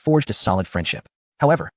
forged a solid friendship. However,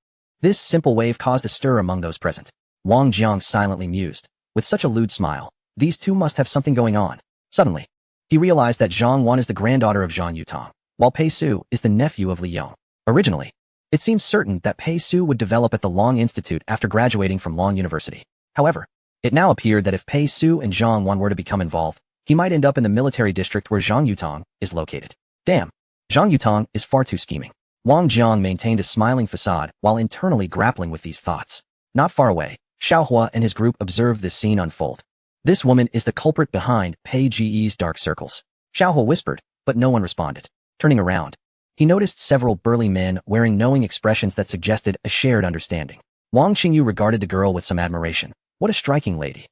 this simple wave caused a stir among those present. Wang Jiang silently mused. With such a lewd smile, these two must have something going on. Suddenly, he realized that Zhang Wan is the granddaughter of Zhang Yutong, while Pei Su is the nephew of Li Yong. Originally, it seemed certain that Pei Su would develop at the Long Institute after graduating from Long University. However, it now appeared that if Pei Su and Zhang Wan were to become involved, he might end up in the military district where Zhang Yutong is located. Damn, Zhang Yutong is far too scheming. Wang Jiang maintained a smiling facade while internally grappling with these thoughts. Not far away, Xiaohua and his group observed this scene unfold. This woman is the culprit behind Pei Ge's dark circles. Xiaohua whispered, but no one responded. Turning around, he noticed several burly men wearing knowing expressions that suggested a shared understanding. Wang Qingyu regarded the girl with some admiration. What a striking lady.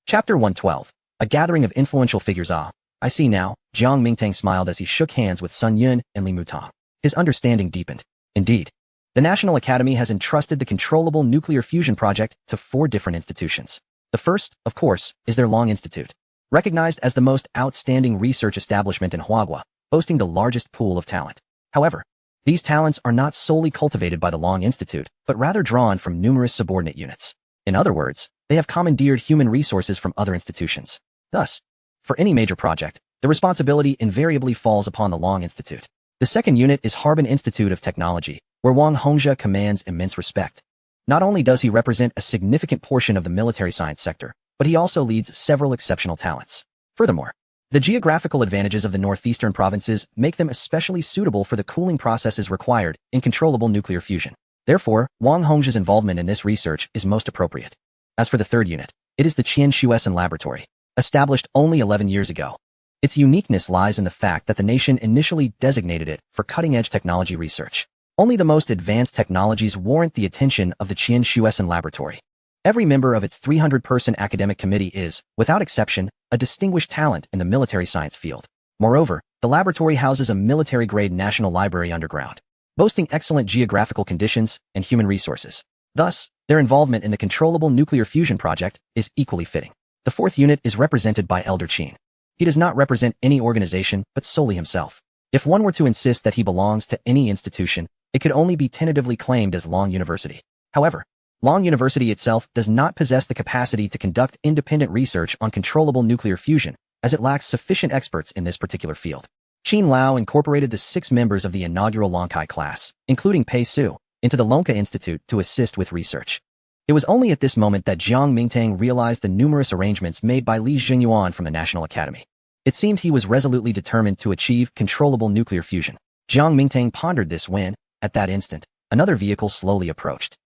Chapter 112. A gathering of influential figures. Ah, I see now. Jiang Mingtang smiled as he shook hands with Sun Yun and Li Mutong. His understanding deepened. Indeed, the National Academy has entrusted the Controllable Nuclear Fusion Project to 4 different institutions. The first, of course, is their Long Institute, recognized as the most outstanding research establishment in Huagua, boasting the largest pool of talent. However, these talents are not solely cultivated by the Long Institute, but rather drawn from numerous subordinate units. In other words, they have commandeered human resources from other institutions. Thus, for any major project, the responsibility invariably falls upon the Long Institute. The second unit is Harbin Institute of Technology, where Wang Hongzhe commands immense respect. Not only does he represent a significant portion of the military science sector, but he also leads several exceptional talents. Furthermore, the geographical advantages of the northeastern provinces make them especially suitable for the cooling processes required in controllable nuclear fusion. Therefore, Wang Hongzhe's involvement in this research is most appropriate. As for the third unit, it is the Qian Shuesan Laboratory, established only 11 years ago. Its uniqueness lies in the fact that the nation initially designated it for cutting-edge technology research. Only the most advanced technologies warrant the attention of the Qian Shuesan Laboratory. Every member of its 300-person academic committee is, without exception, a distinguished talent in the military science field. Moreover, the laboratory houses a military-grade national library underground, boasting excellent geographical conditions and human resources. Thus, their involvement in the Controllable Nuclear Fusion Project is equally fitting. The fourth unit is represented by Elder Qin. He does not represent any organization, but solely himself. If one were to insist that he belongs to any institution, it could only be tentatively claimed as Long University. However, Long University itself does not possess the capacity to conduct independent research on controllable nuclear fusion, as it lacks sufficient experts in this particular field. Qin Lao incorporated the 6 members of the inaugural Longkai class, including Pei Su, into the Longkai Institute to assist with research. It was only at this moment that Jiang Mingtang realized the numerous arrangements made by Li Jinyuan from the National Academy. It seemed he was resolutely determined to achieve controllable nuclear fusion. Jiang Mingtang pondered this when, at that instant, another vehicle slowly approached.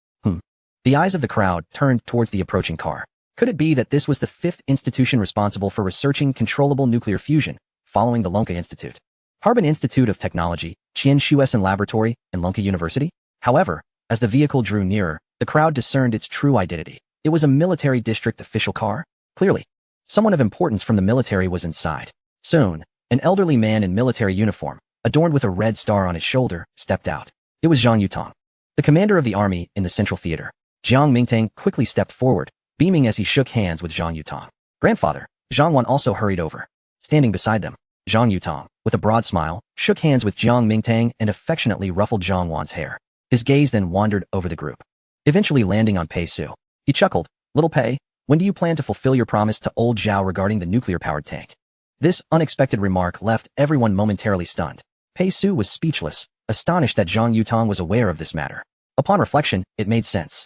The eyes of the crowd turned towards the approaching car. Could it be that this was the 5th institution responsible for researching controllable nuclear fusion, following the Longkai Institute? Harbin Institute of Technology, Qian Shuesan Laboratory, and Longkai University? However, as the vehicle drew nearer, the crowd discerned its true identity. It was a military district official car. Clearly, someone of importance from the military was inside. Soon, an elderly man in military uniform, adorned with a red star on his shoulder, stepped out. It was Zhang Yutong, the commander of the army in the Central Theater. Jiang Mingtang quickly stepped forward, beaming as he shook hands with Zhang Yutong. Grandfather, Zhang Wan also hurried over. Standing beside them, Zhang Yutong, with a broad smile, shook hands with Jiang Mingtang and affectionately ruffled Zhang Wan's hair. His gaze then wandered over the group, eventually landing on Pei Su. He chuckled, "Little Pei, when do you plan to fulfill your promise to old Zhao regarding the nuclear-powered tank?" This unexpected remark left everyone momentarily stunned. Pei Su was speechless, astonished that Zhang Yutong was aware of this matter. Upon reflection, it made sense.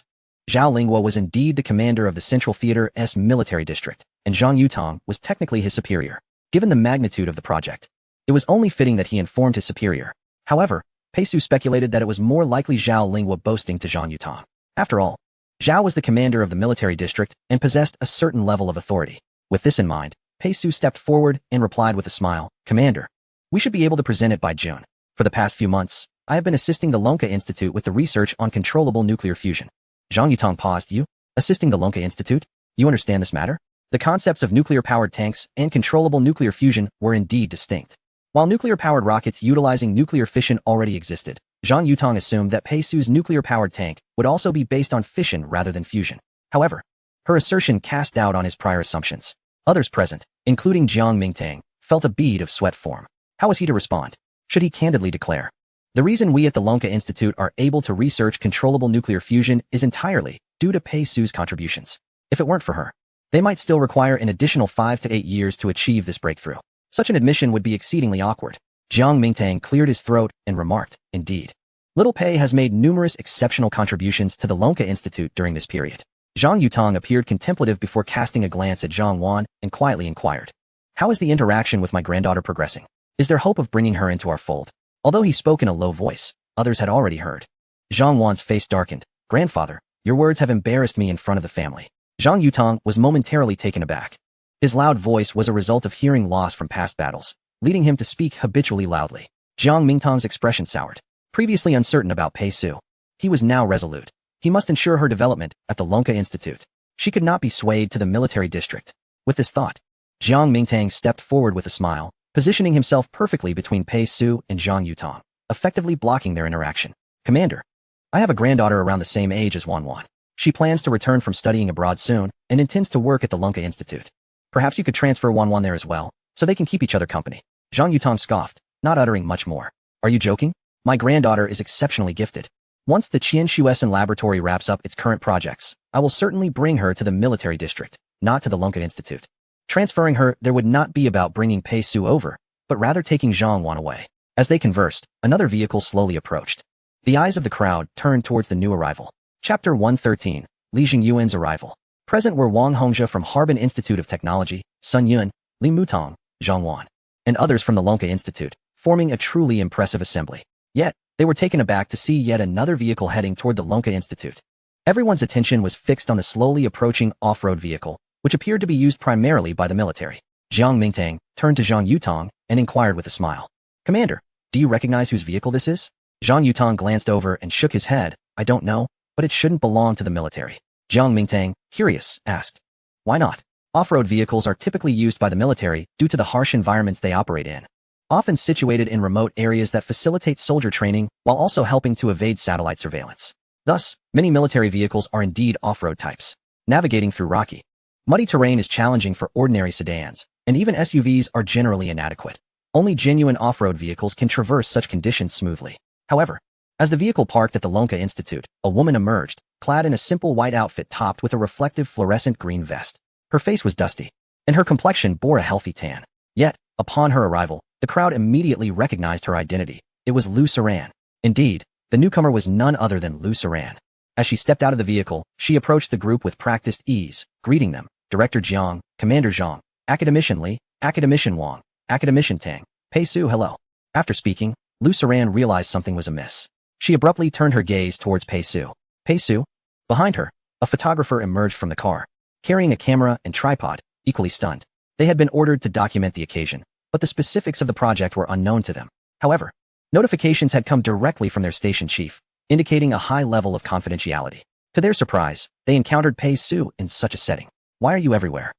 Zhao Lingguo was indeed the commander of the Central Theater's military district, and Zhang Yutong was technically his superior. Given the magnitude of the project, it was only fitting that he informed his superior. However, Pei Su speculated that it was more likely Zhao Lingguo boasting to Zhang Yutong. After all, Zhao was the commander of the military district and possessed a certain level of authority. With this in mind, Pei Su stepped forward and replied with a smile, "Commander, we should be able to present it by June. For the past few months, I have been assisting the Longkai Institute with the research on controllable nuclear fusion." Zhang Yutong paused. "You? Assisting the Longkai Institute? You understand this matter?" The concepts of nuclear-powered tanks and controllable nuclear fusion were indeed distinct. While nuclear-powered rockets utilizing nuclear fission already existed, Zhang Yutong assumed that Pei Su's nuclear-powered tank would also be based on fission rather than fusion. However, her assertion cast doubt on his prior assumptions. Others present, including Jiang Mingtang, felt a bead of sweat form. How was he to respond? Should he candidly declare, The reason we at the Lonka Institute are able to research controllable nuclear fusion is entirely due to Pei Su's contributions. If it weren't for her, they might still require an additional 5 to 8 years to achieve this breakthrough. Such an admission would be exceedingly awkward. Jiang Mingtang cleared his throat and remarked, indeed. Little Pei has made numerous exceptional contributions to the Lonka Institute during this period. Zhang Yutong appeared contemplative before casting a glance at Zhang Wan and quietly inquired, "How is the interaction with my granddaughter progressing? Is there hope of bringing her into our fold?" Although he spoke in a low voice, others had already heard. Zhang Wan's face darkened. "Grandfather, your words have embarrassed me in front of the family." Zhang Yutong was momentarily taken aback. His loud voice was a result of hearing loss from past battles, leading him to speak habitually loudly. Jiang Mingtang's expression soured. Previously uncertain about Pei Su, he was now resolute. He must ensure her development at the Lonka Institute. She could not be swayed to the military district. With this thought, Jiang Mingtang stepped forward with a smile, positioning himself perfectly between Pei Su and Zhang Yutong, effectively blocking their interaction. "Commander, I have a granddaughter around the same age as Wan Wan. She plans to return from studying abroad soon and intends to work at the Lonka Institute. Perhaps you could transfer Wan Wan there as well, so they can keep each other company." Zhang Yutong scoffed, not uttering much more. "Are you joking? My granddaughter is exceptionally gifted. Once the Qianshuesan laboratory wraps up its current projects, I will certainly bring her to the military district, not to the Lonka Institute. Transferring her there would not be about bringing Pei Su over, but rather taking Zhang Wan away." As they conversed, another vehicle slowly approached. The eyes of the crowd turned towards the new arrival. Chapter 113, Li Jingyuan's arrival. Present were Wang Hongzhe from Harbin Institute of Technology, Sun Yun, Li Mutong, Zhang Wan, and others from the Lonka Institute, forming a truly impressive assembly. Yet, they were taken aback to see yet another vehicle heading toward the Lonka Institute. Everyone's attention was fixed on the slowly approaching off-road vehicle, which appeared to be used primarily by the military. Jiang Mingtang turned to Zhang Yutong and inquired with a smile, "Commander, do you recognize whose vehicle this is?" Zhang Yutong glanced over and shook his head. "I don't know, but it shouldn't belong to the military." Jiang Mingtang, curious, asked, "Why not?" Off-road vehicles are typically used by the military due to the harsh environments they operate in, often situated in remote areas that facilitate soldier training while also helping to evade satellite surveillance. Thus, many military vehicles are indeed off-road types. Navigating through rocky, muddy terrain is challenging for ordinary sedans, and even SUVs are generally inadequate. Only genuine off-road vehicles can traverse such conditions smoothly. However, as the vehicle parked at the Lonka Institute, a woman emerged, clad in a simple white outfit topped with a reflective fluorescent green vest. Her face was dusty, and her complexion bore a healthy tan. Yet, upon her arrival, the crowd immediately recognized her identity. It was Lu Saran. Indeed, the newcomer was none other than Lu Saran. As she stepped out of the vehicle, she approached the group with practiced ease, greeting them, "Director Jiang, Commander Zhang, Academician Li, Academician Wang, Academician Tang, Pei Su hello." After speaking, Lu Saran realized something was amiss. She abruptly turned her gaze towards Pei Su. Pei Su? Behind her, a photographer emerged from the car, carrying a camera and tripod, equally stunned. They had been ordered to document the occasion, but the specifics of the project were unknown to them. However, notifications had come directly from their station chief, indicating a high level of confidentiality. To their surprise, they encountered Pei Su in such a setting. "Why are you everywhere?"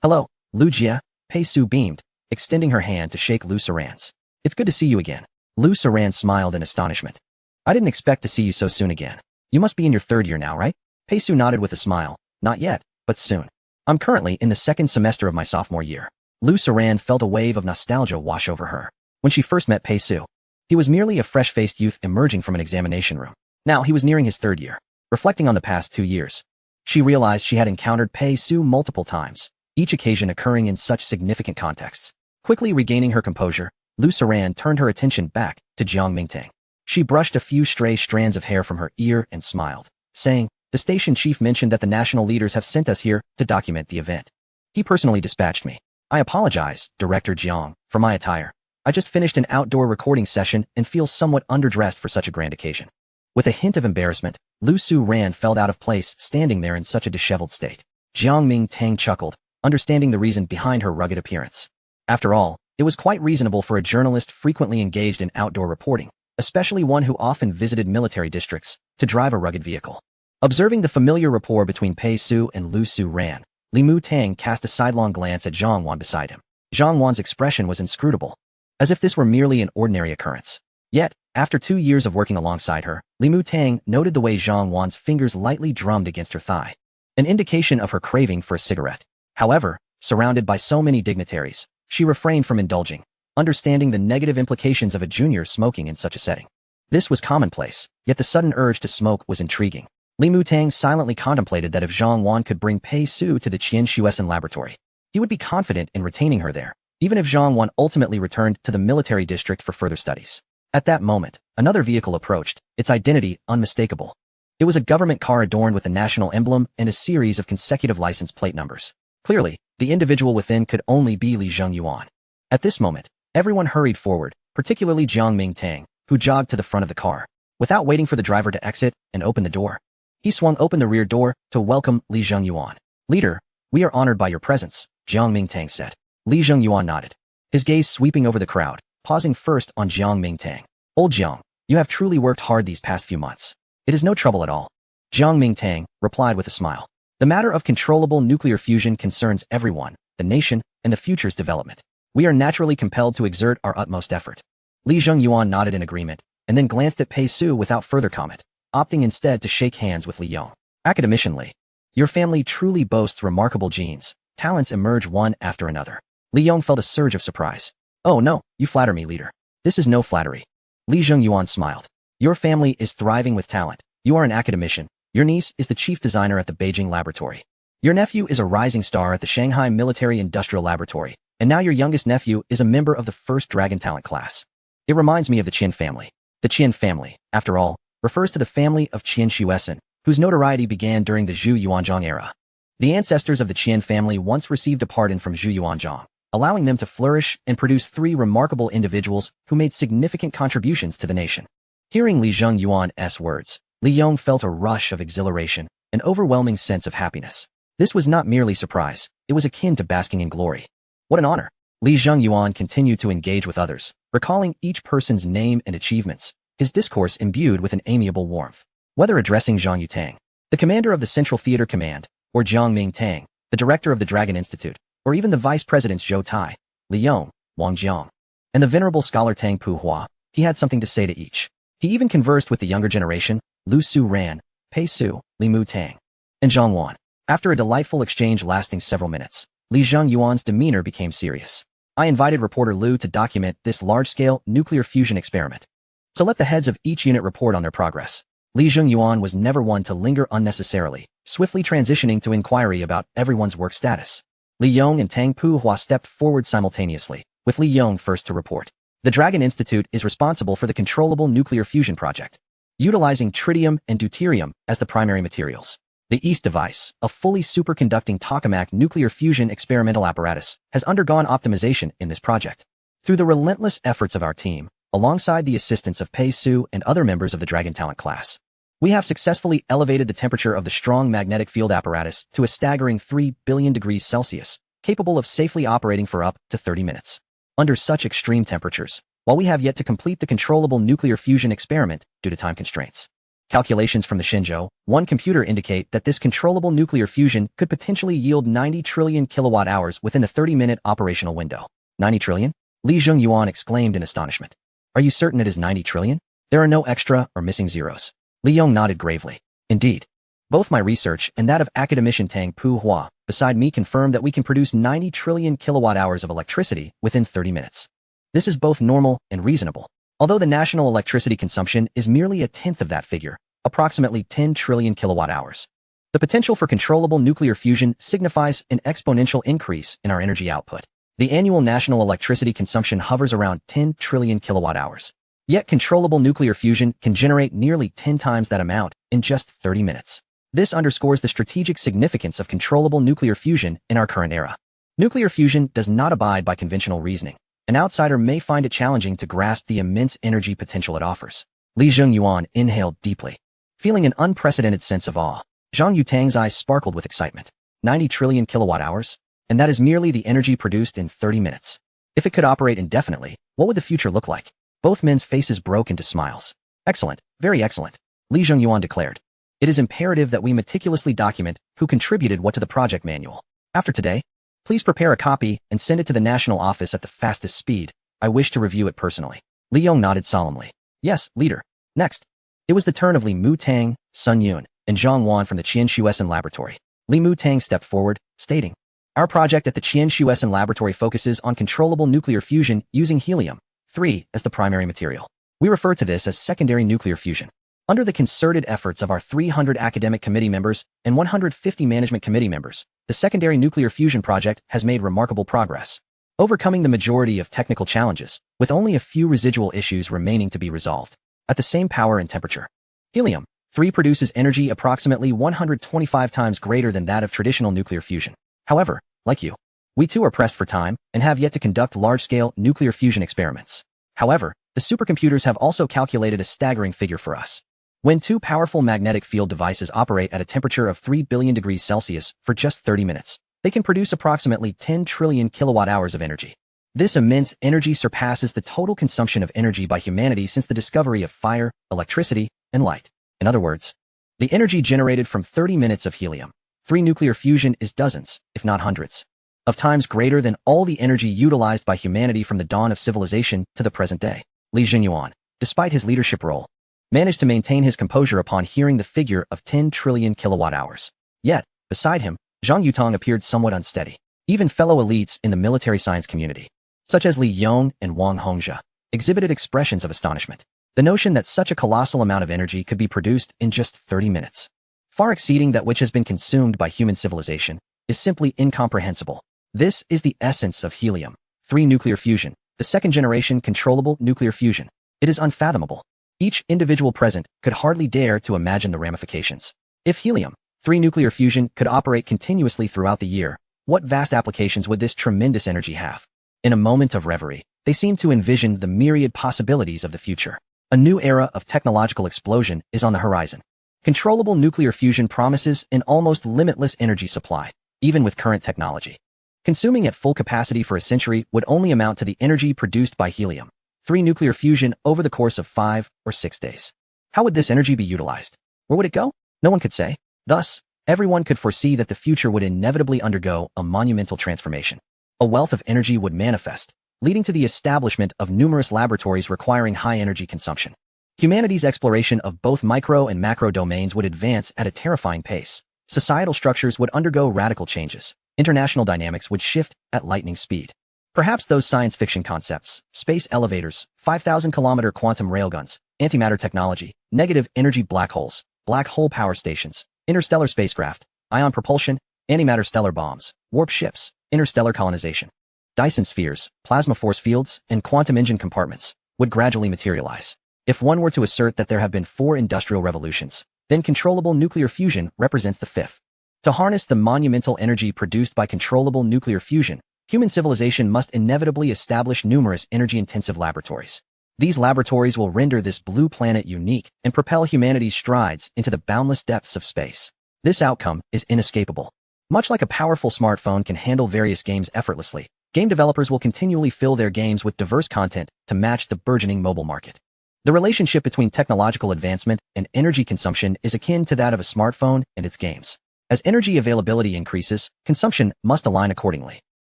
"Hello, Lu Jia," Pei Su beamed, extending her hand to shake Lu Saran's. "It's good to see you again." Lu Saran smiled in astonishment. "I didn't expect to see you so soon again. You must be in your third year now, right?" Pei Su nodded with a smile. "Not yet, but soon. I'm currently in the second semester of my sophomore year." Lu Saran felt a wave of nostalgia wash over her. When she first met Pei Su, he was merely a fresh-faced youth emerging from an examination room. Now he was nearing his third year. Reflecting on the past 2 years, she realized she had encountered Pei Su multiple times, each occasion occurring in such significant contexts. Quickly regaining her composure, Lu Saran turned her attention back to Jiang Mingtang. She brushed a few stray strands of hair from her ear and smiled, saying, "The station chief mentioned that the national leaders have sent us here to document the event. He personally dispatched me. I apologize, Director Jiang, for my attire. I just finished an outdoor recording session and feel somewhat underdressed for such a grand occasion." With a hint of embarrassment, Lu Saran felt out of place standing there in such a disheveled state. Jiang Mingtang chuckled, understanding the reason behind her rugged appearance. After all, it was quite reasonable for a journalist frequently engaged in outdoor reporting, especially one who often visited military districts, to drive a rugged vehicle. Observing the familiar rapport between Pei Su and Lu Saran, Li Mutang cast a sidelong glance at Zhang Wan beside him. Zhang Wan's expression was inscrutable, as if this were merely an ordinary occurrence. Yet, after 2 years of working alongside her, Li Mutang noted the way Zhang Wan's fingers lightly drummed against her thigh, an indication of her craving for a cigarette. However, surrounded by so many dignitaries, she refrained from indulging, understanding the negative implications of a junior smoking in such a setting. This was commonplace, yet the sudden urge to smoke was intriguing. Li Mutang silently contemplated that if Zhang Wan could bring Pei Su to the Qianshuesan laboratory, he would be confident in retaining her there, even if Zhang Wan ultimately returned to the military district for further studies. At that moment, another vehicle approached, its identity unmistakable. It was a government car adorned with the national emblem and a series of consecutive license plate numbers. Clearly, the individual within could only be Li Zhengyuan. At this moment, everyone hurried forward, particularly Jiang Mingtang, who jogged to the front of the car. Without waiting for the driver to exit and open the door, he swung open the rear door to welcome Li Zhengyuan. "Leader, we are honored by your presence," Jiang Mingtang said. Li Zhengyuan nodded, his gaze sweeping over the crowd, pausing first on Jiang Mingtang. "Old Jiang, you have truly worked hard these past few months. It is no trouble at all." Jiang Mingtang replied with a smile. "The matter of controllable nuclear fusion concerns everyone, the nation, and the future's development. We are naturally compelled to exert our utmost effort." Li Zhengyuan nodded in agreement, and then glanced at Pei Su without further comment, opting instead to shake hands with Li Yong. "Academician Li, your family truly boasts remarkable genes. Talents emerge one after another." Li Yong felt a surge of surprise. "Oh no, you flatter me, leader." "This is no flattery." Li Zhengyuan smiled. "Your family is thriving with talent. You are an academician. Your niece is the chief designer at the Beijing laboratory. Your nephew is a rising star at the Shanghai Military Industrial Laboratory, and now your youngest nephew is a member of the first Dragon Talent class. It reminds me of the Qin family. The Qin family, after all, refers to the family of Qianshuesan, whose notoriety began during the Zhu Yuanzhang era. The ancestors of the Qian family once received a pardon from Zhu Yuanzhang, allowing them to flourish and produce three remarkable individuals who made significant contributions to the nation. Hearing Li Zhengyuan's words, Li Yong felt a rush of exhilaration, an overwhelming sense of happiness. This was not merely surprise, it was akin to basking in glory. What an honor! Li Zhengyuan continued to engage with others, recalling each person's name and achievements, his discourse imbued with an amiable warmth. Whether addressing Zhang Yutang, the commander of the Central Theater Command, or Jiang Mingtang, the director of the Dragon Institute, or even the vice presidents Zhou Tai, Li Yong, Wang Jiang, and the venerable scholar Tang Puhua, he had something to say to each. He even conversed with the younger generation, Lu Su Ran, Pei Su, Li Mutang, and Zhang Wan. After a delightful exchange lasting several minutes, Li Zhengyuan's demeanor became serious. "I invited reporter Lu to document this large-scale nuclear fusion experiment. So let the heads of each unit report on their progress." Li Zhengyuan was never one to linger unnecessarily, swiftly transitioning to inquiry about everyone's work status. Li Yong and Tang Puhua stepped forward simultaneously, with Li Yong first to report. "The Dragon Institute is responsible for the controllable nuclear fusion project, utilizing tritium and deuterium as the primary materials. The East device, a fully superconducting tokamak nuclear fusion experimental apparatus, has undergone optimization in this project. Through the relentless efforts of our team, alongside the assistance of Pei Su and other members of the Dragon Talent class, we have successfully elevated the temperature of the strong magnetic field apparatus to a staggering 3 billion degrees Celsius, capable of safely operating for up to 30 minutes. Under such extreme temperatures, while we have yet to complete the controllable nuclear fusion experiment due to time constraints, calculations from the Shenzhou One computer indicate that this controllable nuclear fusion could potentially yield 90 trillion kilowatt-hours within the 30-minute operational window." 90 trillion? Li Zhengyuan exclaimed in astonishment. "Are you certain it is 90 trillion? There are no extra or missing zeros." Li Yong nodded gravely. "Indeed. Both my research and that of academician Tang Puhua beside me confirm that we can produce 90 trillion kilowatt-hours of electricity within 30 minutes. This is both normal and reasonable. Although the national electricity consumption is merely a tenth of that figure, approximately 10 trillion kilowatt-hours. The potential for controllable nuclear fusion signifies an exponential increase in our energy output. The annual national electricity consumption hovers around 10 trillion kilowatt-hours. Yet controllable nuclear fusion can generate nearly 10 times that amount in just 30 minutes. This underscores the strategic significance of controllable nuclear fusion in our current era. Nuclear fusion does not abide by conventional reasoning. An outsider may find it challenging to grasp the immense energy potential it offers." Li Zhengyuan inhaled deeply. Feeling an unprecedented sense of awe, Zhang Yutang's eyes sparkled with excitement. 90 trillion kilowatt-hours? And that is merely the energy produced in 30 minutes. If it could operate indefinitely, what would the future look like? Both men's faces broke into smiles. "Excellent, very excellent," Li Zhengyuan declared. "It is imperative that we meticulously document who contributed what to the project manual. After today, please prepare a copy and send it to the national office at the fastest speed. I wish to review it personally." Li Yong nodded solemnly. "Yes, leader." Next, it was the turn of Li Mutang, Sun Yun, and Zhang Wan from the Qianshuesan laboratory. Li Mutang stepped forward, stating, "Our project at the Qianshuesan laboratory focuses on controllable nuclear fusion using helium-3 as the primary material. We refer to this as secondary nuclear fusion. Under the concerted efforts of our 300 academic committee members and 150 management committee members, the secondary nuclear fusion project has made remarkable progress, overcoming the majority of technical challenges, with only a few residual issues remaining to be resolved. At the same power and temperature, helium-3 produces energy approximately 125 times greater than that of traditional nuclear fusion. However, like you, we too are pressed for time and have yet to conduct large-scale nuclear fusion experiments. However, the supercomputers have also calculated a staggering figure for us. When two powerful magnetic field devices operate at a temperature of 3 billion degrees Celsius for just 30 minutes, they can produce approximately 10 trillion kilowatt-hours of energy. This immense energy surpasses the total consumption of energy by humanity since the discovery of fire, electricity, and light. In other words, the energy generated from 30 minutes of helium-3 nuclear fusion is dozens, if not hundreds, of times greater than all the energy utilized by humanity from the dawn of civilization to the present day. Li Jinyuan, despite his leadership role, managed to maintain his composure upon hearing the figure of 10 trillion kilowatt-hours. Yet, beside him, Zhang Yutong appeared somewhat unsteady. Even fellow elites in the military science community, such as Li Yong and Wang Hongzhe, exhibited expressions of astonishment. The notion that such a colossal amount of energy could be produced in just 30 minutes, far exceeding that which has been consumed by human civilization, is simply incomprehensible. This is the essence of helium-3 nuclear fusion, the second-generation controllable nuclear fusion. It is unfathomable. Each individual present could hardly dare to imagine the ramifications. If helium-3 nuclear fusion could operate continuously throughout the year, what vast applications would this tremendous energy have? In a moment of reverie, they seem to envision the myriad possibilities of the future. A new era of technological explosion is on the horizon. Controllable nuclear fusion promises an almost limitless energy supply, even with current technology. Consuming at full capacity for a century would only amount to the energy produced by helium-3 nuclear fusion over the course of 5 or 6 days. How would this energy be utilized? Where would it go? No one could say. Thus, everyone could foresee that the future would inevitably undergo a monumental transformation. A wealth of energy would manifest, leading to the establishment of numerous laboratories requiring high energy consumption. Humanity's exploration of both micro and macro domains would advance at a terrifying pace. Societal structures would undergo radical changes. International dynamics would shift at lightning speed. Perhaps those science fiction concepts, space elevators, 5,000-kilometer quantum railguns, antimatter technology, negative energy black holes, black hole power stations, interstellar spacecraft, ion propulsion, antimatter stellar bombs, warp ships, interstellar colonization, Dyson spheres, plasma force fields, and quantum engine compartments would gradually materialize. If one were to assert that there have been 4 industrial revolutions, then controllable nuclear fusion represents the 5th. To harness the monumental energy produced by controllable nuclear fusion, human civilization must inevitably establish numerous energy-intensive laboratories. These laboratories will render this blue planet unique and propel humanity's strides into the boundless depths of space. This outcome is inescapable. Much like a powerful smartphone can handle various games effortlessly, game developers will continually fill their games with diverse content to match the burgeoning mobile market. The relationship between technological advancement and energy consumption is akin to that of a smartphone and its games. As energy availability increases, consumption must align accordingly.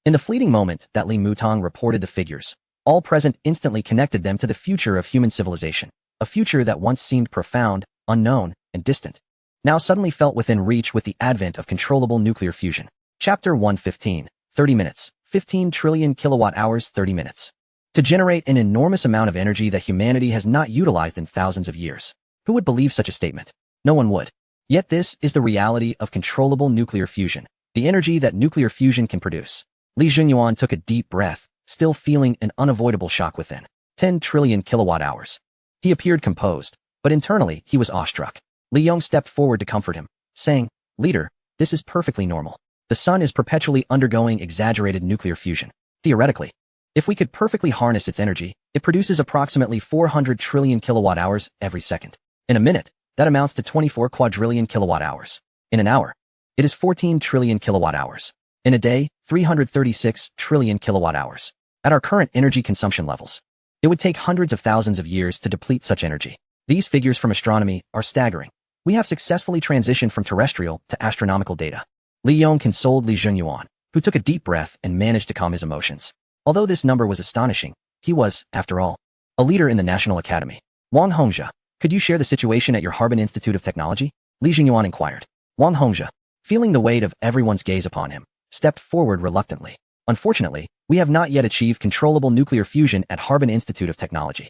In the fleeting moment that Li Mutong reported the figures, all present instantly connected them to the future of human civilization, a future that once seemed profound, unknown, and distant, now suddenly felt within reach with the advent of controllable nuclear fusion. Chapter 115, 30 minutes, 15 trillion kilowatt-hours 30 minutes. To generate an enormous amount of energy that humanity has not utilized in thousands of years. Who would believe such a statement? No one would. Yet this is the reality of controllable nuclear fusion, the energy that nuclear fusion can produce. Li Jinyuan took a deep breath, still feeling an unavoidable shock within. 10 trillion kilowatt-hours. He appeared composed, but internally he was awestruck. Li Yong stepped forward to comfort him, saying, "Leader, this is perfectly normal. The sun is perpetually undergoing exaggerated nuclear fusion. Theoretically, if we could perfectly harness its energy, it produces approximately 400 trillion kilowatt-hours every second. In a minute, that amounts to 24 quadrillion kilowatt-hours. In an hour, it is 14 trillion kilowatt-hours. In a day, 336 trillion kilowatt-hours. At our current energy consumption levels, it would take hundreds of thousands of years to deplete such energy. These figures from astronomy are staggering. We have successfully transitioned from terrestrial to astronomical data." Li Yong consoled Li Jinyuan, who took a deep breath and managed to calm his emotions. Although this number was astonishing, he was, after all, a leader in the National Academy. "Wang Hongzhe, could you share the situation at your Harbin Institute of Technology?" Li Jinyuan inquired. Wang Hongzhe, feeling the weight of everyone's gaze upon him, stepped forward reluctantly. "Unfortunately, we have not yet achieved controllable nuclear fusion at Harbin Institute of Technology.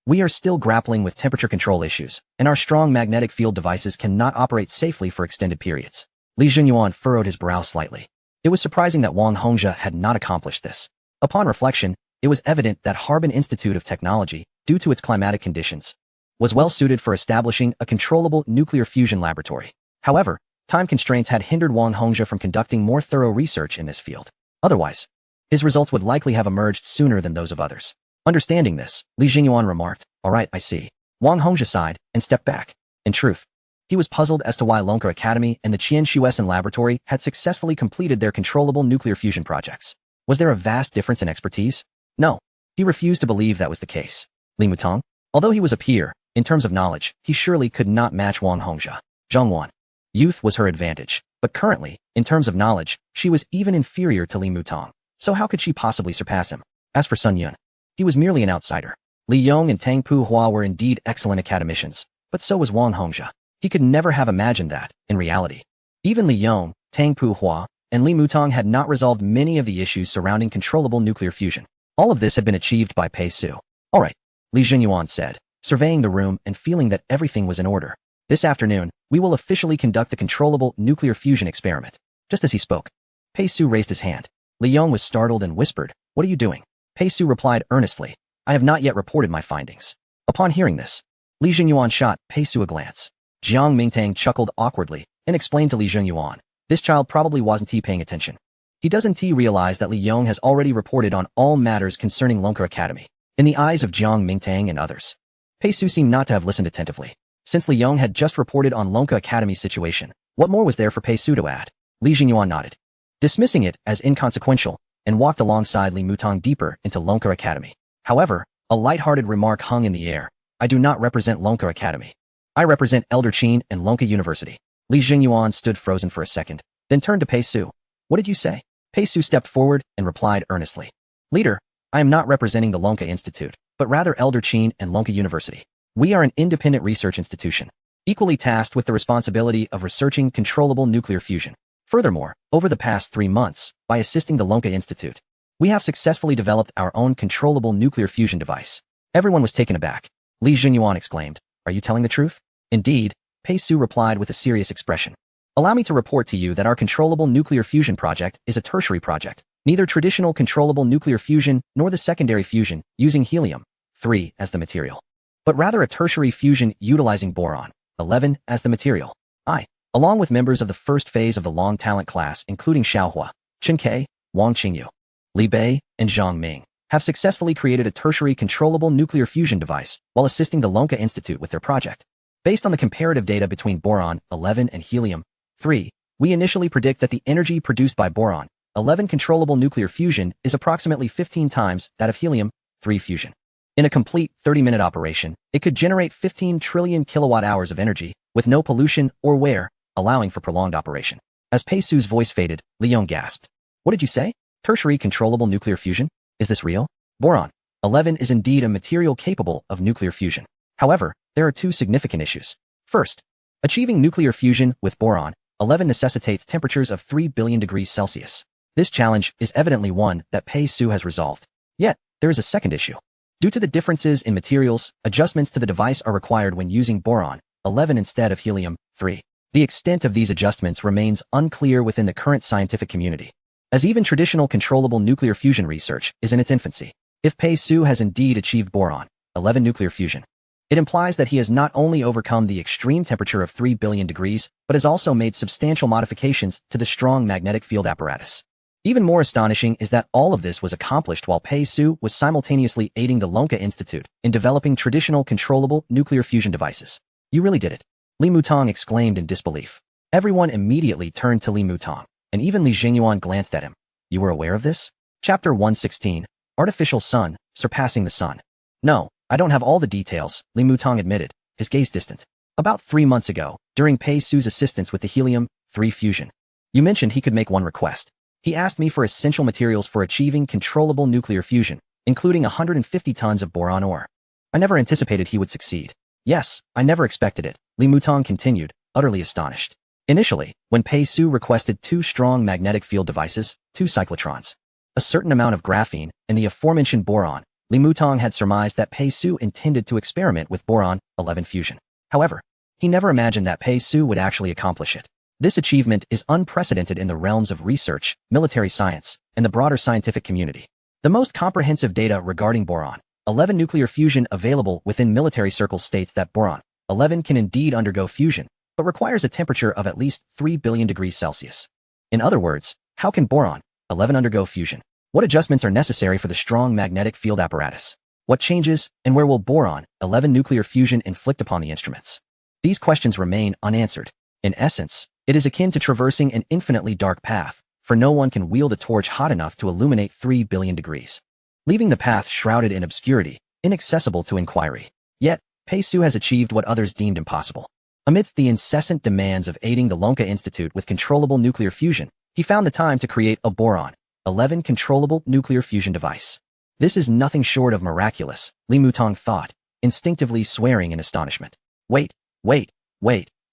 We are still grappling with temperature control issues, and our strong magnetic field devices cannot operate safely for extended periods. Li Junyuan furrowed his brow slightly. It was surprising that Wang Hongzhe had not accomplished this. Upon reflection, it was evident that Harbin Institute of Technology, due to its climatic conditions, was well suited for establishing a controllable nuclear fusion laboratory. However, time constraints had hindered Wang Hongzhe from conducting more thorough research in this field. Otherwise, his results would likely have emerged sooner than those of others. Understanding this, Li Jingyuan remarked, "All right, I see." Wang Hongzhe sighed and stepped back. In truth, he was puzzled as to why Lonka Academy and the Qianshuesan Laboratory had successfully completed their controllable nuclear fusion projects. Was there a vast difference in expertise? No. He refused to believe that was the case. Li Mutong, although he was a peer, in terms of knowledge, he surely could not match Wang Hongzhe. Zhongwan. Youth was her advantage, but currently, in terms of knowledge, she was even inferior to Li Mutong. So how could she possibly surpass him? As for Sun Yun, he was merely an outsider. Li Yong and Tang Pu Hua were indeed excellent academicians, but so was Wang Hongzhe. He could never have imagined that, in reality. Even Li Yong, Tang Pu Hua, and Li Mutong had not resolved many of the issues surrounding controllable nuclear fusion. All of this had been achieved by Pei Su. All right, Li Jinyuan said, surveying the room and feeling that everything was in order. This afternoon, we will officially conduct the controllable nuclear fusion experiment. Just as he spoke, Pei Su raised his hand. Li Yong was startled and whispered, "What are you doing?" Pei Su replied earnestly, "I have not yet reported my findings." Upon hearing this, Li Jinyuan shot Pei Su a glance. Jiang Mingtang chuckled awkwardly and explained to Li Jinyuan, "This child probably wasn't paying attention. He doesn't realize that Li Yong has already reported on all matters concerning Lonka Academy." In the eyes of Jiang Mingtang and others, Pei Su seemed not to have listened attentively. Since Li Yong had just reported on Lonka Academy's situation, what more was there for Pei Su to add? Li Jinyuan nodded, dismissing it as inconsequential, and walked alongside Li Mutong deeper into Lonka Academy. However, a light-hearted remark hung in the air. "I do not represent Lonka Academy. I represent Elder Qin and Lonka University." Li Jinyuan stood frozen for a second, then turned to Pei Su. "What did you say?" Pei Su stepped forward and replied earnestly, "Leader, I am not representing the Lonka Institute, but rather Elder Qin and Lonka University. We are an independent research institution, equally tasked with the responsibility of researching controllable nuclear fusion. Furthermore, over the past 3 months, by assisting the Lonka Institute, we have successfully developed our own controllable nuclear fusion device." Everyone was taken aback. Li Jinyuan exclaimed, "Are you telling the truth?" "Indeed," Pei Su replied with a serious expression. "Allow me to report to you that our controllable nuclear fusion project is a tertiary project, neither traditional controllable nuclear fusion nor the secondary fusion using helium-3 as the material, but rather a tertiary fusion utilizing boron-11 as the material. I, along with members of the first phase of the Long Talent class including Xiaohua, Chen Ke, Wang Qingyu, Li Bei, and Zhang Ming, have successfully created a tertiary controllable nuclear fusion device while assisting the Lonka Institute with their project. Based on the comparative data between boron-11 and helium-3, we initially predict that the energy produced by boron-11 controllable nuclear fusion is approximately 15 times that of helium-3 fusion. In a complete 30-minute operation, it could generate 15 trillion kilowatt-hours of energy with no pollution or wear, allowing for prolonged operation. As Pei Su's voice faded, Li Yong gasped. "What did you say? Tertiary controllable nuclear fusion? Is this real?" Boron-11 is indeed a material capable of nuclear fusion. However, there are 2 significant issues. First, achieving nuclear fusion with boron-11 necessitates temperatures of 3 billion degrees Celsius. This challenge is evidently one that Pei Su has resolved. Yet, there is a second issue. Due to the differences in materials, adjustments to the device are required when using boron-11 instead of helium-3. The extent of these adjustments remains unclear within the current scientific community, as even traditional controllable nuclear fusion research is in its infancy. If Pei Su has indeed achieved boron-11 nuclear fusion, it implies that he has not only overcome the extreme temperature of 3 billion degrees, but has also made substantial modifications to the strong magnetic field apparatus. Even more astonishing is that all of this was accomplished while Pei Su was simultaneously aiding the Lonka Institute in developing traditional controllable nuclear fusion devices. "You really did it," Li Mutong exclaimed in disbelief. Everyone immediately turned to Li Mutong, and even Li Jinyuan glanced at him. "You were aware of this?" Chapter 116, Artificial Sun, Surpassing the Sun. "No, I don't have all the details," Li Mutong admitted, his gaze distant. "About 3 months ago, during Pei Su's assistance with the helium-3 fusion, you mentioned he could make one request. He asked me for essential materials for achieving controllable nuclear fusion, including 150 tons of boron ore. I never anticipated he would succeed." "Yes, I never expected it," Li Mutong continued, utterly astonished. "Initially, when Pei Su requested 2 strong magnetic field devices, 2 cyclotrons, a certain amount of graphene, and the aforementioned boron, Li Mutong had surmised that Pei Su intended to experiment with boron-11 fusion. However, he never imagined that Pei Su would actually accomplish it. This achievement is unprecedented in the realms of research, military science, and the broader scientific community. The most comprehensive data regarding boron-11 nuclear fusion available within military circles states that boron-11 can indeed undergo fusion, but requires a temperature of at least 3 billion degrees Celsius. In other words, how can boron-11 undergo fusion? What adjustments are necessary for the strong magnetic field apparatus? What changes, and where will boron-11 nuclear fusion inflict upon the instruments? These questions remain unanswered. In essence, it is akin to traversing an infinitely dark path, for no one can wield a torch hot enough to illuminate 3 billion degrees, leaving the path shrouded in obscurity, inaccessible to inquiry. Yet, Pei Su has achieved what others deemed impossible. Amidst the incessant demands of aiding the Lonka Institute with controllable nuclear fusion, he found the time to create a boron-11 controllable nuclear fusion device. This is nothing short of miraculous, Li Mutong thought, instinctively swearing in astonishment. Wait.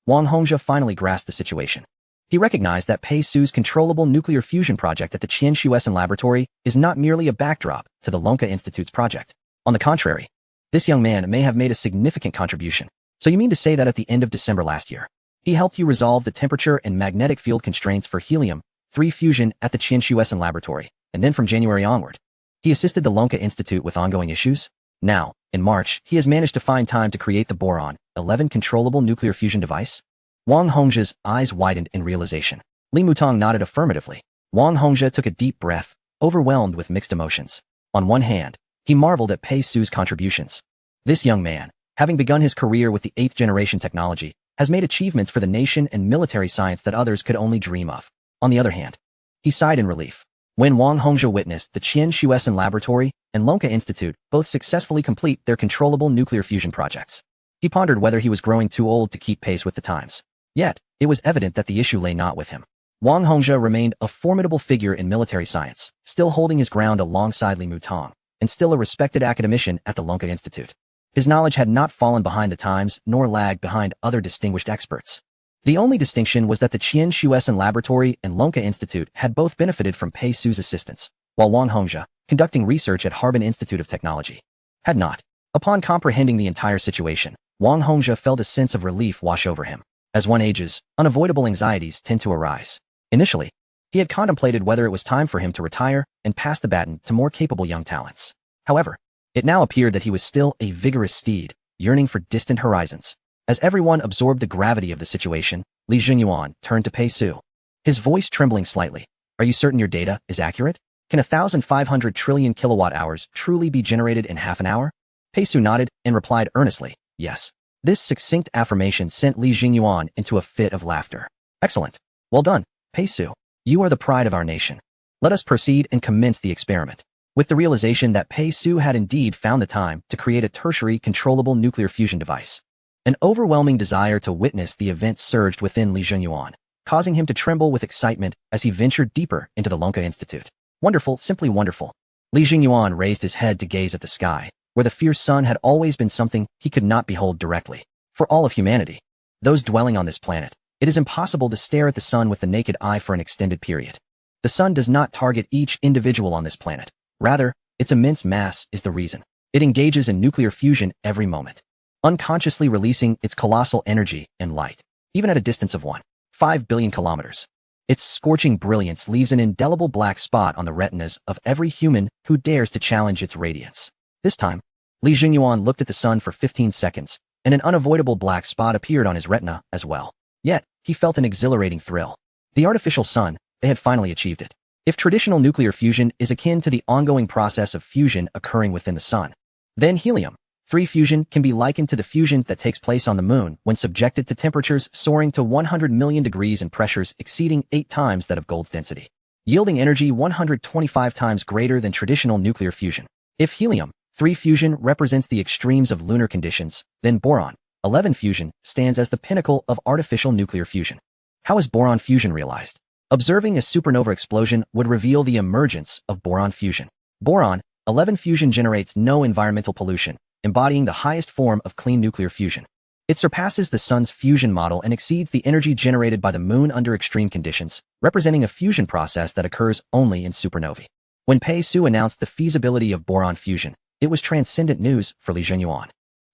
Wang Hongzhe finally grasped the situation. He recognized that Pei Su's controllable nuclear fusion project at the Qianshuesan laboratory is not merely a backdrop to the Lonka Institute's project. On the contrary, this young man may have made a significant contribution. So you mean to say that at the end of December last year, he helped you resolve the temperature and magnetic field constraints for helium-3 fusion at the Qianshuesan laboratory, and then from January onward, he assisted the Lonka Institute with ongoing issues? Now, in March, he has managed to find time to create the boron-11 controllable nuclear fusion device? Wang Hongzhe's eyes widened in realization. Li Mutong nodded affirmatively. Wang Hongzhe took a deep breath, overwhelmed with mixed emotions. On one hand, he marveled at Pei Su's contributions. This young man, having begun his career with the 8th generation technology, has made achievements for the nation and military science that others could only dream of. On the other hand, he sighed in relief. When Wang Hongzhe witnessed the Qianshuesan laboratory and Lonka Institute both successfully complete their controllable nuclear fusion projects, he pondered whether he was growing too old to keep pace with the times. Yet, it was evident that the issue lay not with him. Wang Hongzhe remained a formidable figure in military science, still holding his ground alongside Li Mutong, and still a respected academician at the Lonka Institute. His knowledge had not fallen behind the times, nor lagged behind other distinguished experts. The only distinction was that the Qianshuesan laboratory and Lonka Institute had both benefited from Pei Su's assistance, while Wang Hongzhe, conducting research at Harbin Institute of Technology, had not. Upon comprehending the entire situation, Wang Hongzhe felt a sense of relief wash over him. As one ages, unavoidable anxieties tend to arise. Initially, he had contemplated whether it was time for him to retire and pass the baton to more capable young talents. However, it now appeared that he was still a vigorous steed, yearning for distant horizons. As everyone absorbed the gravity of the situation, Li Jungyuan turned to Pei Su, his voice trembling slightly. Are you certain your data is accurate? Can 1,500 trillion kilowatt-hours truly be generated in half an hour? Pei Su nodded and replied earnestly, yes. This succinct affirmation sent Li Jungyuan into a fit of laughter. Excellent. Well done, Pei Su. You are the pride of our nation. Let us proceed and commence the experiment. With the realization that Pei Su had indeed found the time to create a tertiary controllable nuclear fusion device, an overwhelming desire to witness the event surged within Li Jungyuan, causing him to tremble with excitement as he ventured deeper into the Lonka Institute. Wonderful, simply wonderful. Li Jungyuan raised his head to gaze at the sky, where the fierce sun had always been something he could not behold directly. For all of humanity, those dwelling on this planet, it is impossible to stare at the sun with the naked eye for an extended period. The sun does not target each individual on this planet. Rather, its immense mass is the reason. It engages in nuclear fusion every moment, unconsciously releasing its colossal energy and light, even at a distance of 1.5 billion kilometers. Its scorching brilliance leaves an indelible black spot on the retinas of every human who dares to challenge its radiance. This time, Li Jungyuan looked at the sun for 15 seconds, and an unavoidable black spot appeared on his retina as well. Yet, he felt an exhilarating thrill. The artificial sun, they had finally achieved it. If traditional nuclear fusion is akin to the ongoing process of fusion occurring within the sun, then helium-3 fusion can be likened to the fusion that takes place on the moon when subjected to temperatures soaring to 100 million degrees and pressures exceeding 8 times that of gold's density, yielding energy 125 times greater than traditional nuclear fusion. If helium-3 fusion represents the extremes of lunar conditions, then boron-11 fusion stands as the pinnacle of artificial nuclear fusion. How is boron fusion realized? Observing a supernova explosion would reveal the emergence of boron fusion. Boron-11 fusion generates no environmental pollution, embodying the highest form of clean nuclear fusion. It surpasses the sun's fusion model and exceeds the energy generated by the moon under extreme conditions, representing a fusion process that occurs only in supernovae. When Pei Su announced the feasibility of boron fusion, It was transcendent news for Li Zhenyuan,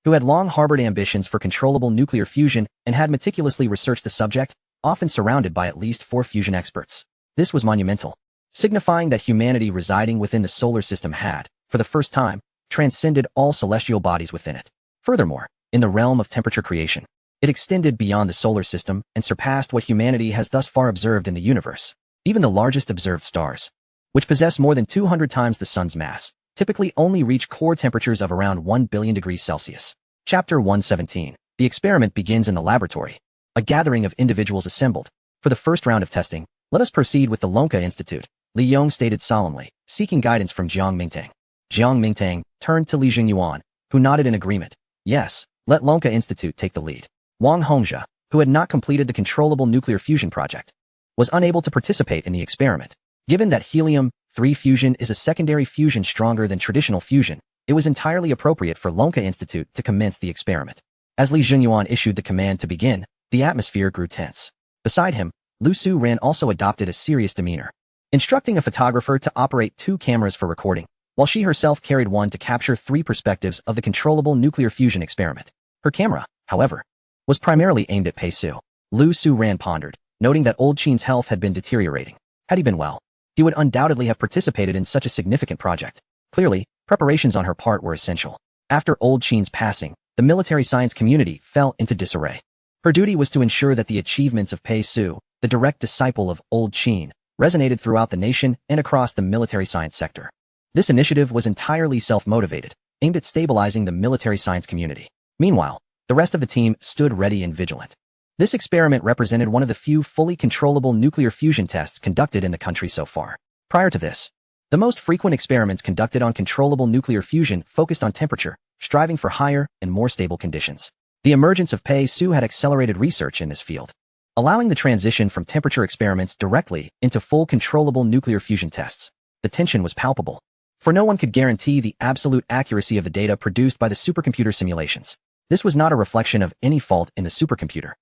who had long harbored ambitions for controllable nuclear fusion and had meticulously researched the subject, often surrounded by at least 4 fusion experts. This was monumental, signifying that humanity residing within the solar system had, for the first time, transcended all celestial bodies within it. Furthermore, in the realm of temperature creation, it extended beyond the solar system and surpassed what humanity has thus far observed in the universe. Even the largest observed stars, which possess more than 200 times the sun's mass, typically only reach core temperatures of around 1 billion degrees Celsius. Chapter 117. The experiment begins in the laboratory. A gathering of individuals assembled. For the first round of testing, let us proceed with the Lonka Institute, Li Yong stated solemnly, seeking guidance from Jiang Mingtang. Jiang Mingtang turned to Li Zhenyuan, who nodded in agreement. Yes, let Lonka Institute take the lead. Wang Hongzhe, who had not completed the controllable nuclear fusion project, was unable to participate in the experiment. Given that helium-3 fusion is a secondary fusion stronger than traditional fusion, it was entirely appropriate for Lonka Institute to commence the experiment. As Li Zhenyuan issued the command to begin, the atmosphere grew tense. Beside him, Lu Su-ran also adopted a serious demeanor, instructing a photographer to operate 2 cameras for recording, while she herself carried one to capture 3 perspectives of the controllable nuclear fusion experiment. Her camera, however, was primarily aimed at Pei Su. Lu Su-ran pondered, noting that old Qin's health had been deteriorating. Had he been well, he would undoubtedly have participated in such a significant project. Clearly, preparations on her part were essential. After old Qin's passing, the military science community fell into disarray. Her duty was to ensure that the achievements of Pei Su, the direct disciple of old Qin, resonated throughout the nation and across the military science sector. This initiative was entirely self-motivated, aimed at stabilizing the military science community. Meanwhile, the rest of the team stood ready and vigilant. This experiment represented one of the few fully controllable nuclear fusion tests conducted in the country so far. Prior to this, the most frequent experiments conducted on controllable nuclear fusion focused on temperature, striving for higher and more stable conditions. The emergence of Pei Su had accelerated research in this field, allowing the transition from temperature experiments directly into full controllable nuclear fusion tests. The tension was palpable, for no one could guarantee the absolute accuracy of the data produced by the supercomputer simulations. This was not a reflection of any fault in the supercomputer,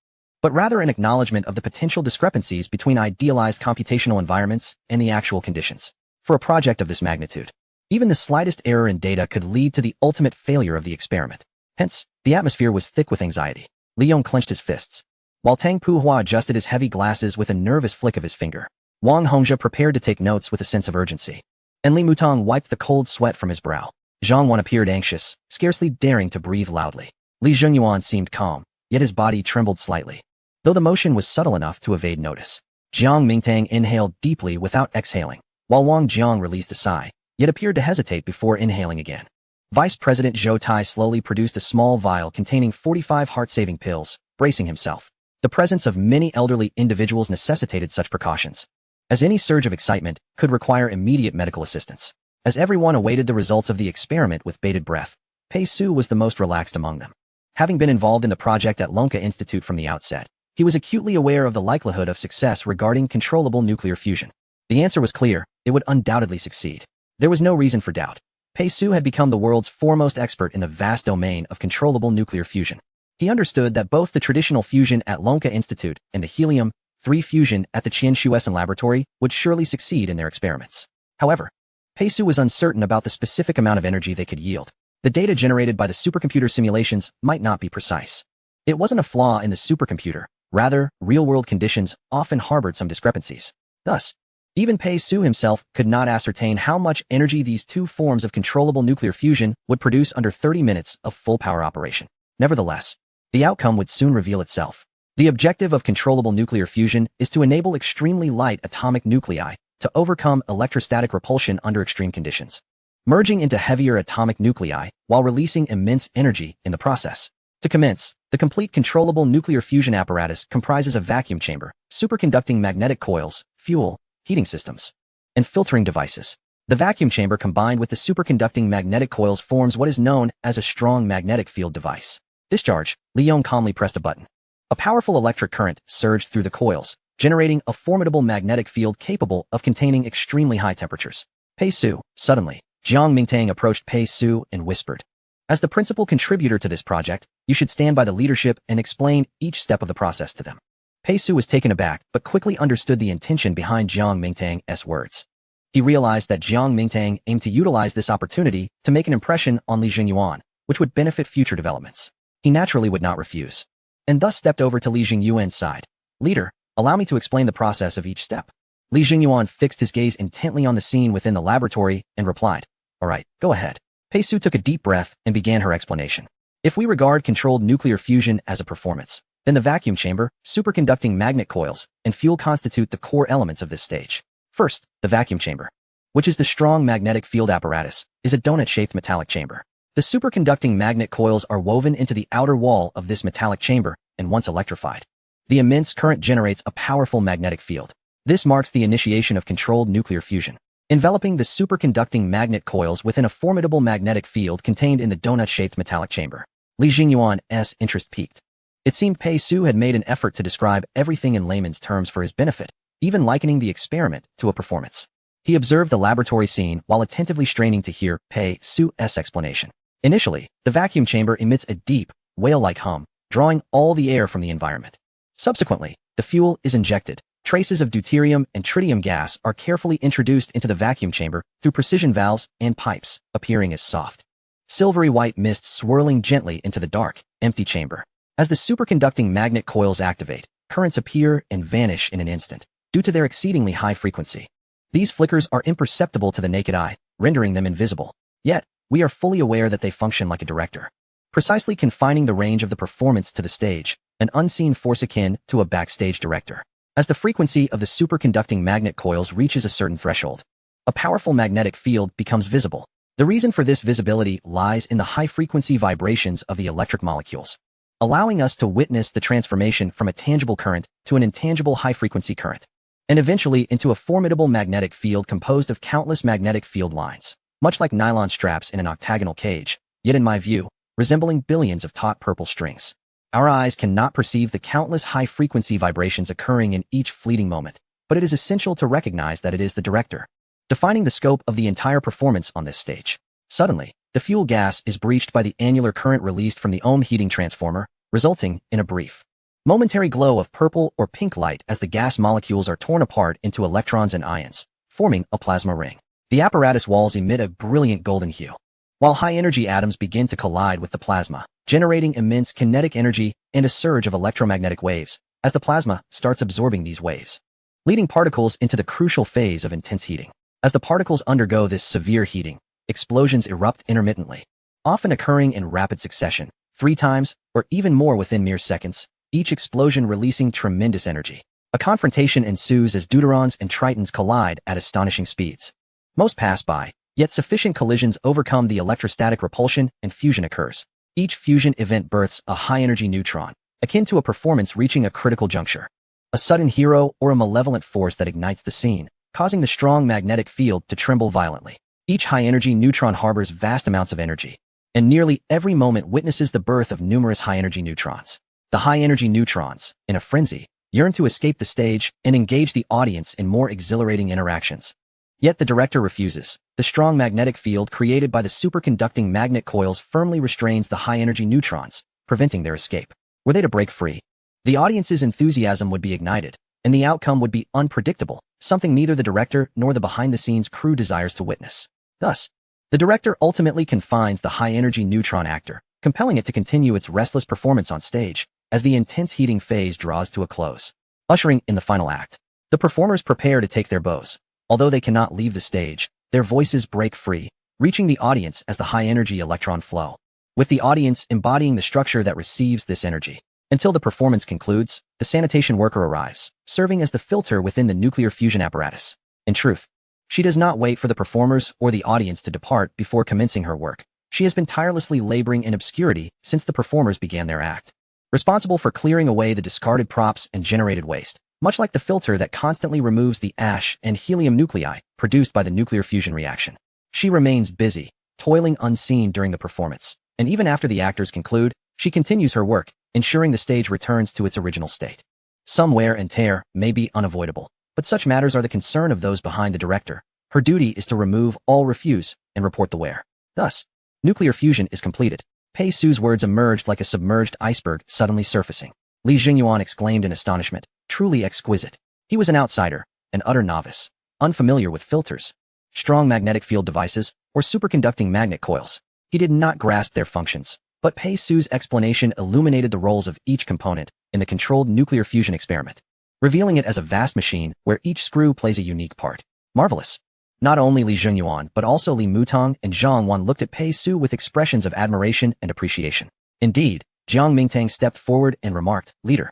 but rather an acknowledgement of the potential discrepancies between idealized computational environments and the actual conditions. For a project of this magnitude, even the slightest error in data could lead to the ultimate failure of the experiment. Hence, the atmosphere was thick with anxiety. Li Yong clenched his fists, while Tang Puhua adjusted his heavy glasses with a nervous flick of his finger. Wang Hongzhe prepared to take notes with a sense of urgency, and Li Mutong wiped the cold sweat from his brow. Zhang Wan appeared anxious, scarcely daring to breathe loudly. Li Zhenyuan seemed calm, yet his body trembled slightly, though the motion was subtle enough to evade notice. Jiang Mingtang inhaled deeply without exhaling, while Wang Jiang released a sigh, yet appeared to hesitate before inhaling again. Vice President Zhou Tai slowly produced a small vial containing 45 heart-saving pills, bracing himself. The presence of many elderly individuals necessitated such precautions, as any surge of excitement could require immediate medical assistance. As everyone awaited the results of the experiment with bated breath, Pei Su was the most relaxed among them. Having been involved in the project at Lonka Institute from the outset, he was acutely aware of the likelihood of success regarding controllable nuclear fusion. The answer was clear: it would undoubtedly succeed. There was no reason for doubt. Pei Su had become the world's foremost expert in the vast domain of controllable nuclear fusion. He understood that both the traditional fusion at Lonka Institute and the helium-3 fusion at the Qianshuesan laboratory would surely succeed in their experiments. However, Pei Su was uncertain about the specific amount of energy they could yield. The data generated by the supercomputer simulations might not be precise. It wasn't a flaw in the supercomputer. Rather, real-world conditions often harbored some discrepancies. Thus, even Pei Su himself could not ascertain how much energy these 2 forms of controllable nuclear fusion would produce under 30 minutes of full-power operation. Nevertheless, the outcome would soon reveal itself. The objective of controllable nuclear fusion is to enable extremely light atomic nuclei to overcome electrostatic repulsion under extreme conditions, merging into heavier atomic nuclei while releasing immense energy in the process. To commence, the complete controllable nuclear fusion apparatus comprises a vacuum chamber, superconducting magnetic coils, fuel, heating systems, and filtering devices. The vacuum chamber combined with the superconducting magnetic coils forms what is known as a strong magnetic field device. Discharge. Li Yong calmly pressed a button. A powerful electric current surged through the coils, generating a formidable magnetic field capable of containing extremely high temperatures. Pei Su. Suddenly, Jiang Mingtang approached Pei Su and whispered, "As the principal contributor to this project, you should stand by the leadership and explain each step of the process to them." Pei Su was taken aback, but quickly understood the intention behind Jiang Mingtang's words. He realized that Jiang Mingtang aimed to utilize this opportunity to make an impression on Li Jingyuan, which would benefit future developments. He naturally would not refuse, and thus stepped over to Li Jingyuan's side. Leader, allow me to explain the process of each step. Li Jingyuan fixed his gaze intently on the scene within the laboratory and replied, all right, go ahead. Pei Su took a deep breath and began her explanation. If we regard controlled nuclear fusion as a performance, then the vacuum chamber, superconducting magnet coils, and fuel constitute the core elements of this stage. First, the vacuum chamber, which is the strong magnetic field apparatus, is a donut-shaped metallic chamber. The superconducting magnet coils are woven into the outer wall of this metallic chamber, and once electrified, the immense current generates a powerful magnetic field. This marks the initiation of controlled nuclear fusion, enveloping the superconducting magnet coils within a formidable magnetic field contained in the donut-shaped metallic chamber. Li Jingyuan's interest peaked. It seemed Pei Su had made an effort to describe everything in layman's terms for his benefit, even likening the experiment to a performance. He observed the laboratory scene while attentively straining to hear Pei Su's explanation. Initially, the vacuum chamber emits a deep, whale-like hum, drawing all the air from the environment. Subsequently, the fuel is injected. Traces of deuterium and tritium gas are carefully introduced into the vacuum chamber through precision valves and pipes, appearing as soft, silvery white mist swirling gently into the dark, empty chamber. As the superconducting magnet coils activate, currents appear and vanish in an instant, due to their exceedingly high frequency. These flickers are imperceptible to the naked eye, rendering them invisible. Yet, we are fully aware that they function like a director, precisely confining the range of the performance to the stage, an unseen force akin to a backstage director. As the frequency of the superconducting magnet coils reaches a certain threshold, a powerful magnetic field becomes visible. The reason for this visibility lies in the high-frequency vibrations of the electric molecules, allowing us to witness the transformation from a tangible current to an intangible high-frequency current, and eventually into a formidable magnetic field composed of countless magnetic field lines, much like nylon straps in an octagonal cage, yet in my view, resembling billions of taut purple strings. Our eyes cannot perceive the countless high-frequency vibrations occurring in each fleeting moment, but it is essential to recognize that it is the director, defining the scope of the entire performance on this stage. Suddenly, the fuel gas is breached by the annular current released from the ohm heating transformer, resulting in a brief, momentary glow of purple or pink light as the gas molecules are torn apart into electrons and ions, forming a plasma ring. The apparatus walls emit a brilliant golden hue, while high-energy atoms begin to collide with the plasma, generating immense kinetic energy and a surge of electromagnetic waves as the plasma starts absorbing these waves, leading particles into the crucial phase of intense heating. As the particles undergo this severe heating, explosions erupt intermittently, often occurring in rapid succession, 3 times or even more within mere seconds, each explosion releasing tremendous energy. A confrontation ensues as deuterons and tritons collide at astonishing speeds. Most pass by, yet sufficient collisions overcome the electrostatic repulsion and fusion occurs. Each fusion event births a high-energy neutron, akin to a performance reaching a critical juncture. A sudden hero or a malevolent force that ignites the scene, causing the strong magnetic field to tremble violently. Each high-energy neutron harbors vast amounts of energy, and nearly every moment witnesses the birth of numerous high-energy neutrons. The high-energy neutrons, in a frenzy, yearn to escape the stage and engage the audience in more exhilarating interactions. Yet the director refuses. The strong magnetic field created by the superconducting magnet coils firmly restrains the high-energy neutrons, preventing their escape. Were they to break free, the audience's enthusiasm would be ignited, and the outcome would be unpredictable, something neither the director nor the behind-the-scenes crew desires to witness. Thus, the director ultimately confines the high-energy neutron actor, compelling it to continue its restless performance on stage as the intense heating phase draws to a close. Ushering in the final act, the performers prepare to take their bows. Although they cannot leave the stage, their voices break free, reaching the audience as the high-energy electron flow, with the audience embodying the structure that receives this energy. Until the performance concludes, the sanitation worker arrives, serving as the filter within the nuclear fusion apparatus. In truth, she does not wait for the performers or the audience to depart before commencing her work. She has been tirelessly laboring in obscurity since the performers began their act, responsible for clearing away the discarded props and generated waste, much like the filter that constantly removes the ash and helium nuclei produced by the nuclear fusion reaction. She remains busy, toiling unseen during the performance, and even after the actors conclude, she continues her work, ensuring the stage returns to its original state. Some wear and tear may be unavoidable, but such matters are the concern of those behind the director. Her duty is to remove all refuse and report the wear. Thus, nuclear fusion is completed. Pei Su's words emerged like a submerged iceberg suddenly surfacing. Li Jingyuan exclaimed in astonishment, truly exquisite. He was an outsider, an utter novice, unfamiliar with filters, strong magnetic field devices, or superconducting magnet coils. He did not grasp their functions, but Pei Su's explanation illuminated the roles of each component in the controlled nuclear fusion experiment, revealing it as a vast machine where each screw plays a unique part. Marvelous. Not only Li Zhenyuan but also Li Mutong and Zhang Wan looked at Pei Su with expressions of admiration and appreciation. Indeed, Jiang Mingtang stepped forward and remarked, "Leader,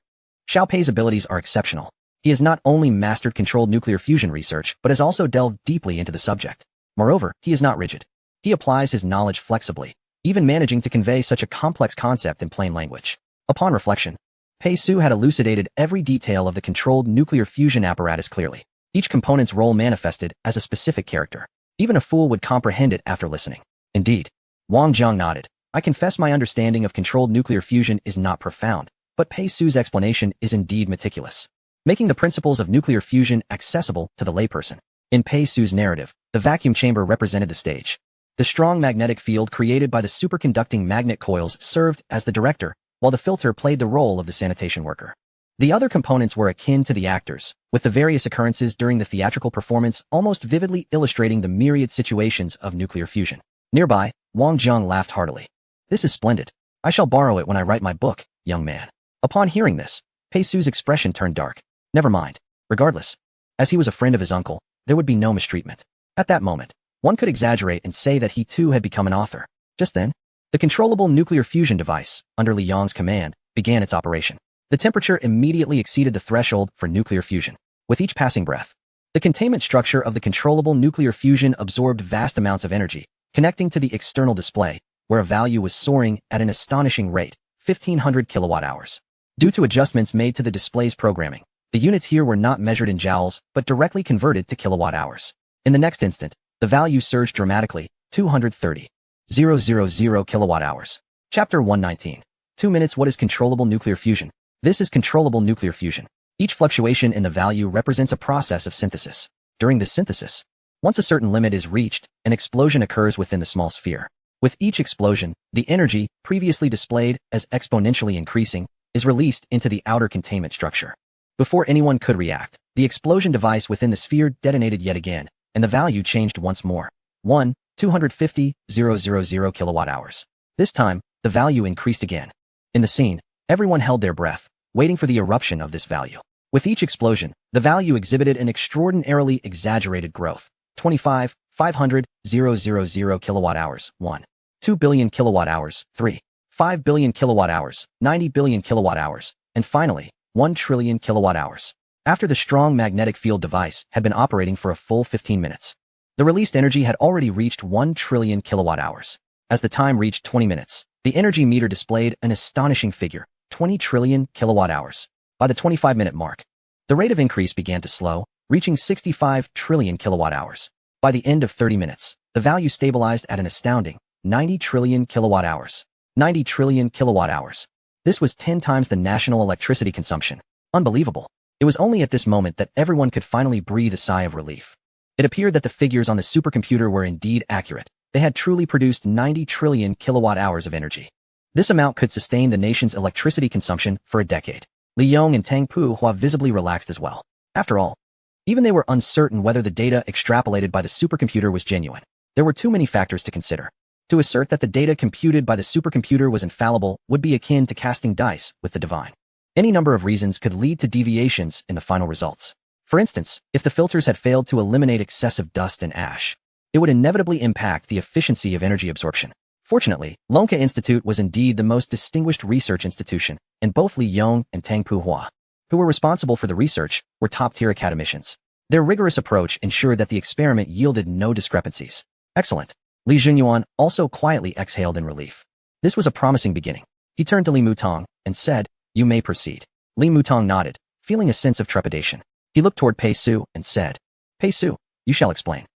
Xiao Pei's abilities are exceptional. He has not only mastered controlled nuclear fusion research but has also delved deeply into the subject. Moreover, he is not rigid. He applies his knowledge flexibly, even managing to convey such a complex concept in plain language." Upon reflection, Pei Su had elucidated every detail of the controlled nuclear fusion apparatus clearly. Each component's role manifested as a specific character. Even a fool would comprehend it after listening. Indeed. Wang Jiang nodded. "I confess my understanding of controlled nuclear fusion is not profound, but Pei Su's explanation is indeed meticulous, making the principles of nuclear fusion accessible to the layperson." In Pei Su's narrative, the vacuum chamber represented the stage. The strong magnetic field created by the superconducting magnet coils served as the director, while the filter played the role of the sanitation worker. The other components were akin to the actors, with the various occurrences during the theatrical performance almost vividly illustrating the myriad situations of nuclear fusion. Nearby, Wang Jiang laughed heartily. "This is splendid. I shall borrow it when I write my book, young man." Upon hearing this, Pei Su's expression turned dark. Never mind. Regardless, as he was a friend of his uncle, there would be no mistreatment. At that moment, one could exaggerate and say that he too had become an author. Just then, the controllable nuclear fusion device, under Li Yang's command, began its operation. The temperature immediately exceeded the threshold for nuclear fusion. With each passing breath, the containment structure of the controllable nuclear fusion absorbed vast amounts of energy, connecting to the external display, where a value was soaring at an astonishing rate, 1,500 kilowatt-hours. Due to adjustments made to the display's programming, the units here were not measured in joules but directly converted to kilowatt-hours. In the next instant, the value surged dramatically, 230,000 kilowatt-hours. Chapter 119. 2 minutes. What is controllable nuclear fusion? This is controllable nuclear fusion. Each fluctuation in the value represents a process of synthesis. During this synthesis, once a certain limit is reached, an explosion occurs within the small sphere. With each explosion, the energy, previously displayed as exponentially increasing, is released into the outer containment structure. Before anyone could react, the explosion device within the sphere detonated yet again, and the value changed once more. 250,000 kilowatt-hours. This time, the value increased again. In the scene, everyone held their breath, waiting for the eruption of this value. With each explosion, the value exhibited an extraordinarily exaggerated growth. 25,500,000 kilowatt-hours, 1. 2 billion kilowatt-hours, 3. 5 billion kilowatt-hours, 90 billion kilowatt-hours, and finally, 1 trillion kilowatt-hours. After the strong magnetic field device had been operating for a full 15 minutes, the released energy had already reached 1 trillion kilowatt-hours. As the time reached 20 minutes, the energy meter displayed an astonishing figure, 20 trillion kilowatt-hours. By the 25-minute mark, the rate of increase began to slow, reaching 65 trillion kilowatt-hours. By the end of 30 minutes, the value stabilized at an astounding 90 trillion kilowatt-hours. 90 trillion kilowatt-hours. This was 10 times the national electricity consumption. Unbelievable. It was only at this moment that everyone could finally breathe a sigh of relief. It appeared that the figures on the supercomputer were indeed accurate. They had truly produced 90 trillion kilowatt-hours of energy. This amount could sustain the nation's electricity consumption for a decade. Li Yong and Tang Puhua visibly relaxed as well. After all, even they were uncertain whether the data extrapolated by the supercomputer was genuine. There were too many factors to consider. To assert that the data computed by the supercomputer was infallible would be akin to casting dice with the divine. Any number of reasons could lead to deviations in the final results. For instance, if the filters had failed to eliminate excessive dust and ash, it would inevitably impact the efficiency of energy absorption. Fortunately, Lonka Institute was indeed the most distinguished research institution, and both Li Yong and Tang Puhua, who were responsible for the research, were top-tier academicians. Their rigorous approach ensured that the experiment yielded no discrepancies. Excellent. Li Zhenyuan also quietly exhaled in relief. This was a promising beginning. He turned to Li Mutong and said, "You may proceed." Li Mutong nodded, feeling a sense of trepidation. He looked toward Pei Su and said, "Pei Su, you shall explain."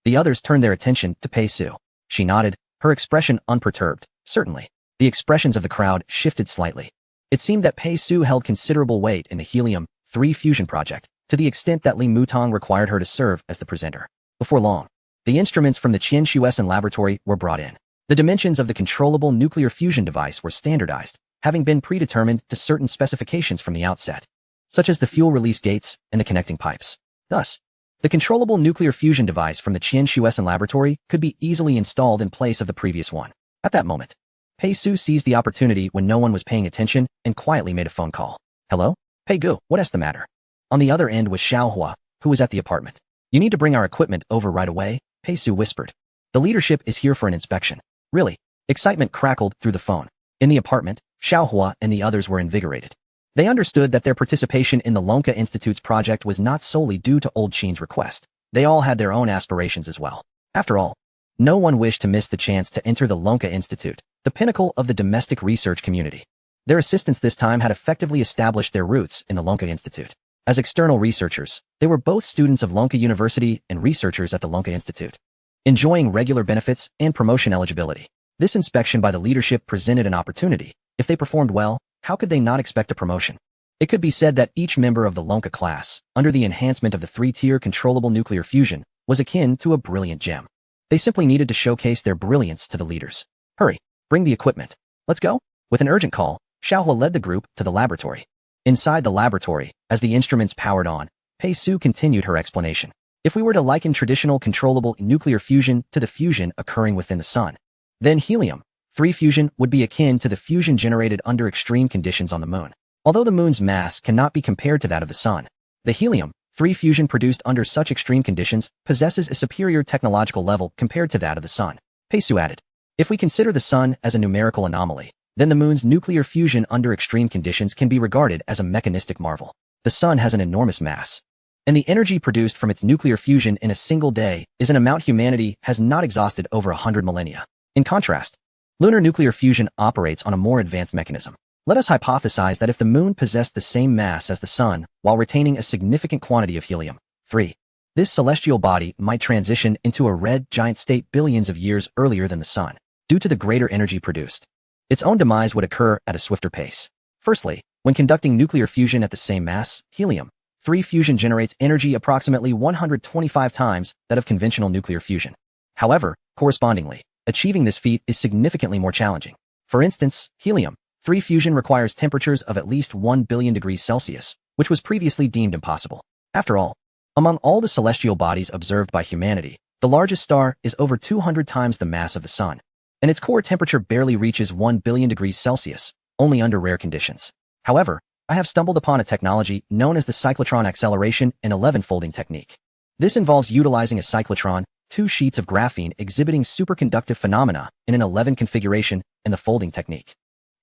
The others turned their attention to Pei Su. She nodded, her expression unperturbed. Certainly. The expressions of the crowd shifted slightly. It seemed that Pei Su held considerable weight in the Helium-3 fusion project, to the extent that Li Mutong required her to serve as the presenter. Before long, the instruments from the Qianshuesan laboratory were brought in. The dimensions of the controllable nuclear fusion device were standardized, having been predetermined to certain specifications from the outset, such as the fuel release gates and the connecting pipes. Thus, The controllable nuclear fusion device from the Qianshuesan laboratory could be easily installed in place of the previous one. At that moment, Pei Su seized the opportunity when no one was paying attention and quietly made a phone call. Hello? Pei Gu, what's the matter? On the other end was Xiao Hua, who was at the apartment. You need to bring our equipment over right away, Pei Su whispered. The leadership is here for an inspection. Really? Excitement crackled through the phone. In the apartment, Xiao Hua and the others were invigorated. They understood that their participation in the Lonka Institute's project was not solely due to Old Qin's request. They all had their own aspirations as well. After all, no one wished to miss the chance to enter the Lonka Institute, the pinnacle of the domestic research community. Their assistants this time had effectively established their roots in the Lonka Institute. As external researchers, they were both students of Lonka University and researchers at the Lonka Institute, enjoying regular benefits and promotion eligibility. This inspection by the leadership presented an opportunity. If they performed well, how could they not expect a promotion? It could be said that each member of the Lonka class, under the enhancement of the three-tier controllable nuclear fusion, was akin to a brilliant gem. They simply needed to showcase their brilliance to the leaders. Hurry, bring the equipment. Let's go. With an urgent call, Xiaohua led the group to the laboratory. Inside the laboratory, as the instruments powered on, Pei Su continued her explanation. If we were to liken traditional controllable nuclear fusion to the fusion occurring within the sun, then helium-3 fusion would be akin to the fusion generated under extreme conditions on the moon. Although the moon's mass cannot be compared to that of the sun, the helium-3 fusion produced under such extreme conditions possesses a superior technological level compared to that of the sun. Pei Su added, if we consider the sun as a numerical anomaly, then the moon's nuclear fusion under extreme conditions can be regarded as a mechanistic marvel. The sun has an enormous mass, and the energy produced from its nuclear fusion in a single day is an amount humanity has not exhausted over 100 millennia. In contrast, lunar nuclear fusion operates on a more advanced mechanism. Let us hypothesize that if the moon possessed the same mass as the sun while retaining a significant quantity of helium-3, this celestial body might transition into a red giant state billions of years earlier than the sun, due to the greater energy produced. Its own demise would occur at a swifter pace. Firstly, when conducting nuclear fusion at the same mass, helium-3 fusion generates energy approximately 125 times that of conventional nuclear fusion. However, correspondingly, achieving this feat is significantly more challenging. For instance, helium-3 fusion requires temperatures of at least 1 billion degrees Celsius, which was previously deemed impossible. After all, among all the celestial bodies observed by humanity, the largest star is over 200 times the mass of the sun, and its core temperature barely reaches 1 billion degrees Celsius, only under rare conditions. However, I have stumbled upon a technology known as the cyclotron acceleration and 11-folding technique. This involves utilizing a cyclotron, 2 sheets of graphene exhibiting superconductive phenomena in an 11 configuration, and the folding technique.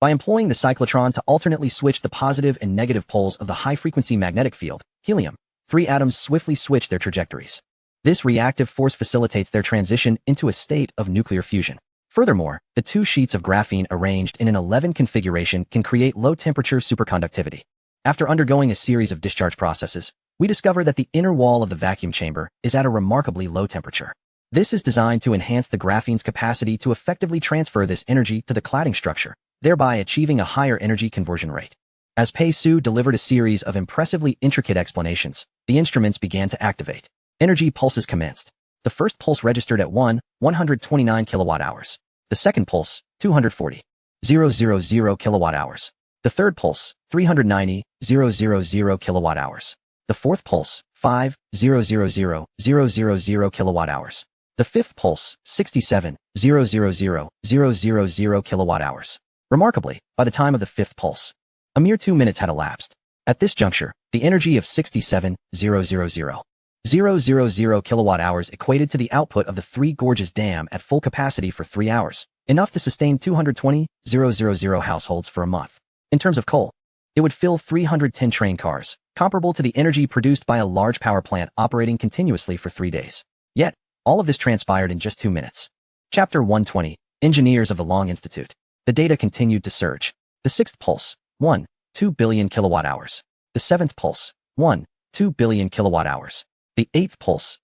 By employing the cyclotron to alternately switch the positive and negative poles of the high-frequency magnetic field, helium-3 atoms swiftly switch their trajectories. This reactive force facilitates their transition into a state of nuclear fusion. Furthermore, the 2 sheets of graphene arranged in an 11 configuration can create low-temperature superconductivity. After undergoing a series of discharge processes, we discover that the inner wall of the vacuum chamber is at a remarkably low temperature. This is designed to enhance the graphene's capacity to effectively transfer this energy to the cladding structure, thereby achieving a higher energy conversion rate. As Pei Su delivered a series of impressively intricate explanations, the instruments began to activate. Energy pulses commenced. The first pulse registered at 129 kilowatt-hours. The second pulse, 240,000 kilowatt-hours. The third pulse, 390,000 kilowatt-hours. The fourth pulse, 5,000 kilowatt-hours. The fifth pulse, 67,000 kilowatt-hours. Remarkably, by the time of the fifth pulse, a mere 2 minutes had elapsed. At this juncture, the energy of 67,000 kilowatt-hours equated to the output of the Three Gorges Dam at full capacity for 3 hours, enough to sustain 220,000 households for a month. In terms of coal, it would fill 310 train cars, comparable to the energy produced by a large power plant operating continuously for 3 days. Yet, all of this transpired in just 2 minutes. Chapter 120, Engineers of the Long Institute. The data continued to surge. The sixth pulse, 2 billion kilowatt-hours. The seventh pulse, 2 billion kilowatt-hours. The eighth pulse,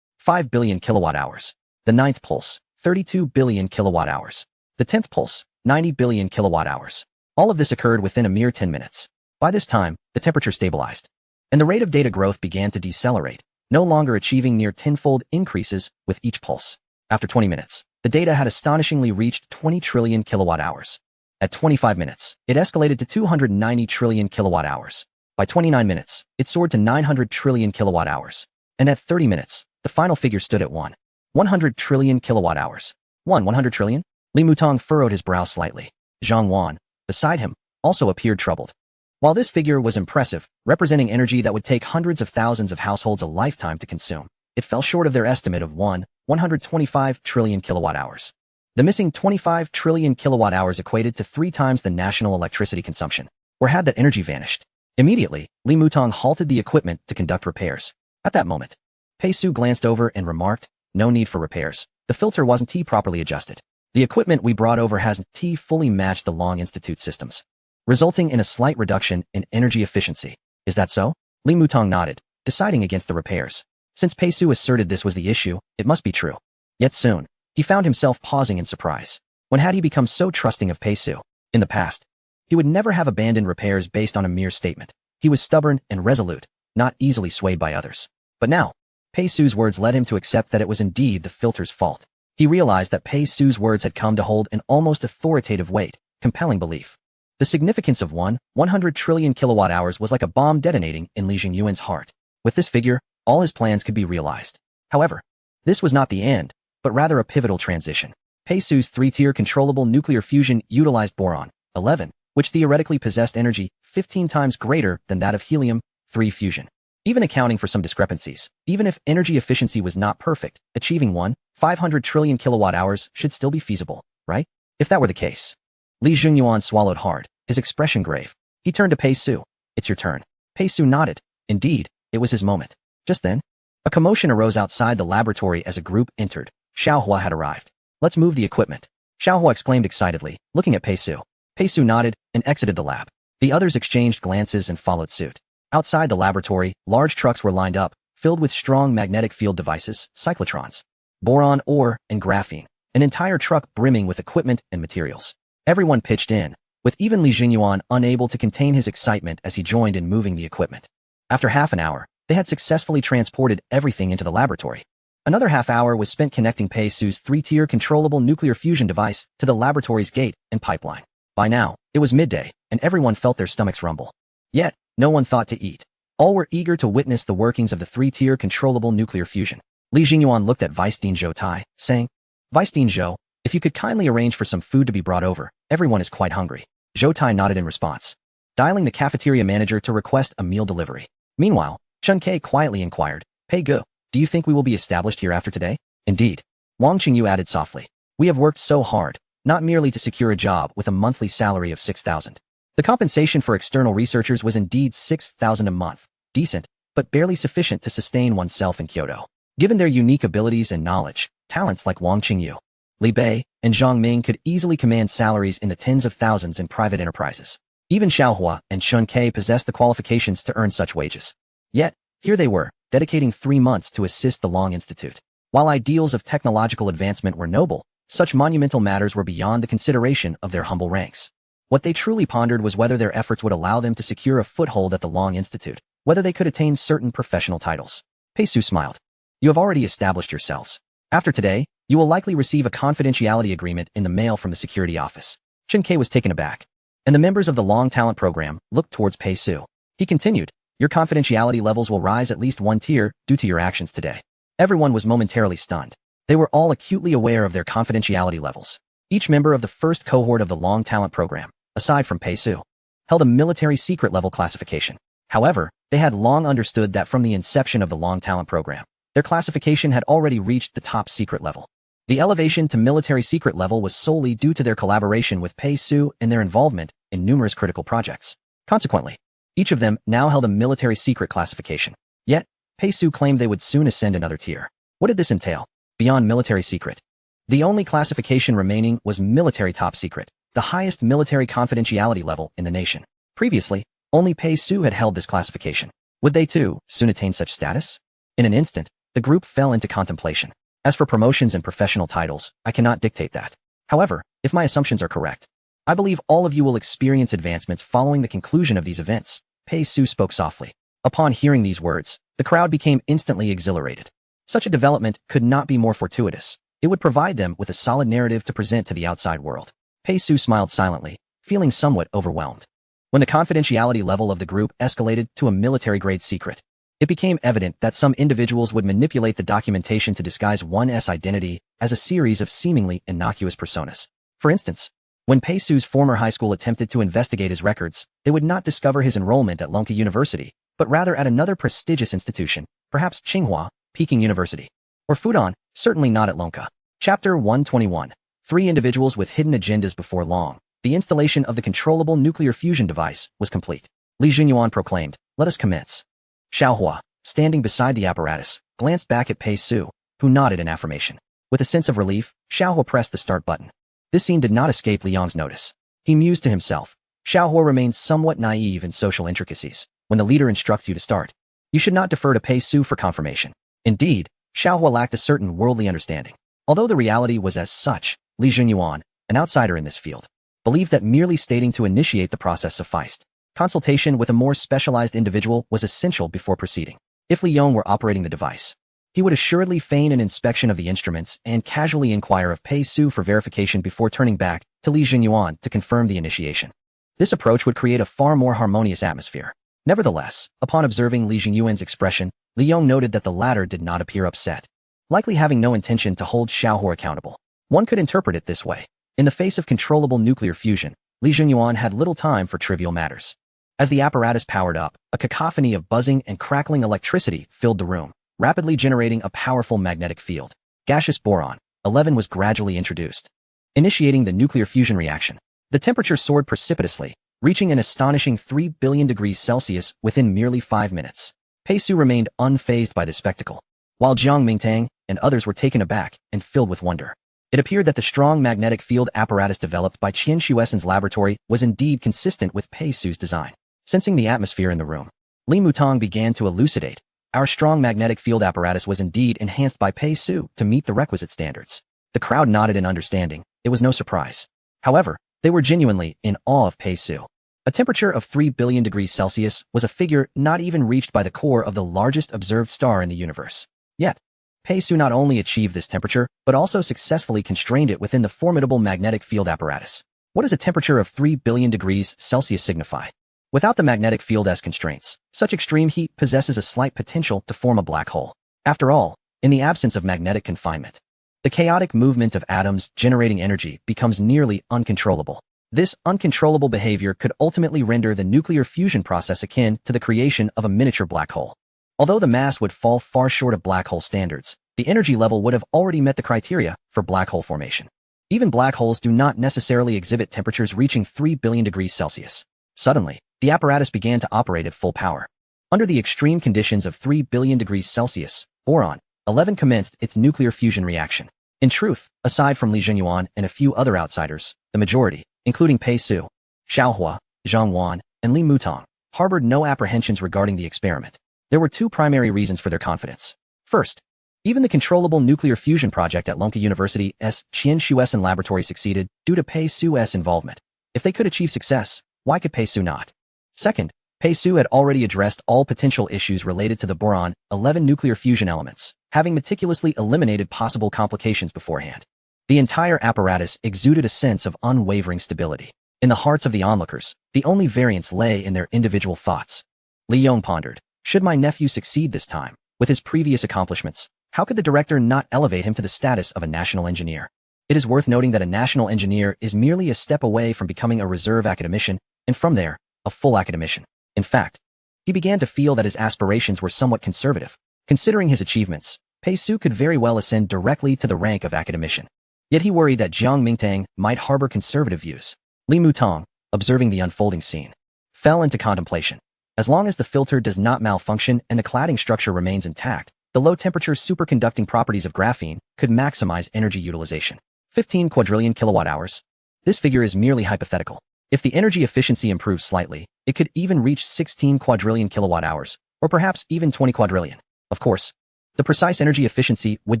5 billion kilowatt-hours. The ninth pulse, 32 billion kilowatt-hours. The 10th pulse, 90 billion kilowatt-hours. All of this occurred within a mere 10 minutes. By this time, the temperature stabilized, and the rate of data growth began to decelerate, no longer achieving near 10-fold increases with each pulse. After 20 minutes, the data had astonishingly reached 20 trillion kilowatt-hours. At 25 minutes, it escalated to 290 trillion kilowatt-hours. By 29 minutes, it soared to 900 trillion kilowatt-hours. And at 30 minutes, the final figure stood at 100 trillion kilowatt hours. 100 trillion? Li Mutong furrowed his brow slightly. Zhang Wan, beside him, also appeared troubled. While this figure was impressive, representing energy that would take hundreds of thousands of households a lifetime to consume, it fell short of their estimate of 125 trillion kilowatt hours. The missing 25 trillion kilowatt hours equated to 3 times the national electricity consumption. Where had that energy vanished? Immediately, Li Mutong halted the equipment to conduct repairs. At that moment, Pei Su glanced over and remarked, "No need for repairs. The filter wasn't properly adjusted. The equipment we brought over hasn't fully matched the Long Institute systems, resulting in a slight reduction in energy efficiency. Is that so?" Li Mutong nodded, deciding against the repairs. Since Pei Su asserted this was the issue, it must be true. Yet soon, he found himself pausing in surprise. When had he become so trusting of Pei Su? In the past, he would never have abandoned repairs based on a mere statement. He was stubborn and resolute, not easily swayed by others. But now, Pei Su's words led him to accept that it was indeed the filter's fault. He realized that Pei Su's words had come to hold an almost authoritative weight, compelling belief. The significance of 100 trillion kilowatt hours was like a bomb detonating in Li Jingyuan's heart. With this figure, all his plans could be realized. However, this was not the end, but rather a pivotal transition. Pei Su's 3-tier controllable nuclear fusion utilized boron, 11, which theoretically possessed energy 15 times greater than that of helium-3 fusion. Even accounting for some discrepancies, even if energy efficiency was not perfect, achieving 500 trillion kilowatt hours should still be feasible, right? If that were the case. Li Jingyuan swallowed hard, his expression grave. He turned to Pei Su. "It's your turn." Pei Su nodded. Indeed, it was his moment. Just then, a commotion arose outside the laboratory as a group entered. Xiaohua had arrived. "Let's move the equipment," Xiaohua exclaimed excitedly, looking at Pei Su. Pei Su nodded and exited the lab. The others exchanged glances and followed suit. Outside the laboratory, large trucks were lined up, filled with strong magnetic field devices, cyclotrons, boron ore, and graphene, an entire truck brimming with equipment and materials. Everyone pitched in, with even Li Jingyuan unable to contain his excitement as he joined in moving the equipment. After half an hour, they had successfully transported everything into the laboratory. Another half hour was spent connecting Pei Su's 3-tier controllable nuclear fusion device to the laboratory's gate and pipeline. By now, it was midday, and everyone felt their stomachs rumble. Yet, no one thought to eat. All were eager to witness the workings of the 3-tier controllable nuclear fusion. Li Jingyuan looked at Vice Dean Zhou Tai, saying, "Vice Dean Zhou, if you could kindly arrange for some food to be brought over, everyone is quite hungry." Zhou Tai nodded in response, dialing the cafeteria manager to request a meal delivery. Meanwhile, Chun Kei quietly inquired, "Pei Gu, do you think we will be established here after today?" "Indeed." Wang Qingyu added softly, "We have worked so hard, not merely to secure a job with a monthly salary of 6,000. The compensation for external researchers was indeed 6,000 a month, decent, but barely sufficient to sustain oneself in Kyoto. Given their unique abilities and knowledge, talents like Wang Qingyu, Li Bei, and Zhang Ming could easily command salaries in the tens of thousands in private enterprises. Even Xiaohua and Chun Kei possessed the qualifications to earn such wages. Yet, here they were, dedicating 3 months to assist the Long Institute. While ideals of technological advancement were noble, such monumental matters were beyond the consideration of their humble ranks. What they truly pondered was whether their efforts would allow them to secure a foothold at the Long Institute, whether they could attain certain professional titles. Pei Su smiled. "You have already established yourselves. After today, you will likely receive a confidentiality agreement in the mail from the security office." Chun Kei was taken aback, and the members of the Long Talent Program looked towards Pei Su. He continued, "Your confidentiality levels will rise at least 1 tier due to your actions today." Everyone was momentarily stunned. They were all acutely aware of their confidentiality levels. Each member of the first cohort of the Long Talent Program, aside from Pei Su, held a military secret level classification. However, they had long understood that from the inception of the Long Talent Program, their classification had already reached the top secret level. The elevation to military secret level was solely due to their collaboration with Pei Su and their involvement in numerous critical projects. Consequently, each of them now held a military secret classification. Yet, Pei Su claimed they would soon ascend another tier. What did this entail? Beyond military secret, the only classification remaining was military top secret, the highest military confidentiality level in the nation. Previously, only Pei Su had held this classification. Would they too soon attain such status? In an instant, the group fell into contemplation. As for promotions and professional titles, I cannot dictate that. However, if my assumptions are correct, I believe all of you will experience advancements following the conclusion of these events. Pei Su spoke softly. Upon hearing these words, the crowd became instantly exhilarated. Such a development could not be more fortuitous. It would provide them with a solid narrative to present to the outside world. Pei Su smiled silently, feeling somewhat overwhelmed. When the confidentiality level of the group escalated to a military-grade secret, It became evident that some individuals would manipulate the documentation to disguise one's identity as a series of seemingly innocuous personas. For instance, when Pei Su's former high school attempted to investigate his records, they would not discover his enrollment at Lonka University, but rather at another prestigious institution, perhaps Tsinghua, Peking University, or Fudan, certainly not at Lonka. Chapter 121. 3 individuals with hidden agendas. Before long, the installation of the controllable nuclear fusion device was complete. Li Junyuan proclaimed, "Let us commence." Xiaohua, standing beside the apparatus, glanced back at Pei Su, who nodded in affirmation. With a sense of relief, Xiaohua pressed the start button. This scene did not escape Li Yong's notice. He mused to himself. Xiaohua remains somewhat naive in social intricacies. When the leader instructs you to start, you should not defer to Pei Su for confirmation. Indeed, Xiaohua lacked a certain worldly understanding. Although the reality was as such, Li Junyuan, an outsider in this field, believed that merely stating to initiate the process sufficed. Consultation with a more specialized individual was essential before proceeding. If Li Yong were operating the device, he would assuredly feign an inspection of the instruments and casually inquire of Pei Su for verification before turning back to Li Junyuan to confirm the initiation. This approach would create a far more harmonious atmosphere. Nevertheless, upon observing Li Junyuan's expression, Li Yong noted that the latter did not appear upset, likely having no intention to hold Xiaohua accountable. One could interpret it this way. In the face of controllable nuclear fusion, Li Junyuan had little time for trivial matters. As the apparatus powered up, a cacophony of buzzing and crackling electricity filled the room, rapidly generating a powerful magnetic field. Gaseous boron, 11, was gradually introduced, initiating the nuclear fusion reaction. The temperature soared precipitously, reaching an astonishing 3 billion degrees Celsius within merely 5 minutes. Pei Su remained unfazed by this spectacle, while Jiang Mingtang and others were taken aback and filled with wonder. It appeared that the strong magnetic field apparatus developed by Qian Shuesen's laboratory was indeed consistent with Pei Su's design. Sensing the atmosphere in the room, Li Mutong began to elucidate. Our strong magnetic field apparatus was indeed enhanced by Pei Su to meet the requisite standards. The crowd nodded in understanding. It was no surprise. However, they were genuinely in awe of Pei Su. A temperature of 3 billion degrees Celsius was a figure not even reached by the core of the largest observed star in the universe. Yet, Pei Su not only achieved this temperature, but also successfully constrained it within the formidable magnetic field apparatus. What does a temperature of 3 billion degrees Celsius signify? Without the magnetic field as constraints, such extreme heat possesses a slight potential to form a black hole. After all, in the absence of magnetic confinement, the chaotic movement of atoms generating energy becomes nearly uncontrollable. This uncontrollable behavior could ultimately render the nuclear fusion process akin to the creation of a miniature black hole. Although the mass would fall far short of black hole standards, the energy level would have already met the criteria for black hole formation. Even black holes do not necessarily exhibit temperatures reaching 3 billion degrees Celsius. Suddenly, the apparatus began to operate at full power. Under the extreme conditions of 3 billion degrees Celsius, boron, 11, commenced its nuclear fusion reaction. In truth, aside from Li Junyuan and a few other outsiders, the majority, including Pei Su, Xiaohua, Zhang Wan, and Li Mutong, harbored no apprehensions regarding the experiment. There were 2 primary reasons for their confidence. First, even the controllable nuclear fusion project at Lonka University's Qian Shuesen laboratory succeeded due to Pei Su's involvement. If they could achieve success, why could Pei Su not? Second, Pei Su had already addressed all potential issues related to the boron 11 nuclear fusion elements, having meticulously eliminated possible complications beforehand. The entire apparatus exuded a sense of unwavering stability. In the hearts of the onlookers, the only variance lay in their individual thoughts. Li Yong pondered, should my nephew succeed this time, with his previous accomplishments, how could the director not elevate him to the status of a national engineer? It is worth noting that a national engineer is merely a step away from becoming a reserve academician, and from there, a full academician. In fact, he began to feel that his aspirations were somewhat conservative. Considering his achievements, Pei Su could very well ascend directly to the rank of academician. Yet he worried that Jiang Mingtang might harbor conservative views. Li Mutong, observing the unfolding scene, fell into contemplation. As long as the filter does not malfunction and the cladding structure remains intact, the low-temperature superconducting properties of graphene could maximize energy utilization. 15 quadrillion kilowatt-hours. This figure is merely hypothetical. If the energy efficiency improves slightly, it could even reach 16 quadrillion kilowatt-hours, or perhaps even 20 quadrillion. Of course, the precise energy efficiency would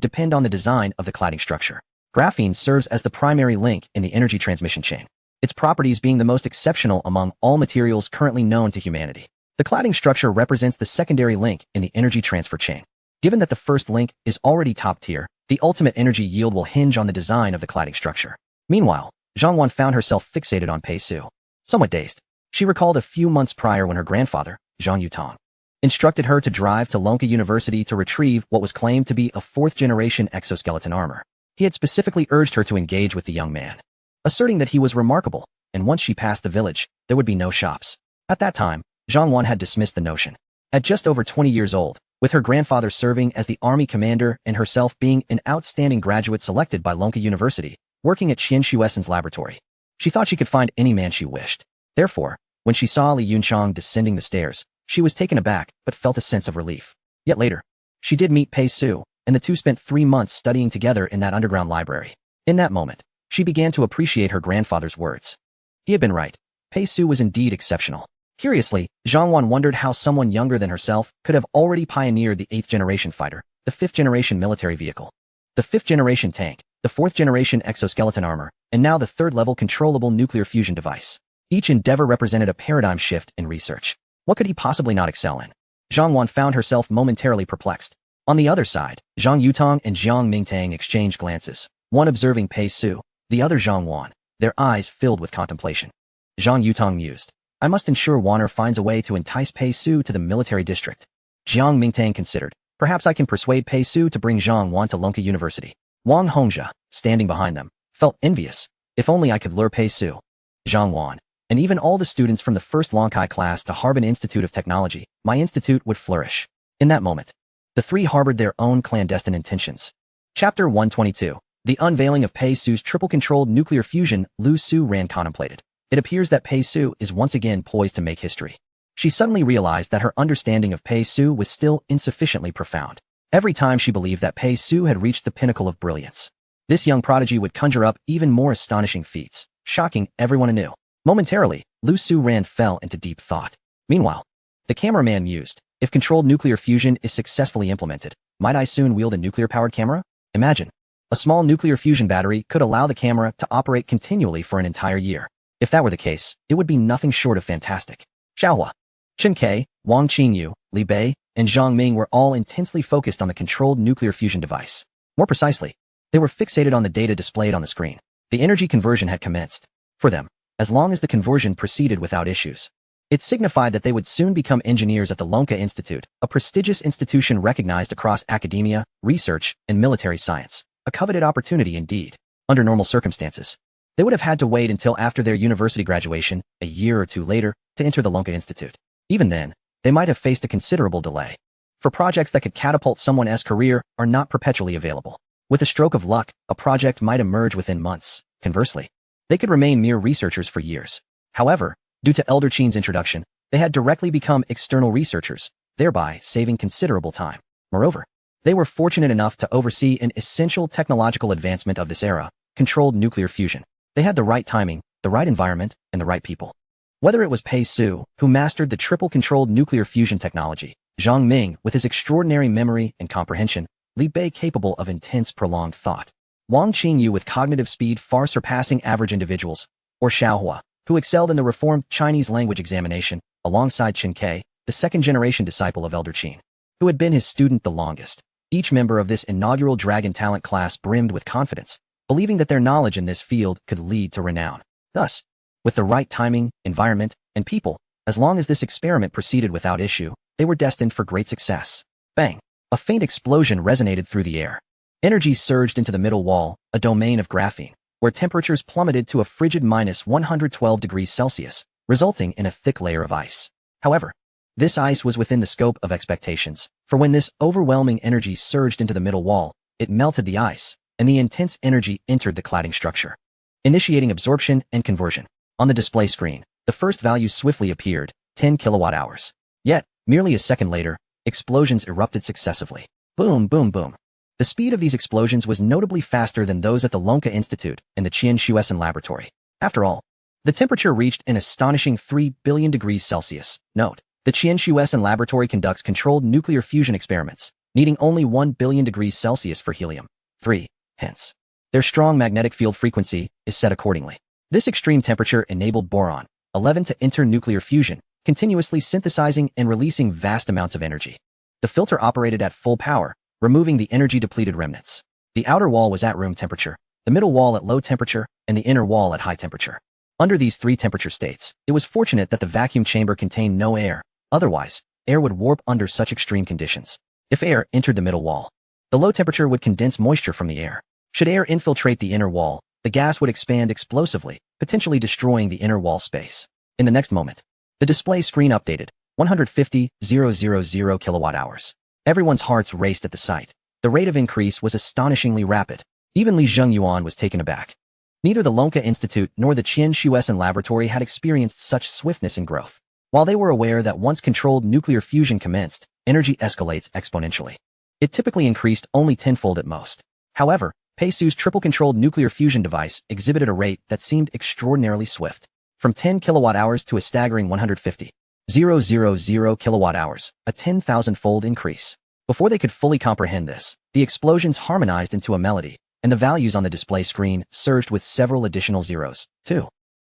depend on the design of the cladding structure. Graphene serves as the primary link in the energy transmission chain, its properties being the most exceptional among all materials currently known to humanity. The cladding structure represents the secondary link in the energy transfer chain. Given that the first link is already top tier, the ultimate energy yield will hinge on the design of the cladding structure. Meanwhile, Zhang Wan found herself fixated on Pei Su. Somewhat dazed, she recalled a few months prior when her grandfather, Zhang Yutong, instructed her to drive to Lonka University to retrieve what was claimed to be a fourth-generation exoskeleton armor. He had specifically urged her to engage with the young man, asserting that he was remarkable, and once she passed the village, there would be no shops. At that time, Zhang Wan had dismissed the notion. At just over 20 years old, with her grandfather serving as the army commander and herself being an outstanding graduate selected by Lonka University, working at Qian Shuesen's laboratory, she thought she could find any man she wished. Therefore, when she saw Li Yunchang descending the stairs, she was taken aback but felt a sense of relief. Yet later, she did meet Pei Su, and the two spent 3 months studying together in that underground library. In that moment, she began to appreciate her grandfather's words. He had been right. Pei Su was indeed exceptional. Curiously, Zhang Wan wondered how someone younger than herself could have already pioneered the 8th-generation fighter, the 5th-generation military vehicle, the 5th-generation tank, the 4th-generation exoskeleton armor, and now the 3rd-level controllable nuclear fusion device. Each endeavor represented a paradigm shift in research. What could he possibly not excel in? Zhang Wan found herself momentarily perplexed. On the other side, Zhang Yutang and Jiang Mingtang exchanged glances, one observing Pei Su, the other Zhang Wan, their eyes filled with contemplation. Zhang Yutang mused, I must ensure Wanner finds a way to entice Pei Su to the military district. Jiang Mingtang considered, perhaps I can persuade Pei Su to bring Zhang Wan to Lonka University. Wang Hongzhe, standing behind them, felt envious. If only I could lure Pei Su, Zhang Wan, and even all the students from the first Lonkai class to Harbin Institute of Technology, my institute would flourish. In that moment, the three harbored their own clandestine intentions. Chapter 122. The unveiling of Pei Su's triple-controlled nuclear fusion. Lu Su Ran contemplated. It appears that Pei Su is once again poised to make history. She suddenly realized that her understanding of Pei Su was still insufficiently profound. Every time she believed that Pei Su had reached the pinnacle of brilliance, this young prodigy would conjure up even more astonishing feats, shocking everyone anew. Momentarily, Lu Su Ran fell into deep thought. Meanwhile, the cameraman mused, if controlled nuclear fusion is successfully implemented, might I soon wield a nuclear-powered camera? Imagine. A small nuclear fusion battery could allow the camera to operate continually for an entire year. If that were the case, it would be nothing short of fantastic. Xiaohua, Chen Kai, Wang Qingyu, Li Bei, and Zhang Ming were all intensely focused on the controlled nuclear fusion device. More precisely, they were fixated on the data displayed on the screen. The energy conversion had commenced. For them, as long as the conversion proceeded without issues, it signified that they would soon become engineers at the Lonka Institute, a prestigious institution recognized across academia, research, and military science. A coveted opportunity indeed. Under normal circumstances, they would have had to wait until after their university graduation, a year or two later, to enter the Lonka Institute. Even then, they might have faced a considerable delay. For projects that could catapult someone's career are not perpetually available. With a stroke of luck, a project might emerge within months. Conversely, they could remain mere researchers for years. However, due to Elder Qin's introduction, they had directly become external researchers, thereby saving considerable time. Moreover, they were fortunate enough to oversee an essential technological advancement of this era, controlled nuclear fusion. They had the right timing, the right environment, and the right people. Whether it was Pei Su, who mastered the triple-controlled nuclear fusion technology, Zhang Ming with his extraordinary memory and comprehension, Li Bei capable of intense prolonged thought, Wang Qingyu with cognitive speed far surpassing average individuals, or Xiaohua, who excelled in the reformed Chinese language examination, alongside Chen Kai, the second-generation disciple of Elder Qin, who had been his student the longest. Each member of this inaugural Dragon Talent class brimmed with confidence, believing that their knowledge in this field could lead to renown. Thus, with the right timing, environment, and people, as long as this experiment proceeded without issue, they were destined for great success. Bang! A faint explosion resonated through the air. Energy surged into the middle wall, a domain of graphene, where temperatures plummeted to a frigid -112 degrees Celsius, resulting in a thick layer of ice. However, this ice was within the scope of expectations, for when this overwhelming energy surged into the middle wall, it melted the ice, and the intense energy entered the cladding structure, initiating absorption and conversion. On the display screen, the first value swiftly appeared, 10 kilowatt-hours. Yet, merely a second later, explosions erupted successively. Boom, boom, boom. The speed of these explosions was notably faster than those at the Lonka Institute and the Qian Shuesen laboratory. After all, the temperature reached an astonishing 3 billion degrees Celsius. Note, the Qian Shuesen laboratory conducts controlled nuclear fusion experiments, needing only 1 billion degrees Celsius for helium-3. Hence, their strong magnetic field frequency is set accordingly. This extreme temperature enabled boron-11 to enter nuclear fusion, continuously synthesizing and releasing vast amounts of energy. The filter operated at full power, removing the energy-depleted remnants. The outer wall was at room temperature, the middle wall at low temperature, and the inner wall at high temperature. Under these three temperature states, it was fortunate that the vacuum chamber contained no air. Otherwise, air would warp under such extreme conditions. If air entered the middle wall, the low temperature would condense moisture from the air. Should air infiltrate the inner wall, the gas would expand explosively, potentially destroying the inner wall space. In the next moment, the display screen updated, 150,000 kilowatt-hours. Everyone's hearts raced at the sight. The rate of increase was astonishingly rapid. Even Li Zhengyuan was taken aback. Neither the Lonka Institute nor the Qian Shuesan Laboratory had experienced such swiftness in growth. While they were aware that once controlled nuclear fusion commenced, energy escalates exponentially. It typically increased only tenfold at most. However, Pei Su's triple-controlled nuclear fusion device exhibited a rate that seemed extraordinarily swift. From 10 kilowatt-hours to a staggering 150,000 kilowatt-hours, a 10,000-fold increase. Before they could fully comprehend this, the explosions harmonized into a melody, and the values on the display screen surged with several additional zeros.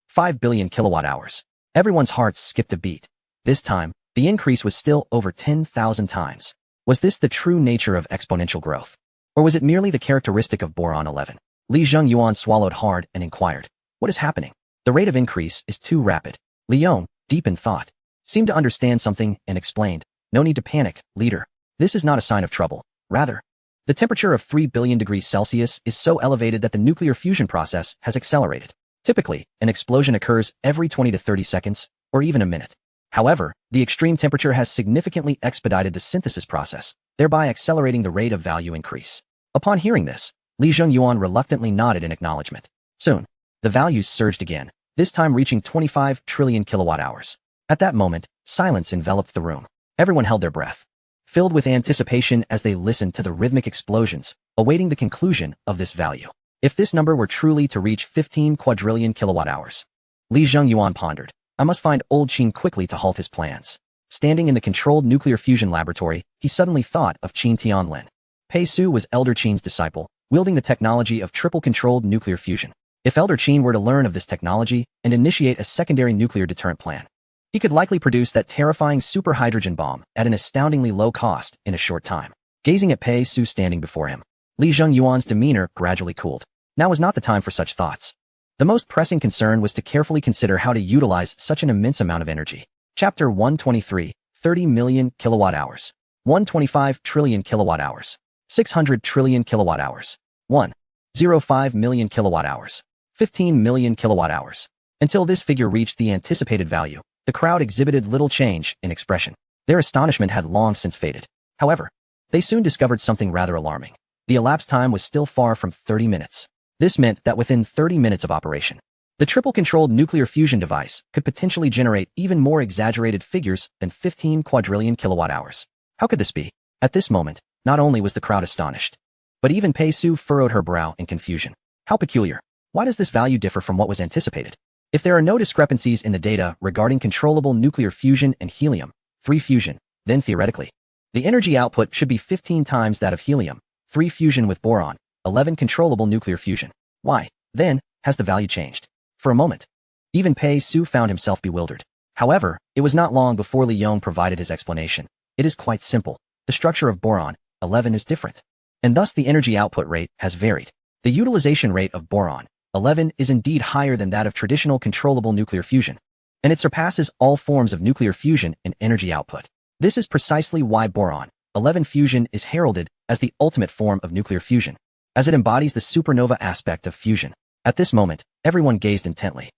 5 billion kilowatt-hours. Everyone's hearts skipped a beat. This time, the increase was still over 10,000 times. Was this the true nature of exponential growth? Or was it merely the characteristic of boron 11? Li Zhengyuan swallowed hard and inquired, "What is happening? The rate of increase is too rapid." Li Yong, deep in thought, seemed to understand something and explained, "No need to panic, leader. This is not a sign of trouble. Rather, the temperature of 3 billion degrees Celsius is so elevated that the nuclear fusion process has accelerated. Typically, an explosion occurs every 20 to 30 seconds, or even a minute. However, the extreme temperature has significantly expedited the synthesis process, thereby accelerating the rate of value increase." Upon hearing this, Li Zhengyuan reluctantly nodded in acknowledgement. Soon, the values surged again, this time reaching 25 trillion kilowatt-hours. At that moment, silence enveloped the room. Everyone held their breath, filled with anticipation as they listened to the rhythmic explosions, awaiting the conclusion of this value. If this number were truly to reach 15 quadrillion kilowatt-hours, Li Zhengyuan pondered, "I must find old Qin quickly to halt his plans." Standing in the controlled nuclear fusion laboratory, he suddenly thought of Qin Tianlin. Pei Su was Elder Qin's disciple, wielding the technology of triple-controlled nuclear fusion. If Elder Qin were to learn of this technology and initiate a secondary nuclear deterrent plan, he could likely produce that terrifying super hydrogen bomb at an astoundingly low cost in a short time. Gazing at Pei Su standing before him, Li Zhengyuan's demeanor gradually cooled. Now was not the time for such thoughts. The most pressing concern was to carefully consider how to utilize such an immense amount of energy. Chapter 123, 30 million kilowatt-hours. 125 trillion kilowatt-hours. 600 trillion kilowatt-hours. 1.05 million kilowatt-hours. 15 million kilowatt-hours. Until this figure reached the anticipated value, the crowd exhibited little change in expression. Their astonishment had long since faded. However, they soon discovered something rather alarming. The elapsed time was still far from 30 minutes. This meant that within 30 minutes of operation, the triple-controlled nuclear fusion device could potentially generate even more exaggerated figures than 15 quadrillion kilowatt-hours. How could this be? At this moment, not only was the crowd astonished, but even Pei Su furrowed her brow in confusion. How peculiar. Why does this value differ from what was anticipated? If there are no discrepancies in the data regarding controllable nuclear fusion and helium-3 fusion, then theoretically, the energy output should be 15 times that of helium-3 fusion with boron-11 controllable nuclear fusion. Why, then, has the value changed? For a moment, even Pei Su found himself bewildered. However, it was not long before Li Yong provided his explanation. It is quite simple. The structure of boron-11 is different, and thus the energy output rate has varied. The utilization rate of boron-11 is indeed higher than that of traditional controllable nuclear fusion, and it surpasses all forms of nuclear fusion in energy output. This is precisely why boron-11 fusion is heralded as the ultimate form of nuclear fusion, as it embodies the supernova aspect of fusion. At this moment, everyone gazed intently.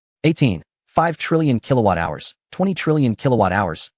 5 trillion kilowatt-hours, 20 trillion kilowatt-hours,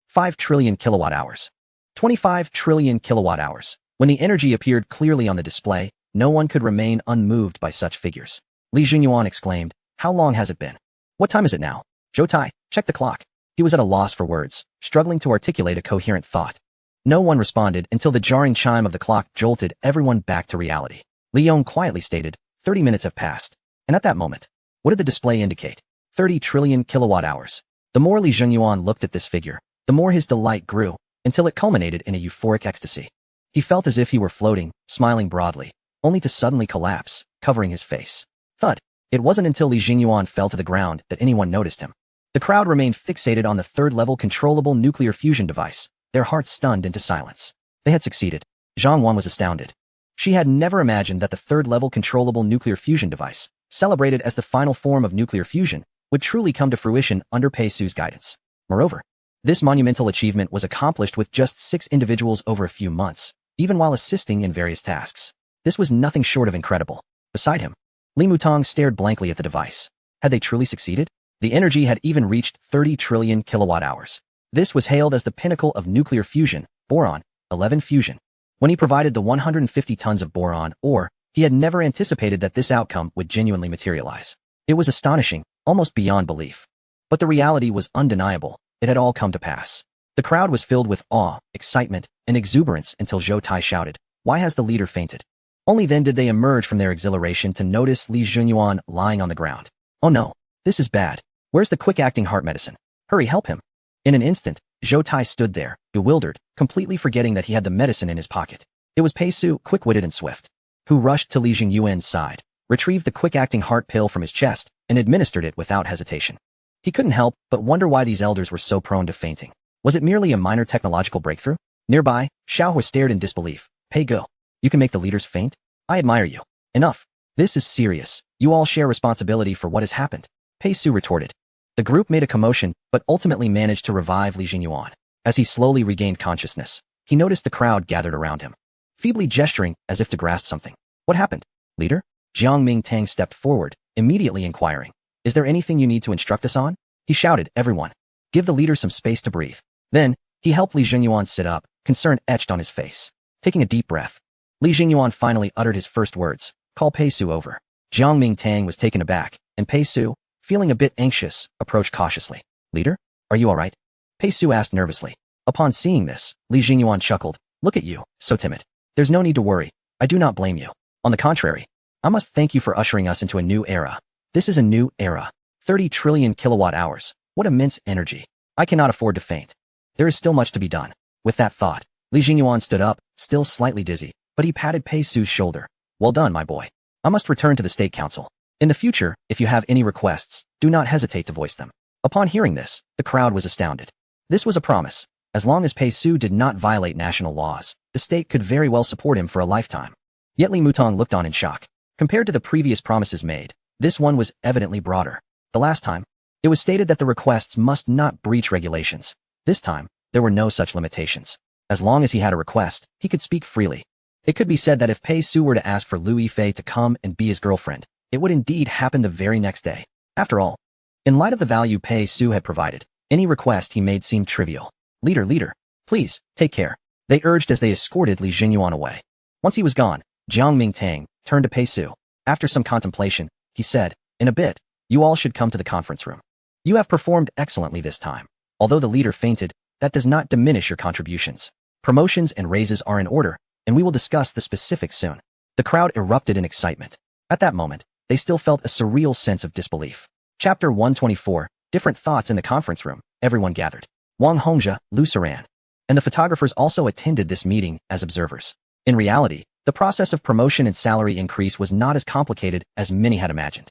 5 trillion kilowatt-hours, 25 trillion kilowatt-hours. When the energy appeared clearly on the display, no one could remain unmoved by such figures. Li Zhengyuan exclaimed, "How long has it been? What time is it now? Zhou Tai, check the clock." He was at a loss for words, struggling to articulate a coherent thought. No one responded until the jarring chime of the clock jolted everyone back to reality. Li Yong quietly stated, 30 minutes have passed. And at that moment, what did the display indicate? 30 trillion kilowatt-hours. The more Li Zhengyuan looked at this figure, the more his delight grew, until it culminated in a euphoric ecstasy. He felt as if he were floating, smiling broadly, only to suddenly collapse, covering his face. Thud. It wasn't until Li Zhengyuan fell to the ground that anyone noticed him. The crowd remained fixated on the third-level controllable nuclear fusion device, their hearts stunned into silence. They had succeeded. Zhang Wan was astounded. She had never imagined that the third-level controllable nuclear fusion device, celebrated as the final form of nuclear fusion, would truly come to fruition under Pei Su's guidance. Moreover, This monumental achievement was accomplished with just 6 individuals over a few months, even while assisting in various tasks. This was nothing short of incredible. Beside him, Li Mutong stared blankly at the device. Had they truly succeeded? The energy had even reached 30 trillion kilowatt-hours. This was hailed as the pinnacle of nuclear fusion, boron, 11 fusion. When he provided the 150 tons of boron ore, he had never anticipated that this outcome would genuinely materialize. It was astonishing, almost beyond belief. But the reality was undeniable. It had all come to pass. The crowd was filled with awe, excitement, and exuberance until Zhou Tai shouted, "Why has the leader fainted?" Only then did they emerge from their exhilaration to notice Li Junyuan lying on the ground. "Oh no, this is bad. Where's the quick-acting heart medicine? Hurry, help him." In an instant, Zhou Tai stood there, bewildered, completely forgetting that he had the medicine in his pocket. It was Pei Su, quick-witted and swift, who rushed to Li Jingyuan's side, retrieved the quick-acting heart pill from his chest, and administered it without hesitation. He couldn't help but wonder why these elders were so prone to fainting. Was it merely a minor technological breakthrough? Nearby, Xiaohua stared in disbelief. "Pei Go, you can make the leaders faint? I admire you. Enough. This is serious. You all share responsibility for what has happened." Pei Su retorted. The group made a commotion, but ultimately managed to revive Li Jingyuan. As he slowly regained consciousness, he noticed the crowd gathered around him, feebly gesturing as if to grasp something. "What happened, leader?" Jiang Mingtang stepped forward, immediately inquiring. "Is there anything you need to instruct us on?" He shouted, "Everyone, give the leader some space to breathe." Then, he helped Li Jingyuan sit up, concern etched on his face. Taking a deep breath, Li Jingyuan finally uttered his first words, "Call Pei Su over." Jiang Mingtang was taken aback, and Pei Su, feeling a bit anxious, approached cautiously. "Leader, are you all right?" Pei Su asked nervously. Upon seeing this, Li Jingyuan chuckled. "Look at you, so timid. There's no need to worry. I do not blame you. On the contrary, I must thank you for ushering us into a new era. This is a new era. 30 trillion kilowatt-hours. What immense energy. I cannot afford to faint. There is still much to be done." With that thought, Li Jingyuan stood up, still slightly dizzy, but he patted Pei Su's shoulder. "Well done, my boy. I must return to the State Council. In the future, if you have any requests, do not hesitate to voice them." Upon hearing this, the crowd was astounded. This was a promise. As long as Pei Su did not violate national laws, the state could very well support him for a lifetime. Yet Li Mutong looked on in shock. Compared to the previous promises made, this one was evidently broader. The last time, it was stated that the requests must not breach regulations. This time, there were no such limitations. As long as he had a request, he could speak freely. It could be said that if Pei Su were to ask for Liu Yifei to come and be his girlfriend, it would indeed happen the very next day. After all, in light of the value Pei Su had provided, any request he made seemed trivial. Leader, please, take care," they urged as they escorted Li Jingyuan away. Once he was gone, Jiang Mingtang turned to Pei Su. After some contemplation, he said, "In a bit, you all should come to the conference room. You have performed excellently this time. Although the leader fainted, that does not diminish your contributions. Promotions and raises are in order, and we will discuss the specifics soon." The crowd erupted in excitement. At that moment, they still felt a surreal sense of disbelief. Chapter 124, Different Thoughts in the Conference Room. Everyone gathered. Wang Hongzhe, Lu Saran, and the photographers also attended this meeting as observers. In reality, the process of promotion and salary increase was not as complicated as many had imagined.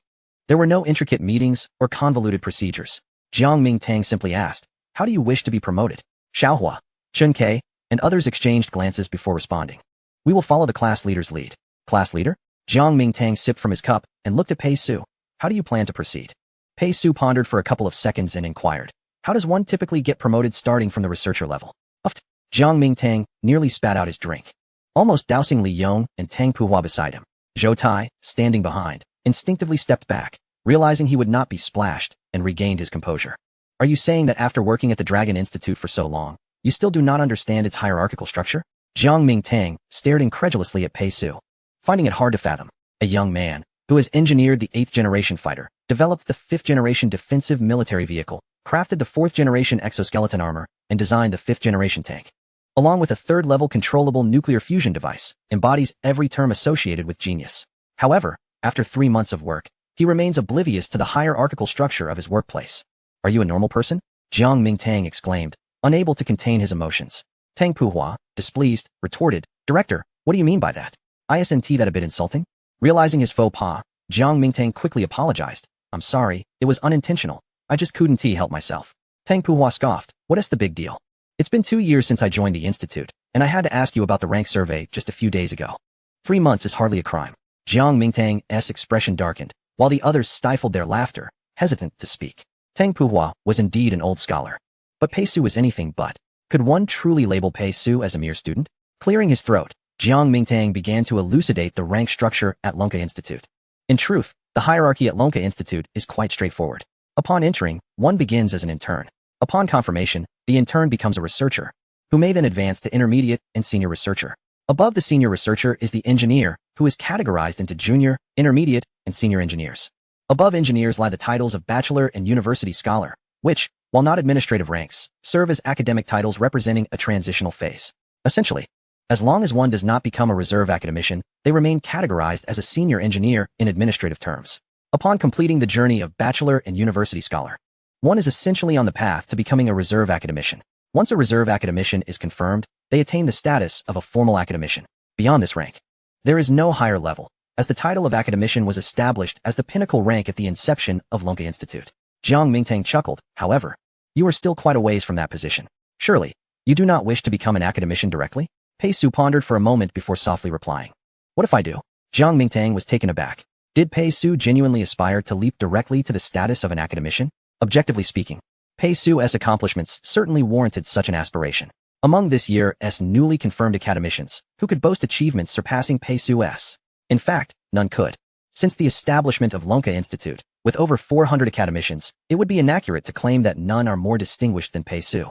There were no intricate meetings or convoluted procedures. Jiang Mingtang simply asked, "How do you wish to be promoted?" Xiaohua, Chun Ke, and others exchanged glances before responding. "We will follow the class leader's lead." "Class leader?" Jiang Mingtang sipped from his cup and looked at Pei Su. "How do you plan to proceed?" Pei Su pondered for a couple of seconds and inquired, "How does one typically get promoted starting from the researcher level?" Uffed. Jiang Mingtang nearly spat out his drink, almost dousing Li Yong and Tang Puhua beside him. Zhou Tai, standing behind, instinctively stepped back, realizing he would not be splashed, and regained his composure. "Are you saying that after working at the Dragon Institute for so long, you still do not understand its hierarchical structure?" Jiang Mingtang stared incredulously at Pei Su, finding it hard to fathom. A young man, who has engineered the 8th-generation fighter, developed the 5th-generation defensive military vehicle, crafted the 4th-generation exoskeleton armor, and designed the 5th-generation tank, along with a 3rd-level controllable nuclear fusion device, embodies every term associated with genius. However, after 3 months of work, he remains oblivious to the hierarchical structure of his workplace. "Are you a normal person?" Jiang Mingtang exclaimed, unable to contain his emotions. Tang Puhua, displeased, retorted, "Director, what do you mean by that? Isn't that a bit insulting?" Realizing his faux pas, Jiang Mingtang quickly apologized. "I'm sorry, it was unintentional. I just couldn't help myself." Tang Puhua scoffed. "What is the big deal? It's been 2 years since I joined the institute, and I had to ask you about the rank survey just a few days ago. 3 months is hardly a crime." Jiang Mingtang's expression darkened, while the others stifled their laughter, hesitant to speak. Tang Puhua was indeed an old scholar. But Pei Su was anything but. Could one truly label Pei Su as a mere student? Clearing his throat, Jiang Mingtang began to elucidate the rank structure at Lonka Institute. In truth, the hierarchy at Lonka Institute is quite straightforward. Upon entering, one begins as an intern. Upon confirmation, the intern becomes a researcher, who may then advance to intermediate and senior researcher. Above the senior researcher is the engineer, who is categorized into junior, intermediate, and senior engineers. Above engineers lie the titles of bachelor and university scholar, which, while not administrative ranks, serve as academic titles representing a transitional phase. Essentially, as long as one does not become a reserve academician, they remain categorized as a senior engineer in administrative terms. Upon completing the journey of bachelor and university scholar, one is essentially on the path to becoming a reserve academician. Once a reserve academician is confirmed, they attain the status of a formal academician. Beyond this rank, there is no higher level, as the title of academician was established as the pinnacle rank at the inception of Lonka Institute. Jiang Mingtang chuckled, however. You are still quite a ways from that position. Surely, you do not wish to become an academician directly? Pei Su pondered for a moment before softly replying. What if I do? Jiang Mingtang was taken aback. Did Pei Su genuinely aspire to leap directly to the status of an academician? Objectively speaking, Pei Su's accomplishments certainly warranted such an aspiration. Among this year's newly confirmed academicians, who could boast achievements surpassing Pei Su's? In fact, none could. Since the establishment of Lonka Institute, with over 400 academicians, it would be inaccurate to claim that none are more distinguished than Pei Su.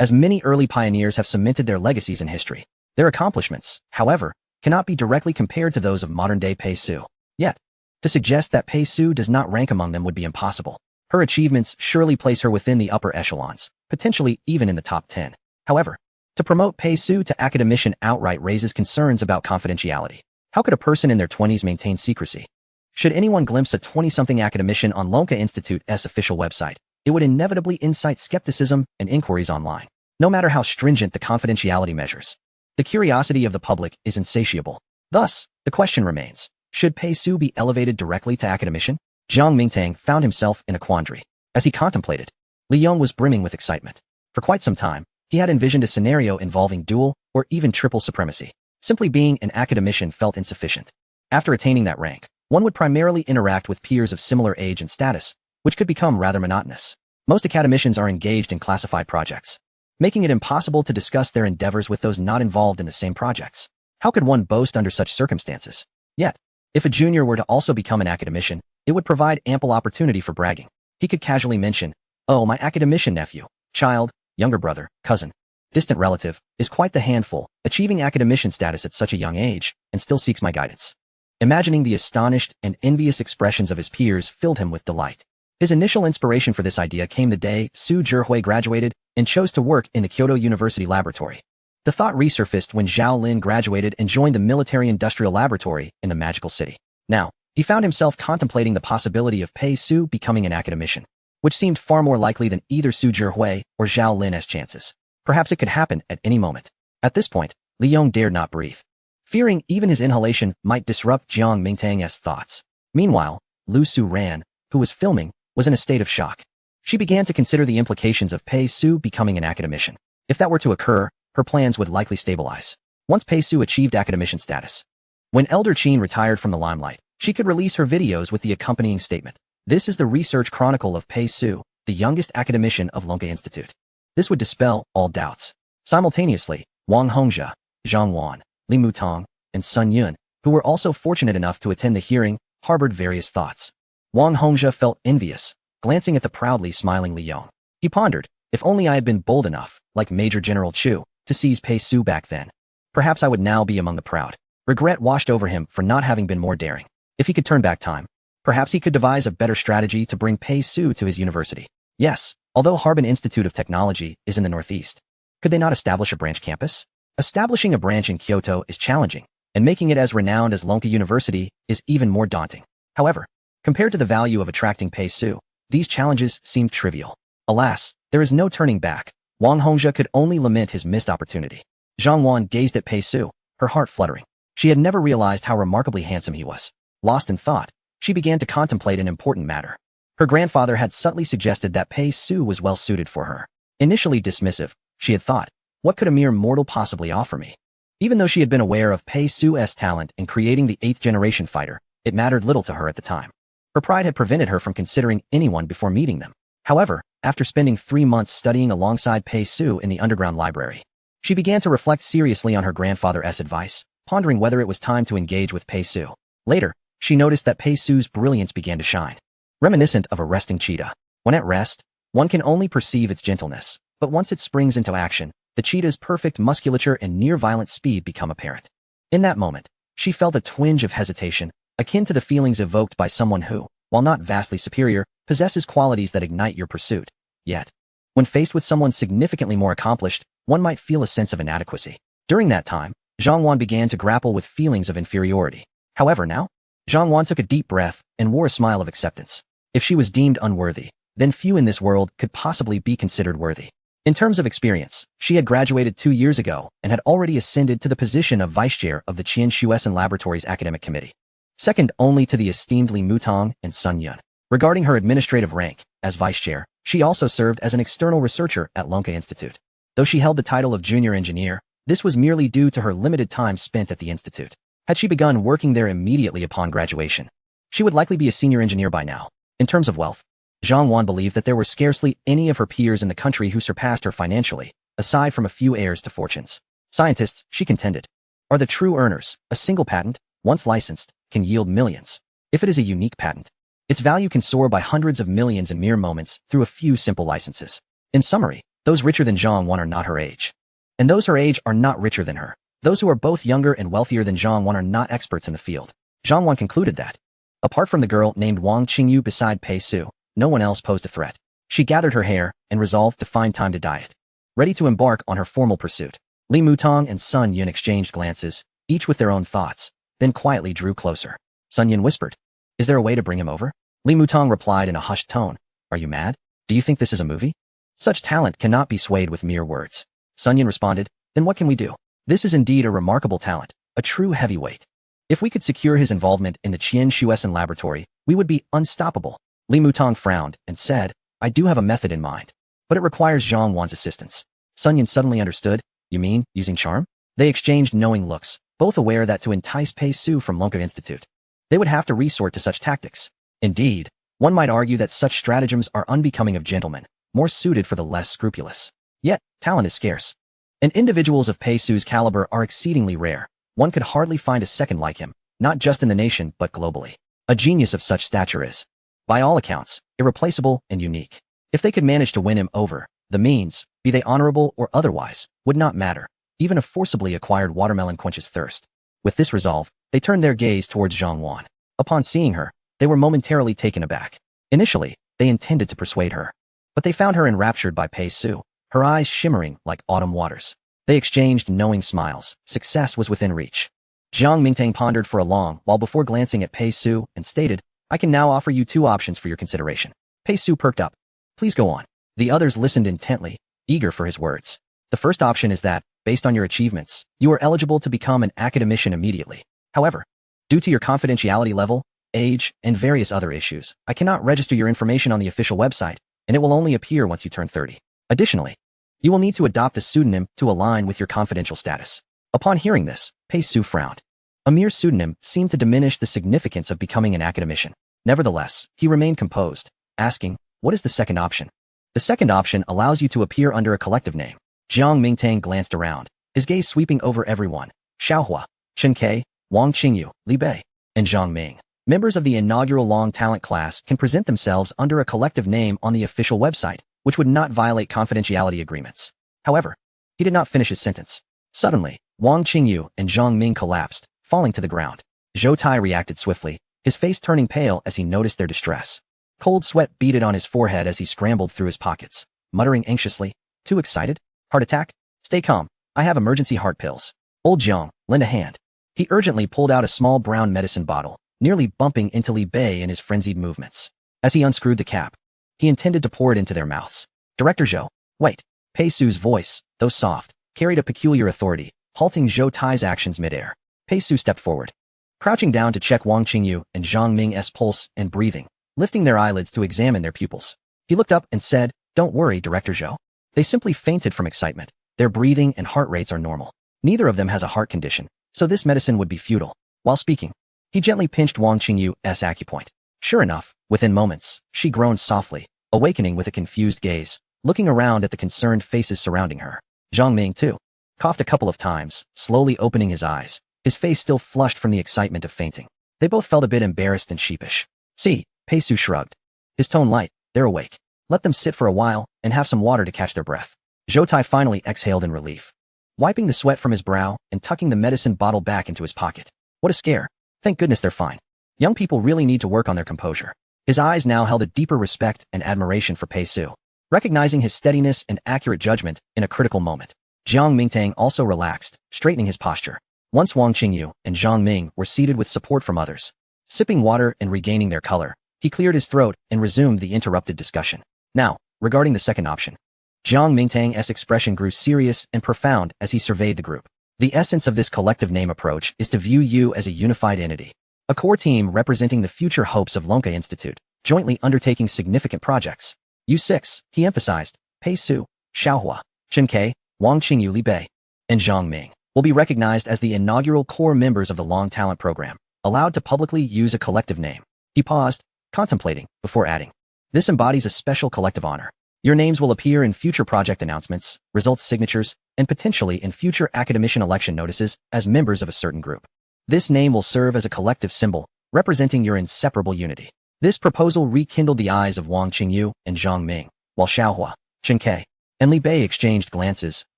As many early pioneers have cemented their legacies in history, their accomplishments, however, cannot be directly compared to those of modern-day Pei Su. Yet, to suggest that Pei Su does not rank among them would be impossible. Her achievements surely place her within the upper echelons, potentially even in the top 10. However, to promote Pei Su to academician outright raises concerns about confidentiality. How could a person in their 20s maintain secrecy? Should anyone glimpse a 20-something academician on Lonka Institute's official website, it would inevitably incite skepticism and inquiries online, no matter how stringent the confidentiality measures. The curiosity of the public is insatiable. Thus, the question remains, should Pei Su be elevated directly to academician? Jiang Mingtang found himself in a quandary. As he contemplated, Li Yong was brimming with excitement. For quite some time, he had envisioned a scenario involving dual or even triple supremacy. Simply being an academician felt insufficient. After attaining that rank, one would primarily interact with peers of similar age and status, which could become rather monotonous. Most academicians are engaged in classified projects, making it impossible to discuss their endeavors with those not involved in the same projects. How could one boast under such circumstances? Yet, if a junior were to also become an academician, it would provide ample opportunity for bragging. He could casually mention, "Oh, my academician nephew, child, younger brother, cousin, distant relative, is quite the handful, achieving academician status at such a young age, and still seeks my guidance." Imagining the astonished and envious expressions of his peers filled him with delight. His initial inspiration for this idea came the day Su Zhihui graduated and chose to work in the Kyoto University laboratory. The thought resurfaced when Zhao Lin graduated and joined the military-industrial laboratory in the magical city. Now, he found himself contemplating the possibility of Pei Su becoming an academician, which seemed far more likely than either Su Zhihui or Zhao Lin's chances. Perhaps it could happen at any moment. At this point, Li Yong dared not breathe, fearing even his inhalation might disrupt Jiang Mingtang's thoughts. Meanwhile, Lu Su Ran, who was filming, was in a state of shock. She began to consider the implications of Pei Su becoming an academician. If that were to occur, her plans would likely stabilize. Once Pei Su achieved academician status, when Elder Qin retired from the limelight, she could release her videos with the accompanying statement. This is the research chronicle of Pei Su, the youngest academician of Lonka Institute. This would dispel all doubts. Simultaneously, Wang Hongzhe, Zhang Wan, Li Mutong, and Sun Yun, who were also fortunate enough to attend the hearing, harbored various thoughts. Wang Hongzhe felt envious, glancing at the proudly smiling Li Yong. He pondered, if only I had been bold enough, like Major General Chu, to seize Pei Su back then. Perhaps I would now be among the proud. Regret washed over him for not having been more daring. If he could turn back time, perhaps he could devise a better strategy to bring Pei Su to his university. Yes, although Harbin Institute of Technology is in the northeast, could they not establish a branch campus? Establishing a branch in Kyoto is challenging, and making it as renowned as Lonka University is even more daunting. However, compared to the value of attracting Pei Su, these challenges seem trivial. Alas, there is no turning back. Wang Hongzhe could only lament his missed opportunity. Zhang Wan gazed at Pei Su, her heart fluttering. She had never realized how remarkably handsome he was. Lost in thought, she began to contemplate an important matter. Her grandfather had subtly suggested that Pei Su was well suited for her. Initially dismissive, she had thought, what could a mere mortal possibly offer me? Even though she had been aware of Pei Su's talent in creating the 8th-generation fighter, it mattered little to her at the time. Her pride had prevented her from considering anyone before meeting them. However, after spending 3 months studying alongside Pei Su in the underground library. She began to reflect seriously on her grandfather's advice, pondering whether it was time to engage with Pei Su. Later, she noticed that Pei Su's brilliance began to shine, reminiscent of a resting cheetah. When at rest, one can only perceive its gentleness, but once it springs into action, the cheetah's perfect musculature and near-violent speed become apparent. In that moment, she felt a twinge of hesitation, akin to the feelings evoked by someone who, while not vastly superior, possesses qualities that ignite your pursuit. Yet, when faced with someone significantly more accomplished, one might feel a sense of inadequacy. During that time, Zhang Wan began to grapple with feelings of inferiority. However, now, Zhang Wan took a deep breath and wore a smile of acceptance. If she was deemed unworthy, then few in this world could possibly be considered worthy. In terms of experience, she had graduated 2 years ago and had already ascended to the position of vice chair of the Qian Shuesan Laboratories Academic Committee, second only to the esteemed Li Mutong and Sun Yun. Regarding her administrative rank, as vice chair, she also served as an external researcher at Lonka Institute. Though she held the title of junior engineer, this was merely due to her limited time spent at the institute. Had she begun working there immediately upon graduation, she would likely be a senior engineer by now. In terms of wealth, Zhang Wan believed that there were scarcely any of her peers in the country who surpassed her financially, aside from a few heirs to fortunes. Scientists, she contended, are the true earners. A single patent, once licensed, can yield millions. If it is a unique patent, its value can soar by hundreds of millions in mere moments through a few simple licenses. In summary, those richer than Zhang Wan are not her age. And those her age are not richer than her. Those who are both younger and wealthier than Zhang Wan are not experts in the field. Zhang Wan concluded that, apart from the girl named Wang Qingyu beside Pei Su, no one else posed a threat. She gathered her hair and resolved to find time to diet. Ready to embark on her formal pursuit, Li Mutong and Sun Yun exchanged glances, each with their own thoughts, then quietly drew closer. Sun Yun whispered, "Is there a way to bring him over?" Li Mutong replied in a hushed tone, "Are you mad? Do you think this is a movie? Such talent cannot be swayed with mere words." Sun Yun responded, "Then what can we do? This is indeed a remarkable talent, a true heavyweight. If we could secure his involvement in the Qian Shuesan laboratory, we would be unstoppable." Li Mutong frowned and said, "I do have a method in mind, but it requires Zhang Wan's assistance." Sun Yun suddenly understood, "You mean, using charm?" They exchanged knowing looks, both aware that to entice Pei Su from Lonka Institute, they would have to resort to such tactics. Indeed, one might argue that such stratagems are unbecoming of gentlemen, more suited for the less scrupulous. Yet, talent is scarce, and individuals of Pei Su's caliber are exceedingly rare. One could hardly find a second like him, not just in the nation but globally. A genius of such stature is, by all accounts, irreplaceable and unique. If they could manage to win him over, the means, be they honorable or otherwise, would not matter. Even a forcibly acquired watermelon quenches thirst. With this resolve, they turned their gaze towards Zhang Wan. Upon seeing her, they were momentarily taken aback. Initially, they intended to persuade her, but they found her enraptured by Pei Su, her eyes shimmering like autumn waters. They exchanged knowing smiles. Success was within reach. Jiang Mingtang pondered for a long while before glancing at Pei Su and stated, "I can now offer you 2 options for your consideration." Pei Su perked up. "Please go on." The others listened intently, eager for his words. "The first option is that, based on your achievements, you are eligible to become an academician immediately. However, due to your confidentiality level, age, and various other issues, I cannot register your information on the official website, and it will only appear once you turn 30. Additionally, you will need to adopt a pseudonym to align with your confidential status." Upon hearing this, Pei Su frowned. A mere pseudonym seemed to diminish the significance of becoming an academician. Nevertheless, he remained composed, asking, "What is the second option?" "The second option allows you to appear under a collective name." Jiang Mingtang glanced around, his gaze sweeping over everyone. Xiaohua, Chen Kai, Wang Qingyu, Li Bei, and Zhang Ming. Members of the inaugural Long Talent class can present themselves under a collective name on the official website, which would not violate confidentiality agreements. However, he did not finish his sentence. Suddenly, Wang Qingyu and Zhang Ming collapsed, falling to the ground. Zhou Tai reacted swiftly, his face turning pale as he noticed their distress. Cold sweat beaded on his forehead as he scrambled through his pockets, muttering anxiously, "Too excited? Heart attack? Stay calm. I have emergency heart pills." "Old Jiang, lend a hand." He urgently pulled out a small brown medicine bottle, nearly bumping into Li Bei in his frenzied movements. As he unscrewed the cap, he intended to pour it into their mouths. "Director Zhou, wait." Pei Su's voice, though soft, carried a peculiar authority, halting Zhou Tai's actions midair. Pei Su stepped forward, crouching down to check Wang Qingyu and Zhang Ming's pulse and breathing, lifting their eyelids to examine their pupils. He looked up and said, "Don't worry, Director Zhou. They simply fainted from excitement. Their breathing and heart rates are normal. Neither of them has a heart condition, so this medicine would be futile." While speaking, he gently pinched Wang Qingyu's acupoint. Sure enough, within moments, she groaned softly, awakening with a confused gaze, looking around at the concerned faces surrounding her. Zhang Ming, too, coughed a couple of times, slowly opening his eyes, his face still flushed from the excitement of fainting. They both felt a bit embarrassed and sheepish. See, Pei Su shrugged. His tone light. They're awake. Let them sit for a while and have some water to catch their breath. Zhou Tai finally exhaled in relief, wiping the sweat from his brow and tucking the medicine bottle back into his pocket. What a scare. Thank goodness they're fine. Young people really need to work on their composure. His eyes now held a deeper respect and admiration for Pei Su, recognizing his steadiness and accurate judgment in a critical moment. Jiang Mingtang also relaxed, straightening his posture. Once Wang Qingyu and Zhang Ming were seated with support from others, sipping water and regaining their color, he cleared his throat and resumed the interrupted discussion. Now, regarding the second option. Jiang Mingtang's expression grew serious and profound as he surveyed the group. The essence of this collective name approach is to view you as a unified entity, a core team representing the future hopes of Lonka Institute, jointly undertaking significant projects. You six, he emphasized, Pei Su, Xiaohua, Chen Ke, Wang Qingyu, Li Bei, and Zhang Ming, will be recognized as the inaugural core members of the Long Talent Program, allowed to publicly use a collective name. He paused, contemplating, before adding, this embodies a special collective honor. Your names will appear in future project announcements, results signatures, and potentially in future academician election notices as members of a certain group. This name will serve as a collective symbol, representing your inseparable unity. This proposal rekindled the eyes of Wang Qingyu and Zhang Ming, while Xiaohua, Chen Ke, and Li Bei exchanged glances,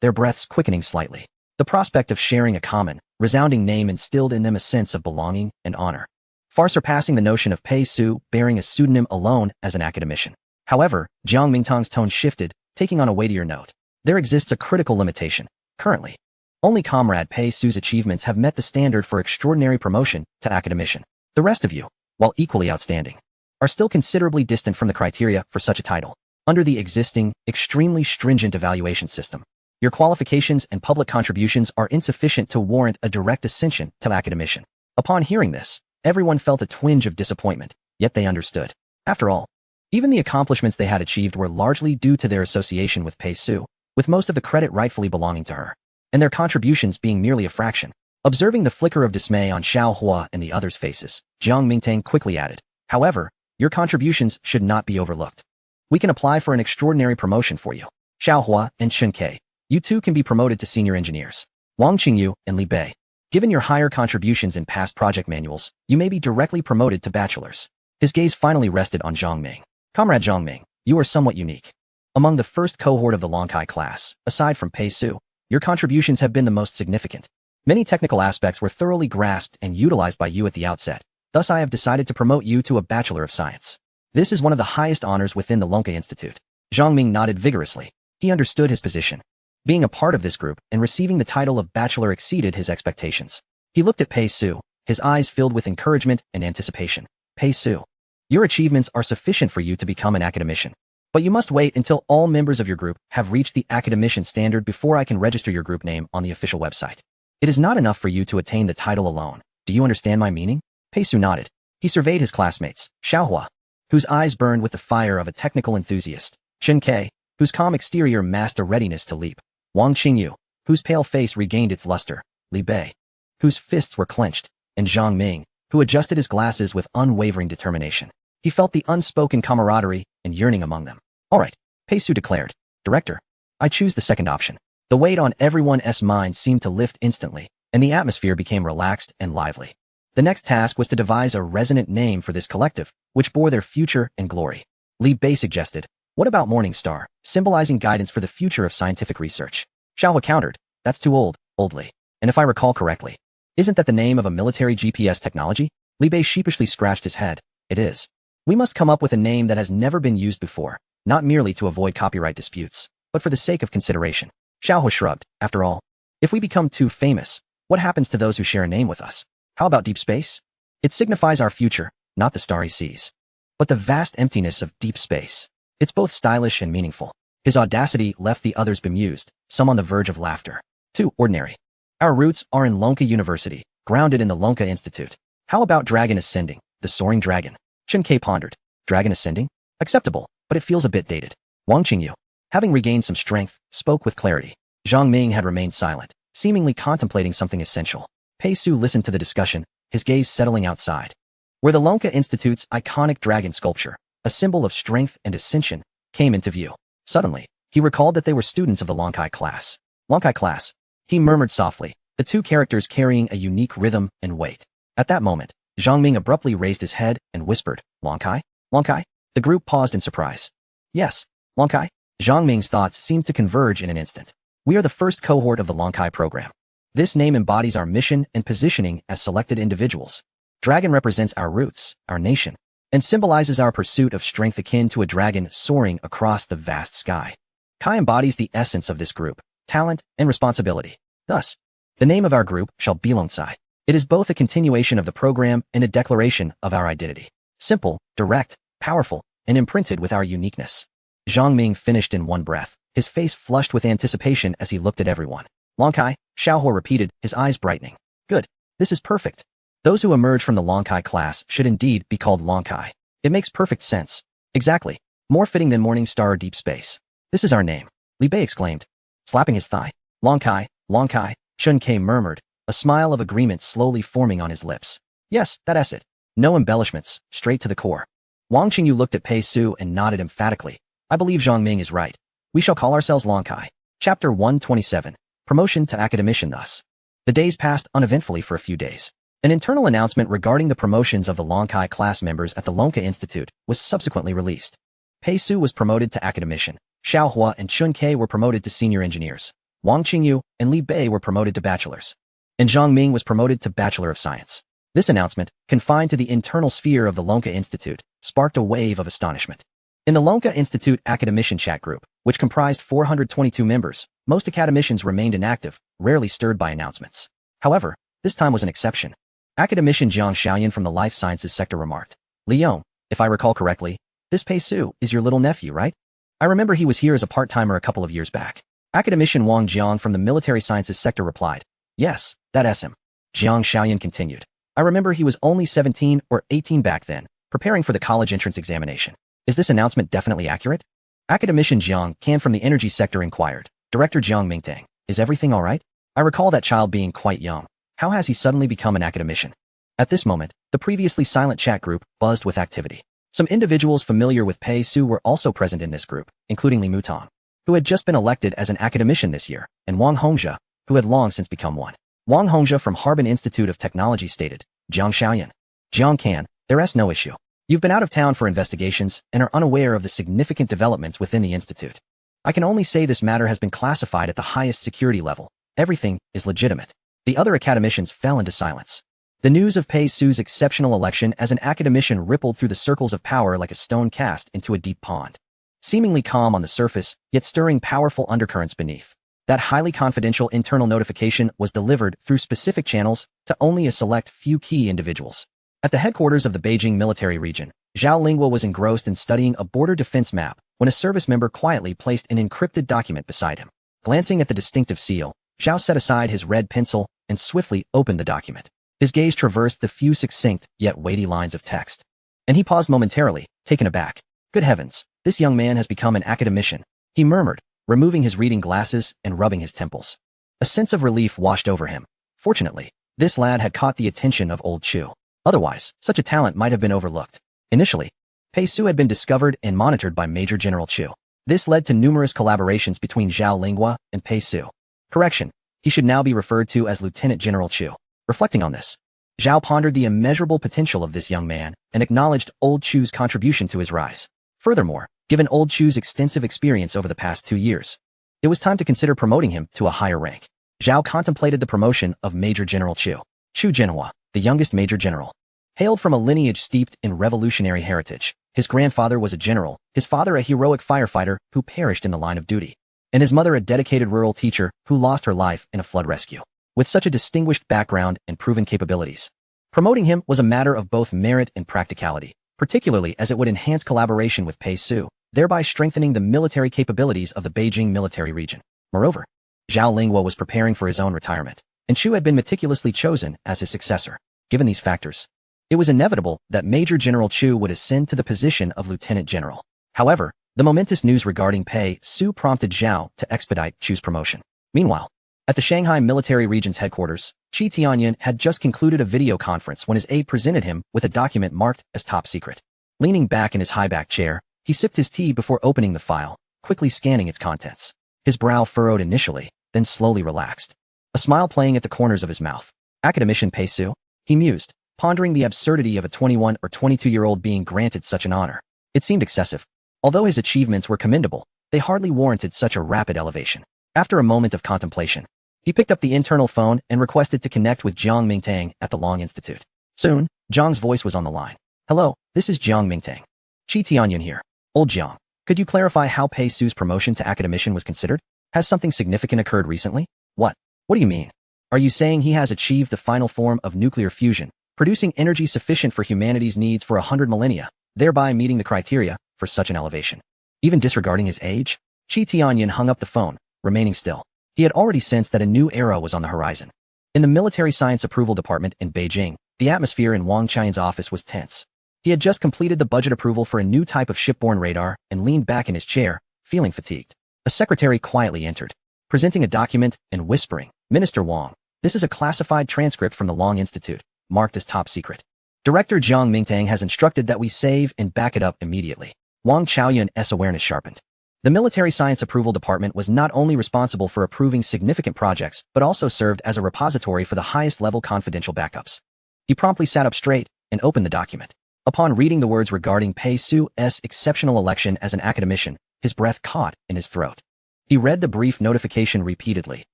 their breaths quickening slightly. The prospect of sharing a common, resounding name instilled in them a sense of belonging and honor, far surpassing the notion of Pei Su bearing a pseudonym alone as an academician. However, Jiang Mingtang's tone shifted, taking on a weightier note. There exists a critical limitation. Currently, only Comrade Pei Su's achievements have met the standard for extraordinary promotion to academician. The rest of you, while equally outstanding, are still considerably distant from the criteria for such a title. Under the existing, extremely stringent evaluation system, your qualifications and public contributions are insufficient to warrant a direct ascension to academician. Upon hearing this, everyone felt a twinge of disappointment, yet they understood. After all, even the accomplishments they had achieved were largely due to their association with Pei Su, with most of the credit rightfully belonging to her, and their contributions being merely a fraction. Observing the flicker of dismay on Xiaohua and the others' faces, Jiang Mingtang quickly added, however, your contributions should not be overlooked. We can apply for an extraordinary promotion for you. Xiaohua and Chen Ke, you two can be promoted to senior engineers. Wang Qingyu and Li Bei, given your higher contributions in past project manuals, you may be directly promoted to bachelors. His gaze finally rested on Zhang Ming. Comrade Zhang Ming, you are somewhat unique. Among the first cohort of the Longkai class, aside from Pei Su, your contributions have been the most significant. Many technical aspects were thoroughly grasped and utilized by you at the outset. Thus I have decided to promote you to a Bachelor of Science. This is one of the highest honors within the Lonka Institute. Zhang Ming nodded vigorously. He understood his position. Being a part of this group and receiving the title of Bachelor exceeded his expectations. He looked at Pei Su, his eyes filled with encouragement and anticipation. Pei Su, your achievements are sufficient for you to become an academician. But you must wait until all members of your group have reached the academician standard before I can register your group name on the official website. It is not enough for you to attain the title alone. Do you understand my meaning? Pei Su nodded. He surveyed his classmates, Xiaohua, whose eyes burned with the fire of a technical enthusiast, Chen Ke, whose calm exterior masked a readiness to leap, Wang Qingyu, whose pale face regained its luster, Li Bei, whose fists were clenched, and Zhang Ming, who adjusted his glasses with unwavering determination. He felt the unspoken camaraderie and yearning among them. All right, Pei Su declared. Director, I choose the second option. The weight on everyone's mind seemed to lift instantly, and the atmosphere became relaxed and lively. The next task was to devise a resonant name for this collective, which bore their future and glory. Li Bei suggested, what about Morning Star, symbolizing guidance for the future of scientific research? Xiaohua countered, that's too oldly. And if I recall correctly, isn't that the name of a military GPS technology? Li Bei sheepishly scratched his head. It is. We must come up with a name that has never been used before, not merely to avoid copyright disputes, but for the sake of consideration. Xiaohua shrugged. After all, if we become too famous, what happens to those who share a name with us? How about deep space? It signifies our future, not the starry seas, but the vast emptiness of deep space. It's both stylish and meaningful. His audacity left the others bemused, some on the verge of laughter. Too ordinary. Our roots are in Lonka University, grounded in the Lonka Institute. How about Dragon Ascending, the Soaring Dragon? Chen Ke pondered. Dragon Ascending? Acceptable, but it feels a bit dated. Wang Qingyu, having regained some strength, spoke with clarity. Zhang Ming had remained silent, seemingly contemplating something essential. Pei Su listened to the discussion, his gaze settling outside, where the Lonka Institute's iconic dragon sculpture, a symbol of strength and ascension, came into view. Suddenly, he recalled that they were students of the Lonkai class. Lonkai class, he murmured softly, the two characters carrying a unique rhythm and weight. At that moment, Zhang Ming abruptly raised his head and whispered, Lonkai? Lonkai? The group paused in surprise. Yes, Lonkai? Zhang Ming's thoughts seemed to converge in an instant. We are the first cohort of the Lonkai program. This name embodies our mission and positioning as selected individuals. Dragon represents our roots, our nation, and symbolizes our pursuit of strength akin to a dragon soaring across the vast sky. Kai embodies the essence of this group, talent and responsibility. Thus, the name of our group shall be Longsai. It is both a continuation of the program and a declaration of our identity. Simple, direct, powerful, and imprinted with our uniqueness. Zhang Ming finished in one breath, his face flushed with anticipation as he looked at everyone. Lonkai, Xiaohua repeated, his eyes brightening. Good. This is perfect. Those who emerge from the Lonkai class should indeed be called Lonkai. It makes perfect sense. Exactly. More fitting than Morning Star or Deep Space. This is our name, Li Bei exclaimed, slapping his thigh. Lonkai, Lonkai, Chun Kei murmured, a smile of agreement slowly forming on his lips. Yes, that's it. No embellishments, straight to the core. Wang Qingyu looked at Pei Su and nodded emphatically. I believe Zhang Ming is right. We shall call ourselves Lonkai. Chapter 127. Promotion to Academician thus. The days passed uneventfully for a few days. An internal announcement regarding the promotions of the Lonkai class members at the Lonka Institute was subsequently released. Pei Su was promoted to Academician. Xiaohua and Chun Kei were promoted to senior engineers. Wang Qingyu and Li Bei were promoted to bachelors. And Zhang Ming was promoted to Bachelor of Science. This announcement, confined to the internal sphere of the Lonka Institute, sparked a wave of astonishment. In the Lonka Institute Academician chat group, which comprised 422 members, most academicians remained inactive, rarely stirred by announcements. However, this time was an exception. Academician Jiang Xiaoyan from the Life Sciences sector remarked, Li Yong, if I recall correctly, this Pei Su is your little nephew, right? I remember he was here as a part-timer a couple of years back. Academician Wang Jiang from the Military Sciences sector replied, Yes, that's him. Jiang Xiaoyan continued, I remember he was only 17 or 18 back then, preparing for the college entrance examination. Is this announcement definitely accurate? Academician Jiang Can from the energy sector inquired. Director Jiang Mingtang, is everything all right? I recall that child being quite young. How has he suddenly become an academician? At this moment, the previously silent chat group buzzed with activity. Some individuals familiar with Pei Su were also present in this group, including Li Mutong, who had just been elected as an academician this year, and Wang Hongzhe, who had long since become one. Wang Hongzhe from Harbin Institute of Technology stated, Jiang Xiaoyan. Jiang Can, there's no issue. You've been out of town for investigations and are unaware of the significant developments within the institute. I can only say this matter has been classified at the highest security level. Everything is legitimate. The other academicians fell into silence. The news of Pei Su's exceptional election as an academician rippled through the circles of power like a stone cast into a deep pond. Seemingly calm on the surface, yet stirring powerful undercurrents beneath. That highly confidential internal notification was delivered through specific channels to only a select few key individuals. At the headquarters of the Beijing military region, Zhao Lingua was engrossed in studying a border defense map when a service member quietly placed an encrypted document beside him. Glancing at the distinctive seal, Zhao set aside his red pencil and swiftly opened the document. His gaze traversed the few succinct yet weighty lines of text. And he paused momentarily, taken aback. Good heavens, this young man has become an academician, he murmured, removing his reading glasses and rubbing his temples. A sense of relief washed over him. Fortunately, this lad had caught the attention of old Chu. Otherwise, such a talent might have been overlooked. Initially, Pei Su had been discovered and monitored by Major General Chu. This led to numerous collaborations between Zhao Lingua and Pei Su. Correction, he should now be referred to as Lieutenant General Chu. Reflecting on this, Zhao pondered the immeasurable potential of this young man and acknowledged old Chu's contribution to his rise. Furthermore, given old Chu's extensive experience over the past 2 years, it was time to consider promoting him to a higher rank. Zhao contemplated the promotion of Major General Chu. Chu Zhenhua, the youngest Major General, hailed from a lineage steeped in revolutionary heritage. His grandfather was a general, his father a heroic firefighter who perished in the line of duty, and his mother a dedicated rural teacher who lost her life in a flood rescue. With such a distinguished background and proven capabilities, promoting him was a matter of both merit and practicality, particularly as it would enhance collaboration with Pei Su, thereby strengthening the military capabilities of the Beijing military region. Moreover, Zhao Lingua was preparing for his own retirement, and Chu had been meticulously chosen as his successor. Given these factors, it was inevitable that Major General Chu would ascend to the position of Lieutenant General. However, the momentous news regarding Pei Su prompted Zhao to expedite Chu's promotion. Meanwhile, at the Shanghai Military Region's headquarters, Qi Tianyan had just concluded a video conference when his aide presented him with a document marked as top secret. Leaning back in his high-back chair, he sipped his tea before opening the file, quickly scanning its contents. His brow furrowed initially, then slowly relaxed, a smile playing at the corners of his mouth. Academician Pei Su? He mused, pondering the absurdity of a 21 or 22-year-old being granted such an honor. It seemed excessive. Although his achievements were commendable, they hardly warranted such a rapid elevation. After a moment of contemplation, he picked up the internal phone and requested to connect with Jiang Mingtang at the Long Institute. Soon, Jiang's voice was on the line. Hello, this is Jiang Mingtang. Qi Tianyan here. Old Jiang, could you clarify how Pei Su's promotion to academician was considered? Has something significant occurred recently? What? What do you mean? Are you saying he has achieved the final form of nuclear fusion, producing energy sufficient for humanity's needs for 100 millennia, thereby meeting the criteria for such an elevation? Even disregarding his age? Qi Tianyan hung up the phone, remaining still. He had already sensed that a new era was on the horizon. In the Military Science Approval Department in Beijing, the atmosphere in Wang Qian's office was tense. He had just completed the budget approval for a new type of shipborne radar and leaned back in his chair, feeling fatigued. A secretary quietly entered, presenting a document and whispering, Minister Wang, this is a classified transcript from the Long Institute, marked as top secret. Director Jiang Mingtang has instructed that we save and back it up immediately. Wang Qiaoyun's awareness sharpened. The Military Science Approval Department was not only responsible for approving significant projects, but also served as a repository for the highest-level confidential backups. He promptly sat up straight and opened the document. Upon reading the words regarding Pei Su's exceptional election as an academician, his breath caught in his throat. He read the brief notification repeatedly,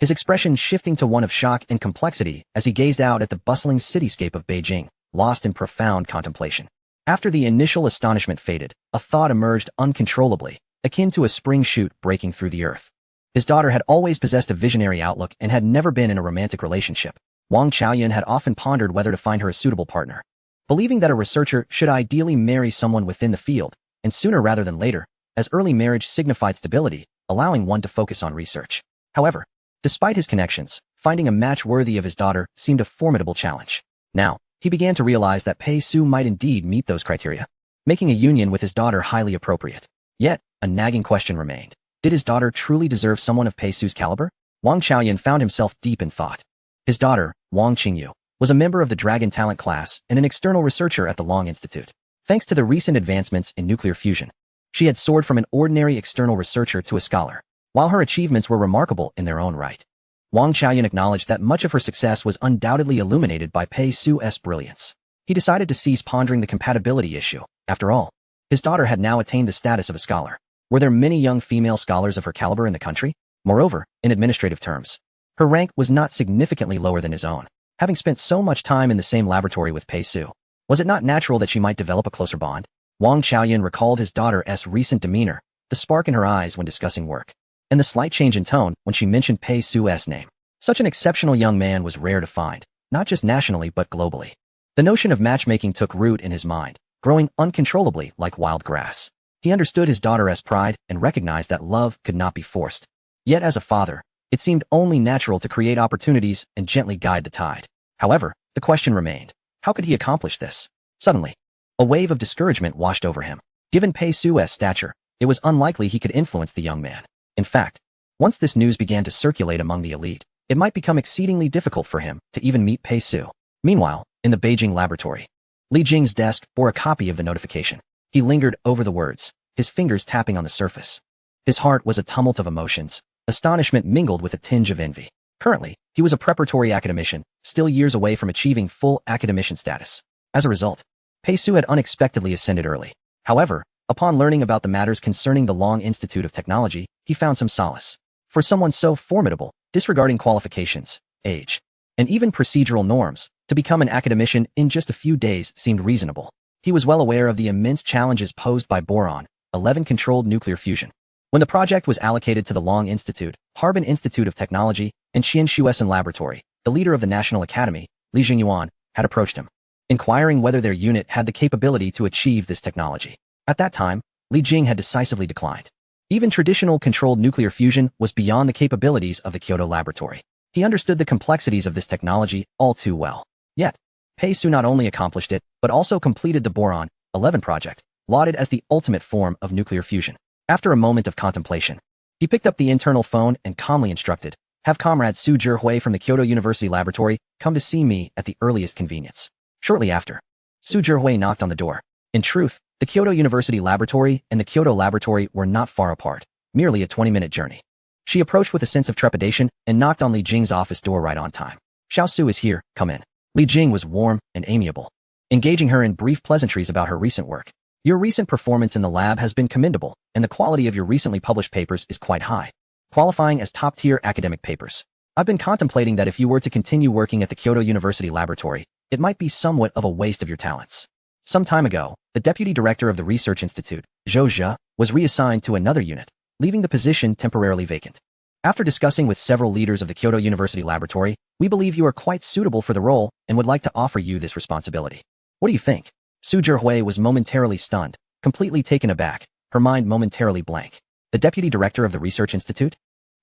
his expression shifting to one of shock and complexity as he gazed out at the bustling cityscape of Beijing, lost in profound contemplation. After the initial astonishment faded, a thought emerged uncontrollably, akin to a spring shoot breaking through the earth. His daughter had always possessed a visionary outlook and had never been in a romantic relationship. Wang Qiaoyun had often pondered whether to find her a suitable partner, believing that a researcher should ideally marry someone within the field, and sooner rather than later, as early marriage signified stability, allowing one to focus on research. However, despite his connections, finding a match worthy of his daughter seemed a formidable challenge. Now, he began to realize that Pei Su might indeed meet those criteria, making a union with his daughter highly appropriate. Yet, a nagging question remained. Did his daughter truly deserve someone of Pei Su's caliber? Wang Qiaoyun found himself deep in thought. His daughter, Wang Qingyu, was a member of the Dragon Talent class and an external researcher at the Long Institute. Thanks to the recent advancements in nuclear fusion, she had soared from an ordinary external researcher to a scholar. While her achievements were remarkable in their own right, Wang Qiaoyun acknowledged that much of her success was undoubtedly illuminated by Pei Su's brilliance. He decided to cease pondering the compatibility issue. After all, his daughter had now attained the status of a scholar. Were there many young female scholars of her caliber in the country? Moreover, in administrative terms, her rank was not significantly lower than his own. Having spent so much time in the same laboratory with Pei Su, was it not natural that she might develop a closer bond? Wang Qiaoyun recalled his daughter's recent demeanor, the spark in her eyes when discussing work, and the slight change in tone when she mentioned Pei Su's name. Such an exceptional young man was rare to find, not just nationally but globally. The notion of matchmaking took root in his mind, growing uncontrollably like wild grass. He understood his daughter's pride and recognized that love could not be forced. Yet as a father, it seemed only natural to create opportunities and gently guide the tide. However, the question remained, how could he accomplish this? Suddenly, a wave of discouragement washed over him. Given Pei Su's stature, it was unlikely he could influence the young man. In fact, once this news began to circulate among the elite, it might become exceedingly difficult for him to even meet Pei Su. Meanwhile, in the Beijing laboratory, Li Jing's desk bore a copy of the notification. He lingered over the words, his fingers tapping on the surface. His heart was a tumult of emotions, astonishment mingled with a tinge of envy. Currently, he was a preparatory academician, still years away from achieving full academician status. As a result, Pei Su had unexpectedly ascended early. However, upon learning about the matters concerning the Long Institute of Technology, he found some solace. For someone so formidable, disregarding qualifications, age, and even procedural norms, to become an academician in just a few days seemed reasonable. He was well aware of the immense challenges posed by boron-11 controlled nuclear fusion. When the project was allocated to the Long Institute, Harbin Institute of Technology, and Qianshuisen Laboratory, the leader of the National Academy, Li Jingyuan, had approached him, inquiring whether their unit had the capability to achieve this technology. At that time, Li Jing had decisively declined. Even traditional controlled nuclear fusion was beyond the capabilities of the Kyoto laboratory. He understood the complexities of this technology all too well. Yet, Pei Su not only accomplished it, but also completed the boron-11 project, lauded as the ultimate form of nuclear fusion. After a moment of contemplation, he picked up the internal phone and calmly instructed, "Have Comrade Su Zhihui from the Kyoto University Laboratory come to see me at the earliest convenience." Shortly after, Su Zhihui knocked on the door. In truth, The Kyoto University Laboratory and the Kyoto Laboratory were not far apart, merely a 20-minute journey. She approached with a sense of trepidation and knocked on Li Jing's office door right on time. "Xiao Su is here, come in." Li Jing was warm and amiable, engaging her in brief pleasantries about her recent work. "Your recent performance in the lab has been commendable, and the quality of your recently published papers is quite high, qualifying as top-tier academic papers. I've been contemplating that if you were to continue working at the Kyoto University Laboratory, it might be somewhat of a waste of your talents." Some time ago, the deputy director of the Research Institute, Zhou Zhe, was reassigned to another unit, leaving the position temporarily vacant. "After discussing with several leaders of the Kyoto University Laboratory, we believe you are quite suitable for the role and would like to offer you this responsibility. What do you think?" Su Zhihui was momentarily stunned, completely taken aback, her mind momentarily blank. The deputy director of the Research Institute?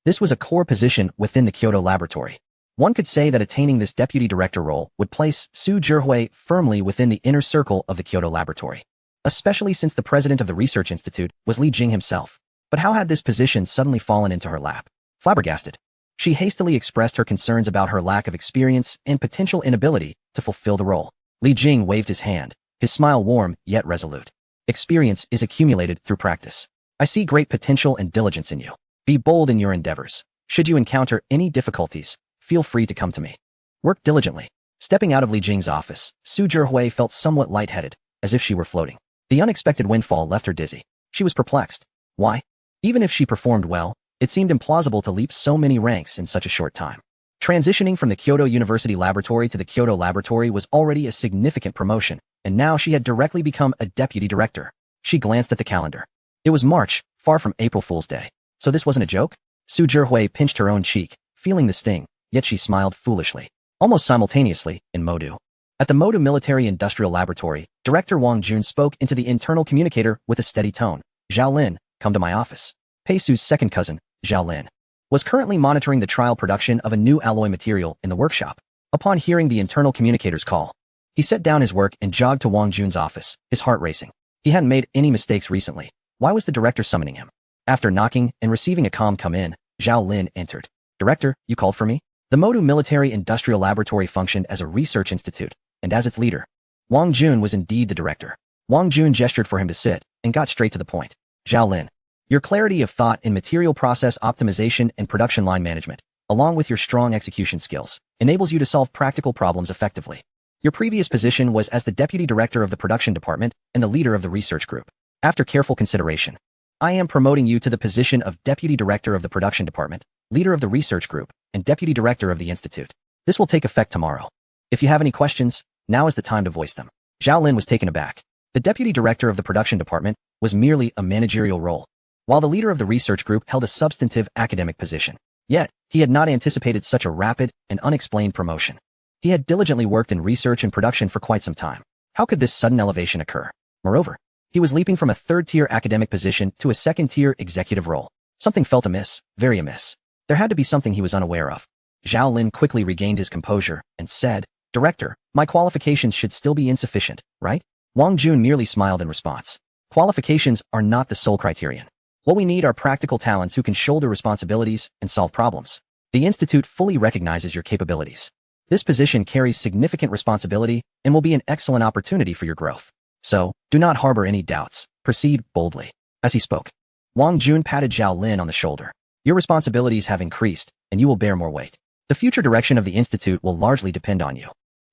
This was a core position within the Kyoto Laboratory. One could say that attaining this deputy director role would place Su Zhihui firmly within the inner circle of the Kyoto Laboratory, especially since the president of the Research Institute was Li Jing himself. But how had this position suddenly fallen into her lap? Flabbergasted, she hastily expressed her concerns about her lack of experience and potential inability to fulfill the role. Li Jing waved his hand, his smile warm yet resolute. "Experience is accumulated through practice. I see great potential and diligence in you. Be bold in your endeavors. Should you encounter any difficulties, feel free to come to me. Work diligently." Stepping out of Li Jing's office, Su Zhihui felt somewhat lightheaded, as if she were floating. The unexpected windfall left her dizzy. She was perplexed. Why? Even if she performed well, it seemed implausible to leap so many ranks in such a short time. Transitioning from the Kyoto University Laboratory to the Kyoto Laboratory was already a significant promotion, and now she had directly become a deputy director. She glanced at the calendar. It was March, far from April Fool's Day. So this wasn't a joke? Su Zhihui pinched her own cheek, feeling the sting, yet she smiled foolishly. Almost simultaneously, in Modu. At the Modu Military Industrial Laboratory, Director Wang Jun spoke into the internal communicator with a steady tone. "Zhao Lin, come to my office." Pei Su's second cousin, Zhao Lin, was currently monitoring the trial production of a new alloy material in the workshop. Upon hearing the internal communicator's call, he set down his work and jogged to Wang Jun's office, his heart racing. He hadn't made any mistakes recently. Why was the director summoning him? After knocking and receiving a calm "come in," Zhao Lin entered. "Director, you called for me?" The Modu Military Industrial Laboratory functioned as a research institute, and as its leader, Wang Jun was indeed the director. Wang Jun gestured for him to sit, and got straight to the point. "Zhao Lin, your clarity of thought in material process optimization and production line management, along with your strong execution skills, enables you to solve practical problems effectively. Your previous position was as the deputy director of the production department and the leader of the research group. After careful consideration, I am promoting you to the position of deputy director of the production department, leader of the research group, and deputy director of the institute. This will take effect tomorrow. If you have any questions, now is the time to voice them." Zhao Lin was taken aback. The deputy director of the production department was merely a managerial role, while the leader of the research group held a substantive academic position. Yet, he had not anticipated such a rapid and unexplained promotion. He had diligently worked in research and production for quite some time. How could this sudden elevation occur? Moreover, he was leaping from a third-tier academic position to a second-tier executive role. Something felt amiss, very amiss. There had to be something he was unaware of. Zhao Lin quickly regained his composure and said, "Director, my qualifications should still be insufficient, right?" Wang Jun merely smiled in response. "Qualifications are not the sole criterion. What we need are practical talents who can shoulder responsibilities and solve problems. The institute fully recognizes your capabilities. This position carries significant responsibility and will be an excellent opportunity for your growth. So, do not harbor any doubts. Proceed boldly." As he spoke, Wang Jun patted Zhao Lin on the shoulder. "Your responsibilities have increased, and you will bear more weight. The future direction of the institute will largely depend on you.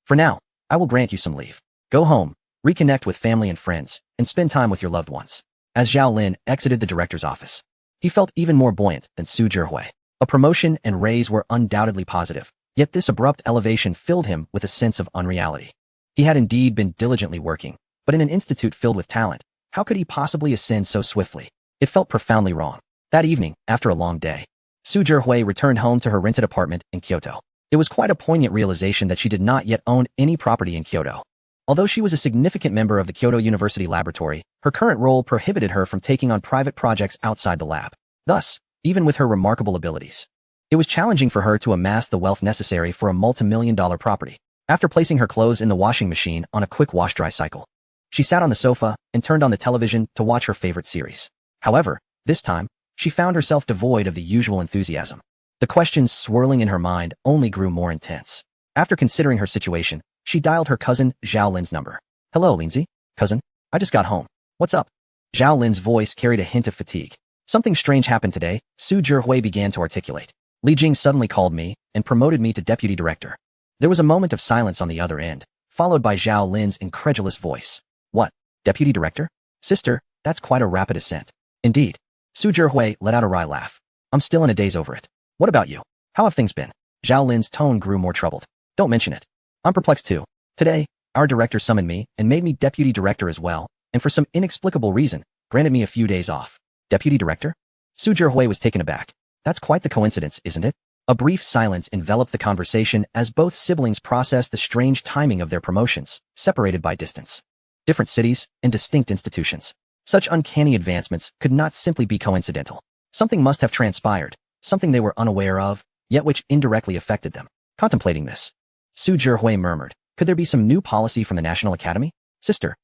For now, I will grant you some leave. Go home, reconnect with family and friends, and spend time with your loved ones." As Zhao Lin exited the director's office, he felt even more buoyant than Su Zhihui. A promotion and raise were undoubtedly positive, yet this abrupt elevation filled him with a sense of unreality. He had indeed been diligently working, but in an institute filled with talent, how could he possibly ascend so swiftly? It felt profoundly wrong. That evening, after a long day, Su Zhihui returned home to her rented apartment in Kyoto. It was quite a poignant realization that she did not yet own any property in Kyoto. Although she was a significant member of the Kyoto University Laboratory, her current role prohibited her from taking on private projects outside the lab. Thus, even with her remarkable abilities, it was challenging for her to amass the wealth necessary for a multi-million-dollar property. After placing her clothes in the washing machine on a quick wash-dry cycle, she sat on the sofa and turned on the television to watch her favorite series. However, this time, she found herself devoid of the usual enthusiasm. The questions swirling in her mind only grew more intense. After considering her situation, she dialed her cousin Zhao Lin's number. "Hello, Lindsay. Cousin, I just got home. What's up? Zhao Lin's voice carried a hint of fatigue. Something strange happened today, Su Zhihui began to articulate. Li Jing suddenly called me and promoted me to deputy director. There was a moment of silence on the other end, followed by Zhao Lin's incredulous voice. What? Deputy director? Sister, that's quite a rapid ascent. Indeed. Su Zhihui let out a wry laugh. I'm still in a daze over it. What about you? How have things been? Zhao Lin's tone grew more troubled. Don't mention it. I'm perplexed too. Today, our director summoned me and made me deputy director as well, and for some inexplicable reason, granted me a few days off. Deputy director? Su Zhihui was taken aback. That's quite the coincidence, isn't it? A brief silence enveloped the conversation as both siblings processed the strange timing of their promotions, separated by distance. Different cities and distinct institutions. Such uncanny advancements could not simply be coincidental. Something must have transpired, something they were unaware of, yet which indirectly affected them. Contemplating this, Su Zhihui murmured, could there be some new policy from the National Academy? Sister.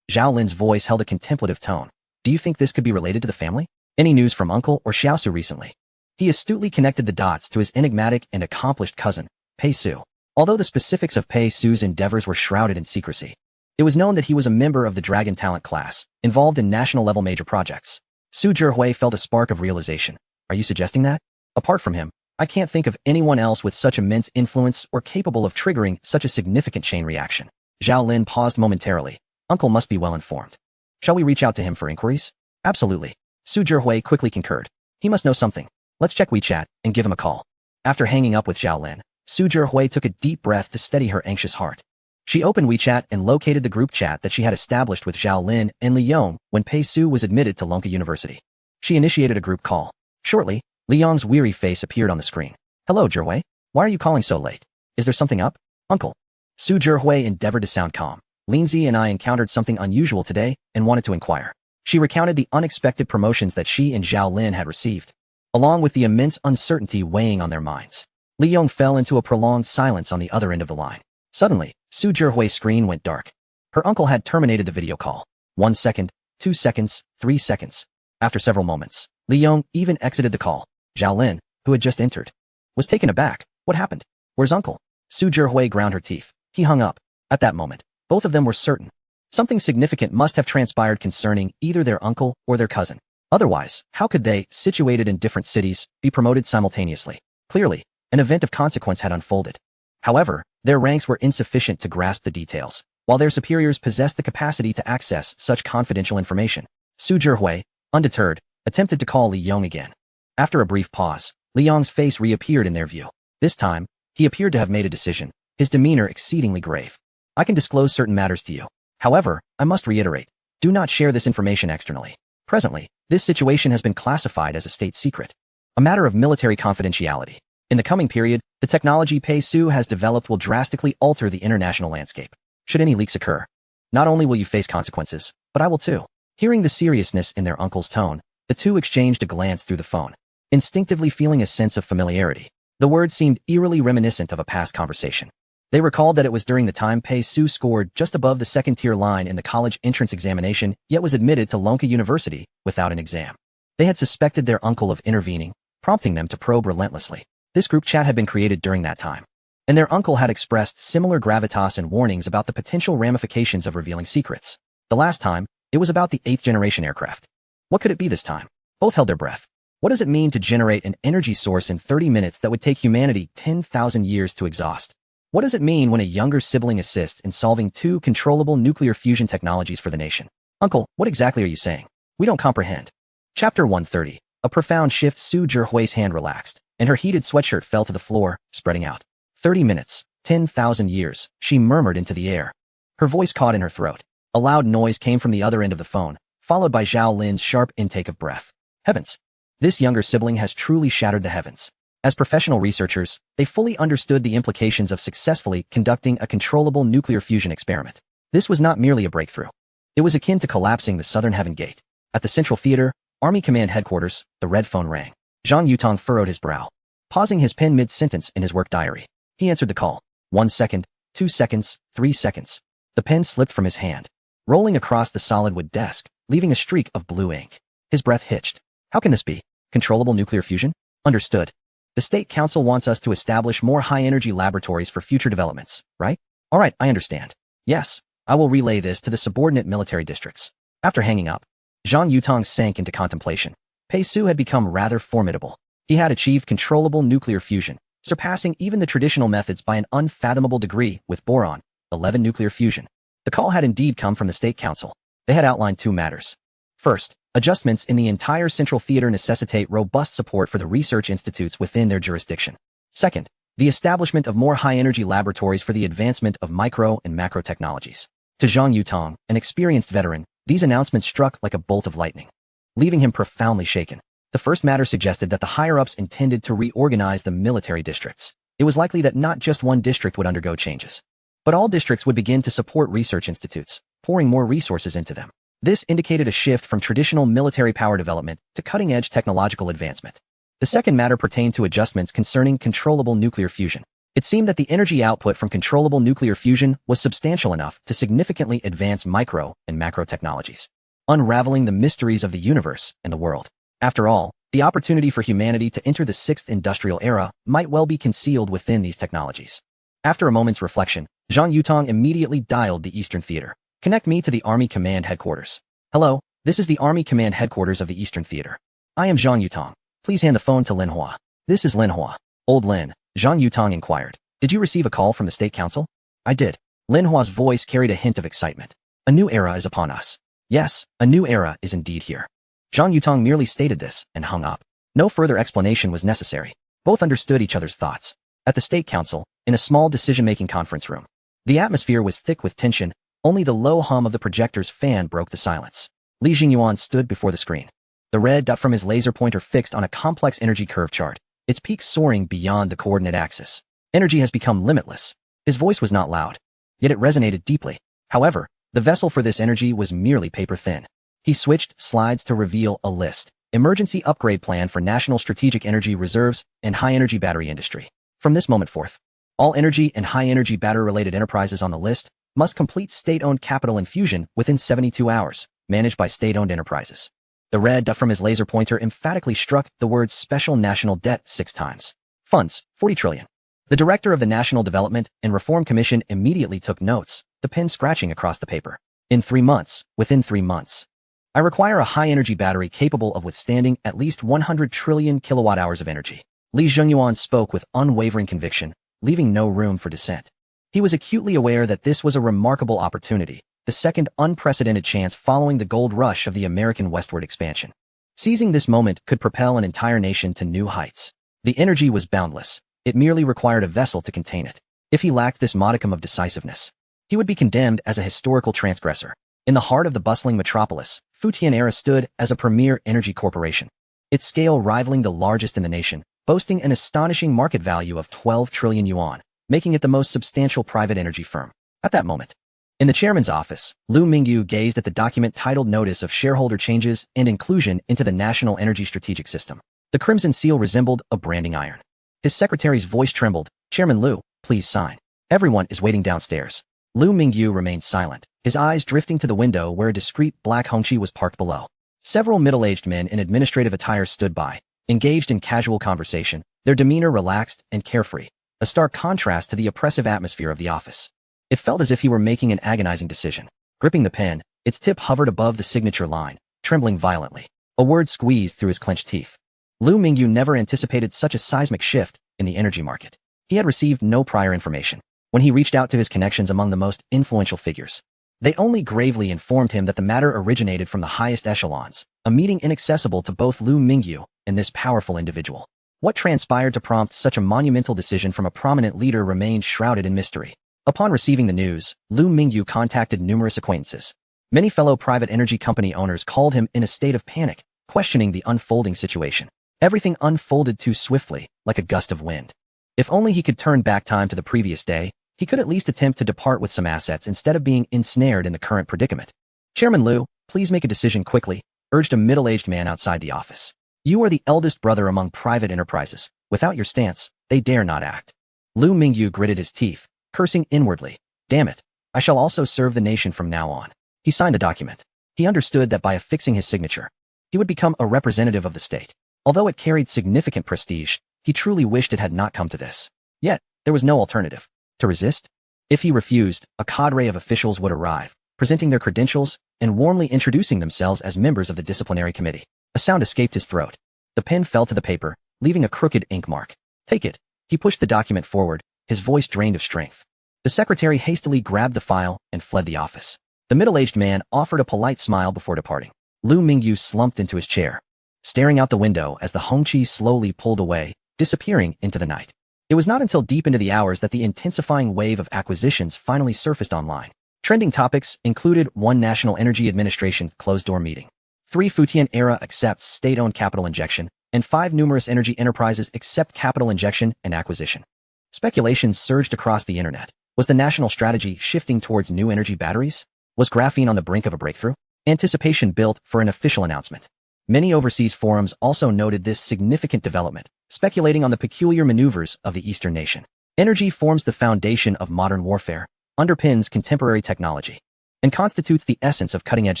Zhao Lin's voice held a contemplative tone. Do you think this could be related to the family? Any news from Uncle or Xiaosu recently? He astutely connected the dots to his enigmatic and accomplished cousin, Pei Su. Although the specifics of Pei Su's endeavors were shrouded in secrecy, it was known that he was a member of the Dragon Talent class, involved in national-level major projects. Su Zhihui felt a spark of realization. Are you suggesting that? Apart from him, I can't think of anyone else with such immense influence or capable of triggering such a significant chain reaction. Zhao Lin paused momentarily. Uncle must be well informed. Shall we reach out to him for inquiries? Absolutely. Su Zhihui quickly concurred. He must know something. Let's check WeChat and give him a call. After hanging up with Zhao Lin, Su Zhihui took a deep breath to steady her anxious heart. She opened WeChat and located the group chat that she had established with Zhao Lin and Li Yong when Pei Su was admitted to Lonka University. She initiated a group call. Shortly, Li Yong's weary face appeared on the screen. Hello, Zhihui. Why are you calling so late? Is there something up? Uncle. Su Zhihui endeavored to sound calm. Lindsay and I encountered something unusual today and wanted to inquire. She recounted the unexpected promotions that she and Zhao Lin had received, along with the immense uncertainty weighing on their minds. Li Yong fell into a prolonged silence on the other end of the line. Suddenly, Su Zhihui's screen went dark. Her uncle had terminated the video call. 1 second, 2 seconds, 3 seconds. After several moments, Li Yong even exited the call. Zhao Lin, who had just entered, was taken aback. What happened? Where's uncle? Su Zhihui ground her teeth. He hung up. At that moment, both of them were certain. Something significant must have transpired concerning either their uncle or their cousin. Otherwise, how could they, situated in different cities, be promoted simultaneously? Clearly, an event of consequence had unfolded. However, their ranks were insufficient to grasp the details, while their superiors possessed the capacity to access such confidential information. Su Zhihui, undeterred, attempted to call Li Yong again. After a brief pause, Li Yong's face reappeared in their view. This time, he appeared to have made a decision, his demeanor exceedingly grave. I can disclose certain matters to you. However, I must reiterate, do not share this information externally. Presently, this situation has been classified as a state secret, a matter of military confidentiality. In the coming period, the technology Pei Su has developed will drastically alter the international landscape. Should any leaks occur, not only will you face consequences, but I will too. Hearing the seriousness in their uncle's tone, the two exchanged a glance through the phone, instinctively feeling a sense of familiarity. The words seemed eerily reminiscent of a past conversation. They recalled that it was during the time Pei Su scored just above the second-tier line in the college entrance examination, yet was admitted to Lonka University without an exam. They had suspected their uncle of intervening, prompting them to probe relentlessly. This group chat had been created during that time, and their uncle had expressed similar gravitas and warnings about the potential ramifications of revealing secrets. The last time, it was about the 8th-generation aircraft. What could it be this time? Both held their breath. What does it mean to generate an energy source in 30 minutes that would take humanity 10,000 years to exhaust? What does it mean when a younger sibling assists in solving 2 controllable nuclear fusion technologies for the nation? Uncle, what exactly are you saying? We don't comprehend. Chapter 130. A profound shift. Su Zhihui's hand relaxed, and her heated sweatshirt fell to the floor, spreading out. 30 minutes, 10,000 years, she murmured into the air. Her voice caught in her throat. A loud noise came from the other end of the phone, followed by Zhao Lin's sharp intake of breath. Heavens! This younger sibling has truly shattered the heavens. As professional researchers, they fully understood the implications of successfully conducting a controllable nuclear fusion experiment. This was not merely a breakthrough. It was akin to collapsing the Southern Heaven Gate. At the Central Theater, Army Command Headquarters, the red phone rang. Zhang Yutong furrowed his brow, pausing his pen mid-sentence in his work diary. He answered the call. 1 second, 2 seconds, 3 seconds. The pen slipped from his hand, rolling across the solid wood desk, leaving a streak of blue ink. His breath hitched. How can this be? Controllable nuclear fusion? Understood. The State Council wants us to establish more high-energy laboratories for future developments, right? All right, I understand. Yes, I will relay this to the subordinate military districts. After hanging up, Zhang Yutong sank into contemplation. Pei Su had become rather formidable. He had achieved controllable nuclear fusion, surpassing even the traditional methods by an unfathomable degree with boron, 11 nuclear fusion. The call had indeed come from the State Council. They had outlined two matters. First, adjustments in the entire Central Theater necessitate robust support for the research institutes within their jurisdiction. Second, the establishment of more high-energy laboratories for the advancement of micro and macro technologies. To Zhang Yutong, an experienced veteran, these announcements struck like a bolt of lightning, leaving him profoundly shaken. The first matter suggested that the higher-ups intended to reorganize the military districts. It was likely that not just one district would undergo changes, but all districts would begin to support research institutes, pouring more resources into them. This indicated a shift from traditional military power development to cutting-edge technological advancement. The second matter pertained to adjustments concerning controllable nuclear fusion. It seemed that the energy output from controllable nuclear fusion was substantial enough to significantly advance micro and macro technologies, unraveling the mysteries of the universe and the world. After all, the opportunity for humanity to enter the sixth industrial era might well be concealed within these technologies. After a moment's reflection, Zhang Yutong immediately dialed the Eastern Theater. Connect me to the Army Command Headquarters. Hello, this is the Army Command Headquarters of the Eastern Theater. I am Zhang Yutong. Please hand the phone to Lin Hua. This is Lin Hua. Old Lin, Zhang Yutong inquired. Did you receive a call from the State Council? I did. Lin Hua's voice carried a hint of excitement. A new era is upon us. Yes, a new era is indeed here. Zhang Yutong merely stated this and hung up. No further explanation was necessary. Both understood each other's thoughts. At the State Council, in a small decision-making conference room, the atmosphere was thick with tension. Only the low hum of the projector's fan broke the silence. Li Jingyuan stood before the screen, the red dot from his laser pointer fixed on a complex energy curve chart, its peak soaring beyond the coordinate axis. Energy has become limitless. His voice was not loud, yet it resonated deeply. However, the vessel for this energy was merely paper-thin. He switched slides to reveal a list. Emergency upgrade plan for national strategic energy reserves and high-energy battery industry. From this moment forth, all energy and high-energy battery-related enterprises on the list must complete state-owned capital infusion within 72 hours, managed by state-owned enterprises. The red dot from his laser pointer emphatically struck the words special national debt 6 times. Funds, 40 trillion. The director of the National Development and Reform Commission immediately took notes, the pen scratching across the paper. Within 3 months. I require a high-energy battery capable of withstanding at least 100 trillion kilowatt-hours of energy. Li Jingyuan spoke with unwavering conviction, leaving no room for dissent. He was acutely aware that this was a remarkable opportunity, the second unprecedented chance following the gold rush of the American westward expansion. Seizing this moment could propel an entire nation to new heights. The energy was boundless. It merely required a vessel to contain it. If he lacked this modicum of decisiveness, he would be condemned as a historical transgressor. In the heart of the bustling metropolis, Fujian Era stood as a premier energy corporation, its scale rivaling the largest in the nation, boasting an astonishing market value of 12 trillion yuan, making it the most substantial private energy firm. At that moment, in the chairman's office, Lu Mingyu gazed at the document titled Notice of Shareholder Changes and Inclusion into the National Energy Strategic System. The crimson seal resembled a branding iron. His secretary's voice trembled. Chairman Lu, please sign. Everyone is waiting downstairs. Lu Mingyu remained silent, his eyes drifting to the window where a discreet black Hongqi was parked below. Several middle-aged men in administrative attire stood by, engaged in casual conversation, their demeanor relaxed and carefree, a stark contrast to the oppressive atmosphere of the office. It felt as if he were making an agonizing decision. Gripping the pen, its tip hovered above the signature line, trembling violently. A word squeezed through his clenched teeth. Lu Mingyu never anticipated such a seismic shift in the energy market. He had received no prior information. When he reached out to his connections among the most influential figures, they only gravely informed him that the matter originated from the highest echelons, a meeting inaccessible to both Lu Mingyu and this powerful individual. What transpired to prompt such a monumental decision from a prominent leader remained shrouded in mystery. Upon receiving the news, Lu Mingyu contacted numerous acquaintances. Many fellow private energy company owners called him in a state of panic, questioning the unfolding situation. Everything unfolded too swiftly, like a gust of wind. If only he could turn back time to the previous day, he could at least attempt to depart with some assets instead of being ensnared in the current predicament. Chairman Lu, please make a decision quickly, urged a middle-aged man outside the office. You are the eldest brother among private enterprises. Without your stance, they dare not act. Lu Mingyu gritted his teeth, cursing inwardly. Damn it, I shall also serve the nation from now on. He signed the document. He understood that by affixing his signature, he would become a representative of the state. Although it carried significant prestige, he truly wished it had not come to this. Yet, there was no alternative. To resist? If he refused, a cadre of officials would arrive, presenting their credentials, and warmly introducing themselves as members of the disciplinary committee. A sound escaped his throat. The pen fell to the paper, leaving a crooked ink mark. Take it. He pushed the document forward, his voice drained of strength. The secretary hastily grabbed the file and fled the office. The middle-aged man offered a polite smile before departing. Lu Mingyu slumped into his chair, staring out the window as the Hongqi slowly pulled away, disappearing into the night. It was not until deep into the hours that the intensifying wave of acquisitions finally surfaced online. Trending topics included 1 National Energy Administration closed-door meeting, 3 Fujian era accepts state-owned capital injection, and 5 numerous energy enterprises accept capital injection and acquisition. Speculations surged across the internet. Was the national strategy shifting towards new energy batteries? Was graphene on the brink of a breakthrough? Anticipation built for an official announcement. Many overseas forums also noted this significant development, speculating on the peculiar maneuvers of the Eastern nation. Energy forms the foundation of modern warfare, underpins contemporary technology, and constitutes the essence of cutting-edge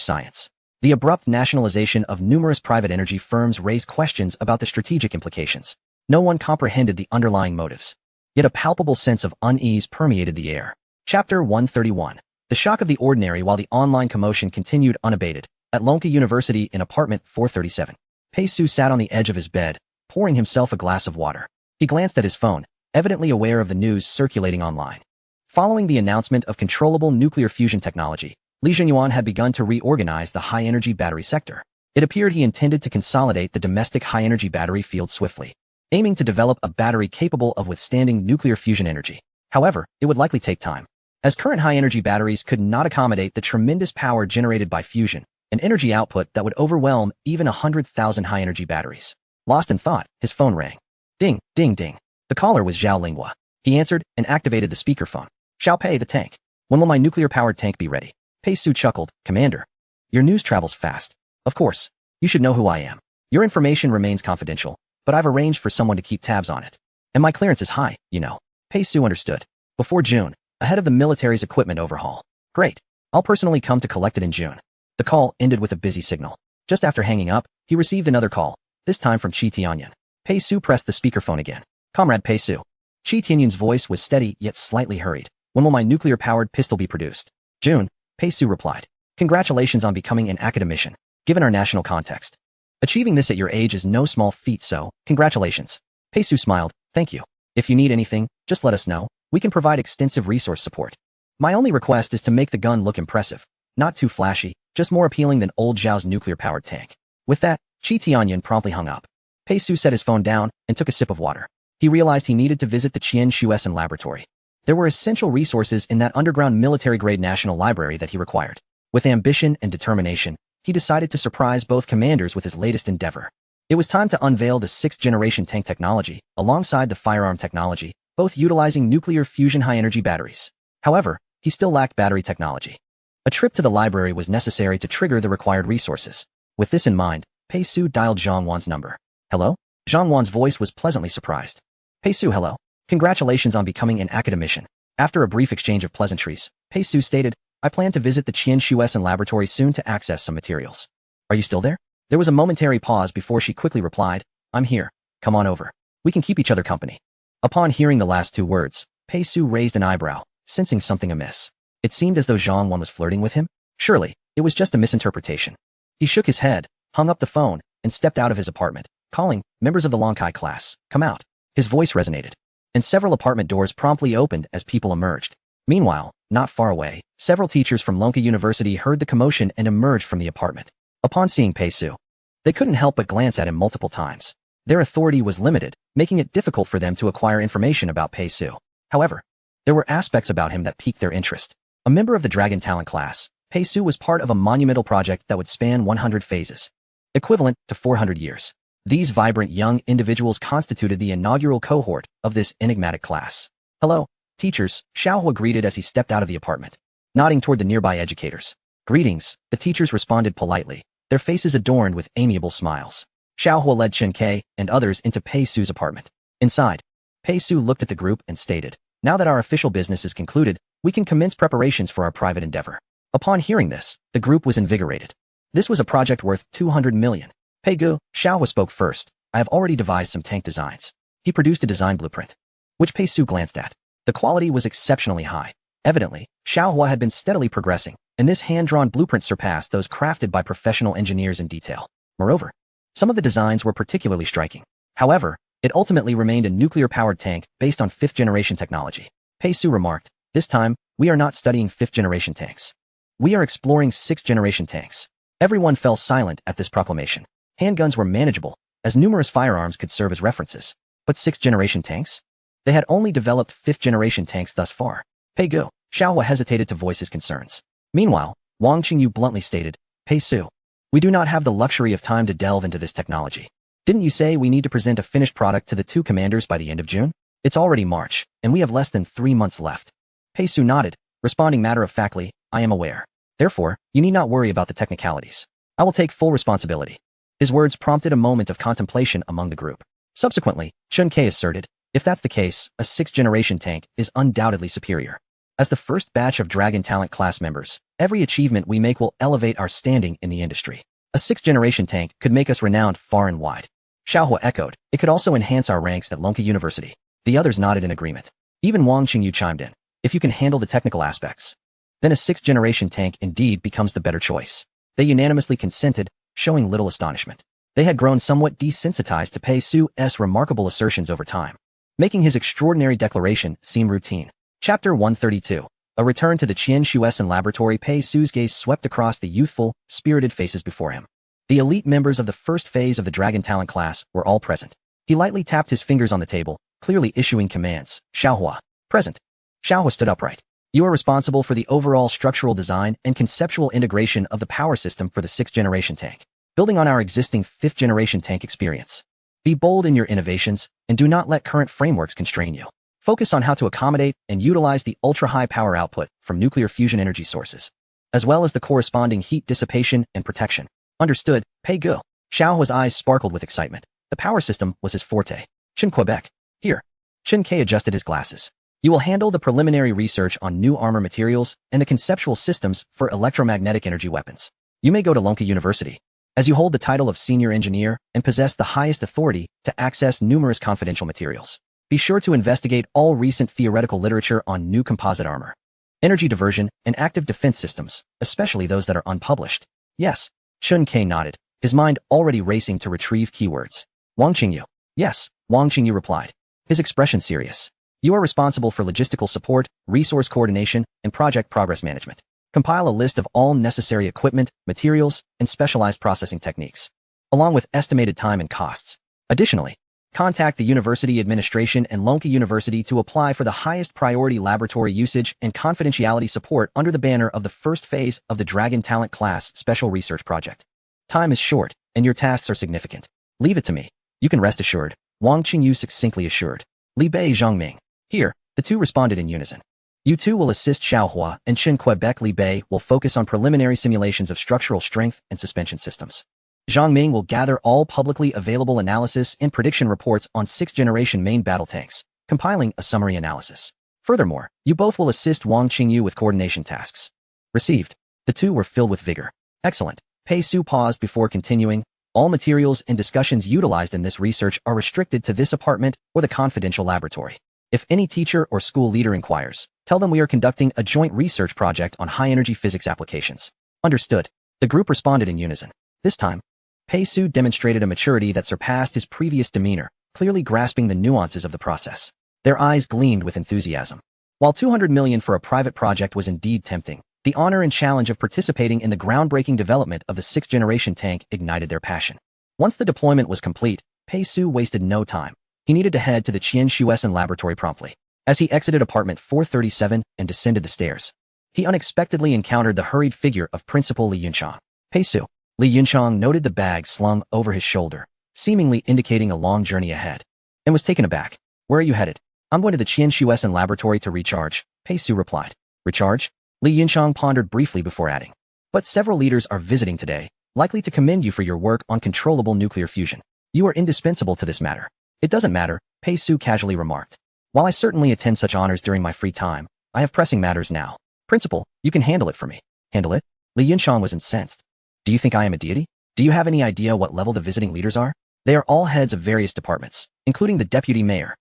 science. The abrupt nationalization of numerous private energy firms raised questions about the strategic implications. No one comprehended the underlying motives. Yet a palpable sense of unease permeated the air. Chapter 131. The shock of the ordinary. While the online commotion continued unabated, at Lonka University in apartment 437, Pei Su sat on the edge of his bed, pouring himself a glass of water. He glanced at his phone, evidently aware of the news circulating online. Following the announcement of controllable nuclear fusion technology, Li Zhenyuan had begun to reorganize the high-energy battery sector. It appeared he intended to consolidate the domestic high-energy battery field swiftly, aiming to develop a battery capable of withstanding nuclear fusion energy. However, it would likely take time, as current high-energy batteries could not accommodate the tremendous power generated by fusion, an energy output that would overwhelm even 100,000 high-energy batteries. Lost in thought, his phone rang. Ding, ding, ding. The caller was Zhao Linghua. He answered and activated the speakerphone. Xiao Pei, the tank. When will my nuclear-powered tank be ready? Pei Su chuckled. Commander, your news travels fast. Of course, you should know who I am. Your information remains confidential, but I've arranged for someone to keep tabs on it. And my clearance is high, you know. Pei Su understood. Before June, ahead of the military's equipment overhaul. Great. I'll personally come to collect it in June. The call ended with a busy signal. Just after hanging up, he received another call, this time from Qi Tianyan. Pei Su pressed the speakerphone again. Comrade Pei Su. Qi Tianyan's voice was steady yet slightly hurried. When will my nuclear-powered pistol be produced? June, Pei Su replied. Congratulations on becoming an academician, given our national context. Achieving this at your age is no small feat, so congratulations. Pei Su smiled. Thank you. If you need anything, just let us know. We can provide extensive resource support. My only request is to make the gun look impressive. Not too flashy, just more appealing than old Zhao's nuclear-powered tank. With that, Qi Tianyan promptly hung up. Pei Su set his phone down and took a sip of water. He realized he needed to visit the Qian Shuesan laboratory. There were essential resources in that underground military-grade national library that he required. With ambition and determination, he decided to surprise both commanders with his latest endeavor. It was time to unveil the 6th-generation tank technology, alongside the firearm technology, both utilizing nuclear fusion high-energy batteries. However, he still lacked battery technology. A trip to the library was necessary to trigger the required resources. With this in mind, Pei Su dialed Zhang Wan's number. Hello? Zhang Wan's voice was pleasantly surprised. Pei Su, hello. Congratulations on becoming an academician. After a brief exchange of pleasantries, Pei Su stated, I plan to visit the Qian Shuesan laboratory soon to access some materials. Are you still there? There was a momentary pause before she quickly replied, I'm here. Come on over. We can keep each other company. Upon hearing the last 2 words, Pei Su raised an eyebrow, sensing something amiss. It seemed as though Zhang Wan was flirting with him. Surely, it was just a misinterpretation. He shook his head, hung up the phone, and stepped out of his apartment, calling, members of the Lonkai class, come out. His voice resonated, and several apartment doors promptly opened as people emerged. Meanwhile, not far away, several teachers from Lonka University heard the commotion and emerged from the apartment. Upon seeing Pei Su, they couldn't help but glance at him multiple times. Their authority was limited, making it difficult for them to acquire information about Pei Su. However, there were aspects about him that piqued their interest. A member of the Dragon Talent class, Pei Su was part of a monumental project that would span 100 phases, equivalent to 400 years. These vibrant young individuals constituted the inaugural cohort of this enigmatic class. Hello, teachers, Xiao Hua greeted as he stepped out of the apartment, nodding toward the nearby educators. Greetings, the teachers responded politely, their faces adorned with amiable smiles. Xiao Hua led Chen Ke and others into Pei Su's apartment. Inside, Pei Su looked at the group and stated, now that our official business is concluded, we can commence preparations for our private endeavor. Upon hearing this, the group was invigorated. This was a project worth 200 million. Pei Gu, Xiao Hua spoke first. I have already devised some tank designs. He produced a design blueprint, which Pei Su glanced at. The quality was exceptionally high. Evidently, Xiao Hua had been steadily progressing, and this hand-drawn blueprint surpassed those crafted by professional engineers in detail. Moreover, some of the designs were particularly striking. However, it ultimately remained a nuclear-powered tank based on fifth-generation technology. Pei Su remarked, "This time, we are not studying fifth-generation tanks. We are exploring sixth-generation tanks." Everyone fell silent at this proclamation. Handguns were manageable, as numerous firearms could serve as references. But sixth-generation tanks? They had only developed fifth-generation tanks thus far. Pei Gu, Xiaohua hesitated to voice his concerns. Meanwhile, Wang Qingyu bluntly stated, "Pei Su, we do not have the luxury of time to delve into this technology. Didn't you say we need to present a finished product to the two commanders by the end of June? It's already March, and we have less than 3 months left." Pei Su nodded, responding matter-of-factly, "I am aware. Therefore, you need not worry about the technicalities. I will take full responsibility." His words prompted a moment of contemplation among the group. Subsequently, Chun Kei asserted, "If that's the case, a sixth-generation tank is undoubtedly superior. As the first batch of Dragon Talent class members, every achievement we make will elevate our standing in the industry. A sixth-generation tank could make us renowned far and wide." Xiaohua echoed, "It could also enhance our ranks at Lonka University." The others nodded in agreement. Even Wang Qingyu chimed in, "If you can handle the technical aspects, then a sixth-generation tank indeed becomes the better choice." They unanimously consented, showing little astonishment. They had grown somewhat desensitized to Pei Su's remarkable assertions over time, making his extraordinary declaration seem routine. Chapter 132. A return to the Qian Shuesan laboratory. Pei Su's gaze swept across the youthful, spirited faces before him. The elite members of the first phase of the Dragon Talent class were all present. He lightly tapped his fingers on the table, clearly issuing commands. "Xiaohua, present." Xiaohua stood upright. "You are responsible for the overall structural design and conceptual integration of the power system for the sixth-generation tank, building on our existing fifth-generation tank experience. Be bold in your innovations, and do not let current frameworks constrain you. Focus on how to accommodate and utilize the ultra-high power output from nuclear fusion energy sources, as well as the corresponding heat dissipation and protection." "Understood, Pei Gu." Xiaohua's eyes sparkled with excitement. The power system was his forte. "Chen Quebec. Here." Chen Kei adjusted his glasses. "You will handle the preliminary research on new armor materials and the conceptual systems for electromagnetic energy weapons. You may go to Lonka University, as you hold the title of senior engineer and possess the highest authority to access numerous confidential materials. Be sure to investigate all recent theoretical literature on new composite armor, energy diversion, and active defense systems, especially those that are unpublished." "Yes." Chun Kei nodded, his mind already racing to retrieve keywords. "Wang Qingyu." "Yes," Wang Qingyu replied, his expression serious. "You are responsible for logistical support, resource coordination, and project progress management. Compile a list of all necessary equipment, materials, and specialized processing techniques, along with estimated time and costs. Additionally, contact the university administration and Lonka University to apply for the highest priority laboratory usage and confidentiality support under the banner of the first phase of the Dragon Talent class special research project. Time is short, and your tasks are significant. Leave it to me. You can rest assured," Wang Qingyu succinctly assured. Li Bei Zhongming. "Here," the two responded in unison. "You two will assist Xiaohua and Chen Quebec. Li Bei will focus on preliminary simulations of structural strength and suspension systems. Zhang Ming will gather all publicly available analysis and prediction reports on sixth-generation main battle tanks, compiling a summary analysis. Furthermore, you both will assist Wang Qingyu with coordination tasks." Received. The two were filled with vigor. "Excellent." Pei Su paused before continuing. "All materials and discussions utilized in this research are restricted to this apartment or the confidential laboratory. If any teacher or school leader inquires, tell them we are conducting a joint research project on high-energy physics applications." "Understood." The group responded in unison. This time, Pei Su demonstrated a maturity that surpassed his previous demeanor, clearly grasping the nuances of the process. Their eyes gleamed with enthusiasm. While 200 million for a private project was indeed tempting, the honor and challenge of participating in the groundbreaking development of the sixth-generation tank ignited their passion. Once the deployment was complete, Pei Su wasted no time. He needed to head to the Qian Shuesan laboratory promptly. As he exited apartment 437 and descended the stairs, he unexpectedly encountered the hurried figure of Principal Li Yunchang. "Pei Su." Li Yunchang noted the bag slung over his shoulder, seemingly indicating a long journey ahead, and was taken aback. "Where are you headed?" "I'm going to the Qian Shuesan laboratory to recharge," Pei Su replied. "Recharge?" Li Yunchang pondered briefly before adding. "But several leaders are visiting today, likely to commend you for your work on controllable nuclear fusion. You are indispensable to this matter." "It doesn't matter," Pei Su casually remarked. "While I certainly attend such honors during my free time, I have pressing matters now. Principal, you can handle it for me." "Handle it?" Li Yunchang was incensed. "Do you think I am a deity? Do you have any idea what level the visiting leaders are? They are all heads of various departments, including the deputy mayor."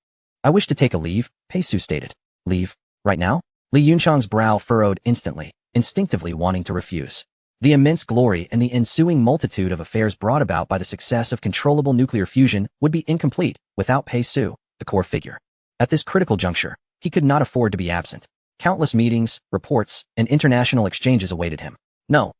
"I wish to take a leave," Pei Su stated. "Leave? Right now?" Li Yunchang's brow furrowed instantly, instinctively wanting to refuse. The immense glory and the ensuing multitude of affairs brought about by the success of controllable nuclear fusion would be incomplete without Pei Su, the core figure. At this critical juncture, he could not afford to be absent. Countless meetings, reports, and international exchanges awaited him. No,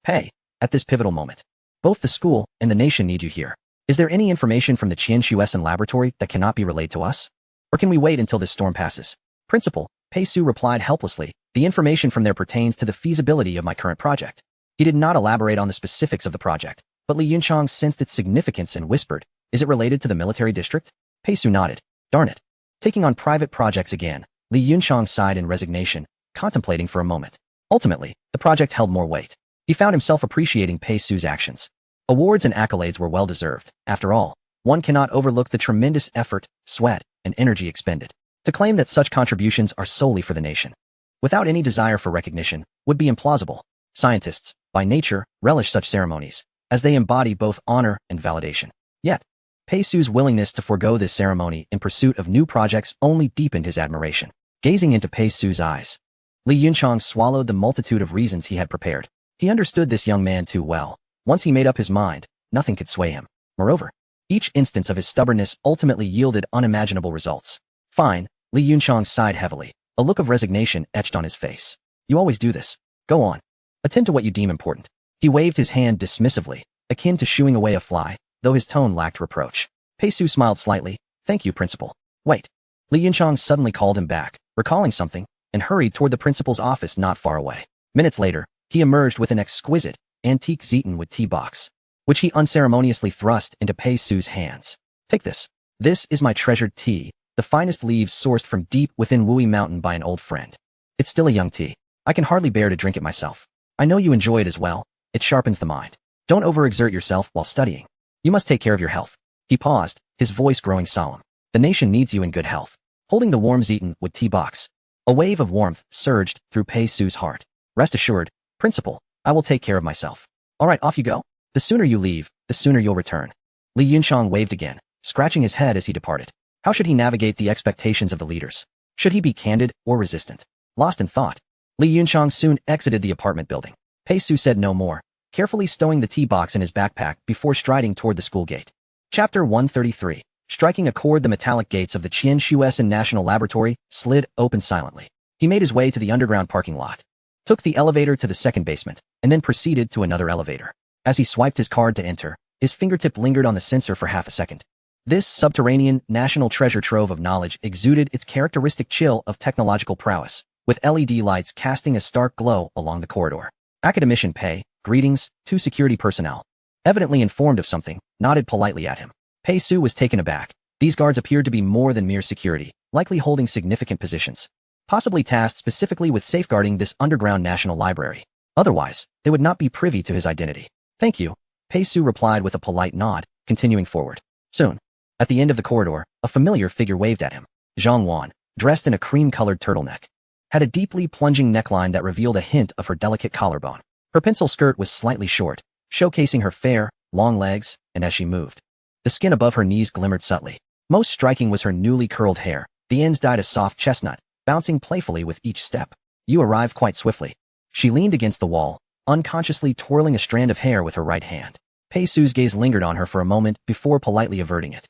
Pei. At this pivotal moment, both the school and the nation need you here. Is there any information from the Qianshuesan laboratory that cannot be relayed to us? Or can we wait until this storm passes? Principal, Pei Su replied helplessly, the information from there pertains to the feasibility of my current project. He did not elaborate on the specifics of the project, but Li Yunchang sensed its significance and whispered, is it related to the military district? Pei Su nodded. Darn it. Taking on private projects again, Li Yunchang sighed in resignation, contemplating for a moment. Ultimately, the project held more weight. He found himself appreciating Pei Su's actions. Awards and accolades were well-deserved. After all, one cannot overlook the tremendous effort, sweat, and energy expended. To claim that such contributions are solely for the nation, without any desire for recognition, would be implausible. Scientists, by nature, relish such ceremonies, as they embody both honor and validation. Yet, Pei Su's willingness to forego this ceremony in pursuit of new projects only deepened his admiration. Gazing into Pei Su's eyes, Li Yunchang swallowed the multitude of reasons he had prepared. He understood this young man too well. Once he made up his mind, nothing could sway him. Moreover, each instance of his stubbornness ultimately yielded unimaginable results. Fine, Li Yunchang sighed heavily. A look of resignation etched on his face. You always do this. Go on. Attend to what you deem important. He waved his hand dismissively, akin to shooing away a fly, though his tone lacked reproach. Pei Su smiled slightly. Thank you, Principal. Wait. Li Yunchang suddenly called him back, recalling something, and hurried toward the principal's office not far away. Minutes later, he emerged with an exquisite, antique Zeton tea box, which he unceremoniously thrust into Pei Su's hands. Take this. This is my treasured tea, the finest leaves sourced from deep within Wui Mountain by an old friend. It's still a young tea. I can hardly bear to drink it myself. I know you enjoy it as well. It sharpens the mind. Don't overexert yourself while studying. You must take care of your health. He paused, his voice growing solemn. The nation needs you in good health. Holding the warm Zeton tea box, a wave of warmth surged through Pei Su's heart. Rest assured, Principal, I will take care of myself. All right, off you go. The sooner you leave, the sooner you'll return. Li Yunchang waved again, scratching his head as he departed. How should he navigate the expectations of the leaders? Should he be candid or resistant? Lost in thought, Li Yunchang soon exited the apartment building. Pei Su said no more, carefully stowing the tea box in his backpack before striding toward the school gate. Chapter 133. Striking a chord, the metallic gates of the Qianshuesan National Laboratory slid open silently. He made his way to the underground parking lot, took the elevator to the second basement, and then proceeded to another elevator. As he swiped his card to enter, his fingertip lingered on the sensor for half a second. This subterranean national treasure trove of knowledge exuded its characteristic chill of technological prowess, with LED lights casting a stark glow along the corridor. Academician Pei, greetings, two security personnel, evidently informed of something, nodded politely at him. Pei Su was taken aback. These guards appeared to be more than mere security, likely holding significant positions, possibly tasked specifically with safeguarding this underground national library. Otherwise, they would not be privy to his identity. Thank you, Pei Su replied with a polite nod, continuing forward. Soon, at the end of the corridor, a familiar figure waved at him. Zhang Wan, dressed in a cream-colored turtleneck, had a deeply plunging neckline that revealed a hint of her delicate collarbone. Her pencil skirt was slightly short, showcasing her fair, long legs, and as she moved, the skin above her knees glimmered subtly. Most striking was her newly curled hair, the ends dyed a soft chestnut, bouncing playfully with each step. You arrived quite swiftly. She leaned against the wall, unconsciously twirling a strand of hair with her right hand. Pei Su's gaze lingered on her for a moment before politely averting it.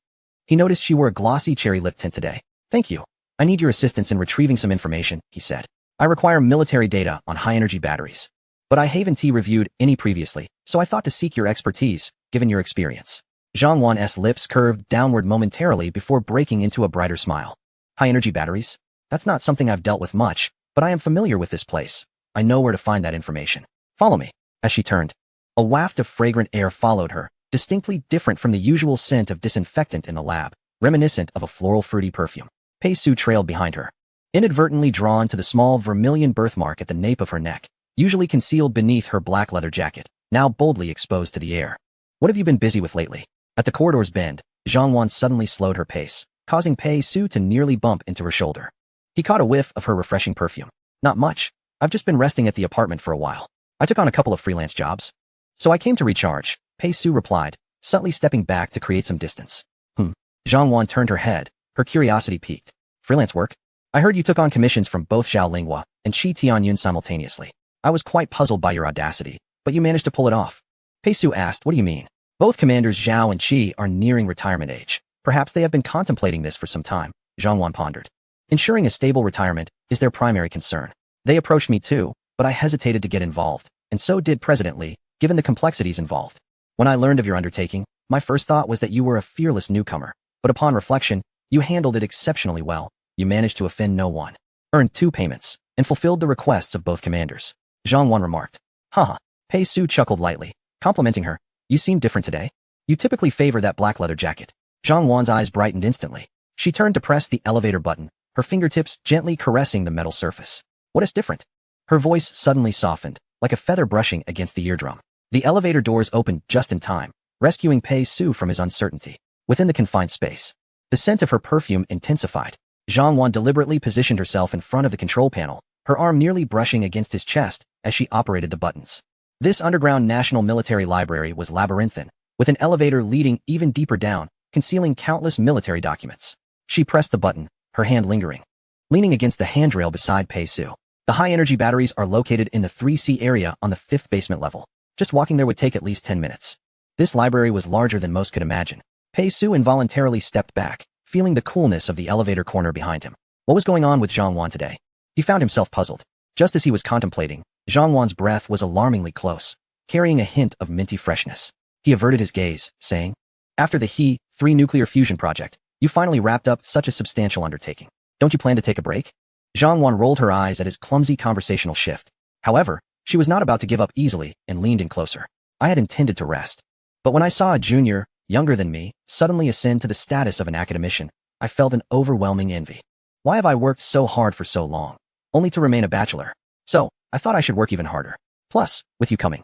He noticed she wore a glossy cherry lip tint today. Thank you. I need your assistance in retrieving some information, he said. I require military data on high-energy batteries. But I haven't reviewed any previously, so I thought to seek your expertise, given your experience. Zhang Wan's lips curved downward momentarily before breaking into a brighter smile. High-energy batteries? That's not something I've dealt with much, but I am familiar with this place. I know where to find that information. Follow me. As she turned, a waft of fragrant air followed her, distinctly different from the usual scent of disinfectant in the lab, reminiscent of a floral fruity perfume. Pei Su trailed behind her, inadvertently drawn to the small vermilion birthmark at the nape of her neck, usually concealed beneath her black leather jacket, now boldly exposed to the air. What have you been busy with lately? At the corridor's bend, Zhang Wan suddenly slowed her pace, causing Pei Su to nearly bump into her shoulder. He caught a whiff of her refreshing perfume. Not much. I've just been resting at the apartment for a while. I took on a couple of freelance jobs, so I came to recharge, Pei Su replied, subtly stepping back to create some distance. Zhang Wan turned her head, her curiosity piqued. Freelance work? I heard you took on commissions from both Zhao Linghua and Qi Tianyun simultaneously. I was quite puzzled by your audacity, but you managed to pull it off. Pei Su asked, what do you mean? Both commanders Zhao and Qi are nearing retirement age. Perhaps they have been contemplating this for some time, Zhang Wan pondered. Ensuring a stable retirement is their primary concern. They approached me too, but I hesitated to get involved, and so did President Li, given the complexities involved. When I learned of your undertaking, my first thought was that you were a fearless newcomer, but upon reflection, you handled it exceptionally well. You managed to offend no one, earned 2 payments, and fulfilled the requests of both commanders. Zhang Wan remarked. Haha. Pei Su chuckled lightly, complimenting her. You seem different today. You typically favor that black leather jacket. Zhang Wan's eyes brightened instantly. She turned to press the elevator button, her fingertips gently caressing the metal surface. What is different? Her voice suddenly softened, like a feather brushing against the eardrum. The elevator doors opened just in time, rescuing Pei Su from his uncertainty. Within the confined space, the scent of her perfume intensified. Zhang Wan deliberately positioned herself in front of the control panel, her arm nearly brushing against his chest as she operated the buttons. This underground National Military Library was labyrinthine, with an elevator leading even deeper down, concealing countless military documents. She pressed the button, her hand lingering, leaning against the handrail beside Pei Su. The high-energy batteries are located in the 3C area on the 5th basement level. Just walking there would take at least 10 minutes. This library was larger than most could imagine. Pei Su involuntarily stepped back, feeling the coolness of the elevator corner behind him. What was going on with Zhang Wan today? He found himself puzzled. Just as he was contemplating, Zhang Wan's breath was alarmingly close, carrying a hint of minty freshness. He averted his gaze, saying, after the He-3 nuclear fusion project, you finally wrapped up such a substantial undertaking. Don't you plan to take a break? Zhang Wan rolled her eyes at his clumsy conversational shift. However, she was not about to give up easily and leaned in closer. I had intended to rest. But when I saw a junior, younger than me, suddenly ascend to the status of an academician, I felt an overwhelming envy. Why have I worked so hard for so long, only to remain a bachelor? So, I thought I should work even harder. Plus, with you coming,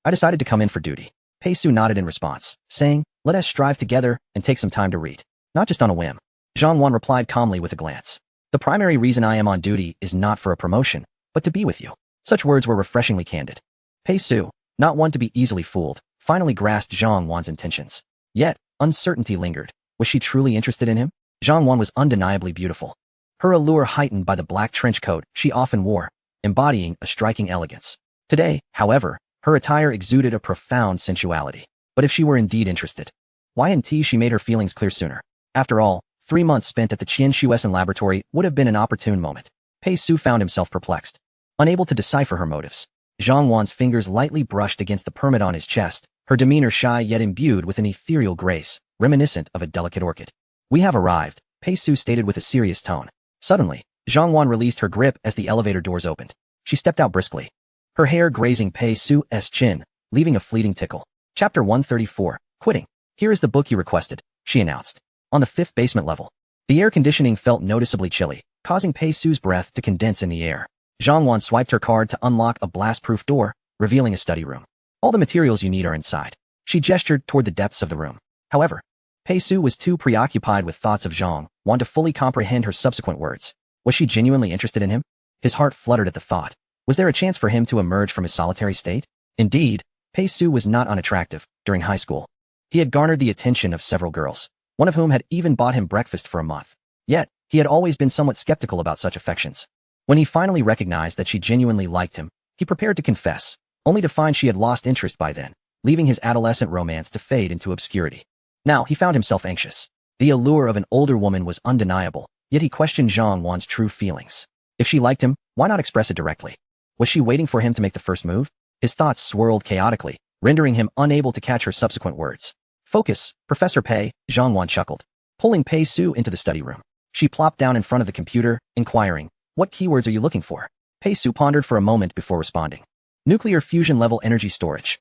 I decided to come in for duty. Pei Su nodded in response, saying, let us strive together and take some time to read. Not just on a whim. Zhang Wan replied calmly with a glance. The primary reason I am on duty is not for a promotion, but to be with you. Such words were refreshingly candid. Pei Su, not one to be easily fooled, finally grasped Zhang Wan's intentions. Yet, uncertainty lingered. Was she truly interested in him? Zhang Wan was undeniably beautiful. Her allure heightened by the black trench coat she often wore, embodying a striking elegance. Today, however, her attire exuded a profound sensuality. But if she were indeed interested, why hadn't she made her feelings clear sooner? After all, 3 months spent at the Qianshuesan laboratory would have been an opportune moment. Pei Su found himself perplexed, unable to decipher her motives. Zhang Wan's fingers lightly brushed against the permit on his chest, her demeanor shy yet imbued with an ethereal grace, reminiscent of a delicate orchid. We have arrived, Pei Su stated with a serious tone. Suddenly, Zhang Wan released her grip as the elevator doors opened. She stepped out briskly, her hair grazing Pei Su's chin, leaving a fleeting tickle. Chapter 134, Quitting. Here is the book you requested, she announced. On the 5th basement level, the air conditioning felt noticeably chilly, causing Pei Su's breath to condense in the air. Zhang Wan swiped her card to unlock a blast-proof door, revealing a study room. All the materials you need are inside. She gestured toward the depths of the room. However, Pei Su was too preoccupied with thoughts of Zhang Wan to fully comprehend her subsequent words. Was she genuinely interested in him? His heart fluttered at the thought. Was there a chance for him to emerge from his solitary state? Indeed, Pei Su was not unattractive. During high school, he had garnered the attention of several girls, one of whom had even bought him breakfast for a month. Yet, he had always been somewhat skeptical about such affections. When he finally recognized that she genuinely liked him, he prepared to confess, only to find she had lost interest by then, leaving his adolescent romance to fade into obscurity. Now, he found himself anxious. The allure of an older woman was undeniable, yet he questioned Zhang Wan's true feelings. If she liked him, why not express it directly? Was she waiting for him to make the first move? His thoughts swirled chaotically, rendering him unable to catch her subsequent words. Focus, Professor Pei, Zhang Wan chuckled, pulling Pei Su into the study room. She plopped down in front of the computer, inquiring, what keywords are you looking for? Pei Su pondered for a moment before responding. Nuclear fusion level energy storage,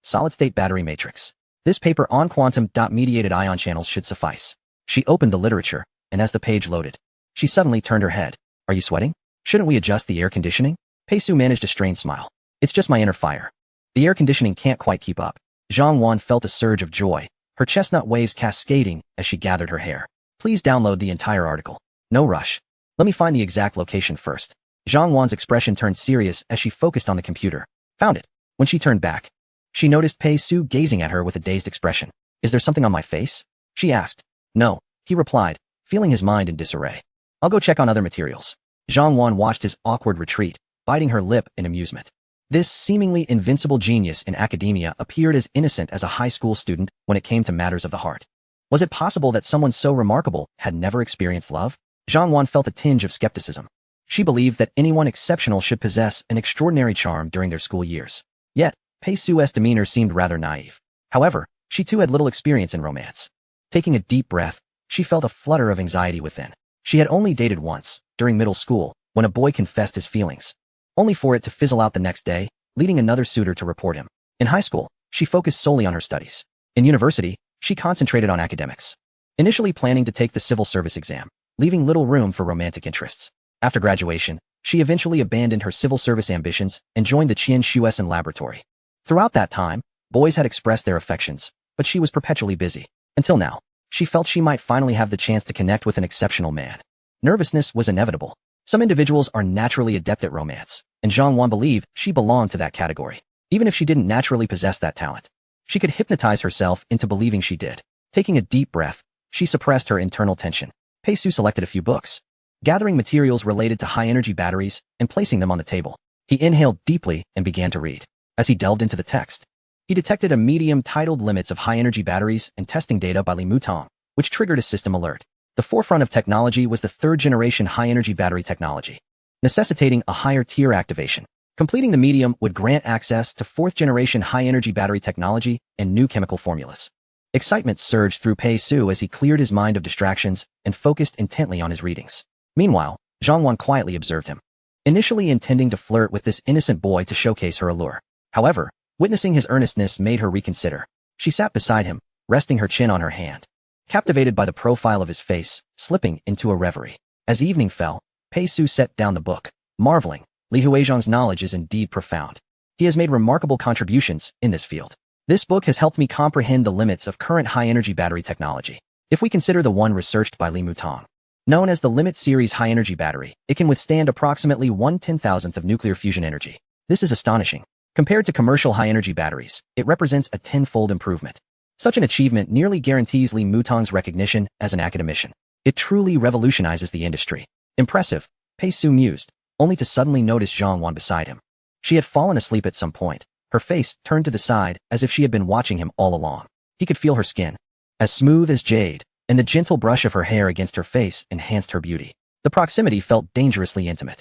solid-state battery matrix. This paper on quantum-mediated ion channels should suffice. She opened the literature, and as the page loaded, she suddenly turned her head. Are you sweating? Shouldn't we adjust the air conditioning? Pei Su managed a strained smile. It's just my inner fire. The air conditioning can't quite keep up. Zhang Wan felt a surge of joy, her chestnut waves cascading as she gathered her hair. Please download the entire article. No rush. Let me find the exact location first. Zhang Wan's expression turned serious as she focused on the computer. Found it. When she turned back, she noticed Pei Su gazing at her with a dazed expression. Is there something on my face? She asked. No, he replied, feeling his mind in disarray. I'll go check on other materials. Zhang Wan watched his awkward retreat, biting her lip in amusement. This seemingly invincible genius in academia appeared as innocent as a high school student when it came to matters of the heart. Was it possible that someone so remarkable had never experienced love? Zhang Wan felt a tinge of skepticism. She believed that anyone exceptional should possess an extraordinary charm during their school years. Yet, Pei Su's demeanor seemed rather naive. However, she too had little experience in romance. Taking a deep breath, she felt a flutter of anxiety within. She had only dated once, during middle school, when a boy confessed his feelings, only for it to fizzle out the next day, leading another suitor to report him. In high school, she focused solely on her studies. In university, she concentrated on academics, initially planning to take the civil service exam, leaving little room for romantic interests. After graduation, she eventually abandoned her civil service ambitions and joined the Qian Shuesan laboratory. Throughout that time, boys had expressed their affections, but she was perpetually busy. Until now, she felt she might finally have the chance to connect with an exceptional man. Nervousness was inevitable. Some individuals are naturally adept at romance, and Zhang Wan believed she belonged to that category. Even if she didn't naturally possess that talent, she could hypnotize herself into believing she did. Taking a deep breath, she suppressed her internal tension. Pei Su selected a few books, gathering materials related to high-energy batteries and placing them on the table. He inhaled deeply and began to read. As he delved into the text, he detected a medium titled Limits of High-Energy Batteries and Testing Data by Li Mutong, which triggered a system alert. The forefront of technology was the third-generation high-energy battery technology, necessitating a higher-tier activation. Completing the medium would grant access to fourth-generation high-energy battery technology and new chemical formulas. Excitement surged through Pei Su as he cleared his mind of distractions and focused intently on his readings. Meanwhile, Zhang Wan quietly observed him, initially intending to flirt with this innocent boy to showcase her allure. However, witnessing his earnestness made her reconsider. She sat beside him, resting her chin on her hand, captivated by the profile of his face, slipping into a reverie. As evening fell, Pei Su set down the book, marveling. Li Huizhang's knowledge is indeed profound. He has made remarkable contributions in this field. This book has helped me comprehend the limits of current high-energy battery technology. If we consider the one researched by Li Mutong, known as the Limit Series high-energy battery, it can withstand approximately 1/10,000th of nuclear fusion energy. This is astonishing. Compared to commercial high-energy batteries, it represents a tenfold improvement. Such an achievement nearly guarantees Li Mutong's recognition as an academician. It truly revolutionizes the industry. Impressive, Pei Su mused, only to suddenly notice Zhang Wan beside him. She had fallen asleep at some point, her face turned to the side as if she had been watching him all along. He could feel her skin, as smooth as jade, and the gentle brush of her hair against her face enhanced her beauty. The proximity felt dangerously intimate.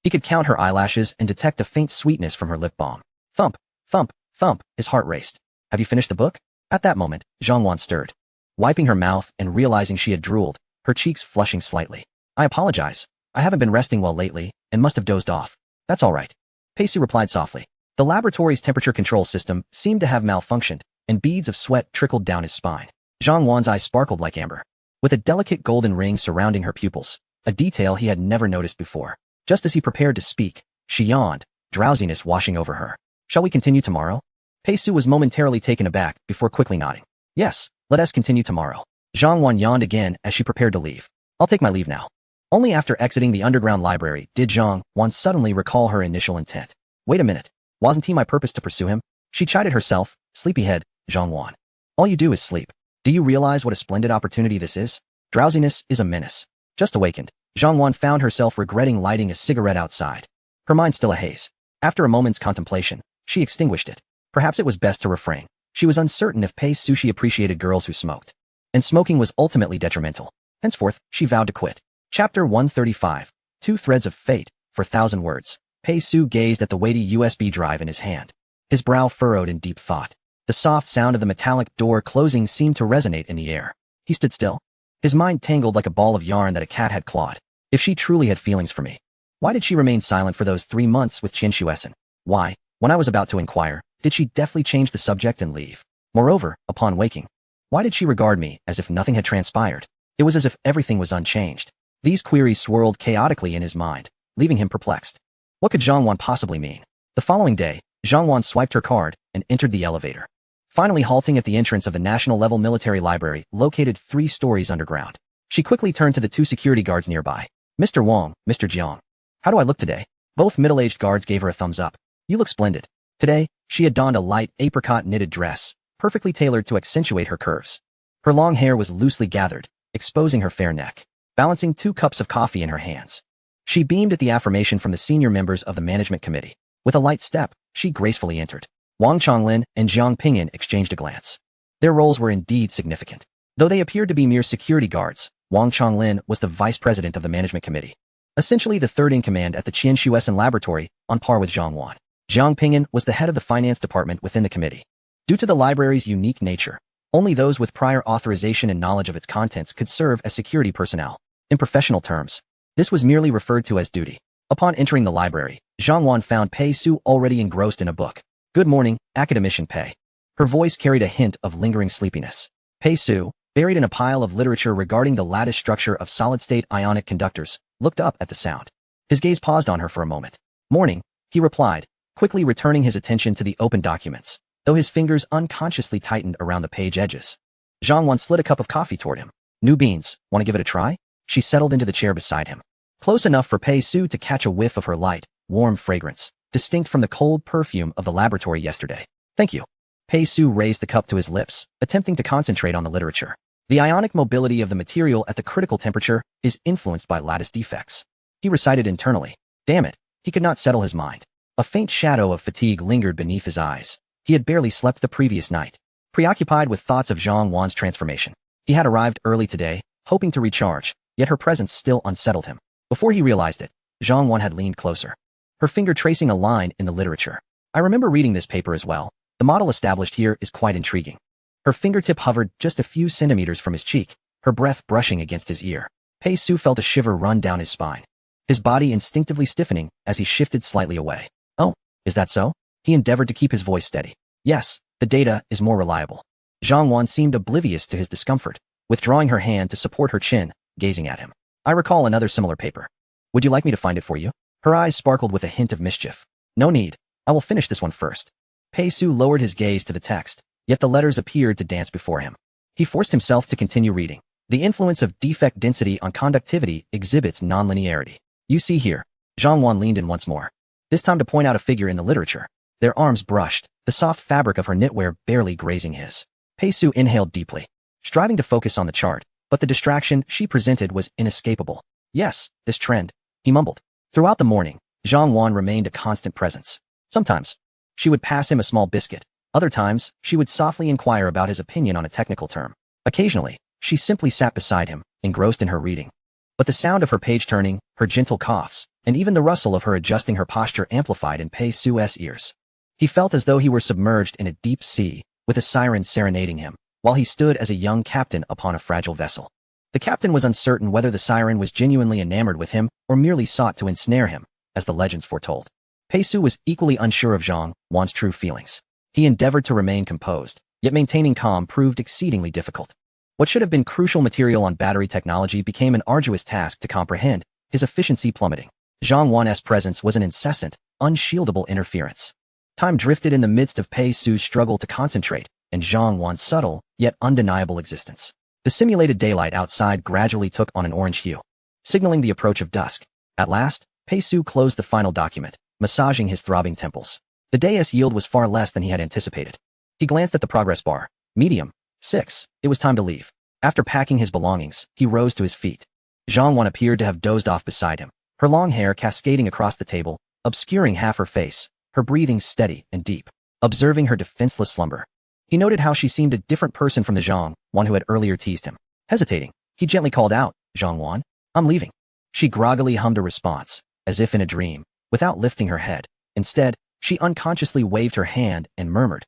He could count her eyelashes and detect a faint sweetness from her lip balm. Thump, thump, thump, his heart raced. Have you finished the book? At that moment, Zhang Wan stirred, wiping her mouth and realizing she had drooled, her cheeks flushing slightly. I apologize. I haven't been resting well lately and must have dozed off. That's all right. Pei Su replied softly. The laboratory's temperature control system seemed to have malfunctioned, and beads of sweat trickled down his spine. Zhang Wan's eyes sparkled like amber, with a delicate golden ring surrounding her pupils, a detail he had never noticed before. Just as he prepared to speak, she yawned, drowsiness washing over her. Shall we continue tomorrow? Pei Su was momentarily taken aback before quickly nodding. Yes, let us continue tomorrow. Zhang Wan yawned again as she prepared to leave. I'll take my leave now. Only after exiting the underground library did Zhang Wan suddenly recall her initial intent. Wait a minute. Wasn't he my purpose to pursue him? She chided herself, sleepyhead, Zhang Wan. All you do is sleep. Do you realize what a splendid opportunity this is? Drowsiness is a menace. Just awakened, Zhang Wan found herself regretting lighting a cigarette outside. Her mind still a haze. After a moment's contemplation, she extinguished it. Perhaps it was best to refrain. She was uncertain if Pei Sushi appreciated girls who smoked, and smoking was ultimately detrimental. Henceforth, she vowed to quit. Chapter 135. Two Threads of Fate. For 1,000 words. Pei Su gazed at the weighty USB drive in his hand. His brow furrowed in deep thought. The soft sound of the metallic door closing seemed to resonate in the air. He stood still. His mind tangled like a ball of yarn that a cat had clawed. If she truly had feelings for me, why did she remain silent for those 3 months with Qian Shuesan? Why, when I was about to inquire, did she deftly change the subject and leave? Moreover, upon waking, why did she regard me as if nothing had transpired? It was as if everything was unchanged. These queries swirled chaotically in his mind, leaving him perplexed. What could Zhang Wan possibly mean? The following day, Zhang Wan swiped her card and entered the elevator, finally halting at the entrance of the National Level Military Library located 3 stories underground. She quickly turned to the 2 security guards nearby. Mr. Wang, Mr. Jiang. How do I look today? Both middle-aged guards gave her a thumbs up. You look splendid. Today, she had donned a light apricot knitted dress, perfectly tailored to accentuate her curves. Her long hair was loosely gathered, exposing her fair neck. balancing 2 cups of coffee in her hands. She beamed at the affirmation from the senior members of the management committee. With a light step, she gracefully entered. Wang Chonglin and Jiang Pingyun exchanged a glance. Their roles were indeed significant. Though they appeared to be mere security guards, Wang Chonglin was the vice president of the management committee, essentially the third in command at the Qianshuesan laboratory, on par with Zhang Wan. Jiang Pingyun was the head of the finance department within the committee. Due to the library's unique nature, only those with prior authorization and knowledge of its contents could serve as security personnel. In professional terms, this was merely referred to as duty. Upon entering the library, Zhang Wan found Pei Su already engrossed in a book. Good morning, academician Pei. Her voice carried a hint of lingering sleepiness. Pei Su, buried in a pile of literature regarding the lattice structure of solid-state ionic conductors, looked up at the sound. His gaze paused on her for a moment. Morning, he replied, quickly returning his attention to the open documents, though his fingers unconsciously tightened around the page edges. Zhang Wan slid a cup of coffee toward him. New beans, want to give it a try? She settled into the chair beside him. Close enough for Pei Su to catch a whiff of her light, warm fragrance, distinct from the cold perfume of the laboratory yesterday. Thank you. Pei Su raised the cup to his lips, attempting to concentrate on the literature. The ionic mobility of the material at the critical temperature is influenced by lattice defects. He recited internally. Damn it, he could not settle his mind. A faint shadow of fatigue lingered beneath his eyes. He had barely slept the previous night, preoccupied with thoughts of Zhang Wan's transformation. He had arrived early today, hoping to recharge, yet her presence still unsettled him. Before he realized it, Zhang Wan had leaned closer, her finger tracing a line in the literature. I remember reading this paper as well. The model established here is quite intriguing. Her fingertip hovered just a few centimeters from his cheek, her breath brushing against his ear. Pei Su felt a shiver run down his spine, his body instinctively stiffening as he shifted slightly away. Oh, is that so? He endeavored to keep his voice steady. Yes, the data is more reliable. Zhang Wan seemed oblivious to his discomfort, withdrawing her hand to support her chin, gazing at him. I recall another similar paper. Would you like me to find it for you? Her eyes sparkled with a hint of mischief. No need. I will finish this one first. Pei Su lowered his gaze to the text, yet the letters appeared to dance before him. He forced himself to continue reading. The influence of defect density on conductivity exhibits nonlinearity. You see here. Zhang Wan leaned in once more, this time to point out a figure in the literature. Their arms brushed, the soft fabric of her knitwear barely grazing his. Pei Su inhaled deeply, striving to focus on the chart, but the distraction she presented was inescapable. Yes, this trend, he mumbled. Throughout the morning, Zhang Wan remained a constant presence. Sometimes, she would pass him a small biscuit. Other times, she would softly inquire about his opinion on a technical term. Occasionally, she simply sat beside him, engrossed in her reading. But the sound of her page turning, her gentle coughs, and even the rustle of her adjusting her posture amplified in Pei Su's ears. He felt as though he were submerged in a deep sea, with a siren serenading him, while he stood as a young captain upon a fragile vessel. The captain was uncertain whether the siren was genuinely enamored with him or merely sought to ensnare him, as the legends foretold. Pei Su was equally unsure of Zhang Wan's true feelings. He endeavored to remain composed, yet maintaining calm proved exceedingly difficult. What should have been crucial material on battery technology became an arduous task to comprehend, his efficiency plummeting. Zhang Wan's presence was an incessant, unshieldable interference. Time drifted in the midst of Pei Su's struggle to concentrate, and Zhang Wan's subtle, yet undeniable existence. The simulated daylight outside gradually took on an orange hue, signaling the approach of dusk. At last, Pei Su closed the final document, massaging his throbbing temples. The day's yield was far less than he had anticipated. He glanced at the progress bar. Medium. 6. It was time to leave. After packing his belongings, he rose to his feet. Zhang Wan appeared to have dozed off beside him, her long hair cascading across the table, obscuring half her face, her breathing steady and deep. Observing her defenseless slumber, he noted how she seemed a different person from the Zhang Wan who had earlier teased him. Hesitating, he gently called out, Zhang Wan, I'm leaving. She groggily hummed a response, as if in a dream, without lifting her head. Instead, she unconsciously waved her hand and murmured,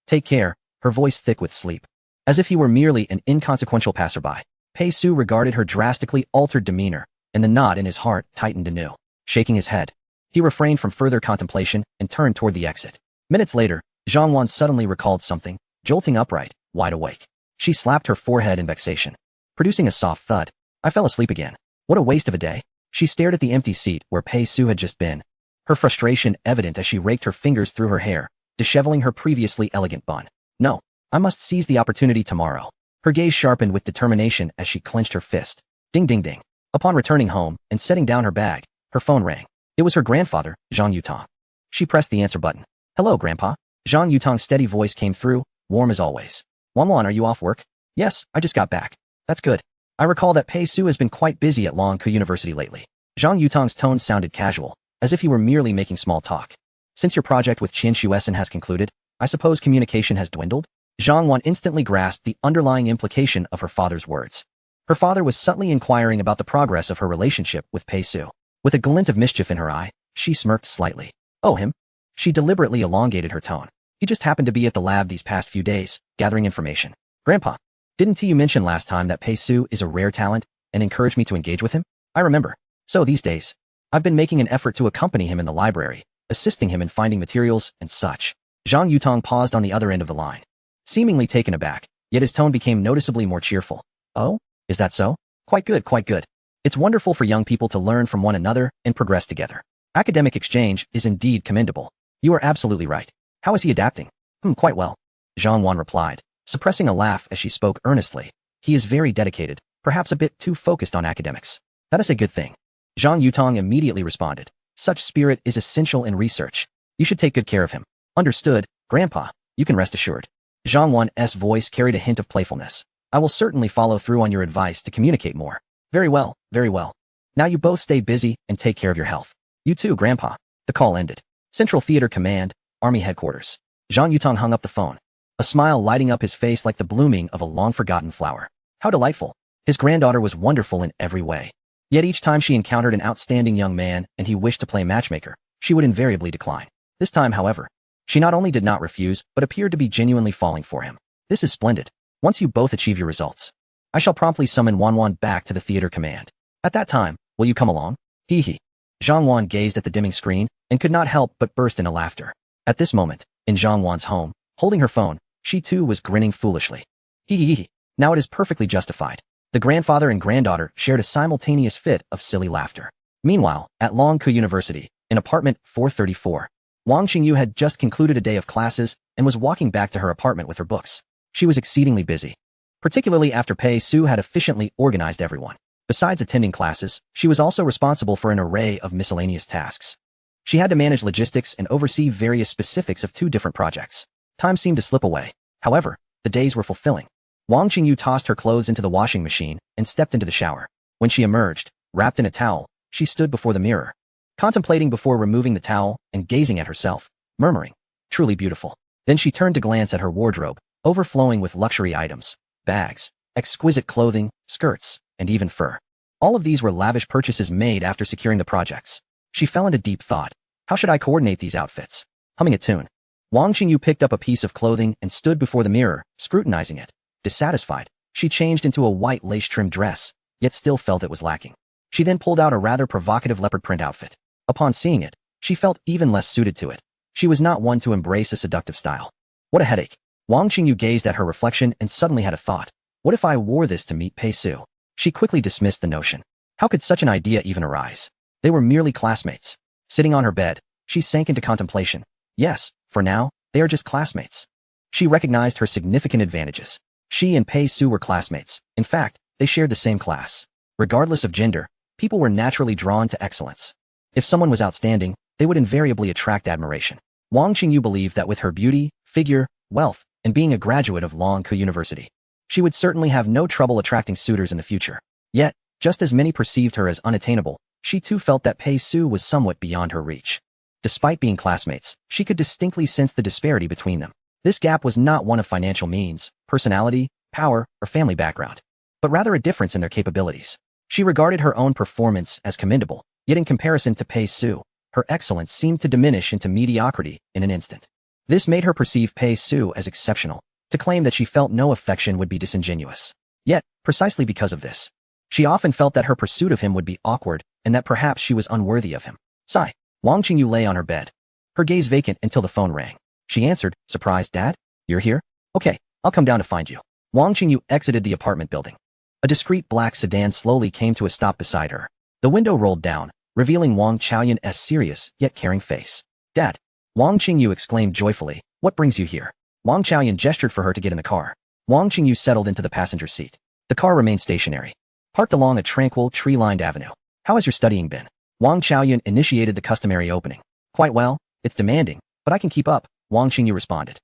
Take care, her voice thick with sleep. As if he were merely an inconsequential passerby, Pei Su regarded her drastically altered demeanor, and the knot in his heart tightened anew. Shaking his head, he refrained from further contemplation and turned toward the exit. Minutes later, Zhang Wan suddenly recalled something, jolting upright, wide awake. She slapped her forehead in vexation, producing a soft thud. I fell asleep again. What a waste of a day. She stared at the empty seat where Pei Su had just been, her frustration evident as she raked her fingers through her hair, disheveling her previously elegant bun. No, I must seize the opportunity tomorrow. Her gaze sharpened with determination as she clenched her fist. Ding ding ding. Upon returning home and setting down her bag, her phone rang. It was her grandfather, Zhang Yutong. She pressed the answer button. Hello, Grandpa. Zhang Yutong's steady voice came through, warm as always. Wan, are you off work? Yes, I just got back. That's good. I recall that Pei Su has been quite busy at Longkou University lately. Zhang Yutong's tone sounded casual, as if he were merely making small talk. Since your project with Qian Shuessen has concluded, I suppose communication has dwindled? Zhang Wan instantly grasped the underlying implication of her father's words. Her father was subtly inquiring about the progress of her relationship with Pei Su. With a glint of mischief in her eye, she smirked slightly. Oh, him? She deliberately elongated her tone. He just happened to be at the lab these past few days, gathering information. Grandpa, didn't you mention last time that Pei Su is a rare talent and encouraged me to engage with him? I remember. So these days, I've been making an effort to accompany him in the library, assisting him in finding materials and such. Zhang Yutong paused on the other end of the line, seemingly taken aback, yet his tone became noticeably more cheerful. Oh, is that so? Quite good, quite good. It's wonderful for young people to learn from one another and progress together. Academic exchange is indeed commendable. You are absolutely right. How is he adapting? Quite well. Zhang Wan replied, suppressing a laugh as she spoke earnestly. He is very dedicated, perhaps a bit too focused on academics. That is a good thing. Zhang Yutong immediately responded. Such spirit is essential in research. You should take good care of him. Understood, Grandpa. You can rest assured. Zhang Wan's voice carried a hint of playfulness. I will certainly follow through on your advice to communicate more. Very well, very well. Now you both stay busy and take care of your health. You too, Grandpa. The call ended. Central Theater Command, Army Headquarters. Zhang Yutong hung up the phone, a smile lighting up his face like the blooming of a long-forgotten flower. How delightful. His granddaughter was wonderful in every way. Yet each time she encountered an outstanding young man and he wished to play matchmaker, she would invariably decline. This time, however, she not only did not refuse, but appeared to be genuinely falling for him. This is splendid. Once you both achieve your results, I shall promptly summon Wan back to the theater command. At that time, will you come along? Hee hee. Zhang Wan gazed at the dimming screen and could not help but burst into laughter. At this moment, in Zhang Wan's home, holding her phone, she too was grinning foolishly. Hee hee hee. Now it is perfectly justified. The grandfather and granddaughter shared a simultaneous fit of silly laughter. Meanwhile, at Longkou University, in apartment 434, Wang Xingyu had just concluded a day of classes and was walking back to her apartment with her books. She was exceedingly busy, particularly after Pei Su had efficiently organized everyone. Besides attending classes, she was also responsible for an array of miscellaneous tasks. She had to manage logistics and oversee various specifics of 2 different projects. Time seemed to slip away. However, the days were fulfilling. Wang Xingyu tossed her clothes into the washing machine and stepped into the shower. When she emerged, wrapped in a towel, she stood before the mirror, contemplating before removing the towel and gazing at herself, murmuring, truly beautiful. Then she turned to glance at her wardrobe, overflowing with luxury items, bags, exquisite clothing, skirts, and even fur. All of these were lavish purchases made after securing the projects. She fell into deep thought. How should I coordinate these outfits? Humming a tune, Wang Xingyu picked up a piece of clothing and stood before the mirror, scrutinizing it. Dissatisfied, she changed into a white lace-trimmed dress, yet still felt it was lacking. She then pulled out a rather provocative leopard print outfit. Upon seeing it, she felt even less suited to it. She was not one to embrace a seductive style. What a headache. Wang Xingyu gazed at her reflection and suddenly had a thought. What if I wore this to meet Pei Su? She quickly dismissed the notion. How could such an idea even arise? They were merely classmates. Sitting on her bed, she sank into contemplation. Yes, for now, they are just classmates. She recognized her significant advantages. She and Pei Su were classmates. In fact, they shared the same class. Regardless of gender, people were naturally drawn to excellence. If someone was outstanding, they would invariably attract admiration. Wang Xingyu believed that with her beauty, figure, wealth, and being a graduate of Longkou University, she would certainly have no trouble attracting suitors in the future. Yet, just as many perceived her as unattainable, she too felt that Pei Su was somewhat beyond her reach. Despite being classmates, she could distinctly sense the disparity between them. This gap was not one of financial means, personality, power, or family background, but rather a difference in their capabilities. She regarded her own performance as commendable, yet in comparison to Pei Su, her excellence seemed to diminish into mediocrity in an instant. This made her perceive Pei Su as exceptional. To claim that she felt no affection would be disingenuous. Yet, precisely because of this, she often felt that her pursuit of him would be awkward and that perhaps she was unworthy of him. Sigh. Wang Xingyu lay on her bed, her gaze vacant until the phone rang. She answered, surprised, Dad? You're here? Okay, I'll come down to find you. Wang Xingyu exited the apartment building. A discreet black sedan slowly came to a stop beside her. The window rolled down, revealing Wang Chaoyun's serious yet caring face. Dad! Wang Xingyu exclaimed joyfully, what brings you here? Wang Chaoyun gestured for her to get in the car. Wang Xingyu settled into the passenger seat. The car remained stationary, parked along a tranquil, tree-lined avenue. How has your studying been? Wang Chaoyun initiated the customary opening. Quite well. It's demanding, but I can keep up, Wang Xingyu responded.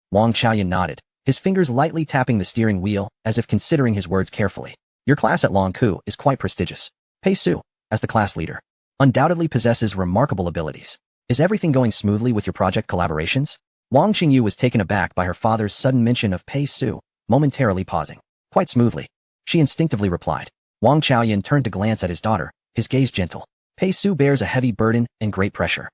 Wang Chaoyun nodded, his fingers lightly tapping the steering wheel as if considering his words carefully. Your class at Longku is quite prestigious. Pei Su, as the class leader, undoubtedly possesses remarkable abilities. Is everything going smoothly with your project collaborations? Wang Qingyu was taken aback by her father's sudden mention of Pei Su, momentarily pausing. Quite smoothly, she instinctively replied. Wang Chaoyan turned to glance at his daughter, his gaze gentle. Pei Su bears a heavy burden and great pressure.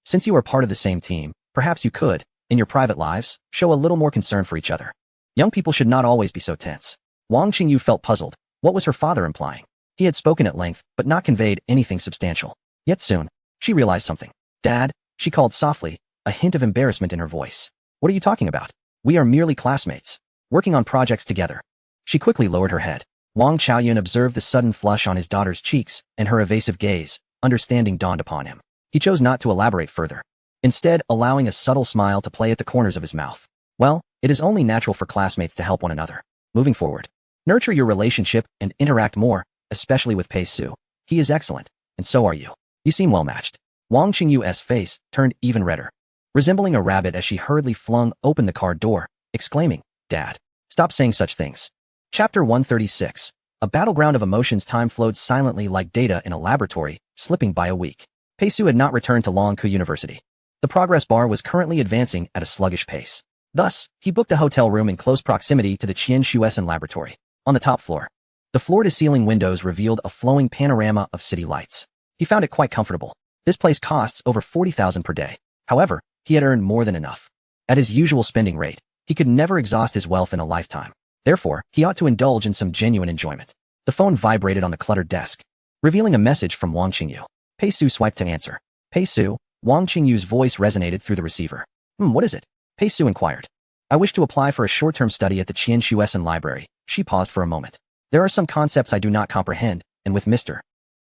Since you are part of the same team, perhaps you could, in your private lives, show a little more concern for each other. Young people should not always be so tense. Wang Qingyu felt puzzled. What was her father implying? He had spoken at length, but not conveyed anything substantial. Yet soon, she realized something. Dad, she called softly, a hint of embarrassment in her voice. What are you talking about? We are merely classmates, working on projects together. She quickly lowered her head. Wang Chaoyun observed the sudden flush on his daughter's cheeks and her evasive gaze. Understanding dawned upon him. He chose not to elaborate further, instead allowing a subtle smile to play at the corners of his mouth. Well, it is only natural for classmates to help one another. Moving forward, nurture your relationship and interact more, especially with Pei Su. He is excellent, and so are you. You seem well matched. Wang Qingyu's face turned even redder, resembling a rabbit as she hurriedly flung open the car door, exclaiming, Dad, stop saying such things. Chapter 136. A battleground of emotions. Time flowed silently like data in a laboratory, slipping by a week. Pei Su had not returned to Longku University. The progress bar was currently advancing at a sluggish pace. Thus, he booked a hotel room in close proximity to the Qianshuesan laboratory. On the top floor, the floor-to-ceiling windows revealed a flowing panorama of city lights. He found it quite comfortable. This place costs over 40,000 per day. However, he had earned more than enough. At his usual spending rate, he could never exhaust his wealth in a lifetime. Therefore, he ought to indulge in some genuine enjoyment. The phone vibrated on the cluttered desk, revealing a message from Wang Qingyu. Pei Su swiped to answer. Pei Su, Wang Qingyu's voice resonated through the receiver. What is it? Pei Su inquired. I wish to apply for a short-term study at the Qianshuesan library. She paused for a moment. There are some concepts I do not comprehend, and with Mr.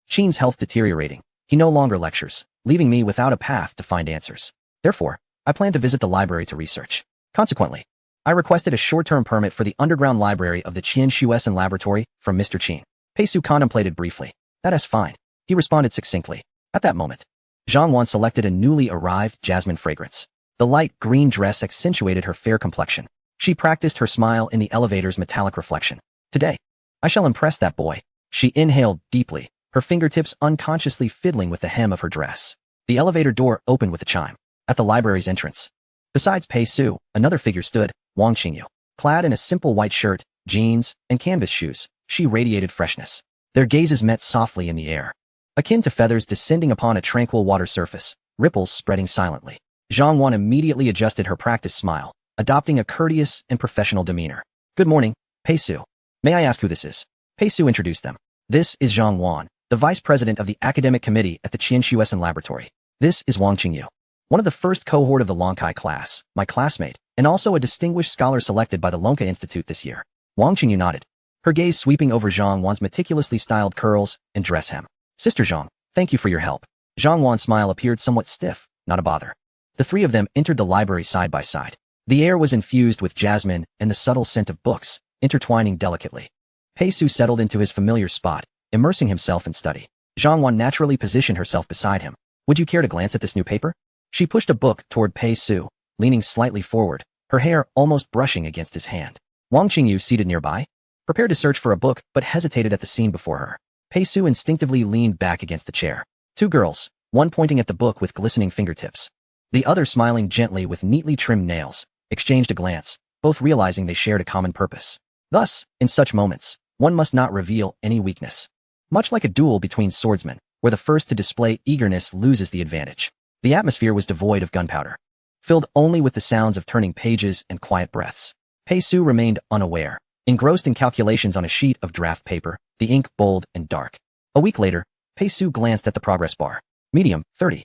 Qin's health deteriorating, he no longer lectures, leaving me without a path to find answers. Therefore, I plan to visit the library to research. Consequently, I requested a short-term permit for the underground library of the Qianshuesan laboratory from Mr. Qin. Pei Su contemplated briefly. That is fine. He responded succinctly. At that moment, Zhang Wan selected a newly arrived jasmine fragrance. The light green dress accentuated her fair complexion. She practiced her smile in the elevator's metallic reflection. Today, I shall impress that boy. She inhaled deeply, her fingertips unconsciously fiddling with the hem of her dress. The elevator door opened with a chime. At the library's entrance, besides Pei Su, another figure stood, Wang Qingyu. Clad in a simple white shirt, jeans, and canvas shoes, she radiated freshness. Their gazes met softly in the air, akin to feathers descending upon a tranquil water surface, ripples spreading silently. Zhang Wan immediately adjusted her practiced smile, adopting a courteous and professional demeanor. Good morning, Pei Su. May I ask who this is? Pei Su introduced them. This is Zhang Wan, the vice president of the academic committee at the Qianshuesan laboratory. This is Wang Qingyu, one of the first cohort of the Longkai class, my classmate, and also a distinguished scholar selected by the Longkai Institute this year. Wang Qingyu nodded, her gaze sweeping over Zhang Wan's meticulously styled curls and dress hem. Sister Zhang, thank you for your help. Zhang Wan's smile appeared somewhat stiff, not a bother. The three of them entered the library side by side. The air was infused with jasmine and the subtle scent of books, intertwining delicately. Pei Su settled into his familiar spot, immersing himself in study. Zhang Wan naturally positioned herself beside him. Would you care to glance at this new paper? She pushed a book toward Pei Su, leaning slightly forward, her hair almost brushing against his hand. Wang Qingyu, seated nearby, prepared to search for a book but hesitated at the scene before her. Pei Su instinctively leaned back against the chair. Two girls, one pointing at the book with glistening fingertips, the other smiling gently with neatly trimmed nails, exchanged a glance, both realizing they shared a common purpose. Thus, in such moments, one must not reveal any weakness. Much like a duel between swordsmen, where the first to display eagerness loses the advantage. The atmosphere was devoid of gunpowder, filled only with the sounds of turning pages and quiet breaths. Pei Su remained unaware, engrossed in calculations on a sheet of draft paper, the ink bold and dark. A week later, Pei Su glanced at the progress bar. Medium, 30.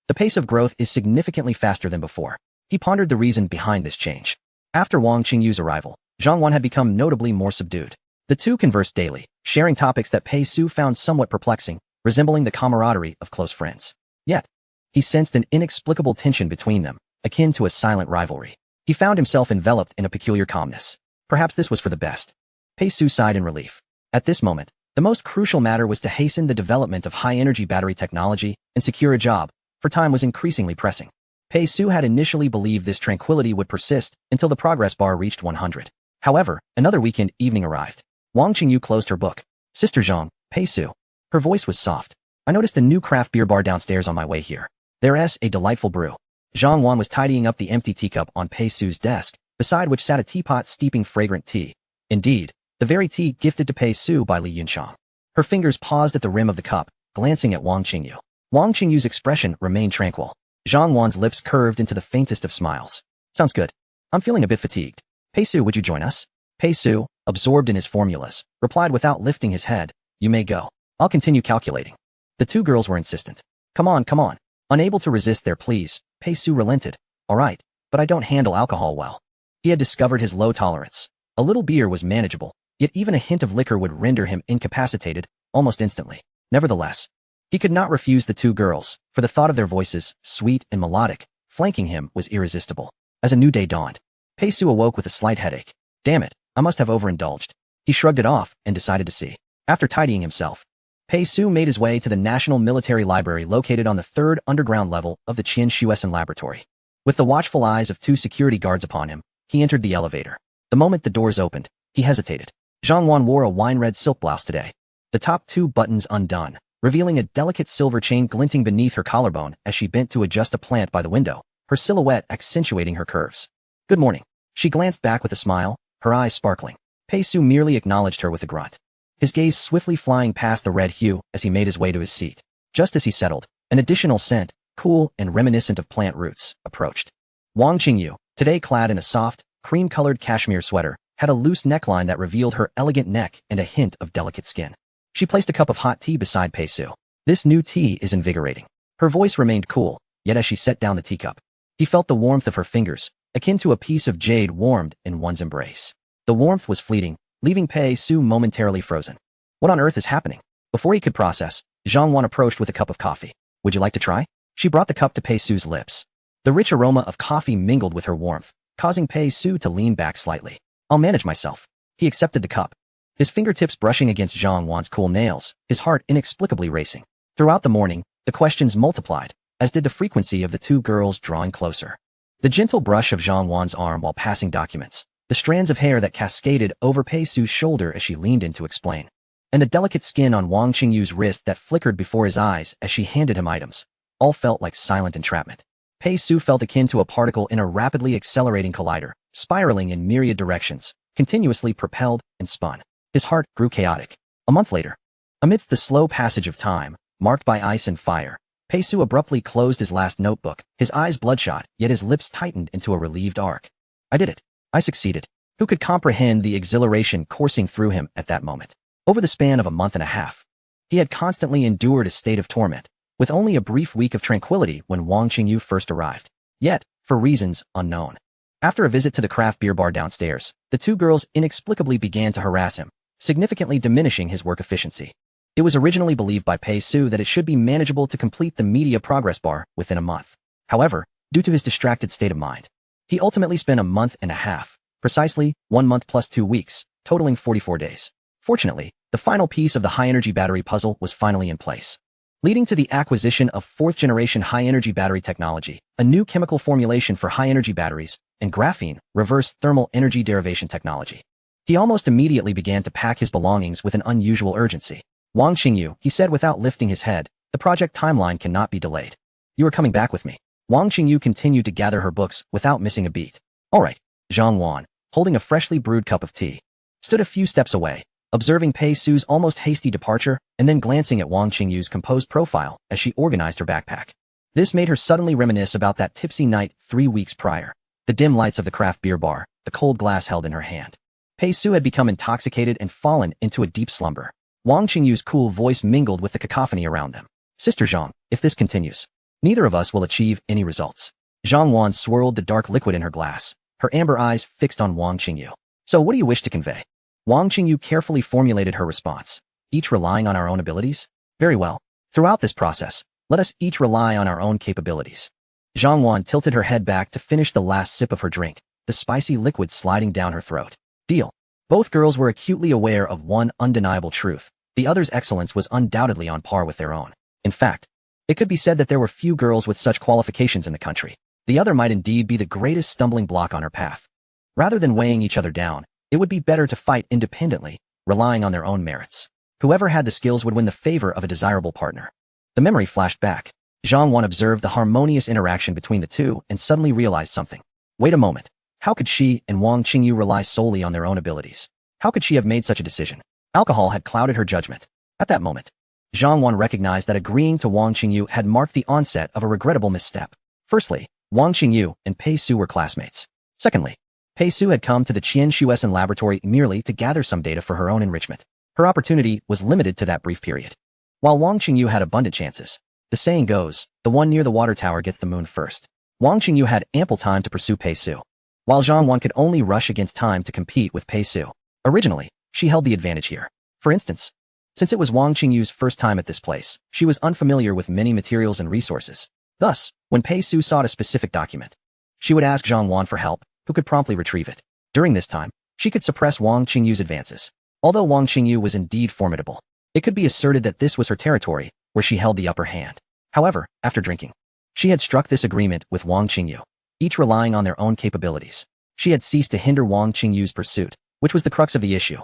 The pace of growth is significantly faster than before. He pondered the reason behind this change. After Wang Qingyu's arrival, Zhang Wan had become notably more subdued. The two conversed daily, sharing topics that Pei Su found somewhat perplexing, resembling the camaraderie of close friends. Yet, he sensed an inexplicable tension between them, akin to a silent rivalry. He found himself enveloped in a peculiar calmness. Perhaps this was for the best. Pei Su sighed in relief. At this moment, the most crucial matter was to hasten the development of high-energy battery technology and secure a job, for time was increasingly pressing. Pei Su had initially believed this tranquility would persist until the progress bar reached 100. However, another weekend evening arrived. Wang Qingyu closed her book. Sister Zhang, Pei Su. Her voice was soft. I noticed a new craft beer bar downstairs on my way here. There's a delightful brew. Zhang Wan was tidying up the empty teacup on Pei Su's desk, beside which sat a teapot steeping fragrant tea. Indeed, the very tea gifted to Pei Su by Li Yunchang. Her fingers paused at the rim of the cup, glancing at Wang Qingyu. Wang Qingyu's expression remained tranquil. Zhang Wan's lips curved into the faintest of smiles. Sounds good. I'm feeling a bit fatigued. Pei Su, would you join us? Pei Su, absorbed in his formulas, replied without lifting his head. You may go. I'll continue calculating. The two girls were insistent. Come on, come on. Unable to resist their pleas, Pei Su relented. All right, but I don't handle alcohol well. He had discovered his low tolerance. A little beer was manageable, yet even a hint of liquor would render him incapacitated, almost instantly. Nevertheless, he could not refuse the two girls, for the thought of their voices, sweet and melodic, flanking him was irresistible. As a new day dawned, Pei Su awoke with a slight headache. Damn it, I must have overindulged. He shrugged it off and decided to see. After tidying himself, Pei Su made his way to the National Military Library located on the third underground level of the Qian Shuessen Laboratory. With the watchful eyes of two security guards upon him, he entered the elevator. The moment the doors opened, he hesitated. Zhang Wan wore a wine-red silk blouse today. The top two buttons undone, revealing a delicate silver chain glinting beneath her collarbone as she bent to adjust a plant by the window, her silhouette accentuating her curves. Good morning. She glanced back with a smile, her eyes sparkling. Pei Su merely acknowledged her with a grunt, his gaze swiftly flying past the red hue as he made his way to his seat. Just as he settled, an additional scent, cool and reminiscent of plant roots, approached. Wang Qingyu, today clad in a soft, cream-colored cashmere sweater, had a loose neckline that revealed her elegant neck and a hint of delicate skin. She placed a cup of hot tea beside Pei Su. This new tea is invigorating. Her voice remained cool, yet as she set down the teacup, he felt the warmth of her fingers, akin to a piece of jade warmed in one's embrace. The warmth was fleeting, leaving Pei Su momentarily frozen. What on earth is happening? Before he could process, Zhang Wan approached with a cup of coffee. Would you like to try? She brought the cup to Pei Su's lips. The rich aroma of coffee mingled with her warmth, causing Pei Su to lean back slightly. I'll manage myself. He accepted the cup, his fingertips brushing against Zhang Wan's cool nails, his heart inexplicably racing. Throughout the morning, the questions multiplied, as did the frequency of the two girls drawing closer. The gentle brush of Zhang Wan's arm while passing documents, the strands of hair that cascaded over Pei Su's shoulder as she leaned in to explain, and the delicate skin on Wang Qingyu's wrist that flickered before his eyes as she handed him items, all felt like silent entrapment. Pei Su felt akin to a particle in a rapidly accelerating collider, spiraling in myriad directions, continuously propelled and spun. His heart grew chaotic. A month later, amidst the slow passage of time, marked by ice and fire, Pei Su abruptly closed his last notebook, his eyes bloodshot, yet his lips tightened into a relieved arc. I did it. I succeeded. Who could comprehend the exhilaration coursing through him at that moment? Over the span of a month and a half, he had constantly endured a state of torment, with only a brief week of tranquility when Wang Qingyu first arrived. Yet, for reasons unknown. After a visit to the craft beer bar downstairs, the two girls inexplicably began to harass him, significantly diminishing his work efficiency. It was originally believed by Pei Su that it should be manageable to complete the media progress bar within a month. However, due to his distracted state of mind, he ultimately spent a month and a half, precisely 1 month plus 2 weeks, totaling 44 days. Fortunately, the final piece of the high-energy battery puzzle was finally in place, leading to the acquisition of 4th-generation high-energy battery technology, a new chemical formulation for high-energy batteries, and graphene, reverse thermal energy derivation technology. He almost immediately began to pack his belongings with an unusual urgency. Wang Qingyu, he said without lifting his head, the project timeline cannot be delayed. You are coming back with me. Wang Qingyu continued to gather her books without missing a beat. All right. Zhang Wan, holding a freshly brewed cup of tea, stood a few steps away, observing Pei Su's almost hasty departure and then glancing at Wang Qingyu's composed profile as she organized her backpack. This made her suddenly reminisce about that tipsy night 3 weeks prior, the dim lights of the craft beer bar, the cold glass held in her hand. Pei Su had become intoxicated and fallen into a deep slumber. Wang Qingyu's cool voice mingled with the cacophony around them. Sister Zhang, if this continues, neither of us will achieve any results. Zhang Wan swirled the dark liquid in her glass, her amber eyes fixed on Wang Qingyu. So what do you wish to convey? Wang Qingyu carefully formulated her response, each relying on our own abilities? Very well. Throughout this process, let us each rely on our own capabilities. Zhang Wan tilted her head back to finish the last sip of her drink, the spicy liquid sliding down her throat. Deal. Both girls were acutely aware of one undeniable truth. The other's excellence was undoubtedly on par with their own. In fact, it could be said that there were few girls with such qualifications in the country. The other might indeed be the greatest stumbling block on her path. Rather than weighing each other down, it would be better to fight independently, relying on their own merits. Whoever had the skills would win the favor of a desirable partner. The memory flashed back. Zhang Wan observed the harmonious interaction between the two and suddenly realized something. Wait a moment. How could she and Wang Qingyu rely solely on their own abilities? How could she have made such a decision? Alcohol had clouded her judgment. At that moment, Zhang Wan recognized that agreeing to Wang Qingyu had marked the onset of a regrettable misstep. Firstly, Wang Qingyu and Pei Su were classmates. Secondly, Pei Su had come to the Qian Shuesan laboratory merely to gather some data for her own enrichment. Her opportunity was limited to that brief period. While Wang Qingyu had abundant chances, the saying goes, the one near the water tower gets the moon first. Wang Qingyu had ample time to pursue Pei Su, while Zhang Wan could only rush against time to compete with Pei Su. Originally, she held the advantage here. For instance, since it was Wang Qingyu's first time at this place, she was unfamiliar with many materials and resources. Thus, when Pei Su sought a specific document, she would ask Zhang Wan for help, who could promptly retrieve it. During this time, she could suppress Wang Qingyu's advances. Although Wang Qingyu was indeed formidable, it could be asserted that this was her territory, where she held the upper hand. However, after drinking, she had struck this agreement with Wang Qingyu, each relying on their own capabilities. She had ceased to hinder Wang Qingyu's pursuit, which was the crux of the issue.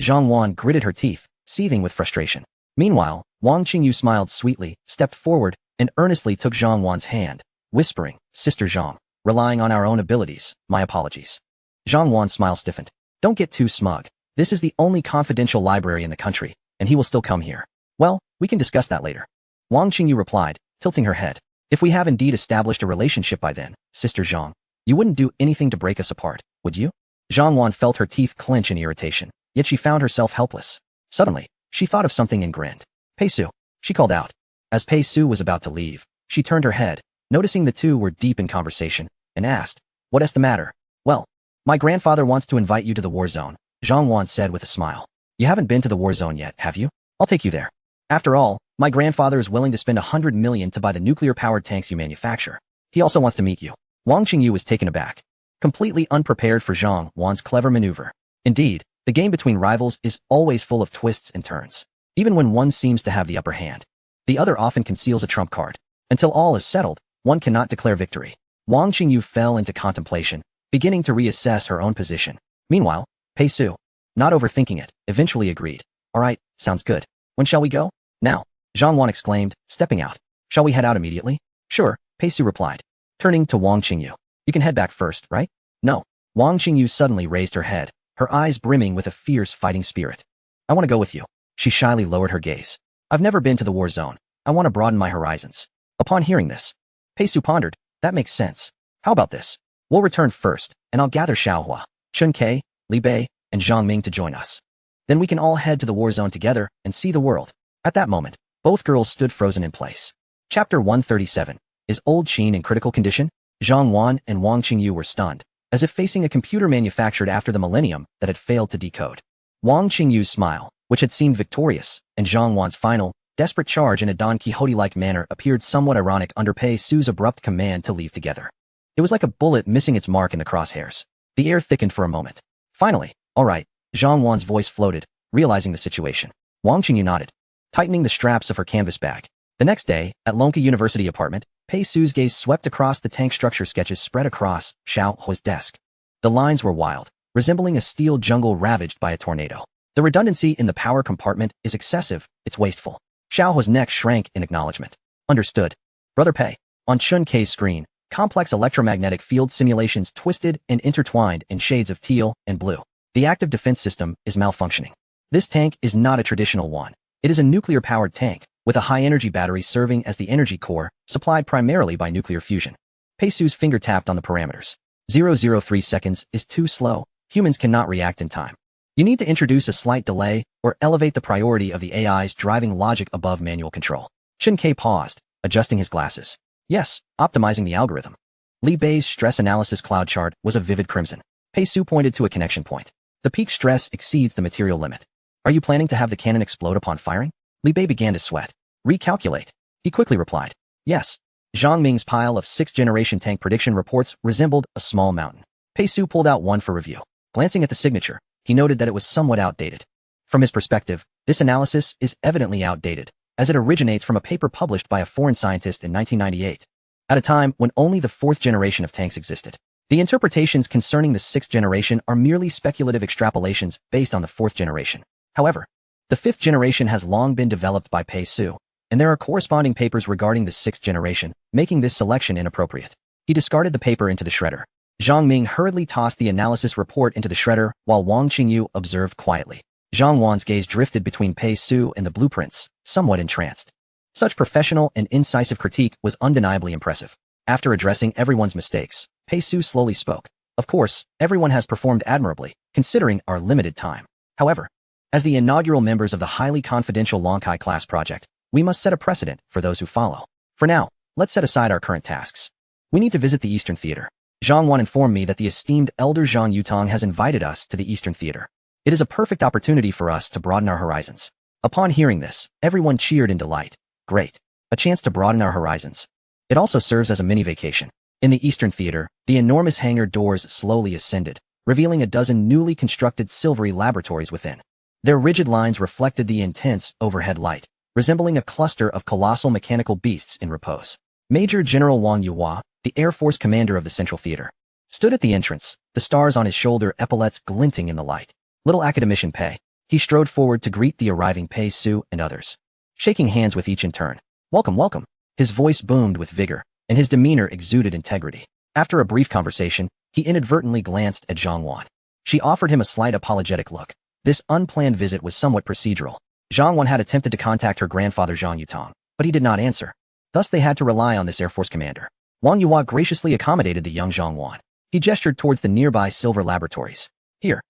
Zhang Wan gritted her teeth, seething with frustration. Meanwhile, Wang Qingyu smiled sweetly, stepped forward, and earnestly took Zhang Wan's hand, whispering, "Sister Zhang, relying on our own abilities, my apologies." Zhang Wan's smile stiffened. "Don't get too smug. This is the only confidential library in the country, and he will still come here. Well, we can discuss that later." Wang Qingyu replied, tilting her head. "If we have indeed established a relationship by then, Sister Zhang, you wouldn't do anything to break us apart, would you?" Zhang Wan felt her teeth clench in irritation, yet she found herself helpless. Suddenly, she thought of something and grinned. "Pei Su," she called out. As Pei Su was about to leave, she turned her head, noticing the two were deep in conversation, and asked, "What's the matter?" "Well, my grandfather wants to invite you to the war zone," Zhang Wan said with a smile. "You haven't been to the war zone yet, have you? I'll take you there. After all, my grandfather is willing to spend 100 million to buy the nuclear-powered tanks you manufacture. He also wants to meet you." Wang Qingyu was taken aback, completely unprepared for Zhang Wan's clever maneuver. Indeed, the game between rivals is always full of twists and turns. Even when one seems to have the upper hand, the other often conceals a trump card. Until all is settled, one cannot declare victory. Wang Qingyu fell into contemplation, beginning to reassess her own position. Meanwhile, Pei Su, not overthinking it, eventually agreed. "All right, sounds good. When shall we go?" "Now," Zhang Wan exclaimed, stepping out. "Shall we head out immediately?" "Sure," Pei Su replied. Turning to Wang Qingyu. "You can head back first, right?" "No." Wang Qingyu suddenly raised her head, her eyes brimming with a fierce fighting spirit. "I want to go with you." She shyly lowered her gaze. "I've never been to the war zone. I want to broaden my horizons." Upon hearing this, Pei Su pondered. "That makes sense. How about this? We'll return first, and I'll gather Xiaohua, Chun Kei, Li Bei, and Zhang Ming to join us. Then we can all head to the war zone together and see the world." At that moment, both girls stood frozen in place. Chapter 137. Is Old Qin in critical condition? Zhang Wan and Wang Qingyu were stunned, as if facing a computer manufactured after the millennium that had failed to decode. Wang Qingyu's smile, which had seemed victorious, and Zhang Wan's final, desperate charge in a Don Quixote-like manner appeared somewhat ironic under Pei Su's abrupt command to leave together. It was like a bullet missing its mark in the crosshairs. The air thickened for a moment. Finally, "All right," Zhang Wan's voice floated, realizing the situation. Wang Qingyu nodded, tightening the straps of her canvas bag. The next day, at Lonka University apartment, Pei Su's gaze swept across the tank structure sketches spread across Xiaohua's desk. The lines were wild, resembling a steel jungle ravaged by a tornado. "The redundancy in the power compartment is excessive, it's wasteful." Xiaohua's neck shrank in acknowledgement. "Understood. Brother Pei." On Chun Kei's screen, complex electromagnetic field simulations twisted and intertwined in shades of teal and blue. "The active defense system is malfunctioning. This tank is not a traditional one. It is a nuclear-powered tank, with a high-energy battery serving as the energy core, supplied primarily by nuclear fusion." Pei Su's finger tapped on the parameters. 003 seconds is too slow. Humans cannot react in time. You need to introduce a slight delay or elevate the priority of the AI's driving logic above manual control. Chun Kei paused, adjusting his glasses. "Yes, optimizing the algorithm." Li Bei's stress analysis cloud chart was a vivid crimson. Pei Su pointed to a connection point. "The peak stress exceeds the material limit. Are you planning to have the cannon explode upon firing?" Li Bei began to sweat. "Recalculate," he quickly replied. "Yes." Zhang Ming's pile of 6th-generation tank prediction reports resembled a small mountain. Pei Su pulled out one for review. Glancing at the signature, he noted that it was somewhat outdated. From his perspective, this analysis is evidently outdated, as it originates from a paper published by a foreign scientist in 1998, at a time when only the 4th generation of tanks existed. The interpretations concerning the 6th generation are merely speculative extrapolations based on the 4th generation. However, the fifth generation has long been developed by Pei Su, and there are corresponding papers regarding the sixth generation, making this selection inappropriate. He discarded the paper into the shredder. Zhang Ming hurriedly tossed the analysis report into the shredder while Wang Qingyu observed quietly. Zhang Wan's gaze drifted between Pei Su and the blueprints, somewhat entranced. Such professional and incisive critique was undeniably impressive. After addressing everyone's mistakes, Pei Su slowly spoke. Of course, everyone has performed admirably, considering our limited time. However, as the inaugural members of the highly confidential Lonkai class project, we must set a precedent for those who follow. For now, let's set aside our current tasks. We need to visit the Eastern Theater. Zhang Wan informed me that the esteemed elder Zhang Yutong has invited us to the Eastern Theater. It is a perfect opportunity for us to broaden our horizons. Upon hearing this, everyone cheered in delight. Great. A chance to broaden our horizons. It also serves as a mini-vacation. In the Eastern Theater, the enormous hangar doors slowly ascended, revealing a dozen newly constructed silvery laboratories within. Their rigid lines reflected the intense overhead light, resembling a cluster of colossal mechanical beasts in repose. Major General Wang Yuhua, the Air Force commander of the Central Theater, stood at the entrance, the stars on his shoulder epaulets glinting in the light. Little academician Pei. He strode forward to greet the arriving Pei Su and others, shaking hands with each in turn. Welcome, welcome. His voice boomed with vigor, and his demeanor exuded integrity. After a brief conversation, he inadvertently glanced at Zhang Wan. She offered him a slight apologetic look. This unplanned visit was somewhat procedural. Zhang Wan had attempted to contact her grandfather Zhang Yutong, but he did not answer. Thus they had to rely on this Air Force commander. Wang Yuhua graciously accommodated the young Zhang Wan. He gestured towards the nearby silver laboratories. Here.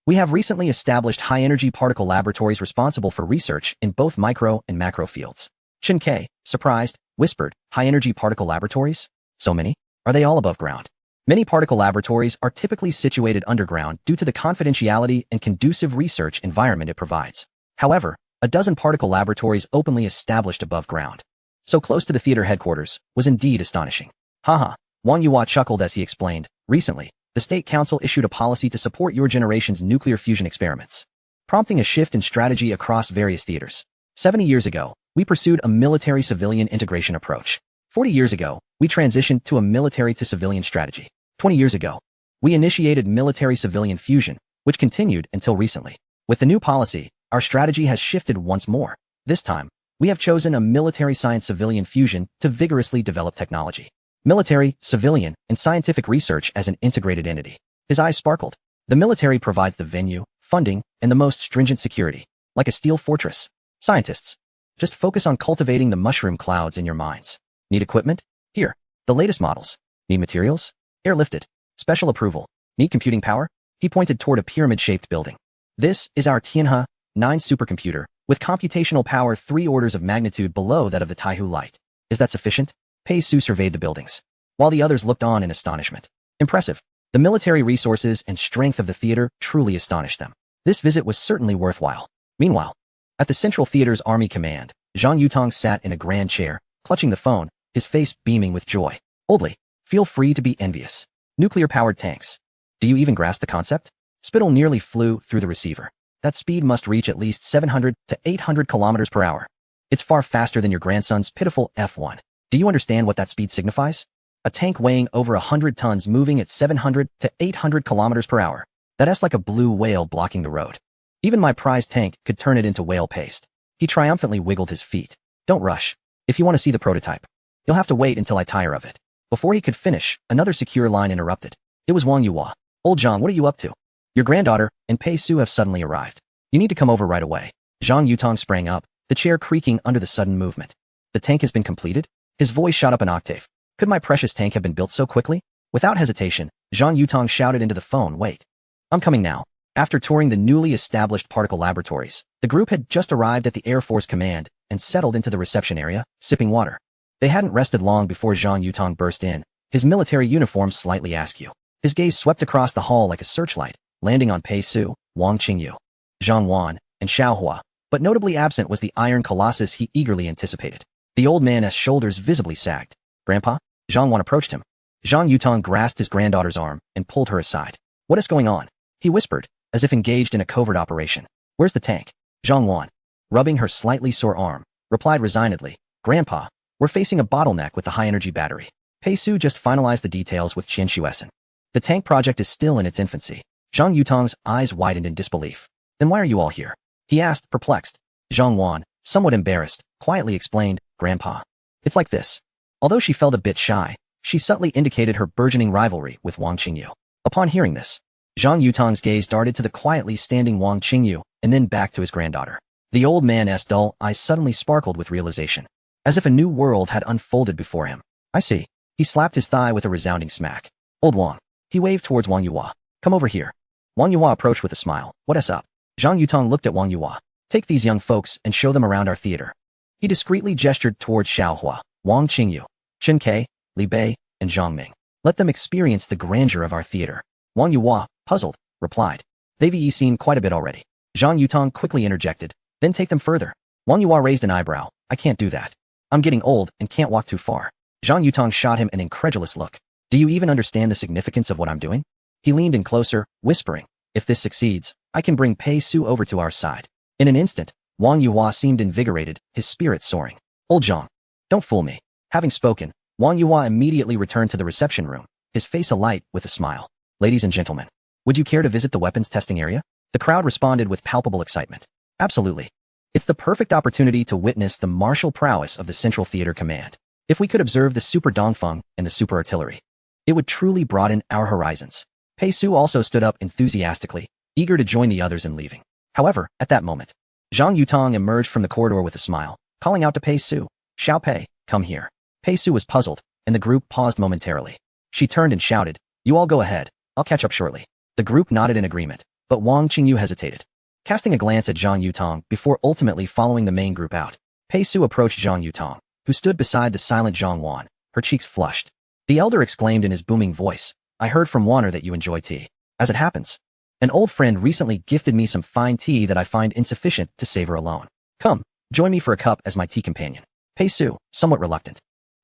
We have recently established high-energy particle laboratories responsible for research in both micro and macro fields. Chen Kai, surprised, whispered, high-energy particle laboratories? So many? Are they all above ground? Many particle laboratories are typically situated underground due to the confidentiality and conducive research environment it provides. However, a dozen particle laboratories openly established above ground, so close to the theater headquarters, was indeed astonishing. Haha, Wang Yuhua chuckled as he explained. Recently, the State Council issued a policy to support your generation's nuclear fusion experiments, prompting a shift in strategy across various theaters. 70 years ago, we pursued a military-civilian integration approach. 40 years ago, we transitioned to a military-to-civilian strategy. 20 years ago, we initiated military-civilian fusion, which continued until recently. With the new policy, our strategy has shifted once more. This time, we have chosen a military-science-civilian fusion to vigorously develop technology. Military, civilian, and scientific research as an integrated entity. His eyes sparkled. The military provides the venue, funding, and the most stringent security, like a steel fortress. Scientists, just focus on cultivating the mushroom clouds in your minds. Need equipment? Here. The latest models. Need materials? Airlifted. Special approval. Need computing power? He pointed toward a pyramid-shaped building. This is our Tianhe 9 supercomputer, with computational power 3 orders of magnitude below that of the Taihu Light. Is that sufficient? Pei Su surveyed the buildings, while the others looked on in astonishment. Impressive. The military resources and strength of the theater truly astonished them. This visit was certainly worthwhile. Meanwhile, at the Central Theater's Army Command, Zhang Yutong sat in a grand chair, clutching the phone, his face beaming with joy. Boldly, feel free to be envious. Nuclear-powered tanks. Do you even grasp the concept? Spittle nearly flew through the receiver. That speed must reach at least 700 to 800 kilometers per hour. It's far faster than your grandson's pitiful F1. Do you understand what that speed signifies? A tank weighing over 100 tons moving at 700 to 800 kilometers per hour. That's like a blue whale blocking the road. Even my prized tank could turn it into whale paste. He triumphantly wiggled his feet. Don't rush. If you want to see the prototype, you'll have to wait until I tire of it. Before he could finish, another secure line interrupted. It was Wang Yuhua. Old Zhang, what are you up to? Your granddaughter and Pei Su have suddenly arrived. You need to come over right away. Zhang Yutong sprang up, the chair creaking under the sudden movement. The tank has been completed? His voice shot up an octave. Could my precious tank have been built so quickly? Without hesitation, Zhang Yutong shouted into the phone, wait. I'm coming now. After touring the newly established particle laboratories, the group had just arrived at the Air Force Command and settled into the reception area, sipping water. They hadn't rested long before Zhang Yutong burst in, his military uniform slightly askew. His gaze swept across the hall like a searchlight, landing on Pei Su, Wang Qingyu, Zhang Wan, and Xiao Hua, but notably absent was the iron colossus he eagerly anticipated. The old man's shoulders visibly sagged. Grandpa? Zhang Wan approached him. Zhang Yutong grasped his granddaughter's arm and pulled her aside. What is going on? He whispered, as if engaged in a covert operation. Where's the tank? Zhang Wan, rubbing her slightly sore arm, replied resignedly, Grandpa, we're facing a bottleneck with the high-energy battery. Pei Su just finalized the details with Qian Xuesen. The tank project is still in its infancy. Zhang Yutong's eyes widened in disbelief. Then why are you all here? He asked, perplexed. Zhang Wan, somewhat embarrassed, quietly explained, Grandpa. It's like this. Although she felt a bit shy, she subtly indicated her burgeoning rivalry with Wang Qingyu. Upon hearing this, Zhang Yutang's gaze darted to the quietly standing Wang Qingyu and then back to his granddaughter. The old man's dull eyes suddenly sparkled with realization, as if a new world had unfolded before him. I see. He slapped his thigh with a resounding smack. Old Wang. He waved towards Wang Yuhua. Come over here. Wang Yuhua approached with a smile. What's up? Zhang Yutang looked at Wang Yuhua. Take these young folks and show them around our theater. He discreetly gestured towards Xiaohua, Wang Qingyu, Chen Kai, Li Bei, and Zhang Ming. Let them experience the grandeur of our theater. Wang Yuhua, puzzled, replied. They've seen quite a bit already. Zhang Yutang quickly interjected. Then take them further. Wang Yuhua raised an eyebrow. I can't do that. I'm getting old and can't walk too far. Zhang Yutang shot him an incredulous look. Do you even understand the significance of what I'm doing? He leaned in closer, whispering, if this succeeds, I can bring Pei Su over to our side. In an instant, Wang Yuhua seemed invigorated, his spirits soaring. Old Zhang. Don't fool me. Having spoken, Wang Yuhua immediately returned to the reception room, his face alight with a smile. Ladies and gentlemen, would you care to visit the weapons testing area? The crowd responded with palpable excitement. Absolutely. It's the perfect opportunity to witness the martial prowess of the Central Theater Command. If we could observe the Super Dongfeng and the Super Artillery, it would truly broaden our horizons. Pei Su also stood up enthusiastically, eager to join the others in leaving. However, at that moment, Zhang Yutang emerged from the corridor with a smile, calling out to Pei Su, Xiao Pei, come here. Pei Su was puzzled, and the group paused momentarily. She turned and shouted, you all go ahead, I'll catch up shortly. The group nodded in agreement, but Wang Qingyu hesitated. Casting a glance at Zhang Yutang before ultimately following the main group out, Pei Su approached Zhang Yutang, who stood beside the silent Zhang Wan, her cheeks flushed. The elder exclaimed in his booming voice, I heard from Wanner that you enjoy tea. As it happens, an old friend recently gifted me some fine tea that I find insufficient to savor alone. Come, join me for a cup as my tea companion. Pei Su, somewhat reluctant,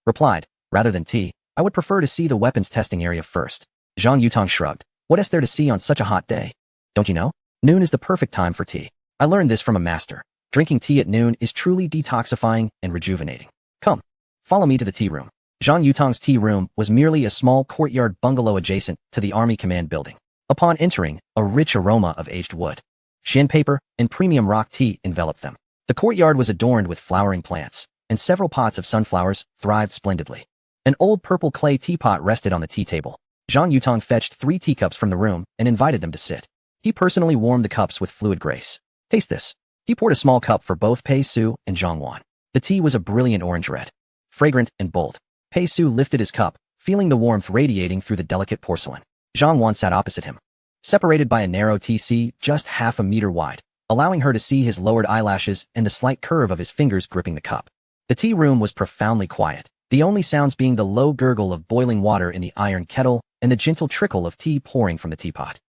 replied, rather than tea, I would prefer to see the weapons testing area first. Zhang Yutang shrugged. What is there to see on such a hot day? Don't you know? Noon is the perfect time for tea. I learned this from a master. Drinking tea at noon is truly detoxifying and rejuvenating. Come, follow me to the tea room. Zhang Yutang's tea room was merely a small courtyard bungalow adjacent to the Army Command building. Upon entering, a rich aroma of aged wood, shin paper, and premium rock tea enveloped them. The courtyard was adorned with flowering plants, and several pots of sunflowers thrived splendidly. An old purple clay teapot rested on the tea table. Zhang Yutang fetched 3 teacups from the room and invited them to sit. He personally warmed the cups with fluid grace. Taste this. He poured a small cup for both Pei Su and Zhang Wan. The tea was a brilliant orange red, fragrant and bold. Pei Su lifted his cup, feeling the warmth radiating through the delicate porcelain. Zhang Wan sat opposite him, separated by a narrow TC just half a meter wide, allowing her to see his lowered eyelashes and the slight curve of his fingers gripping the cup. The tea room was profoundly quiet, the only sounds being the low gurgle of boiling water in the iron kettle and the gentle trickle of tea pouring from the teapot.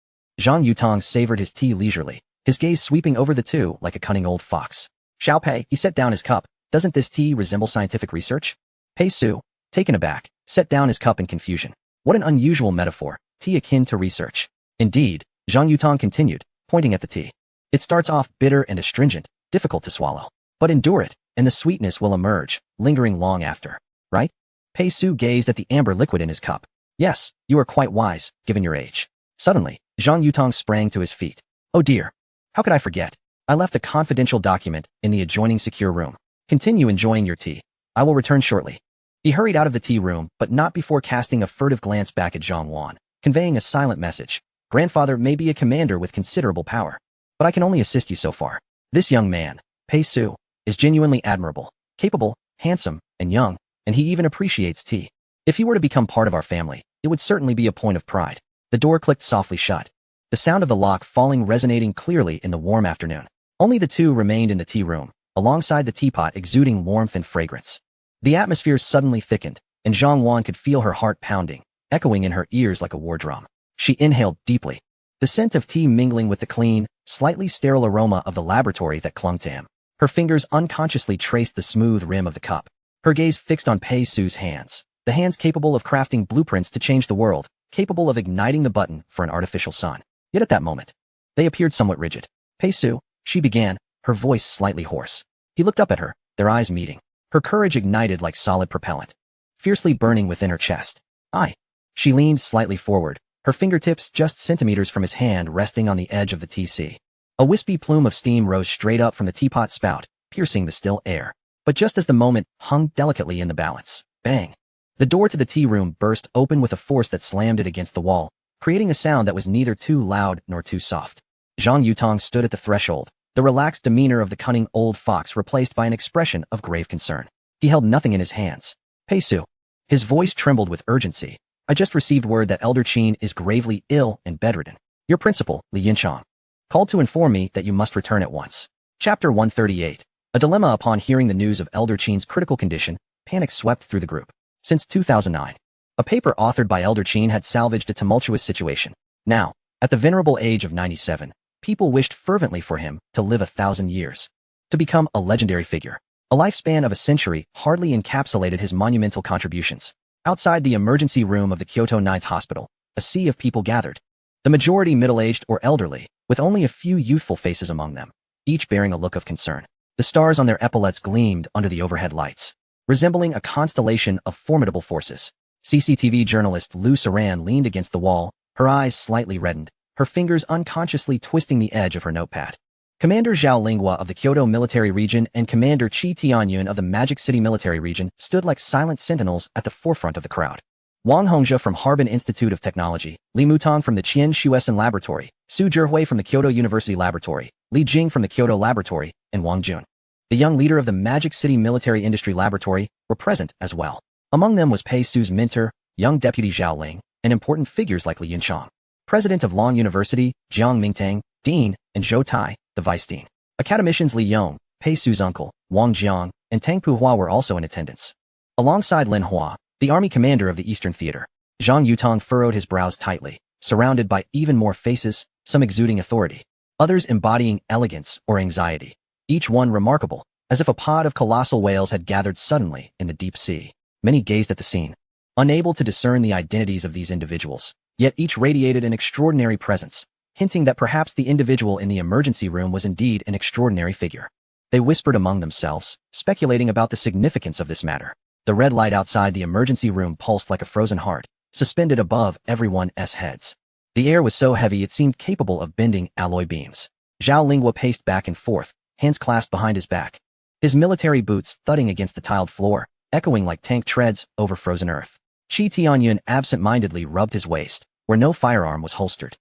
Zhang Yutang savored his tea leisurely, his gaze sweeping over the two like a cunning old fox. Xiao Pei, he set down his cup. Doesn't this tea resemble scientific research? Pei Su, taken aback, set down his cup in confusion. What an unusual metaphor, tea akin to research. Indeed, Zhang Yutang continued, pointing at the tea. It starts off bitter and astringent, difficult to swallow. But endure it, and the sweetness will emerge, lingering long after. Right? Pei Su gazed at the amber liquid in his cup. Yes, you are quite wise, given your age. Suddenly, Zhang Yutang sprang to his feet. Oh dear. How could I forget? I left a confidential document in the adjoining secure room. Continue enjoying your tea. I will return shortly. He hurried out of the tea room, but not before casting a furtive glance back at Zhang Wan, conveying a silent message. Grandfather may be a commander with considerable power, but I can only assist you so far. This young man, Pei Su, is genuinely admirable, capable, handsome, and young, and he even appreciates tea. If he were to become part of our family, it would certainly be a point of pride. The door clicked softly shut, the sound of the lock falling resonating clearly in the warm afternoon. Only the two remained in the tea room, alongside the teapot exuding warmth and fragrance. The atmosphere suddenly thickened, and Zhang Wan could feel her heart pounding, echoing in her ears like a war drum. She inhaled deeply, the scent of tea mingling with the clean, slightly sterile aroma of the laboratory that clung to him. Her fingers unconsciously traced the smooth rim of the cup, her gaze fixed on Pei Su's hands, the hands capable of crafting blueprints to change the world, capable of igniting the button for an artificial sun. Yet at that moment, they appeared somewhat rigid. Pei Su, she began, her voice slightly hoarse. He looked up at her, their eyes meeting. Her courage ignited like solid propellant, fiercely burning within her chest. She leaned slightly forward, her fingertips just centimeters from his hand resting on the edge of the TC. A wispy plume of steam rose straight up from the teapot spout, piercing the still air. But just as the moment hung delicately in the balance, bang! The door to the tea room burst open with a force that slammed it against the wall, creating a sound that was neither too loud nor too soft. Zhang Yutong stood at the threshold, the relaxed demeanor of the cunning old fox replaced by an expression of grave concern. He held nothing in his hands. Pei Su. His voice trembled with urgency. I just received word that Elder Qin is gravely ill and bedridden. Your principal, Li Yinchang, called to inform me that you must return at once. Chapter 138. A dilemma. Upon hearing the news of Elder Qin's critical condition, panic swept through the group. Since 2009, a paper authored by Elder Qin had salvaged a tumultuous situation. Now, at the venerable age of 97, people wished fervently for him to live 1,000 years, to become a legendary figure. A lifespan of a century hardly encapsulated his monumental contributions. Outside the emergency room of the Kyoto 9th Hospital, a sea of people gathered. The majority middle-aged or elderly, with only a few youthful faces among them, each bearing a look of concern. The stars on their epaulets gleamed under the overhead lights, resembling a constellation of formidable forces. CCTV journalist Lu Saran leaned against the wall, her eyes slightly reddened, her fingers unconsciously twisting the edge of her notepad. Commander Zhao Linghua of the Kyoto Military Region and Commander Qi Tianyun of the Magic City Military Region stood like silent sentinels at the forefront of the crowd. Wang Hongzhe from Harbin Institute of Technology, Li Mutong from the Qian Shuesan Laboratory, Su Zhihui from the Kyoto University Laboratory, Li Jing from the Kyoto Laboratory, and Wang Jun, the young leader of the Magic City Military Industry Laboratory, were present as well. Among them was Pei Su's mentor, young Deputy Zhao Ling, and important figures like Li Yinchang, President of Long University, Jiang Mingtang, Dean, and Zhou Tai, the Vice Dean. Academicians Li Yong, Pei Su's uncle, Wang Jiang, and Tang Puhua were also in attendance. Alongside Lin Hua, the army commander of the Eastern Theater, Zhang Yutong furrowed his brows tightly, surrounded by even more faces, some exuding authority, others embodying elegance or anxiety, each one remarkable, as if a pod of colossal whales had gathered suddenly in the deep sea. Many gazed at the scene, unable to discern the identities of these individuals, yet each radiated an extraordinary presence, hinting that perhaps the individual in the emergency room was indeed an extraordinary figure. They whispered among themselves, speculating about the significance of this matter. The red light outside the emergency room pulsed like a frozen heart, suspended above everyone's heads. The air was so heavy it seemed capable of bending alloy beams. Zhao Linghua paced back and forth, hands clasped behind his back, his military boots thudding against the tiled floor, echoing like tank treads over frozen earth. Qi Tianyun absent-mindedly rubbed his waist, where no firearm was holstered.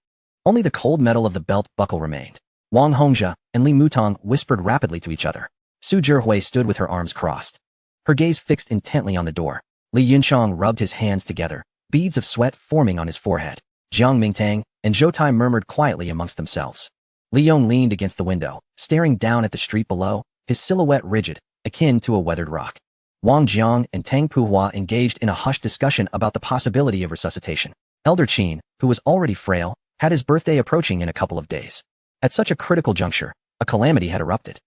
Only the cold metal of the belt buckle remained. Wang Hongzhe and Li Mutong whispered rapidly to each other. Su Zhihui stood with her arms crossed, her gaze fixed intently on the door. Li Yinchang rubbed his hands together, beads of sweat forming on his forehead. Jiang Mingtang and Zhou Tai murmured quietly amongst themselves. Li Yong leaned against the window, staring down at the street below, his silhouette rigid, akin to a weathered rock. Wang Jiang and Tang Puhua engaged in a hushed discussion about the possibility of resuscitation. Elder Qin, who was already frail, had his birthday approaching in a couple of days. At such a critical juncture, a calamity had erupted.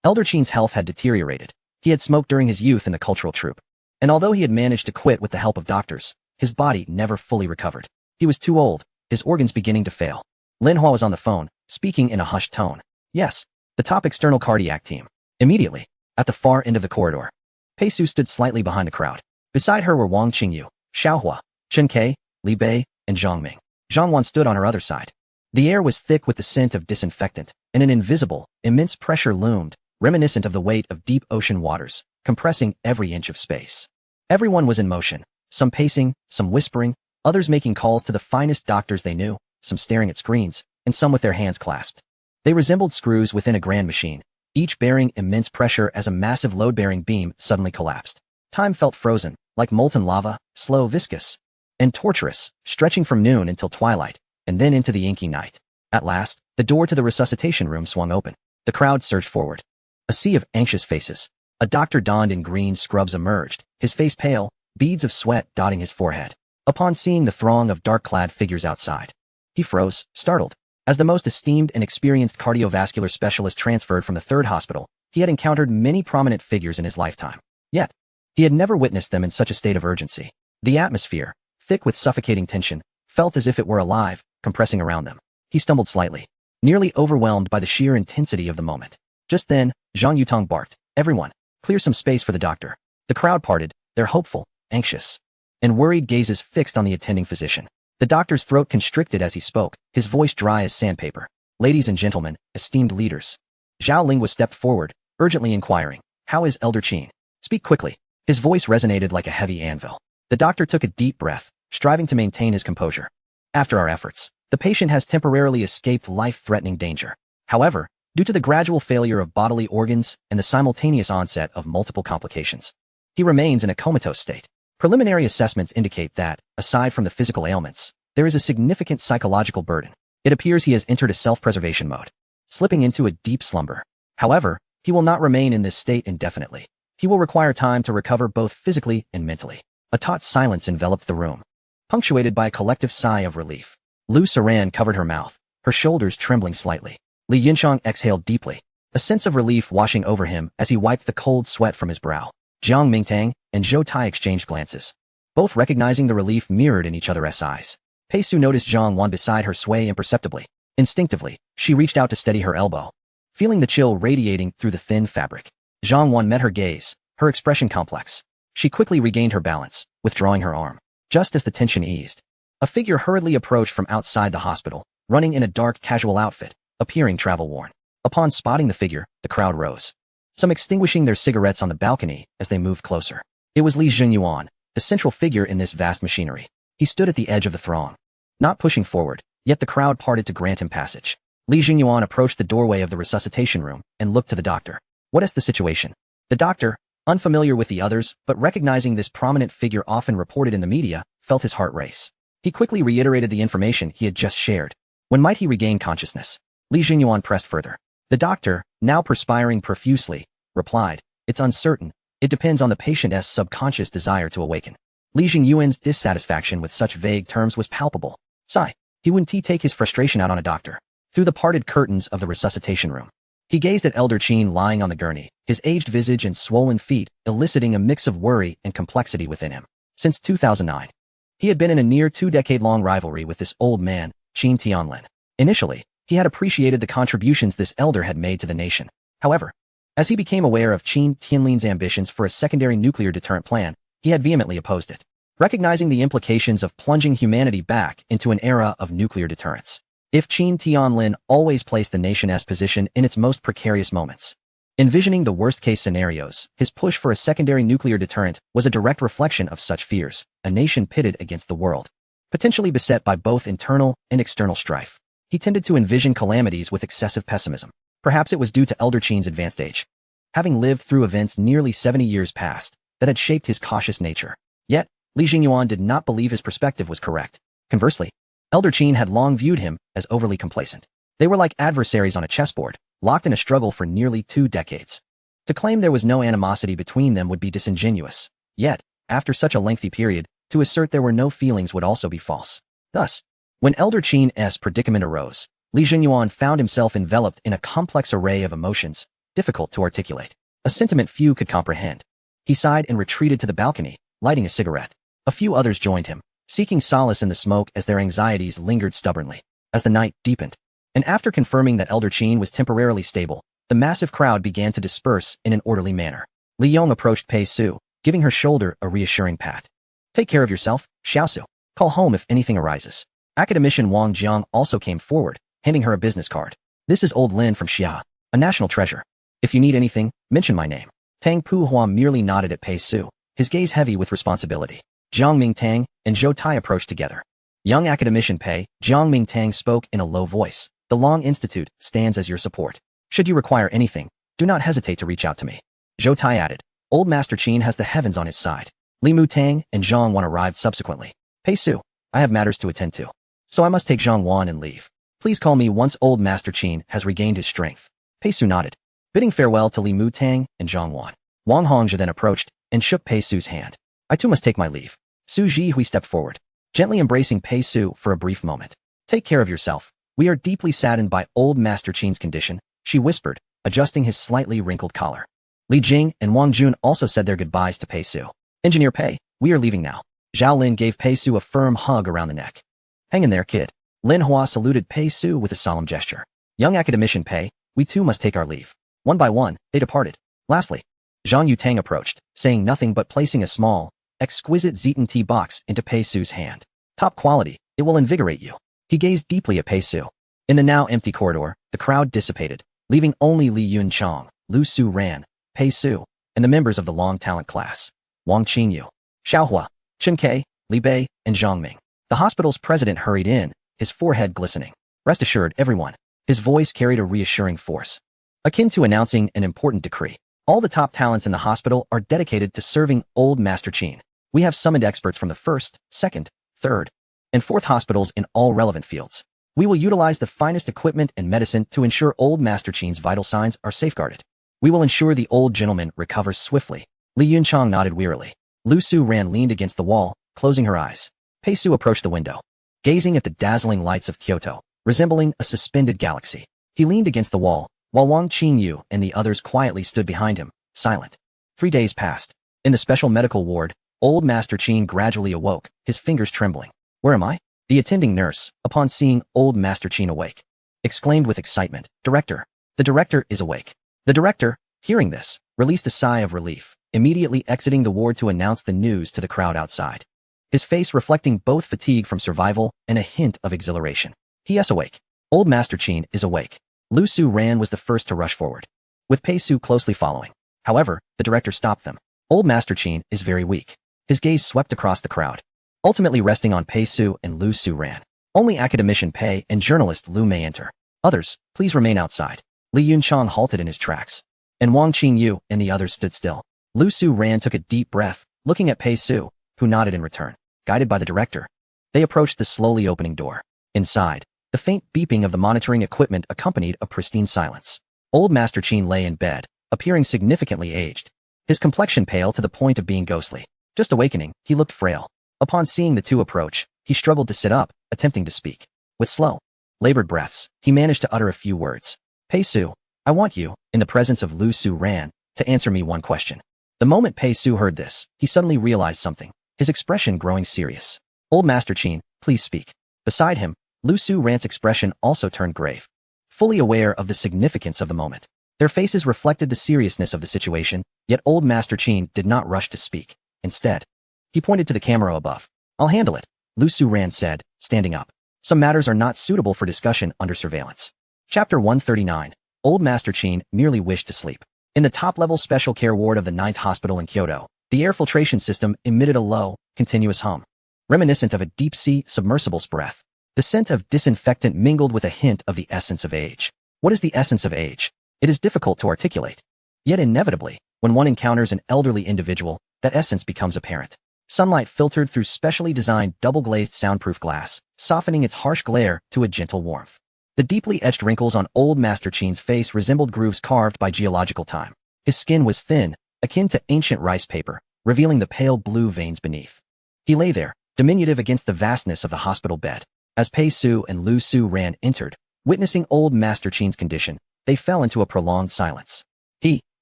Elder Qin's health had deteriorated. He had smoked during his youth in the cultural troupe, and although he had managed to quit with the help of doctors, his body never fully recovered. He was too old, his organs beginning to fail. Lin Hua was on the phone, speaking in a hushed tone. Yes, the top external cardiac team. Immediately, at the far end of the corridor, Pei Su stood slightly behind the crowd. Beside her were Wang Qingyu, Xiaohua, Chen Kai, Li Bei, and Zhang Ming. Zhang Wan stood on her other side. The air was thick with the scent of disinfectant, and an invisible, immense pressure loomed, reminiscent of the weight of deep ocean waters, compressing every inch of space. Everyone was in motion, some pacing, some whispering, others making calls to the finest doctors they knew, some staring at screens, and some with their hands clasped. They resembled screws within a grand machine, each bearing immense pressure as a massive load-bearing beam suddenly collapsed. Time felt frozen, like molten lava, slow, viscous, and torturous, stretching from noon until twilight, and then into the inky night. At last, the door to the resuscitation room swung open. The crowd surged forward. A sea of anxious faces. A doctor donned in green scrubs emerged, his face pale, beads of sweat dotting his forehead. Upon seeing the throng of dark-clad figures outside, he froze, startled. As the most esteemed and experienced cardiovascular specialist transferred from the 3rd hospital, he had encountered many prominent figures in his lifetime. Yet, he had never witnessed them in such a state of urgency. The atmosphere, thick with suffocating tension, felt as if it were alive, compressing around them. He stumbled slightly, nearly overwhelmed by the sheer intensity of the moment. Just then, Zhang Yutong barked, "Everyone, clear some space for the doctor." The crowd parted, their hopeful, anxious, and worried gazes fixed on the attending physician. The doctor's throat constricted as he spoke, his voice dry as sandpaper. Ladies and gentlemen, esteemed leaders. Zhao Lingwa stepped forward, urgently inquiring, "How is Elder Qin? Speak quickly." His voice resonated like a heavy anvil. The doctor took a deep breath, striving to maintain his composure. "After our efforts, the patient has temporarily escaped life-threatening danger. However, due to the gradual failure of bodily organs and the simultaneous onset of multiple complications, he remains in a comatose state. Preliminary assessments indicate that, aside from the physical ailments, there is a significant psychological burden. It appears he has entered a self-preservation mode, slipping into a deep slumber. However, he will not remain in this state indefinitely. He will require time to recover both physically and mentally." A taut silence enveloped the room, punctuated by a collective sigh of relief. Lu Saran covered her mouth, her shoulders trembling slightly. Li Yinchang exhaled deeply, a sense of relief washing over him as he wiped the cold sweat from his brow. Jiang Mingtang and Zhou Tai exchanged glances, both recognizing the relief mirrored in each other's eyes. Pei Su noticed Zhang Wan beside her sway imperceptibly. Instinctively, she reached out to steady her elbow, feeling the chill radiating through the thin fabric. Zhang Wan met her gaze, her expression complex. She quickly regained her balance, withdrawing her arm. Just as the tension eased, a figure hurriedly approached from outside the hospital, running in a dark casual outfit, appearing travel-worn. Upon spotting the figure, the crowd rose, some extinguishing their cigarettes on the balcony as they moved closer. It was Li Jingyuan, the central figure in this vast machinery. He stood at the edge of the throng, not pushing forward, yet the crowd parted to grant him passage. Li Jingyuan approached the doorway of the resuscitation room and looked to the doctor. "What is the situation?" The doctor, unfamiliar with the others, but recognizing this prominent figure often reported in the media, felt his heart race. He quickly reiterated the information he had just shared. When might he regain consciousness? Li Jingyuan pressed further. The doctor, now perspiring profusely, replied, "It's uncertain. It depends on the patient's subconscious desire to awaken." Li Jingyuan's dissatisfaction with such vague terms was palpable. Sigh. He wouldn't take his frustration out on a doctor. Through the parted curtains of the resuscitation room, he gazed at Elder Qin lying on the gurney, his aged visage and swollen feet eliciting a mix of worry and complexity within him. Since 2009, he had been in a near 2-decade-long rivalry with this old man, Qin Tianlin. Initially, he had appreciated the contributions this elder had made to the nation. However, as he became aware of Qin Tianlin's ambitions for a secondary nuclear deterrent plan, he had vehemently opposed it, recognizing the implications of plunging humanity back into an era of nuclear deterrence. If Qin Tianlin always placed the nation's position in its most precarious moments, envisioning the worst-case scenarios, his push for a secondary nuclear deterrent was a direct reflection of such fears, a nation pitted against the world, potentially beset by both internal and external strife. He tended to envision calamities with excessive pessimism. Perhaps it was due to Elder Qin's advanced age, having lived through events nearly 70 years past, that had shaped his cautious nature. Yet, Li Jingyuan did not believe his perspective was correct. Conversely, Elder Qin had long viewed him as overly complacent. They were like adversaries on a chessboard, locked in a struggle for nearly 2 decades. To claim there was no animosity between them would be disingenuous. Yet, after such a lengthy period, to assert there were no feelings would also be false. Thus, when Elder Qin's predicament arose, Li Jingyuan found himself enveloped in a complex array of emotions, difficult to articulate, a sentiment few could comprehend. He sighed and retreated to the balcony, lighting a cigarette. A few others joined him, seeking solace in the smoke as their anxieties lingered stubbornly. As the night deepened, and after confirming that Elder Qin was temporarily stable, the massive crowd began to disperse in an orderly manner. Li Yong approached Pei Su, giving her shoulder a reassuring pat. "Take care of yourself, Xiaosu. Call home if anything arises." Academician Wang Jiang also came forward, handing her a business card. "This is old Lin from Xia, a national treasure. If you need anything, mention my name." Tang Puhua merely nodded at Pei Su, his gaze heavy with responsibility. Jiang Mingtang and Zhou Tai approached together. Young academician Pei, Jiang Mingtang spoke in a low voice. "The Long Institute stands as your support. Should you require anything, do not hesitate to reach out to me." Zhou Tai added, "Old Master Qin has the heavens on his side." Li Mutang and Zhang Wan arrived subsequently. "Pei Su, I have matters to attend to, so I must take Zhang Wan and leave. Please call me once Old Master Qin has regained his strength." Pei Su nodded, bidding farewell to Li Mutang and Zhang Wan. Wang Hongzhi then approached and shook Pei Su's hand. "I too must take my leave." Su Jihui stepped forward, gently embracing Pei Su for a brief moment. "Take care of yourself. We are deeply saddened by Old Master Qin's condition," she whispered, adjusting his slightly wrinkled collar. Li Jing and Wang Jun also said their goodbyes to Pei Su. "Engineer Pei, we are leaving now." Zhao Lin gave Pei Su a firm hug around the neck. "Hang in there, kid." Lin Hua saluted Pei Su with a solemn gesture. "Young academician Pei, we too must take our leave." One by one, they departed. Lastly, Zhang Yutang approached, saying nothing but placing a small, exquisite Zeton tea box into Pei Su's hand. "Top quality, it will invigorate you." He gazed deeply at Pei Su. In the now empty corridor, the crowd dissipated, leaving only Li Yunchang, Lu Su Ran, Pei Su, and the members of the long talent class. Wang Qingyu, Xiaohua, Chen Kai, Li Bei, and Zhang Ming. The hospital's president hurried in, his forehead glistening. Rest assured, everyone. His voice carried a reassuring force, akin to announcing an important decree. All the top talents in the hospital are dedicated to serving Old Master Qin. We have summoned experts from the first, second, third, and fourth hospitals in all relevant fields. We will utilize the finest equipment and medicine to ensure Old Master Qin's vital signs are safeguarded. We will ensure the old gentleman recovers swiftly. Li Yunchang nodded wearily. Lu Su Ran leaned against the wall, closing her eyes. Pei Su approached the window, gazing at the dazzling lights of Kyoto, resembling a suspended galaxy. He leaned against the wall, while Wang Qingyu and the others quietly stood behind him, silent. 3 days passed. In the special medical ward, Old Master Qin gradually awoke, his fingers trembling. Where am I? The attending nurse, upon seeing Old Master Qin awake, exclaimed with excitement, Director! The director is awake. The director, hearing this, released a sigh of relief, immediately exiting the ward to announce the news to the crowd outside. His face reflecting both fatigue from survival and a hint of exhilaration. He is awake. Old Master Qin is awake. Lu Su Ran was the first to rush forward, with Pei Su closely following. However, the director stopped them. Old Master Qin is very weak. His gaze swept across the crowd, ultimately resting on Pei Su and Lu Su Ran. Only academician Pei and journalist Lu may enter. Others, please remain outside. Li Yunchang halted in his tracks, and Wang Qingyu and the others stood still. Lu Su Ran took a deep breath, looking at Pei Su, who nodded in return. Guided by the director, they approached the slowly opening door. Inside, the faint beeping of the monitoring equipment accompanied a pristine silence. Old Master Qin lay in bed, appearing significantly aged, his complexion pale to the point of being ghostly. Just awakening, he looked frail. Upon seeing the two approach, he struggled to sit up, attempting to speak. With slow, labored breaths, he managed to utter a few words. Pei Su, I want you, in the presence of Lu Su Ran, to answer me one question. The moment Pei Su heard this, he suddenly realized something, his expression growing serious. Old Master Qin, please speak. Beside him, Lu Su Ran's expression also turned grave, fully aware of the significance of the moment. Their faces reflected the seriousness of the situation, yet Old Master Qin did not rush to speak. Instead, he pointed to the camera above. I'll handle it, Lu Su Ran said, standing up. Some matters are not suitable for discussion under surveillance. Chapter 139. Old Master Qin merely wished to sleep. In the top-level special care ward of the 9th hospital in Kyoto, the air filtration system emitted a low, continuous hum, reminiscent of a deep-sea submersible's breath. The scent of disinfectant mingled with a hint of the essence of age. What is the essence of age? It is difficult to articulate. Yet inevitably, when one encounters an elderly individual, that essence becomes apparent. Sunlight filtered through specially designed double-glazed soundproof glass, softening its harsh glare to a gentle warmth. The deeply etched wrinkles on Old Master Qin's face resembled grooves carved by geological time. His skin was thin, akin to ancient rice paper, revealing the pale blue veins beneath. He lay there, diminutive against the vastness of the hospital bed. As Pei Su and Lu Su Ran entered, witnessing Old Master Qin's condition, they fell into a prolonged silence. He,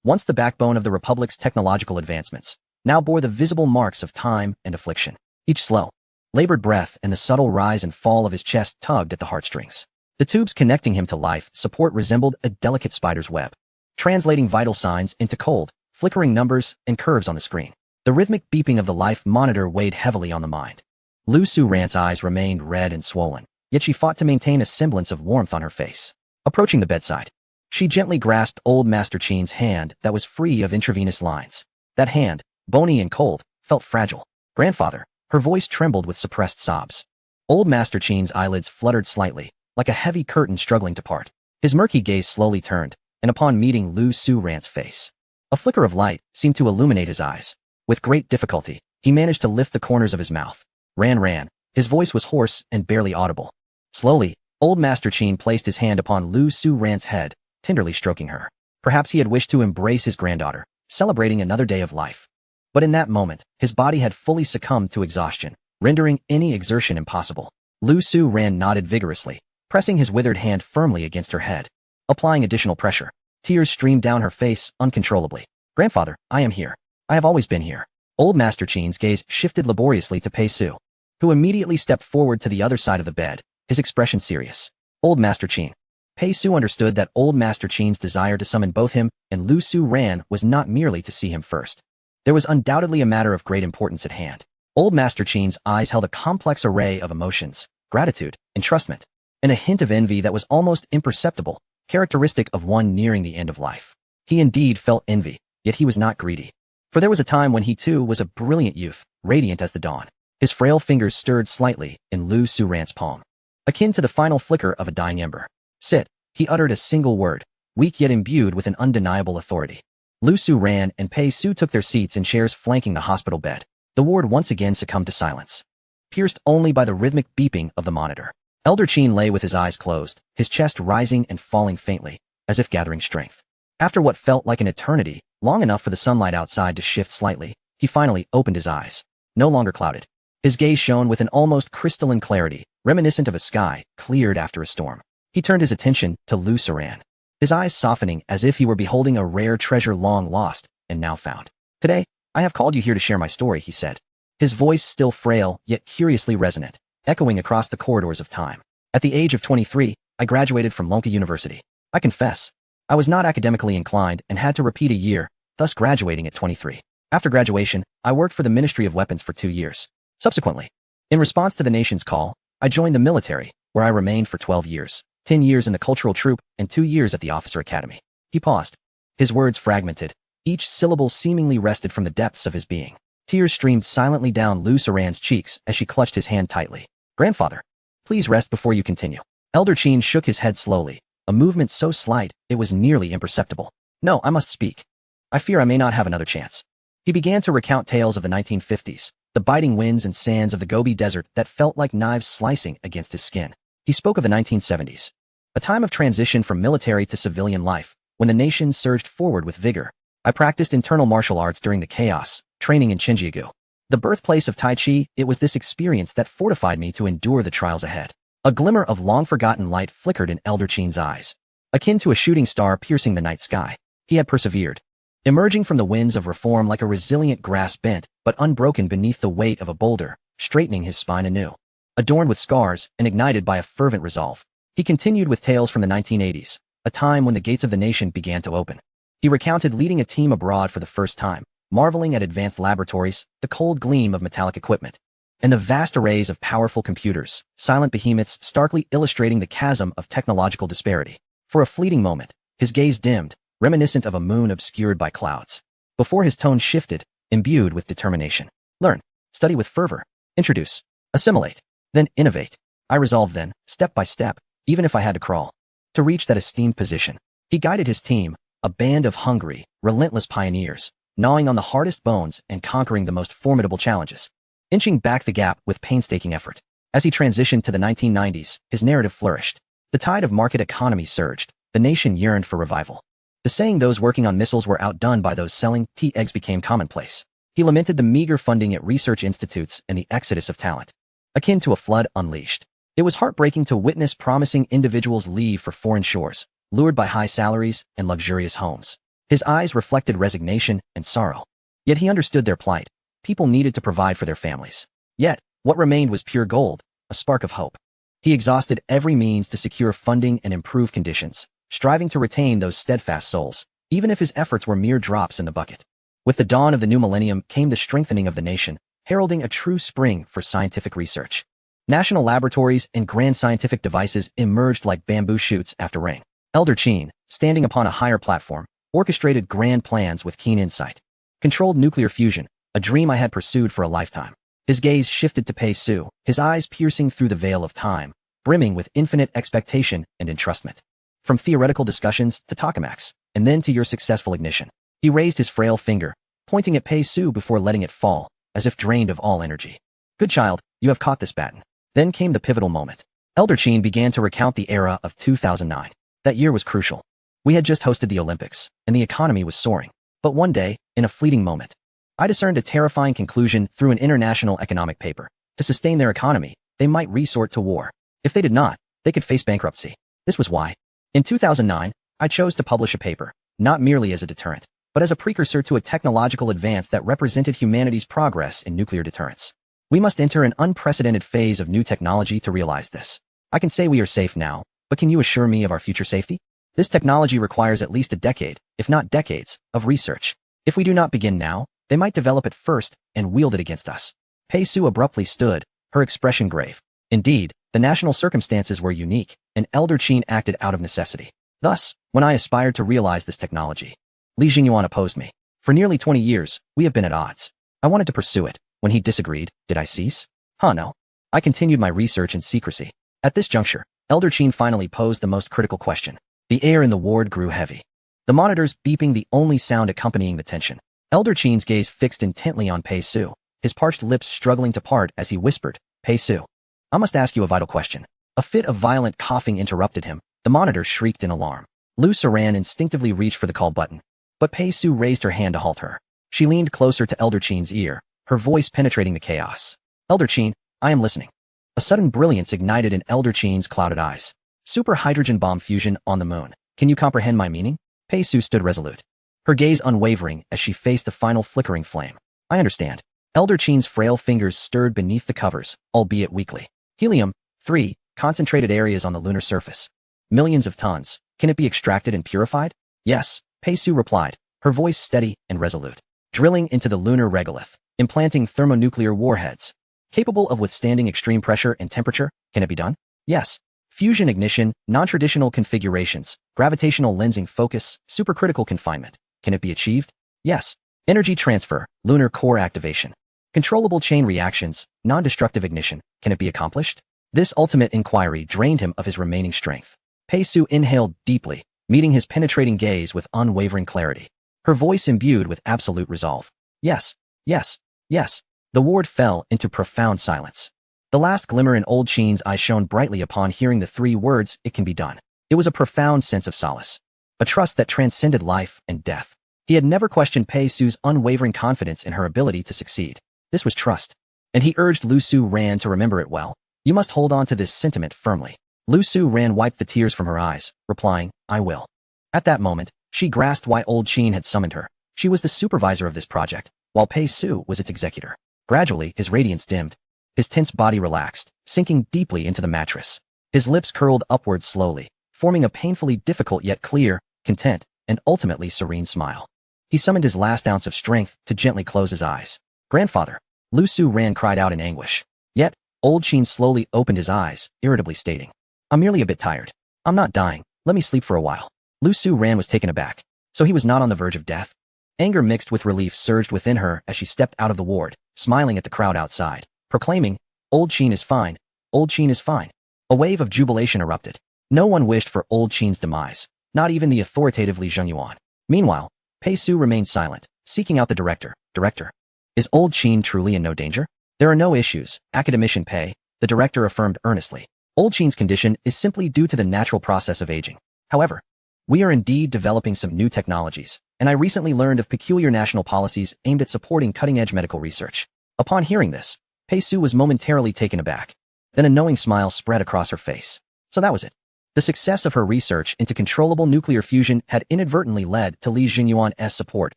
once the backbone of the Republic's technological advancements, now bore the visible marks of time and affliction. Each slow, labored breath and the subtle rise and fall of his chest tugged at the heartstrings. The tubes connecting him to life support resembled a delicate spider's web, translating vital signs into cold, flickering numbers and curves on the screen. The rhythmic beeping of the life monitor weighed heavily on the mind. Lu Su Ran's eyes remained red and swollen, yet she fought to maintain a semblance of warmth on her face. Approaching the bedside, she gently grasped Old Master Qin's hand that was free of intravenous lines. That hand, bony and cold, felt fragile. Grandfather, her voice trembled with suppressed sobs. Old Master Qin's eyelids fluttered slightly, like a heavy curtain struggling to part. His murky gaze slowly turned, and upon meeting Lu Su Ran's face, a flicker of light seemed to illuminate his eyes. With great difficulty, he managed to lift the corners of his mouth. Ran. His voice was hoarse and barely audible. Slowly, Old Master Qin placed his hand upon Lu Su Ran's head, tenderly stroking her. Perhaps he had wished to embrace his granddaughter, celebrating another day of life. But in that moment, his body had fully succumbed to exhaustion, rendering any exertion impossible. Lu Su Ran nodded vigorously, pressing his withered hand firmly against her head. Applying additional pressure, tears streamed down her face uncontrollably. Grandfather, I am here. I have always been here. Old Master Qin's gaze shifted laboriously to Pei Su, who immediately stepped forward to the other side of the bed, his expression serious. Old Master Qin. Pei Su understood that Old Master Qin's desire to summon both him and Lu Su Ran was not merely to see him first. There was undoubtedly a matter of great importance at hand. Old Master Qin's eyes held a complex array of emotions: gratitude, entrustment, and a hint of envy that was almost imperceptible, characteristic of one nearing the end of life. He indeed felt envy, yet he was not greedy. For there was a time when he too was a brilliant youth, radiant as the dawn. His frail fingers stirred slightly in Lu Suran's palm, akin to the final flicker of a dying ember. Sit, he uttered a single word, weak yet imbued with an undeniable authority. Lu Suran and Pei Su took their seats in chairs flanking the hospital bed. The ward once again succumbed to silence, pierced only by the rhythmic beeping of the monitor. Elder Qin lay with his eyes closed, his chest rising and falling faintly, as if gathering strength. After what felt like an eternity, long enough for the sunlight outside to shift slightly, he finally opened his eyes, no longer clouded. His gaze shone with an almost crystalline clarity, reminiscent of a sky cleared after a storm. He turned his attention to Lu Suran, his eyes softening as if he were beholding a rare treasure long lost and now found. Today, I have called you here to share my story, he said, his voice still frail yet curiously resonant, echoing across the corridors of time. At the age of 23, I graduated from Lonka University. I confess, I was not academically inclined and had to repeat a year, thus graduating at 23. After graduation, I worked for the Ministry of Weapons for 2 years. Subsequently, in response to the nation's call, I joined the military, where I remained for 12 years, 10 years in the cultural troop and 2 years at the officer academy. He paused, his words fragmented, each syllable seemingly wrested from the depths of his being. Tears streamed silently down Lu Suran's cheeks as she clutched his hand tightly. Grandfather, please rest before you continue. Elder Qin shook his head slowly, a movement so slight it was nearly imperceptible. No, I must speak. I fear I may not have another chance. He began to recount tales of the 1950s, the biting winds and sands of the Gobi Desert that felt like knives slicing against his skin. He spoke of the 1970s, a time of transition from military to civilian life, when the nation surged forward with vigor. I practiced internal martial arts during the chaos, training in Chenjiagu, the birthplace of Tai Chi. It was this experience that fortified me to endure the trials ahead. A glimmer of long-forgotten light flickered in Elder Qin's eyes, akin to a shooting star piercing the night sky. He had persevered, emerging from the winds of reform like a resilient grass bent but unbroken beneath the weight of a boulder, straightening his spine anew. Adorned with scars and ignited by a fervent resolve, he continued with tales from the 1980s, a time when the gates of the nation began to open. He recounted leading a team abroad for the first time, marveling at advanced laboratories, the cold gleam of metallic equipment, and the vast arrays of powerful computers, silent behemoths starkly illustrating the chasm of technological disparity. For a fleeting moment, his gaze dimmed, reminiscent of a moon obscured by clouds, before his tone shifted, imbued with determination. Learn, study with fervor, introduce, assimilate, then innovate. I resolved then, step by step, even if I had to crawl, to reach that esteemed position. He guided his team, a band of hungry, relentless pioneers, gnawing on the hardest bones and conquering the most formidable challenges, inching back the gap with painstaking effort. As he transitioned to the 1990s, his narrative flourished. The tide of market economy surged. The nation yearned for revival. The saying those working on missiles were outdone by those selling tea eggs became commonplace. He lamented the meager funding at research institutes and the exodus of talent, akin to a flood unleashed. It was heartbreaking to witness promising individuals leave for foreign shores, lured by high salaries and luxurious homes. His eyes reflected resignation and sorrow. Yet he understood their plight. People needed to provide for their families. Yet, what remained was pure gold, a spark of hope. He exhausted every means to secure funding and improve conditions, striving to retain those steadfast souls, even if his efforts were mere drops in the bucket. With the dawn of the new millennium came the strengthening of the nation, heralding a true spring for scientific research. National laboratories and grand scientific devices emerged like bamboo shoots after rain. Elder Qin, standing upon a higher platform, orchestrated grand plans with keen insight. Controlled nuclear fusion, a dream I had pursued for a lifetime. His gaze shifted to Pei Su, his eyes piercing through the veil of time, brimming with infinite expectation and entrustment. From theoretical discussions to tokamaks, and then to your successful ignition. He raised his frail finger, pointing at Pei Su before letting it fall, as if drained of all energy. Good child, you have caught this baton. Then came the pivotal moment. Elder Qin began to recount the era of 2009. That year was crucial. We had just hosted the Olympics, and the economy was soaring. But one day, in a fleeting moment, I discerned a terrifying conclusion through an international economic paper. To sustain their economy, they might resort to war. If they did not, they could face bankruptcy. This was why. In 2009, I chose to publish a paper, not merely as a deterrent, but as a precursor to a technological advance that represented humanity's progress in nuclear deterrence. We must enter an unprecedented phase of new technology to realize this. I can say we are safe now, but can you assure me of our future safety? This technology requires at least a decade, if not decades, of research. If we do not begin now, they might develop it first and wield it against us. Pei Su abruptly stood, her expression grave. Indeed, The national circumstances were unique, and Elder Qin acted out of necessity. Thus, when I aspired to realize this technology, Li Jingyuan opposed me. For nearly 20 years, we have been at odds. I wanted to pursue it. When he disagreed, did I cease? No. I continued my research in secrecy. At this juncture, Elder Qin finally posed the most critical question. The air in the ward grew heavy. The monitors beeping the only sound accompanying the tension. Elder Qin's gaze fixed intently on Pei Su, his parched lips struggling to part as he whispered, Pei Su, I must ask you a vital question. A fit of violent coughing interrupted him. The monitor shrieked in alarm. Lu Saran instinctively reached for the call button, but Pei Su raised her hand to halt her. She leaned closer to Elder Qin's ear, her voice penetrating the chaos. Elder Qin, I am listening. A sudden brilliance ignited in Elder Qin's clouded eyes. Super hydrogen bomb fusion on the moon. Can you comprehend my meaning? Pei Su stood resolute, her gaze unwavering as she faced the final flickering flame. I understand. Elder Qin's frail fingers stirred beneath the covers, albeit weakly. Helium-3, concentrated areas on the lunar surface. Millions of tons. Can it be extracted and purified? Yes, Pei Su replied, her voice steady and resolute. Drilling into the lunar regolith, implanting thermonuclear warheads. Capable of withstanding extreme pressure and temperature, can it be done? Yes. Fusion ignition, non-traditional configurations, gravitational lensing focus, supercritical confinement. Can it be achieved? Yes. Energy transfer, lunar core activation. Controllable chain reactions, non-destructive ignition. Can it be accomplished? This ultimate inquiry drained him of his remaining strength. Pei Su inhaled deeply, meeting his penetrating gaze with unwavering clarity. Her voice imbued with absolute resolve. Yes, yes, yes. The ward fell into profound silence. The last glimmer in Old Qin's eyes shone brightly upon hearing the 3 words, it can be done. It was a profound sense of solace. A trust that transcended life and death. He had never questioned Pei Su's unwavering confidence in her ability to succeed. This was trust. And he urged Lu Su Ran to remember it well. You must hold on to this sentiment firmly. Lu Su Ran wiped the tears from her eyes, replying, I will. At that moment, she grasped why Old Qin had summoned her. She was the supervisor of this project, while Pei Su was its executor. Gradually, his radiance dimmed. His tense body relaxed, sinking deeply into the mattress. His lips curled upward slowly, forming a painfully difficult yet clear, content, and ultimately serene smile. He summoned his last ounce of strength to gently close his eyes. Grandfather, Lu Su Ran cried out in anguish. Yet, Old Qin slowly opened his eyes, irritably stating, I'm merely a bit tired. I'm not dying. Let me sleep for a while. Lu Su Ran was taken aback. So he was not on the verge of death? Anger mixed with relief surged within her as she stepped out of the ward, smiling at the crowd outside, proclaiming, Old Qin is fine. Old Qin is fine. A wave of jubilation erupted. No one wished for Old Qin's demise, not even the authoritative Li Jingyuan. Meanwhile, Pei Su remained silent, seeking out the director. Director, is Old Qin truly in no danger? There are no issues, Academician Pei, the director affirmed earnestly. Old Qin's condition is simply due to the natural process of aging. However, we are indeed developing some new technologies, and I recently learned of peculiar national policies aimed at supporting cutting-edge medical research. Upon hearing this, Pei Su was momentarily taken aback. Then a knowing smile spread across her face. So that was it. The success of her research into controllable nuclear fusion had inadvertently led to Li Jingyuan's support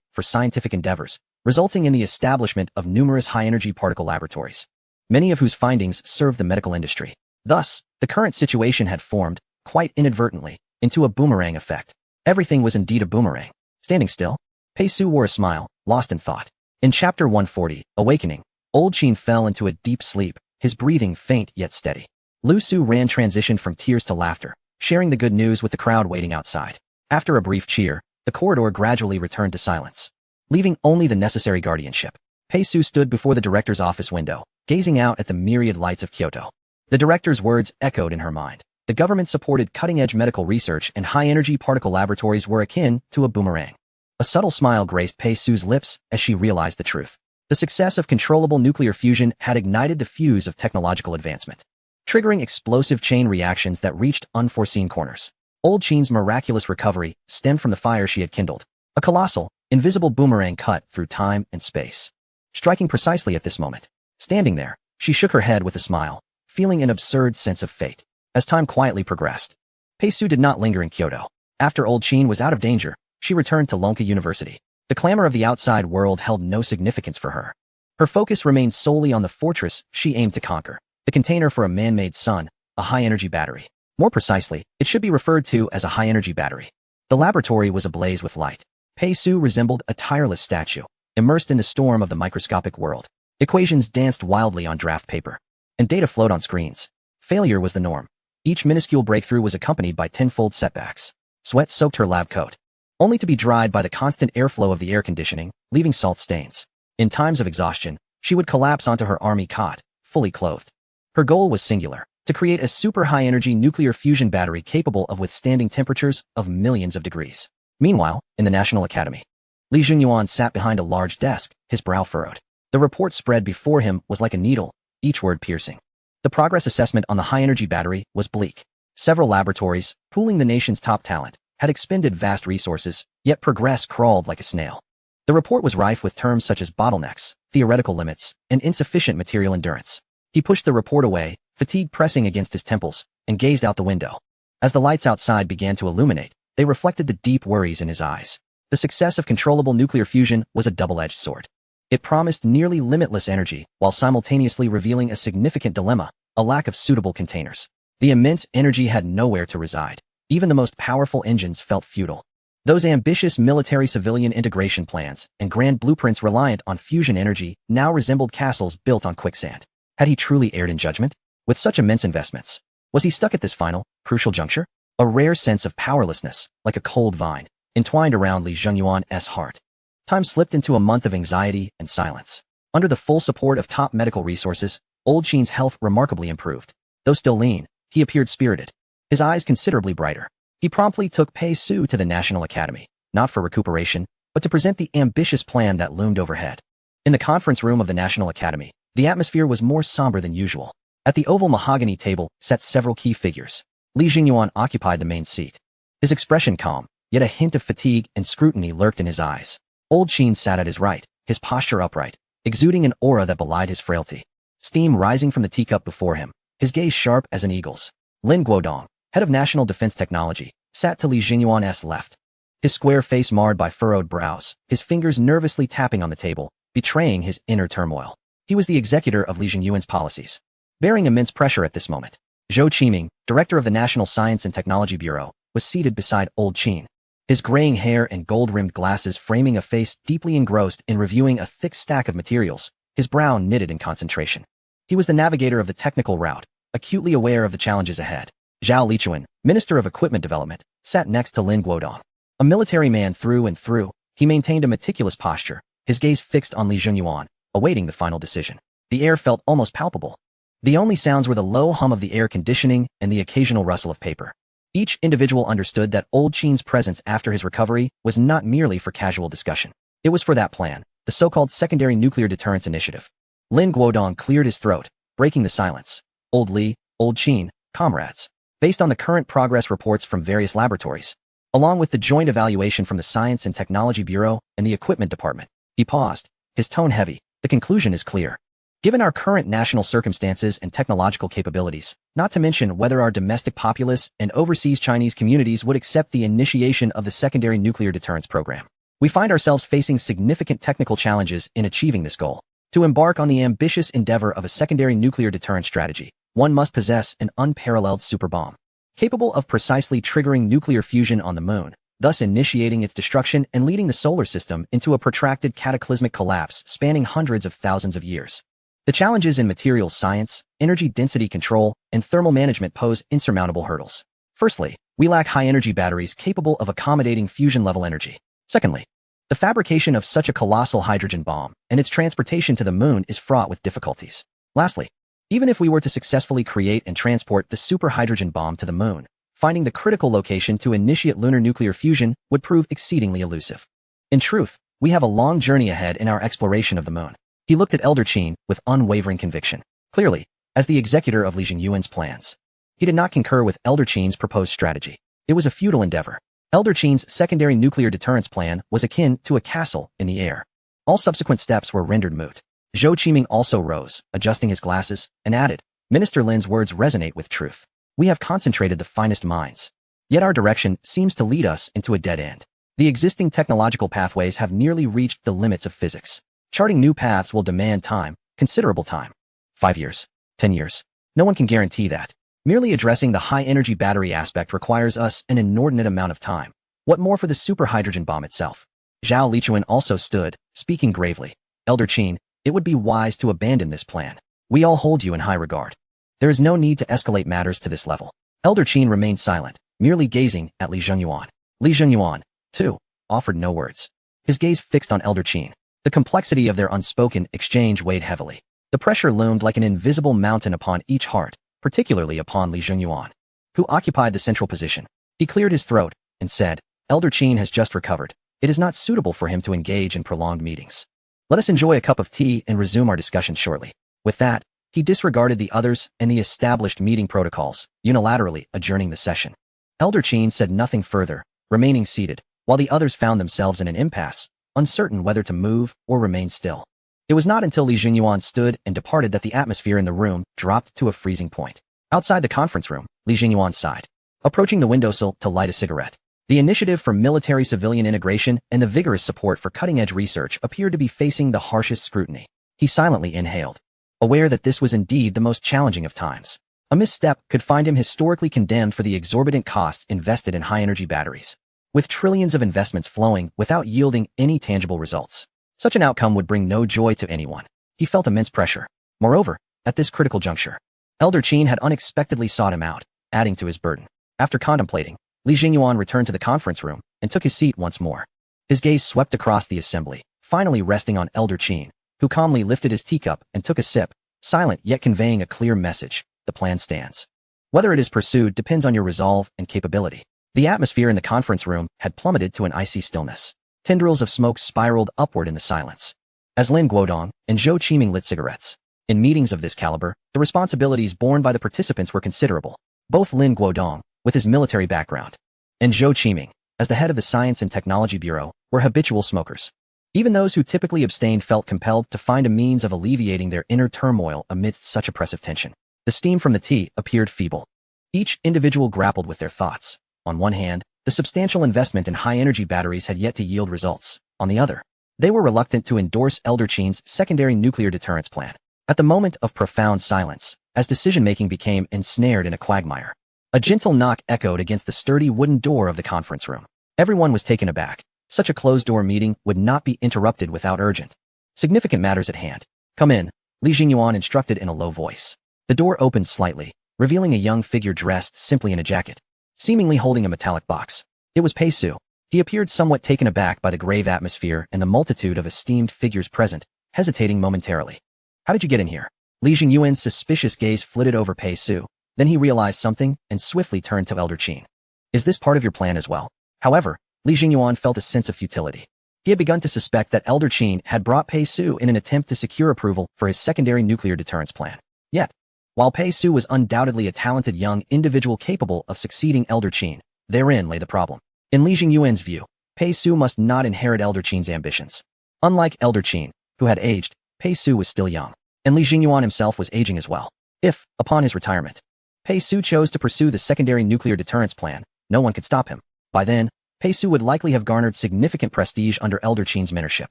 for scientific endeavors, resulting in the establishment of numerous high-energy particle laboratories, many of whose findings serve the medical industry. Thus, the current situation had formed, quite inadvertently, into a boomerang effect. Everything was indeed a boomerang. Standing still, Pei Su wore a smile, lost in thought. In Chapter 140, Awakening, Old Qin fell into a deep sleep, his breathing faint yet steady. Lu Su Ran transitioned from tears to laughter, sharing the good news with the crowd waiting outside. After a brief cheer, the corridor gradually returned to silence, leaving only the necessary guardianship. Pei Su stood before the director's office window, gazing out at the myriad lights of Kyoto. The director's words echoed in her mind. The government-supported cutting-edge medical research and high-energy particle laboratories were akin to a boomerang. A subtle smile graced Pei Su's lips as she realized the truth. The success of controllable nuclear fusion had ignited the fuse of technological advancement, triggering explosive chain reactions that reached unforeseen corners. Old Qin's miraculous recovery stemmed from the fire she had kindled. A colossal, invisible boomerang cut through time and space, striking precisely at this moment. Standing there, she shook her head with a smile, feeling an absurd sense of fate. As time quietly progressed, Pei Su did not linger in Kyoto. After Old Qin was out of danger, she returned to Lonka University. The clamor of the outside world held no significance for her. Her focus remained solely on the fortress she aimed to conquer, the container for a man-made sun, a high-energy battery. More precisely, it should be referred to as a high-energy battery. The laboratory was ablaze with light. Pei Su resembled a tireless statue, immersed in the storm of the microscopic world. Equations danced wildly on draft paper, and data flowed on screens, Failure was the norm. Each minuscule breakthrough was accompanied by tenfold setbacks. Sweat soaked her lab coat, only to be dried by the constant airflow of the air conditioning, leaving salt stains. In times of exhaustion, she would collapse onto her army cot, fully clothed. Her goal was singular: to create a super high-energy nuclear fusion battery capable of withstanding temperatures of millions of degrees. Meanwhile, in the National Academy, Li Jungyuan sat behind a large desk, his brow furrowed. The report spread before him was like a needle, each word piercing. The progress assessment on the high-energy battery was bleak. Several laboratories, pooling the nation's top talent, had expended vast resources, yet progress crawled like a snail. The report was rife with terms such as bottlenecks, theoretical limits, and insufficient material endurance. He pushed the report away, fatigue pressing against his temples, and gazed out the window. As the lights outside began to illuminate, they reflected the deep worries in his eyes. The success of controllable nuclear fusion was a double-edged sword. It promised nearly limitless energy, while simultaneously revealing a significant dilemma: a lack of suitable containers. The immense energy had nowhere to reside. Even the most powerful engines felt futile. Those ambitious military-civilian integration plans and grand blueprints reliant on fusion energy now resembled castles built on quicksand. Had he truly erred in judgment? With such immense investments, was he stuck at this final, crucial juncture? A rare sense of powerlessness, like a cold vine, entwined around Li Jungyuan's heart. Time slipped into a month of anxiety and silence. Under the full support of top medical resources, Old Qin's health remarkably improved. Though still lean, he appeared spirited, his eyes considerably brighter. He promptly took Pei Su to the National Academy, not for recuperation, but to present the ambitious plan that loomed overhead. In the conference room of the National Academy, the atmosphere was more somber than usual. At the oval mahogany table sat several key figures. Li Jungyuan occupied the main seat. His expression calm, yet a hint of fatigue and scrutiny lurked in his eyes. Old Qin sat at his right, his posture upright, exuding an aura that belied his frailty. Steam rising from the teacup before him, his gaze sharp as an eagle's. Lin Guodong, head of National Defense Technology, sat to Li Jungyuan's left. His square face marred by furrowed brows, his fingers nervously tapping on the table, betraying his inner turmoil. He was the executor of Li Jungyuan's policies, bearing immense pressure at this moment. Zhou Qiming, director of the National Science and Technology Bureau, was seated beside Old Qin, his graying hair and gold-rimmed glasses framing a face deeply engrossed in reviewing a thick stack of materials, his brow knitted in concentration. He was the navigator of the technical route, acutely aware of the challenges ahead. Zhao Lichuan, Minister of Equipment Development, sat next to Lin Guodong. A military man through and through, he maintained a meticulous posture, his gaze fixed on Li Jungyuan, awaiting the final decision. The air felt almost palpable. The only sounds were the low hum of the air conditioning and the occasional rustle of paper. Each individual understood that Old Qin's presence after his recovery was not merely for casual discussion. It was for that plan, the so-called Secondary Nuclear Deterrence Initiative. Lin Guodong cleared his throat, breaking the silence. Old Li, Old Qin, comrades. Based on the current progress reports from various laboratories, along with the joint evaluation from the Science and Technology Bureau and the Equipment Department, he paused, his tone heavy. The conclusion is clear. Given our current national circumstances and technological capabilities, not to mention whether our domestic populace and overseas Chinese communities would accept the initiation of the Secondary Nuclear Deterrence Program, we find ourselves facing significant technical challenges in achieving this goal. To embark on the ambitious endeavor of a secondary nuclear deterrence strategy, one must possess an unparalleled superbomb, capable of precisely triggering nuclear fusion on the moon, thus initiating its destruction and leading the solar system into a protracted cataclysmic collapse spanning hundreds of thousands of years. The challenges in materials science, energy density control, and thermal management pose insurmountable hurdles. Firstly, we lack high-energy batteries capable of accommodating fusion-level energy. Secondly, the fabrication of such a colossal hydrogen bomb and its transportation to the moon is fraught with difficulties. Lastly, even if we were to successfully create and transport the super hydrogen bomb to the moon, finding the critical location to initiate lunar nuclear fusion would prove exceedingly elusive. In truth, we have a long journey ahead in our exploration of the moon. He looked at Elder Qin with unwavering conviction. Clearly, as the executor of Li Jungyuan's plans, he did not concur with Elder Qin's proposed strategy. It was a futile endeavor. Elder Qin's secondary nuclear deterrence plan was akin to a castle in the air. All subsequent steps were rendered moot. Zhou Qiming also rose, adjusting his glasses, and added, Minister Lin's words resonate with truth. We have concentrated the finest minds. Yet our direction seems to lead us into a dead end. The existing technological pathways have nearly reached the limits of physics. Charting new paths will demand time, considerable time. 5 years, 10 years. No one can guarantee that. Merely addressing the high-energy battery aspect requires us an inordinate amount of time. What more for the super hydrogen bomb itself? Zhao Lichuan also stood, speaking gravely. Elder Qin, it would be wise to abandon this plan. We all hold you in high regard. There is no need to escalate matters to this level. Elder Qin remained silent, merely gazing at Li Zhengyuan. Li Zhengyuan, too, offered no words. His gaze fixed on Elder Qin. The complexity of their unspoken exchange weighed heavily. The pressure loomed like an invisible mountain upon each heart, particularly upon Li Zhengyuan, who occupied the central position. He cleared his throat and said, Elder Qin has just recovered. It is not suitable for him to engage in prolonged meetings. Let us enjoy a cup of tea and resume our discussion shortly. With that, he disregarded the others and the established meeting protocols, unilaterally adjourning the session. Elder Qin said nothing further, remaining seated, while the others found themselves in an impasse, uncertain whether to move or remain still. It was not until Li Zhengyuan stood and departed that the atmosphere in the room dropped to a freezing point. Outside the conference room, Li Zhengyuan sighed, approaching the windowsill to light a cigarette. The initiative for military-civilian integration and the vigorous support for cutting-edge research appeared to be facing the harshest scrutiny. He silently inhaled, aware that this was indeed the most challenging of times. A misstep could find him historically condemned for the exorbitant costs invested in high-energy batteries, with trillions of investments flowing without yielding any tangible results. Such an outcome would bring no joy to anyone. He felt immense pressure. Moreover, at this critical juncture, Elder Qin had unexpectedly sought him out, adding to his burden. After contemplating, Li Zhengyuan returned to the conference room and took his seat once more. His gaze swept across the assembly, finally resting on Elder Qin, who calmly lifted his teacup and took a sip, silent yet conveying a clear message. The plan stands. Whether it is pursued depends on your resolve and capability. The atmosphere in the conference room had plummeted to an icy stillness. Tendrils of smoke spiraled upward in the silence, as Lin Guodong and Zhou Qiming lit cigarettes. In meetings of this caliber, the responsibilities borne by the participants were considerable. Both Lin Guodong, with his military background, and Zhou Qiming, as the head of the Science and Technology Bureau, were habitual smokers. Even those who typically abstained felt compelled to find a means of alleviating their inner turmoil amidst such oppressive tension. The steam from the tea appeared feeble. Each individual grappled with their thoughts. On one hand, the substantial investment in high-energy batteries had yet to yield results. On the other, they were reluctant to endorse Elder Qin's secondary nuclear deterrence plan. At the moment of profound silence, as decision-making became ensnared in a quagmire, a gentle knock echoed against the sturdy wooden door of the conference room. Everyone was taken aback. Such a closed-door meeting would not be interrupted without urgent, significant matters at hand. Come in, Li Zhengyuan instructed in a low voice. The door opened slightly, revealing a young figure dressed simply in a jacket, seemingly holding a metallic box. It was Pei Su. He appeared somewhat taken aback by the grave atmosphere and the multitude of esteemed figures present, hesitating momentarily. How did you get in here? Li Zhengyuan's suspicious gaze flitted over Pei Su. Then he realized something and swiftly turned to Elder Qin. Is this part of your plan as well? However, Li Zhengyuan felt a sense of futility. He had begun to suspect that Elder Qin had brought Pei Su in an attempt to secure approval for his secondary nuclear deterrence plan. Yet, while Pei Su was undoubtedly a talented young individual capable of succeeding Elder Qin, therein lay the problem. In Li Zhengyuan's view, Pei Su must not inherit Elder Qin's ambitions. Unlike Elder Qin, who had aged, Pei Su was still young, and Li Zhengyuan himself was aging as well. If, upon his retirement, Pei Su chose to pursue the secondary nuclear deterrence plan, no one could stop him. By then, Pei Su would likely have garnered significant prestige under Elder Qin's mentorship.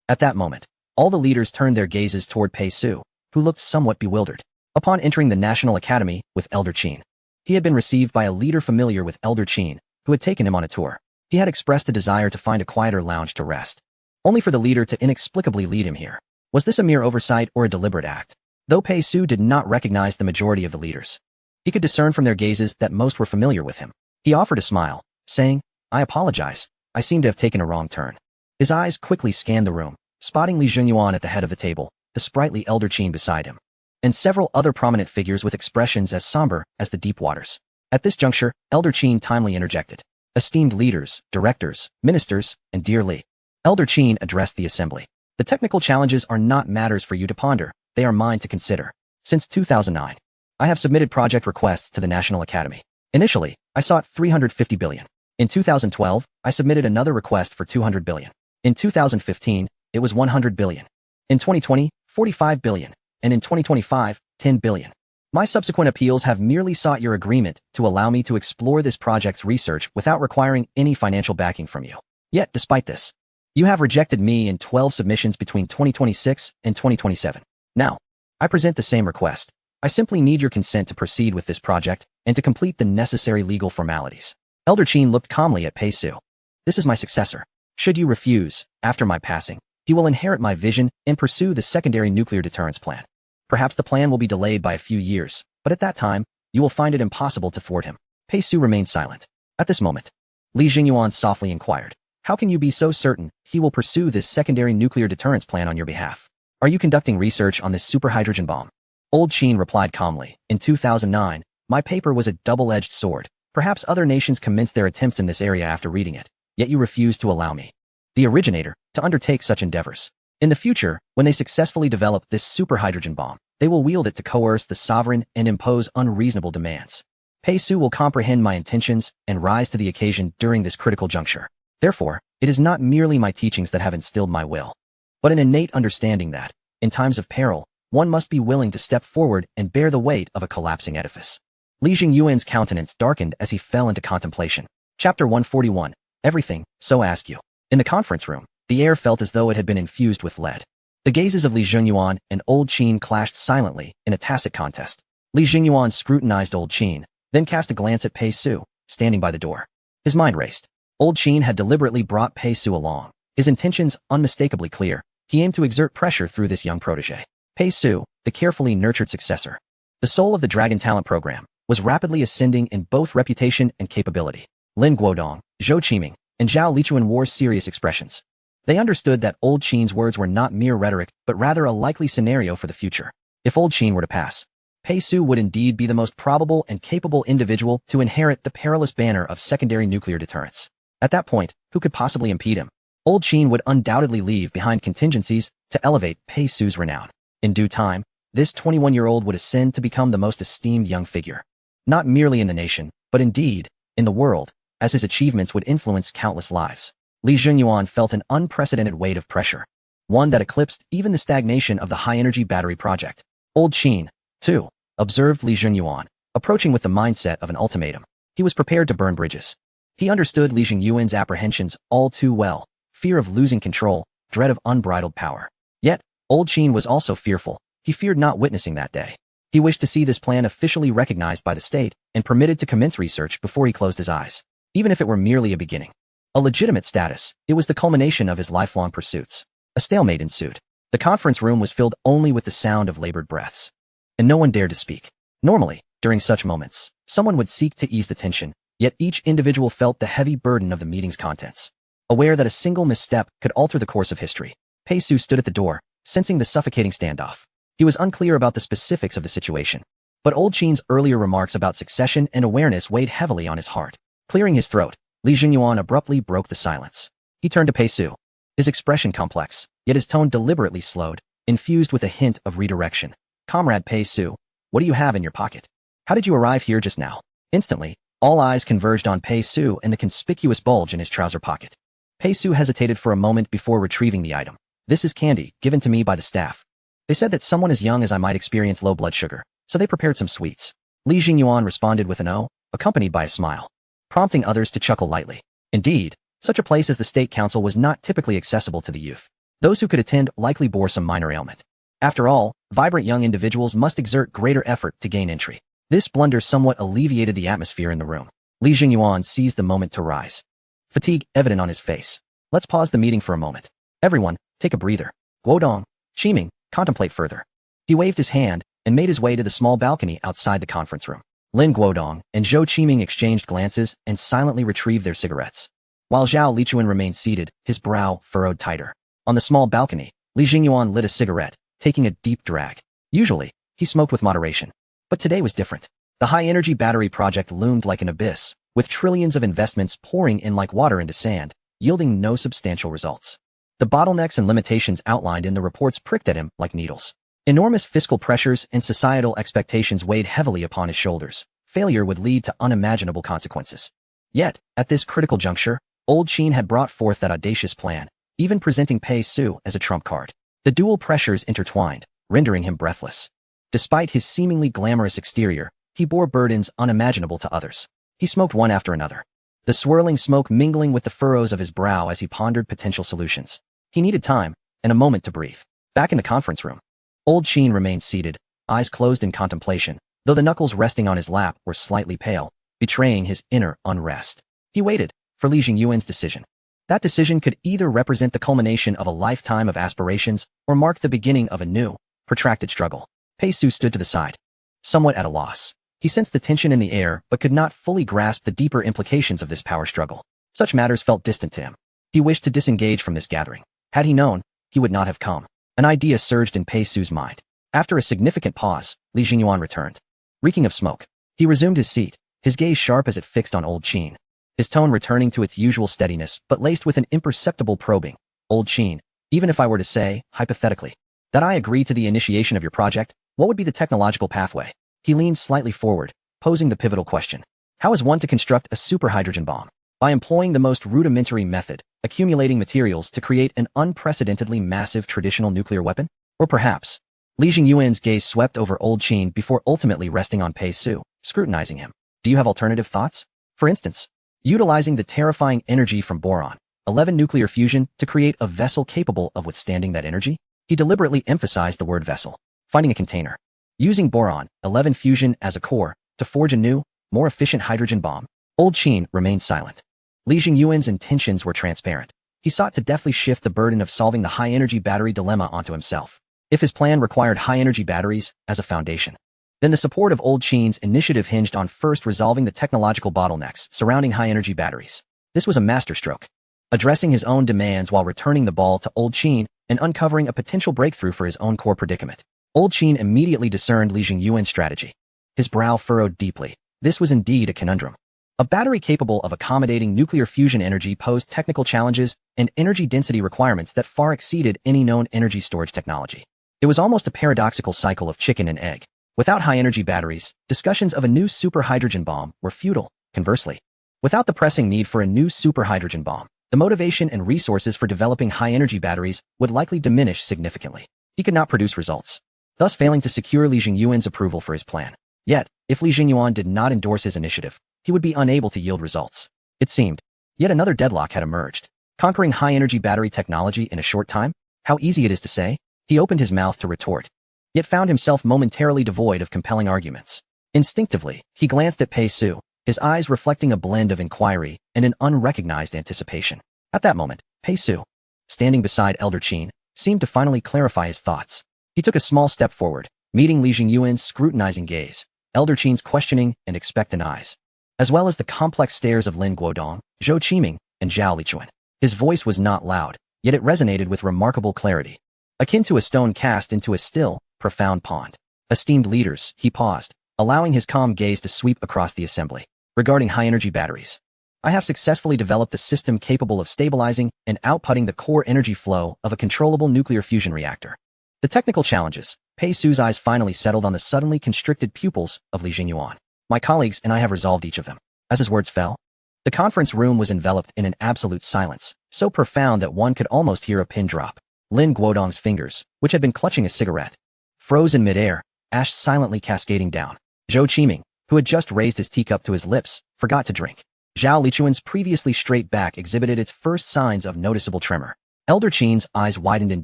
At that moment, all the leaders turned their gazes toward Pei Su, who looked somewhat bewildered. Upon entering the National Academy with Elder Qin, he had been received by a leader familiar with Elder Qin, who had taken him on a tour. He had expressed a desire to find a quieter lounge to rest, only for the leader to inexplicably lead him here. Was this a mere oversight or a deliberate act? Though Pei Su did not recognize the majority of the leaders, he could discern from their gazes that most were familiar with him. He offered a smile, saying, I apologize, I seem to have taken a wrong turn. His eyes quickly scanned the room, spotting Li Zhengyuan at the head of the table, the sprightly Elder Qin beside him, and several other prominent figures with expressions as somber as the deep waters. At this juncture, Elder Qin timely interjected. Esteemed leaders, directors, ministers, and dear Li. Elder Qin addressed the assembly. The technical challenges are not matters for you to ponder, they are mine to consider. Since 2009, I have submitted project requests to the National Academy. Initially, I sought 350 billion. In 2012, I submitted another request for 200 billion. In 2015, it was 100 billion. In 2020, 45 billion. And in 2025, 10 billion. My subsequent appeals have merely sought your agreement to allow me to explore this project's research without requiring any financial backing from you. Yet, despite this, you have rejected me in 12 submissions between 2026 and 2027. Now, I present the same request. I simply need your consent to proceed with this project and to complete the necessary legal formalities. Elder Qin looked calmly at Pei Su. This is my successor. Should you refuse, after my passing, he will inherit my vision and pursue the secondary nuclear deterrence plan. Perhaps the plan will be delayed by a few years, But at that time, you will find it impossible to thwart him. Pei Su remained silent. At this moment, Li Jingyuan softly inquired, how can you be so certain he will pursue this secondary nuclear deterrence plan on your behalf? Are you conducting research on this superhydrogen bomb? Old Qin replied calmly, in 2009, my paper was a double-edged sword. Perhaps other nations commenced their attempts in this area after reading it, yet you refused to allow me, the originator, to undertake such endeavors. In the future, when they successfully develop this superhydrogen bomb, they will wield it to coerce the sovereign and impose unreasonable demands. Pei Su will comprehend my intentions and rise to the occasion during this critical juncture. Therefore, it is not merely my teachings that have instilled my will, but an innate understanding that, in times of peril, one must be willing to step forward and bear the weight of a collapsing edifice. Li Jingyuan's countenance darkened as he fell into contemplation. Chapter 141. Everything, so ask you. In the conference room, the air felt as though it had been infused with lead. The gazes of Li Jingyuan and Old Qin clashed silently in a tacit contest. Li Jingyuan scrutinized Old Qin, then cast a glance at Pei Su, standing by the door. His mind raced. Old Qin had deliberately brought Pei Su along. His intentions unmistakably clear. He aimed to exert pressure through this young protege. Pei Su, the carefully nurtured successor, the soul of the Dragon Talent Program, was rapidly ascending in both reputation and capability. Lin Guodong, Zhou Qiming, and Zhao Lichuan wore serious expressions. They understood that Old Qin's words were not mere rhetoric, but rather a likely scenario for the future. If Old Qin were to pass, Pei Su would indeed be the most probable and capable individual to inherit the perilous banner of secondary nuclear deterrence. At that point, who could possibly impede him? Old Qin would undoubtedly leave behind contingencies to elevate Pei Su's renown. In due time, this 21-year-old would ascend to become the most esteemed young figure. Not merely in the nation, but indeed, in the world, as his achievements would influence countless lives. Li Jingyuan felt an unprecedented weight of pressure, one that eclipsed even the stagnation of the high-energy battery project. Old Qin, too, observed Li Jingyuan, approaching with the mindset of an ultimatum. He was prepared to burn bridges. He understood Li Jingyuan's apprehensions all too well, fear of losing control, dread of unbridled power. Yet, Old Qin was also fearful. He feared not witnessing that day. He wished to see this plan officially recognized by the state and permitted to commence research before he closed his eyes. Even if it were merely a beginning. A legitimate status, it was the culmination of his lifelong pursuits. A stalemate ensued. The conference room was filled only with the sound of labored breaths. And no one dared to speak. Normally, during such moments, someone would seek to ease the tension, yet each individual felt the heavy burden of the meeting's contents. Aware that a single misstep could alter the course of history, Pei Su stood at the door, sensing the suffocating standoff. He was unclear about the specifics of the situation. But Old Qin's earlier remarks about succession and awareness weighed heavily on his heart. Clearing his throat, Li Jingyuan abruptly broke the silence. He turned to Pei Su. His expression complex, yet his tone deliberately slowed, infused with a hint of redirection. Comrade Pei Su, what do you have in your pocket? How did you arrive here just now? Instantly, all eyes converged on Pei Su and the conspicuous bulge in his trouser pocket. Pei Su hesitated for a moment before retrieving the item. This is candy, given to me by the staff. They said that someone as young as I might experience low blood sugar, so they prepared some sweets. Li Jingyuan responded with an "oh," accompanied by a smile, prompting others to chuckle lightly. Indeed, such a place as the State Council was not typically accessible to the youth. Those who could attend likely bore some minor ailment. After all, vibrant young individuals must exert greater effort to gain entry. This blunder somewhat alleviated the atmosphere in the room. Li Jingyuan seized the moment to rise. Fatigue evident on his face. Let's pause the meeting for a moment. Everyone, take a breather. Guodong, Qiming, contemplate further. He waved his hand and made his way to the small balcony outside the conference room. Lin Guodong and Zhou Qiming exchanged glances and silently retrieved their cigarettes. While Zhao Lichuan remained seated, his brow furrowed tighter. On the small balcony, Li Jingyuan lit a cigarette, taking a deep drag. Usually, he smoked with moderation. But today was different. The high-energy battery project loomed like an abyss, with trillions of investments pouring in like water into sand, yielding no substantial results. The bottlenecks and limitations outlined in the reports pricked at him like needles. Enormous fiscal pressures and societal expectations weighed heavily upon his shoulders. Failure would lead to unimaginable consequences. Yet, at this critical juncture, Old Qin had brought forth that audacious plan, even presenting Pei Su as a trump card. The dual pressures intertwined, rendering him breathless. Despite his seemingly glamorous exterior, he bore burdens unimaginable to others. He smoked one after another, the swirling smoke mingling with the furrows of his brow as he pondered potential solutions. He needed time, and a moment to breathe. Back in the conference room, Old Qin remained seated, eyes closed in contemplation, though the knuckles resting on his lap were slightly pale, betraying his inner unrest. He waited for Li Jingyuan's decision. That decision could either represent the culmination of a lifetime of aspirations or mark the beginning of a new, protracted struggle. Pei Su stood to the side. somewhat at a loss. He sensed the tension in the air but could not fully grasp the deeper implications of this power struggle. Such matters felt distant to him. He wished to disengage from this gathering. Had he known, he would not have come. An idea surged in Pei Su's mind. After a significant pause, Li Jingyuan returned. Reeking of smoke, he resumed his seat, his gaze sharp as it fixed on Old Qin. His tone returning to its usual steadiness but laced with an imperceptible probing. Old Qin, even if I were to say, hypothetically, that I agree to the initiation of your project, what would be the technological pathway? He leaned slightly forward, posing the pivotal question. How is one to construct a superhydrogen bomb? By employing the most rudimentary method, accumulating materials to create an unprecedentedly massive traditional nuclear weapon? Or perhaps, Li Jingyuan's gaze swept over Old Qin before ultimately resting on Pei Su, scrutinizing him. Do you have alternative thoughts? For instance, utilizing the terrifying energy from boron, 11 nuclear fusion to create a vessel capable of withstanding that energy? He deliberately emphasized the word vessel. Finding a container. Using boron, 11 fusion as a core, to forge a new, more efficient hydrogen bomb. Old Qin remained silent. Li Jingyuan's intentions were transparent. He sought to deftly shift the burden of solving the high-energy battery dilemma onto himself. If his plan required high-energy batteries as a foundation, then the support of Old Qin's initiative hinged on first resolving the technological bottlenecks surrounding high-energy batteries. This was a masterstroke. Addressing his own demands while returning the ball to Old Qin and uncovering a potential breakthrough for his own core predicament. Old Qin immediately discerned Li Jingyuan's strategy. His brow furrowed deeply. This was indeed a conundrum. A battery capable of accommodating nuclear fusion energy posed technical challenges and energy density requirements that far exceeded any known energy storage technology. It was almost a paradoxical cycle of chicken and egg. Without high-energy batteries, discussions of a new superhydrogen bomb were futile. Conversely, without the pressing need for a new superhydrogen bomb, the motivation and resources for developing high-energy batteries would likely diminish significantly. He could not produce results, thus failing to secure Li Jingyuan's approval for his plan. Yet, if Li Jingyuan did not endorse his initiative, he would be unable to yield results. It seemed, yet another deadlock had emerged. Conquering high-energy battery technology in a short time? How easy it is to say? He opened his mouth to retort, yet found himself momentarily devoid of compelling arguments. Instinctively, he glanced at Pei Su, his eyes reflecting a blend of inquiry and an unrecognized anticipation. At that moment, Pei Su, standing beside Elder Qin, seemed to finally clarify his thoughts. He took a small step forward, meeting Li Jingyuan's scrutinizing gaze, Elder Qin's questioning and expectant eyes, as well as the complex stares of Lin Guodong, Zhou Qiming, and Zhao Lichuan. His voice was not loud, yet it resonated with remarkable clarity, akin to a stone cast into a still, profound pond. Esteemed leaders, he paused, allowing his calm gaze to sweep across the assembly. Regarding high-energy batteries, I have successfully developed a system capable of stabilizing and outputting the core energy flow of a controllable nuclear fusion reactor. The technical challenges. Pei Su's eyes finally settled on the suddenly constricted pupils of Li Jingyuan. My colleagues and I have resolved each of them. As his words fell, the conference room was enveloped in an absolute silence, so profound that one could almost hear a pin drop. Lin Guodong's fingers, which had been clutching a cigarette, froze in midair, ash silently cascading down. Zhou Qiming, who had just raised his teacup to his lips, forgot to drink. Zhao Lichuan's previously straight back exhibited its first signs of noticeable tremor. Elder Qin's eyes widened in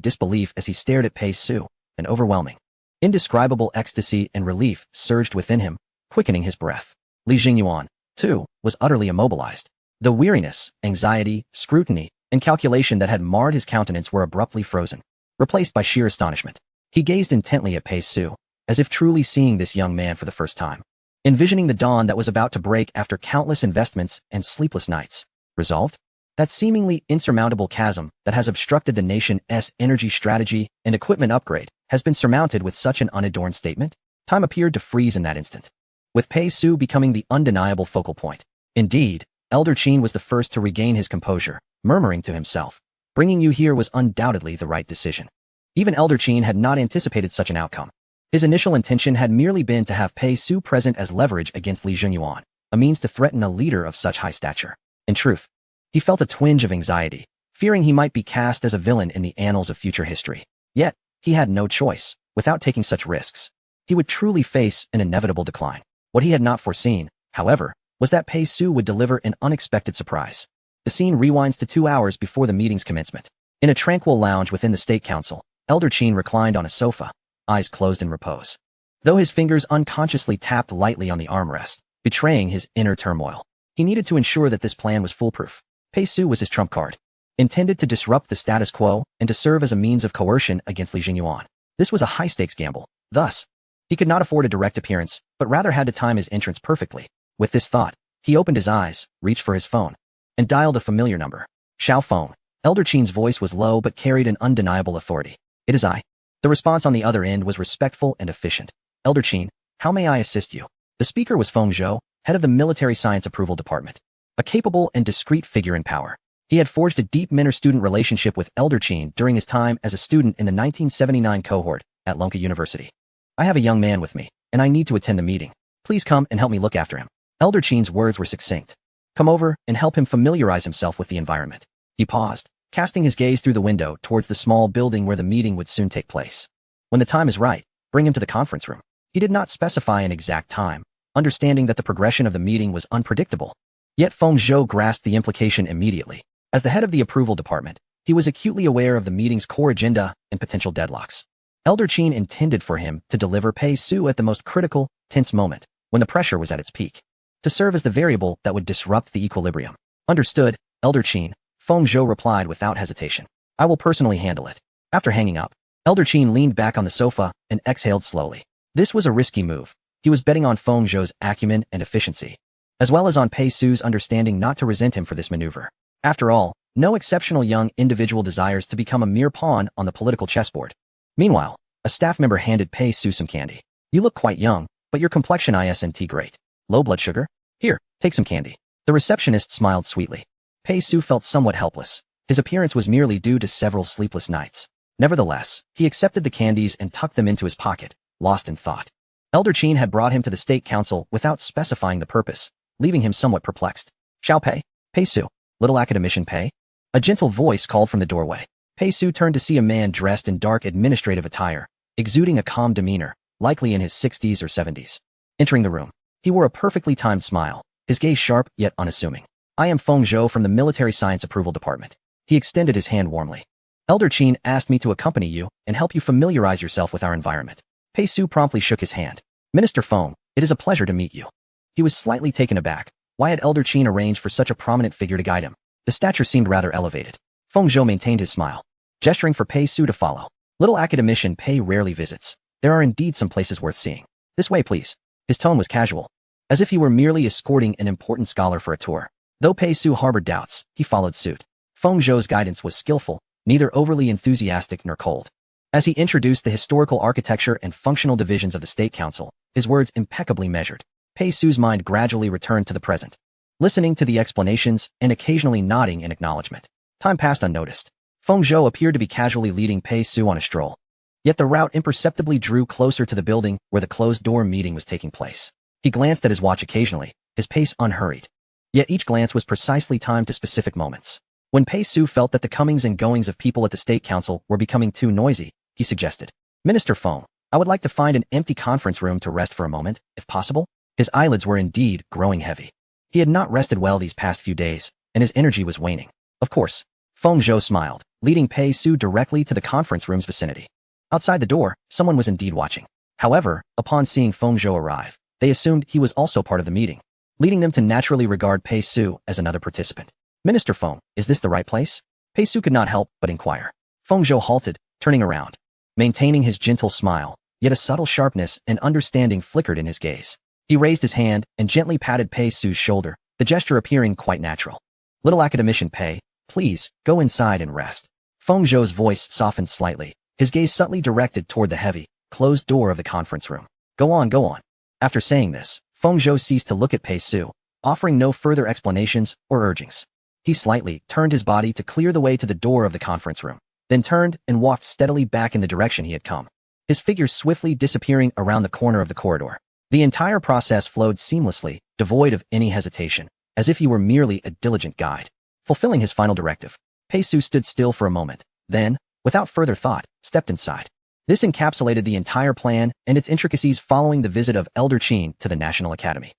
disbelief as he stared at Pei Su. An overwhelming, indescribable ecstasy and relief surged within him, quickening his breath. Li Jingyuan, too, was utterly immobilized. The weariness, anxiety, scrutiny, and calculation that had marred his countenance were abruptly frozen, replaced by sheer astonishment. He gazed intently at Pei Su, as if truly seeing this young man for the first time, envisioning the dawn that was about to break after countless investments and sleepless nights. Resolved? That seemingly insurmountable chasm that has obstructed the nation's energy strategy and equipment upgrade has been surmounted with such an unadorned statement? Time appeared to freeze in that instant, with Pei Su becoming the undeniable focal point. Indeed, Elder Qin was the first to regain his composure, murmuring to himself, bringing you here was undoubtedly the right decision. Even Elder Qin had not anticipated such an outcome. His initial intention had merely been to have Pei Su present as leverage against Li Jingyuan, a means to threaten a leader of such high stature. In truth, he felt a twinge of anxiety, fearing he might be cast as a villain in the annals of future history. Yet, he had no choice. Without taking such risks, he would truly face an inevitable decline. What he had not foreseen, however, was that Pei Su would deliver an unexpected surprise. The scene rewinds to 2 hours before the meeting's commencement. In a tranquil lounge within the State Council, Elder Qin reclined on a sofa, eyes closed in repose, though his fingers unconsciously tapped lightly on the armrest, betraying his inner turmoil. He needed to ensure that this plan was foolproof. Pei Su was his trump card, intended to disrupt the status quo and to serve as a means of coercion against Li Jingyuan. This was a high-stakes gamble. Thus, He could not afford a direct appearance, but rather had to time his entrance perfectly. With this thought, he opened his eyes, reached for his phone, and dialed a familiar number. Xiao Feng. Elder Qin's voice was low but carried an undeniable authority. It is I. The response on the other end was respectful and efficient. Elder Qin, how may I assist you? The speaker was Feng Zhou, head of the Military Science Approval Department. A capable and discreet figure in power. He had forged a deep mentor-student relationship with Elder Qin during his time as a student in the 1979 cohort at Lonka University. I have a young man with me, and I need to attend the meeting. Please come and help me look after him. Elder Qin's words were succinct. Come over and help him familiarize himself with the environment. He paused, casting his gaze through the window towards the small building where the meeting would soon take place. When the time is right, bring him to the conference room. He did not specify an exact time, understanding that the progression of the meeting was unpredictable. Yet Feng Zhou grasped the implication immediately. As the head of the approval department, he was acutely aware of the meeting's core agenda and potential deadlocks. Elder Qin intended for him to deliver Pei Su at the most critical, tense moment, when the pressure was at its peak, to serve as the variable that would disrupt the equilibrium. Understood, Elder Qin, Feng Zhou replied without hesitation. I will personally handle it. After hanging up, Elder Qin leaned back on the sofa and exhaled slowly. This was a risky move. He was betting on Feng Zhou's acumen and efficiency, as well as on Pei Su's understanding not to resent him for this maneuver. After all, no exceptional young individual desires to become a mere pawn on the political chessboard. Meanwhile, a staff member handed Pei Su some candy. You look quite young, but your complexion isn't great. Low blood sugar? Here, take some candy. The receptionist smiled sweetly. Pei Su felt somewhat helpless. His appearance was merely due to several sleepless nights. Nevertheless, he accepted the candies and tucked them into his pocket, lost in thought. Elder Qin had brought him to the State Council without specifying the purpose, leaving him somewhat perplexed. Xiao Pei? Pei Su? Little academician Pei? A gentle voice called from the doorway. Pei Su turned to see a man dressed in dark administrative attire, exuding a calm demeanor, likely in his 60s or 70s. Entering the room, he wore a perfectly timed smile, his gaze sharp yet unassuming. I am Feng Zhou from the Military Science Approval Department. He extended his hand warmly. Elder Qin asked me to accompany you and help you familiarize yourself with our environment. Pei Su promptly shook his hand. Minister Feng, it is a pleasure to meet you. He was slightly taken aback. Why had Elder Qin arranged for such a prominent figure to guide him? The stature seemed rather elevated. Feng Zhou maintained his smile, gesturing for Pei Su to follow. Little academician Pei rarely visits. There are indeed some places worth seeing. This way, please. His tone was casual, as if he were merely escorting an important scholar for a tour. Though Pei Su harbored doubts, he followed suit. Feng Zhou's guidance was skillful, neither overly enthusiastic nor cold. As he introduced the historical architecture and functional divisions of the State Council, his words impeccably measured. Pei Su's mind gradually returned to the present, listening to the explanations and occasionally nodding in acknowledgement. Time passed unnoticed. Feng Zhou appeared to be casually leading Pei Su on a stroll. Yet the route imperceptibly drew closer to the building where the closed-door meeting was taking place. He glanced at his watch occasionally, his pace unhurried. Yet each glance was precisely timed to specific moments. When Pei Su felt that the comings and goings of people at the State Council were becoming too noisy, he suggested, Minister Feng, I would like to find an empty conference room to rest for a moment, if possible. His eyelids were indeed growing heavy. He had not rested well these past few days, and his energy was waning. Of course, Feng Zhou smiled, leading Pei Su directly to the conference room's vicinity. Outside the door, someone was indeed watching. However, upon seeing Feng Zhou arrive, they assumed he was also part of the meeting, leading them to naturally regard Pei Su as another participant. Minister Feng, is this the right place? Pei Su could not help but inquire. Feng Zhou halted, turning around. Maintaining his gentle smile, yet a subtle sharpness and understanding flickered in his gaze. He raised his hand and gently patted Pei Su's shoulder, the gesture appearing quite natural. Little academician Pei, please, go inside and rest. Feng Zhou's voice softened slightly, his gaze subtly directed toward the heavy, closed door of the conference room. Go on, go on. After saying this, Feng Zhou ceased to look at Pei Su, offering no further explanations or urgings. He slightly turned his body to clear the way to the door of the conference room, then turned and walked steadily back in the direction he had come, his figure swiftly disappearing around the corner of the corridor. The entire process flowed seamlessly, devoid of any hesitation, as if he were merely a diligent guide. Fulfilling his final directive, Pei Su stood still for a moment, then, without further thought, stepped inside. This encapsulated the entire plan and its intricacies following the visit of Elder Qin to the National Academy.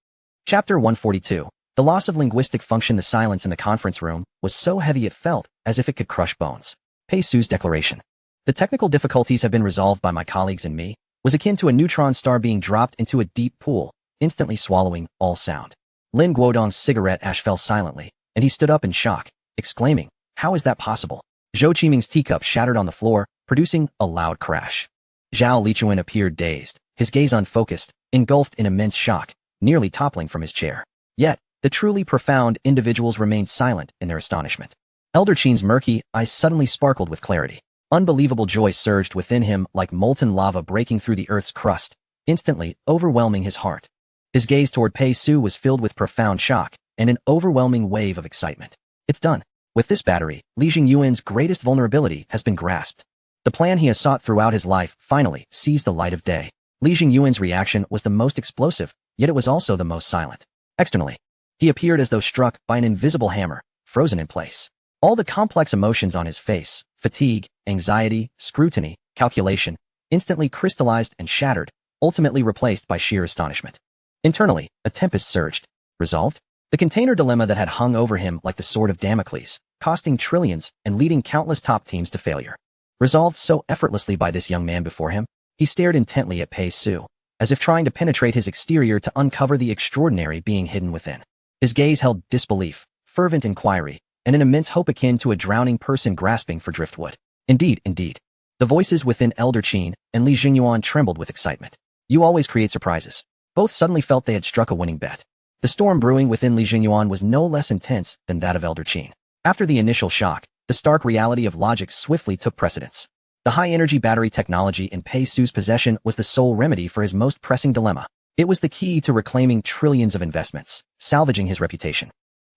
Chapter 142. The loss of linguistic function. The silence in the conference room was so heavy it felt as if it could crush bones. Pei Su's declaration. The technical difficulties have been resolved by my colleagues and me, was akin to a neutron star being dropped into a deep pool, instantly swallowing all sound. Lin Guodong's cigarette ash fell silently, and he stood up in shock, exclaiming, how is that possible? Zhou Qiming's teacup shattered on the floor, producing a loud crash. Zhao Lichuan appeared dazed, his gaze unfocused, engulfed in immense shock, nearly toppling from his chair. Yet, the truly profound individuals remained silent in their astonishment. Elder Qin's murky eyes suddenly sparkled with clarity. Unbelievable joy surged within him like molten lava breaking through the earth's crust, instantly overwhelming his heart. His gaze toward Pei Su was filled with profound shock and an overwhelming wave of excitement. It's done. With this battery, Li Jingyuan's greatest vulnerability has been grasped. The plan he has sought throughout his life finally sees the light of day. Li Jingyuan's reaction was the most explosive, yet it was also the most silent. Externally, he appeared as though struck by an invisible hammer, frozen in place. All the complex emotions on his face, fatigue, anxiety, scrutiny, calculation, instantly crystallized and shattered, ultimately replaced by sheer astonishment. Internally, a tempest surged. Resolved? The container dilemma that had hung over him like the sword of Damocles, costing trillions and leading countless top teams to failure. Resolved so effortlessly by this young man before him, he stared intently at Pei Su, as if trying to penetrate his exterior to uncover the extraordinary being hidden within. His gaze held disbelief, fervent inquiry, and an immense hope akin to a drowning person grasping for driftwood. Indeed, indeed. The voices within Elder Qin and Li Jingyuan trembled with excitement. You always create surprises. Both suddenly felt they had struck a winning bet. The storm brewing within Li Jingyuan was no less intense than that of Elder Qin. After the initial shock, the stark reality of logic swiftly took precedence. The high-energy battery technology in Pei Su's possession was the sole remedy for his most pressing dilemma. It was the key to reclaiming trillions of investments, salvaging his reputation,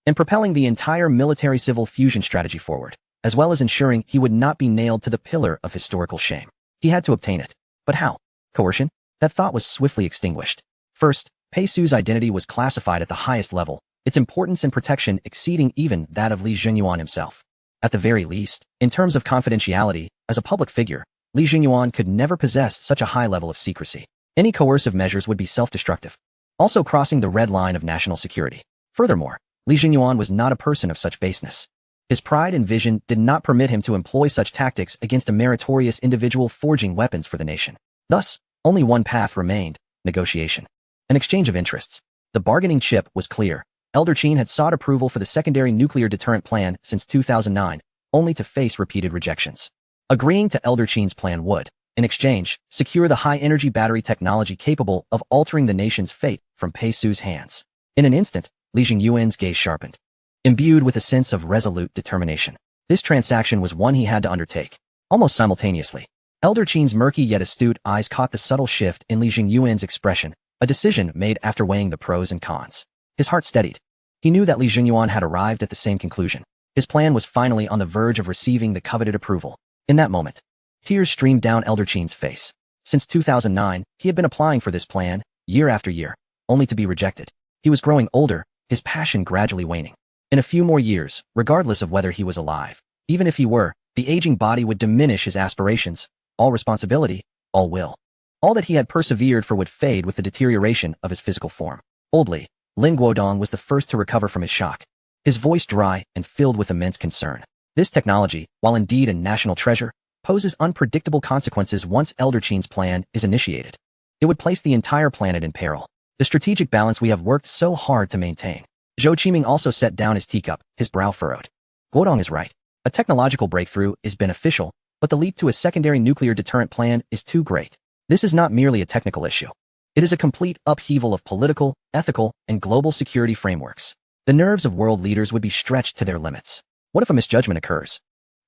and propelling the entire military-civil fusion strategy forward, as well as ensuring he would not be nailed to the pillar of historical shame. He had to obtain it. But how? Coercion? That thought was swiftly extinguished. First, Pei Su's identity was classified at the highest level, its importance and protection exceeding even that of Li Jingyuan himself. At the very least, in terms of confidentiality, as a public figure, Li Jingyuan could never possess such a high level of secrecy. Any coercive measures would be self-destructive, also crossing the red line of national security. Furthermore, Li Jingyuan was not a person of such baseness. His pride and vision did not permit him to employ such tactics against a meritorious individual forging weapons for the nation. Thus, only one path remained: negotiation. An exchange of interests. The bargaining chip was clear. Elder Qin had sought approval for the secondary nuclear deterrent plan since 2009, only to face repeated rejections. Agreeing to Elder Qin's plan would, in exchange, secure the high-energy battery technology capable of altering the nation's fate from Pei Su's hands. In an instant, Li Jingyuan's gaze sharpened. Imbued with a sense of resolute determination, this transaction was one he had to undertake. Almost simultaneously, Elder Qin's murky yet astute eyes caught the subtle shift in Li Jingyuan's expression, a decision made after weighing the pros and cons. His heart steadied. He knew that Li Jingyuan had arrived at the same conclusion. His plan was finally on the verge of receiving the coveted approval. In that moment, tears streamed down Elder Qin's face. Since 2009, he had been applying for this plan, year after year, only to be rejected. He was growing older, his passion gradually waning. In a few more years, regardless of whether he was alive, even if he were, the aging body would diminish his aspirations, all responsibility, all will. All that he had persevered for would fade with the deterioration of his physical form. Old Lin Guodong was the first to recover from his shock, his voice dry and filled with immense concern. This technology, while indeed a national treasure, poses unpredictable consequences once Elder Qin's plan is initiated. It would place the entire planet in peril. The strategic balance we have worked so hard to maintain. Zhou Qiming also set down his teacup, his brow furrowed. Guodong is right. A technological breakthrough is beneficial, but the leap to a secondary nuclear deterrent plan is too great. This is not merely a technical issue. It is a complete upheaval of political, ethical, and global security frameworks. The nerves of world leaders would be stretched to their limits. What if a misjudgment occurs?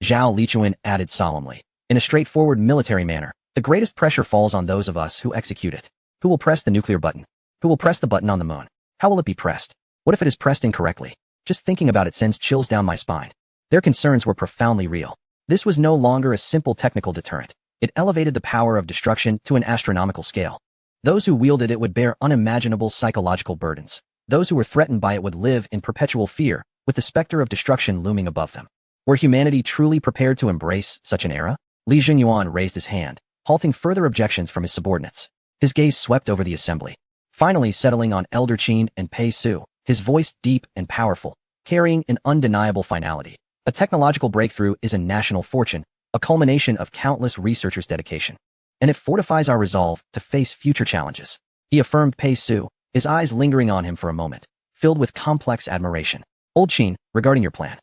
Zhao Lichuan added solemnly. In a straightforward military manner, the greatest pressure falls on those of us who execute it. Who will press the nuclear button? Who will press the button on the moon? How will it be pressed? What if it is pressed incorrectly? Just thinking about it sends chills down my spine. Their concerns were profoundly real. This was no longer a simple technical deterrent. It elevated the power of destruction to an astronomical scale. Those who wielded it would bear unimaginable psychological burdens. Those who were threatened by it would live in perpetual fear, with the specter of destruction looming above them. Were humanity truly prepared to embrace such an era? Li Jingyuan raised his hand, halting further objections from his subordinates. His gaze swept over the assembly, finally settling on Elder Qin and Pei Su, his voice deep and powerful, carrying an undeniable finality. A technological breakthrough is a national fortune, a culmination of countless researchers' dedication. And it fortifies our resolve to face future challenges. He affirmed Pei Su, his eyes lingering on him for a moment, filled with complex admiration. Old Qin, regarding your plan.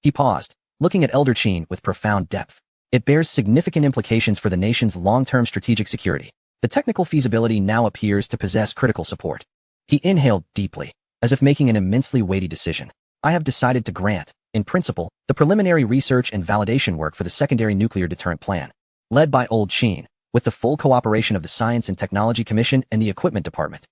He paused, looking at Elder Qin with profound depth. It bears significant implications for the nation's long-term strategic security. The technical feasibility now appears to possess critical support. He inhaled deeply, as if making an immensely weighty decision. I have decided to grant, in principle, the preliminary research and validation work for the secondary nuclear deterrent plan, led by Old Chin, with the full cooperation of the Science and Technology Commission and the Equipment Department,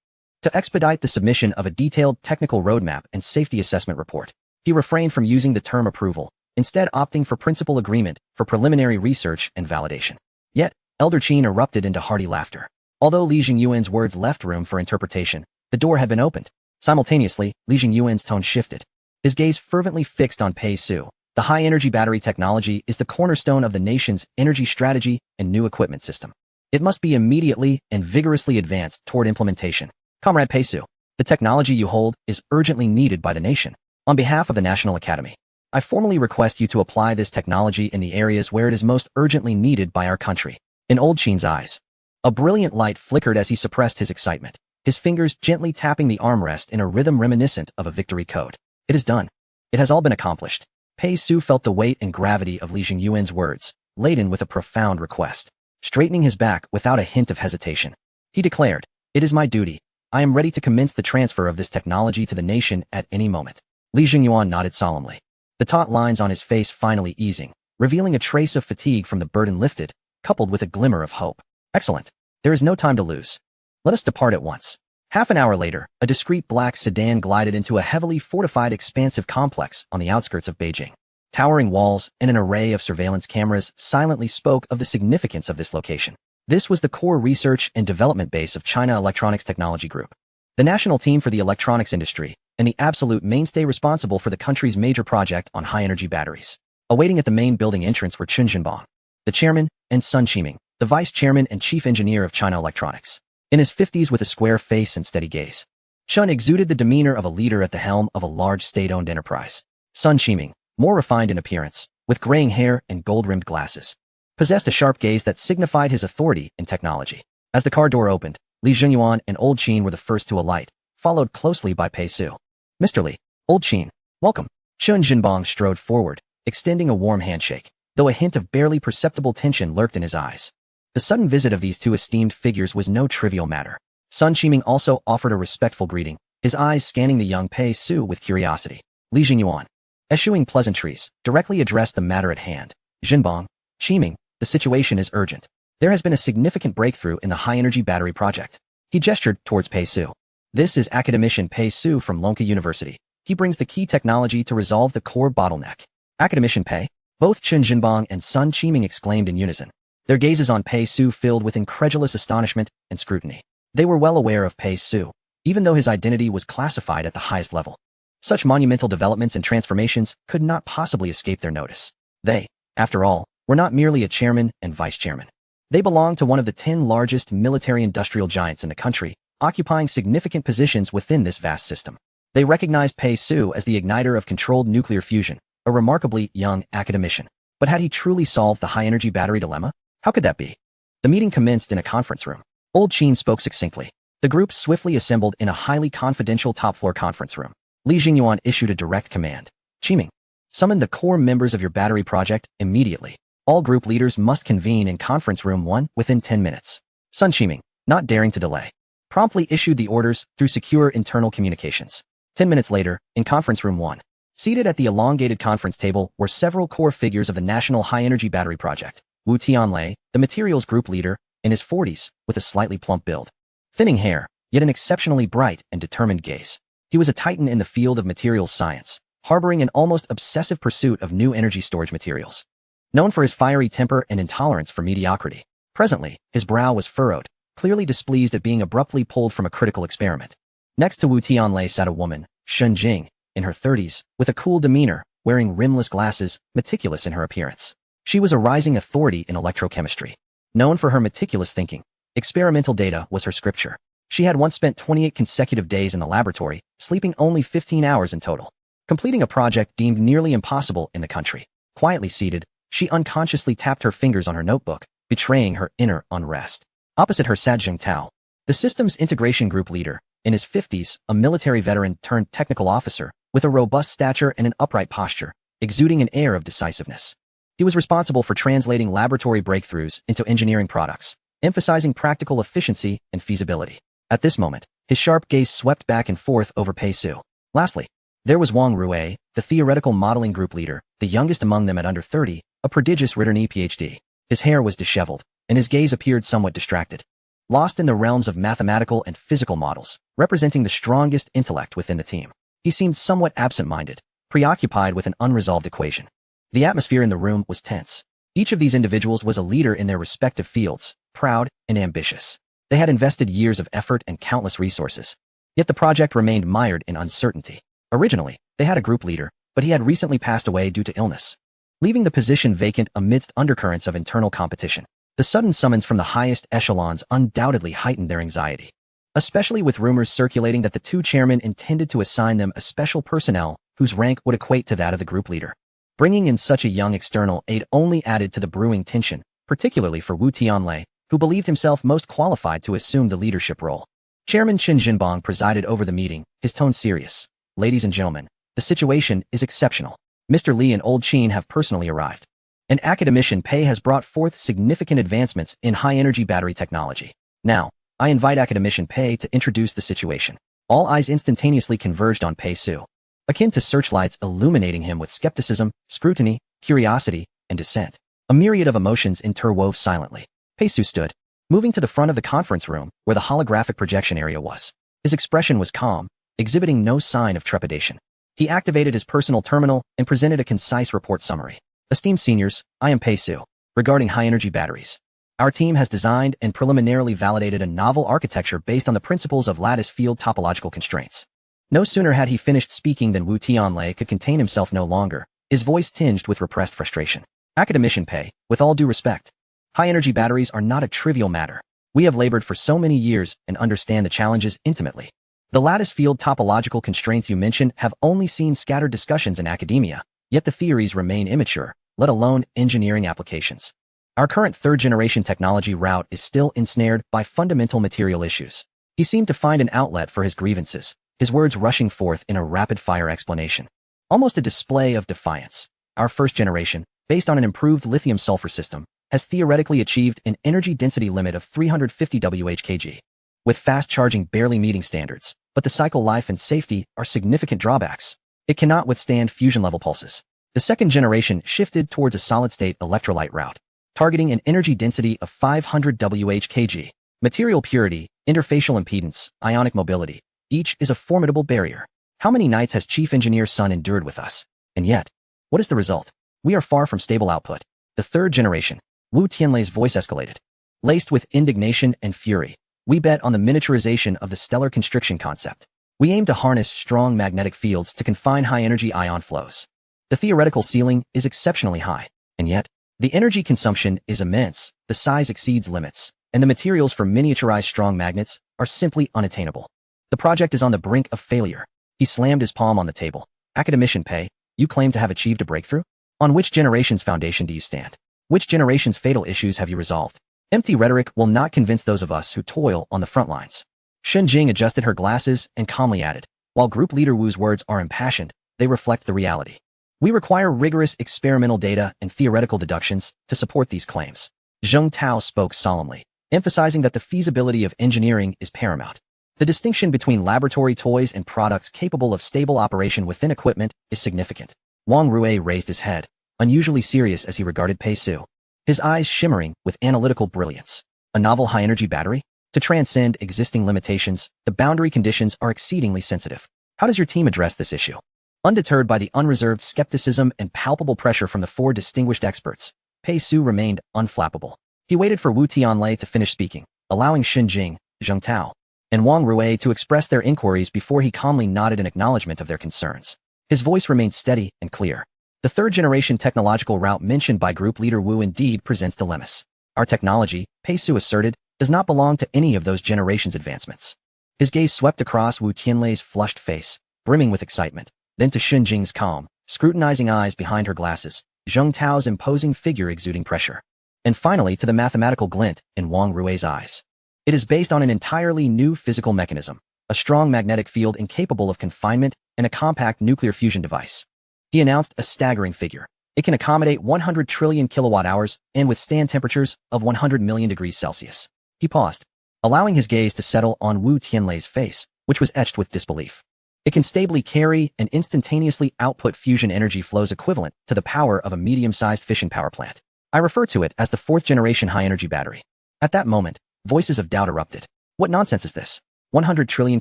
to expedite the submission of a detailed technical roadmap and safety assessment report. He refrained from using the term approval, instead opting for principal agreement for preliminary research and validation. Yet, Elder Chin erupted into hearty laughter. Although Li Jingyuan's words left room for interpretation, the door had been opened. Simultaneously, Li Jingyuan's tone shifted. His gaze fervently fixed on Pei Su. The high-energy battery technology is the cornerstone of the nation's energy strategy and new equipment system. It must be immediately and vigorously advanced toward implementation. Comrade Pei Su, the technology you hold is urgently needed by the nation. On behalf of the National Academy, I formally request you to apply this technology in the areas where it is most urgently needed by our country. In Old Chin's eyes, a brilliant light flickered as he suppressed his excitement, his fingers gently tapping the armrest in a rhythm reminiscent of a victory code. It is done. It has all been accomplished. Pei Su felt the weight and gravity of Li Jingyuan's words, laden with a profound request. Straightening his back without a hint of hesitation, he declared, "It is my duty. I am ready to commence the transfer of this technology to the nation at any moment." Li Jingyuan nodded solemnly, the taut lines on his face finally easing, revealing a trace of fatigue from the burden lifted, coupled with a glimmer of hope. "Excellent. There is no time to lose. Let us depart at once." Half an hour later, a discreet black sedan glided into a heavily fortified expansive complex on the outskirts of Beijing. Towering walls and an array of surveillance cameras silently spoke of the significance of this location. This was the core research and development base of China Electronics Technology Group, the national team for the electronics industry, and the absolute mainstay responsible for the country's major project on high-energy batteries. Awaiting at the main building entrance were Chen Jinbang, the chairman, and Sun Qiming, the vice chairman and chief engineer of China Electronics. In his 50s with a square face and steady gaze, Chen exuded the demeanor of a leader at the helm of a large state-owned enterprise. Sun Qiming, more refined in appearance, with graying hair and gold-rimmed glasses, possessed a sharp gaze that signified his authority in technology. As the car door opened, Li Jingyuan and Old Chin were the first to alight, followed closely by Pei Su. "Mr. Li, Old Chin, welcome." Chen Jinbang strode forward, extending a warm handshake, though a hint of barely perceptible tension lurked in his eyes. The sudden visit of these two esteemed figures was no trivial matter. Sun Qiming also offered a respectful greeting, his eyes scanning the young Pei Su with curiosity. Li Jingyuan, eschewing pleasantries, directly addressed the matter at hand. "Jinbang, Qiming, the situation is urgent. There has been a significant breakthrough in the high-energy battery project." He gestured towards Pei Su. "This is academician Pei Su from Lonka University. He brings the key technology to resolve the core bottleneck." "Academician Pei?" Both Chen Jinbang and Sun Qiming exclaimed in unison, their gazes on Pei Su filled with incredulous astonishment and scrutiny. They were well aware of Pei Su, even though his identity was classified at the highest level. Such monumental developments and transformations could not possibly escape their notice. They, after all, were not merely a chairman and vice chairman. They belonged to one of the 10 largest military-industrial giants in the country, occupying significant positions within this vast system. They recognized Pei Su as the igniter of controlled nuclear fusion, a remarkably young academician. But had he truly solved the high-energy battery dilemma? How could that be? The meeting commenced in a conference room. Old Chin spoke succinctly. The group swiftly assembled in a highly confidential top-floor conference room. Li Jingyuan issued a direct command. "Qiming, summon the core members of your battery project immediately. All group leaders must convene in conference room 1 within 10 minutes. Sun Qiming, not daring to delay, promptly issued the orders through secure internal communications. 10 minutes later, in conference room 1, seated at the elongated conference table were several core figures of the National High-Energy Battery Project. Wu Tianlei, the materials group leader, in his 40s, with a slightly plump build. Thinning hair, yet an exceptionally bright and determined gaze. He was a titan in the field of materials science, harboring an almost obsessive pursuit of new energy storage materials. Known for his fiery temper and intolerance for mediocrity. Presently, his brow was furrowed, clearly displeased at being abruptly pulled from a critical experiment. Next to Wu Tianlei sat a woman, Shen Jing, in her 30s, with a cool demeanor, wearing rimless glasses, meticulous in her appearance. She was a rising authority in electrochemistry. Known for her meticulous thinking, experimental data was her scripture. She had once spent 28 consecutive days in the laboratory, sleeping only 15 hours in total, completing a project deemed nearly impossible in the country. Quietly seated, she unconsciously tapped her fingers on her notebook, betraying her inner unrest. Opposite her sat Zheng Tao, the systems integration group leader, in his 50s, a military veteran turned technical officer, with a robust stature and an upright posture, exuding an air of decisiveness. He was responsible for translating laboratory breakthroughs into engineering products, emphasizing practical efficiency and feasibility. At this moment, his sharp gaze swept back and forth over Pei Su. Lastly, there was Wang Rui, the theoretical modeling group leader, the youngest among them at under 30, a prodigious returning PhD. His hair was disheveled, and his gaze appeared somewhat distracted. Lost in the realms of mathematical and physical models, representing the strongest intellect within the team. He seemed somewhat absent-minded, preoccupied with an unresolved equation. The atmosphere in the room was tense. Each of these individuals was a leader in their respective fields, proud and ambitious. They had invested years of effort and countless resources. Yet the project remained mired in uncertainty. Originally, they had a group leader, but he had recently passed away due to illness, leaving the position vacant amidst undercurrents of internal competition. The sudden summons from the highest echelons undoubtedly heightened their anxiety, especially with rumors circulating that the two chairmen intended to assign them a special personnel whose rank would equate to that of the group leader. Bringing in such a young external aide only added to the brewing tension, particularly for Wu Tianlei, who believed himself most qualified to assume the leadership role. Chairman Chen Jinbong presided over the meeting, his tone serious. Ladies and gentlemen, the situation is exceptional. Mr. Li and Old Qin have personally arrived. And academician Pei has brought forth significant advancements in high-energy battery technology. Now, I invite academician Pei to introduce the situation. All eyes instantaneously converged on Pei Su, akin to searchlights illuminating him with skepticism, scrutiny, curiosity, and dissent. A myriad of emotions interwove silently. Pei Su stood, moving to the front of the conference room where the holographic projection area was. His expression was calm, exhibiting no sign of trepidation. He activated his personal terminal and presented a concise report summary. Esteemed seniors, I am Pei Su. Regarding high-energy batteries, our team has designed and preliminarily validated a novel architecture based on the principles of lattice field topological constraints. No sooner had he finished speaking than Wu Tianlei could contain himself no longer, his voice tinged with repressed frustration. Academician Pei, with all due respect, high-energy batteries are not a trivial matter. We have labored for so many years and understand the challenges intimately. The lattice field topological constraints you mentioned have only seen scattered discussions in academia, yet the theories remain immature, let alone engineering applications. Our current third-generation technology route is still ensnared by fundamental material issues. He seemed to find an outlet for his grievances, his words rushing forth in a rapid-fire explanation. Almost a display of defiance. Our first generation, based on an improved lithium-sulfur system, has theoretically achieved an energy density limit of 350 Wh/kg, with fast charging barely meeting standards, but the cycle life and safety are significant drawbacks. It cannot withstand fusion-level pulses. The second generation shifted towards a solid-state electrolyte route, targeting an energy density of 500 Wh/kg. Material purity, interfacial impedance, ionic mobility, each is a formidable barrier. How many nights has Chief Engineer Sun endured with us? And yet, what is the result? We are far from stable output. The third generation. Wu Tianlei's voice escalated. Laced with indignation and fury, we bet on the miniaturization of the stellar constriction concept. We aim to harness strong magnetic fields to confine high-energy ion flows. The theoretical ceiling is exceptionally high, and yet, the energy consumption is immense, the size exceeds limits, and the materials for miniaturized strong magnets are simply unattainable. The project is on the brink of failure. He slammed his palm on the table. Academician Pei, you claim to have achieved a breakthrough? On which generation's foundation do you stand? Which generation's fatal issues have you resolved? Empty rhetoric will not convince those of us who toil on the front lines. Shen Jing adjusted her glasses and calmly added, while Group Leader Wu's words are impassioned, they reflect the reality. We require rigorous experimental data and theoretical deductions to support these claims. Zheng Tao spoke solemnly, emphasizing that the feasibility of engineering is paramount. The distinction between laboratory toys and products capable of stable operation within equipment is significant. Wang Rui raised his head, unusually serious as he regarded Pei Su, his eyes shimmering with analytical brilliance. A novel high-energy battery? To transcend existing limitations, the boundary conditions are exceedingly sensitive. How does your team address this issue? Undeterred by the unreserved skepticism and palpable pressure from the four distinguished experts, Pei Su remained unflappable. He waited for Wu Tianlei to finish speaking, allowing Xin Jing, Zheng Tao, and Wang Rui to express their inquiries before he calmly nodded in acknowledgement of their concerns. His voice remained steady and clear. The third-generation technological route mentioned by Group Leader Wu indeed presents dilemmas. Our technology, Pei Su asserted, does not belong to any of those generations' advancements. His gaze swept across Wu Tianlei's flushed face, brimming with excitement, then to Xin Jing's calm, scrutinizing eyes behind her glasses, Zheng Tao's imposing figure exuding pressure, and finally to the mathematical glint in Wang Rui's eyes. It is based on an entirely new physical mechanism, a strong magnetic field incapable of confinement, and a compact nuclear fusion device. He announced a staggering figure, It can accommodate 100 trillion kilowatt-hours and withstand temperatures of 100 million degrees Celsius. He paused, allowing his gaze to settle on Wu Tianlei's face, which was etched with disbelief. It can stably carry and instantaneously output fusion energy flows equivalent to the power of a medium-sized fission power plant. I refer to it as the fourth-generation high-energy battery. At that moment, voices of doubt erupted. What nonsense is this? 100 trillion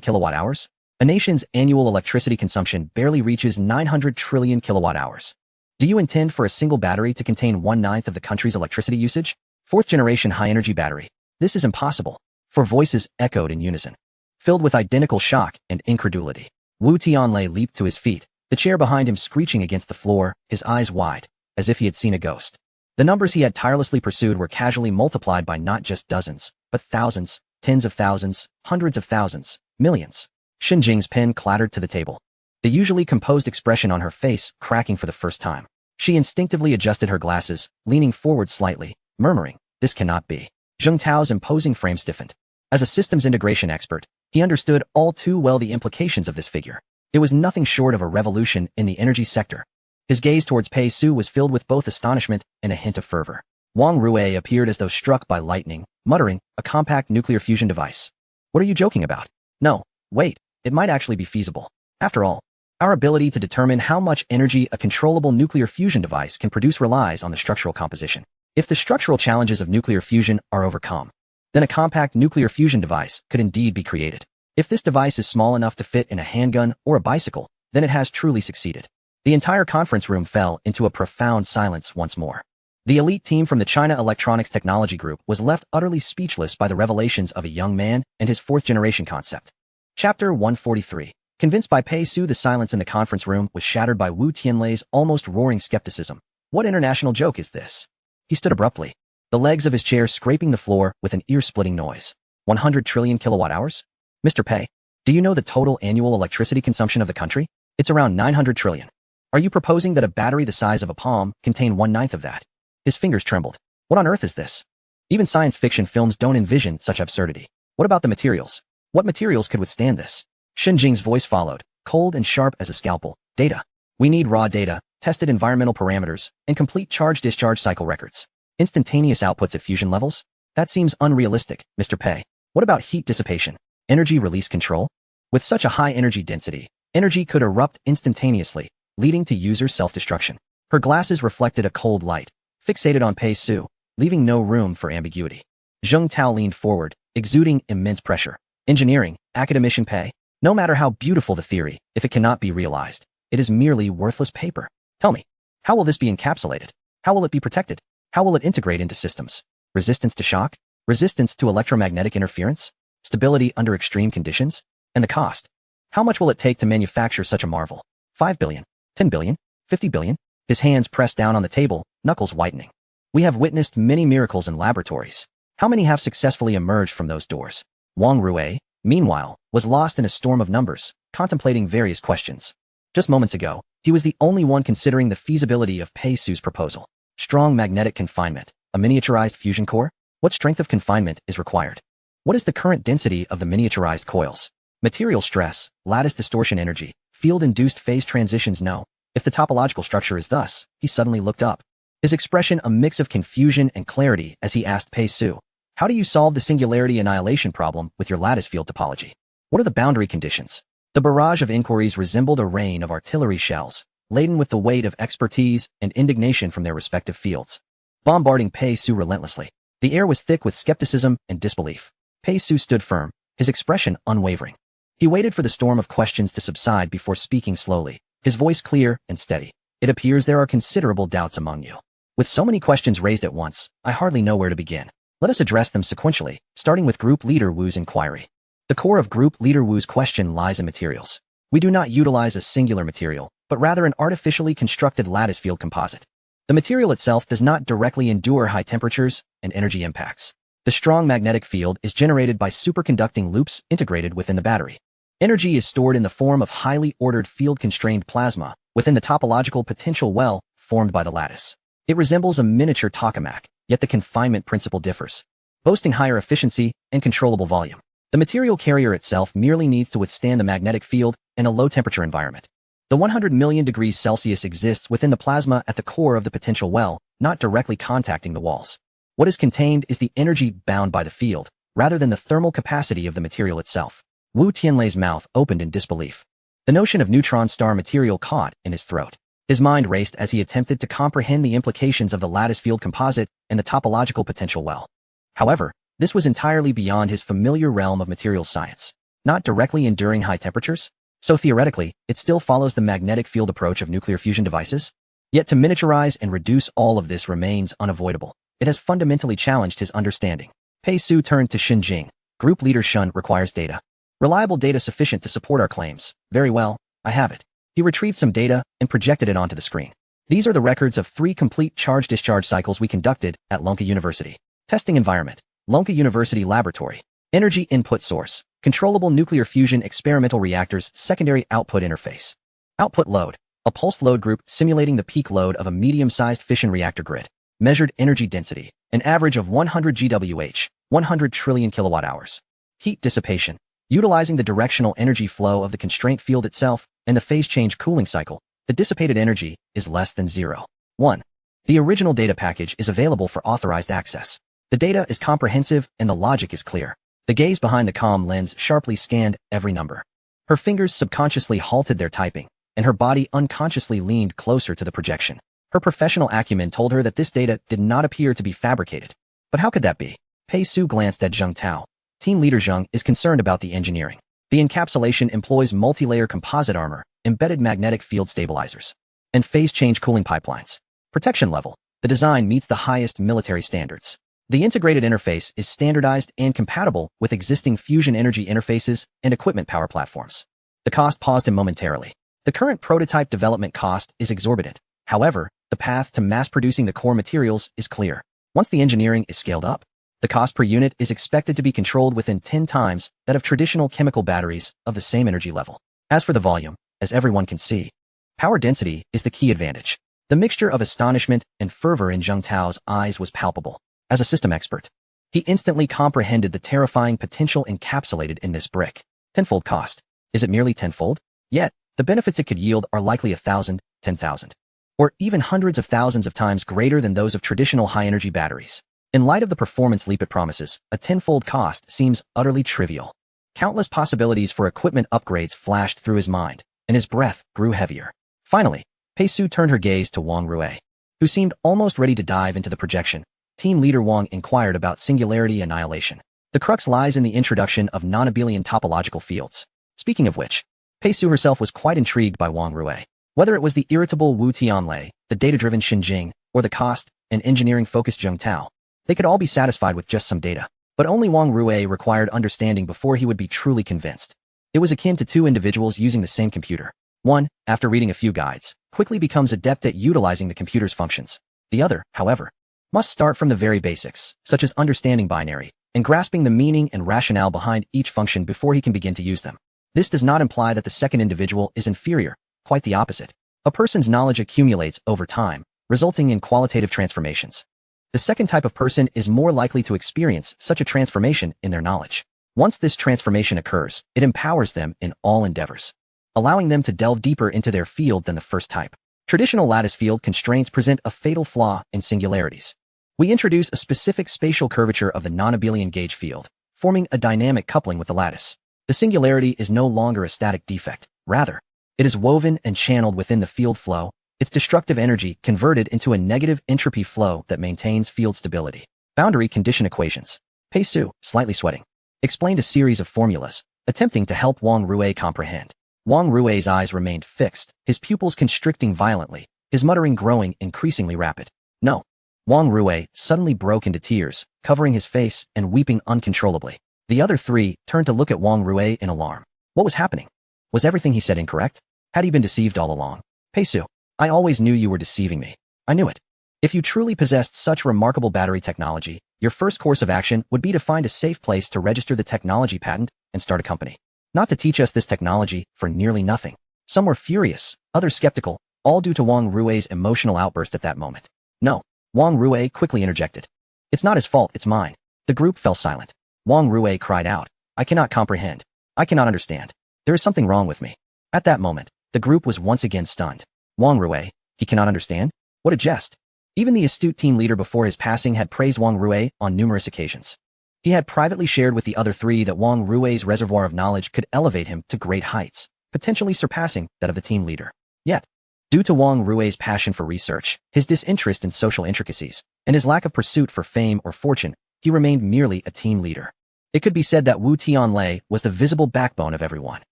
kilowatt-hours? A nation's annual electricity consumption barely reaches 900 trillion kilowatt-hours. Do you intend for a single battery to contain 1/9 of the country's electricity usage? Fourth-generation high-energy battery. This is impossible. Four voices echoed in unison. Filled with identical shock and incredulity, Wu Tianlei leaped to his feet, the chair behind him screeching against the floor, his eyes wide, as if he had seen a ghost. The numbers he had tirelessly pursued were casually multiplied by not just dozens, but thousands, tens of thousands, hundreds of thousands, millions. Xin Jing's pen clattered to the table, the usually composed expression on her face cracking for the first time. She instinctively adjusted her glasses, leaning forward slightly, murmuring, "This cannot be." Zheng Tao's imposing frame stiffened. As a systems integration expert, he understood all too well the implications of this figure. It was nothing short of a revolution in the energy sector. His gaze towards Pei Su was filled with both astonishment and a hint of fervor. Wang Rui appeared as though struck by lightning, muttering, "A compact nuclear fusion device. What are you joking about? No, wait, it might actually be feasible. After all, our ability to determine how much energy a controllable nuclear fusion device can produce relies on the structural composition. If the structural challenges of nuclear fusion are overcome, then a compact nuclear fusion device could indeed be created. If this device is small enough to fit in a handgun or a bicycle, then it has truly succeeded." The entire conference room fell into a profound silence once more. The elite team from the China Electronics Technology Group was left utterly speechless by the revelations of a young man and his fourth-generation concept. Chapter 143. Convinced by Pei Su, the silence in the conference room was shattered by Wu Tianlei's almost roaring skepticism. What international joke is this? He stood abruptly, the legs of his chair scraping the floor with an ear-splitting noise. 100 trillion kilowatt-hours? Mr. Pei, do you know the total annual electricity consumption of the country? It's around 900 trillion. Are you proposing that a battery the size of a palm contain 1/9 of that? His fingers trembled. What on earth is this? Even science fiction films don't envision such absurdity. What about the materials? What materials could withstand this? Xin Jing's voice followed, cold and sharp as a scalpel. Data. We need raw data, tested environmental parameters, and complete charge-discharge cycle records. Instantaneous outputs at fusion levels? That seems unrealistic, Mr. Pei. What about heat dissipation? Energy release control? With such a high energy density, energy could erupt instantaneously, leading to user self-destruction. Her glasses reflected a cold light, fixated on Pei Su, leaving no room for ambiguity. Zheng Tao leaned forward, exuding immense pressure. Engineering, academician Pei. No matter how beautiful the theory, if it cannot be realized, it is merely worthless paper. Tell me, how will this be encapsulated? How will it be protected? How will it integrate into systems? Resistance to shock? Resistance to electromagnetic interference? Stability under extreme conditions? And the cost? How much will it take to manufacture such a marvel? 5 billion? 10 billion? 50 billion? His hands pressed down on the table, knuckles whitening. We have witnessed many miracles in laboratories. How many have successfully emerged from those doors? Wang Rui, meanwhile, was lost in a storm of numbers, contemplating various questions. Just moments ago, he was the only one considering the feasibility of Pei Su's proposal. Strong magnetic confinement, a miniaturized fusion core? What strength of confinement is required? What is the current density of the miniaturized coils? Material stress, lattice distortion energy, field-induced phase transitions? No. If the topological structure is thus, he suddenly looked up. His expression a mix of confusion and clarity as he asked Pei Su, "How do you solve the singularity annihilation problem with your lattice field topology? What are the boundary conditions?" The barrage of inquiries resembled a rain of artillery shells, laden with the weight of expertise and indignation from their respective fields, bombarding Pei Su relentlessly. The air was thick with skepticism and disbelief. Pei Su stood firm, his expression unwavering. He waited for the storm of questions to subside before speaking slowly, his voice clear and steady. "It appears there are considerable doubts among you. With so many questions raised at once, I hardly know where to begin. Let us address them sequentially, starting with Group Leader Wu's inquiry. The core of Group Leader Wu's question lies in materials. We do not utilize a singular material, but rather an artificially constructed lattice field composite. The material itself does not directly endure high temperatures and energy impacts. The strong magnetic field is generated by superconducting loops integrated within the battery. Energy is stored in the form of highly ordered field-constrained plasma within the topological potential well formed by the lattice. It resembles a miniature tokamak, yet the confinement principle differs, boasting higher efficiency and controllable volume. The material carrier itself merely needs to withstand the magnetic field in a low-temperature environment. The 100 million degrees Celsius exists within the plasma at the core of the potential well, not directly contacting the walls. What is contained is the energy bound by the field, rather than the thermal capacity of the material itself. Wu Tianlei's mouth opened in disbelief. The notion of neutron star material caught in his throat. His mind raced as he attempted to comprehend the implications of the lattice field composite and the topological potential well. However, this was entirely beyond his familiar realm of materials science. Not directly enduring high temperatures? So theoretically, it still follows the magnetic field approach of nuclear fusion devices? Yet to miniaturize and reduce all of this remains unavoidable. It has fundamentally challenged his understanding. Pei Su turned to Xin Jing. Group leader Shun requires data. Reliable data sufficient to support our claims. Very well, I have it. He retrieved some data and projected it onto the screen. These are the records of 3 complete charge-discharge cycles we conducted at Lonka University. Testing environment. Lonka University Laboratory. Energy input source. Controllable nuclear fusion experimental reactors secondary output interface. Output load. A pulsed load group simulating the peak load of a medium-sized fission reactor grid. Measured energy density. An average of 100 GWh, 100 trillion kilowatt-hours. Heat dissipation. Utilizing the directional energy flow of the constraint field itself and the phase change cooling cycle, the dissipated energy is less than 0. 1. The original data package is available for authorized access. The data is comprehensive and the logic is clear. The gaze behind the comm lens sharply scanned every number. Her fingers subconsciously halted their typing, and her body unconsciously leaned closer to the projection. Her professional acumen told her that this data did not appear to be fabricated. But how could that be? Pei Su glanced at Zheng Tao. Team leader Zheng is concerned about the engineering. The encapsulation employs multi-layer composite armor, embedded magnetic field stabilizers, and phase change cooling pipelines. Protection level. The design meets the highest military standards. The integrated interface is standardized and compatible with existing fusion energy interfaces and equipment power platforms. The cost paused him momentarily. The current prototype development cost is exorbitant. However, the path to mass-producing the core materials is clear. Once the engineering is scaled up, the cost per unit is expected to be controlled within 10 times that of traditional chemical batteries of the same energy level. As for the volume, as everyone can see, power density is the key advantage. The mixture of astonishment and fervor in Zheng Tao's eyes was palpable. As a system expert, he instantly comprehended the terrifying potential encapsulated in this brick. Tenfold cost. Is it merely tenfold? Yet, the benefits it could yield are likely 1,000, 10,000, or even hundreds of thousands of times greater than those of traditional high-energy batteries. In light of the performance leap it promises, a tenfold cost seems utterly trivial. Countless possibilities for equipment upgrades flashed through his mind, and his breath grew heavier. Finally, Pei Su turned her gaze to Wang Rui, who seemed almost ready to dive into the projection. Team leader Wang inquired about singularity annihilation. The crux lies in the introduction of non-abelian topological fields. Speaking of which, Pei Su herself was quite intrigued by Wang Rui. Whether it was the irritable Wu Tianlei, the data-driven Xin Jing, or the cost and engineering-focused Zheng Tao, they could all be satisfied with just some data. But only Wang Rui required understanding before he would be truly convinced. It was akin to 2 individuals using the same computer. One, after reading a few guides, quickly becomes adept at utilizing the computer's functions. The other, however, must start from the very basics, such as understanding binary, and grasping the meaning and rationale behind each function before he can begin to use them. This does not imply that the second individual is inferior, quite the opposite. A person's knowledge accumulates over time, resulting in qualitative transformations. The second type of person is more likely to experience such a transformation in their knowledge. Once this transformation occurs, it empowers them in all endeavors, allowing them to delve deeper into their field than the first type. Traditional lattice field constraints present a fatal flaw in singularities. We introduce a specific spatial curvature of the non-abelian gauge field, forming a dynamic coupling with the lattice. The singularity is no longer a static defect. Rather, it is woven and channeled within the field flow, its destructive energy converted into a negative entropy flow that maintains field stability. Boundary condition equations. Pei Su, slightly sweating, explained a series of formulas, attempting to help Wang Rui comprehend. Wang Rui's eyes remained fixed, his pupils constricting violently, his muttering growing increasingly rapid. No. Wang Rui suddenly broke into tears, covering his face and weeping uncontrollably. The other 3 turned to look at Wang Rui in alarm. What was happening? Was everything he said incorrect? Had he been deceived all along? Pei Su, I always knew you were deceiving me. I knew it. If you truly possessed such remarkable battery technology, your first course of action would be to find a safe place to register the technology patent and start a company. Not to teach us this technology for nearly nothing. Some were furious, others skeptical, all due to Wang Rui's emotional outburst at that moment. No. Wang Rui quickly interjected. It's not his fault, it's mine. The group fell silent. Wang Rui cried out. I cannot comprehend. I cannot understand. There is something wrong with me. At that moment, The group was once again stunned. Wang Rui, he cannot understand? What a jest. Even the astute team leader before his passing had praised Wang Rui on numerous occasions. He had privately shared with the other three that Wang Rui's reservoir of knowledge could elevate him to great heights, potentially surpassing that of the team leader. Yet, due to Wang Rui's passion for research, his disinterest in social intricacies, and his lack of pursuit for fame or fortune, he remained merely a team leader. It could be said that Wu Tianlei was the visible backbone of everyone,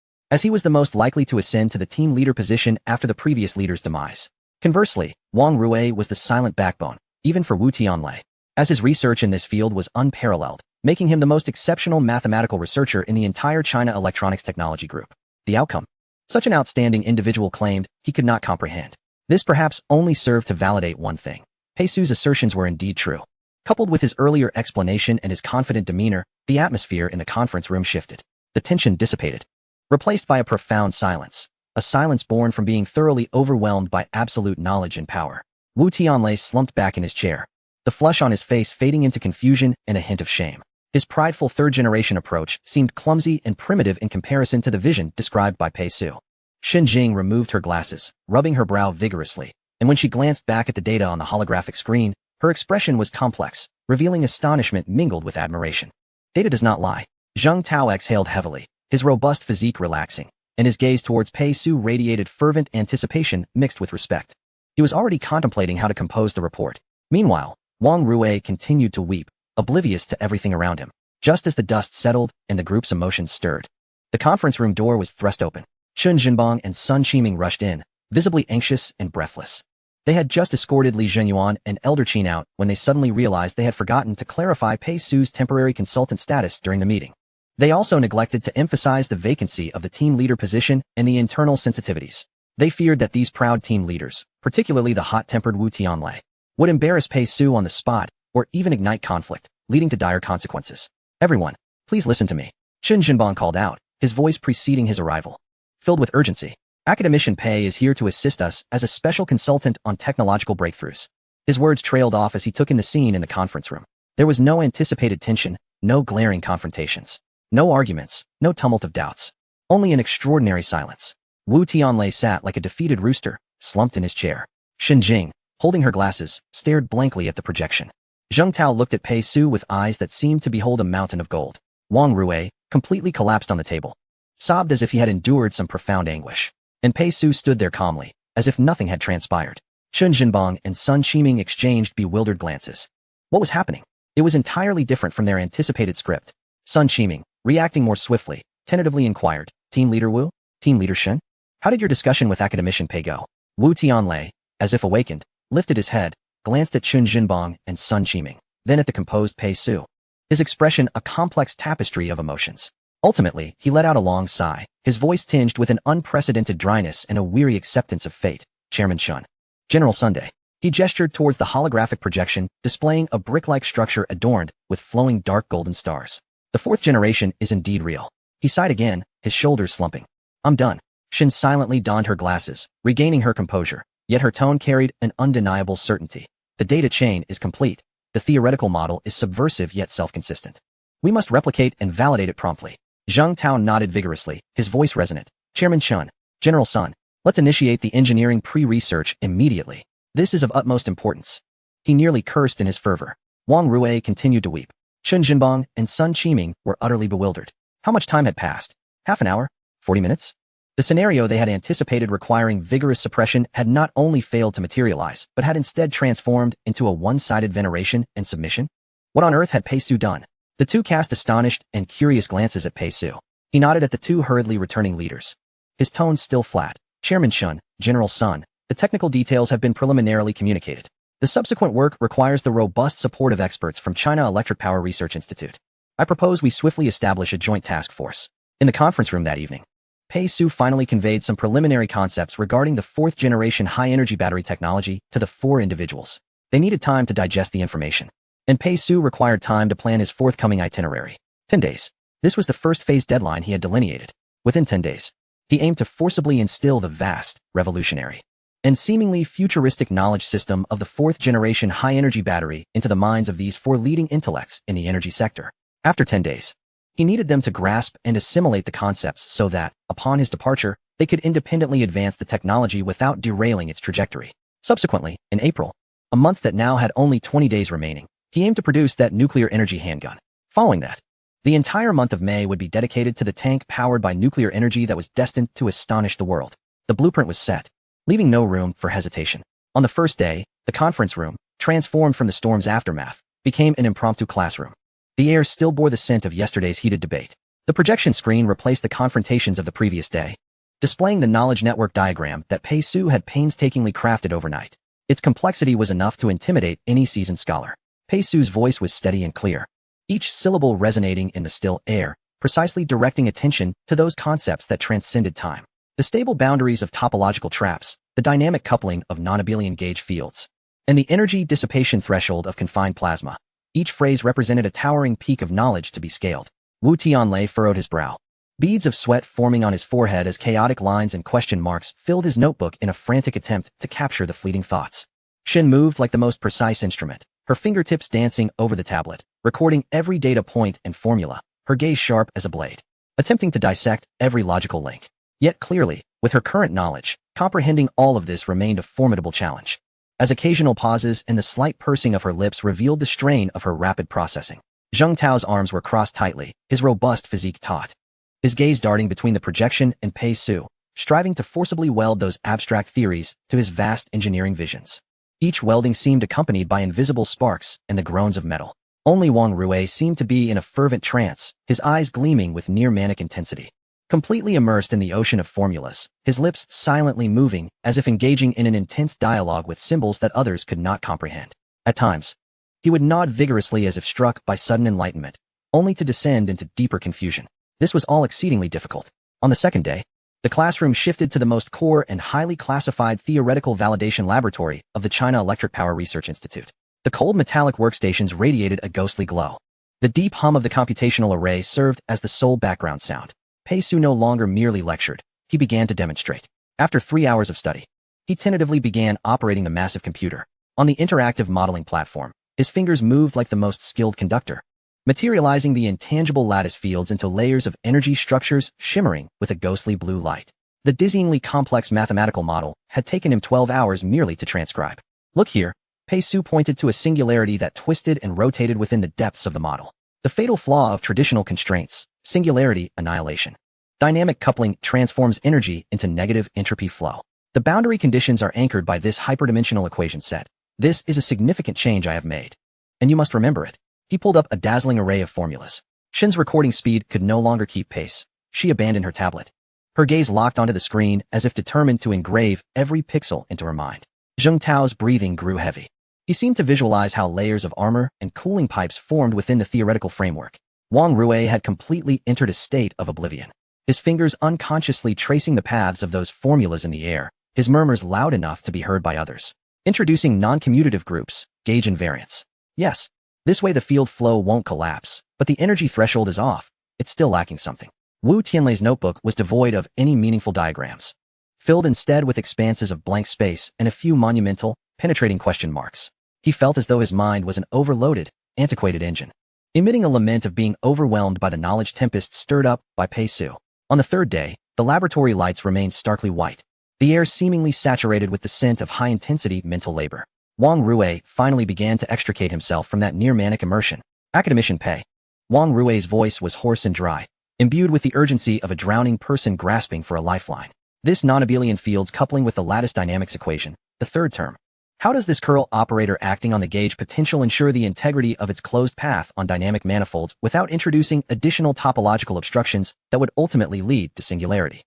as he was the most likely to ascend to the team leader position after the previous leader's demise. Conversely, Wang Rui was the silent backbone, even for Wu Tianlei, as his research in this field was unparalleled, making him the most exceptional mathematical researcher in the entire China Electronics Technology Group. The outcome? Such an outstanding individual claimed he could not comprehend. This perhaps only served to validate one thing. Pei Su's assertions were indeed true. Coupled with his earlier explanation and his confident demeanor, the atmosphere in the conference room shifted. The tension dissipated, replaced by a profound silence, a silence born from being thoroughly overwhelmed by absolute knowledge and power. Wu Tianlei slumped back in his chair, the flush on his face fading into confusion and a hint of shame. His prideful third-generation approach seemed clumsy and primitive in comparison to the vision described by Pei Su. Xin Jing removed her glasses, rubbing her brow vigorously, and when she glanced back at the data on the holographic screen, her expression was complex, revealing astonishment mingled with admiration. Data does not lie. Zheng Tao exhaled heavily, his robust physique relaxing, and his gaze towards Pei Su radiated fervent anticipation mixed with respect. He was already contemplating how to compose the report. Meanwhile, Wang Rui continued to weep, oblivious to everything around him. Just as the dust settled and the group's emotions stirred, the conference room door was thrust open. Chun Jinbang and Sun Qiming rushed in, visibly anxious and breathless. They had just escorted Li Zhenyuan and Elder Qin out when they suddenly realized they had forgotten to clarify Pei Su's temporary consultant status during the meeting. They also neglected to emphasize the vacancy of the team leader position and the internal sensitivities. They feared that these proud team leaders, particularly the hot-tempered Wu Tianlei, would embarrass Pei Su on the spot or even ignite conflict, leading to dire consequences. Everyone, please listen to me, Chun Jinbang called out, his voice preceding his arrival, filled with urgency. Academician Pei is here to assist us as a special consultant on technological breakthroughs. His words trailed off as he took in the scene in the conference room. There was no anticipated tension, no glaring confrontations, no arguments, no tumult of doubts, only an extraordinary silence. Wu Tianlei sat like a defeated rooster, slumped in his chair. Xin Jing, holding her glasses, stared blankly at the projection. Zheng Tao looked at Pei Su with eyes that seemed to behold a mountain of gold. Wang Rui, completely collapsed on the table, sobbed as if he had endured some profound anguish. And Pei Su stood there calmly, as if nothing had transpired. Chun Jinbang and Sun Qiming exchanged bewildered glances. What was happening? It was entirely different from their anticipated script. Sun Qiming, reacting more swiftly, tentatively inquired, Team Leader Wu? Team Leader Shen? How did your discussion with Academician Pei go? Wu Tianlei, as if awakened, lifted his head, glanced at Chun Jinbang and Sun Qiming, then at the composed Pei Su. His expression a complex tapestry of emotions. Ultimately, he let out a long sigh, his voice tinged with an unprecedented dryness and a weary acceptance of fate. Chairman Shun. General Sunday. He gestured towards the holographic projection, displaying a brick-like structure adorned with flowing dark golden stars. The fourth generation is indeed real. He sighed again, his shoulders slumping. I'm done. Shin silently donned her glasses, regaining her composure, yet her tone carried an undeniable certainty. The data chain is complete. The theoretical model is subversive yet self-consistent. We must replicate and validate it promptly. Zheng Tao nodded vigorously, his voice resonant. Chairman Chun, General Sun, let's initiate the engineering pre-research immediately. This is of utmost importance. He nearly cursed in his fervor. Wang Rui continued to weep. Chun Jinbang and Sun Qiming were utterly bewildered. How much time had passed? Half an hour? 40 minutes? The scenario they had anticipated requiring vigorous suppression had not only failed to materialize, but had instead transformed into a one-sided veneration and submission. What on earth had Pei Su done? The two cast astonished and curious glances at Pei Su. He nodded at the two hurriedly returning leaders. His tone still flat. Chairman Shun, General Sun, the technical details have been preliminarily communicated. The subsequent work requires the robust support of experts from China Electric Power Research Institute. I propose we swiftly establish a joint task force. In the conference room that evening, Pei Su finally conveyed some preliminary concepts regarding the fourth-generation high-energy battery technology to the four individuals. They needed time to digest the information, and Pei Su required time to plan his forthcoming itinerary. 10 days. This was the first phase deadline he had delineated. Within 10 days, he aimed to forcibly instill the vast, revolutionary, and seemingly futuristic knowledge system of the fourth-generation high-energy battery into the minds of these four leading intellects in the energy sector. After 10 days, He needed them to grasp and assimilate the concepts so that, upon his departure, they could independently advance the technology without derailing its trajectory. Subsequently, in April, a month that now had only 20 days remaining, he aimed to produce that nuclear energy handgun. Following that, the entire month of May would be dedicated to the tank powered by nuclear energy that was destined to astonish the world. The blueprint was set, leaving no room for hesitation. On the first day, the conference room, transformed from the storm's aftermath, became an impromptu classroom. The air still bore the scent of yesterday's heated debate. The projection screen replaced the confrontations of the previous day, displaying the knowledge network diagram that Pei Su had painstakingly crafted overnight. Its complexity was enough to intimidate any seasoned scholar. Pei Su's voice was steady and clear, each syllable resonating in the still air, precisely directing attention to those concepts that transcended time. The stable boundaries of topological traps, the dynamic coupling of non-abelian gauge fields, and the energy dissipation threshold of confined plasma. Each phrase represented a towering peak of knowledge to be scaled. Wu Tianlei furrowed his brow, beads of sweat forming on his forehead as chaotic lines and question marks filled his notebook in a frantic attempt to capture the fleeting thoughts. Shen moved like the most precise instrument, her fingertips dancing over the tablet, recording every data point and formula, her gaze sharp as a blade, attempting to dissect every logical link. Yet clearly, with her current knowledge, comprehending all of this remained a formidable challenge, as occasional pauses and the slight pursing of her lips revealed the strain of her rapid processing. Zheng Tao's arms were crossed tightly, his robust physique taut, his gaze darting between the projection and Pei Su, striving to forcibly weld those abstract theories to his vast engineering visions. Each welding seemed accompanied by invisible sparks and the groans of metal. Only Wang Rui seemed to be in a fervent trance, his eyes gleaming with near-manic intensity. Completely immersed in the ocean of formulas, his lips silently moving as if engaging in an intense dialogue with symbols that others could not comprehend. At times, he would nod vigorously as if struck by sudden enlightenment, only to descend into deeper confusion. This was all exceedingly difficult. On the second day, the classroom shifted to the most core and highly classified theoretical validation laboratory of the China Electric Power Research Institute. The cold metallic workstations radiated a ghostly glow. The deep hum of the computational array served as the sole background sound. Pei Su no longer merely lectured, he began to demonstrate. After 3 hours of study, he tentatively began operating the massive computer. On the interactive modeling platform, his fingers moved like the most skilled conductor, materializing the intangible lattice fields into layers of energy structures shimmering with a ghostly blue light. The dizzyingly complex mathematical model had taken him 12 hours merely to transcribe. Look here, Pei Su pointed to a singularity that twisted and rotated within the depths of the model. The fatal flaw of traditional constraints, singularity annihilation. Dynamic coupling transforms energy into negative entropy flow. The boundary conditions are anchored by this hyperdimensional equation set. This is a significant change I have made, and you must remember it. He pulled up a dazzling array of formulas. Shen's recording speed could no longer keep pace. She abandoned her tablet. Her gaze locked onto the screen as if determined to engrave every pixel into her mind. Zheng Tao's breathing grew heavy. He seemed to visualize how layers of armor and cooling pipes formed within the theoretical framework. Wang Rui had completely entered a state of oblivion, his fingers unconsciously tracing the paths of those formulas in the air, his murmurs loud enough to be heard by others. Introducing non-commutative groups, gauge invariance. Yes, this way the field flow won't collapse, but the energy threshold is off. It's still lacking something. Wu Tianlei's notebook was devoid of any meaningful diagrams, filled instead with expanses of blank space and a few monumental, penetrating question marks. He felt as though his mind was an overloaded, antiquated engine, emitting a lament of being overwhelmed by the knowledge tempest stirred up by Pei Su. On the third day, the laboratory lights remained starkly white, the air seemingly saturated with the scent of high-intensity mental labor. Wang Rui finally began to extricate himself from that near-manic immersion. Academician Pei. Wang Rui's voice was hoarse and dry, imbued with the urgency of a drowning person grasping for a lifeline. This non-abelian field's coupling with the lattice dynamics equation, the third term. How does this curl operator acting on the gauge potential ensure the integrity of its closed path on dynamic manifolds without introducing additional topological obstructions that would ultimately lead to singularity?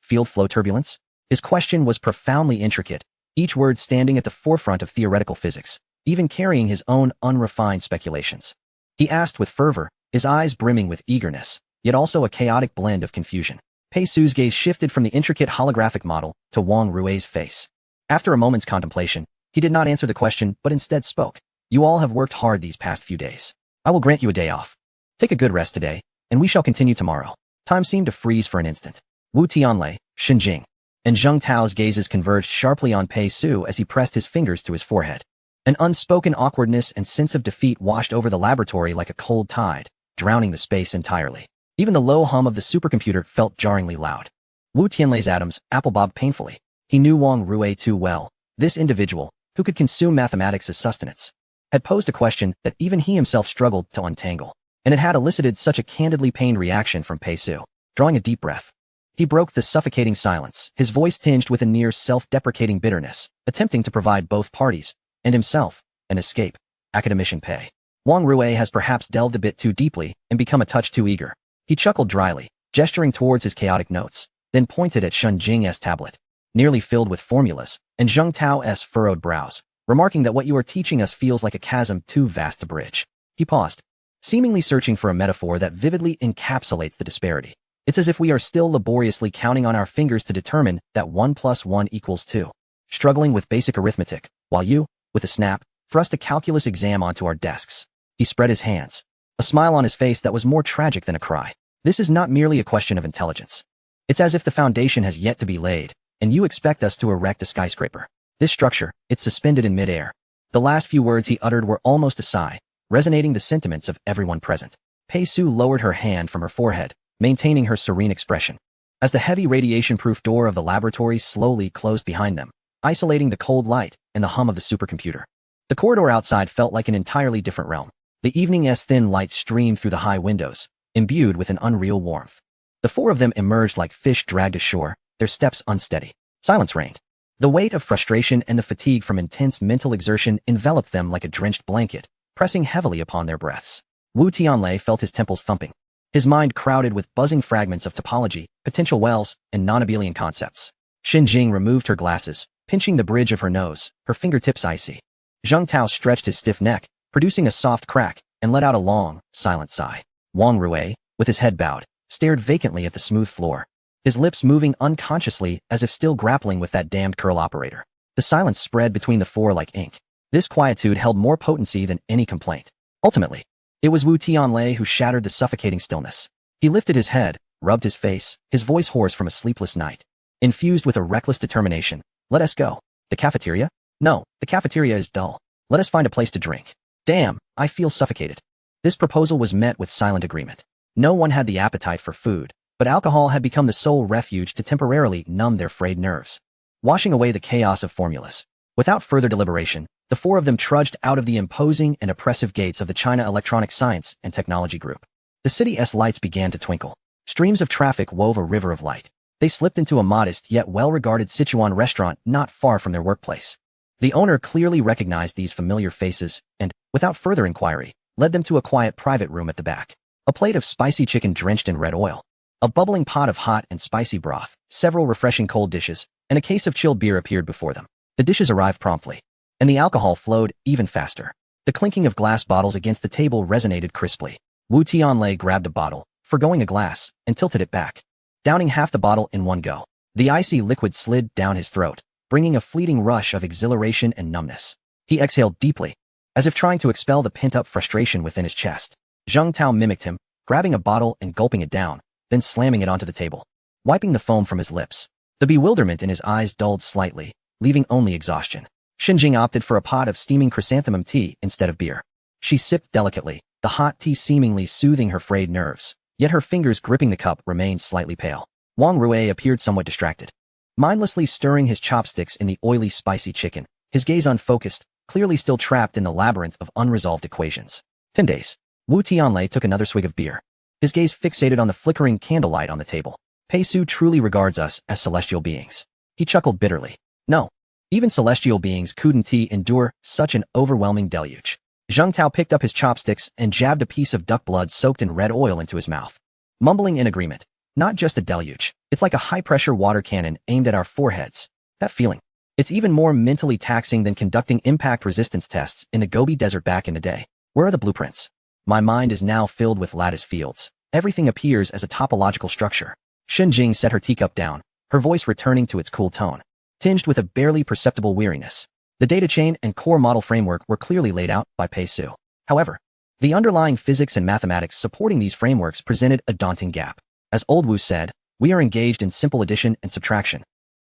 Field flow turbulence? His question was profoundly intricate, each word standing at the forefront of theoretical physics, even carrying his own unrefined speculations. He asked with fervor, his eyes brimming with eagerness, yet also a chaotic blend of confusion. Pei Su's gaze shifted from the intricate holographic model to Wang Rui's face. After a moment's contemplation, he did not answer the question but instead spoke. You all have worked hard these past few days. I will grant you a day off. Take a good rest today, and we shall continue tomorrow. Time seemed to freeze for an instant. Wu Tianlei, Shenjing, and Zheng Tao's gazes converged sharply on Pei Su as he pressed his fingers to his forehead. An unspoken awkwardness and sense of defeat washed over the laboratory like a cold tide, drowning the space entirely. Even the low hum of the supercomputer felt jarringly loud. Wu Tianlei's atoms apple-bobbed painfully. He knew Wang Rui too well. This individual, who could consume mathematics as sustenance, had posed a question that even he himself struggled to untangle, and it had elicited such a candidly pained reaction from Pei Su. Drawing a deep breath, he broke the suffocating silence, his voice tinged with a near self-deprecating bitterness, attempting to provide both parties, and himself, an escape. Academician Pei. Wang Rui has perhaps delved a bit too deeply and become a touch too eager. He chuckled dryly, gesturing towards his chaotic notes, then pointed at Shen Jing's tablet, nearly filled with formulas, and Zheng Tao's furrowed brows, remarking that what you are teaching us feels like a chasm too vast to bridge. He paused, seemingly searching for a metaphor that vividly encapsulates the disparity. It's as if we are still laboriously counting on our fingers to determine that 1 + 1 = 2. Struggling with basic arithmetic, while you, with a snap, thrust a calculus exam onto our desks. He spread his hands, a smile on his face that was more tragic than a cry. This is not merely a question of intelligence. It's as if the foundation has yet to be laid, and you expect us to erect a skyscraper. This structure, it's suspended in midair. The last few words he uttered were almost a sigh, resonating the sentiments of everyone present. Pei Su lowered her hand from her forehead, maintaining her serene expression. As the heavy radiation-proof door of the laboratory slowly closed behind them, isolating the cold light and the hum of the supercomputer, the corridor outside felt like an entirely different realm. The evening's thin light streamed through the high windows, imbued with an unreal warmth. The four of them emerged like fish dragged ashore, their steps unsteady. Silence reigned. The weight of frustration and the fatigue from intense mental exertion enveloped them like a drenched blanket, pressing heavily upon their breaths. Wu Tianlei felt his temples thumping, his mind crowded with buzzing fragments of topology, potential wells, and non-abelian concepts. Shen Jing removed her glasses, pinching the bridge of her nose, her fingertips icy. Zheng Tao stretched his stiff neck, producing a soft crack, and let out a long, silent sigh. Wang Rui, with his head bowed, stared vacantly at the smooth floor, his lips moving unconsciously as if still grappling with that damned curl operator. The silence spread between the four like ink. This quietude held more potency than any complaint. Ultimately, it was Wu Tianlei who shattered the suffocating stillness. He lifted his head, rubbed his face, his voice hoarse from a sleepless night, infused with a reckless determination. Let us go. The cafeteria? No, the cafeteria is dull. Let us find a place to drink. Damn, I feel suffocated. This proposal was met with silent agreement. No one had the appetite for food, but alcohol had become the sole refuge to temporarily numb their frayed nerves, washing away the chaos of formulas. Without further deliberation, the four of them trudged out of the imposing and oppressive gates of the China Electronic Science and Technology Group. The city's lights began to twinkle. Streams of traffic wove a river of light. They slipped into a modest yet well-regarded Sichuan restaurant not far from their workplace. The owner clearly recognized these familiar faces and, without further inquiry, led them to a quiet private room at the back. A plate of spicy chicken drenched in red oil, a bubbling pot of hot and spicy broth, several refreshing cold dishes, and a case of chilled beer appeared before them. The dishes arrived promptly, and the alcohol flowed even faster. The clinking of glass bottles against the table resonated crisply. Wu Tianlei grabbed a bottle, forgoing a glass, and tilted it back, downing half the bottle in one go. The icy liquid slid down his throat, bringing a fleeting rush of exhilaration and numbness. He exhaled deeply, as if trying to expel the pent-up frustration within his chest. Zheng Tao mimicked him, grabbing a bottle and gulping it down, then slamming it onto the table, wiping the foam from his lips. The bewilderment in his eyes dulled slightly, leaving only exhaustion. Shen Jing opted for a pot of steaming chrysanthemum tea instead of beer. She sipped delicately, the hot tea seemingly soothing her frayed nerves, yet her fingers gripping the cup remained slightly pale. Wang Rui appeared somewhat distracted, mindlessly stirring his chopsticks in the oily, spicy chicken, his gaze unfocused, clearly still trapped in the labyrinth of unresolved equations. 10 days. Wu Tianlei took another swig of beer, his gaze fixated on the flickering candlelight on the table. Pei Su truly regards us as celestial beings. He chuckled bitterly. No, even celestial beings couldn't endure such an overwhelming deluge. Zheng Tao picked up his chopsticks and jabbed a piece of duck blood soaked in red oil into his mouth, mumbling in agreement. Not just a deluge. It's like a high-pressure water cannon aimed at our foreheads. That feeling. It's even more mentally taxing than conducting impact resistance tests in the Gobi Desert back in the day. Where are the blueprints? My mind is now filled with lattice fields. Everything appears as a topological structure. Shen Jing set her teacup down, her voice returning to its cool tone, tinged with a barely perceptible weariness. The data chain and core model framework were clearly laid out by Pei Su. However, the underlying physics and mathematics supporting these frameworks presented a daunting gap. As Old Wu said, we are engaged in simple addition and subtraction,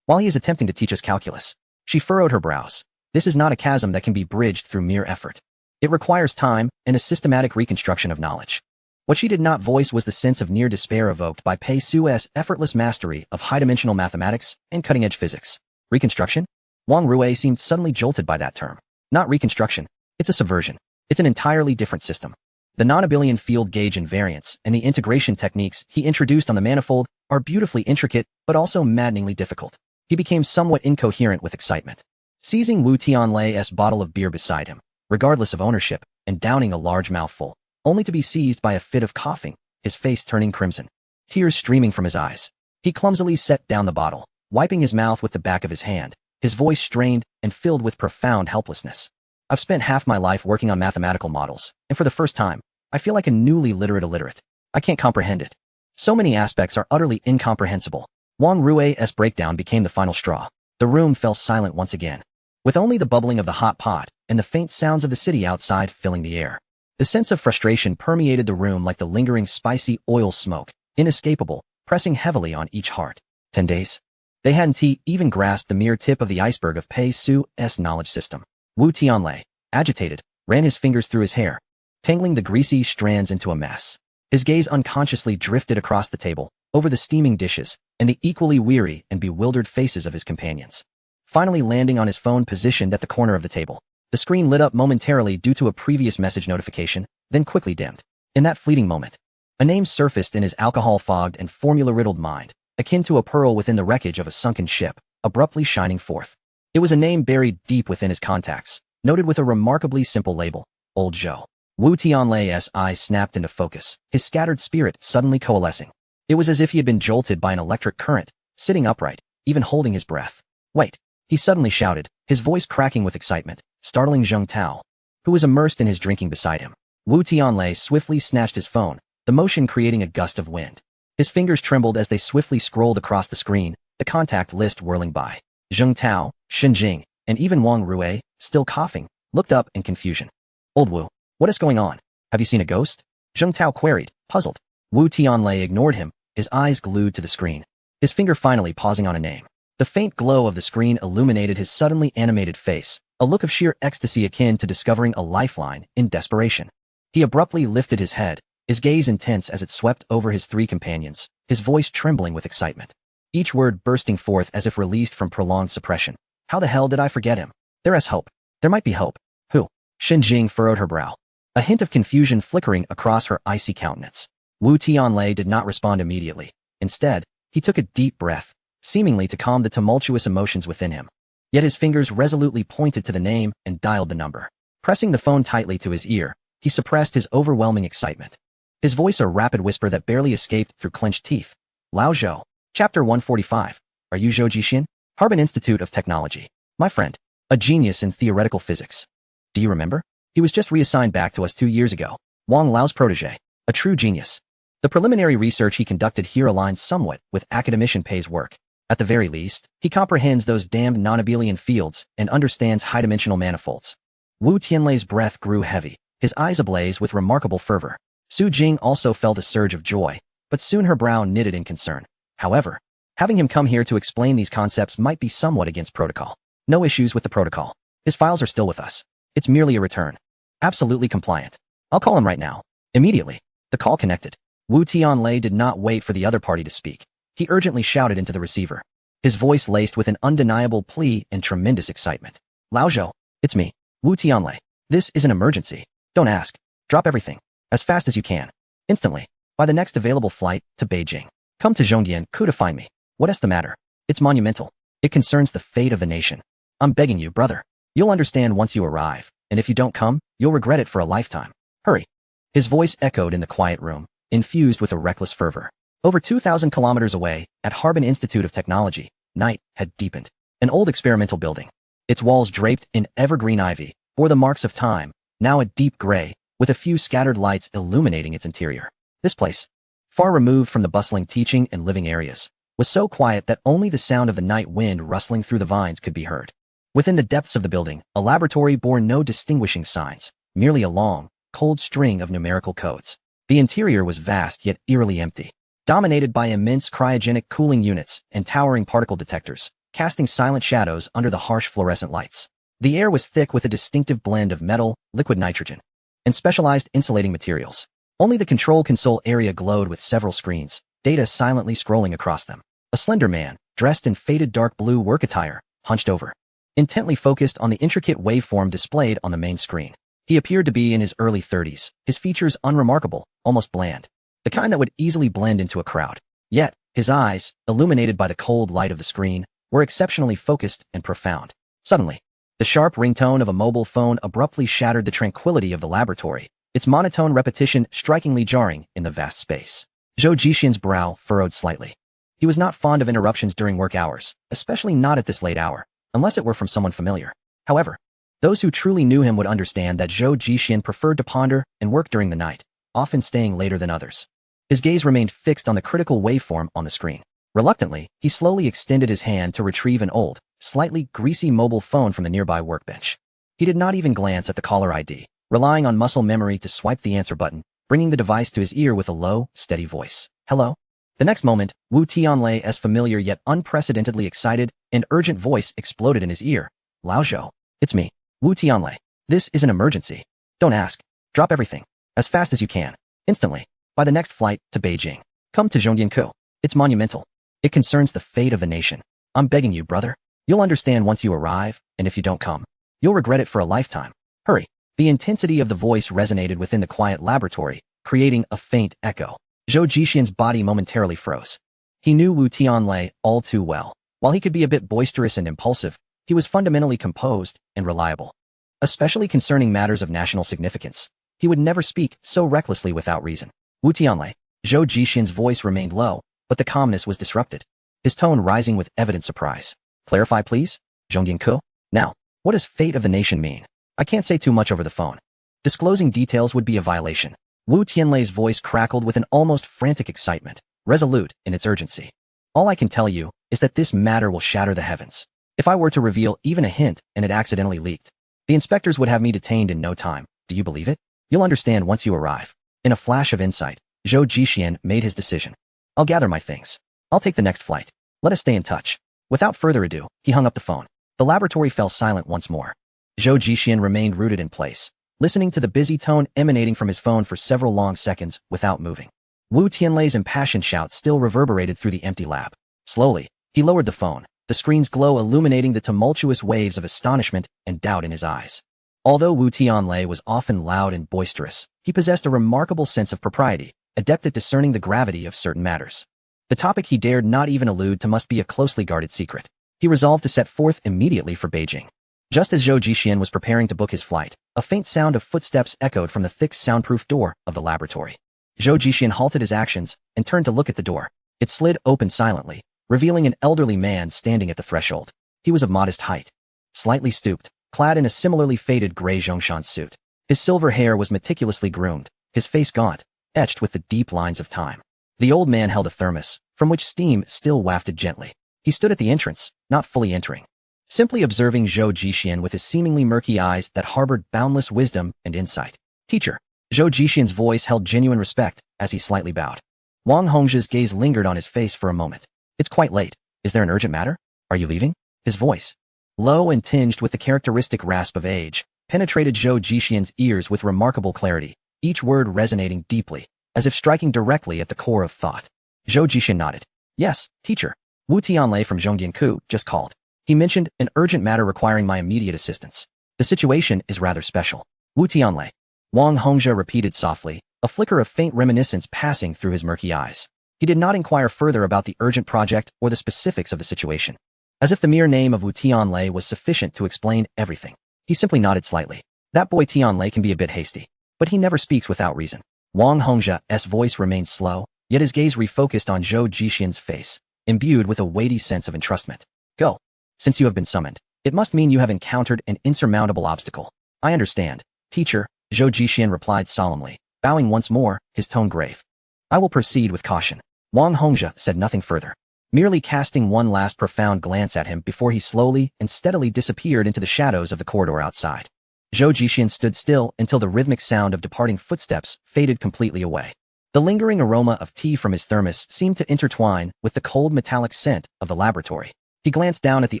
while he is attempting to teach us calculus. She furrowed her brows. This is not a chasm that can be bridged through mere effort. It requires time and a systematic reconstruction of knowledge. What she did not voice was the sense of near despair evoked by Pei Su's effortless mastery of high-dimensional mathematics and cutting-edge physics. Reconstruction? Wang Rui seemed suddenly jolted by that term. Not reconstruction. It's a subversion. It's an entirely different system. The non-abelian field gauge invariants and the integration techniques he introduced on the manifold are beautifully intricate, but also maddeningly difficult. He became somewhat incoherent with excitement. Seizing Wu Tianlei's bottle of beer beside him, regardless of ownership, and downing a large mouthful, only to be seized by a fit of coughing, his face turning crimson, tears streaming from his eyes. He clumsily set down the bottle, wiping his mouth with the back of his hand, his voice strained and filled with profound helplessness. I've spent half my life working on mathematical models, and for the first time, I feel like a newly literate illiterate. I can't comprehend it. So many aspects are utterly incomprehensible. Wang Rui's breakdown became the final straw. The room fell silent once again, with only the bubbling of the hot pot and the faint sounds of the city outside filling the air. The sense of frustration permeated the room like the lingering spicy oil smoke, inescapable, pressing heavily on each heart. 10 days. They hadn't even grasped the mere tip of the iceberg of Pei Su's knowledge system. Wu Tianlei, agitated, ran his fingers through his hair, tangling the greasy strands into a mess. His gaze unconsciously drifted across the table, over the steaming dishes, and the equally weary and bewildered faces of his companions. Finally landing on his phone positioned at the corner of the table. The screen lit up momentarily due to a previous message notification, then quickly dimmed. In that fleeting moment, a name surfaced in his alcohol-fogged and formula-riddled mind, akin to a pearl within the wreckage of a sunken ship, abruptly shining forth. It was a name buried deep within his contacts, noted with a remarkably simple label, Old Zhou. Wu Tianlei's eyes snapped into focus, his scattered spirit suddenly coalescing. It was as if he had been jolted by an electric current, sitting upright, even holding his breath. Wait, he suddenly shouted, his voice cracking with excitement, startling Zheng Tao, who was immersed in his drinking beside him. Wu Tianlei swiftly snatched his phone, the motion creating a gust of wind. His fingers trembled as they swiftly scrolled across the screen, the contact list whirling by. Zheng Tao, Shen Jing, and even Wang Rui, still coughing, looked up in confusion. Old Wu, what is going on? Have you seen a ghost? Zheng Tao queried, puzzled. Wu Tianlei ignored him, his eyes glued to the screen, his finger finally pausing on a name. The faint glow of the screen illuminated his suddenly animated face, a look of sheer ecstasy akin to discovering a lifeline in desperation. He abruptly lifted his head, his gaze intense as it swept over his three companions, his voice trembling with excitement. Each word bursting forth as if released from prolonged suppression. How the hell did I forget him? There is hope. There might be hope. Who? Shen Jing furrowed her brow, a hint of confusion flickering across her icy countenance. Wu Tianlei did not respond immediately. Instead, he took a deep breath, seemingly to calm the tumultuous emotions within him. Yet his fingers resolutely pointed to the name and dialed the number. Pressing the phone tightly to his ear, he suppressed his overwhelming excitement. His voice a rapid whisper that barely escaped through clenched teeth. Lao Zhou. Chapter 145. Are you Zhou Jixin? Harbin Institute of Technology. My friend. A genius in theoretical physics. Do you remember? He was just reassigned back to us 2 years ago. Wang Lao's protege. A true genius. The preliminary research he conducted here aligns somewhat with academician Pei's work. At the very least, he comprehends those damned non-abelian fields and understands high-dimensional manifolds. Wu Tianlei's breath grew heavy, his eyes ablaze with remarkable fervor. Su Jing also felt a surge of joy, but soon her brow knitted in concern. However, having him come here to explain these concepts might be somewhat against protocol. No issues with the protocol. His files are still with us. It's merely a return. Absolutely compliant. I'll call him right now. Immediately. The call connected. Wu Tianlei did not wait for the other party to speak. He urgently shouted into the receiver, his voice laced with an undeniable plea and tremendous excitement. Lao Zhou, it's me, Wu Tianlei. This is an emergency. Don't ask. Drop everything. As fast as you can. Instantly. By the next available flight to Beijing. Come to Zhongdian to find me. What is the matter? It's monumental. It concerns the fate of the nation. I'm begging you, brother. You'll understand once you arrive, and if you don't come, you'll regret it for a lifetime. Hurry. His voice echoed in the quiet room, infused with a reckless fervor. Over 2,000 kilometers away, at Harbin Institute of Technology, night had deepened. An old experimental building. Its walls draped in evergreen ivy, bore the marks of time, now a deep gray, with a few scattered lights illuminating its interior. This place, far removed from the bustling teaching and living areas, was so quiet that only the sound of the night wind rustling through the vines could be heard. Within the depths of the building, a laboratory bore no distinguishing signs, merely a long, cold string of numerical codes. The interior was vast yet eerily empty, dominated by immense cryogenic cooling units and towering particle detectors, casting silent shadows under the harsh fluorescent lights. The air was thick with a distinctive blend of metal, liquid nitrogen, and specialized insulating materials. Only the control console area glowed with several screens, data silently scrolling across them. A slender man, dressed in faded dark blue work attire, hunched over, intently focused on the intricate waveform displayed on the main screen. He appeared to be in his early 30s, his features unremarkable, almost bland, the kind that would easily blend into a crowd. Yet, his eyes, illuminated by the cold light of the screen, were exceptionally focused and profound. Suddenly, the sharp ringtone of a mobile phone abruptly shattered the tranquility of the laboratory, its monotone repetition strikingly jarring in the vast space. Zhou Jixian's brow furrowed slightly. He was not fond of interruptions during work hours, especially not at this late hour, unless it were from someone familiar. However, those who truly knew him would understand that Zhou Jixian preferred to ponder and work during the night, often staying later than others. His gaze remained fixed on the critical waveform on the screen. Reluctantly, he slowly extended his hand to retrieve an old, slightly greasy mobile phone from the nearby workbench. He did not even glance at the caller ID, relying on muscle memory to swipe the answer button, bringing the device to his ear with a low, steady voice. Hello? The next moment, Wu Tianlei's familiar yet unprecedentedly excited and urgent voice exploded in his ear. Lao Zhou. It's me, Wu Tianlei. This is an emergency. Don't ask. Drop everything. As fast as you can. Instantly. By the next flight to Beijing. Come to Zhongyankou. It's monumental. It concerns the fate of the nation. I'm begging you, brother. You'll understand once you arrive, and if you don't come, you'll regret it for a lifetime. Hurry. The intensity of the voice resonated within the quiet laboratory, creating a faint echo. Zhou Jixian's body momentarily froze. He knew Wu Tianlei all too well. While he could be a bit boisterous and impulsive, he was fundamentally composed and reliable. Especially concerning matters of national significance, he would never speak so recklessly without reason. Wu Tianlei. Zhou Jixian's voice remained low, but the calmness was disrupted, his tone rising with evident surprise. Clarify, please? Zhongyankou? Now, what does fate of the nation mean? I can't say too much over the phone. Disclosing details would be a violation. Wu Tianlei's voice crackled with an almost frantic excitement, resolute in its urgency. All I can tell you is that this matter will shatter the heavens. If I were to reveal even a hint and it accidentally leaked, the inspectors would have me detained in no time. Do you believe it? You'll understand once you arrive. In a flash of insight, Zhou Jixian made his decision. I'll gather my things. I'll take the next flight. Let us stay in touch. Without further ado, he hung up the phone. The laboratory fell silent once more. Zhou Jixian remained rooted in place, listening to the busy tone emanating from his phone for several long seconds without moving. Wu Tianlei's impassioned shout still reverberated through the empty lab. Slowly, he lowered the phone, the screen's glow illuminating the tumultuous waves of astonishment and doubt in his eyes. Although Wu Tianlei was often loud and boisterous, he possessed a remarkable sense of propriety, adept at discerning the gravity of certain matters. The topic he dared not even allude to must be a closely guarded secret. He resolved to set forth immediately for Beijing. Just as Zhou Jixian was preparing to book his flight, a faint sound of footsteps echoed from the thick soundproof door of the laboratory. Zhou Jixian halted his actions and turned to look at the door. It slid open silently, revealing an elderly man standing at the threshold. He was of modest height, slightly stooped, clad in a similarly faded gray Zhongshan suit. His silver hair was meticulously groomed, his face gaunt, etched with the deep lines of time. The old man held a thermos, from which steam still wafted gently. He stood at the entrance, not fully entering, simply observing Zhou Jixian with his seemingly murky eyes that harbored boundless wisdom and insight. Teacher. Zhou Jixian's voice held genuine respect as he slightly bowed. Wang Hongzhi's gaze lingered on his face for a moment. It's quite late. Is there an urgent matter? Are you leaving? His voice, low and tinged with the characteristic rasp of age, penetrated Zhou Jixian's ears with remarkable clarity, each word resonating deeply, as if striking directly at the core of thought. Zhou Jixian nodded. Yes, teacher. Wu Tianlei from Zhongyankou just called. He mentioned an urgent matter requiring my immediate assistance. The situation is rather special. Wu Tianlei. Wang Hongzhi repeated softly, a flicker of faint reminiscence passing through his murky eyes. He did not inquire further about the urgent project or the specifics of the situation. As if the mere name of Wu Tianlei was sufficient to explain everything. He simply nodded slightly. That boy Tianlei can be a bit hasty, but he never speaks without reason. Wang Hongzhi's voice remained slow, yet his gaze refocused on Zhou Jixian's face, imbued with a weighty sense of entrustment. Go. Since you have been summoned, it must mean you have encountered an insurmountable obstacle. I understand, teacher, Zhou Jixian replied solemnly, bowing once more, his tone grave. I will proceed with caution. Wang Hongzhi said nothing further, merely casting one last profound glance at him before he slowly and steadily disappeared into the shadows of the corridor outside. Zhou Jixian stood still until the rhythmic sound of departing footsteps faded completely away. The lingering aroma of tea from his thermos seemed to intertwine with the cold metallic scent of the laboratory. He glanced down at the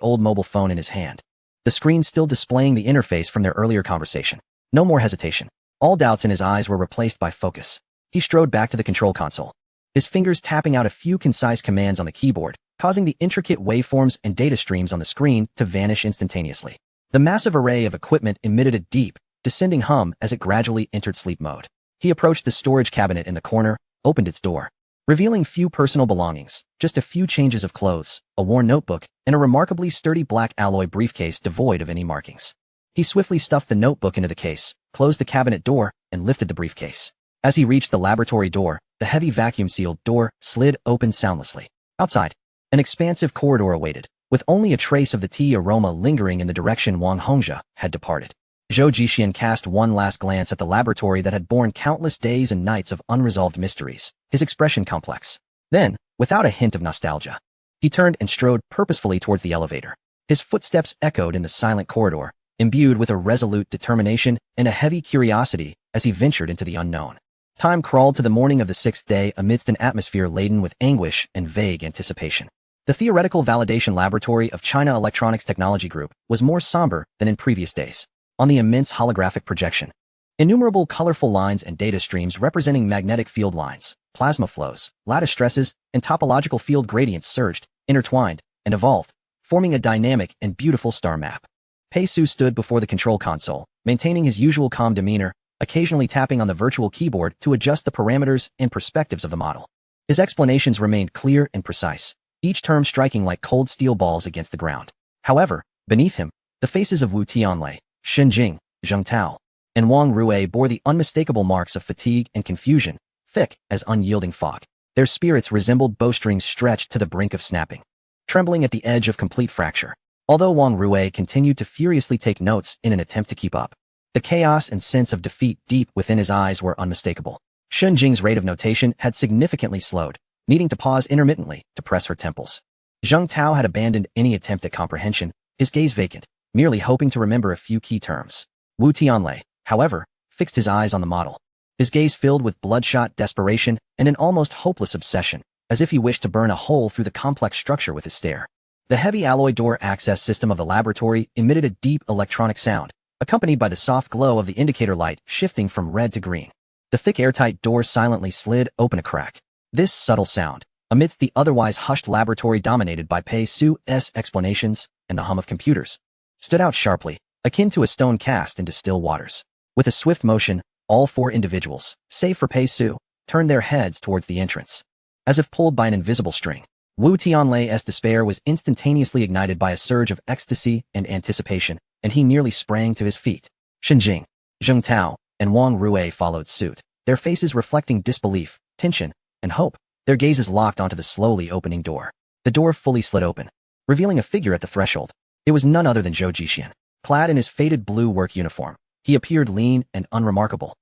old mobile phone in his hand, the screen still displaying the interface from their earlier conversation. No more hesitation. All doubts in his eyes were replaced by focus. He strode back to the control console, his fingers tapping out a few concise commands on the keyboard, causing the intricate waveforms and data streams on the screen to vanish instantaneously. The massive array of equipment emitted a deep, descending hum as it gradually entered sleep mode. He approached the storage cabinet in the corner, opened its door, revealing few personal belongings, just a few changes of clothes, a worn notebook, and a remarkably sturdy black alloy briefcase devoid of any markings. He swiftly stuffed the notebook into the case, closed the cabinet door, and lifted the briefcase. As he reached the laboratory door, the heavy vacuum-sealed door slid open soundlessly. Outside, an expansive corridor awaited, with only a trace of the tea aroma lingering in the direction Wang Hongzhe had departed. Zhou Jixian cast one last glance at the laboratory that had borne countless days and nights of unresolved mysteries, his expression complex. Then, without a hint of nostalgia, he turned and strode purposefully towards the elevator. His footsteps echoed in the silent corridor, imbued with a resolute determination and a heavy curiosity as he ventured into the unknown. Time crawled to the morning of the 6th day amidst an atmosphere laden with anguish and vague anticipation. The theoretical validation laboratory of China Electronics Technology Group was more somber than in previous days. On the immense holographic projection, innumerable colorful lines and data streams representing magnetic field lines, plasma flows, lattice stresses, and topological field gradients surged, intertwined, and evolved, forming a dynamic and beautiful star map. Pei Su stood before the control console, maintaining his usual calm demeanor, occasionally tapping on the virtual keyboard to adjust the parameters and perspectives of the model. His explanations remained clear and precise, each term striking like cold steel balls against the ground. However, beneath him, the faces of Wu Tianlei, Shen Jing, Zheng Tao, and Wang Rui bore the unmistakable marks of fatigue and confusion, thick as unyielding fog. Their spirits resembled bowstrings stretched to the brink of snapping, trembling at the edge of complete fracture. Although Wang Rui continued to furiously take notes in an attempt to keep up, the chaos and sense of defeat deep within his eyes were unmistakable. Shen Jing's rate of notation had significantly slowed, needing to pause intermittently to press her temples. Zheng Tao had abandoned any attempt at comprehension, his gaze vacant, merely hoping to remember a few key terms. Wu Tianlei, however, fixed his eyes on the model, his gaze filled with bloodshot desperation and an almost hopeless obsession, as if he wished to burn a hole through the complex structure with his stare. The heavy alloy door access system of the laboratory emitted a deep electronic sound, accompanied by the soft glow of the indicator light shifting from red to green. The thick airtight door silently slid open a crack. This subtle sound, amidst the otherwise hushed laboratory dominated by Pei Su's explanations and the hum of computers, stood out sharply, akin to a stone cast into still waters. With a swift motion, all four individuals, save for Pei Su, turned their heads towards the entrance. As if pulled by an invisible string, Wu Tianlei's despair was instantaneously ignited by a surge of ecstasy and anticipation, and he nearly sprang to his feet. Shen Jing, Zheng Tao, and Wang Rui followed suit, their faces reflecting disbelief, tension, and hope, their gazes locked onto the slowly opening door. The door fully slid open, revealing a figure at the threshold. It was none other than Zhou Jixian. Clad in his faded blue work uniform, he appeared lean and unremarkable,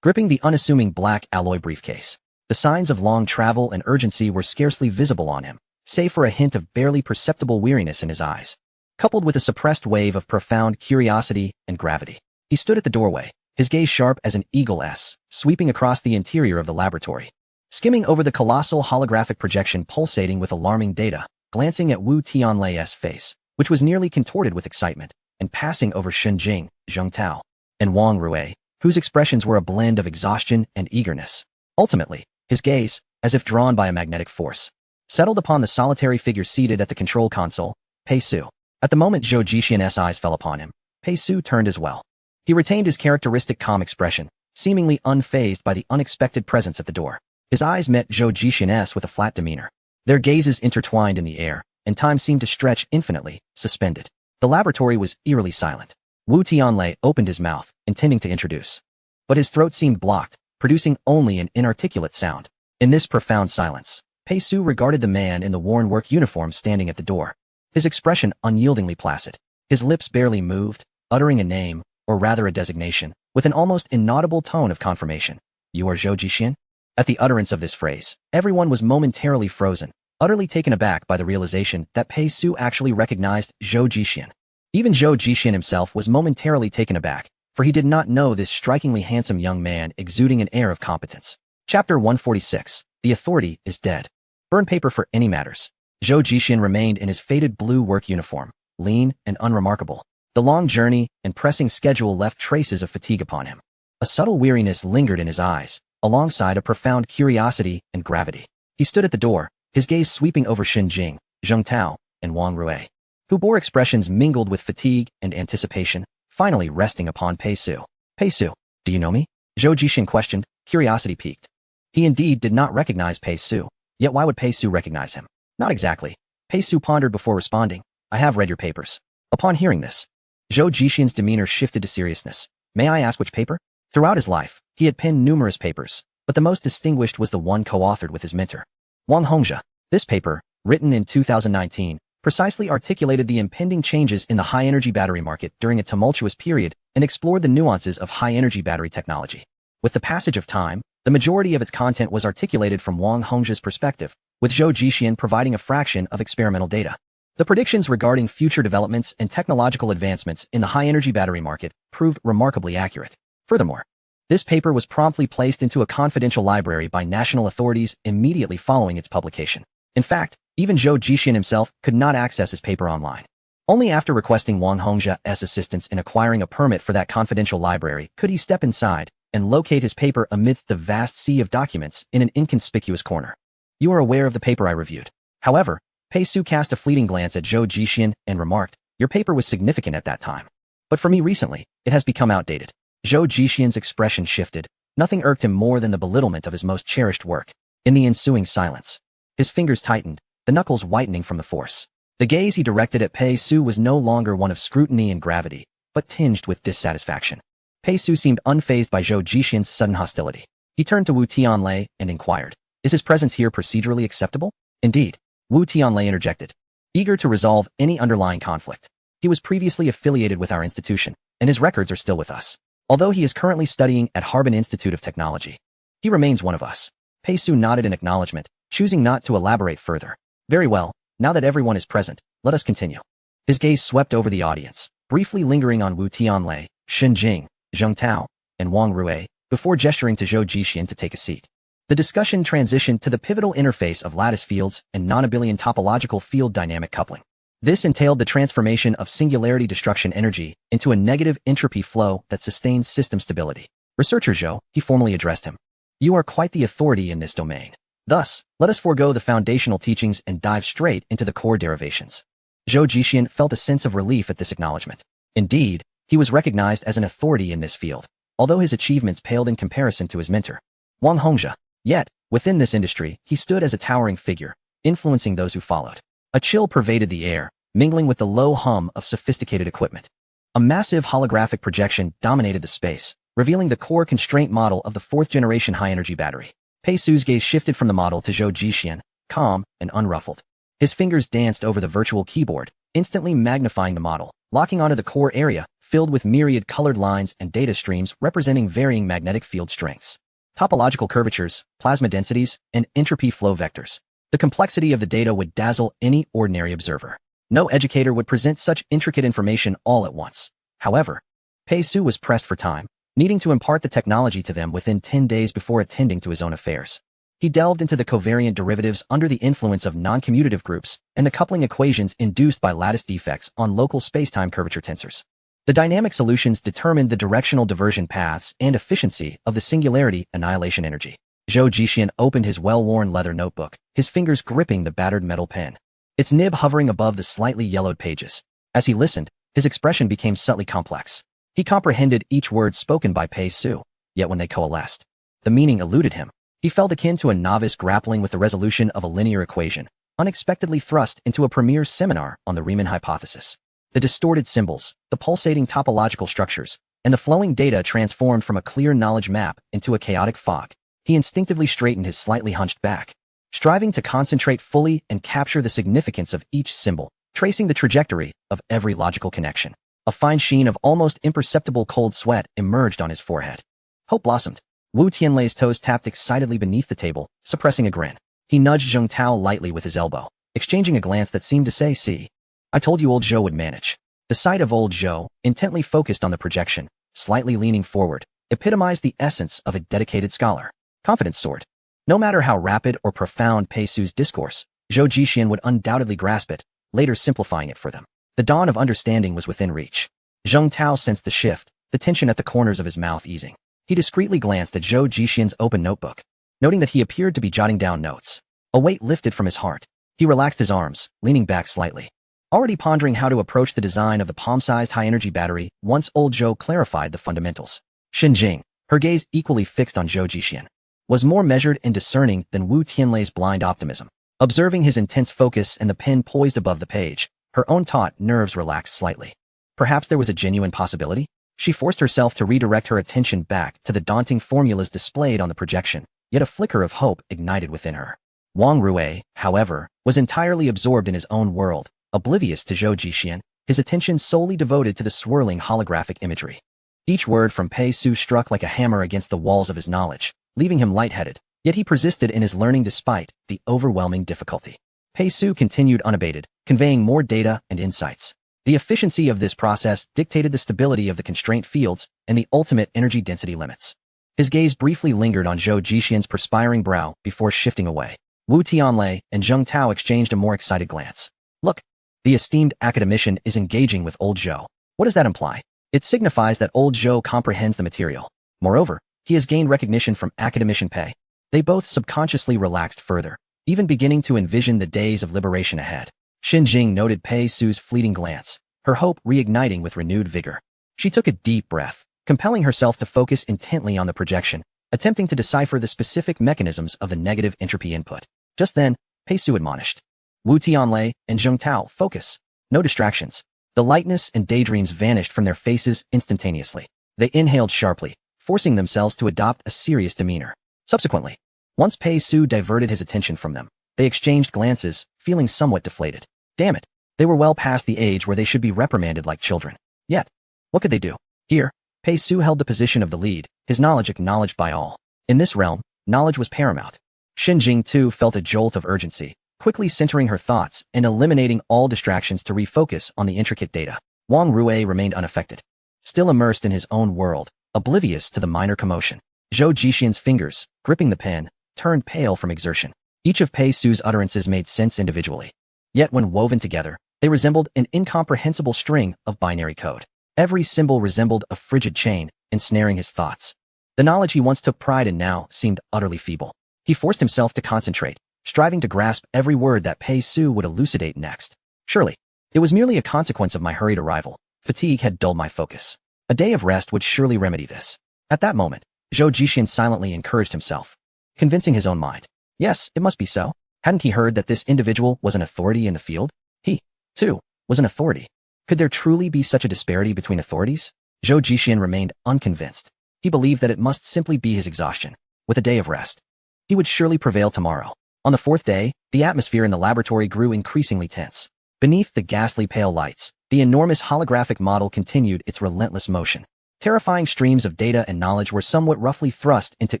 gripping the unassuming black alloy briefcase. The signs of long travel and urgency were scarcely visible on him, save for a hint of barely perceptible weariness in his eyes, coupled with a suppressed wave of profound curiosity and gravity. He stood at the doorway, his gaze sharp as an eagle's, sweeping across the interior of the laboratory, skimming over the colossal holographic projection pulsating with alarming data, glancing at Wu Tianlei's face, which was nearly contorted with excitement, and passing over Shen Jing, Zheng Tao, and Wang Rui, whose expressions were a blend of exhaustion and eagerness. Ultimately, his gaze, as if drawn by a magnetic force, settled upon the solitary figure seated at the control console, Pei Su. At the moment Zhou Jixian's eyes fell upon him, Pei Su turned as well. He retained his characteristic calm expression, seemingly unfazed by the unexpected presence at the door. His eyes met Zhou Jixian's with a flat demeanor. Their gazes intertwined in the air, and time seemed to stretch infinitely, suspended. The laboratory was eerily silent. Wu Tianlei opened his mouth, intending to introduce, but his throat seemed blocked, producing only an inarticulate sound. In this profound silence, Pei Su regarded the man in the worn work uniform standing at the door, his expression unyieldingly placid. His lips barely moved, uttering a name, or rather a designation, with an almost inaudible tone of confirmation. "You are Zhou Jixian?" At the utterance of this phrase, everyone was momentarily frozen, utterly taken aback by the realization that Pei Su actually recognized Zhou Jixian. Even Zhou Jixian himself was momentarily taken aback, for he did not know this strikingly handsome young man exuding an air of competence. Chapter 146. The Authority is Dead. Burn paper for any matters. Zhou Jixian remained in his faded blue work uniform, lean and unremarkable. The long journey and pressing schedule left traces of fatigue upon him. A subtle weariness lingered in his eyes, alongside a profound curiosity and gravity. He stood at the door, his gaze sweeping over Xin Jing, Zheng Tao, and Wang Rui, who bore expressions mingled with fatigue and anticipation, finally resting upon Pei Su. Pei Su, do you know me? Zhou Jixin questioned, curiosity piqued. He indeed did not recognize Pei Su, yet why would Pei Su recognize him? Not exactly. Pei Su pondered before responding, I have read your papers. Upon hearing this, Zhou Jixin's demeanor shifted to seriousness. May I ask which paper? Throughout his life, he had penned numerous papers, but the most distinguished was the one co-authored with his mentor, Wang Hongzhe. This paper, written in 2019, precisely articulated the impending changes in the high-energy battery market during a tumultuous period and explored the nuances of high-energy battery technology. With the passage of time, the majority of its content was articulated from Wang Hongzhe's perspective, with Zhou Jixin providing a fraction of experimental data. The predictions regarding future developments and technological advancements in the high-energy battery market proved remarkably accurate. Furthermore, this paper was promptly placed into a confidential library by national authorities immediately following its publication. In fact, even Zhou Jixin himself could not access his paper online. Only after requesting Wang Hongzhe's assistance in acquiring a permit for that confidential library could he step inside and locate his paper amidst the vast sea of documents in an inconspicuous corner. You are aware of the paper I reviewed. However, Pei Su cast a fleeting glance at Zhou Jixin and remarked, your paper was significant at that time. But for me recently, it has become outdated. Zhou Jixin's expression shifted. Nothing irked him more than the belittlement of his most cherished work. In the ensuing silence, his fingers tightened, the knuckles whitening from the force. The gaze he directed at Pei Su was no longer one of scrutiny and gravity, but tinged with dissatisfaction. Pei Su seemed unfazed by Zhou Jixin's sudden hostility. He turned to Wu Tianlei and inquired, is his presence here procedurally acceptable? Indeed, Wu Tianlei interjected, eager to resolve any underlying conflict. He was previously affiliated with our institution, and his records are still with us. Although he is currently studying at Harbin Institute of Technology, he remains one of us. Pei Su nodded in acknowledgement, choosing not to elaborate further. Very well, now that everyone is present, let us continue. His gaze swept over the audience, briefly lingering on Wu Tianlei, Xin Jing, Zheng Tao, and Wang Rui, before gesturing to Zhou Jixin to take a seat. The discussion transitioned to the pivotal interface of lattice fields and non-abelian topological field dynamic coupling. This entailed the transformation of singularity destruction energy into a negative entropy flow that sustains system stability. Researcher Zhou, he formally addressed him. You are quite the authority in this domain. Thus, let us forego the foundational teachings and dive straight into the core derivations. Zhou Jixin felt a sense of relief at this acknowledgement. Indeed, he was recognized as an authority in this field, although his achievements paled in comparison to his mentor, Wang Hongzhe. Yet, within this industry, he stood as a towering figure, influencing those who followed. A chill pervaded the air, mingling with the low hum of sophisticated equipment. A massive holographic projection dominated the space, revealing the core constraint model of the fourth-generation high-energy battery. Pei Su's gaze shifted from the model to Zhou Jixin, calm and unruffled. His fingers danced over the virtual keyboard, instantly magnifying the model, locking onto the core area, filled with myriad colored lines and data streams representing varying magnetic field strengths, topological curvatures, plasma densities, and entropy flow vectors. The complexity of the data would dazzle any ordinary observer. No educator would present such intricate information all at once. However, Pei Su was pressed for time, needing to impart the technology to them within 10 days before attending to his own affairs. He delved into the covariant derivatives under the influence of non-commutative groups and the coupling equations induced by lattice defects on local spacetime curvature tensors. The dynamic solutions determined the directional diversion paths and efficiency of the singularity annihilation energy. Zhou Jixin opened his well-worn leather notebook, his fingers gripping the battered metal pen, its nib hovering above the slightly yellowed pages. As he listened, his expression became subtly complex. He comprehended each word spoken by Pei Su, yet when they coalesced, the meaning eluded him. He felt akin to a novice grappling with the resolution of a linear equation, unexpectedly thrust into a premier seminar on the Riemann hypothesis. The distorted symbols, the pulsating topological structures, and the flowing data transformed from a clear knowledge map into a chaotic fog. He instinctively straightened his slightly hunched back, striving to concentrate fully and capture the significance of each symbol, tracing the trajectory of every logical connection. A fine sheen of almost imperceptible cold sweat emerged on his forehead. Hope blossomed. Wu Tianlei's toes tapped excitedly beneath the table, suppressing a grin. He nudged Zheng Tao lightly with his elbow, exchanging a glance that seemed to say, see, I told you old Zhou would manage. The sight of old Zhou, intently focused on the projection, slightly leaning forward, epitomized the essence of a dedicated scholar. Confidence soared. No matter how rapid or profound Pei Su's discourse, Zhou Jixin would undoubtedly grasp it, later simplifying it for them. The dawn of understanding was within reach. Zheng Tao sensed the shift, the tension at the corners of his mouth easing. He discreetly glanced at Zhou Jixian's open notebook, noting that he appeared to be jotting down notes. A weight lifted from his heart. He relaxed his arms, leaning back slightly. Already pondering how to approach the design of the palm-sized high-energy battery once old Zhou clarified the fundamentals. Xinjing, her gaze equally fixed on Zhou Jixian, was more measured and discerning than Wu Tianlei's blind optimism. Observing his intense focus and the pen poised above the page, her own taut nerves relaxed slightly. Perhaps there was a genuine possibility? She forced herself to redirect her attention back to the daunting formulas displayed on the projection, yet a flicker of hope ignited within her. Wang Rui, however, was entirely absorbed in his own world, oblivious to Zhou Jixian, his attention solely devoted to the swirling holographic imagery. Each word from Pei Su struck like a hammer against the walls of his knowledge, leaving him lightheaded, yet he persisted in his learning despite the overwhelming difficulty. Pei Su continued unabated, conveying more data and insights. The efficiency of this process dictated the stability of the constraint fields and the ultimate energy density limits. His gaze briefly lingered on Zhou Jixian's perspiring brow before shifting away. Wu Tianlei and Zheng Tao exchanged a more excited glance. Look, the esteemed academician is engaging with old Zhou. What does that imply? It signifies that old Zhou comprehends the material. Moreover, he has gained recognition from academician Pei. They both subconsciously relaxed further, even beginning to envision the days of liberation ahead. Xinjing noted Pei Su's fleeting glance, her hope reigniting with renewed vigor. She took a deep breath, compelling herself to focus intently on the projection, attempting to decipher the specific mechanisms of the negative entropy input. Just then, Pei Su admonished. Wu Tianlei and Zheng Tao, focus. No distractions. The lightness and daydreams vanished from their faces instantaneously. They inhaled sharply, forcing themselves to adopt a serious demeanor. Subsequently, once Pei Su diverted his attention from them, they exchanged glances, feeling somewhat deflated. Damn it. They were well past the age where they should be reprimanded like children. Yet, what could they do? Here, Pei Su held the position of the lead, his knowledge acknowledged by all. In this realm, knowledge was paramount. Xinjing too felt a jolt of urgency, quickly centering her thoughts and eliminating all distractions to refocus on the intricate data. Wang Rui remained unaffected, still immersed in his own world, oblivious to the minor commotion. Zhou Jixian's fingers, gripping the pen, turned pale from exertion. Each of Pei Su's utterances made sense individually. Yet when woven together, they resembled an incomprehensible string of binary code. Every symbol resembled a frigid chain, ensnaring his thoughts. The knowledge he once took pride in now seemed utterly feeble. He forced himself to concentrate, striving to grasp every word that Pei Su would elucidate next. Surely, it was merely a consequence of my hurried arrival. Fatigue had dulled my focus. A day of rest would surely remedy this. At that moment, Zhou Jixian silently encouraged himself, convincing his own mind. Yes, it must be so. Hadn't he heard that this individual was an authority in the field? He, too, was an authority. Could there truly be such a disparity between authorities? Zhou Jixian remained unconvinced. He believed that it must simply be his exhaustion. With a day of rest, he would surely prevail tomorrow. On the fourth day, the atmosphere in the laboratory grew increasingly tense. Beneath the ghastly pale lights, the enormous holographic model continued its relentless motion. Terrifying streams of data and knowledge were somewhat roughly thrust into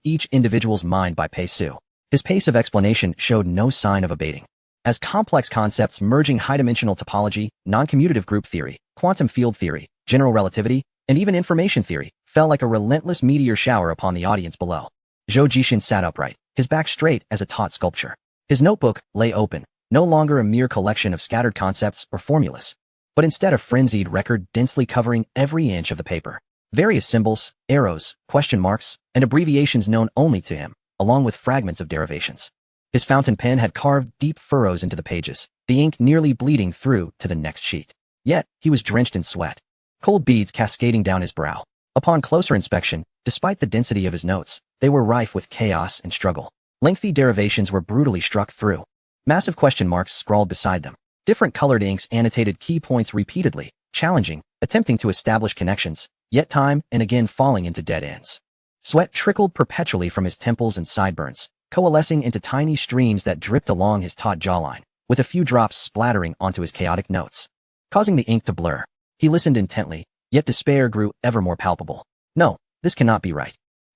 each individual's mind by Pei Su. His pace of explanation showed no sign of abating. As complex concepts merging high-dimensional topology, non-commutative group theory, quantum field theory, general relativity, and even information theory fell like a relentless meteor shower upon the audience below. Zhou Jixian sat upright, his back straight as a taut sculpture. His notebook lay open, no longer a mere collection of scattered concepts or formulas, but instead a frenzied record densely covering every inch of the paper. Various symbols, arrows, question marks, and abbreviations known only to him, along with fragments of derivations. His fountain pen had carved deep furrows into the pages, the ink nearly bleeding through to the next sheet. Yet, he was drenched in sweat, cold beads cascading down his brow. Upon closer inspection, despite the density of his notes, they were rife with chaos and struggle. Lengthy derivations were brutally struck through. Massive question marks scrawled beside them. Different colored inks annotated key points repeatedly, challenging, attempting to establish connections, yet time and again falling into dead ends. Sweat trickled perpetually from his temples and sideburns, coalescing into tiny streams that dripped along his taut jawline, with a few drops splattering onto his chaotic notes, causing the ink to blur. He listened intently, yet despair grew ever more palpable. No, this cannot be right.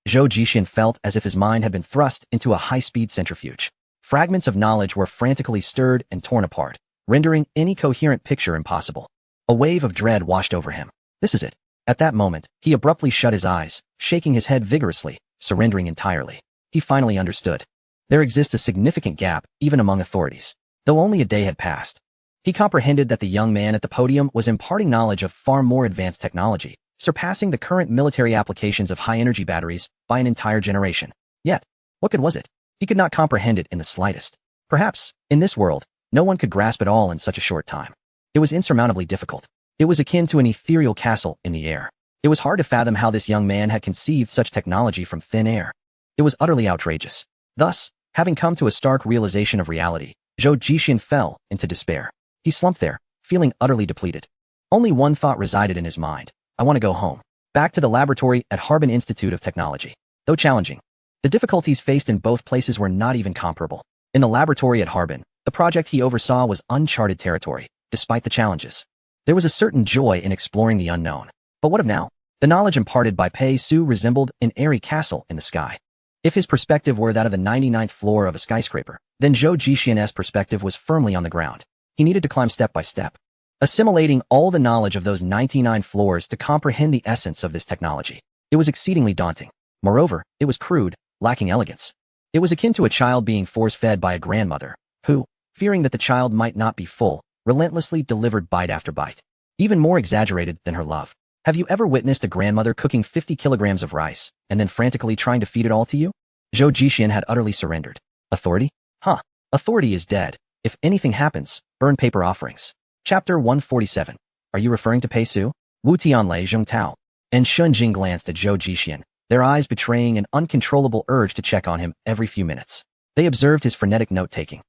Zhou Jixian felt as if his mind had been thrust into a high-speed centrifuge. Fragments of knowledge were frantically stirred and torn apart, rendering any coherent picture impossible. A wave of dread washed over him. This is it. At that moment, he abruptly shut his eyes, shaking his head vigorously, surrendering entirely. He finally understood. There exists a significant gap, even among authorities. Though only a day had passed, he comprehended that the young man at the podium was imparting knowledge of far more advanced technology, surpassing the current military applications of high-energy batteries by an entire generation. Yet, what good was it? He could not comprehend it in the slightest. Perhaps, in this world, no one could grasp it all in such a short time. It was insurmountably difficult. It was akin to an ethereal castle in the air. It was hard to fathom how this young man had conceived such technology from thin air. It was utterly outrageous. Thus, having come to a stark realization of reality, Zhou Jixian fell into despair. He slumped there, feeling utterly depleted. Only one thought resided in his mind. I want to go home. Back to the laboratory at Harbin Institute of Technology. Though challenging, the difficulties faced in both places were not even comparable. In the laboratory at Harbin, the project he oversaw was uncharted territory, despite the challenges. There was a certain joy in exploring the unknown. But what of now? The knowledge imparted by Pei Su resembled an airy castle in the sky. If his perspective were that of the 99th floor of a skyscraper, then Zhou Jixian's perspective was firmly on the ground. He needed to climb step by step, assimilating all the knowledge of those 99 floors to comprehend the essence of this technology. It was exceedingly daunting. Moreover, it was crude, lacking elegance. It was akin to a child being force-fed by a grandmother, who, fearing that the child might not be full, relentlessly delivered bite after bite. Even more exaggerated than her love. Have you ever witnessed a grandmother cooking 50 kilograms of rice, and then frantically trying to feed it all to you? Zhou Jixian had utterly surrendered. Authority? Huh. Authority is dead. If anything happens, burn paper offerings. Chapter 147. Are you referring to Pei Su? Wu Tianlei, Zheng Tao, and Shun Jing glanced at Zhou Jixian, their eyes betraying an uncontrollable urge to check on him every few minutes. They observed his frenetic note-taking.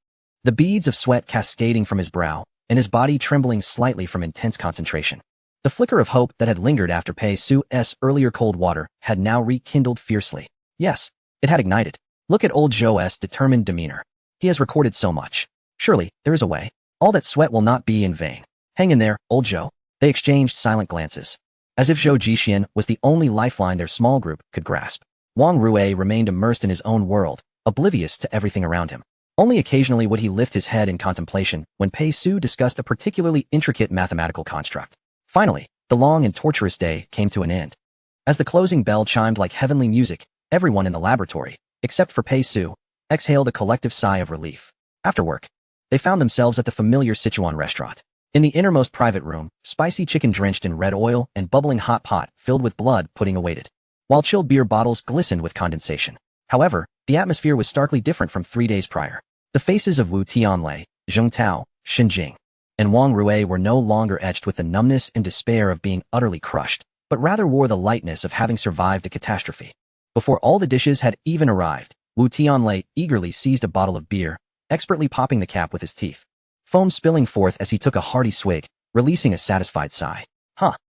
The beads of sweat cascading from his brow, and his body trembling slightly from intense concentration. The flicker of hope that had lingered after Pei Su's earlier cold water had now rekindled fiercely. Yes, it had ignited. Look at old Zhou's determined demeanor. He has recorded so much. Surely, there is a way. All that sweat will not be in vain. Hang in there, old Zhou. They exchanged silent glances, as if Zhou Jixian was the only lifeline their small group could grasp. Wang Rui remained immersed in his own world, oblivious to everything around him. Only occasionally would he lift his head in contemplation when Pei Su discussed a particularly intricate mathematical construct. Finally, the long and torturous day came to an end. As the closing bell chimed like heavenly music, everyone in the laboratory, except for Pei Su, exhaled a collective sigh of relief. After work, they found themselves at the familiar Sichuan restaurant. In the innermost private room, spicy chicken drenched in red oil and bubbling hot pot filled with blood pudding awaited, while chilled beer bottles glistened with condensation. However, the atmosphere was starkly different from 3 days prior. The faces of Wu Tianlei, Zheng Tao, Xin Jing, and Wang Rui were no longer etched with the numbness and despair of being utterly crushed, but rather wore the lightness of having survived a catastrophe. Before all the dishes had even arrived, Wu Tianlei eagerly seized a bottle of beer, expertly popping the cap with his teeth, foam spilling forth as he took a hearty swig, releasing a satisfied sigh.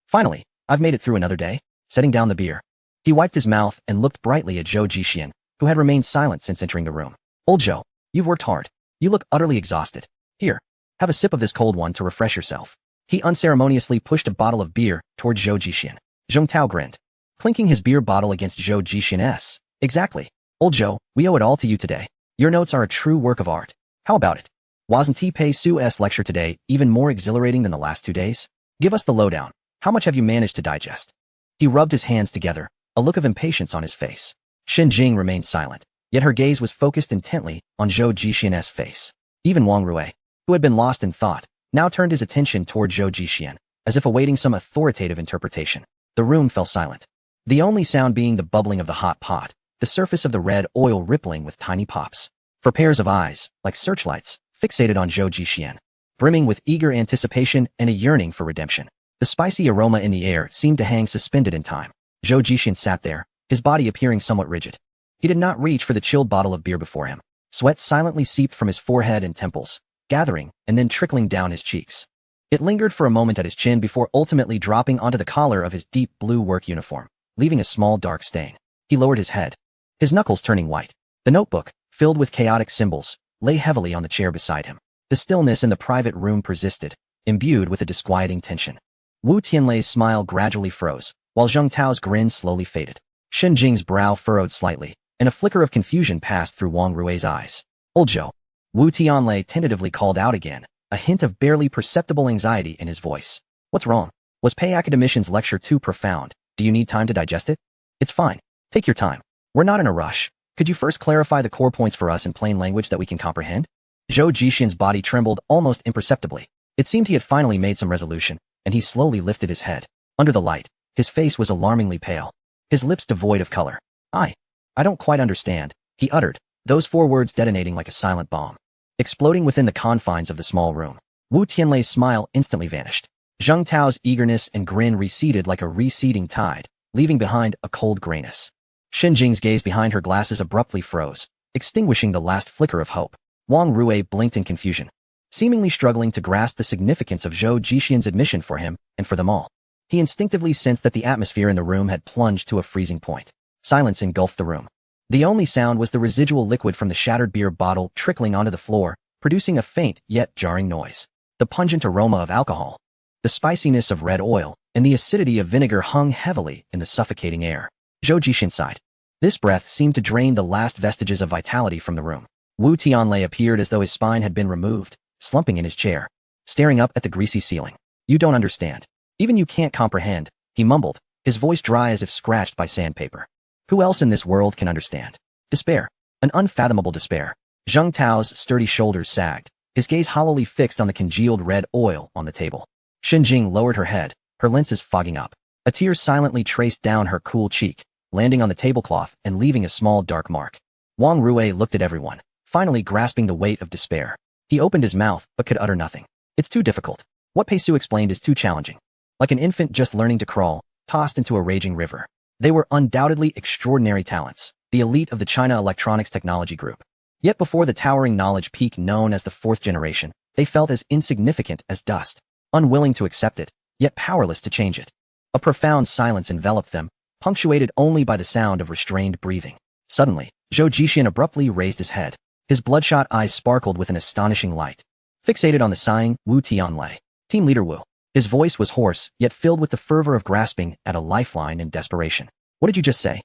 Finally, I've made it through another day. Setting down the beer, he wiped his mouth and looked brightly at Zhou Jixian, who had remained silent since entering the room. Old Zhou, you've worked hard. You look utterly exhausted. Here, have a sip of this cold one to refresh yourself. He unceremoniously pushed a bottle of beer toward Zhou Jixian. Zheng Tao grinned, clinking his beer bottle against Zhou Jixian's. Exactly. Old Zhou, we owe it all to you today. Your notes are a true work of art. How about it? Wasn't Pei Su's lecture today even more exhilarating than the last 2 days? Give us the lowdown. How much have you managed to digest? He rubbed his hands together, a look of impatience on his face. Xin Jing remained silent, yet her gaze was focused intently on Zhou Jixian's face. Even Wang Rui, who had been lost in thought, now turned his attention toward Zhou Jixian, as if awaiting some authoritative interpretation. The room fell silent, the only sound being the bubbling of the hot pot, the surface of the red oil rippling with tiny pops. For pairs of eyes, like searchlights, fixated on Zhou Jixian, brimming with eager anticipation and a yearning for redemption. The spicy aroma in the air seemed to hang suspended in time. Zhou Jixian sat there, his body appearing somewhat rigid. He did not reach for the chilled bottle of beer before him. Sweat silently seeped from his forehead and temples, gathering and then trickling down his cheeks. It lingered for a moment at his chin before ultimately dropping onto the collar of his deep blue work uniform, leaving a small dark stain. He lowered his head, his knuckles turning white. The notebook, filled with chaotic symbols, lay heavily on the chair beside him. The stillness in the private room persisted, imbued with a disquieting tension. Wu Tianlei's smile gradually froze, while Zheng Tao's grin slowly faded. Xin Jing's brow furrowed slightly, and a flicker of confusion passed through Wang Rui's eyes. Old Zhou. Wu Tianlei tentatively called out again, a hint of barely perceptible anxiety in his voice. What's wrong? Was Pei Academician's lecture too profound? Do you need time to digest it? It's fine. Take your time. We're not in a rush. Could you first clarify the core points for us in plain language that we can comprehend? Zhou Jixian's body trembled almost imperceptibly. It seemed he had finally made some resolution, and he slowly lifted his head. Under the light, His face was alarmingly pale, his lips devoid of color. I don't quite understand, he uttered, those 4 words detonating like a silent bomb, exploding within the confines of the small room. Wu Tianlei's smile instantly vanished. Zheng Tao's eagerness and grin receded like a receding tide, leaving behind a cold grayness. Shen Jing's gaze behind her glasses abruptly froze, extinguishing the last flicker of hope. Wang Rui blinked in confusion, seemingly struggling to grasp the significance of Zhou Jixian's admission for him and for them all. He instinctively sensed that the atmosphere in the room had plunged to a freezing point. Silence engulfed the room. The only sound was the residual liquid from the shattered beer bottle trickling onto the floor, producing a faint yet jarring noise. The pungent aroma of alcohol, the spiciness of red oil, and the acidity of vinegar hung heavily in the suffocating air. Zhou Jixian sighed. This breath seemed to drain the last vestiges of vitality from the room. Wu Tianlei appeared as though his spine had been removed, slumping in his chair, staring up at the greasy ceiling. You don't understand. Even you can't comprehend, he mumbled, his voice dry as if scratched by sandpaper. Who else in this world can understand? Despair. An unfathomable despair. Zheng Tao's sturdy shoulders sagged, his gaze hollowly fixed on the congealed red oil on the table. Shen Jing lowered her head, her lenses fogging up. A tear silently traced down her cool cheek, landing on the tablecloth and leaving a small dark mark. Wang Rui looked at everyone, finally grasping the weight of despair. He opened his mouth but could utter nothing. It's too difficult. What Peisu explained is too challenging. Like an infant just learning to crawl, tossed into a raging river. They were undoubtedly extraordinary talents, the elite of the China Electronics Technology Group. Yet before the towering knowledge peak known as the 4th generation, they felt as insignificant as dust, unwilling to accept it, yet powerless to change it. A profound silence enveloped them, punctuated only by the sound of restrained breathing. Suddenly, Zhou Jixian abruptly raised his head. His bloodshot eyes sparkled with an astonishing light. Fixated on the sighing Wu Tianlei, Team Leader Wu. His voice was hoarse, yet filled with the fervor of grasping at a lifeline in desperation. What did you just say?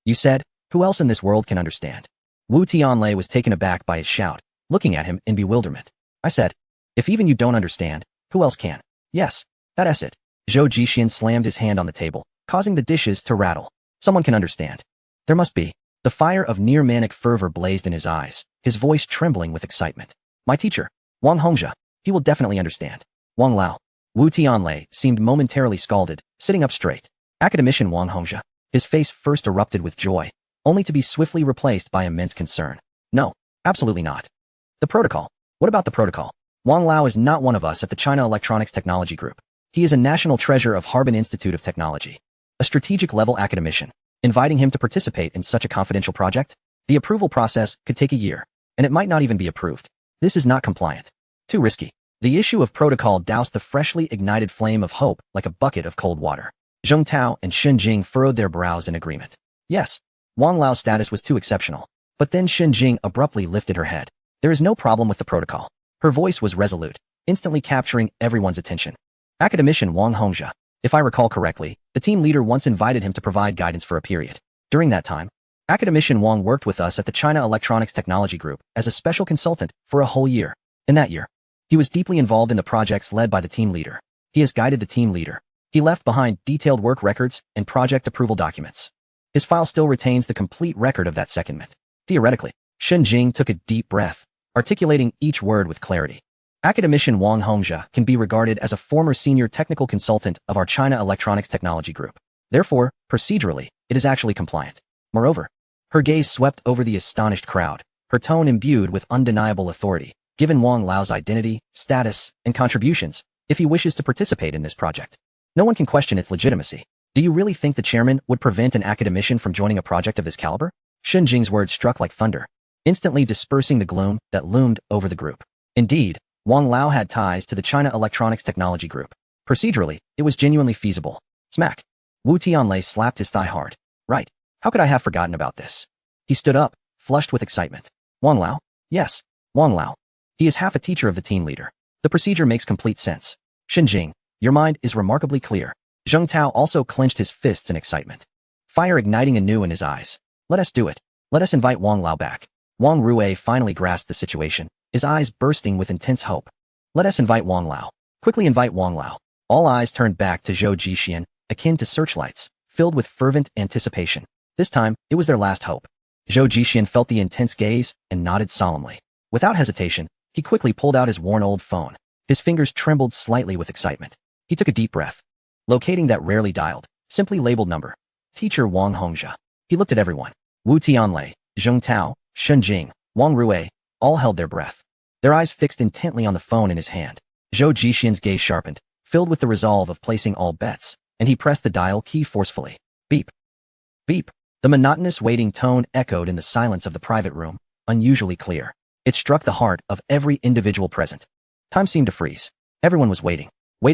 You said, who else in this world can understand? Wu Tianlei was taken aback by his shout, looking at him in bewilderment. I said, if even you don't understand, who else can? Yes, that's it. Zhou Jixian slammed his hand on the table, causing the dishes to rattle. Someone can understand. There must be. The fire of near-manic fervor blazed in his eyes, his voice trembling with excitement. My teacher, Wang Hongzhe, he will definitely understand. Wang Lao. Wu Tianlei seemed momentarily scalded, sitting up straight. Academician Wang Hongzhe. His face first erupted with joy, only to be swiftly replaced by immense concern. No, absolutely not. The protocol. What about the protocol? Wang Lao is not one of us at the China Electronics Technology Group. He is a national treasure of Harbin Institute of Technology. A strategic-level academician. Inviting him to participate in such a confidential project? The approval process could take a year, and it might not even be approved. This is not compliant. Too risky. The issue of protocol doused the freshly ignited flame of hope like a bucket of cold water. Zheng Tao and Shen Jing furrowed their brows in agreement. Yes, Wang Lao's status was too exceptional. But then Shen Jing abruptly lifted her head. There is no problem with the protocol. Her voice was resolute, instantly capturing everyone's attention. Academician Wang Hongzhe. If I recall correctly, the team leader once invited him to provide guidance for a period. During that time, Academician Wang worked with us at the China Electronics Technology Group as a special consultant for a whole year. In that year, he was deeply involved in the projects led by the team leader. He has guided the team leader. He left behind detailed work records and project approval documents. His file still retains the complete record of that secondment. Theoretically, Shen Jing took a deep breath, articulating each word with clarity. Academician Wang Hongzhe can be regarded as a former senior technical consultant of our China Electronics Technology Group. Therefore, procedurally, it is actually compliant. Moreover, her gaze swept over the astonished crowd, her tone imbued with undeniable authority. Given Wang Lao's identity, status, and contributions, if he wishes to participate in this project, no one can question its legitimacy. Do you really think the chairman would prevent an academician from joining a project of this caliber? Shen Jing's words struck like thunder, instantly dispersing the gloom that loomed over the group. Indeed, Wang Lao had ties to the China Electronics Technology Group. Procedurally, it was genuinely feasible. Smack. Wu Tianlei slapped his thigh hard. Right. How could I have forgotten about this? He stood up, flushed with excitement. Wang Lao? Yes, Wang Lao. He is half a teacher of the team leader. The procedure makes complete sense. Shen Jing, your mind is remarkably clear. Zheng Tao also clenched his fists in excitement, fire igniting anew in his eyes. Let us do it. Let us invite Wang Lao back. Wang Rui finally grasped the situation, his eyes bursting with intense hope. Let us invite Wang Lao. Quickly invite Wang Lao. All eyes turned back to Zhou Jixian, akin to searchlights, filled with fervent anticipation. This time, it was their last hope. Zhou Jixian felt the intense gaze and nodded solemnly. Without hesitation, he quickly pulled out his worn old phone. His fingers trembled slightly with excitement. He took a deep breath. Locating that rarely dialed, simply labeled number. Teacher Wang Hongzhe. He looked at everyone. Wu Tianlei, Zheng Tao, Shun Jing, Wang Rui, all held their breath. Their eyes fixed intently on the phone in his hand. Zhou Jixian's gaze sharpened, filled with the resolve of placing all bets, and he pressed the dial key forcefully. Beep. Beep. The monotonous waiting tone echoed in the silence of the private room, unusually clear. It struck the heart of every individual present. Time seemed to freeze. Everyone was waiting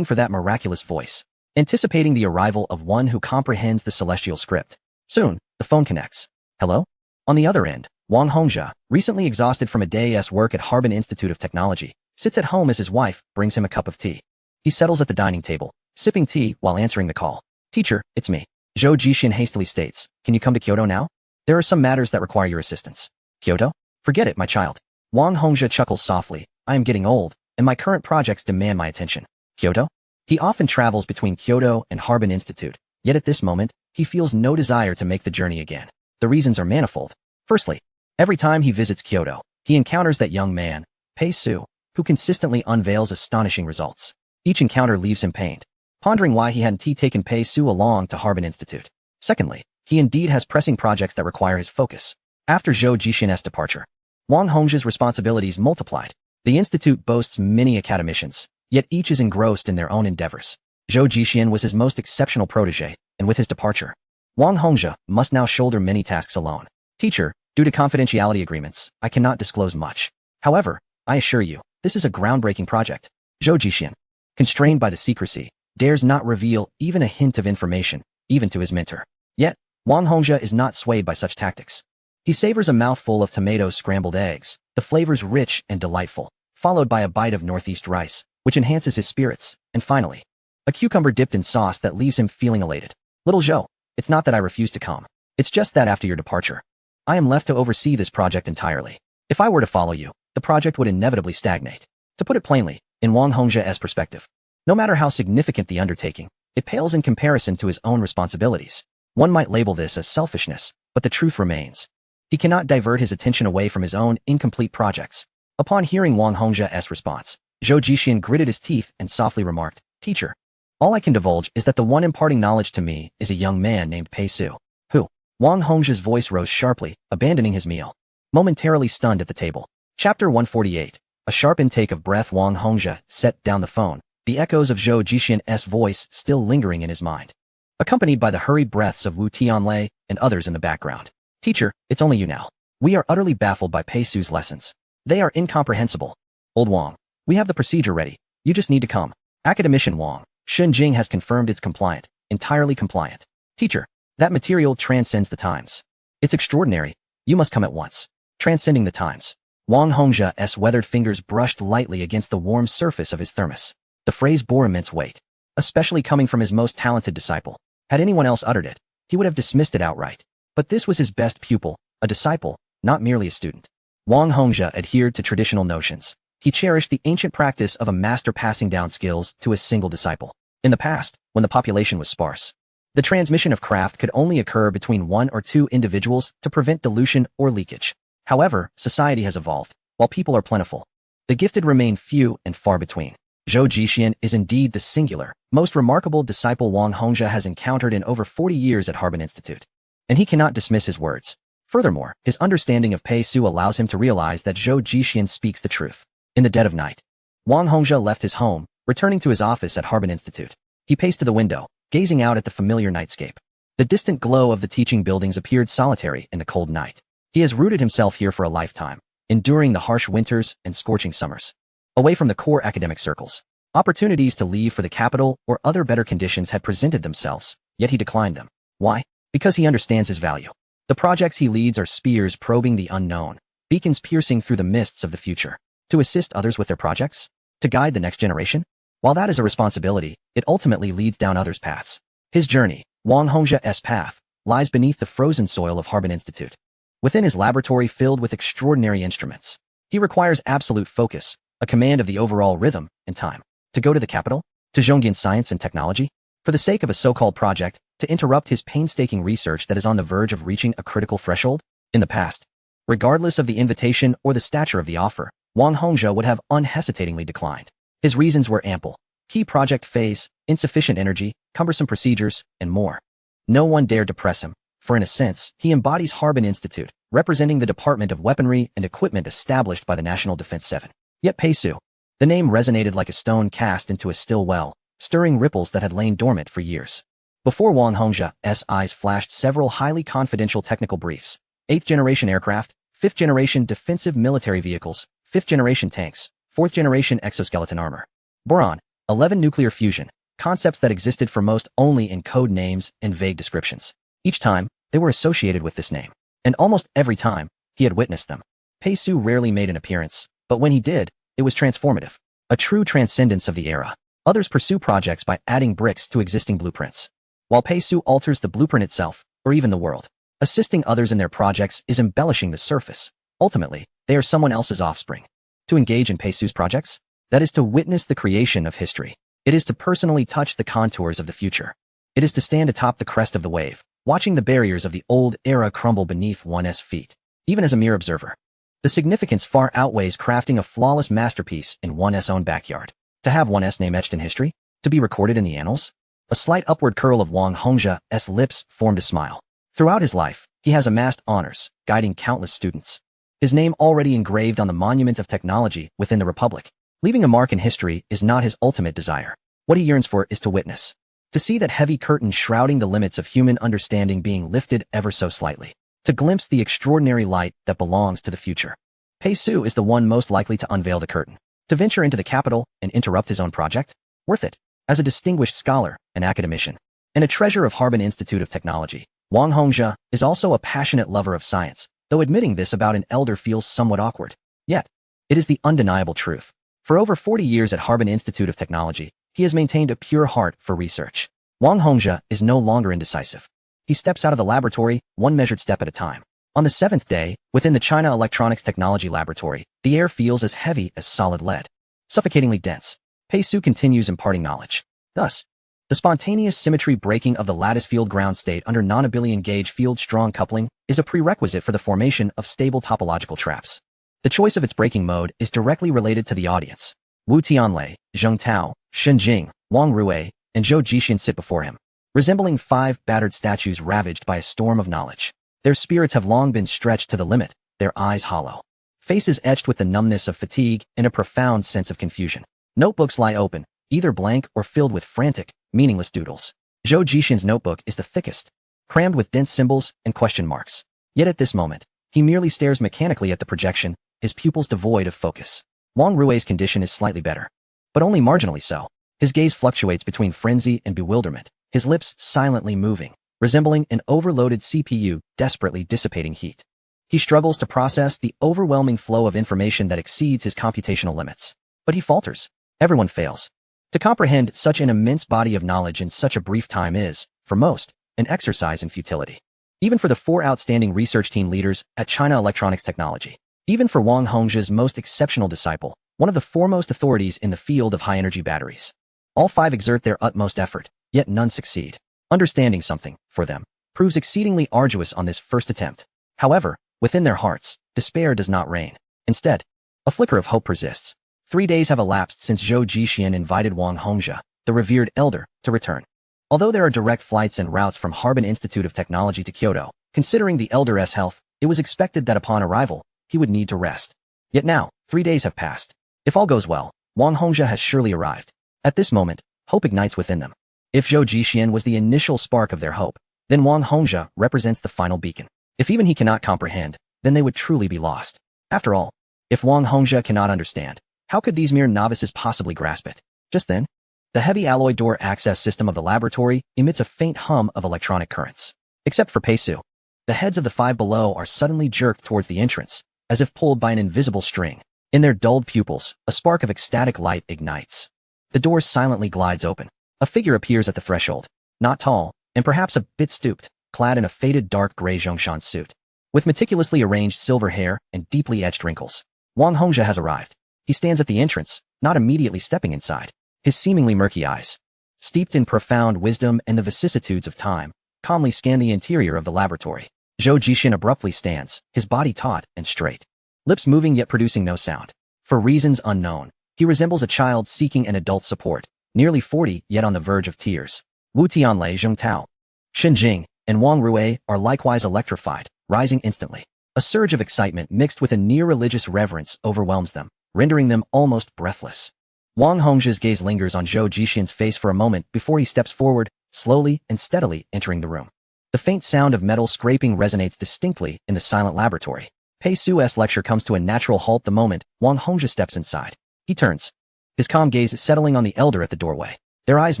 for that miraculous voice, anticipating the arrival of one who comprehends the celestial script. Soon, the phone connects. Hello? On the other end, Wang Hongzhe, recently exhausted from a day's work at Harbin Institute of Technology, sits at home as his wife brings him a cup of tea. He settles at the dining table, sipping tea while answering the call. Teacher, it's me. Zhou Jixian hastily states, can you come to Kyoto now? There are some matters that require your assistance. Kyoto? Forget it, my child. Wang Hongzhe chuckles softly. I am getting old, and my current projects demand my attention. Kyoto? He often travels between Kyoto and Harbin Institute, yet at this moment, he feels no desire to make the journey again. The reasons are manifold. Firstly, every time he visits Kyoto, he encounters that young man, Pei Su, who consistently unveils astonishing results. Each encounter leaves him pained, pondering why he hadn't taken Pei Su along to Harbin Institute. Secondly, he indeed has pressing projects that require his focus. After Zhou Jixian's departure, Wang Hongzhe's responsibilities multiplied. The institute boasts many academicians, yet each is engrossed in their own endeavors. Zhou Jixian was his most exceptional protege, and with his departure, Wang Hongzhe must now shoulder many tasks alone. Teacher, due to confidentiality agreements, I cannot disclose much. However, I assure you, this is a groundbreaking project. Zhou Jixian, constrained by the secrecy, dares not reveal even a hint of information, even to his mentor. Yet, Wang Hongzhe is not swayed by such tactics. He savors a mouthful of tomato scrambled eggs, the flavors rich and delightful, followed by a bite of northeast rice, which enhances his spirits, and finally, a cucumber dipped in sauce that leaves him feeling elated. Little Zhou, it's not that I refuse to come. It's just that after your departure, I am left to oversee this project entirely. If I were to follow you, the project would inevitably stagnate. To put it plainly, in Wang Hongzhe's perspective, no matter how significant the undertaking, it pales in comparison to his own responsibilities. One might label this as selfishness, but the truth remains. He cannot divert his attention away from his own incomplete projects. Upon hearing Wang Hongzhe's response, Zhou Jixian gritted his teeth and softly remarked, Teacher, all I can divulge is that the one imparting knowledge to me is a young man named Pei Su. Who? Wang Hongzhe's voice rose sharply, abandoning his meal. Momentarily stunned at the table. Chapter 148. A sharp intake of breath. Wang Hongzhe set down the phone, the echoes of Zhou Jixian's voice still lingering in his mind, accompanied by the hurried breaths of Wu Tianlei and others in the background. Teacher, it's only you now. We are utterly baffled by Pei Su's lessons. They are incomprehensible. Old Wang, we have the procedure ready. You just need to come. Academician Wang, Shun Jing has confirmed it's compliant, entirely compliant. Teacher, that material transcends the times. It's extraordinary. You must come at once. Transcending the times. Wang Hongzhe's weathered fingers brushed lightly against the warm surface of his thermos. The phrase bore immense weight, especially coming from his most talented disciple. Had anyone else uttered it, he would have dismissed it outright. But this was his best pupil, a disciple, not merely a student. Wang Hongzhe adhered to traditional notions. He cherished the ancient practice of a master passing down skills to a single disciple. In the past, when the population was sparse, the transmission of craft could only occur between one or two individuals to prevent dilution or leakage. However, society has evolved. While people are plentiful, the gifted remain few and far between. Zhou Jixian is indeed the singular, most remarkable disciple Wang Hongzhe has encountered in over 40 years at Harbin Institute. And he cannot dismiss his words. Furthermore, his understanding of Pei Su allows him to realize that Zhou Jixian speaks the truth. In the dead of night, Wang Hongzhe left his home, returning to his office at Harbin Institute. He paced to the window, gazing out at the familiar nightscape. The distant glow of the teaching buildings appeared solitary in the cold night. He has rooted himself here for a lifetime, enduring the harsh winters and scorching summers. Away from the core academic circles, opportunities to leave for the capital or other better conditions had presented themselves, yet he declined them. Why? Because he understands his value. The projects he leads are spears probing the unknown, beacons piercing through the mists of the future. To assist others with their projects? To guide the next generation? While that is a responsibility, it ultimately leads down others' paths. His journey, Wang Hongzhe's path, lies beneath the frozen soil of Harbin Institute. Within his laboratory filled with extraordinary instruments, he requires absolute focus, a command of the overall rhythm and time. To go to the capital? To Zhongyan Science and Technology? For the sake of a so-called project, to interrupt his painstaking research that is on the verge of reaching a critical threshold? In the past, regardless of the invitation or the stature of the offer, Wang Hongzhe would have unhesitatingly declined. His reasons were ample. key project phase, insufficient energy, cumbersome procedures, and more. No one dared to press him, for in a sense, he embodies Harbin Institute, representing the Department of Weaponry and Equipment established by the National Defense 7. Yet Pei-Su. The name resonated like a stone cast into a still well, stirring ripples that had lain dormant for years. Before Wang Hongjia's eyes flashed several highly confidential technical briefs. 8th-generation aircraft, 5th-generation defensive military vehicles, 5th-generation tanks, 4th-generation exoskeleton armor. Boron, 11 nuclear fusion, concepts that existed for most only in code names and vague descriptions. Each time, they were associated with this name. And almost every time, he had witnessed them. Pei-Su rarely made an appearance, but when he did, it was transformative. A true transcendence of the era. Others pursue projects by adding bricks to existing blueprints, while Pei-Su alters the blueprint itself, or even the world. Assisting others in their projects is embellishing the surface. Ultimately, they are someone else's offspring. To engage in Pei-Su's projects? That is to witness the creation of history. It is to personally touch the contours of the future. It is to stand atop the crest of the wave, watching the barriers of the old era crumble beneath one's feet. Even as a mere observer, the significance far outweighs crafting a flawless masterpiece in one's own backyard. To have one's name etched in history? To be recorded in the annals? A slight upward curl of Wang Hongjia's lips formed a smile. Throughout his life, he has amassed honors, guiding countless students. His name already engraved on the monument of technology within the Republic. Leaving a mark in history is not his ultimate desire. What he yearns for is to witness. To see that heavy curtain shrouding the limits of human understanding being lifted ever so slightly. To glimpse the extraordinary light that belongs to the future. Pei-Su is the one most likely to unveil the curtain. To venture into the capital and interrupt his own project? Worth it. As a distinguished scholar, an academician, and a treasure of Harbin Institute of Technology, Wang Hongjia is also a passionate lover of science, though admitting this about an elder feels somewhat awkward. Yet, it is the undeniable truth. For over 40 years at Harbin Institute of Technology, he has maintained a pure heart for research. Wang Hongjia is no longer indecisive. He steps out of the laboratory, one measured step at a time. On the 7th day, within the China Electronics Technology Laboratory, the air feels as heavy as solid lead. Suffocatingly dense. Pei-Su continues imparting knowledge. Thus, the spontaneous symmetry breaking of the lattice field ground state under non-abelian gauge field strong coupling is a prerequisite for the formation of stable topological traps. The choice of its breaking mode is directly related to the audience. Wu Tianlei, Zheng Tao, Shen Jing, Wang Rui, and Zhou Jixian sit before him, resembling 5 battered statues ravaged by a storm of knowledge. Their spirits have long been stretched to the limit, their eyes hollow. Faces etched with the numbness of fatigue and a profound sense of confusion. Notebooks lie open, either blank or filled with frantic, meaningless doodles. Zhou Jixian's notebook is the thickest, crammed with dense symbols and question marks. Yet at this moment, he merely stares mechanically at the projection, his pupils devoid of focus. Wang Rui's condition is slightly better, but only marginally so. His gaze fluctuates between frenzy and bewilderment, his lips silently moving, resembling an overloaded CPU desperately dissipating heat. He struggles to process the overwhelming flow of information that exceeds his computational limits. But he falters. Everyone fails. To comprehend such an immense body of knowledge in such a brief time is, for most, an exercise in futility. Even for the 4 outstanding research team leaders at China Electronics Technology. Even for Wang Hongjia's most exceptional disciple, one of the foremost authorities in the field of high-energy batteries. All 5 exert their utmost effort, yet none succeed. Understanding something, for them, proves exceedingly arduous on this first attempt. However, within their hearts, despair does not reign. Instead, a flicker of hope persists. 3 days have elapsed since Zhou Jixian invited Wang Hongjia, the revered elder, to return. Although there are direct flights and routes from Harbin Institute of Technology to Kyoto, considering the elder's health, it was expected that upon arrival, he would need to rest. Yet now, 3 days have passed. If all goes well, Wang Hongjia has surely arrived. At this moment, hope ignites within them. If Zhou Jixian was the initial spark of their hope, then Wang Hongjia represents the final beacon. If even he cannot comprehend, then they would truly be lost. After all, if Wang Hongjia cannot understand, how could these mere novices possibly grasp it? Just then, the heavy alloy door access system of the laboratory emits a faint hum of electronic currents. Except for Pei-Su, the heads of the 5 below are suddenly jerked towards the entrance, as if pulled by an invisible string. In their dulled pupils, a spark of ecstatic light ignites. The door silently glides open. A figure appears at the threshold, not tall, and perhaps a bit stooped, clad in a faded dark gray Zhongshan suit. With meticulously arranged silver hair and deeply etched wrinkles, Wang Hongjia has arrived. He stands at the entrance, not immediately stepping inside. His seemingly murky eyes, steeped in profound wisdom and the vicissitudes of time, calmly scan the interior of the laboratory. Zhou Jixian abruptly stands, his body taut and straight, lips moving yet producing no sound. For reasons unknown, he resembles a child seeking an adult's support, nearly 40 yet on the verge of tears. Wu Tianlei Zheng Tao, Xin Jing, and Wang Rui are likewise electrified, rising instantly. A surge of excitement mixed with a near-religious reverence overwhelms them, rendering them almost breathless. Wang Hongzhi's gaze lingers on Zhou Jixian's face for a moment before he steps forward, slowly and steadily entering the room. The faint sound of metal scraping resonates distinctly in the silent laboratory. Pei Su's lecture comes to a natural halt the moment Wang Hongzhi steps inside. He turns, his calm gaze settling on the elder at the doorway. Their eyes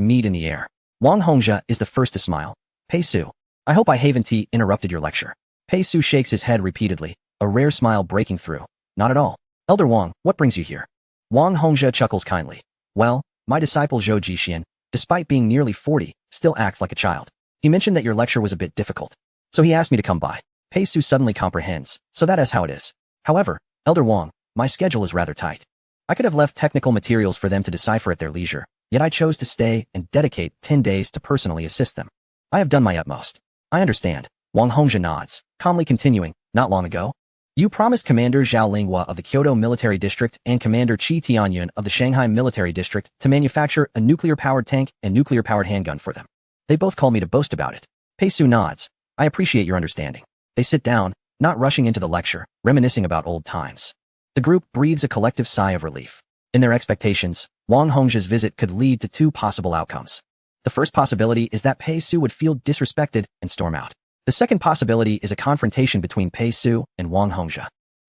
meet in the air. Wang Hongzhi is the first to smile. Pei Su, I hope I haven't interrupted your lecture. Pei Su shakes his head repeatedly, a rare smile breaking through. Not at all. Elder Wang, what brings you here? Wang Hongzhi chuckles kindly. Well, my disciple Zhou Jixian, despite being nearly 40, still acts like a child. He mentioned that your lecture was a bit difficult, so he asked me to come by. Pei Su suddenly comprehends, so that is how it is. However, Elder Wang, my schedule is rather tight. I could have left technical materials for them to decipher at their leisure, yet I chose to stay and dedicate 10 days to personally assist them. I have done my utmost. I understand. Wang Hongzhi nods, calmly continuing, not long ago, you promised Commander Zhao Linghua of the Kyoto Military District and Commander Qi Tianyun of the Shanghai Military District to manufacture a nuclear-powered tank and nuclear-powered handgun for them. They both call me to boast about it. Pei Su nods. I appreciate your understanding. They sit down, not rushing into the lecture, reminiscing about old times. The group breathes a collective sigh of relief. In their expectations, Wang Hongzhi's visit could lead to two possible outcomes. The first possibility is that Pei Su would feel disrespected and storm out. The second possibility is a confrontation between Pei Su and Wang Hongzhi.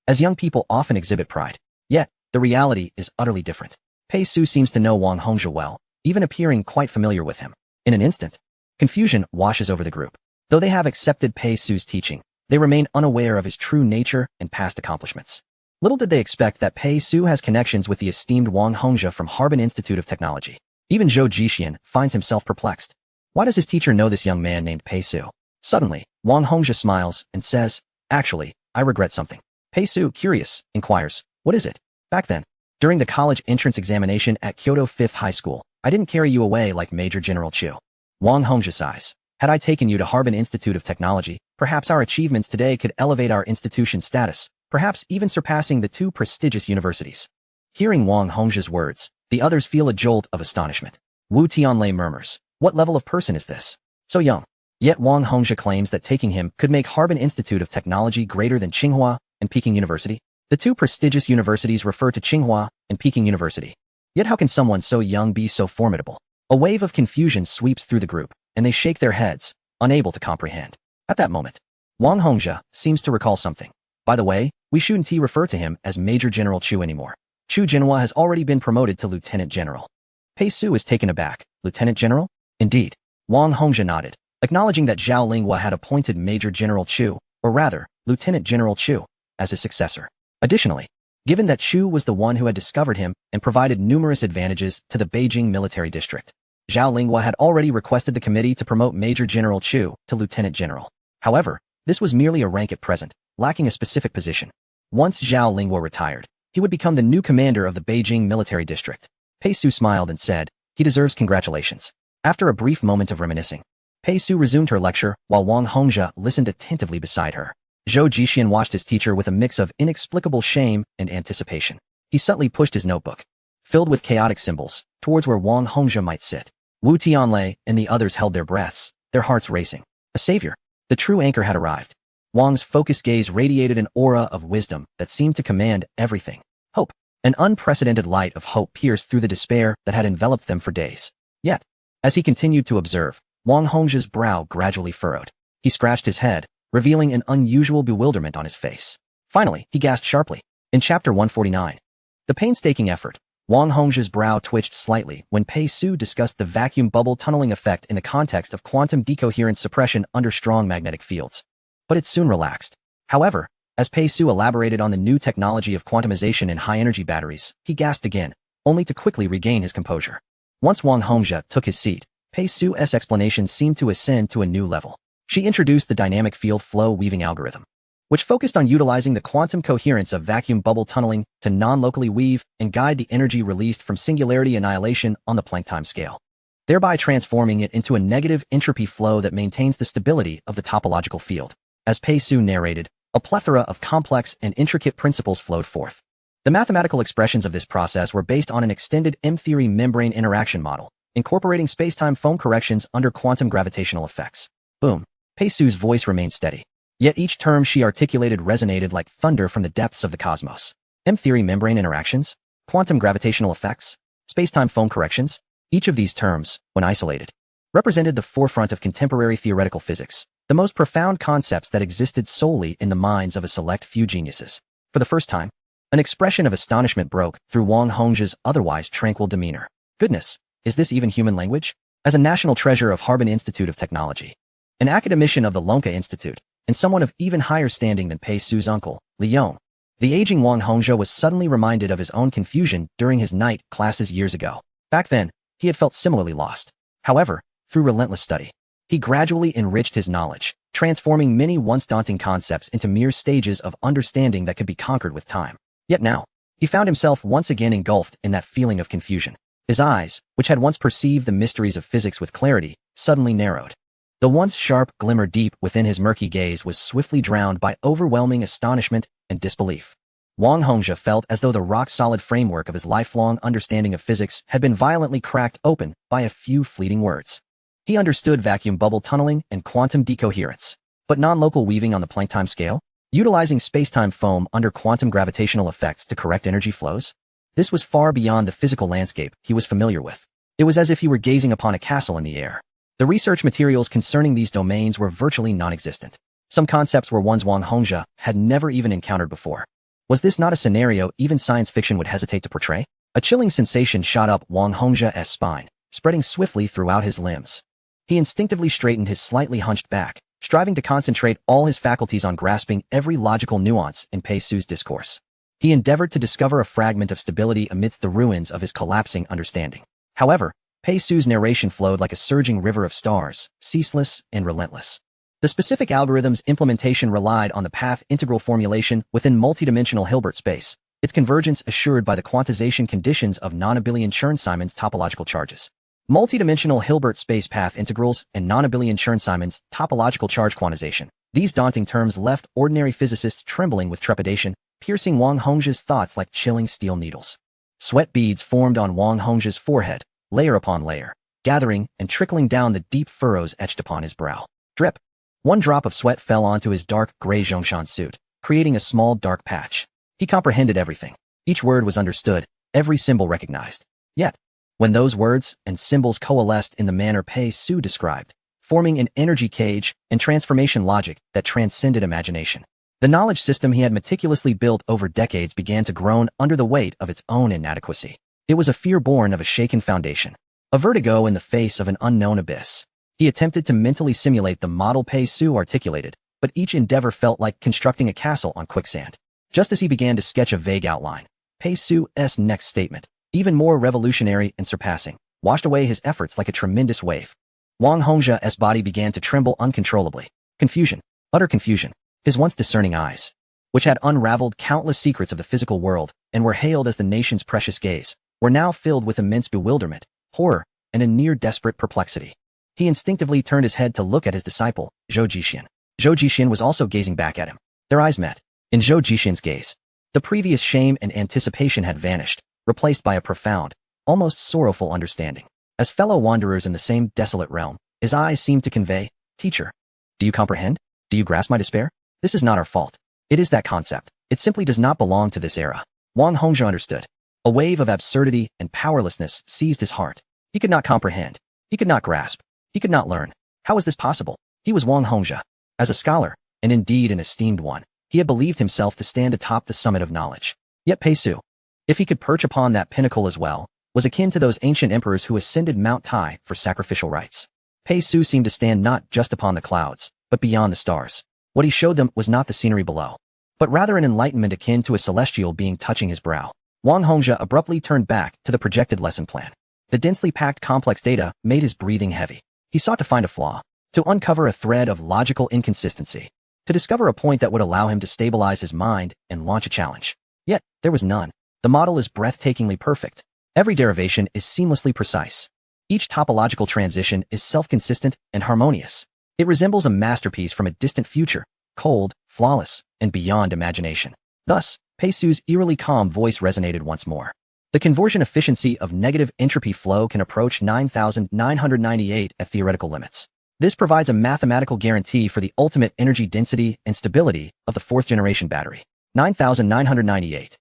As young people often exhibit pride, yet the reality is utterly different. Pei Su seems to know Wang Hongzhi well, even appearing quite familiar with him. In an instant, confusion washes over the group. Though they have accepted Pei Su's teaching, they remain unaware of his true nature and past accomplishments. Little did they expect that Pei Su has connections with the esteemed Wang Hongzhi from Harbin Institute of Technology. Even Zhou Jixian finds himself perplexed. Why does his teacher know this young man named Pei Su? Suddenly, Wang Hongzhi smiles and says, actually, I regret something. Pei Su, curious, inquires, what is it? Back then, during the college entrance examination at Kyoto 5th High School, I didn't carry you away like Major General Chu. Wang Hongzhi sighs. Had I taken you to Harbin Institute of Technology, perhaps our achievements today could elevate our institution's status, perhaps even surpassing the two prestigious universities. Hearing Wang Hongzhi's words, the others feel a jolt of astonishment. Wu Tianlei murmurs, what level of person is this? So young. Yet Wang Hongzhi claims that taking him could make Harbin Institute of Technology greater than Tsinghua and Peking University. The two prestigious universities refer to Tsinghua and Peking University. Yet how can someone so young be so formidable? A wave of confusion sweeps through the group, and they shake their heads, unable to comprehend. At that moment, Wang Hongzhi seems to recall something. By the way, we shouldn't refer to him as Major General Chu anymore. Chu Jinhua has already been promoted to Lieutenant General. Pei Su is taken aback. Lieutenant General? Indeed. Wang Hongzhi nodded, acknowledging that Zhao Linghua had appointed Major General Chu, or rather, Lieutenant General Chu, as his successor. Additionally, given that Chu was the one who had discovered him and provided numerous advantages to the Beijing military district, Zhao Linghua had already requested the committee to promote Major General Chu to Lieutenant General. However, this was merely a rank at present, lacking a specific position. Once Zhao Linghua retired, he would become the new commander of the Beijing military district. Pei Su smiled and said, he deserves congratulations. After a brief moment of reminiscing, Pei Su resumed her lecture while Wang Hongzhi listened attentively beside her. Zhou Jixian watched his teacher with a mix of inexplicable shame and anticipation. He subtly pushed his notebook, filled with chaotic symbols, towards where Wang Hongzhi might sit. Wu Tianlei and the others held their breaths, their hearts racing. A savior, the true anchor had arrived. Wang's focused gaze radiated an aura of wisdom that seemed to command everything. Hope. An unprecedented light of hope pierced through the despair that had enveloped them for days. Yet, as he continued to observe, Wang Hongzhi's brow gradually furrowed. He scratched his head, revealing an unusual bewilderment on his face. Finally, he gasped sharply. In Chapter 149, the painstaking effort, Wang Hongzhi's brow twitched slightly when Pei Su discussed the vacuum bubble tunneling effect in the context of quantum decoherence suppression under strong magnetic fields. But it soon relaxed. However, as Pei Su elaborated on the new technology of quantumization in high-energy batteries, he gasped again, only to quickly regain his composure. Once Wang Hongzhi took his seat, Pei Su's explanation seemed to ascend to a new level. She introduced the dynamic field flow weaving algorithm, which focused on utilizing the quantum coherence of vacuum bubble tunneling to non-locally weave and guide the energy released from singularity annihilation on the Planck time scale, thereby transforming it into a negative entropy flow that maintains the stability of the topological field. As Pei Su narrated, a plethora of complex and intricate principles flowed forth. The mathematical expressions of this process were based on an extended M-theory membrane interaction model, incorporating space-time foam corrections under quantum gravitational effects. Boom. Pei Su's voice remained steady. Yet each term she articulated resonated like thunder from the depths of the cosmos. M-theory membrane interactions, quantum gravitational effects, space-time foam corrections. Each of these terms, when isolated, represented the forefront of contemporary theoretical physics, the most profound concepts that existed solely in the minds of a select few geniuses. For the first time, an expression of astonishment broke through Wang Hongzhi's otherwise tranquil demeanor. Goodness, is this even human language? As a national treasure of Harbin Institute of Technology, an academician of the Lonka Institute, and someone of even higher standing than Pei Su's uncle, Li Yong, the aging Wang Hongzhi was suddenly reminded of his own confusion during his night classes years ago. Back then, he had felt similarly lost. However, through relentless study, he gradually enriched his knowledge, transforming many once daunting concepts into mere stages of understanding that could be conquered with time. Yet now, he found himself once again engulfed in that feeling of confusion. His eyes, which had once perceived the mysteries of physics with clarity, suddenly narrowed. The once sharp glimmer deep within his murky gaze was swiftly drowned by overwhelming astonishment and disbelief. Wang Hongzhi felt as though the rock-solid framework of his lifelong understanding of physics had been violently cracked open by a few fleeting words. He understood vacuum bubble tunneling and quantum decoherence, but non-local weaving on the Planck-time scale? Utilizing space-time foam under quantum gravitational effects to correct energy flows? This was far beyond the physical landscape he was familiar with. It was as if he were gazing upon a castle in the air. The research materials concerning these domains were virtually non-existent. Some concepts were ones Wang Hongzhi had never even encountered before. Was this not a scenario even science fiction would hesitate to portray? A chilling sensation shot up Wang Hongzhi's spine, spreading swiftly throughout his limbs. He instinctively straightened his slightly hunched back, striving to concentrate all his faculties on grasping every logical nuance in Pei Su's discourse. He endeavored to discover a fragment of stability amidst the ruins of his collapsing understanding. However, Pei Su's narration flowed like a surging river of stars, ceaseless and relentless. The specific algorithm's implementation relied on the path integral formulation within multidimensional Hilbert space, its convergence assured by the quantization conditions of non-abelian Chern-Simons topological charges. Multidimensional Hilbert space path integrals and non-abelian Chern-Simons topological charge quantization. These daunting terms left ordinary physicists trembling with trepidation, piercing Wang Hongzhi's thoughts like chilling steel needles. Sweat beads formed on Wang Hongzhi's forehead, layer upon layer, gathering and trickling down the deep furrows etched upon his brow. Drip. One drop of sweat fell onto his dark gray Zhongshan suit, creating a small dark patch. He comprehended everything. Each word was understood, every symbol recognized. Yet, when those words and symbols coalesced in the manner Pei Su described, forming an energy cage and transformation logic that transcended imagination, the knowledge system he had meticulously built over decades began to groan under the weight of its own inadequacy. It was a fear born of a shaken foundation, a vertigo in the face of an unknown abyss. He attempted to mentally simulate the model Pei Su articulated, but each endeavor felt like constructing a castle on quicksand. Just as he began to sketch a vague outline, Pei Su's next statement, even more revolutionary and surpassing, washed away his efforts like a tremendous wave. Wang Hongzhi's body began to tremble uncontrollably. Confusion, utter confusion. His once discerning eyes, which had unraveled countless secrets of the physical world and were hailed as the nation's precious gaze, were now filled with immense bewilderment, horror, and a near-desperate perplexity. He instinctively turned his head to look at his disciple, Zhou Jixian. Zhou Jixian was also gazing back at him. Their eyes met. In Zhou Jixian's gaze, the previous shame and anticipation had vanished, replaced by a profound, almost sorrowful understanding. As fellow wanderers in the same desolate realm, his eyes seemed to convey, "Teacher, do you comprehend? Do you grasp my despair? This is not our fault. It is that concept. It simply does not belong to this era." Wang Hongzhi understood. A wave of absurdity and powerlessness seized his heart. He could not comprehend. He could not grasp. He could not learn. How was this possible? He was Wang Hongzhi. As a scholar, and indeed an esteemed one, he had believed himself to stand atop the summit of knowledge. Yet Pei Su, if he could perch upon that pinnacle as well, was akin to those ancient emperors who ascended Mount Tai for sacrificial rites. Pei Su seemed to stand not just upon the clouds, but beyond the stars. What he showed them was not the scenery below, but rather an enlightenment akin to a celestial being touching his brow. Wang Hongzhi abruptly turned back to the projected lesson plan. The densely packed complex data made his breathing heavy. He sought to find a flaw, to uncover a thread of logical inconsistency, to discover a point that would allow him to stabilize his mind and launch a challenge. Yet, there was none. The model is breathtakingly perfect. Every derivation is seamlessly precise. Each topological transition is self-consistent and harmonious. It resembles a masterpiece from a distant future, cold, flawless, and beyond imagination. Thus, Pei Su's eerily calm voice resonated once more. The The conversion efficiency of negative entropy flow can approach 9,998 at theoretical limits. This provides a mathematical guarantee for the ultimate energy density and stability of the fourth-generation battery. 9,998.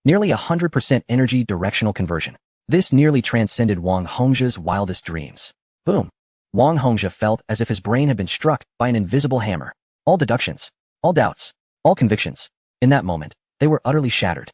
Nearly 100% energy directional conversion. This nearly transcended Wang Hongjia's wildest dreams. Boom. Wang Hongjia felt as if his brain had been struck by an invisible hammer. All deductions, all doubts, all convictions. In that moment, they were utterly shattered.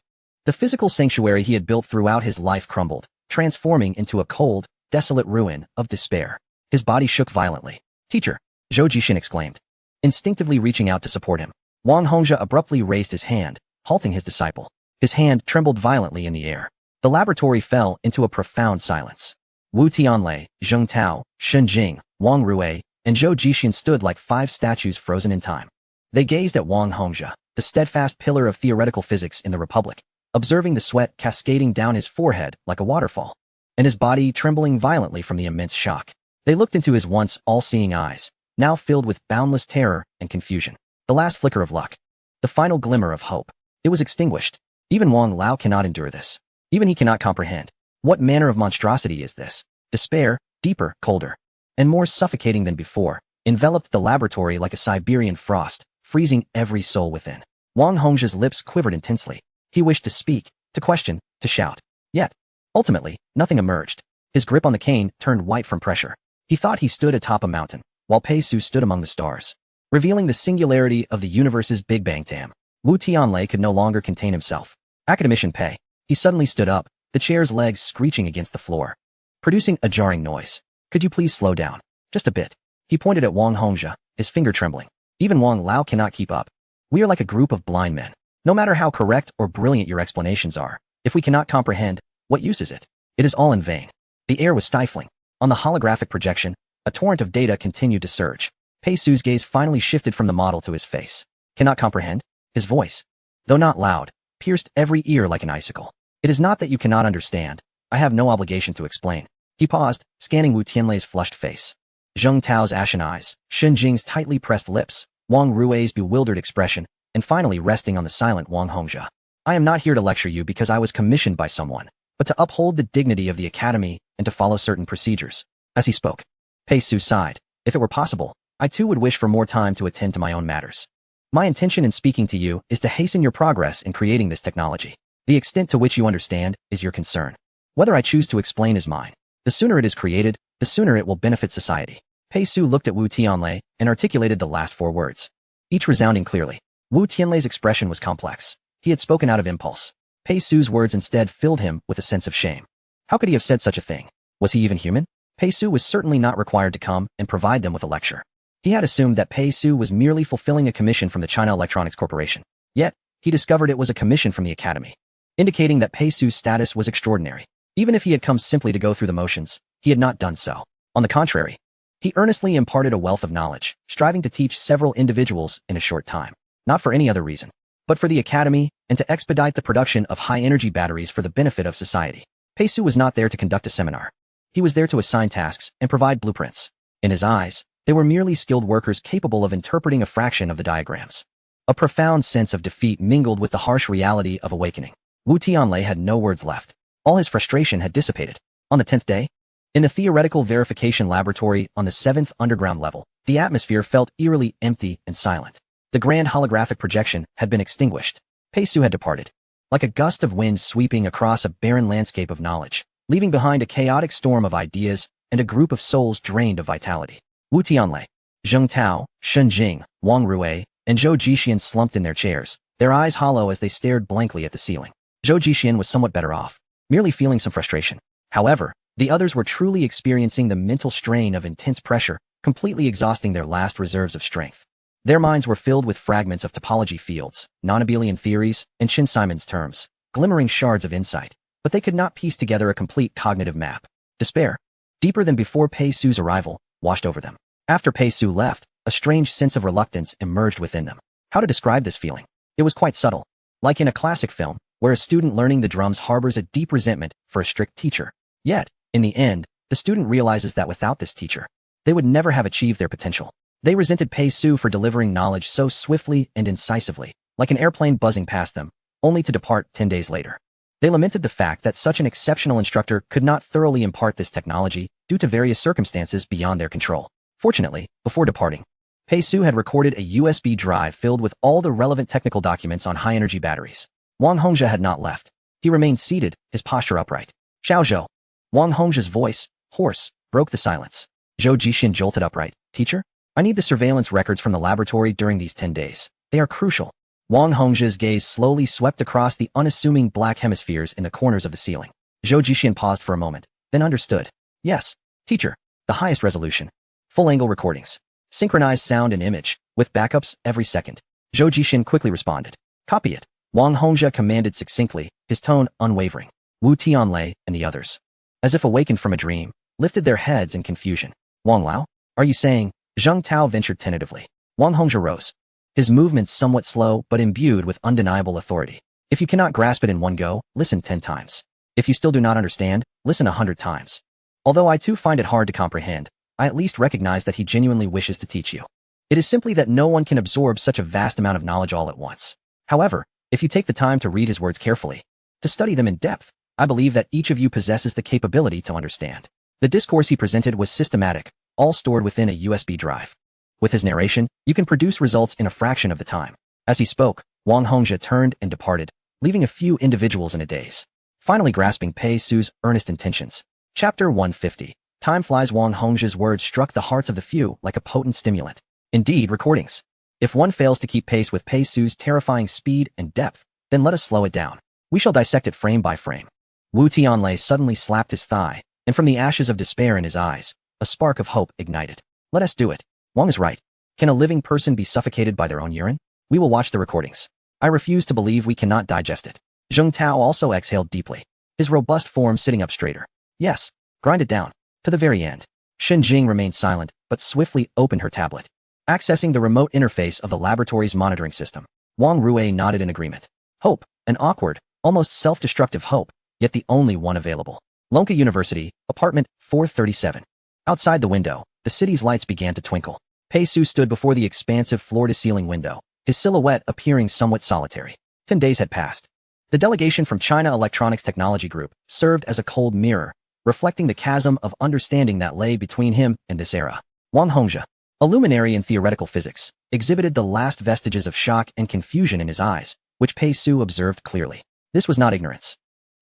The physical sanctuary he had built throughout his life crumbled, transforming into a cold, desolate ruin of despair. His body shook violently. "Teacher," Zhou Jixin exclaimed, instinctively reaching out to support him. Wang Hongjia abruptly raised his hand, halting his disciple. His hand trembled violently in the air. The laboratory fell into a profound silence. Wu Tianlei, Zheng Tao, Shen Jing, Wang Rui, and Zhou Jixin stood like 5 statues frozen in time. They gazed at Wang Hongjia, the steadfast pillar of theoretical physics in the Republic, observing the sweat cascading down his forehead like a waterfall, and his body trembling violently from the immense shock. They looked into his once all-seeing eyes, now filled with boundless terror and confusion. The last flicker of luck. The final glimmer of hope. It was extinguished. Even Wang Lao cannot endure this. Even he cannot comprehend. What manner of monstrosity is this? Despair, deeper, colder, and more suffocating than before, enveloped the laboratory like a Siberian frost, freezing every soul within. Wang Hongjia's lips quivered intensely. He wished to speak, to question, to shout. Yet, ultimately, nothing emerged. His grip on the cane turned white from pressure. He thought he stood atop a mountain, while Pei Su stood among the stars, revealing the singularity of the universe's Big Bang dam. Wu Tianlei could no longer contain himself. Academician Pei. He suddenly stood up, the chair's legs screeching against the floor, producing a jarring noise. "Could you please slow down? Just a bit." He pointed at Wang Hongjia, his finger trembling. Even Wang Lao cannot keep up. "We are like a group of blind men. No matter how correct or brilliant your explanations are, if we cannot comprehend, what use is it? It is all in vain." The air was stifling. On the holographic projection, a torrent of data continued to surge. Pei Su's gaze finally shifted from the model to his face. "Cannot comprehend?" His voice, though not loud, pierced every ear like an icicle. "It is not that you cannot understand. I have no obligation to explain." He paused, scanning Wu Tianlei's flushed face. Zheng Tao's ashen eyes, Shen Jing's tightly pressed lips, Wang Rui's bewildered expression, and finally resting on the silent Wang Hongjia. "I am not here to lecture you because I was commissioned by someone, but to uphold the dignity of the academy and to follow certain procedures." As he spoke, Pei Su sighed. "If it were possible, I too would wish for more time to attend to my own matters. My intention in speaking to you is to hasten your progress in creating this technology. The extent to which you understand is your concern. Whether I choose to explain is mine. The sooner it is created, the sooner it will benefit society." Pei Su looked at Wu Tianlei and articulated the last 4 words, each resounding clearly. Wu Tianlei's expression was complex. He had spoken out of impulse. Pei Su's words instead filled him with a sense of shame. How could he have said such a thing? Was he even human? Pei Su was certainly not required to come and provide them with a lecture. He had assumed that Pei Su was merely fulfilling a commission from the China Electronics Corporation. Yet, he discovered it was a commission from the Academy, indicating that Pei Su's status was extraordinary. Even if he had come simply to go through the motions, he had not done so. On the contrary, he earnestly imparted a wealth of knowledge, striving to teach several individuals in a short time, not for any other reason, but for the Academy and to expedite the production of high-energy batteries for the benefit of society. Pei Su was not there to conduct a seminar. He was there to assign tasks and provide blueprints. In his eyes, they were merely skilled workers capable of interpreting a fraction of the diagrams. A profound sense of defeat mingled with the harsh reality of awakening. Wu Tianlei had no words left. All his frustration had dissipated. On the 10th day, in the theoretical verification laboratory on the 7th underground level, the atmosphere felt eerily empty and silent. The grand holographic projection had been extinguished. Pei Su had departed, like a gust of wind sweeping across a barren landscape of knowledge, leaving behind a chaotic storm of ideas and a group of souls drained of vitality. Wu Tianlei, Zheng Tao, Shen Jing, Wang Rui, and Zhou Jixin slumped in their chairs, their eyes hollow as they stared blankly at the ceiling. Zhou Jixin was somewhat better off, merely feeling some frustration. However, the others were truly experiencing the mental strain of intense pressure, completely exhausting their last reserves of strength. Their minds were filled with fragments of topology fields, non-abelian theories, and Shin-Simon's terms, glimmering shards of insight, but they could not piece together a complete cognitive map. Despair, deeper than before Pei Su's arrival, washed over them. After Pei Su left, a strange sense of reluctance emerged within them. How to describe this feeling? It was quite subtle, like in a classic film, where a student learning the drums harbors a deep resentment for a strict teacher. Yet, in the end, the student realizes that without this teacher, they would never have achieved their potential. They resented Pei Su for delivering knowledge so swiftly and incisively, like an airplane buzzing past them, only to depart 10 days later. They lamented the fact that such an exceptional instructor could not thoroughly impart this technology due to various circumstances beyond their control. Fortunately, before departing, Pei Su had recorded a USB drive filled with all the relevant technical documents on high-energy batteries. Wang Hongzhe had not left. He remained seated, his posture upright. Xiao Zhou. Wang Hongzhe's voice, hoarse, broke the silence. Zhou Jixin jolted upright. Teacher? I need the surveillance records from the laboratory during these 10 days. They are crucial. Wang Hongzhe's gaze slowly swept across the unassuming black hemispheres in the corners of the ceiling. Zhou Jixin paused for a moment, then understood. Yes, teacher. The highest resolution. Full-angle recordings. Synchronized sound and image, with backups every second. Zhou Jixin quickly responded. Copy it. Wang Hongzhe commanded succinctly, his tone unwavering. Wu Tianlei and the others, as if awakened from a dream, lifted their heads in confusion. Wang Lao? Are you saying? Zheng Tao ventured tentatively. Wang Hongzhe rose, his movements somewhat slow but imbued with undeniable authority. If you cannot grasp it in one go, listen 10 times. If you still do not understand, listen 100 times. Although I too find it hard to comprehend, I at least recognize that he genuinely wishes to teach you. It is simply that no one can absorb such a vast amount of knowledge all at once. However, if you take the time to read his words carefully, to study them in depth, I believe that each of you possesses the capability to understand. The discourse he presented was systematic, all stored within a USB drive. With his narration, you can produce results in a fraction of the time. As he spoke, Wang Hongzhe turned and departed, leaving a few individuals in a daze, finally grasping Pei Su's earnest intentions. Chapter 150. Time flies. Wang Hongzhe's words struck the hearts of the few like a potent stimulant. Indeed, recordings. If one fails to keep pace with Pei Su's terrifying speed and depth, then let us slow it down. We shall dissect it frame by frame. Wu Tianlei suddenly slapped his thigh, and from the ashes of despair in his eyes, a spark of hope ignited. Let us do it. Wang is right. Can a living person be suffocated by their own urine? We will watch the recordings. I refuse to believe we cannot digest it. Zheng Tao also exhaled deeply, his robust form sitting up straighter. Yes, grind it down. To the very end. Shen Jing remained silent, but swiftly opened her tablet. Accessing the remote interface of the laboratory's monitoring system, Wang Rui nodded in agreement. Hope, an awkward, almost self-destructive hope, yet the only one available. Lonka University, apartment 437. Outside the window, the city's lights began to twinkle. Pei Su stood before the expansive floor-to-ceiling window, his silhouette appearing somewhat solitary. 10 days had passed. The delegation from China Electronics Technology Group served as a cold mirror, reflecting the chasm of understanding that lay between him and this era. Wang Hongzhe, a luminary in theoretical physics, exhibited the last vestiges of shock and confusion in his eyes, which Pei Su observed clearly. This was not ignorance.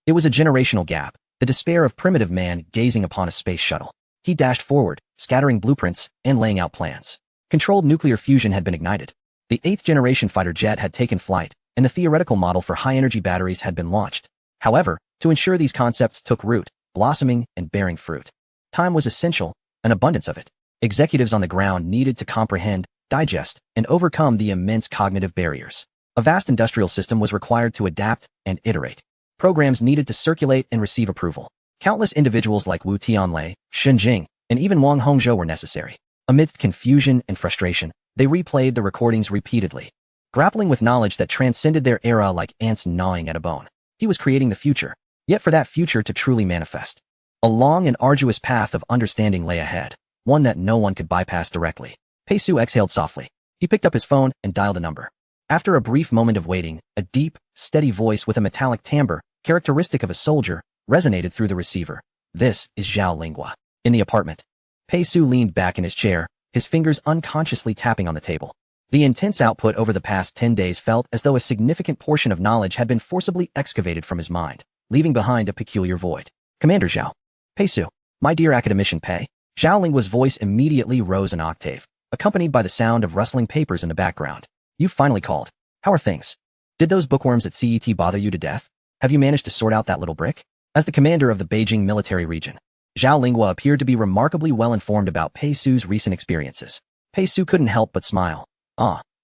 It was a generational gap, the despair of primitive man gazing upon a space shuttle. He dashed forward, scattering blueprints and laying out plans. Controlled nuclear fusion had been ignited. The 8th-generation fighter jet had taken flight, and the theoretical model for high-energy batteries had been launched. However, to ensure these concepts took root, blossoming and bearing fruit, time was essential, an abundance of it. Executives on the ground needed to comprehend, digest, and overcome the immense cognitive barriers. A vast industrial system was required to adapt and iterate. Programs needed to circulate and receive approval. Countless individuals like Wu Tianlei, Shen Jing, and even Wang Hongzhe were necessary. Amidst confusion and frustration, they replayed the recordings repeatedly, grappling with knowledge that transcended their era like ants gnawing at a bone. He was creating the future, yet for that future to truly manifest, a long and arduous path of understanding lay ahead, one that no one could bypass directly. Pei Su exhaled softly. He picked up his phone and dialed a number. After a brief moment of waiting, a deep, steady voice with a metallic timbre, characteristic of a soldier, resonated through the receiver. This is Zhao Linghua. In the apartment. Pei Su leaned back in his chair, his fingers unconsciously tapping on the table. The intense output over the past 10 days felt as though a significant portion of knowledge had been forcibly excavated from his mind, leaving behind a peculiar void. Commander Zhao. Pei Su. My dear academician Pei. Zhao Linghua's voice immediately rose an octave, accompanied by the sound of rustling papers in the background. You finally called. How are things? Did those bookworms at CET bother you to death? Have you managed to sort out that little brick? As the commander of the Beijing military region, Zhao Linghua appeared to be remarkably well informed about Pei Su's recent experiences. Pei Su couldn't help but smile.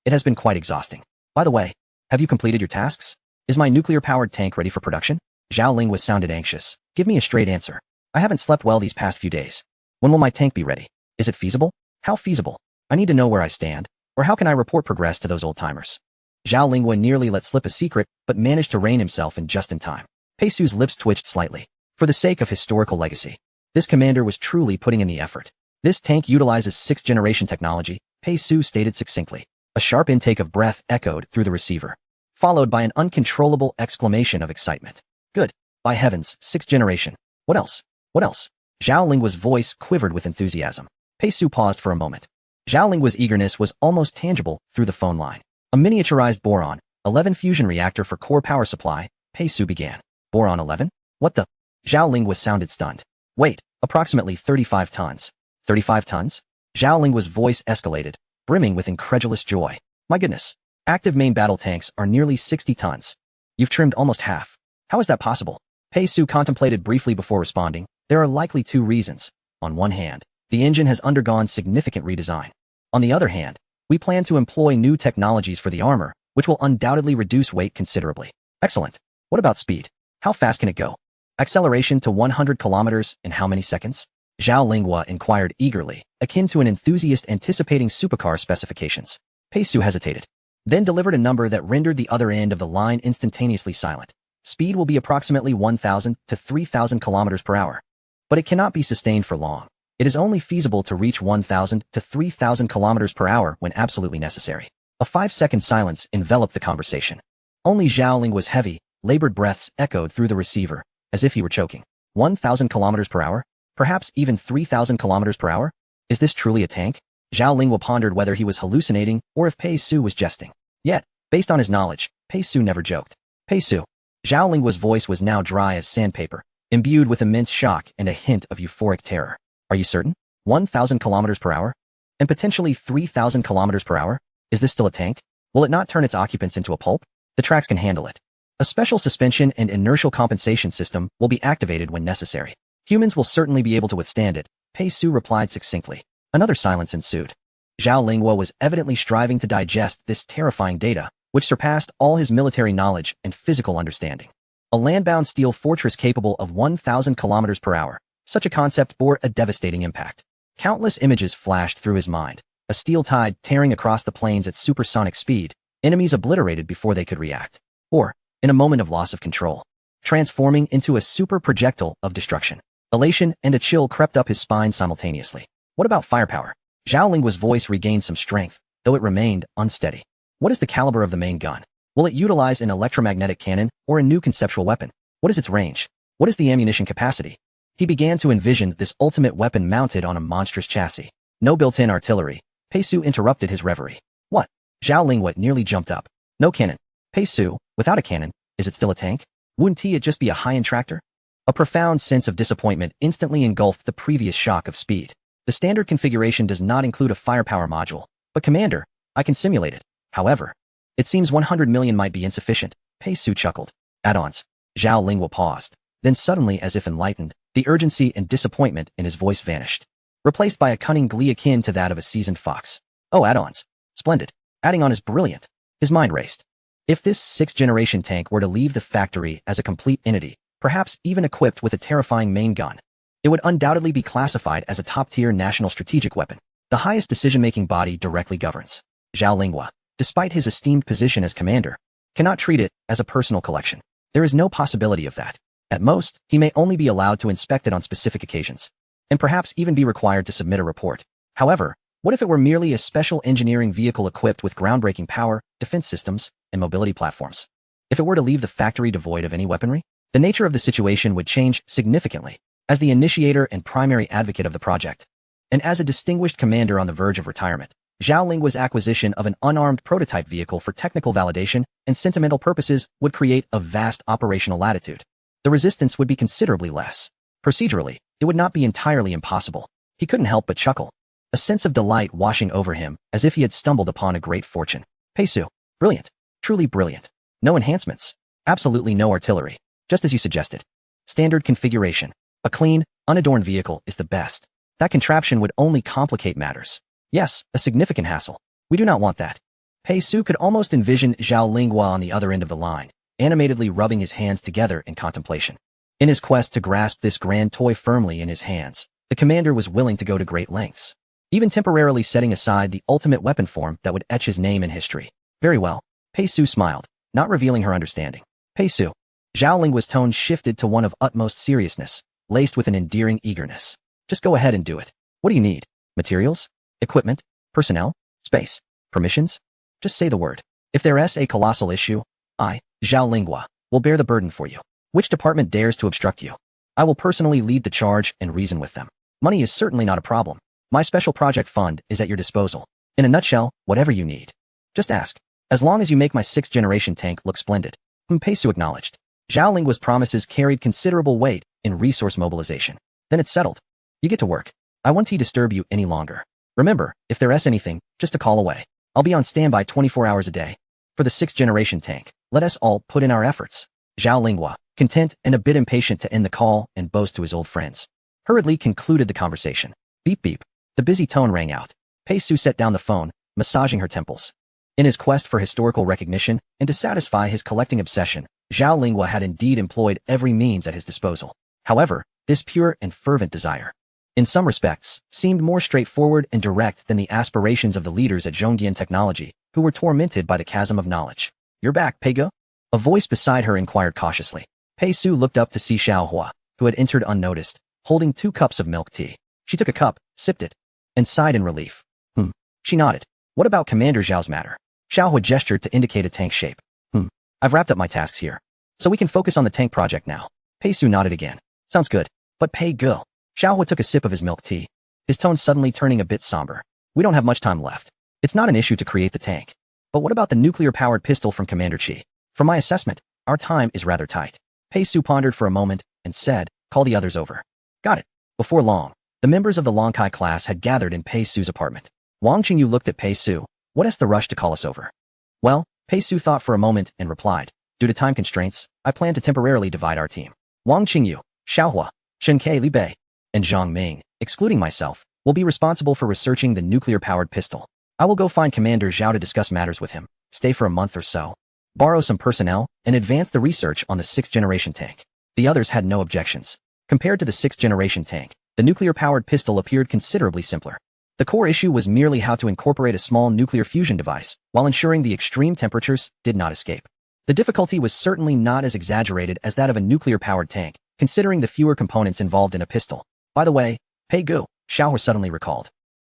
It has been quite exhausting. By the way, have you completed your tasks? Is my nuclear-powered tank ready for production? Zhao Linghua sounded anxious. Give me a straight answer. I haven't slept well these past few days. When will my tank be ready? Is it feasible? How feasible? I need to know where I stand, or how can I report progress to those old-timers? Zhao Linghua nearly let slip a secret, but managed to rein himself in just in time. Pei Su's lips twitched slightly. For the sake of historical legacy, this commander was truly putting in the effort. This tank utilizes 6th-generation technology, Pei Su stated succinctly. A sharp intake of breath echoed through the receiver, followed by an uncontrollable exclamation of excitement. Good. By heavens, 6th generation. What else? What else? Zhao Linghua's voice quivered with enthusiasm. Pei Su paused for a moment. Zhao Linghua's eagerness was almost tangible through the phone line. A miniaturized boron, 11 fusion reactor for core power supply, Pei Su began. Boron 11? What the? Zhao Linghua sounded stunned. Wait, approximately 35 tons. 35 tons? Zhao Linghua's voice escalated, brimming with incredulous joy. My goodness. Active main battle tanks are nearly 60 tons. You've trimmed almost half. How is that possible? Pei Su contemplated briefly before responding. There are likely two reasons. On one hand, the engine has undergone significant redesign. On the other hand, we plan to employ new technologies for the armor, which will undoubtedly reduce weight considerably. Excellent. What about speed? How fast can it go? Acceleration to 100 kilometers in how many seconds? Zhao Linghua inquired eagerly, akin to an enthusiast anticipating supercar specifications. Pei Su hesitated, then delivered a number that rendered the other end of the line instantaneously silent. Speed will be approximately 1,000 to 3,000 kilometers per hour. But it cannot be sustained for long. It is only feasible to reach 1,000 to 3,000 kilometers per hour when absolutely necessary. A 5-second silence enveloped the conversation. Only Zhao Linghua's heavy, labored breaths echoed through the receiver, as if he were choking. 1,000 kilometers per hour? Perhaps even 3,000 kilometers per hour? Is this truly a tank? Zhao Linghua pondered whether he was hallucinating or if Pei Su was jesting. Yet, based on his knowledge, Pei Su never joked. Pei Su. Zhao Linghua's voice was now dry as sandpaper, imbued with immense shock and a hint of euphoric terror. Are you certain? 1,000 kilometers per hour? And potentially 3,000 kilometers per hour? Is this still a tank? Will it not turn its occupants into a pulp? The tracks can handle it. A special suspension and inertial compensation system will be activated when necessary. Humans will certainly be able to withstand it, Pei Su replied succinctly. Another silence ensued. Zhao Linghua was evidently striving to digest this terrifying data, which surpassed all his military knowledge and physical understanding. A land-bound steel fortress capable of 1,000 kilometers per hour. Such a concept bore a devastating impact. Countless images flashed through his mind. A steel tide tearing across the plains at supersonic speed, enemies obliterated before they could react. Or, in a moment of loss of control, transforming into a super projectile of destruction. Elation and a chill crept up his spine simultaneously. What about firepower? Zhao Linghua's voice regained some strength, though it remained unsteady. What is the caliber of the main gun? Will it utilize an electromagnetic cannon or a new conceptual weapon? What is its range? What is the ammunition capacity? He began to envision this ultimate weapon mounted on a monstrous chassis. No built-in artillery. Pei Su interrupted his reverie. What? Zhao Linghua nearly jumped up. No cannon. Pei Su, without a cannon, is it still a tank? Wouldn't it just be a high-end tractor? A profound sense of disappointment instantly engulfed the previous shock of speed. The standard configuration does not include a firepower module. But Commander, I can simulate it. However, it seems 100 million might be insufficient. Pei Su chuckled. Add-ons. Zhao Linghua paused. Then suddenly, as if enlightened, the urgency and disappointment in his voice vanished, replaced by a cunning glee akin to that of a seasoned fox. Oh, add-ons. Splendid. Adding on is brilliant. His mind raced. If this 6th-generation tank were to leave the factory as a complete entity, perhaps even equipped with a terrifying main gun, it would undoubtedly be classified as a top-tier national strategic weapon. The highest decision-making body directly governs. Zhao Linghua, despite his esteemed position as commander, cannot treat it as a personal collection. There is no possibility of that. At most, he may only be allowed to inspect it on specific occasions, and perhaps even be required to submit a report. However, what if it were merely a special engineering vehicle equipped with groundbreaking power, defense systems, and mobility platforms? If it were to leave the factory devoid of any weaponry, the nature of the situation would change significantly. As the initiator and primary advocate of the project, and as a distinguished commander on the verge of retirement, Zhao Linghua's acquisition of an unarmed prototype vehicle for technical validation and sentimental purposes would create a vast operational latitude. The resistance would be considerably less. Procedurally, it would not be entirely impossible. He couldn't help but chuckle, a sense of delight washing over him as if he had stumbled upon a great fortune. Pei Su. Brilliant. Truly brilliant. No enhancements. Absolutely no artillery. Just as you suggested. Standard configuration. A clean, unadorned vehicle is the best. That contraption would only complicate matters. Yes, a significant hassle. We do not want that. Pei Su could almost envision Zhao Linghua on the other end of the line, animatedly rubbing his hands together in contemplation. In his quest to grasp this grand toy firmly in his hands, the commander was willing to go to great lengths, even temporarily setting aside the ultimate weapon form that would etch his name in history. Very well. Pei Su smiled, not revealing her understanding. Pei Su. Zhao Linghua's tone shifted to one of utmost seriousness, laced with an endearing eagerness. Just go ahead and do it. What do you need? Materials? Equipment? Personnel? Space? Permissions? Just say the word. If there's a colossal issue, I, Zhao Linghua, will bear the burden for you. Which department dares to obstruct you? I will personally lead the charge and reason with them. Money is certainly not a problem. My special project fund is at your disposal. In a nutshell, whatever you need. Just ask. As long as you make my 6th-generation tank look splendid. Peisu acknowledged. Zhao Linghua's promises carried considerable weight in resource mobilization. Then it's settled. You get to work. I won't disturb you any longer. Remember, if there's anything, just a call away. I'll be on standby 24 hours a day. For the 6th-generation tank, let us all put in our efforts. Zhao Linghua, content and a bit impatient to end the call and boast to his old friends, hurriedly concluded the conversation. Beep beep. The busy tone rang out. Peisu set down the phone, massaging her temples. In his quest for historical recognition and to satisfy his collecting obsession, Zhao Linghua had indeed employed every means at his disposal. However, this pure and fervent desire, in some respects, seemed more straightforward and direct than the aspirations of the leaders at Zhongdian Technology, who were tormented by the chasm of knowledge. You're back, Peigo? A voice beside her inquired cautiously. Peisu looked up to see Xiaohua, who had entered unnoticed, holding 2 cups of milk tea. She took a cup, sipped it, and sighed in relief. She nodded. What about Commander Zhao's matter? Xiaohua gestured to indicate a tank shape. I've wrapped up my tasks here. So we can focus on the tank project now. Peisu nodded again. Sounds good. But Peigo. Xiaohua took a sip of his milk tea, his tone suddenly turning a bit somber. We don't have much time left. It's not an issue to create the tank. But what about the nuclear-powered pistol from Commander Qi? From my assessment, our time is rather tight. Peisu pondered for a moment and said, call the others over. Got it. Before long, the members of the Longkai class had gathered in Peisu's apartment. Wang Qingyu looked at Peisu. What is the rush to call us over? Well, Peisu thought for a moment and replied, due to time constraints, I plan to temporarily divide our team. Wang Qingyu, Xiaohua, Shenke Li Bei, and Zhang Ming, excluding myself, will be responsible for researching the nuclear-powered pistol. I will go find Commander Zhao to discuss matters with him, stay for a month or so, borrow some personnel, and advance the research on the 6th-generation tank. The others had no objections. Compared to the 6th-generation tank, the nuclear-powered pistol appeared considerably simpler. The core issue was merely how to incorporate a small nuclear fusion device while ensuring the extreme temperatures did not escape. The difficulty was certainly not as exaggerated as that of a nuclear-powered tank, considering the fewer components involved in a pistol. By the way, Peigu, Xiaohua suddenly recalled.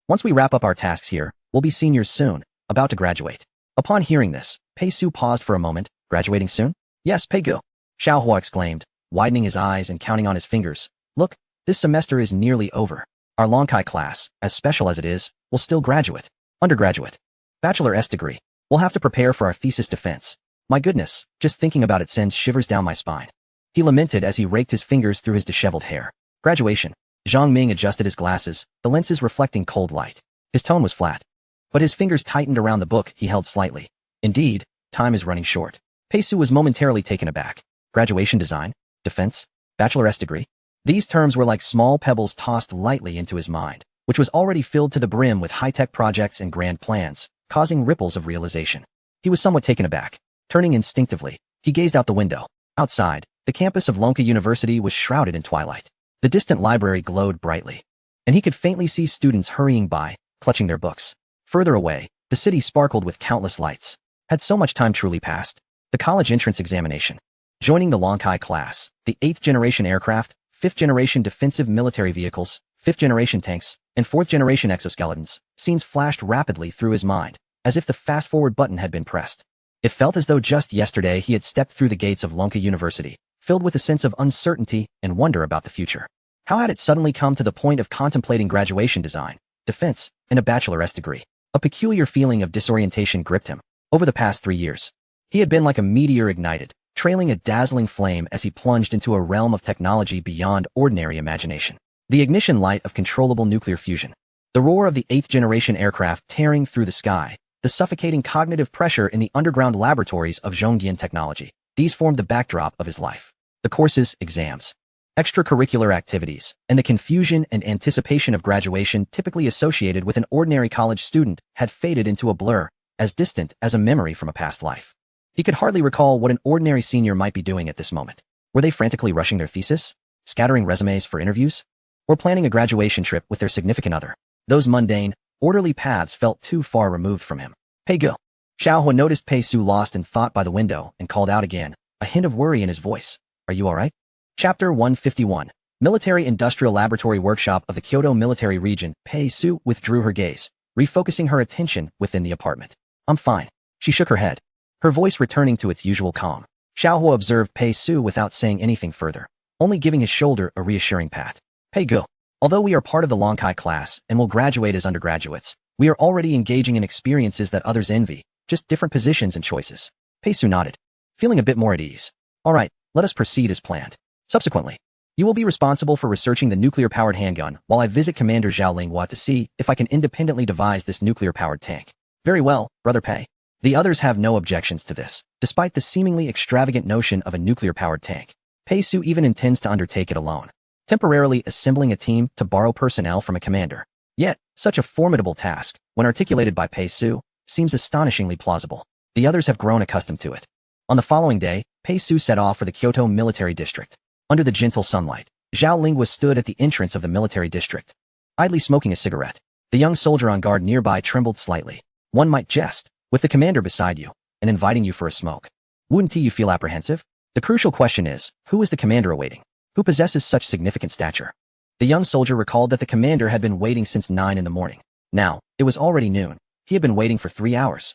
Once we wrap up our tasks here, we'll be seniors soon, about to graduate. Upon hearing this, Peisu paused for a moment. Graduating soon? Yes, Peigu. Xiaohua exclaimed, widening his eyes and counting on his fingers. Look, this semester is nearly over. Our Longkai class, as special as it is, will still graduate. Undergraduate. Bachelor's degree. We'll have to prepare for our thesis defense. My goodness, just thinking about it sends shivers down my spine. He lamented as he raked his fingers through his disheveled hair. Graduation. Zhang Ming adjusted his glasses, the lenses reflecting cold light. His tone was flat. But his fingers tightened around the book he held slightly. Indeed, time is running short. Peisu was momentarily taken aback. Graduation design? Defense? Bachelor's degree? These terms were like small pebbles tossed lightly into his mind, which was already filled to the brim with high-tech projects and grand plans, causing ripples of realization. He was somewhat taken aback. Turning instinctively, he gazed out the window. Outside, the campus of Longkai University was shrouded in twilight. The distant library glowed brightly, and he could faintly see students hurrying by, clutching their books. Further away, the city sparkled with countless lights. Had so much time truly passed? The college entrance examination. Joining the Longkai class, the 8th-generation aircraft, 5th-generation defensive military vehicles, 5th-generation tanks, and 4th-generation exoskeletons, scenes flashed rapidly through his mind, as if the fast-forward button had been pressed. It felt as though just yesterday he had stepped through the gates of Longkai University, filled with a sense of uncertainty and wonder about the future. How had it suddenly come to the point of contemplating graduation design, defense, and a bachelor's degree? A peculiar feeling of disorientation gripped him. Over the past 3 years, he had been like a meteor ignited, trailing a dazzling flame as he plunged into a realm of technology beyond ordinary imagination. The ignition light of controllable nuclear fusion. The roar of the 8th-generation aircraft tearing through the sky. The suffocating cognitive pressure in the underground laboratories of Zhongdian Technology. These formed the backdrop of his life. The courses, exams, extracurricular activities, and the confusion and anticipation of graduation typically associated with an ordinary college student had faded into a blur, as distant as a memory from a past life. He could hardly recall what an ordinary senior might be doing at this moment. Were they frantically rushing their thesis? Scattering resumes for interviews? Or planning a graduation trip with their significant other? Those mundane, orderly paths felt too far removed from him. Peigu. Xiaohua noticed Peisu lost in thought by the window and called out again, a hint of worry in his voice. Are you all right? Chapter 151. Military Industrial Laboratory Workshop of the Kyoto Military Region. Peisu withdrew her gaze, refocusing her attention within the apartment. I'm fine. She shook her head, her voice returning to its usual calm. Xiaohua observed Pei Su without saying anything further, only giving his shoulder a reassuring pat. Pei Gu. Although we are part of the Longkai class and will graduate as undergraduates, we are already engaging in experiences that others envy, just different positions and choices. Pei Su nodded, feeling a bit more at ease. All right, let us proceed as planned. Subsequently, you will be responsible for researching the nuclear-powered handgun while I visit Commander Zhao Linghua to see if I can independently devise this nuclear-powered tank. Very well, Brother Pei. The others have no objections to this, despite the seemingly extravagant notion of a nuclear-powered tank. Pei Su even intends to undertake it alone, temporarily assembling a team to borrow personnel from a commander. Yet, such a formidable task, when articulated by Pei Su, seems astonishingly plausible. The others have grown accustomed to it. On the following day, Pei Su set off for the Kyoto military district. Under the gentle sunlight, Zhao Linghua stood at the entrance of the military district, idly smoking a cigarette. The young soldier on guard nearby trembled slightly. One might jest, with the commander beside you, and inviting you for a smoke. Wouldn't you feel apprehensive? The crucial question is, who is the commander awaiting? Who possesses such significant stature? The young soldier recalled that the commander had been waiting since 9 in the morning. Now, it was already noon. He had been waiting for 3 hours.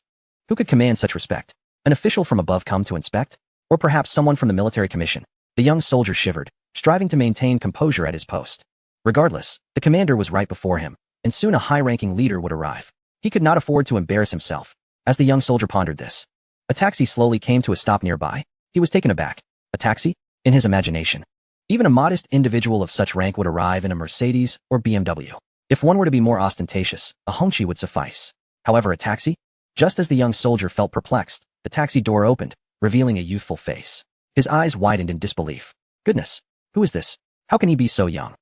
Who could command such respect? An official from above come to inspect? Or perhaps someone from the military commission? The young soldier shivered, striving to maintain composure at his post. Regardless, the commander was right before him, and soon a high-ranking leader would arrive. He could not afford to embarrass himself. As the young soldier pondered this, a taxi slowly came to a stop nearby. He was taken aback. A taxi? In his imagination, even a modest individual of such rank would arrive in a Mercedes or BMW. If one were to be more ostentatious, a Hongqi would suffice. However, a taxi? Just as the young soldier felt perplexed, the taxi door opened, revealing a youthful face. His eyes widened in disbelief. Goodness, who is this? How can he be so young?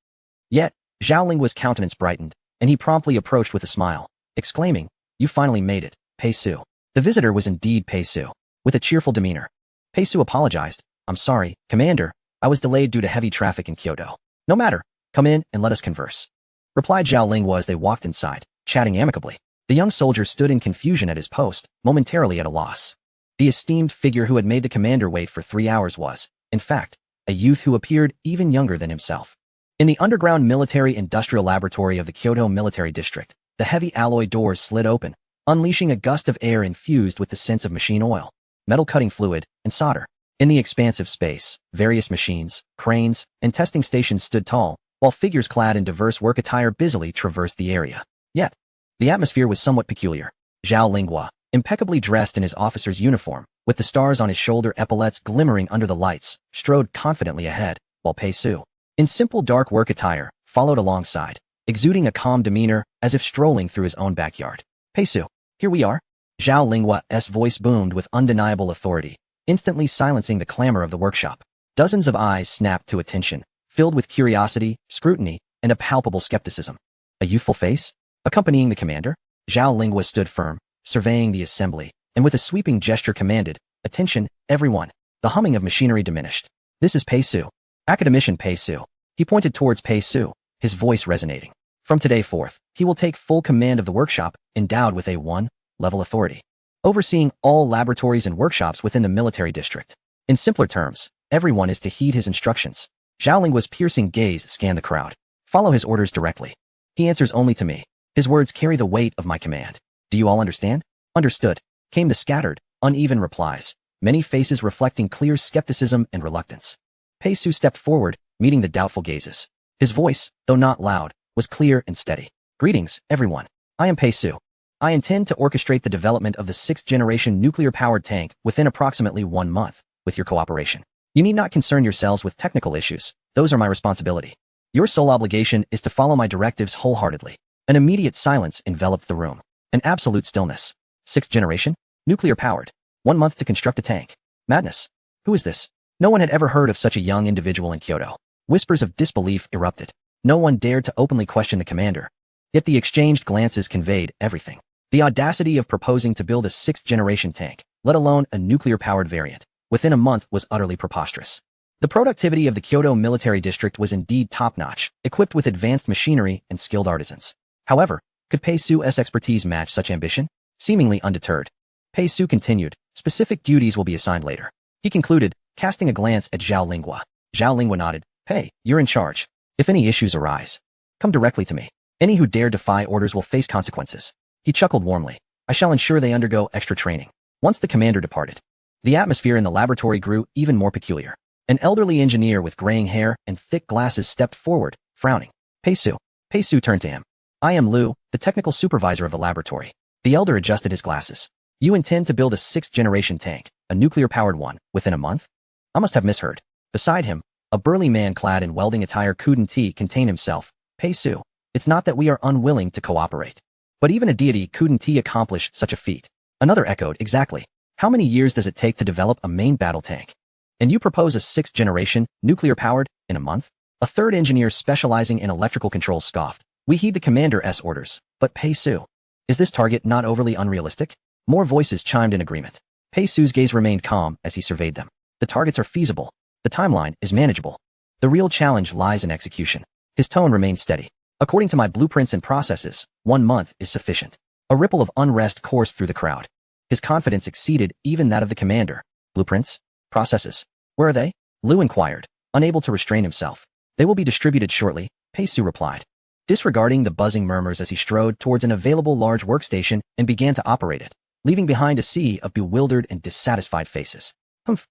Yet, Zhao Linghua's countenance brightened, and he promptly approached with a smile, exclaiming, "You finally made it, Pei Su." The visitor was indeed Pei Su, with a cheerful demeanor. Pei Su apologized. "I'm sorry, Commander. I was delayed due to heavy traffic in Kyoto." "No matter. Come in and let us converse," replied Zhao Linghua as they walked inside, chatting amicably. The young soldier stood in confusion at his post, momentarily at a loss. The esteemed figure who had made the commander wait for 3 hours was, in fact, a youth who appeared even younger than himself. In the underground military-industrial laboratory of the Kyoto military district, the heavy alloy doors slid open, unleashing a gust of air infused with the scents of machine oil, metal cutting fluid, and solder. In the expansive space, various machines, cranes, and testing stations stood tall, while figures clad in diverse work attire busily traversed the area. Yet, the atmosphere was somewhat peculiar. Zhao Linghua, impeccably dressed in his officer's uniform, with the stars on his shoulder epaulettes glimmering under the lights, strode confidently ahead, while Pei Su, in simple dark work attire, followed alongside, exuding a calm demeanor as if strolling through his own backyard. "Pei Su, here we are." Zhao Linghua's voice boomed with undeniable authority, instantly silencing the clamor of the workshop. Dozens of eyes snapped to attention, filled with curiosity, scrutiny, and a palpable skepticism. A youthful face? Accompanying the commander? Zhao Linghua stood firm, surveying the assembly, and with a sweeping gesture commanded, "Attention, everyone." The humming of machinery diminished. "This is Pei Su. Academician Pei Su." He pointed towards Pei Su, his voice resonating. "From today forth, he will take full command of the workshop, endowed with A1 level authority, overseeing all laboratories and workshops within the military district. In simpler terms, everyone is to heed his instructions." Zhao Linghua's piercing gaze scanned the crowd. "Follow his orders directly. He answers only to me. His words carry the weight of my command. Do you all understand?" "Understood," came the scattered, uneven replies, many faces reflecting clear skepticism and reluctance. Pei Su stepped forward, meeting the doubtful gazes. His voice, though not loud, was clear and steady. "Greetings, everyone. I am Pei Su. I intend to orchestrate the development of the 6th-generation nuclear-powered tank within approximately 1 month, with your cooperation. You need not concern yourselves with technical issues. Those are my responsibility. Your sole obligation is to follow my directives wholeheartedly." An immediate silence enveloped the room. An absolute stillness. 6th generation? Nuclear-powered. 1 month to construct a tank. Madness. Who is this? No one had ever heard of such a young individual in Kyoto. Whispers of disbelief erupted. No one dared to openly question the commander. Yet the exchanged glances conveyed everything. The audacity of proposing to build a 6th-generation tank, let alone a nuclear-powered variant, within a month was utterly preposterous. The productivity of the Kyoto military district was indeed top-notch, equipped with advanced machinery and skilled artisans. However, could Pei Su's expertise match such ambition? Seemingly undeterred, Pei Su continued, "Specific duties will be assigned later." He concluded, casting a glance at Zhao Linghua. Zhao Linghua nodded. "Pei, you're in charge. If any issues arise, come directly to me. Any who dare defy orders will face consequences." He chuckled warmly. "I shall ensure they undergo extra training." Once the commander departed, The atmosphere in the laboratory grew even more peculiar. An elderly engineer with graying hair and thick glasses stepped forward, frowning. Pei-Su. Pei-Su turned to him. I am Lu, the technical supervisor of the laboratory. The elder adjusted his glasses. You intend to build a 6th-generation tank, a nuclear-powered one, within a month? I must have misheard. Beside him, a burly man clad in welding attire couldn't contain himself. Pei-Su. It's not that we are unwilling to cooperate. But even a deity couldn't accomplish such a feat. Another echoed, exactly. How many years does it take to develop a main battle tank? And you propose a 6th-generation, nuclear-powered, in a month? A third engineer specializing in electrical controls scoffed. We heed the commander's orders, but Pei-Su. Is this target not overly unrealistic? More voices chimed in agreement. Pei-Su's gaze remained calm as he surveyed them. The targets are feasible. The timeline is manageable. The real challenge lies in execution. His tone remained steady. According to my blueprints and processes, 1 month is sufficient. A ripple of unrest coursed through the crowd. His confidence exceeded even that of the commander. Blueprints? Processes? Where are they? Lu inquired, unable to restrain himself. They will be distributed shortly, Pei-Su replied, disregarding the buzzing murmurs as he strode towards an available large workstation and began to operate it, leaving behind a sea of bewildered and dissatisfied faces.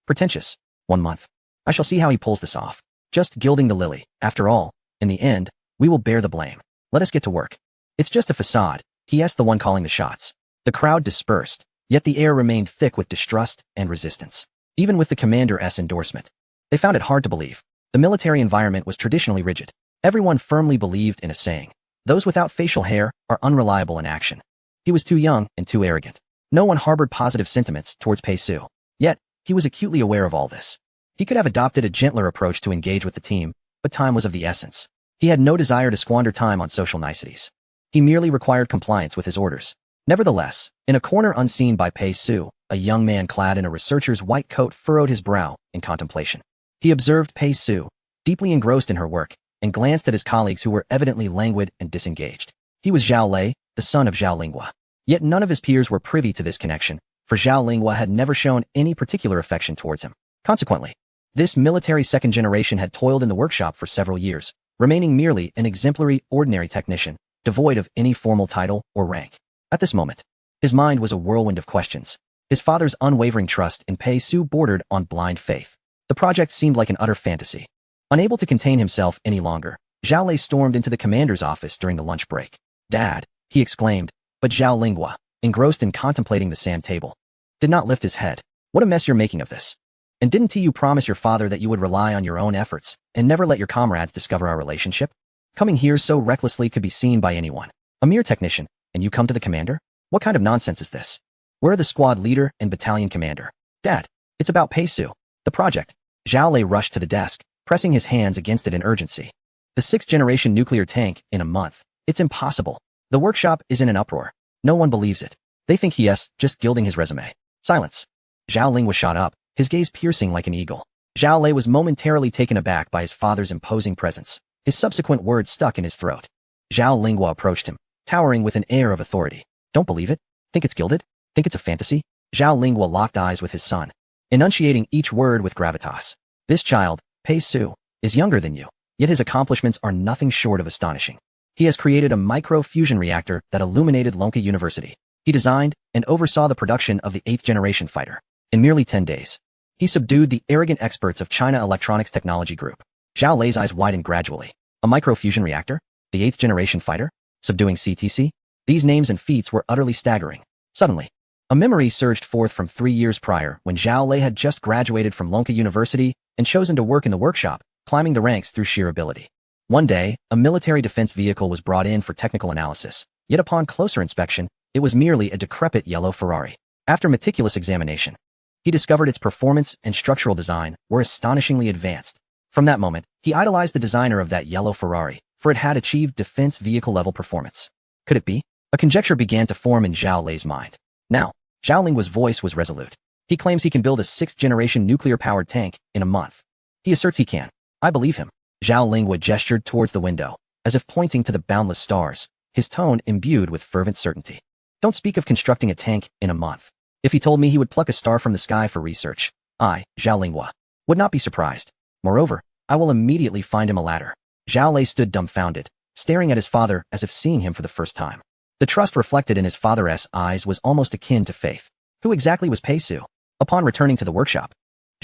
Pretentious. 1 month. I shall see how he pulls this off. Just gilding the lily. After all, in the end, we will bear the blame. Let us get to work. It's just a facade, he the one calling the shots. The crowd dispersed, yet the air remained thick with distrust and resistance. Even with the commander's endorsement, they found it hard to believe. The military environment was traditionally rigid. Everyone firmly believed in a saying. Those without facial hair are unreliable in action. He was too young and too arrogant. No one harbored positive sentiments towards Pei-Su. Yet, he was acutely aware of all this. He could have adopted a gentler approach to engage with the team, but time was of the essence. He had no desire to squander time on social niceties. He merely required compliance with his orders. Nevertheless, in a corner unseen by Pei-Su, a young man clad in a researcher's white coat furrowed his brow in contemplation. He observed Pei-Su, deeply engrossed in her work, and glanced at his colleagues who were evidently languid and disengaged. He was Zhao Lei, the son of Zhao Lingua. Yet none of his peers were privy to this connection, for Zhao Lingua had never shown any particular affection towards him. Consequently, this military 2nd generation had toiled in the workshop for several years, remaining merely an exemplary, ordinary technician, devoid of any formal title or rank. At this moment, his mind was a whirlwind of questions. His father's unwavering trust in Pei-Su bordered on blind faith. The project seemed like an utter fantasy. Unable to contain himself any longer, Zhao Lei stormed into the commander's office during the lunch break. Dad, he exclaimed, but Zhao Lingua, engrossed in contemplating the sand table, did not lift his head. What a mess you're making of this. And didn't you promise your father that you would rely on your own efforts and never let your comrades discover our relationship? Coming here so recklessly could be seen by anyone. A mere technician, and you come to the commander? What kind of nonsense is this? Where are the squad leader and battalion commander? Dad, it's about Pei-Su. The project. Zhao Lei rushed to the desk, pressing his hands against it in urgency. The 6th-generation nuclear tank in a month. It's impossible. The workshop is in an uproar. No one believes it. They think he's just gilding his resume. Silence. Zhao Ling was shot up, his gaze piercing like an eagle. Zhao Lei was momentarily taken aback by his father's imposing presence. His subsequent words stuck in his throat. Zhao Lingua approached him, towering with an air of authority. Don't believe it? Think it's gilded? Think it's a fantasy? Zhao Lingua locked eyes with his son, enunciating each word with gravitas. This child, Pei-Su, is younger than you, yet his accomplishments are nothing short of astonishing. He has created a micro-fusion reactor that illuminated Lonka University. He designed and oversaw the production of the 8th-generation fighter. In merely 10 days, he subdued the arrogant experts of China Electronics Technology Group. Zhao Lei's eyes widened gradually. A micro-fusion reactor? The 8th-generation fighter? Subduing CTC? These names and feats were utterly staggering. Suddenly, a memory surged forth from 3 years prior when Zhao Lei had just graduated from Lonka University and chosen to work in the workshop, climbing the ranks through sheer ability. One day, a military defense vehicle was brought in for technical analysis, yet upon closer inspection, it was merely a decrepit yellow Ferrari. After meticulous examination, he discovered its performance and structural design were astonishingly advanced. From that moment, he idolized the designer of that yellow Ferrari, for it had achieved defense vehicle-level performance. Could it be? A conjecture began to form in Zhao Lei's mind. Now, Zhao Linggua's voice was resolute. He claims he can build a 6th-generation nuclear-powered tank in a month. He asserts he can. I believe him. Zhao Lingua gestured towards the window, as if pointing to the boundless stars, his tone imbued with fervent certainty. Don't speak of constructing a tank in a month. If he told me he would pluck a star from the sky for research, I, Zhao Lingua, would not be surprised. Moreover, I will immediately find him a ladder. Zhao Lei stood dumbfounded, staring at his father as if seeing him for the first time. The trust reflected in his father's eyes was almost akin to faith. Who exactly was Pei-Su? Upon returning to the workshop,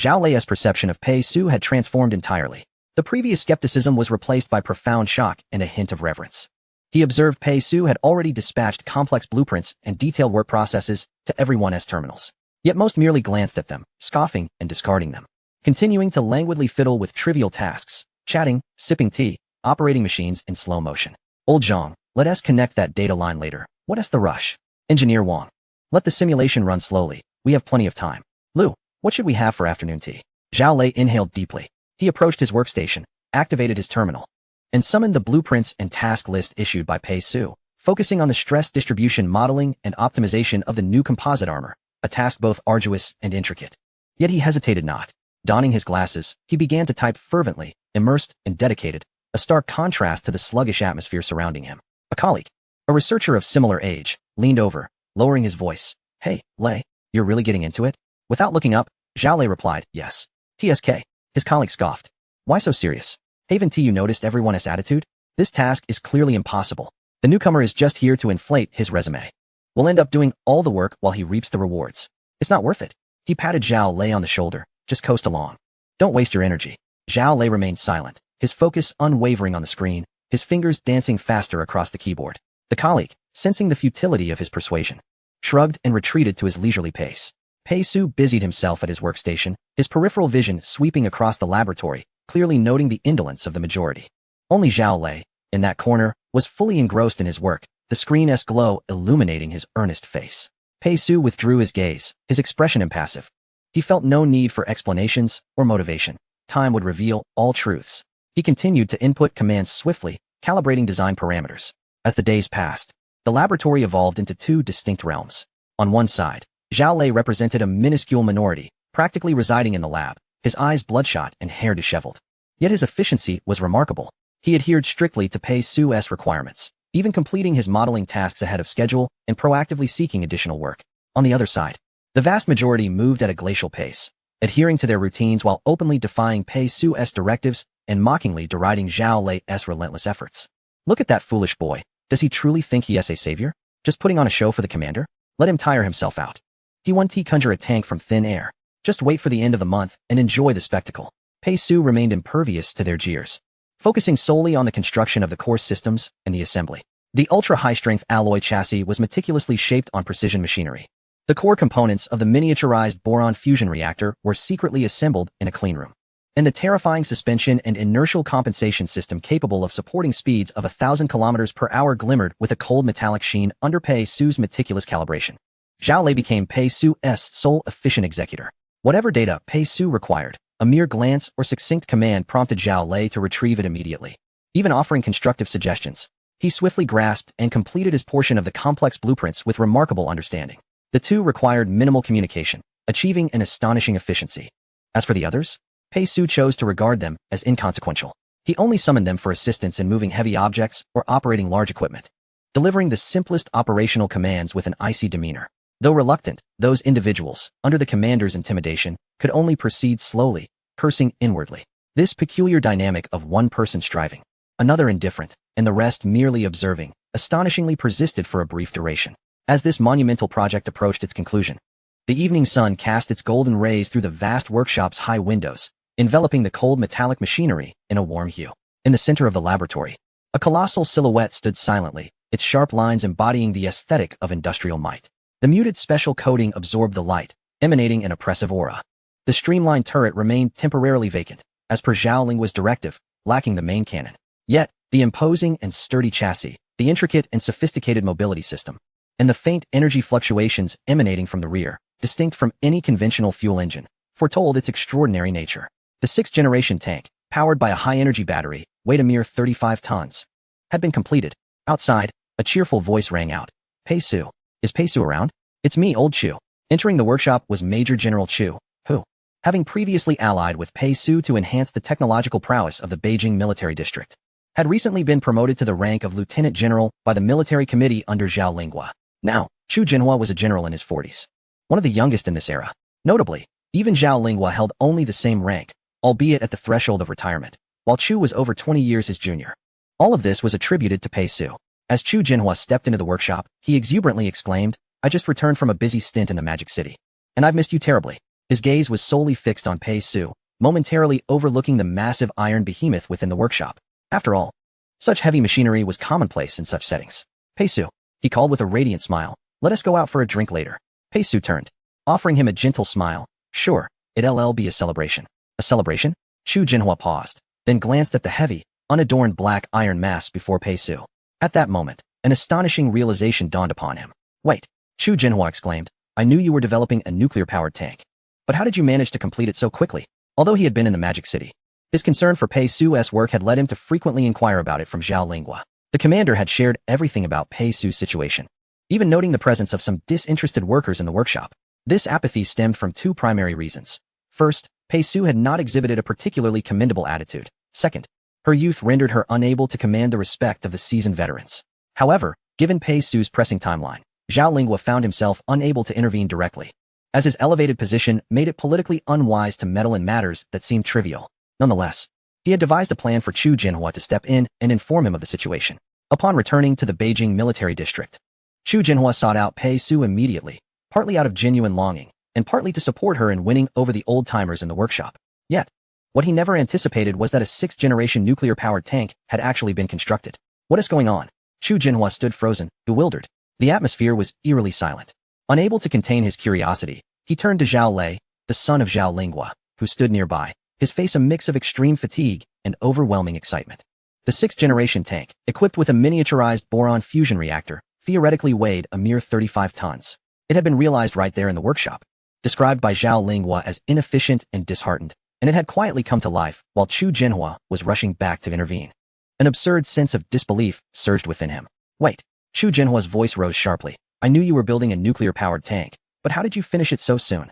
Zhao Lei's perception of Pei Su had transformed entirely. The previous skepticism was replaced by profound shock and a hint of reverence. He observed Pei Su had already dispatched complex blueprints and detailed work processes to everyone's terminals. Yet most merely glanced at them, scoffing and discarding them, continuing to languidly fiddle with trivial tasks, chatting, sipping tea, operating machines in slow motion. Old Zhang, let us connect that data line later. What is the rush? Engineer Wang, let the simulation run slowly. We have plenty of time. Lu, what should we have for afternoon tea? Zhao Lei inhaled deeply. He approached his workstation, activated his terminal, and summoned the blueprints and task list issued by Pei Su, focusing on the stress distribution modeling and optimization of the new composite armor, a task both arduous and intricate. Yet he hesitated not. Donning his glasses, he began to type fervently, immersed and dedicated, a stark contrast to the sluggish atmosphere surrounding him. A colleague, a researcher of similar age, leaned over, lowering his voice. Hey, Lei, you're really getting into it? Without looking up, Zhao Lei replied, yes. TSK. His colleague scoffed. Why so serious? Haven't you noticed everyone's attitude? This task is clearly impossible. The newcomer is just here to inflate his resume. We'll end up doing all the work while he reaps the rewards. It's not worth it. He patted Zhao Lei on the shoulder. Just coast along. Don't waste your energy. Zhao Lei remained silent, his focus unwavering on the screen, his fingers dancing faster across the keyboard. The colleague, sensing the futility of his persuasion, shrugged and retreated to his leisurely pace. Pei Su busied himself at his workstation, his peripheral vision sweeping across the laboratory, clearly noting the indolence of the majority. Only Zhao Lei, in that corner, was fully engrossed in his work, the screen's glow illuminating his earnest face. Pei Su withdrew his gaze, his expression impassive. He felt no need for explanations or motivation. Time would reveal all truths. He continued to input commands swiftly, calibrating design parameters. As the days passed, the laboratory evolved into two distinct realms. On one side, Zhao Lei represented a minuscule minority, practically residing in the lab, his eyes bloodshot and hair disheveled. Yet his efficiency was remarkable. He adhered strictly to Pei Su's requirements, even completing his modeling tasks ahead of schedule and proactively seeking additional work. On the other side, the vast majority moved at a glacial pace, adhering to their routines while openly defying Pei Su's directives and mockingly deriding Zhao Lei's relentless efforts. Look at that foolish boy. Does he truly think he is a savior? Just putting on a show for the commander? Let him tire himself out. He won't conjure a tank from thin air. Just wait for the end of the month and enjoy the spectacle. Pei Su remained impervious to their jeers, focusing solely on the construction of the core systems and the assembly. The ultra-high-strength alloy chassis was meticulously shaped on precision machinery. The core components of the miniaturized boron fusion reactor were secretly assembled in a cleanroom, and the terrifying suspension and inertial compensation system capable of supporting speeds of 1,000 kilometers per hour glimmered with a cold metallic sheen under Pei Su's meticulous calibration. Zhao Lei became Pei Su's sole efficient executor. Whatever data Pei Su required, a mere glance or succinct command prompted Zhao Lei to retrieve it immediately. Even offering constructive suggestions, he swiftly grasped and completed his portion of the complex blueprints with remarkable understanding. The two required minimal communication, achieving an astonishing efficiency. As for the others, Pei Su chose to regard them as inconsequential. He only summoned them for assistance in moving heavy objects or operating large equipment, delivering the simplest operational commands with an icy demeanor. Though reluctant, those individuals, under the commander's intimidation, could only proceed slowly, cursing inwardly. This peculiar dynamic of one person striving, another indifferent, and the rest merely observing, astonishingly persisted for a brief duration. As this monumental project approached its conclusion, the evening sun cast its golden rays through the vast workshop's high windows, enveloping the cold metallic machinery in a warm hue. In the center of the laboratory, a colossal silhouette stood silently, its sharp lines embodying the aesthetic of industrial might. The muted special coating absorbed the light, emanating an oppressive aura. The streamlined turret remained temporarily vacant, as per Zhao Ling's directive, lacking the main cannon. Yet, the imposing and sturdy chassis, the intricate and sophisticated mobility system, and the faint energy fluctuations emanating from the rear, distinct from any conventional fuel engine, foretold its extraordinary nature. The sixth-generation tank, powered by a high-energy battery, weighed a mere 35 tons, had been completed. Outside, a cheerful voice rang out. Pei Su. Is Pei Su around? It's me, Old Chu. Entering the workshop was Major General Chu, who, having previously allied with Pei Su to enhance the technological prowess of the Beijing military district, had recently been promoted to the rank of Lieutenant General by the military committee under Zhao Linghua. Now, Chu Jinhua was a general in his 40s, one of the youngest in this era. Notably, even Zhao Linghua held only the same rank, albeit at the threshold of retirement, while Chu was over 20 years his junior. All of this was attributed to Pei Su. As Chu Jinhua stepped into the workshop, he exuberantly exclaimed, I just returned from a busy stint in the Magic City. And I've missed you terribly. His gaze was solely fixed on Pei Su, momentarily overlooking the massive iron behemoth within the workshop. After all, such heavy machinery was commonplace in such settings. Pei Su, he called with a radiant smile, let us go out for a drink later. Pei Su turned, offering him a gentle smile. Sure, it'll be a celebration. A celebration? Chu Jinhua paused, then glanced at the heavy, unadorned black iron mass before Pei Su. At that moment, an astonishing realization dawned upon him. Wait, Chu Jinhua exclaimed, I knew you were developing a nuclear-powered tank. But how did you manage to complete it so quickly? Although he had been in the Magic City, his concern for Pei Su's work had led him to frequently inquire about it from Zhao Lingua. The commander had shared everything about Pei Su's situation, even noting the presence of some disinterested workers in the workshop. This apathy stemmed from two primary reasons. First, Pei Su had not exhibited a particularly commendable attitude. Second, her youth rendered her unable to command the respect of the seasoned veterans. However, given Pei Su's pressing timeline, Zhao Lingua found himself unable to intervene directly, as his elevated position made it politically unwise to meddle in matters that seemed trivial. Nonetheless, he had devised a plan for Chu Jinhua to step in and inform him of the situation. Upon returning to the Beijing military district, Chu Jinhua sought out Pei Su immediately, partly out of genuine longing, and partly to support her in winning over the old-timers in the workshop. Yet, what he never anticipated was that a sixth-generation nuclear-powered tank had actually been constructed. What is going on? Chu Jinhua stood frozen, bewildered. The atmosphere was eerily silent. Unable to contain his curiosity, he turned to Zhao Lei, the son of Zhao Lingua, who stood nearby, his face a mix of extreme fatigue and overwhelming excitement. The sixth-generation tank, equipped with a miniaturized boron fusion reactor, theoretically weighed a mere 35 tons. It had been realized right there in the workshop, described by Zhao Lingua as inefficient and disheartened, and it had quietly come to life while Chu Jinhua was rushing back to intervene. An absurd sense of disbelief surged within him. Wait, Chu Jinhua's voice rose sharply. I knew you were building a nuclear-powered tank, but how did you finish it so soon?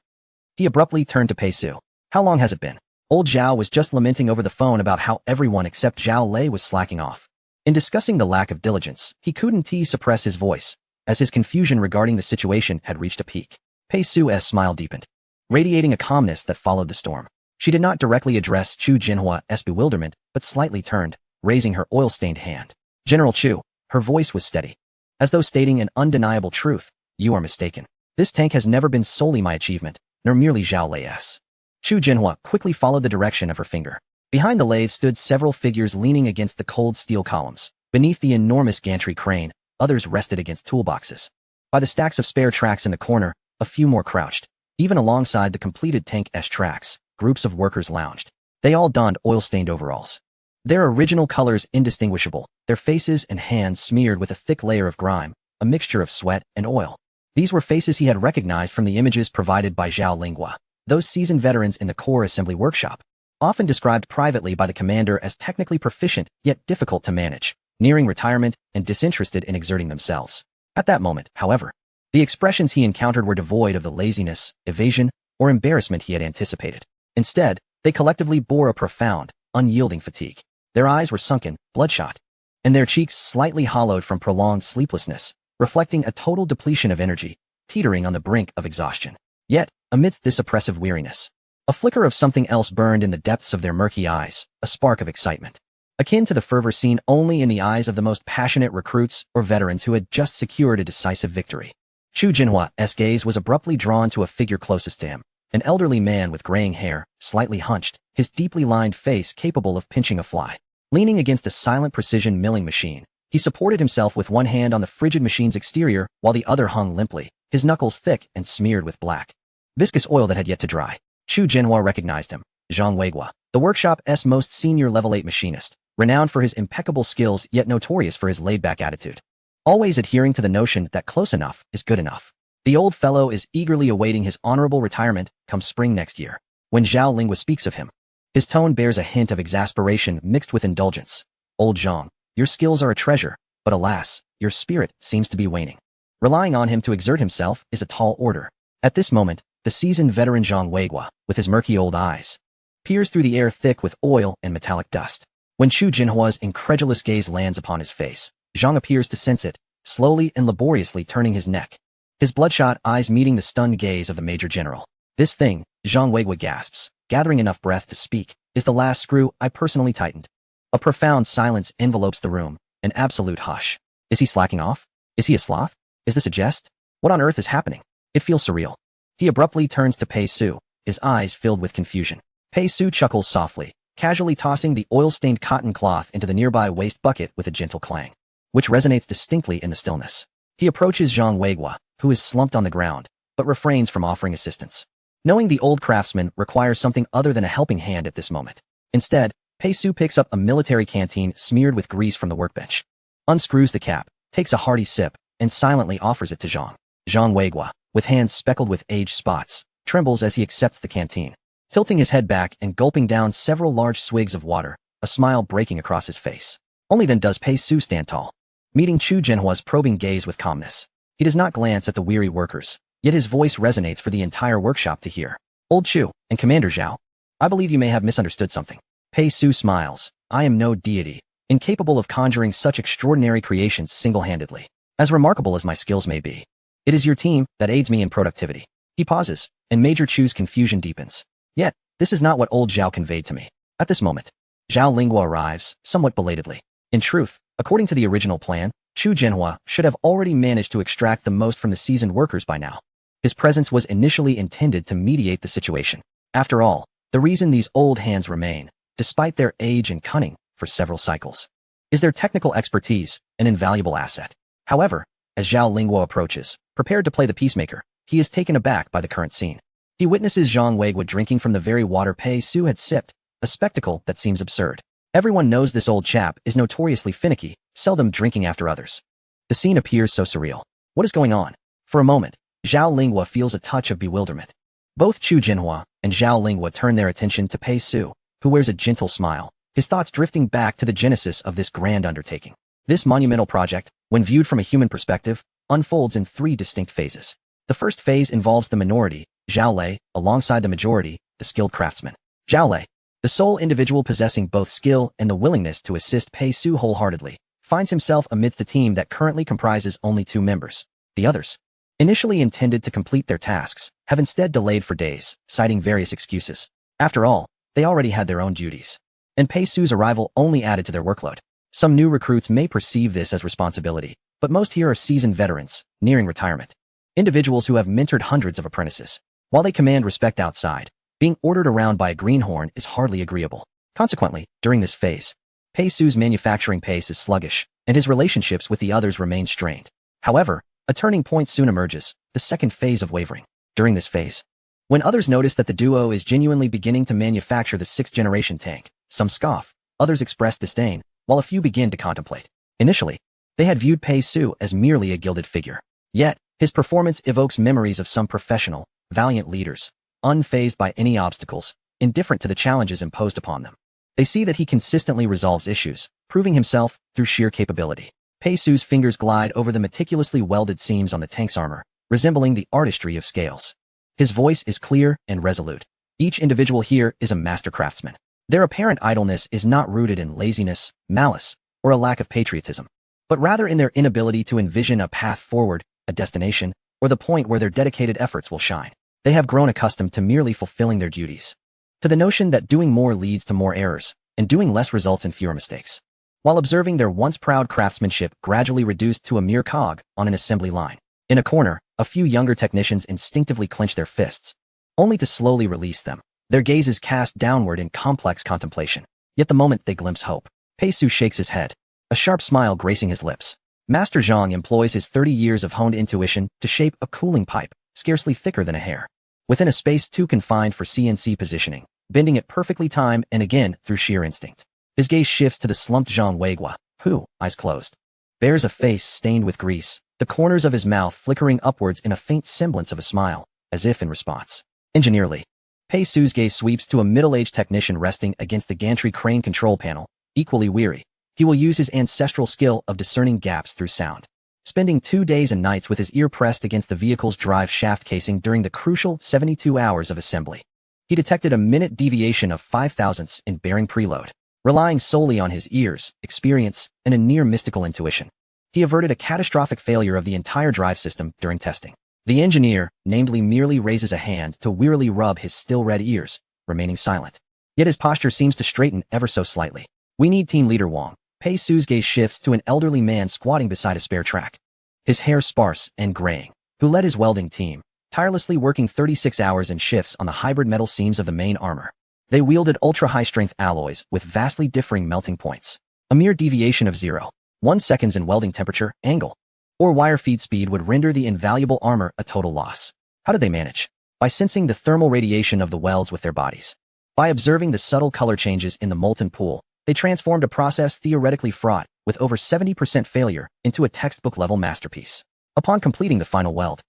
He abruptly turned to Pei Su. How long has it been? Old Zhao was just lamenting over the phone about how everyone except Zhao Lei was slacking off. In discussing the lack of diligence, he couldn't suppress his voice, as his confusion regarding the situation had reached a peak. Pei Su's smile deepened, radiating a calmness that followed the storm. She did not directly address Chu Jinhua's bewilderment, but slightly turned, raising her oil-stained hand. General Chu, her voice was steady, as though stating an undeniable truth. You are mistaken. This tank has never been solely my achievement, nor merely Zhao Lei's. Chu Jinhua quickly followed the direction of her finger. Behind the lathe stood several figures leaning against the cold steel columns. Beneath the enormous gantry crane, others rested against toolboxes. By the stacks of spare tracks in the corner, a few more crouched. Even alongside the completed tank's tracks, groups of workers lounged. They all donned oil-stained overalls, their original colors indistinguishable, their faces and hands smeared with a thick layer of grime, a mixture of sweat and oil. These were faces he had recognized from the images provided by Zhao Lingua, those seasoned veterans in the core assembly workshop, often described privately by the commander as technically proficient yet difficult to manage, nearing retirement and disinterested in exerting themselves. At that moment, however, the expressions he encountered were devoid of the laziness, evasion, or embarrassment he had anticipated. Instead, they collectively bore a profound, unyielding fatigue. Their eyes were sunken, bloodshot, and their cheeks slightly hollowed from prolonged sleeplessness, reflecting a total depletion of energy, teetering on the brink of exhaustion. Yet, amidst this oppressive weariness, a flicker of something else burned in the depths of their murky eyes, a spark of excitement, akin to the fervor seen only in the eyes of the most passionate recruits or veterans who had just secured a decisive victory. Chu Jinhua's gaze was abruptly drawn to a figure closest to him, an elderly man with graying hair, slightly hunched, his deeply lined face capable of pinching a fly. Leaning against a silent precision milling machine, he supported himself with one hand on the frigid machine's exterior while the other hung limply, his knuckles thick and smeared with black, viscous oil that had yet to dry. Chu Jinhua recognized him, Zhang Weigua, the workshop's most senior level 8 machinist, renowned for his impeccable skills yet notorious for his laid-back attitude, always adhering to the notion that close enough is good enough. The old fellow is eagerly awaiting his honorable retirement come spring next year. When Zhao Lingua speaks of him, his tone bears a hint of exasperation mixed with indulgence. Old Zhang, your skills are a treasure, but alas, your spirit seems to be waning. Relying on him to exert himself is a tall order. At this moment, the seasoned veteran Zhang Weigua, with his murky old eyes, peers through the air thick with oil and metallic dust. When Chu Jinhua's incredulous gaze lands upon his face, Zhang appears to sense it, slowly and laboriously turning his neck, his bloodshot eyes meeting the stunned gaze of the Major General. This thing, Zhang Weigua gasps, gathering enough breath to speak, is the last screw I personally tightened. A profound silence envelopes the room, an absolute hush. Is he slacking off? Is he a sloth? Is this a jest? What on earth is happening? It feels surreal. He abruptly turns to Pei Su, his eyes filled with confusion. Pei Su chuckles softly, casually tossing the oil-stained cotton cloth into the nearby waste bucket with a gentle clang, which resonates distinctly in the stillness. He approaches Zhang Weiguo, who is slumped on the ground, but refrains from offering assistance. Knowing the old craftsman requires something other than a helping hand at this moment. Instead, Pei Su picks up a military canteen smeared with grease from the workbench, unscrews the cap, takes a hearty sip, and silently offers it to Zhang. Zhang Weiguo, with hands speckled with age spots, trembles as he accepts the canteen. Tilting his head back and gulping down several large swigs of water, a smile breaking across his face. Only then does Pei Su stand tall, meeting Chu Jinhua's probing gaze with calmness. He does not glance at the weary workers, yet his voice resonates for the entire workshop to hear. Old Chu, and Commander Zhao, I believe you may have misunderstood something. Pei Su smiles. I am no deity, incapable of conjuring such extraordinary creations single-handedly. As remarkable as my skills may be, it is your team that aids me in productivity. He pauses, and Major Chu's confusion deepens. Yet, this is not what old Zhao conveyed to me. At this moment, Zhao Lingguo arrives, somewhat belatedly. In truth, according to the original plan, Chu Jinhua should have already managed to extract the most from the seasoned workers by now. His presence was initially intended to mediate the situation. After all, the reason these old hands remain, despite their age and cunning, for several cycles, is their technical expertise, an invaluable asset. However, as Zhao Lingguo approaches, prepared to play the peacemaker, he is taken aback by the current scene. He witnesses Zhang Weiguo drinking from the very water Pei Su had sipped, a spectacle that seems absurd. Everyone knows this old chap is notoriously finicky, seldom drinking after others. The scene appears so surreal. What is going on? For a moment, Zhao Lingguo feels a touch of bewilderment. Both Chu Jinhua and Zhao Lingguo turn their attention to Pei Su, who wears a gentle smile, his thoughts drifting back to the genesis of this grand undertaking. This monumental project, when viewed from a human perspective, unfolds in three distinct phases. The first phase involves the minority, Zhao Lei, alongside the majority, the skilled craftsman. Zhao Lei, the sole individual possessing both skill and the willingness to assist Pei Su wholeheartedly, finds himself amidst a team that currently comprises only 2 members. The others, initially intended to complete their tasks, have instead delayed for days, citing various excuses. After all, they already had their own duties, and Pei Su's arrival only added to their workload. Some new recruits may perceive this as responsibility, but most here are seasoned veterans, nearing retirement. Individuals who have mentored hundreds of apprentices. While they command respect outside, being ordered around by a greenhorn is hardly agreeable. Consequently, during this phase, Pei Su's manufacturing pace is sluggish, and his relationships with the others remain strained. However, a turning point soon emerges, the second phase of wavering. During this phase, when others notice that the duo is genuinely beginning to manufacture the 6th-generation tank, some scoff, others express disdain, while a few begin to contemplate. Initially, they had viewed Pei Su as merely a gilded figure. Yet, his performance evokes memories of some professional, valiant leaders, unfazed by any obstacles, indifferent to the challenges imposed upon them. They see that he consistently resolves issues, proving himself through sheer capability. Pei Su's fingers glide over the meticulously welded seams on the tank's armor, resembling the artistry of scales. His voice is clear and resolute. Each individual here is a master craftsman. Their apparent idleness is not rooted in laziness, malice, or a lack of patriotism, but rather in their inability to envision a path forward, a destination, or the point where their dedicated efforts will shine. They have grown accustomed to merely fulfilling their duties, to the notion that doing more leads to more errors, and doing less results in fewer mistakes, while observing their once proud craftsmanship gradually reduced to a mere cog on an assembly line. In a corner, a few younger technicians instinctively clench their fists, only to slowly release them. Their gaze is cast downward in complex contemplation. Yet the moment they glimpse hope, Pei Su shakes his head, a sharp smile gracing his lips. Master Zhang employs his 30 years of honed intuition to shape a cooling pipe, scarcely thicker than a hair, within a space too confined for CNC positioning, bending it perfectly time and again through sheer instinct. His gaze shifts to the slumped Zhang Weiguo, who, eyes closed, bears a face stained with grease, the corners of his mouth flickering upwards in a faint semblance of a smile, as if in response. Engineerly, Pei Su's gaze sweeps to a middle-aged technician resting against the gantry crane control panel, equally weary. He will use his ancestral skill of discerning gaps through sound, spending 2 days and nights with his ear pressed against the vehicle's drive shaft casing during the crucial 72 hours of assembly. He detected a minute deviation of 5 thousandths in bearing preload. Relying solely on his ears, experience, and a near mystical intuition, he averted a catastrophic failure of the entire drive system during testing. The engineer, namely, merely raises a hand to wearily rub his still red ears, remaining silent. Yet his posture seems to straighten ever so slightly. We need Team Leader Wang. Pei Su's gaze shifts to an elderly man squatting beside a spare track, his hair sparse and graying, who led his welding team, tirelessly working 36 hours in shifts on the hybrid metal seams of the main armor. They wielded ultra-high-strength alloys with vastly differing melting points. A mere deviation of 0.1 seconds in welding temperature, angle, or wire feed speed would render the invaluable armor a total loss. How did they manage? By sensing the thermal radiation of the welds with their bodies. By observing the subtle color changes in the molten pool, they transformed a process theoretically fraught with over 70% failure into a textbook-level masterpiece. Upon completing the final weld,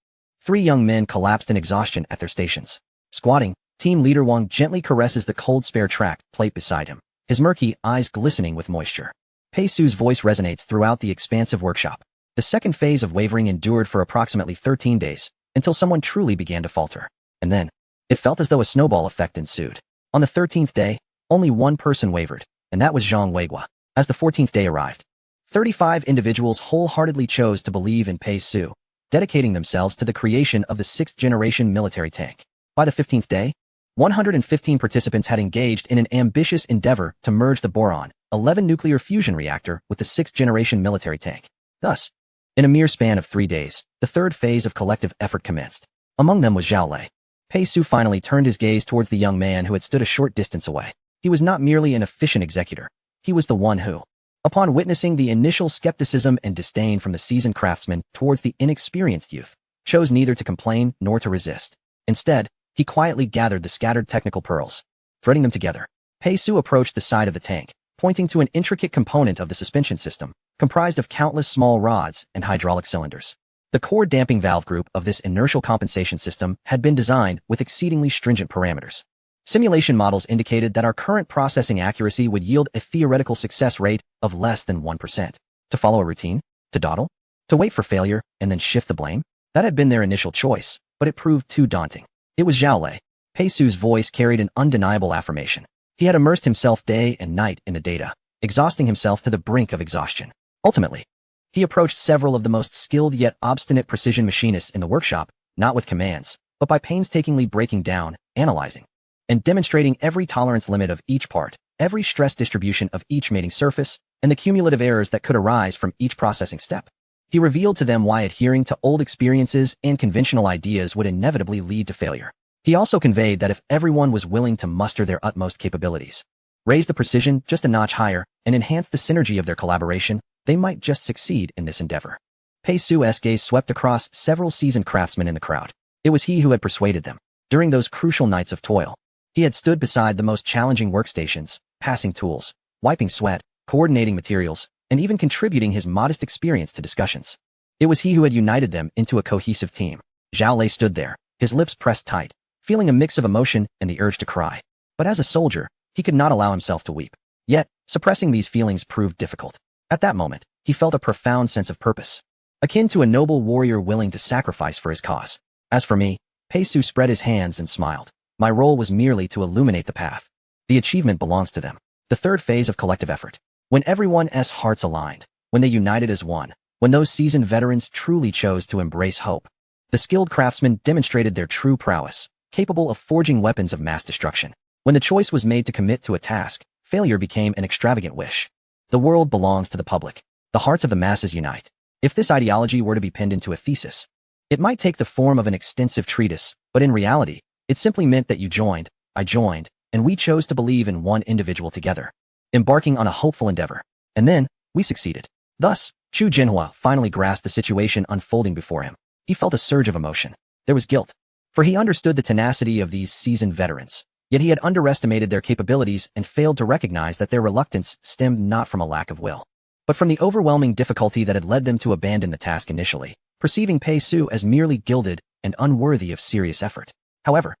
3 young men collapsed in exhaustion at their stations. Squatting, team leader Wang gently caresses the cold spare track plate beside him, his murky eyes glistening with moisture. Pei Su's voice resonates throughout the expansive workshop. The second phase of wavering endured for approximately 13 days, until someone truly began to falter. And then, it felt as though a snowball effect ensued. On the 13th day, only one person wavered, and that was Zhang Weiguo. As the 14th day arrived, 35 individuals wholeheartedly chose to believe in Pei Su, dedicating themselves to the creation of the 6th-generation military tank. By the 15th day, 115 participants had engaged in an ambitious endeavor to merge the boron-11 nuclear fusion reactor with the 6th-generation military tank. Thus, in a mere span of 3 days, the third phase of collective effort commenced. Among them was Zhao Lei. Pei Su finally turned his gaze towards the young man who had stood a short distance away. He was not merely an efficient executor. He was the one who, upon witnessing the initial skepticism and disdain from the seasoned craftsman towards the inexperienced youth, chose neither to complain nor to resist. Instead, he quietly gathered the scattered technical pearls. Threading them together, Pei Su approached the side of the tank, pointing to an intricate component of the suspension system, comprised of countless small rods and hydraulic cylinders. The core damping valve group of this inertial compensation system had been designed with exceedingly stringent parameters. Simulation models indicated that our current processing accuracy would yield a theoretical success rate of less than 1%. To follow a routine? To dawdle? To wait for failure and then shift the blame? That had been their initial choice, but it proved too daunting. It was Zhao Lei. Pei Su's voice carried an undeniable affirmation. He had immersed himself day and night in the data, exhausting himself to the brink of exhaustion. Ultimately, he approached several of the most skilled yet obstinate precision machinists in the workshop, not with commands, but by painstakingly breaking down, analyzing, and demonstrating every tolerance limit of each part, every stress distribution of each mating surface, and the cumulative errors that could arise from each processing step. He revealed to them why adhering to old experiences and conventional ideas would inevitably lead to failure. He also conveyed that if everyone was willing to muster their utmost capabilities, raise the precision just a notch higher, and enhance the synergy of their collaboration, they might just succeed in this endeavor. Pei Su's gaze swept across several seasoned craftsmen in the crowd. It was he who had persuaded them. During those crucial nights of toil, he had stood beside the most challenging workstations, passing tools, wiping sweat, coordinating materials, and even contributing his modest experience to discussions. It was he who had united them into a cohesive team. Zhao Lei stood there, his lips pressed tight, feeling a mix of emotion and the urge to cry. But as a soldier, he could not allow himself to weep. Yet, suppressing these feelings proved difficult. At that moment, he felt a profound sense of purpose, akin to a noble warrior willing to sacrifice for his cause. As for me, Pei Su spread his hands and smiled. My role was merely to illuminate the path. The achievement belongs to them. The third phase of collective effort. When everyone's hearts aligned, when they united as one, when those seasoned veterans truly chose to embrace hope, the skilled craftsmen demonstrated their true prowess, capable of forging weapons of mass destruction. When the choice was made to commit to a task, failure became an extravagant wish. The world belongs to the public. The hearts of the masses unite. If this ideology were to be pinned into a thesis, it might take the form of an extensive treatise, but in reality, it simply meant that you joined, I joined, and we chose to believe in one individual together, embarking on a hopeful endeavor. And then, we succeeded. Thus, Chu Jinhua finally grasped the situation unfolding before him. He felt a surge of emotion. There was guilt, for he understood the tenacity of these seasoned veterans. Yet he had underestimated their capabilities and failed to recognize that their reluctance stemmed not from a lack of will, but from the overwhelming difficulty that had led them to abandon the task initially, perceiving Pei Su as merely gilded and unworthy of serious effort. However,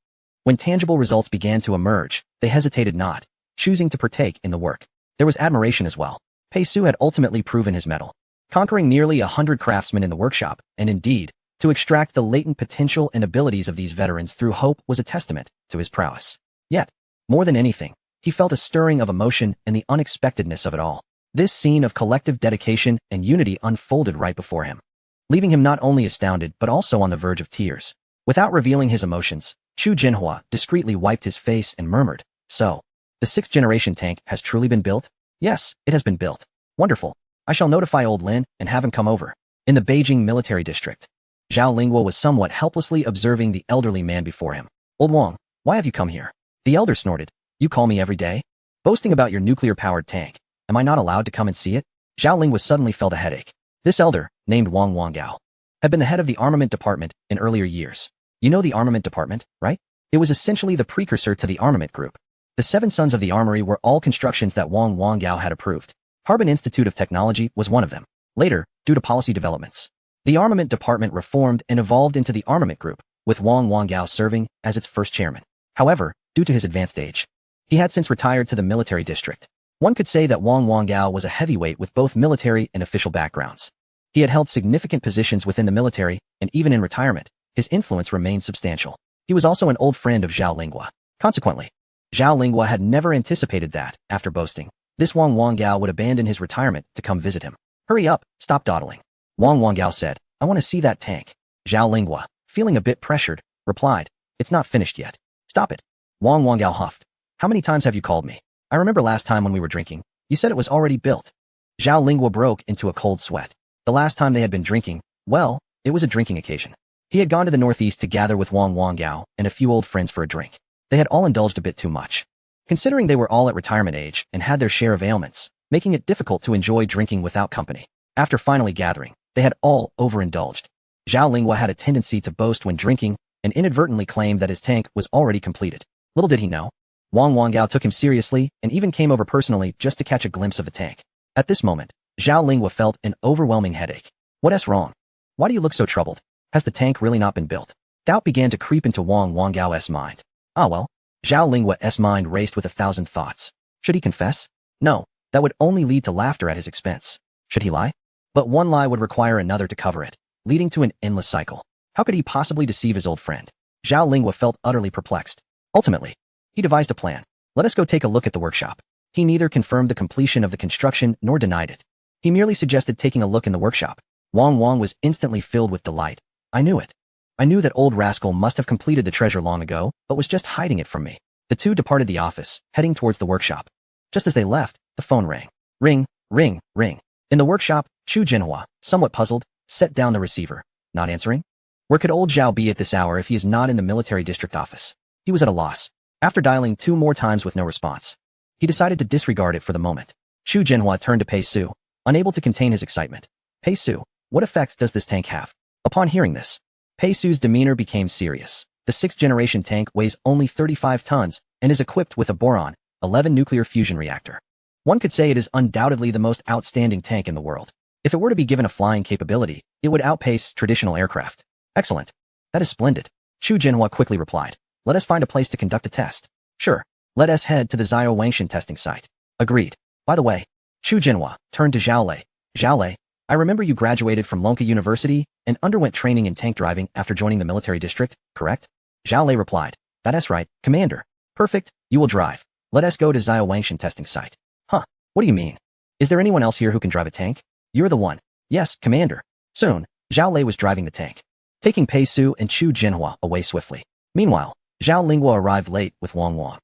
when tangible results began to emerge, they hesitated not, choosing to partake in the work. There was admiration as well. Pei Su had ultimately proven his mettle, conquering nearly 100 craftsmen in the workshop, and indeed, to extract the latent potential and abilities of these veterans through hope was a testament to his prowess. Yet, more than anything, he felt a stirring of emotion and the unexpectedness of it all. This scene of collective dedication and unity unfolded right before him, leaving him not only astounded but also on the verge of tears. Without revealing his emotions, Chu Jinhua discreetly wiped his face and murmured, "So, the 6th-generation tank has truly been built?" "Yes, it has been built." "Wonderful. I shall notify old Lin and have him come over." In the Beijing military district, Zhao Lingguo was somewhat helplessly observing the elderly man before him. Old Wang, why have you come here? The elder snorted. You call me every day? Boasting about your nuclear-powered tank. Am I not allowed to come and see it? Zhao Ling was suddenly felt a headache. This elder, named Wang Wanggao, had been the head of the armament department in earlier years. You know the armament department, right? It was essentially the precursor to the armament group. The 7 Sons of the Armory were all constructions that Wang Wanggao had approved. Harbin Institute of Technology was one of them. Later, due to policy developments, the armament department reformed and evolved into the armament group, with Wang Wanggao serving as its first chairman. However, due to his advanced age, he had since retired to the military district. One could say that Wang Wanggao was a heavyweight with both military and official backgrounds. He had held significant positions within the military, and even in retirement, his influence remained substantial. He was also an old friend of Zhao Lingguo. Consequently, Zhao Lingguo had never anticipated that, after boasting, this Wang Wanggao would abandon his retirement to come visit him. Hurry up, stop dawdling. Wang Wanggao said, I want to see that tank. Zhao Lingguo, feeling a bit pressured, replied, it's not finished yet. Stop it. Wang Wanggao huffed. How many times have you called me? I remember last time when we were drinking, you said it was already built. Zhao Lingguo broke into a cold sweat. The last time they had been drinking, well, it was a drinking occasion. He had gone to the northeast to gather with Wang Wanggao and a few old friends for a drink. They had all indulged a bit too much. Considering they were all at retirement age and had their share of ailments, making it difficult to enjoy drinking without company. After finally gathering, they had all overindulged. Zhao Lingguo had a tendency to boast when drinking and inadvertently claimed that his tank was already completed. Little did he know, Wang Wanggao took him seriously and even came over personally just to catch a glimpse of the tank. At this moment, Zhao Lingguo felt an overwhelming headache. What's wrong? Why do you look so troubled? Has the tank really not been built? Doubt began to creep into Wang Wanggao's mind. Ah well. Zhao Lingguo's mind raced with 1,000 thoughts. Should he confess? No, that would only lead to laughter at his expense. Should he lie? But one lie would require another to cover it, leading to an endless cycle. How could he possibly deceive his old friend? Zhao Lingguo felt utterly perplexed. Ultimately, he devised a plan. Let us go take a look at the workshop. He neither confirmed the completion of the construction nor denied it. He merely suggested taking a look in the workshop. Wang was instantly filled with delight. I knew it. I knew that old rascal must have completed the treasure long ago, but was just hiding it from me. The two departed the office, heading towards the workshop. Just as they left, the phone rang. Ring, ring, ring. In the workshop, Chu Jinhua, somewhat puzzled, set down the receiver. Not answering? Where could old Zhao be at this hour if he is not in the military district office? He was at a loss. After dialing 2 more times with no response, he decided to disregard it for the moment. Chu Jinhua turned to Pei Su, unable to contain his excitement. Pei Su, what effects does this tank have? Upon hearing this, Pei Su's demeanor became serious. The 6th-generation tank weighs only 35 tons and is equipped with a boron, 11 nuclear fusion reactor. One could say it is undoubtedly the most outstanding tank in the world. If it were to be given a flying capability, it would outpace traditional aircraft. Excellent. That is splendid. Chu Jinhua quickly replied. Let us find a place to conduct a test. Sure. Let us head to the Zhao Wangshan testing site. Agreed. By the way, Chu Jinhua turned to Zhao Lei. Zhao Lei, I remember you graduated from Lonka University and underwent training in tank driving after joining the military district, correct? Zhao Lei replied. That is right, Commander. Perfect, you will drive. Let us go to Zhao Wangshan testing site. Huh, what do you mean? Is there anyone else here who can drive a tank? You're the one. Yes, Commander. Soon, Zhao Lei was driving the tank, taking Pei Su and Chu Jinhua away swiftly. Meanwhile, Zhao Lingguo arrived late with Wang.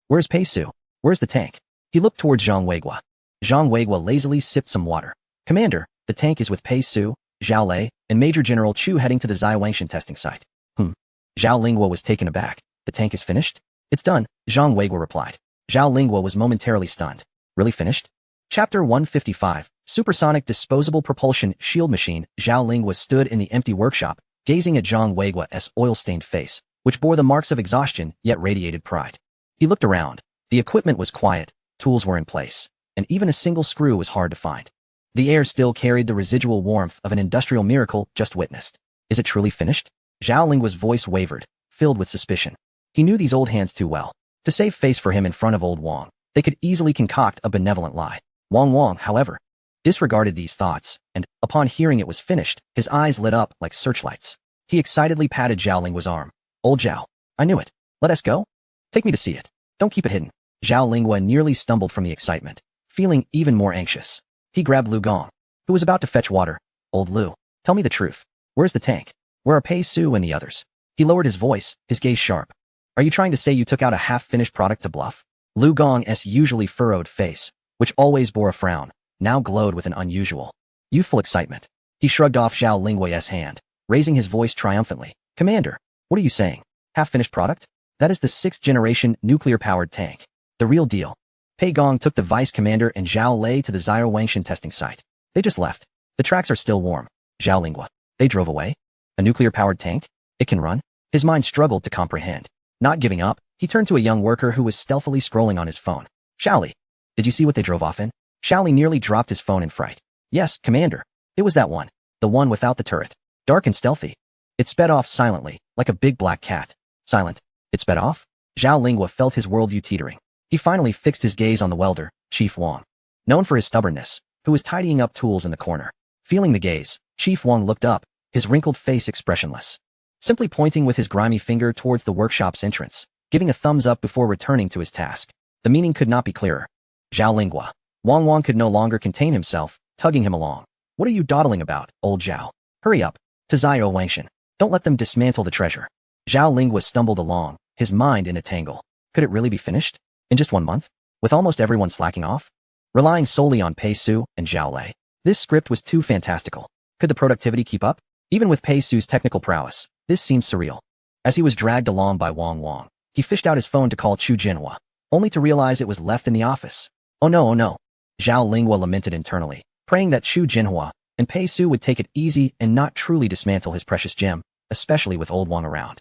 Where's Pei Su? Where's the tank? He looked towards Zhang Weiguo. Zhang Weiguo lazily sipped some water. Commander, the tank is with Pei Su, Zhao Lei, and Major General Chu heading to the Zhao Wangshan testing site. Zhao Lingguo was taken aback. The tank is finished? It's done, Zhang Weiguo replied. Zhao Lingguo was momentarily stunned. Really finished? Chapter 155, Supersonic Disposable Propulsion Shield Machine. Zhao Lingguo stood in the empty workshop, gazing at Zhang Weiguo's oil-stained face, which bore the marks of exhaustion yet radiated pride. He looked around. The equipment was quiet, tools were in place, and even a single screw was hard to find. The air still carried the residual warmth of an industrial miracle just witnessed. Is it truly finished? Zhao Lingguo's voice wavered, filled with suspicion. He knew these old hands too well. To save face for him in front of old Wang, they could easily concoct a benevolent lie. Wang, however, disregarded these thoughts, and, upon hearing it was finished, his eyes lit up like searchlights. He excitedly patted Zhao Lingguo's arm. Old Zhao, I knew it. Let us go? Take me to see it. Don't keep it hidden. Zhao Lingguo nearly stumbled from the excitement, feeling even more anxious. He grabbed Lu Gong, who was about to fetch water. Old Lu, tell me the truth. Where's the tank? Where are Pei Su and the others? He lowered his voice, his gaze sharp. Are you trying to say you took out a half-finished product to bluff? Lu Gong's usually furrowed face, which always bore a frown, now glowed with an unusual, youthful excitement. He shrugged off Zhao Lingguo's hand. raising his voice triumphantly. Commander, what are you saying? Half-finished product? That is the 6th-generation nuclear-powered tank. The real deal. Pei Gong took the vice commander and Zhao Lei to the Zio Wangshan testing site. They just left. The tracks are still warm. Zhao Lingua. They drove away? A nuclear-powered tank? It can run? His mind struggled to comprehend. Not giving up, he turned to a young worker who was stealthily scrolling on his phone. Shaoli. Did you see what they drove off in? Shaoli nearly dropped his phone in fright. Yes, Commander. It was that one. The one without the turret. Dark and stealthy. It sped off silently, like a big black cat. Silent. It sped off? Zhao Lingua felt his worldview teetering. He finally fixed his gaze on the welder, Chief Wang. Known for his stubbornness, who was tidying up tools in the corner. Feeling the gaze, Chief Wang looked up, his wrinkled face expressionless. Simply pointing with his grimy finger towards the workshop's entrance, giving a thumbs up before returning to his task. The meaning could not be clearer. Zhao Lingua. Wang could no longer contain himself, tugging him along. What are you dawdling about, old Zhao? Hurry up. To Zio Wangshan. Don't let them dismantle the treasure. Zhao Lingua stumbled along, his mind in a tangle. Could it really be finished? In just 1 month? With almost everyone slacking off? Relying solely on Pei Su and Zhao Lei. This script was too fantastical. Could the productivity keep up? Even with Pei Su's technical prowess, this seemed surreal. As he was dragged along by Wang, he fished out his phone to call Chu Jinhua, only to realize it was left in the office. Oh no. Zhao Lingua lamented internally, praying that Chu Jinhua and Pei Su would take it easy and not truly dismantle his precious gem, especially with old Wang around,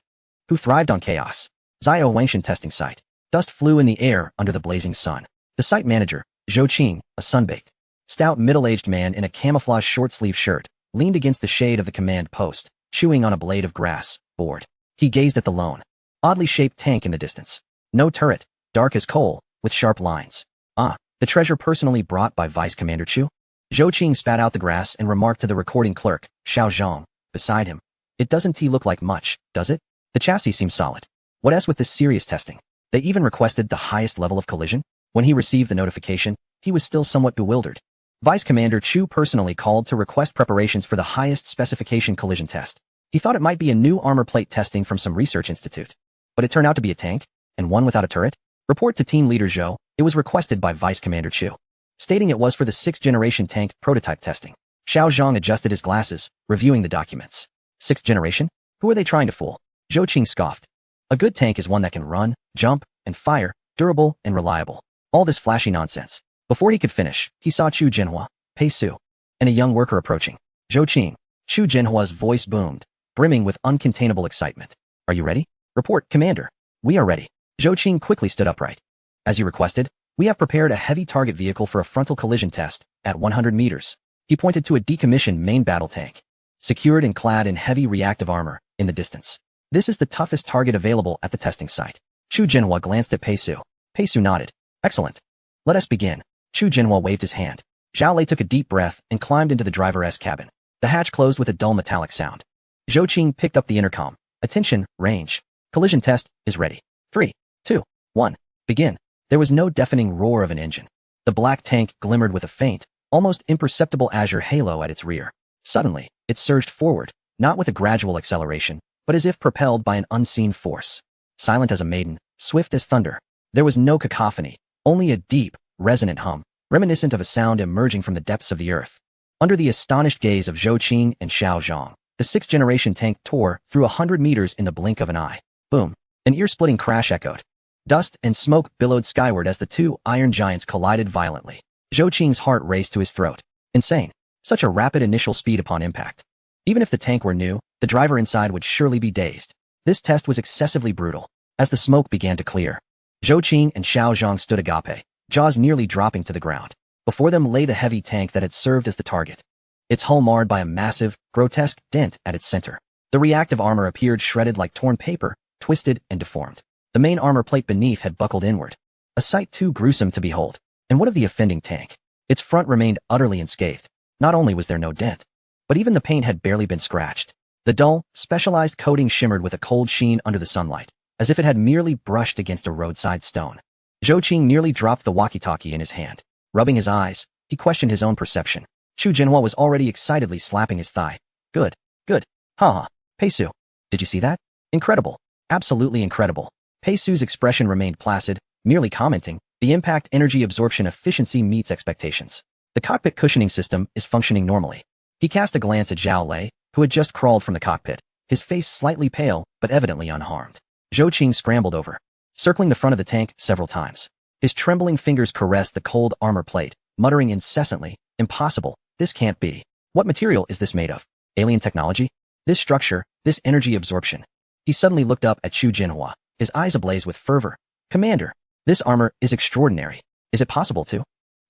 who thrived on chaos. Zio Wangshan testing site. Dust flew in the air under the blazing sun. The site manager, Zhou Qing, a sunbaked, stout middle-aged man in a camouflage short-sleeve shirt, leaned against the shade of the command post, chewing on a blade of grass, bored. He gazed at the lone, oddly shaped tank in the distance. No turret, dark as coal, with sharp lines. Ah, the treasure personally brought by Vice Commander Chu? Zhou Qing spat out the grass and remarked to the recording clerk, Xiao Zhang, beside him. It doesn't look like much, does it? The chassis seems solid. What else with this serious testing? They even requested the highest level of collision? When he received the notification, he was still somewhat bewildered. Vice Commander Chu personally called to request preparations for the highest specification collision test. He thought it might be a new armor plate testing from some research institute. But it turned out to be a tank, and one without a turret? Report to Team Leader Zhou, it was requested by Vice Commander Chu, stating it was for the 6th-generation tank prototype testing. Xiao Zhang adjusted his glasses, reviewing the documents. 6th generation? Who are they trying to fool? Zhou Qing scoffed. A good tank is one that can run, jump, and fire, durable and reliable. All this flashy nonsense. Before he could finish, he saw Chu Jinhua, Pei Su, and a young worker approaching. Zhou Qing. Chu Jinhua's voice boomed, brimming with uncontainable excitement. Are you ready? Report, Commander. We are ready. Zhou Qing quickly stood upright. As you requested, we have prepared a heavy target vehicle for a frontal collision test at 100 meters. He pointed to a decommissioned main battle tank, secured and clad in heavy reactive armor, in the distance. This is the toughest target available at the testing site. Chu Jinhua glanced at Pei Su. Pei Su nodded. Excellent. Let us begin. Chu Jinhua waved his hand. Zhao Lei took a deep breath and climbed into the driver's cabin. The hatch closed with a dull metallic sound. Zhou Qing picked up the intercom. Attention, range. Collision test is ready. 3, 2, 1. Begin. There was no deafening roar of an engine. The black tank glimmered with a faint, almost imperceptible azure halo at its rear. Suddenly, it surged forward, not with a gradual acceleration, but as if propelled by an unseen force. Silent as a maiden, swift as thunder. There was no cacophony, only a deep, resonant hum, reminiscent of a sound emerging from the depths of the earth. Under the astonished gaze of Zhou Qing and Xiao Zhang, the 6th-generation tank tore through 100 meters in the blink of an eye. Boom. An ear-splitting crash echoed. Dust and smoke billowed skyward as the two iron giants collided violently. Zhou Qing's heart raced to his throat. Insane. Such a rapid initial speed upon impact. Even if the tank were new, the driver inside would surely be dazed. This test was excessively brutal. As the smoke began to clear, Zhou Qing and Xiao Zhang stood agape, jaws nearly dropping to the ground. Before them lay the heavy tank that had served as the target, its hull marred by a massive, grotesque dent at its center. The reactive armor appeared shredded like torn paper, twisted and deformed. The main armor plate beneath had buckled inward, a sight too gruesome to behold. And what of the offending tank? Its front remained utterly unscathed. Not only was there no dent, but even the paint had barely been scratched. The dull, specialized coating shimmered with a cold sheen under the sunlight, as if it had merely brushed against a roadside stone. Zhou Qing nearly dropped the walkie-talkie in his hand. Rubbing his eyes, he questioned his own perception. Chu Jinhua was already excitedly slapping his thigh. Good. Ha. Pei Su. Did you see that? Incredible. Absolutely incredible. Pei Su's expression remained placid, merely commenting, the impact energy absorption efficiency meets expectations. The cockpit cushioning system is functioning normally. He cast a glance at Zhao Lei, who had just crawled from the cockpit, his face slightly pale but evidently unharmed. Zhou Qing scrambled over, circling the front of the tank several times. His trembling fingers caressed the cold armor plate, muttering incessantly, "Impossible, this can't be. What material is this made of? Alien technology? This structure, this energy absorption." He suddenly looked up at Chu Jinhua, his eyes ablaze with fervor. "Commander, this armor is extraordinary. Is it possible to?"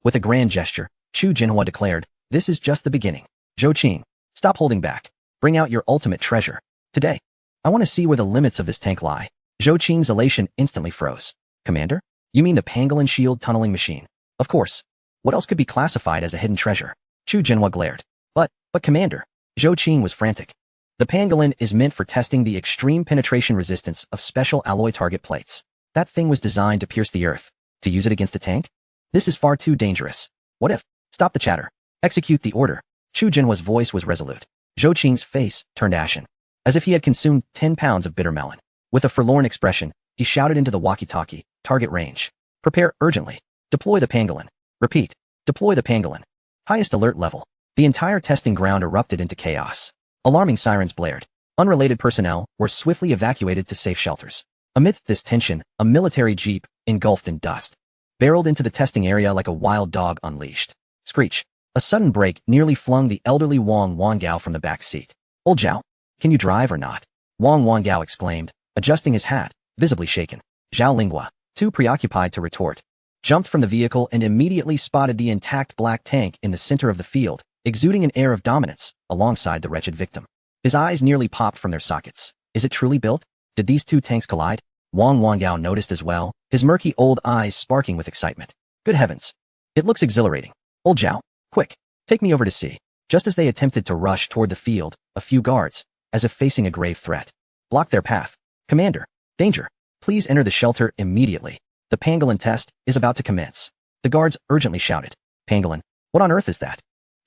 With a grand gesture, Chu Jinhua declared, "This is just the beginning. Zhou Qing, stop holding back. Bring out your ultimate treasure. Today, I want to see where the limits of this tank lie." Zhou Qing's elation instantly froze. "Commander? You mean the pangolin shield tunneling machine? Of course. What else could be classified as a hidden treasure?" Chu Jinhua glared. But Commander." Zhou Qing was frantic. "The pangolin is meant for testing the extreme penetration resistance of special alloy target plates. That thing was designed to pierce the earth. To use it against a tank? This is far too dangerous. What if? Stop the chatter. Execute the order." Chu Jinhua's voice was resolute. Zhou Qing's face turned ashen, as if he had consumed 10 pounds of bitter melon. With a forlorn expression, he shouted into the walkie-talkie, "Target range. Prepare urgently. Deploy the pangolin. Repeat. Deploy the pangolin." Highest alert level. The entire testing ground erupted into chaos. Alarming sirens blared. Unrelated personnel were swiftly evacuated to safe shelters. Amidst this tension, a military jeep, engulfed in dust, barreled into the testing area like a wild dog unleashed. Screech. A sudden brake nearly flung the elderly Wang Wangao from the back seat. "Old Zhao, can you drive or not?" Wang Wangao exclaimed, adjusting his hat, visibly shaken. Zhao Linghua, too preoccupied to retort, jumped from the vehicle and immediately spotted the intact black tank in the center of the field, exuding an air of dominance, alongside the wretched victim. His eyes nearly popped from their sockets. Is it truly built? Did these two tanks collide? Wang Wangao noticed as well, his murky old eyes sparking with excitement. Good heavens. It looks exhilarating. "Old Zhao, quick, take me over to see." Just as they attempted to rush toward the field, a few guards, as if facing a grave threat, blocked their path. "Commander, danger. Please enter the shelter immediately. The pangolin test is about to commence." The guards urgently shouted. "Pangolin? What on earth is that?"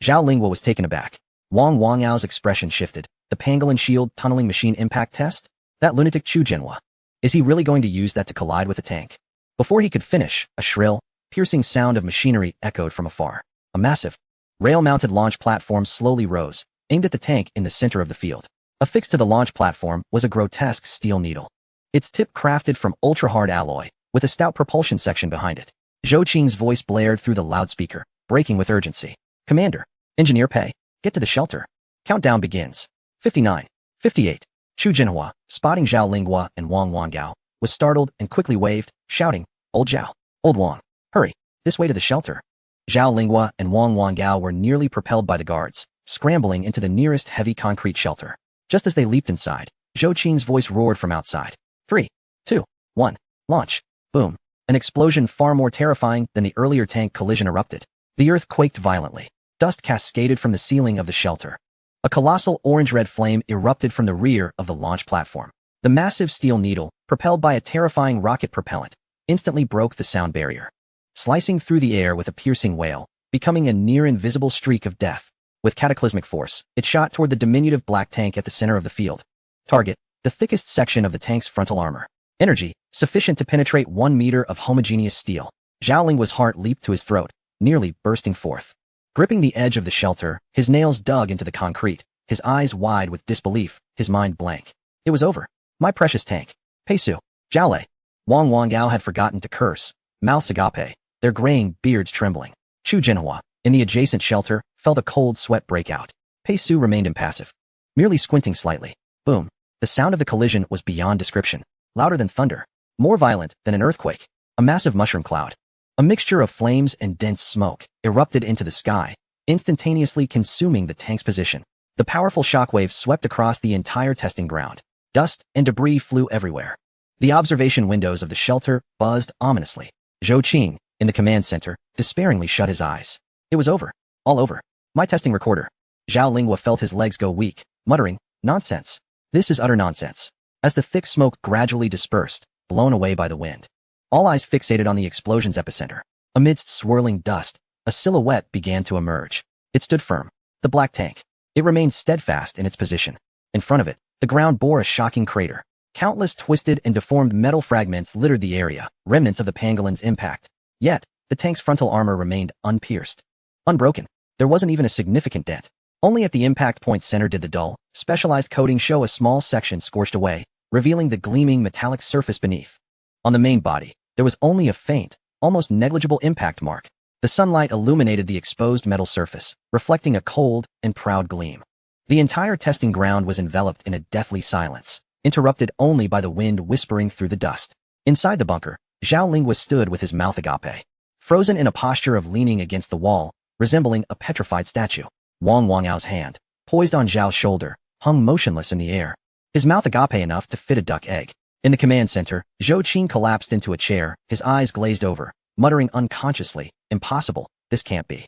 Zhao Linghua was taken aback. Wang Wangao's expression shifted. "The pangolin shield tunneling machine impact test? That lunatic Chu Jinhua. Is he really going to use that to collide with a tank?" Before he could finish, a shrill, piercing sound of machinery echoed from afar. A massive, rail-mounted launch platform slowly rose, aimed at the tank in the center of the field. Affixed to the launch platform was a grotesque steel needle, its tip crafted from ultra-hard alloy, with a stout propulsion section behind it. Zhou Qing's voice blared through the loudspeaker, breaking with urgency. "Commander, Engineer Pei, get to the shelter. Countdown begins. 59, 58. Chu Jinhua, spotting Zhao Linghua and Wang Wangao, was startled and quickly waved, shouting, "Old Zhao, old Wang, hurry, this way to the shelter." Zhao Linghua and Wang Wangao were nearly propelled by the guards, scrambling into the nearest heavy concrete shelter. Just as they leaped inside, Zhou Qing's voice roared from outside. 3, 2, 1, launch. Boom. An explosion far more terrifying than the earlier tank collision erupted. The earth quaked violently. Dust cascaded from the ceiling of the shelter. A colossal orange-red flame erupted from the rear of the launch platform. The massive steel needle, propelled by a terrifying rocket propellant, instantly broke the sound barrier, slicing through the air with a piercing wail, becoming a near-invisible streak of death. With cataclysmic force, it shot toward the diminutive black tank at the center of the field. Target, the thickest section of the tank's frontal armor. Energy, sufficient to penetrate 1 meter of homogeneous steel. Zhao Lingua's heart leaped to his throat, nearly bursting forth. Gripping the edge of the shelter, his nails dug into the concrete, his eyes wide with disbelief, his mind blank. It was over. My precious tank. Peisu. Jiaolei. Wang Wangao had forgotten to curse, mouths agape, their graying beards trembling. Chu Jinhua, in the adjacent shelter, felt a cold sweat break out. Peisu remained impassive, merely squinting slightly. Boom. The sound of the collision was beyond description, louder than thunder, more violent than an earthquake. A massive mushroom cloud, a mixture of flames and dense smoke, erupted into the sky, instantaneously consuming the tank's position. The powerful shockwave swept across the entire testing ground. Dust and debris flew everywhere. The observation windows of the shelter buzzed ominously. Zhou Qing, in the command center, despairingly shut his eyes. It was over. All over. My testing recorder. Zhao Linghua felt his legs go weak, muttering, "Nonsense. This is utter nonsense." As the thick smoke gradually dispersed, blown away by the wind, all eyes fixated on the explosion's epicenter. Amidst swirling dust, a silhouette began to emerge. It stood firm. The black tank. It remained steadfast in its position. In front of it, the ground bore a shocking crater. Countless twisted and deformed metal fragments littered the area, remnants of the pangolin's impact. Yet, the tank's frontal armor remained unpierced. Unbroken. There wasn't even a significant dent. Only at the impact point center did the dull, specialized coating show a small section scorched away, revealing the gleaming metallic surface beneath. On the main body, there was only a faint, almost negligible impact mark. The sunlight illuminated the exposed metal surface, reflecting a cold and proud gleam. The entire testing ground was enveloped in a deathly silence, interrupted only by the wind whispering through the dust. Inside the bunker, Zhao Lingwa stood with his mouth agape, frozen in a posture of leaning against the wall, resembling a petrified statue. Wang Wangao's hand, poised on Zhao's shoulder, hung motionless in the air, his mouth agape enough to fit a duck egg. In the command center, Zhou Qing collapsed into a chair, his eyes glazed over, muttering unconsciously, "Impossible, this can't be."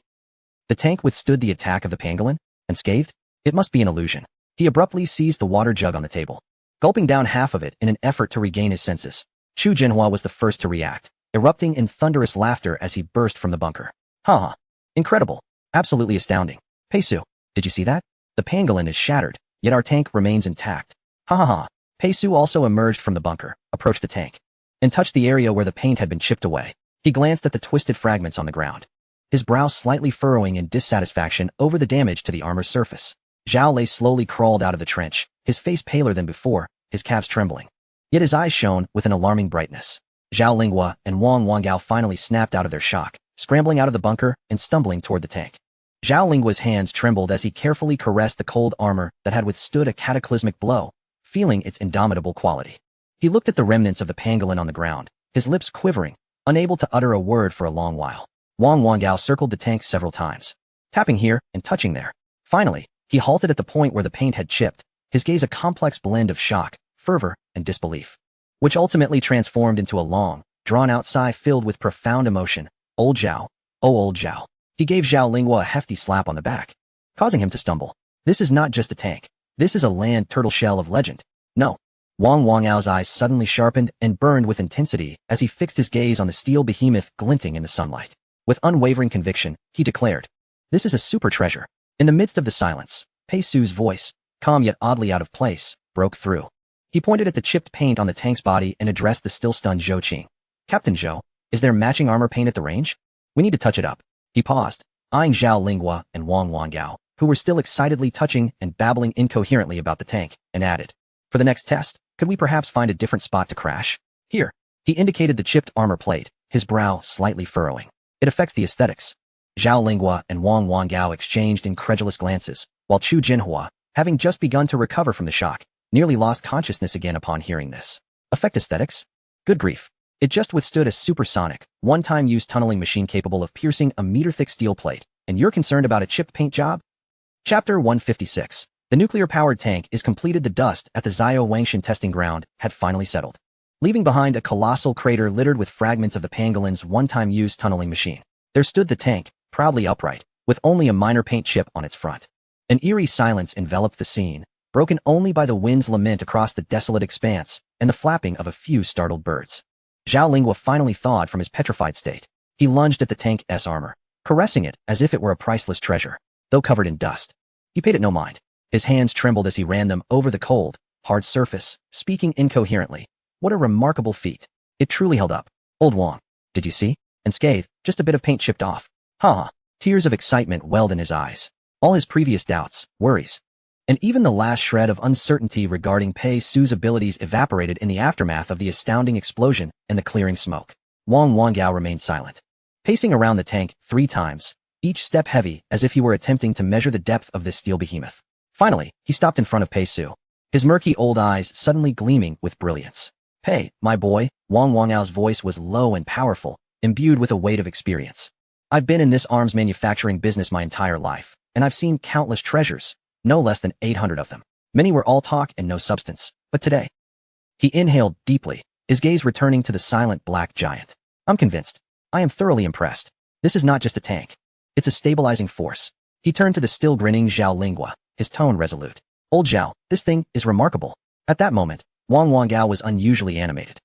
The tank withstood the attack of the pangolin? Unscathed? It must be an illusion. He abruptly seized the water jug on the table, gulping down half of it in an effort to regain his senses. Chu Jinhua was the first to react, erupting in thunderous laughter as he burst from the bunker. Ha! Incredible. Absolutely astounding. Pei Su, did you see that? The pangolin is shattered, yet our tank remains intact. Ha ha ha. Pei Su also emerged from the bunker, approached the tank, and touched the area where the paint had been chipped away. He glanced at the twisted fragments on the ground, his brow slightly furrowing in dissatisfaction over the damage to the armor's surface. Zhao Lei slowly crawled out of the trench, his face paler than before, his calves trembling. Yet his eyes shone with an alarming brightness. Zhao Lingwa and Wang Wangao finally snapped out of their shock, scrambling out of the bunker and stumbling toward the tank. Zhao Lingwa's hands trembled as he carefully caressed the cold armor that had withstood a cataclysmic blow, feeling its indomitable quality. He looked at the remnants of the pangolin on the ground, his lips quivering, unable to utter a word for a long while. Wang Wangao circled the tank several times, tapping here and touching there. Finally, he halted at the point where the paint had chipped, his gaze a complex blend of shock, fervor, and disbelief, which ultimately transformed into a long, drawn-out sigh filled with profound emotion. Old Zhao, oh old Zhao. He gave Zhao Lingwa a hefty slap on the back, causing him to stumble. This is not just a tank. This is a land turtle shell of legend. No. Wang Wangao's eyes suddenly sharpened and burned with intensity as he fixed his gaze on the steel behemoth glinting in the sunlight. With unwavering conviction, he declared, "This is a super treasure." In the midst of the silence, Pei Su's voice, calm yet oddly out of place, broke through. He pointed at the chipped paint on the tank's body and addressed the still-stunned Zhou Qing. "Captain Zhou, is there matching armor paint at the range? We need to touch it up." He paused, eyeing Zhao Lingwa and Wang Wangao, who were still excitedly touching and babbling incoherently about the tank, and added, "For the next test, could we perhaps find a different spot to crash? Here." He indicated the chipped armor plate, his brow slightly furrowing. "It affects the aesthetics." Zhao Lingwa and Wang Wangao exchanged incredulous glances, while Chu Jinhua, having just begun to recover from the shock, nearly lost consciousness again upon hearing this. Affect aesthetics? Good grief. It just withstood a supersonic, one-time use tunneling machine capable of piercing a meter-thick steel plate, and you're concerned about a chipped paint job? Chapter 156. The nuclear-powered tank is completed. The dust at the Zio Wangshan testing ground had finally settled, leaving behind a colossal crater littered with fragments of the pangolin's one-time use tunneling machine. There stood the tank, proudly upright, with only a minor paint chip on its front. An eerie silence enveloped the scene, broken only by the wind's lament across the desolate expanse and the flapping of a few startled birds. Zhao Lingwa finally thawed from his petrified state. He lunged at the tank's armor, caressing it as if it were a priceless treasure, though covered in dust. He paid it no mind. His hands trembled as he ran them over the cold, hard surface, speaking incoherently. What a remarkable feat. It truly held up. Old Wang, did you see? Unscathed, just a bit of paint chipped off. Ha ha. Tears of excitement welled in his eyes. All his previous doubts, worries, and even the last shred of uncertainty regarding Pei Su's abilities evaporated in the aftermath of the astounding explosion and the clearing smoke. Wang Wangao remained silent, pacing around the tank 3 times, each step heavy as if he were attempting to measure the depth of this steel behemoth. Finally, he stopped in front of Pei Su, his murky old eyes suddenly gleaming with brilliance. "Pei, my boy," Wang Wangao's voice was low and powerful, imbued with a weight of experience. "I've been in this arms manufacturing business my entire life, and I've seen countless treasures. No less than 800 of them. Many were all talk and no substance. But today..." He inhaled deeply, his gaze returning to the silent black giant. "I'm convinced. I am thoroughly impressed. This is not just a tank. It's a stabilizing force." He turned to the still grinning Zhao Lingwa, his tone resolute. "Old Zhao, this thing is remarkable." At that moment, Wang Wangao was unusually animated.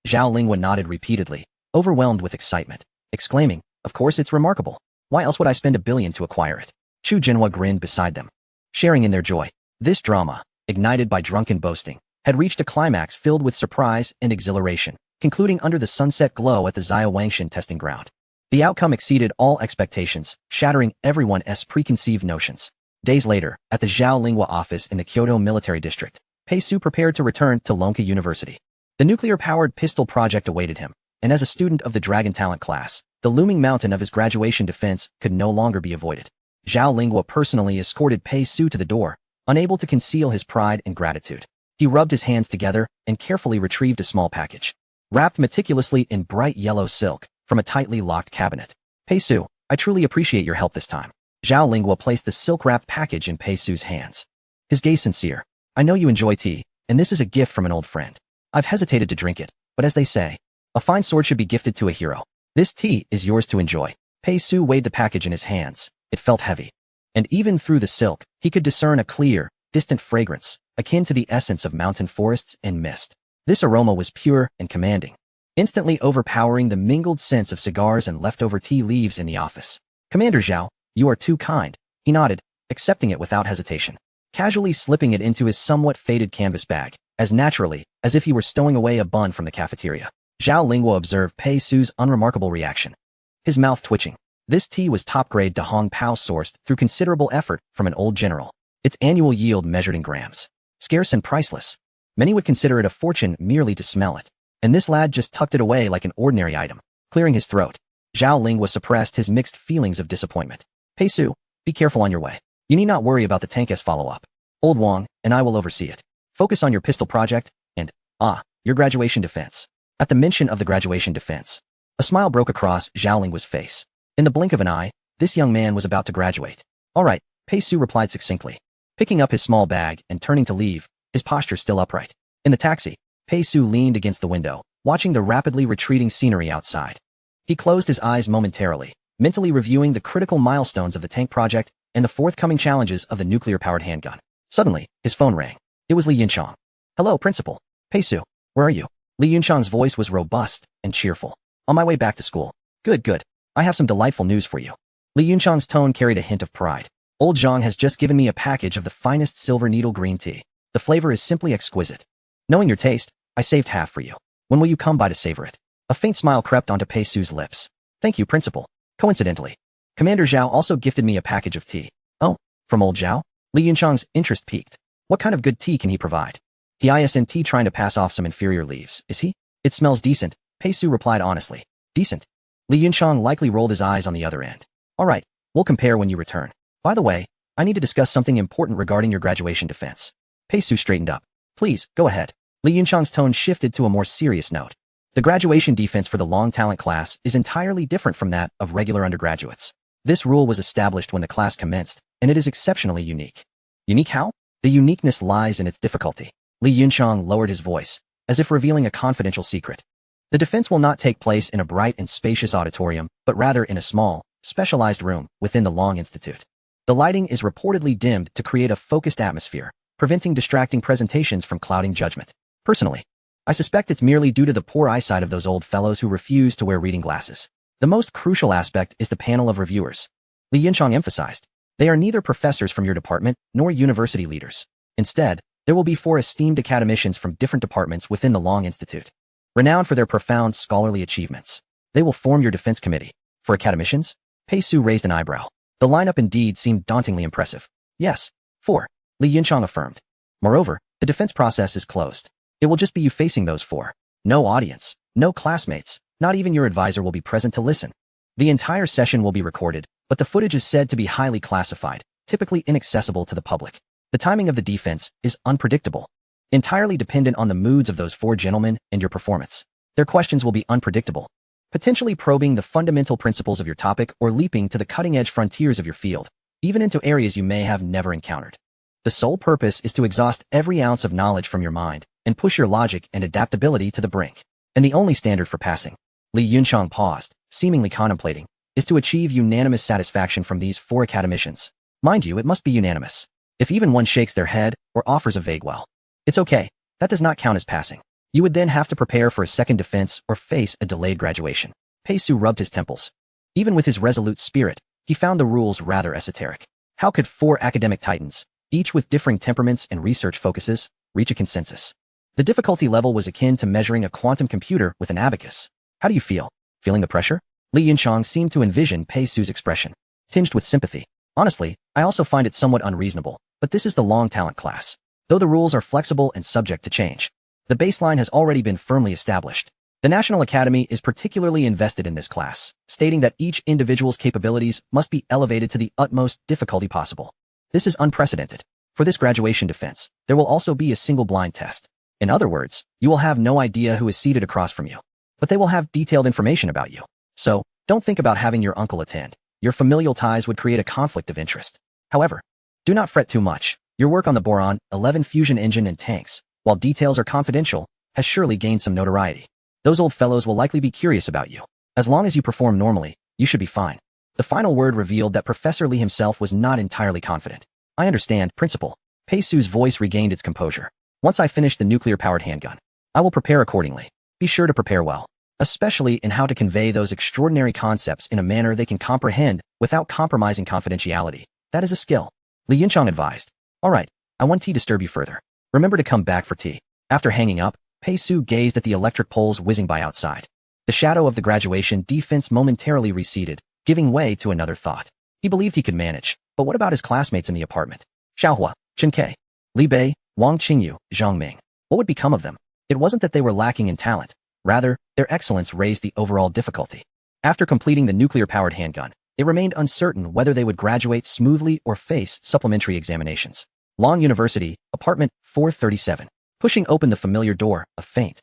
Zhao Lingwa nodded repeatedly, overwhelmed with excitement, exclaiming, "Of course it's remarkable. Why else would I spend $1 billion to acquire it?" Chu Jinhua grinned beside them, sharing in their joy. This drama, ignited by drunken boasting, had reached a climax filled with surprise and exhilaration, concluding under the sunset glow at the Zio Wangshan testing ground. The outcome exceeded all expectations, shattering everyone's preconceived notions. Days later, at the Zhao Lingua office in the Kyoto Military District, Pei Su prepared to return to Lonka University. The nuclear-powered pistol project awaited him, and as a student of the Dragon Talent class, the looming mountain of his graduation defense could no longer be avoided. Zhao Lingua personally escorted Pei Su to the door, unable to conceal his pride and gratitude. He rubbed his hands together and carefully retrieved a small package, wrapped meticulously in bright yellow silk, from a tightly locked cabinet. Pei Su, I truly appreciate your help this time. Zhao Lingua placed the silk-wrapped package in Pei Su's hands. His gaze sincere. I know you enjoy tea, and this is a gift from an old friend. I've hesitated to drink it, but as they say, a fine sword should be gifted to a hero. This tea is yours to enjoy. Pei Su weighed the package in his hands. It felt heavy. And even through the silk, he could discern a clear, distant fragrance, akin to the essence of mountain forests and mist. This aroma was pure and commanding, instantly overpowering the mingled scents of cigars and leftover tea leaves in the office. Commander Zhao, you are too kind. He nodded, accepting it without hesitation, casually slipping it into his somewhat faded canvas bag, as naturally as if he were stowing away a bun from the cafeteria. Zhao Lingua observed Pei Su's unremarkable reaction, his mouth twitching. This tea was top-grade Dahong Pao sourced through considerable effort from an old general. Its annual yield measured in grams. Scarce and priceless. Many would consider it a fortune merely to smell it. And this lad just tucked it away like an ordinary item. Clearing his throat, Zhao Lingua suppressed his mixed feelings of disappointment. Pei Su, be careful on your way. You need not worry about the Tank's follow-up. Old Wang and I will oversee it. Focus on your pistol project and, your graduation defense. At the mention of the graduation defense, a smile broke across Zhao Lingua's face. In the blink of an eye, this young man was about to graduate. All right, Pei Su replied succinctly, picking up his small bag and turning to leave, his posture still upright. In the taxi, Pei Su leaned against the window, watching the rapidly retreating scenery outside. He closed his eyes momentarily, mentally reviewing the critical milestones of the tank project and the forthcoming challenges of the nuclear-powered handgun. Suddenly, his phone rang. It was Li Yunchang. Hello, Principal. Pei Su, where are you? Li Yunchang's voice was robust and cheerful. On my way back to school. Good, good. I have some delightful news for you. Li Yunchang's tone carried a hint of pride. Old Zhang has just given me a package of the finest silver needle green tea. The flavor is simply exquisite. Knowing your taste, I saved half for you. When will you come by to savor it? A faint smile crept onto Pei Su's lips. Thank you, Principal. Coincidentally, Commander Zhao also gifted me a package of tea. Oh, from old Zhao? Li Yunchang's interest piqued. What kind of good tea can he provide? He isn't trying to pass off some inferior leaves, is he? It smells decent, Pei Su replied honestly. Decent? Li Yunchang likely rolled his eyes on the other end. All right, we'll compare when you return. By the way, I need to discuss something important regarding your graduation defense. Pei Su straightened up. Please, go ahead. Li Yunchang's tone shifted to a more serious note. The graduation defense for the Long Talent class is entirely different from that of regular undergraduates. This rule was established when the class commenced, and it is exceptionally unique. Unique how? The uniqueness lies in its difficulty. Li Yunchang lowered his voice, as if revealing a confidential secret. The defense will not take place in a bright and spacious auditorium, but rather in a small, specialized room within the Long Institute. The lighting is reportedly dimmed to create a focused atmosphere, preventing distracting presentations from clouding judgment. Personally, I suspect it's merely due to the poor eyesight of those old fellows who refuse to wear reading glasses. The most crucial aspect is the panel of reviewers. Li Yunchang emphasized. They are neither professors from your department nor university leaders. Instead, there will be 4 esteemed academicians from different departments within the Long Institute, renowned for their profound scholarly achievements. They will form your defense committee. For academicians? Pei Su raised an eyebrow. The lineup indeed seemed dauntingly impressive. Yes, 4, Li Yunchang affirmed. Moreover, the defense process is closed. It will just be you facing those 4. No audience, no classmates, not even your advisor will be present to listen. The entire session will be recorded, but the footage is said to be highly classified, typically inaccessible to the public. The timing of the defense is unpredictable, entirely dependent on the moods of those 4 gentlemen and your performance. Their questions will be unpredictable, potentially probing the fundamental principles of your topic or leaping to the cutting-edge frontiers of your field, even into areas you may have never encountered. The sole purpose is to exhaust every ounce of knowledge from your mind and push your logic and adaptability to the brink. And the only standard for passing, Li Yunchang paused, seemingly contemplating, is to achieve unanimous satisfaction from these 4 academicians. Mind you, it must be unanimous. If even one shakes their head or offers a vague well, it's okay, that does not count as passing. You would then have to prepare for a second defense or face a delayed graduation. Pei Su rubbed his temples. Even with his resolute spirit, he found the rules rather esoteric. How could 4 academic titans, each with differing temperaments and research focuses, reach a consensus? The difficulty level was akin to measuring a quantum computer with an abacus. How do you feel? Feeling the pressure? Li Yunchang seemed to envision Pei Su's expression, tinged with sympathy. Honestly, I also find it somewhat unreasonable, but this is the long talent class. Though the rules are flexible and subject to change, the baseline has already been firmly established. The National Academy is particularly invested in this class, stating that each individual's capabilities must be elevated to the utmost difficulty possible. This is unprecedented. For this graduation defense, there will also be a single blind test. In other words, you will have no idea who is seated across from you, but they will have detailed information about you. So, don't think about having your uncle attend. Your familial ties would create a conflict of interest. However, do not fret too much. Your work on the Boron 11 fusion engine and tanks, while details are confidential, has surely gained some notoriety. Those old fellows will likely be curious about you. As long as you perform normally, you should be fine. The final word revealed that Professor Lee himself was not entirely confident. I understand, Principal. Pei Su's voice regained its composure. Once I finish the nuclear-powered handgun, I will prepare accordingly. Be sure to prepare well, especially in how to convey those extraordinary concepts in a manner they can comprehend without compromising confidentiality. That is a skill. Li Yunchang advised. All right, I won't disturb you further. Remember to come back for tea. After hanging up, Pei Su gazed at the electric poles whizzing by outside. The shadow of the graduation defense momentarily receded, giving way to another thought. He believed he could manage, but what about his classmates in the apartment? Xiaohua, Chen Kai, Li Bei, Wang Qingyu, Zhang Ming. What would become of them? It wasn't that they were lacking in talent. Rather, their excellence raised the overall difficulty. After completing the nuclear-powered handgun, it remained uncertain whether they would graduate smoothly or face supplementary examinations. Long University, apartment 437. Pushing open the familiar door, a faint,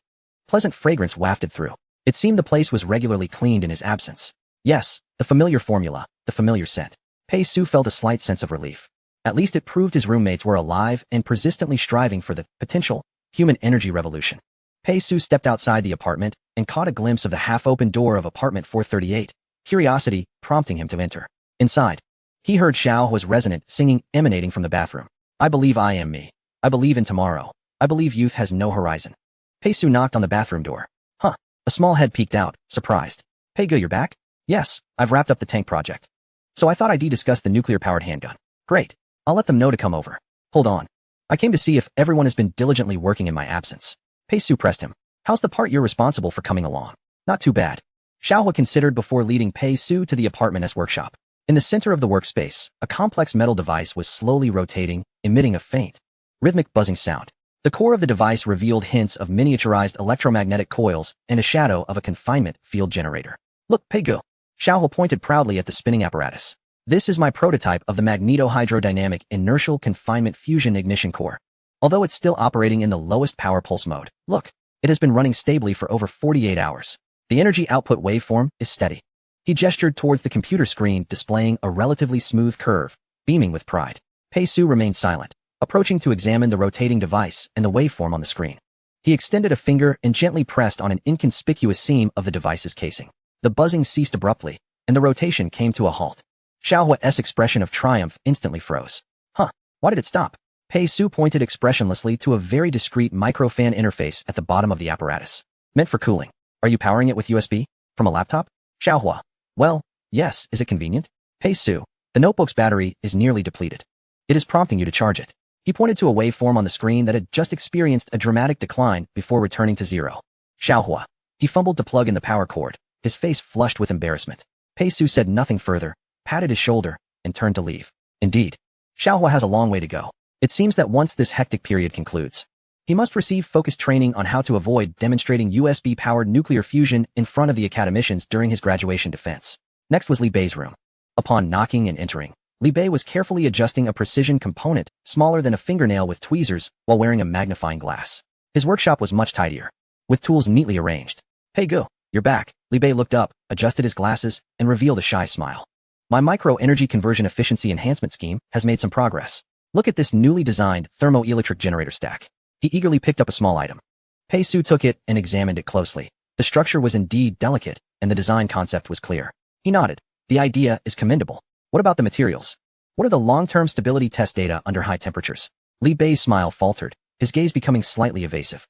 pleasant fragrance wafted through. It seemed the place was regularly cleaned in his absence. Yes, the familiar formula, the familiar scent. Pei Su felt a slight sense of relief. At least it proved his roommates were alive and persistently striving for the potential human energy revolution. Pei Su stepped outside the apartment and caught a glimpse of the half-open door of apartment 438, curiosity prompting him to enter. Inside, he heard Xiaohua's resonant singing emanating from the bathroom. I believe I am me. I believe in tomorrow. I believe youth has no horizon. Pei Su knocked on the bathroom door. Huh. A small head peeked out, surprised. Pei Gu, you're back? Yes, I've wrapped up the tank project. So I thought I'd discuss the nuclear-powered handgun. Great. I'll let them know to come over. Hold on. I came to see if everyone has been diligently working in my absence. Pei Su pressed him. How's the part you're responsible for coming along? Not too bad. Xiaohua considered before leading Pei Su to the apartment's workshop. In the center of the workspace, a complex metal device was slowly rotating, emitting a faint, rhythmic buzzing sound. The core of the device revealed hints of miniaturized electromagnetic coils and a shadow of a confinement field generator. Look, Pei Gu. Xiaohua pointed proudly at the spinning apparatus. This is my prototype of the magnetohydrodynamic inertial confinement fusion ignition core. Although it's still operating in the lowest power pulse mode, look, it has been running stably for over 48 hours. The energy output waveform is steady. He gestured towards the computer screen displaying a relatively smooth curve, beaming with pride. Pei Su remained silent, approaching to examine the rotating device and the waveform on the screen. He extended a finger and gently pressed on an inconspicuous seam of the device's casing. The buzzing ceased abruptly, and the rotation came to a halt. Xiaohua's expression of triumph instantly froze. Huh, why did it stop? Pei Su pointed expressionlessly to a very discreet microfan interface at the bottom of the apparatus. Meant for cooling. Are you powering it with USB? From a laptop? Xiaohua. Well, yes, is it convenient? Pei Su. The notebook's battery is nearly depleted. It is prompting you to charge it. He pointed to a waveform on the screen that had just experienced a dramatic decline before returning to zero. Xiaohua. He fumbled to plug in the power cord, his face flushed with embarrassment. Pei Su said nothing further, patted his shoulder, and turned to leave. Indeed, Xiaohua has a long way to go. It seems that once this hectic period concludes, he must receive focused training on how to avoid demonstrating USB-powered nuclear fusion in front of the academicians during his graduation defense. Next was Li Bei's room. Upon knocking and entering, Li Bei was carefully adjusting a precision component smaller than a fingernail with tweezers while wearing a magnifying glass. His workshop was much tidier, with tools neatly arranged. Hey Gu, you're back. Li Bei looked up, adjusted his glasses, and revealed a shy smile. My micro-energy conversion efficiency enhancement scheme has made some progress. Look at this newly designed thermoelectric generator stack. He eagerly picked up a small item. Pei Su took it and examined it closely. The structure was indeed delicate, and the design concept was clear. He nodded. The idea is commendable. What about the materials? What are the long-term stability test data under high temperatures? Li Bei's smile faltered, his gaze becoming slightly evasive.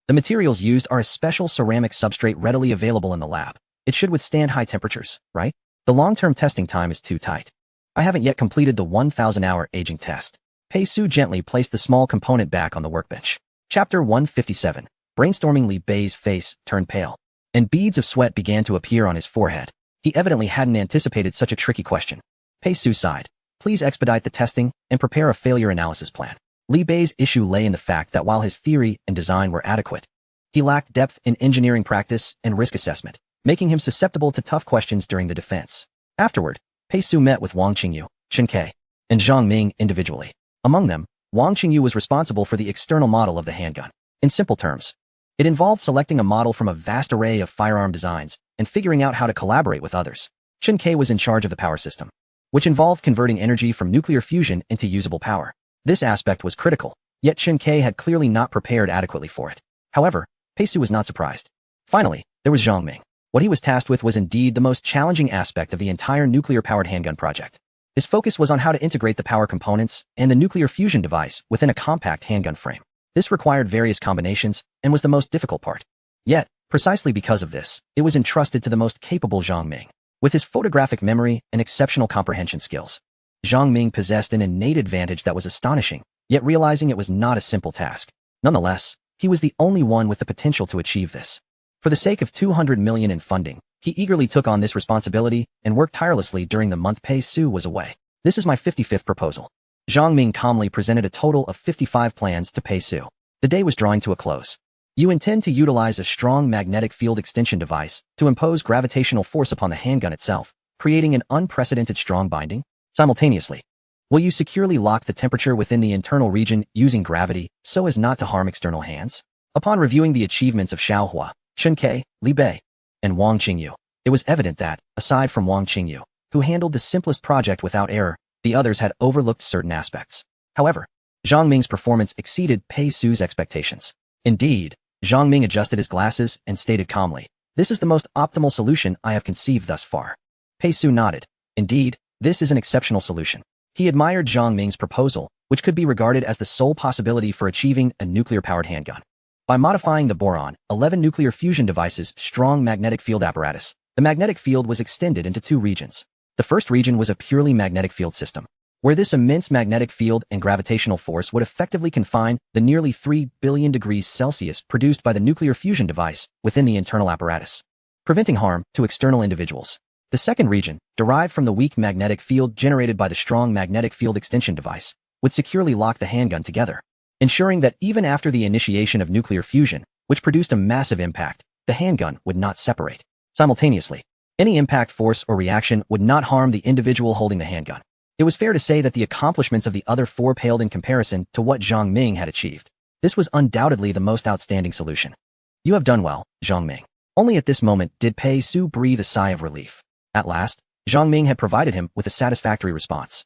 The materials used are a special ceramic substrate readily available in the lab. It should withstand high temperatures, right? The long-term testing time is too tight. I haven't yet completed the 1,000-hour aging test. Pei Su gently placed the small component back on the workbench. Chapter 157. Brainstorming. Li Bei's face turned pale, and beads of sweat began to appear on his forehead. He evidently hadn't anticipated such a tricky question. Pei Su sighed. Please expedite the testing and prepare a failure analysis plan. Li Bei's issue lay in the fact that while his theory and design were adequate, he lacked depth in engineering practice and risk assessment, making him susceptible to tough questions during the defense. Afterward, Pei Su met with Wang Qingyu, Chen Ke, and Zhang Ming individually. Among them, Wang Qingyu was responsible for the external model of the handgun. In simple terms, it involved selecting a model from a vast array of firearm designs and figuring out how to collaborate with others. Chen Ke was in charge of the power system, which involved converting energy from nuclear fusion into usable power. This aspect was critical, yet Chen Ke had clearly not prepared adequately for it. However, Pei Su was not surprised. Finally, there was Zhang Ming. What he was tasked with was indeed the most challenging aspect of the entire nuclear-powered handgun project. His focus was on how to integrate the power components and the nuclear fusion device within a compact handgun frame. This required various combinations and was the most difficult part. Yet, precisely because of this, it was entrusted to the most capable Zhang Ming. With his photographic memory and exceptional comprehension skills, Zhang Ming possessed an innate advantage that was astonishing, yet realizing it was not a simple task. Nonetheless, he was the only one with the potential to achieve this. For the sake of 200 million in funding, he eagerly took on this responsibility and worked tirelessly during the month Pei Su was away. This is my 55th proposal. Zhang Ming calmly presented a total of 55 plans to Pei Su. The day was drawing to a close. You intend to utilize a strong magnetic field extension device to impose gravitational force upon the handgun itself, creating an unprecedented strong binding. Simultaneously, will you securely lock the temperature within the internal region using gravity so as not to harm external hands? Upon reviewing the achievements of Xiao Hua, Chen Ke, Li Bei, and Wang Qingyu, it was evident that, aside from Wang Qingyu, who handled the simplest project without error, the others had overlooked certain aspects. However, Zhang Ming's performance exceeded Pei Su's expectations. Indeed, Zhang Ming adjusted his glasses and stated calmly, "This is the most optimal solution I have conceived thus far." Pei Su nodded. Indeed, this is an exceptional solution. He admired Zhang Ming's proposal, which could be regarded as the sole possibility for achieving a nuclear-powered handgun. By modifying the boron, 11 nuclear fusion devices' strong magnetic field apparatus, the magnetic field was extended into two regions. The first region was a purely magnetic field system, where this immense magnetic field and gravitational force would effectively confine the nearly 3 billion degrees Celsius produced by the nuclear fusion device within the internal apparatus, preventing harm to external individuals. The second region, derived from the weak magnetic field generated by the strong magnetic field extension device, would securely lock the handgun together, ensuring that even after the initiation of nuclear fusion, which produced a massive impact, the handgun would not separate. Simultaneously, any impact force or reaction would not harm the individual holding the handgun. It was fair to say that the accomplishments of the other four paled in comparison to what Zhang Ming had achieved. This was undoubtedly the most outstanding solution. You have done well, Zhang Ming. Only at this moment did Pei Su breathe a sigh of relief. At last, Zhang Ming had provided him with a satisfactory response.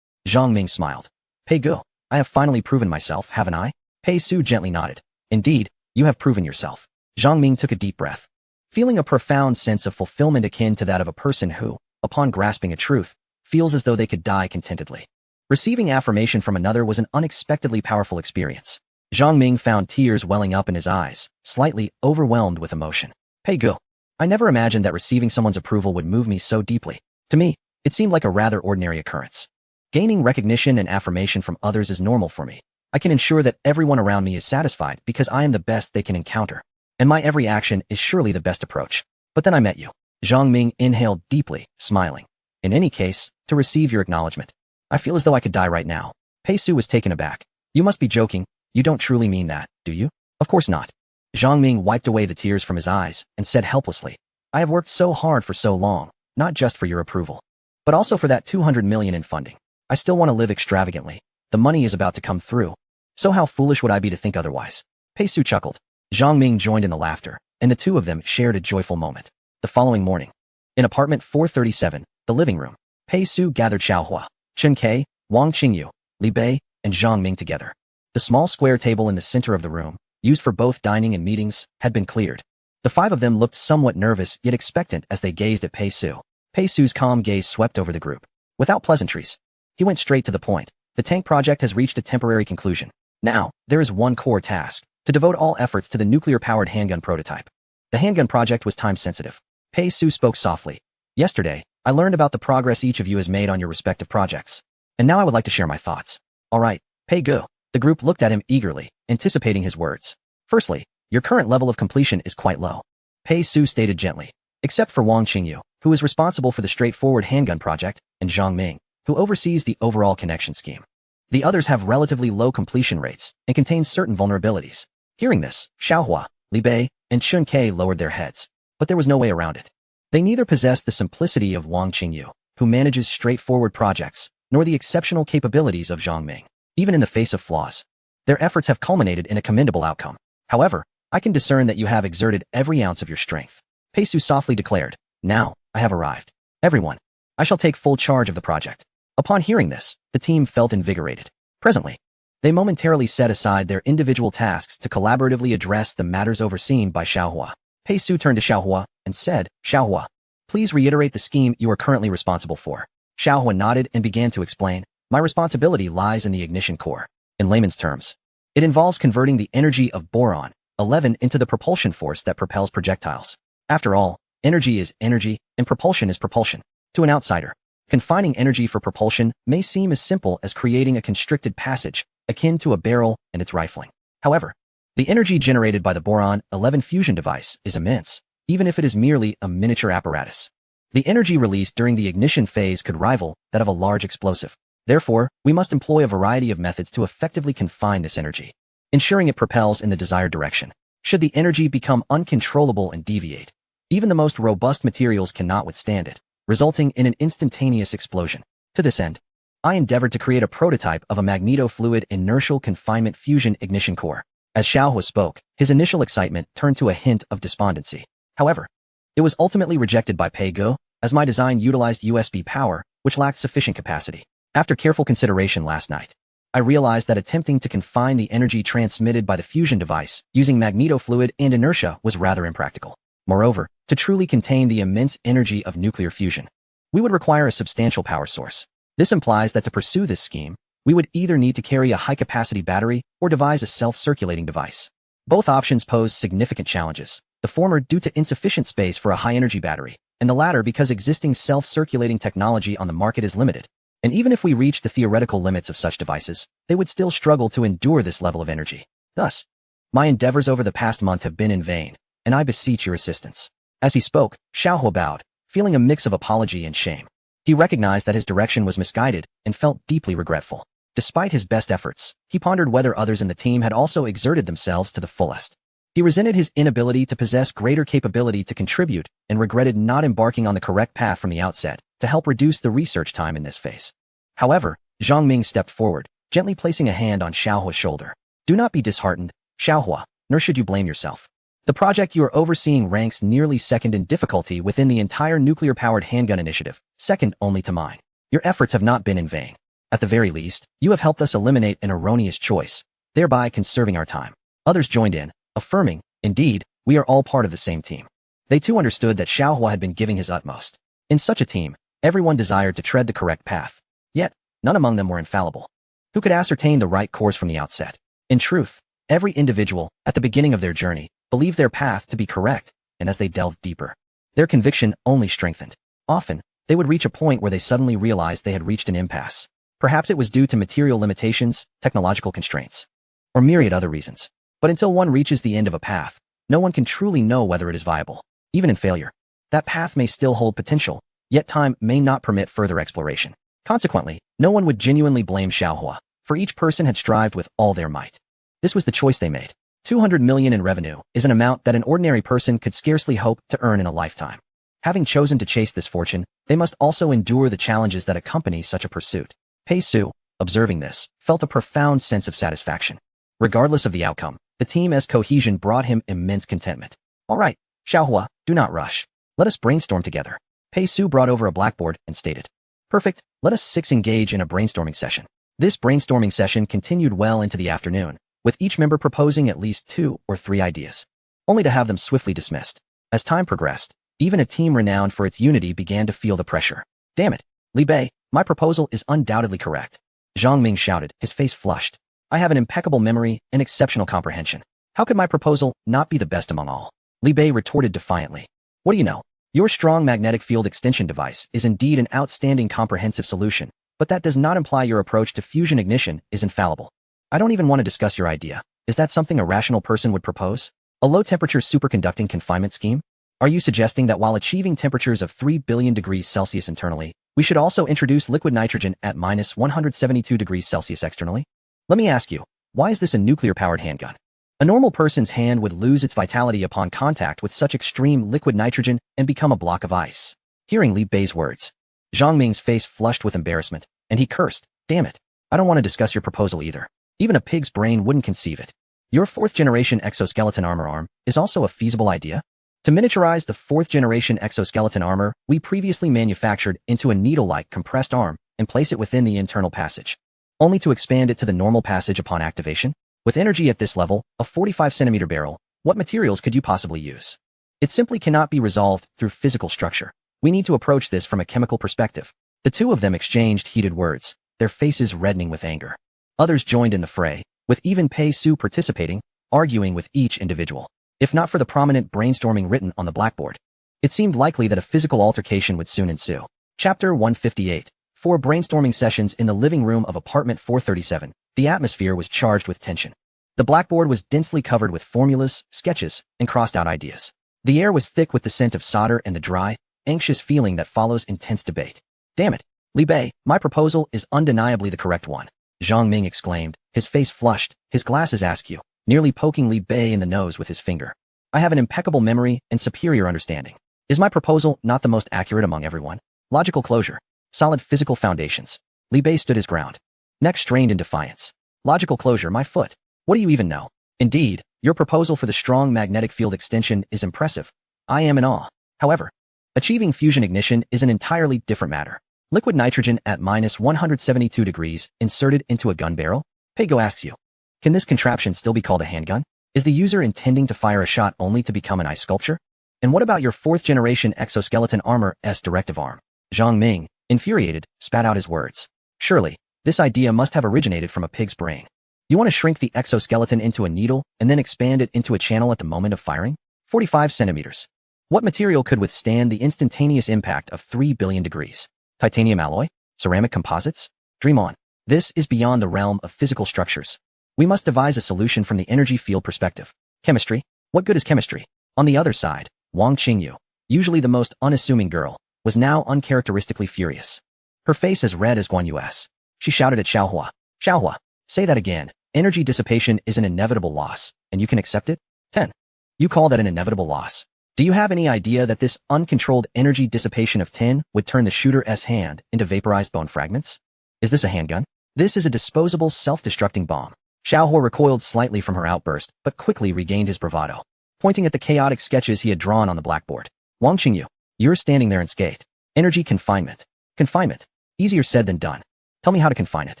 Zhang Ming smiled. Pei Gu, I have finally proven myself, haven't I? Pei Su gently nodded. Indeed, you have proven yourself. Zhang Ming took a deep breath, feeling a profound sense of fulfillment akin to that of a person who, upon grasping a truth, feels as though they could die contentedly. Receiving affirmation from another was an unexpectedly powerful experience. Zhang Ming found tears welling up in his eyes, slightly overwhelmed with emotion. Pei Gu, I never imagined that receiving someone's approval would move me so deeply. To me, it seemed like a rather ordinary occurrence. Gaining recognition and affirmation from others is normal for me. I can ensure that everyone around me is satisfied because I am the best they can encounter, and my every action is surely the best approach. But then I met you. Zhang Ming inhaled deeply, smiling. In any case, to receive your acknowledgement, I feel as though I could die right now. Pei Su was taken aback. You must be joking. You don't truly mean that, do you? Of course not. Zhang Ming wiped away the tears from his eyes and said helplessly, I have worked so hard for so long, not just for your approval, but also for that 200 million in funding. I still want to live extravagantly. The money is about to come through. So how foolish would I be to think otherwise? Pei Su chuckled. Zhang Ming joined in the laughter, and the two of them shared a joyful moment. The following morning, in apartment 437, the living room, Pei Su gathered Xiao Hua, Chen Ke, Wang Qingyu, Li Bei, and Zhang Ming together. The small square table in the center of the room, used for both dining and meetings, had been cleared. The five of them looked somewhat nervous yet expectant as they gazed at Pei Su. Pei Su's calm gaze swept over the group. Without pleasantries, he went straight to the point. The tank project has reached a temporary conclusion. Now, there is one core task, to devote all efforts to the nuclear-powered handgun prototype. The handgun project was time-sensitive. Pei Su spoke softly. Yesterday, I learned about the progress each of you has made on your respective projects. And now I would like to share my thoughts. All right, Pei Gu. The group looked at him eagerly, anticipating his words. Firstly, your current level of completion is quite low. Pei Su stated gently. Except for Wang Qingyu, who is responsible for the straightforward handgun project, and Zhang Ming, who oversees the overall connection scheme. The others have relatively low completion rates and contain certain vulnerabilities. Hearing this, Xiaohua, Li Bei, and Chun Ke lowered their heads, but there was no way around it. They neither possessed the simplicity of Wang Qingyu, who manages straightforward projects, nor the exceptional capabilities of Zhang Ming. Even in the face of flaws, their efforts have culminated in a commendable outcome. However, I can discern that you have exerted every ounce of your strength. Pei Su softly declared, "Now, I have arrived. Everyone, I shall take full charge of the project." Upon hearing this, the team felt invigorated. Presently, they momentarily set aside their individual tasks to collaboratively address the matters overseen by Xiaohua. Pei Su turned to Xiaohua and said, "Xiaohua, please reiterate the scheme you are currently responsible for." Xiaohua nodded and began to explain, "My responsibility lies in the ignition core. In layman's terms, it involves converting the energy of boron 11 into the propulsion force that propels projectiles. After all, energy is energy, and propulsion is propulsion. To an outsider, confining energy for propulsion may seem as simple as creating a constricted passage, akin to a barrel and its rifling. However, the energy generated by the boron 11 fusion device is immense, even if it is merely a miniature apparatus. The energy released during the ignition phase could rival that of a large explosive. Therefore, we must employ a variety of methods to effectively confine this energy, ensuring it propels in the desired direction. Should the energy become uncontrollable and deviate, even the most robust materials cannot withstand it, resulting in an instantaneous explosion. To this end, I endeavored to create a prototype of a magnetofluid inertial confinement fusion ignition core. As Xiaohua spoke, his initial excitement turned to a hint of despondency. However, it was ultimately rejected by Pei Go, as my design utilized USB power, which lacked sufficient capacity. After careful consideration last night, I realized that attempting to confine the energy transmitted by the fusion device using magnetofluid and inertia was rather impractical. Moreover, to truly contain the immense energy of nuclear fusion, we would require a substantial power source. This implies that to pursue this scheme, we would either need to carry a high-capacity battery or devise a self-circulating device. Both options pose significant challenges, the former due to insufficient space for a high-energy battery, and the latter because existing self-circulating technology on the market is limited. And even if we reach the theoretical limits of such devices, they would still struggle to endure this level of energy. Thus, my endeavors over the past month have been in vain, and I beseech your assistance." As he spoke, Xiaohua bowed, feeling a mix of apology and shame. He recognized that his direction was misguided and felt deeply regretful. Despite his best efforts, he pondered whether others in the team had also exerted themselves to the fullest. He resented his inability to possess greater capability to contribute and regretted not embarking on the correct path from the outset to help reduce the research time in this phase. However, Zhang Ming stepped forward, gently placing a hand on Xiaohua's shoulder. "Do not be disheartened, Xiaohua, nor should you blame yourself. The project you are overseeing ranks nearly second in difficulty within the entire nuclear-powered handgun initiative, second only to mine. Your efforts have not been in vain. At the very least, you have helped us eliminate an erroneous choice, thereby conserving our time." Others joined in, affirming, "Indeed, we are all part of the same team." They too understood that Xiaohua had been giving his utmost. In such a team, everyone desired to tread the correct path. Yet, none among them were infallible. Who could ascertain the right course from the outset? In truth, every individual, at the beginning of their journey, believed their path to be correct, and as they delved deeper, their conviction only strengthened. Often, they would reach a point where they suddenly realized they had reached an impasse. Perhaps it was due to material limitations, technological constraints, or myriad other reasons. But until one reaches the end of a path, no one can truly know whether it is viable. Even in failure, that path may still hold potential, yet time may not permit further exploration. Consequently, no one would genuinely blame Xiaohua, for each person had strived with all their might. This was the choice they made. 200 million in revenue is an amount that an ordinary person could scarcely hope to earn in a lifetime. Having chosen to chase this fortune, they must also endure the challenges that accompany such a pursuit. Pei Su, observing this, felt a profound sense of satisfaction. Regardless of the outcome, the team's cohesion brought him immense contentment. "All right, Xiaohua, do not rush. Let us brainstorm together." Pei Su brought over a blackboard and stated, "Perfect, let us 6 engage in a brainstorming session." This brainstorming session continued well into the afternoon, with each member proposing at least 2 or 3 ideas, only to have them swiftly dismissed. As time progressed, even a team renowned for its unity began to feel the pressure. "Damn it, Li Bei, my proposal is undoubtedly correct." Zhang Ming shouted, his face flushed. "I have an impeccable memory and exceptional comprehension. How could my proposal not be the best among all?" Li Bei retorted defiantly. "What do you know? Your strong magnetic field extension device is indeed an outstanding comprehensive solution, but that does not imply your approach to fusion ignition is infallible. I don't even want to discuss your idea. Is that something a rational person would propose? A low-temperature superconducting confinement scheme? Are you suggesting that while achieving temperatures of 3 billion degrees Celsius internally, We should also introduce liquid nitrogen at minus 172 degrees Celsius externally. Let me ask you, why is this a nuclear-powered handgun? A normal person's hand would lose its vitality upon contact with such extreme liquid nitrogen and become a block of ice. Hearing Li Bei's words, Zhang Ming's face flushed with embarrassment, and he cursed, "Damn it, I don't want to discuss your proposal either. Even a pig's brain wouldn't conceive it. Your fourth-generation exoskeleton armor arm is also a feasible idea? To miniaturize the fourth-generation exoskeleton armor, we previously manufactured into a needle-like compressed arm and place it within the internal passage, only to expand it to the normal passage upon activation. With energy at this level, a 45-centimeter barrel, what materials could you possibly use? It simply cannot be resolved through physical structure. We need to approach this from a chemical perspective." The two of them exchanged heated words, their faces reddening with anger. Others joined in the fray, with even Pei Su participating, arguing with each individual. If not for the prominent brainstorming written on the blackboard, it seemed likely that a physical altercation would soon ensue. Chapter 158. 4 brainstorming sessions in the living room of apartment 437. The atmosphere was charged with tension. The blackboard was densely covered with formulas, sketches, and crossed-out ideas. The air was thick with the scent of solder and the dry, anxious feeling that follows intense debate. "Damn it, Li Bei, my proposal is undeniably the correct one," Zhang Ming exclaimed, his face flushed, his glasses askew, nearly poking Li Bei in the nose with his finger. "I have an impeccable memory and superior understanding. Is my proposal not the most accurate among everyone? Logical closure. Solid physical foundations." Li Bei stood his ground, neck strained in defiance. "Logical closure, my foot. What do you even know? Indeed, your proposal for the strong magnetic field extension is impressive. I am in awe. However, achieving fusion ignition is an entirely different matter. Liquid nitrogen at minus 172 degrees inserted into a gun barrel? Peigo asks you. Can this contraption still be called a handgun? Is the user intending to fire a shot only to become an ice sculpture? And what about your fourth-generation exoskeleton armor-S directive arm? Zhang Ming, infuriated, spat out his words. Surely, this idea must have originated from a pig's brain. You want to shrink the exoskeleton into a needle and then expand it into a channel at the moment of firing? 45 centimeters. What material could withstand the instantaneous impact of 3 billion degrees? Titanium alloy? Ceramic composites? Dream on. This is beyond the realm of physical structures. We must devise a solution from the energy field perspective. Chemistry? What good is chemistry? On the other side, Wang Qingyu, usually the most unassuming girl, was now uncharacteristically furious. Her face as red as Guan Yu's. She shouted at Xiaohua. "Xiaohua, say that again. Energy dissipation is an inevitable loss, and you can accept it? 10. You call that an inevitable loss? Do you have any idea that this uncontrolled energy dissipation of 10 would turn the shooter's hand into vaporized bone fragments? Is this a handgun? This is a disposable, self-destructing bomb." Xiaohua recoiled slightly from her outburst, but quickly regained his bravado, pointing at the chaotic sketches he had drawn on the blackboard. "Wang Qingyu, you're standing there and skate. Energy confinement. Confinement. Easier said than done. Tell me how to confine it.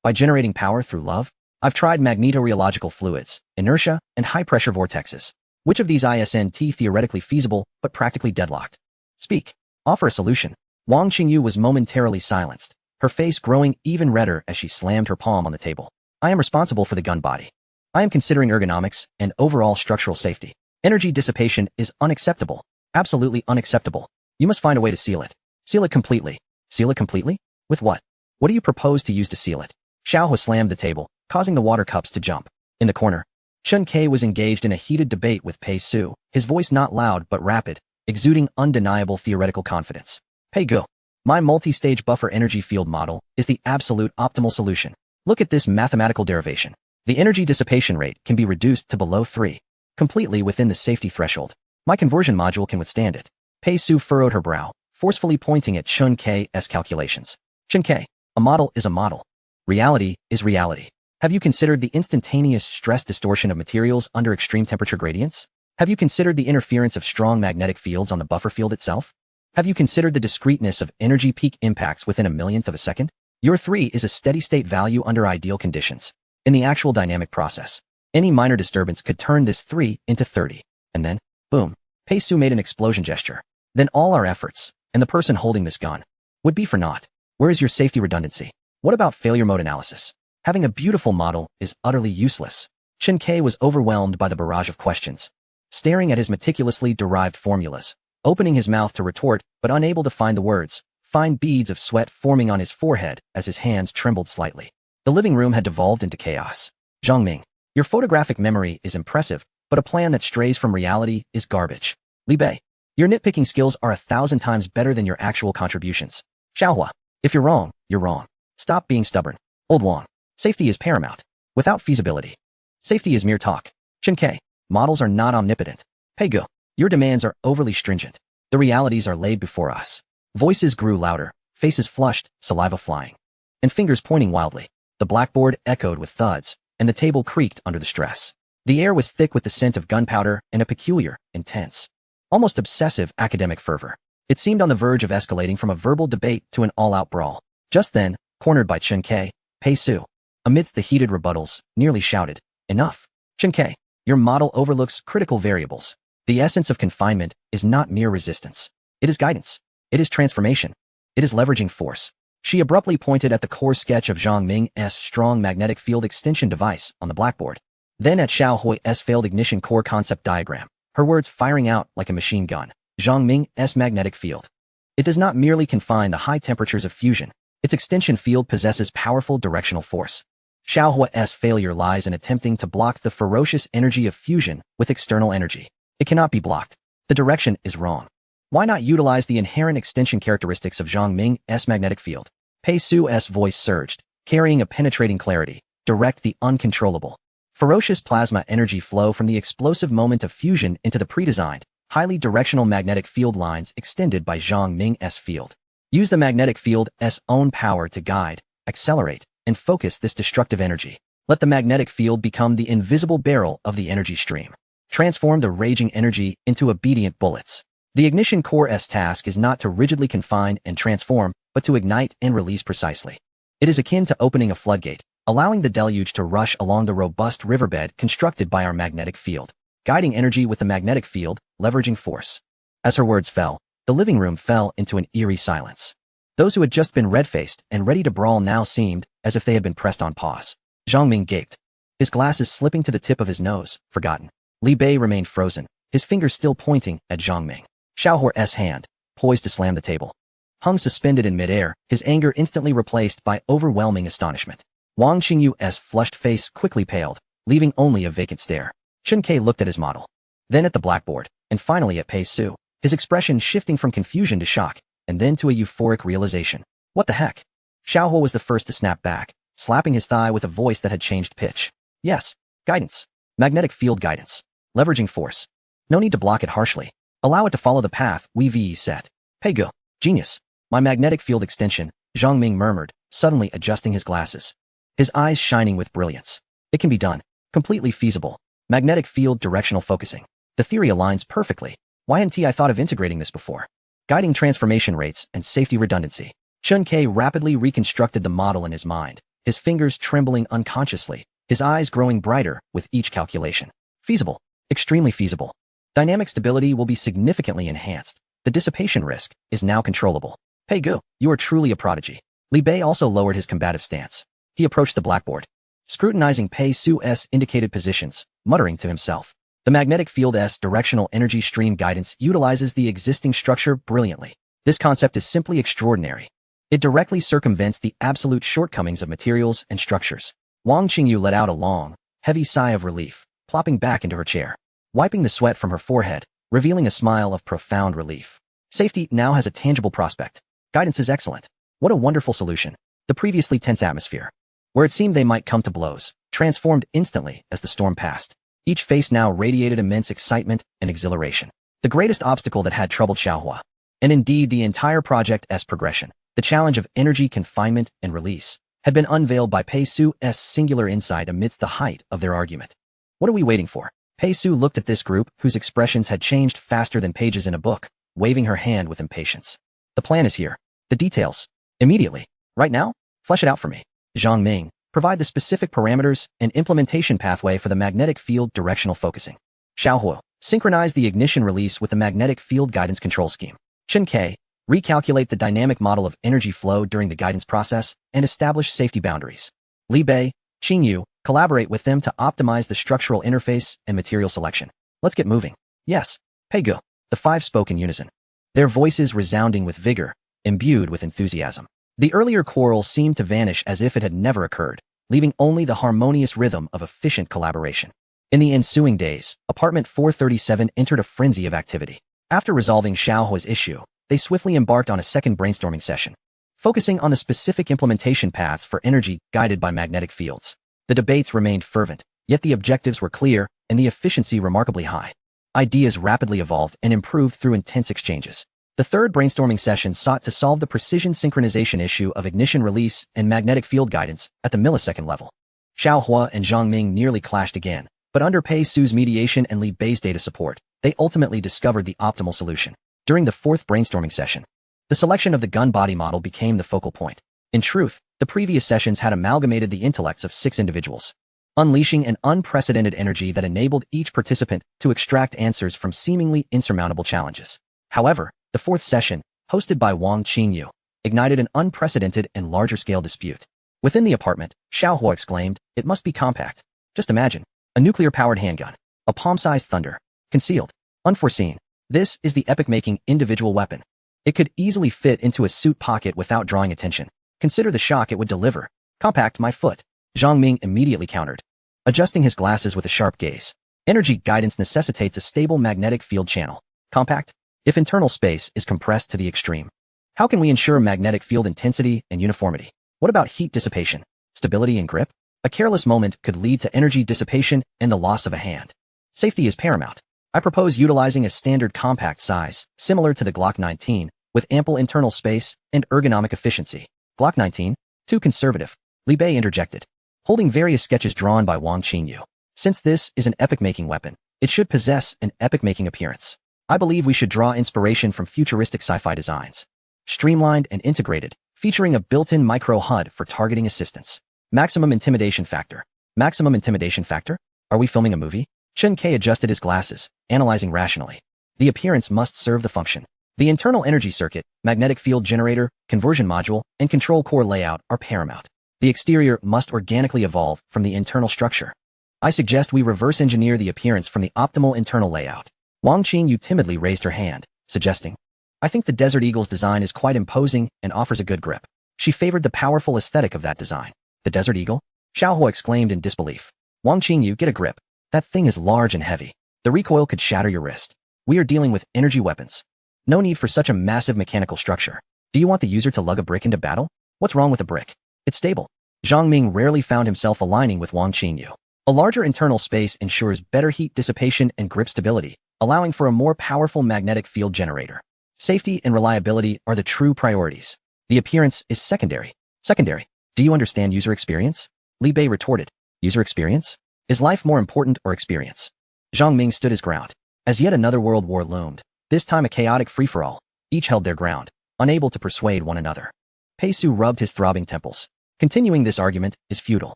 By generating power through love? I've tried magnetorheological fluids, inertia, and high-pressure vortexes. Which of these isn't theoretically feasible, but practically deadlocked? Speak. Offer a solution." Wang Qingyu was momentarily silenced, her face growing even redder as she slammed her palm on the table. "I am responsible for the gun body. I am considering ergonomics and overall structural safety. Energy dissipation is unacceptable. Absolutely unacceptable. You must find a way to seal it. Seal it completely. Seal it completely? With what? What do you propose to use to seal it?" Xiaohua slammed the table, causing the water cups to jump. In the corner, Chun Kei was engaged in a heated debate with Pei Su, his voice not loud but rapid, exuding undeniable theoretical confidence. "Pei Gu, my multi-stage buffer energy field model is the absolute optimal solution. Look at this mathematical derivation. The energy dissipation rate can be reduced to below 3, completely within the safety threshold. My conversion module can withstand it." Pei Su furrowed her brow, forcefully pointing at Chun Kei's calculations. "Chun Kei, a model is a model. Reality is reality. Have you considered the instantaneous stress distortion of materials under extreme temperature gradients? Have you considered the interference of strong magnetic fields on the buffer field itself? Have you considered the discreteness of energy peak impacts within a millionth of a second? Your 3 is a steady-state value under ideal conditions. In the actual dynamic process, any minor disturbance could turn this 3 into 30. And then, boom, Pei Su made an explosion gesture. Then all our efforts, and the person holding this gun, would be for naught. Where is your safety redundancy? What about failure mode analysis? Having a beautiful model is utterly useless." Chun Kei was overwhelmed by the barrage of questions, staring at his meticulously derived formulas, opening his mouth to retort but unable to find the words, fine beads of sweat forming on his forehead as his hands trembled slightly. The living room had devolved into chaos. "Zhang Ming, your photographic memory is impressive, but a plan that strays from reality is garbage. Li Bei, your nitpicking skills are 1,000 times better than your actual contributions. Xiaohua, if you're wrong, you're wrong. Stop being stubborn. Old Wang, safety is paramount. Without feasibility, safety is mere talk. Chen Ke, models are not omnipotent. Pei Gu, your demands are overly stringent. The realities are laid before us. Voices grew louder, faces flushed, saliva flying, and fingers pointing wildly. The blackboard echoed with thuds, and the table creaked under the stress. The air was thick with the scent of gunpowder and a peculiar, intense, almost obsessive academic fervor. It seemed on the verge of escalating from a verbal debate to an all-out brawl. Just then, cornered by Chen Ke, Pei Su, amidst the heated rebuttals, nearly shouted, "Enough! Chen Ke, your model overlooks critical variables. The essence of confinement is not mere resistance. It is guidance. It is transformation. It is leveraging force." She abruptly pointed at the core sketch of Zhang Ming's strong magnetic field extension device on the blackboard, then at Xiao Hui's failed ignition core concept diagram, her words firing out like a machine gun. Zhang Ming's magnetic field. It does not merely confine the high temperatures of fusion. Its extension field possesses powerful directional force. Xiao Hui's failure lies in attempting to block the ferocious energy of fusion with external energy. It cannot be blocked. The direction is wrong. Why not utilize the inherent extension characteristics of Zhang Ming's magnetic field? Pei Su's voice surged, carrying a penetrating clarity. Direct the uncontrollable, ferocious plasma energy flow from the explosive moment of fusion into the pre-designed, highly directional magnetic field lines extended by Zhang Ming's field. Use the magnetic field's own power to guide, accelerate, and focus this destructive energy. Let the magnetic field become the invisible barrel of the energy stream. Transform the raging energy into obedient bullets. The ignition core's task is not to rigidly confine and transform, but to ignite and release precisely. It is akin to opening a floodgate, allowing the deluge to rush along the robust riverbed constructed by our magnetic field, guiding energy with the magnetic field, leveraging force. As her words fell, the living room fell into an eerie silence. Those who had just been red-faced and ready to brawl now seemed as if they had been pressed on pause. Zhang Ming gaped, his glasses slipping to the tip of his nose, forgotten. Li Bei remained frozen, his fingers still pointing at Zhang Ming. Xiao Hui's hand, poised to slam the table, hung suspended in midair, his anger instantly replaced by overwhelming astonishment. Wang Qingyu's flushed face quickly paled, leaving only a vacant stare. Chen Ke looked at his model, then at the blackboard, and finally at Pei Su, his expression shifting from confusion to shock, and then to a euphoric realization. What the heck? Xiao Hui was the first to snap back, slapping his thigh with a voice that had changed pitch. Yes, guidance. Magnetic field guidance. Leveraging force. No need to block it harshly. Allow it to follow the path we've set. Pei Gu, genius. My magnetic field extension, Zhang Ming murmured, suddenly adjusting his glasses, his eyes shining with brilliance. It can be done. Completely feasible. Magnetic field directional focusing. The theory aligns perfectly. Why hadn't I thought of integrating this before? Guiding transformation rates and safety redundancy. Chen Ke rapidly reconstructed the model in his mind, his fingers trembling unconsciously, his eyes growing brighter with each calculation. Feasible. Extremely feasible. Dynamic stability will be significantly enhanced. The dissipation risk is now controllable. Pei Gu, you are truly a prodigy. Li Bei also lowered his combative stance. He approached the blackboard, scrutinizing Pei Su's indicated positions, muttering to himself. The magnetic field's directional energy stream guidance utilizes the existing structure brilliantly. This concept is simply extraordinary. It directly circumvents the absolute shortcomings of materials and structures. Wang Qingyu let out a long, heavy sigh of relief, plopping back into her chair, wiping the sweat from her forehead, revealing a smile of profound relief. Safety now has a tangible prospect. Guidance is excellent. What a wonderful solution. The previously tense atmosphere, where it seemed they might come to blows, transformed instantly as the storm passed. Each face now radiated immense excitement and exhilaration. The greatest obstacle that had troubled Xiaohua, and indeed the entire project's progression, the challenge of energy confinement and release, had been unveiled by Pei Su's singular insight amidst the height of their argument. What are we waiting for? Pei Su looked at this group whose expressions had changed faster than pages in a book, waving her hand with impatience. The plan is here. The details. Immediately. Right now? Flesh it out for me. Zhang Ming, provide the specific parameters and implementation pathway for the magnetic field directional focusing. Xiao Hui, synchronize the ignition release with the magnetic field guidance control scheme. Chen Ke, recalculate the dynamic model of energy flow during the guidance process and establish safety boundaries. Li Bei, Qingyu, collaborate with them to optimize the structural interface and material selection. Let's get moving. Yes, Pei Gu. The five spoke in unison, their voices resounding with vigor, imbued with enthusiasm. The earlier quarrel seemed to vanish as if it had never occurred, leaving only the harmonious rhythm of efficient collaboration. In the ensuing days, apartment 437 entered a frenzy of activity. After resolving Xiao Hui's issue, they swiftly embarked on a second brainstorming session. focusing on the specific implementation paths for energy guided by magnetic fields. The debates remained fervent, yet the objectives were clear and the efficiency remarkably high. Ideas rapidly evolved and improved through intense exchanges. The third brainstorming session sought to solve the precision synchronization issue of ignition release and magnetic field guidance at the millisecond level. Xiao Hua and Zhang Ming nearly clashed again, but under Pei Su's mediation and Li Bei's data support, they ultimately discovered the optimal solution. During the fourth brainstorming session, the selection of the gun body model became the focal point. In truth, the previous sessions had amalgamated the intellects of 6 individuals, unleashing an unprecedented energy that enabled each participant to extract answers from seemingly insurmountable challenges. However, the fourth session, hosted by Wang Qingyu, ignited an unprecedented and larger-scale dispute. Within the apartment, Xiao Hua exclaimed, "It must be compact. Just imagine, a nuclear-powered handgun, a palm-sized thunder, concealed, unforeseen. This is the epic-making individual weapon. It could easily fit into a suit pocket without drawing attention. Consider the shock it would deliver. Compact, my foot." Zhang Ming immediately countered, adjusting his glasses with a sharp gaze. Energy guidance necessitates a stable magnetic field channel. Compact? If internal space is compressed to the extreme, how can we ensure magnetic field intensity and uniformity? What about heat dissipation, stability and grip? A careless moment could lead to energy dissipation and the loss of a hand. Safety is paramount. I propose utilizing a standard compact size, similar to the Glock 19, with ample internal space and ergonomic efficiency. Glock 19? Too conservative, Li Bei interjected, holding various sketches drawn by Wang Qingyu. Since this is an epic-making weapon, it should possess an epic-making appearance. I believe we should draw inspiration from futuristic sci-fi designs. Streamlined and integrated, featuring a built-in micro-HUD for targeting assistance. Maximum intimidation factor. Maximum intimidation factor? Are we filming a movie? Chen Ke adjusted his glasses, analyzing rationally. The appearance must serve the function. The internal energy circuit, magnetic field generator, conversion module, and control core layout are paramount. The exterior must organically evolve from the internal structure. I suggest we reverse engineer the appearance from the optimal internal layout. Wang Qingyu timidly raised her hand, suggesting, "I think the Desert Eagle's design is quite imposing and offers a good grip." She favored the powerful aesthetic of that design. The Desert Eagle? Xiao Hua exclaimed in disbelief. Wang Qingyu, get a grip. That thing is large and heavy. The recoil could shatter your wrist. We are dealing with energy weapons. No need for such a massive mechanical structure. Do you want the user to lug a brick into battle? What's wrong with a brick? It's stable. Zhang Ming rarely found himself aligning with Wang Qingyu. A larger internal space ensures better heat dissipation and grip stability, allowing for a more powerful magnetic field generator. Safety and reliability are the true priorities. The appearance is secondary. Secondary? Do you understand user experience? Li Bei retorted. User experience? Is life more important or experience? Zhang Ming stood his ground. As yet another world war loomed, this time a chaotic free-for-all. Each held their ground, unable to persuade one another. Pei Su rubbed his throbbing temples. Continuing this argument is futile.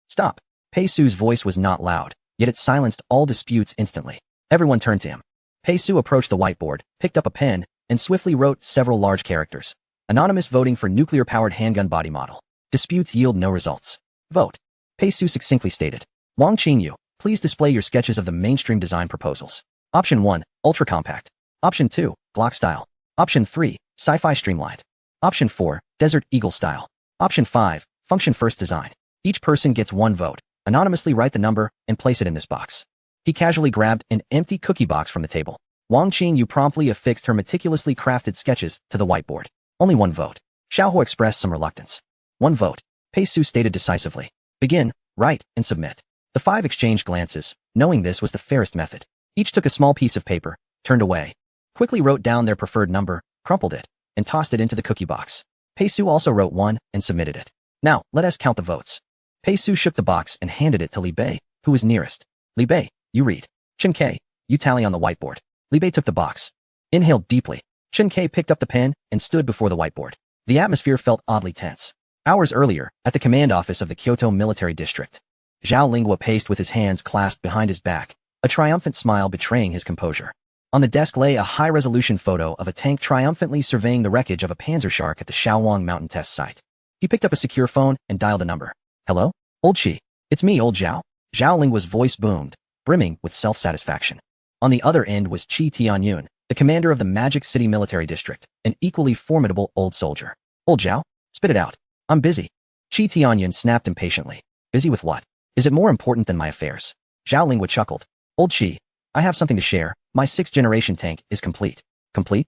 Stop. Pei Su's voice was not loud, yet it silenced all disputes instantly. Everyone turned to him. Pei Su approached the whiteboard, picked up a pen, and swiftly wrote several large characters. Anonymous voting for nuclear-powered handgun body model. Disputes yield no results. Vote. Pei Su succinctly stated. Wang Qingyu, please display your sketches of the mainstream design proposals. Option 1, ultra-compact. Option 2, Glock style. Option 3, Sci-Fi streamlined. Option 4, Desert Eagle style. Option 5, function-first design. Each person gets 1 vote. Anonymously write the number and place it in this box. He casually grabbed an empty cookie box from the table. Wang Qingyu promptly affixed her meticulously crafted sketches to the whiteboard. Only 1 vote. Xiao Hua expressed some reluctance. 1 vote. Pei Su stated decisively. Begin, write, and submit. The 5 exchanged glances, knowing this was the fairest method. Each took a small piece of paper, turned away, quickly wrote down their preferred number, crumpled it, and tossed it into the cookie box. Pei Su also wrote 1 and submitted it. Now, let us count the votes. Pei Su shook the box and handed it to Li Bei, who was nearest. Li Bei, you read. Chen Ke, you tally on the whiteboard. Li Bei took the box. Inhaled deeply. Chen Ke picked up the pen and stood before the whiteboard. The atmosphere felt oddly tense. Hours earlier, at the command office of the Kyoto Military District, Zhao Lingua paced with his hands clasped behind his back, a triumphant smile betraying his composure. On the desk lay a high-resolution photo of a tank triumphantly surveying the wreckage of a panzer shark at the Shaowang mountain test site. He picked up a secure phone and dialed a number. Hello? Old Chi. It's me, old Zhao. Zhao Lingwa's voice boomed, brimming with self-satisfaction. On the other end was Chi Tianyun, the commander of the Magic City Military District, an equally formidable old soldier. Old Zhao? Spit it out. I'm busy. Chi Tianyun snapped impatiently. Busy with what? Is it more important than my affairs? Zhao Lingwa chuckled. Old Chi, I have something to share. My 6th generation tank is complete. Complete?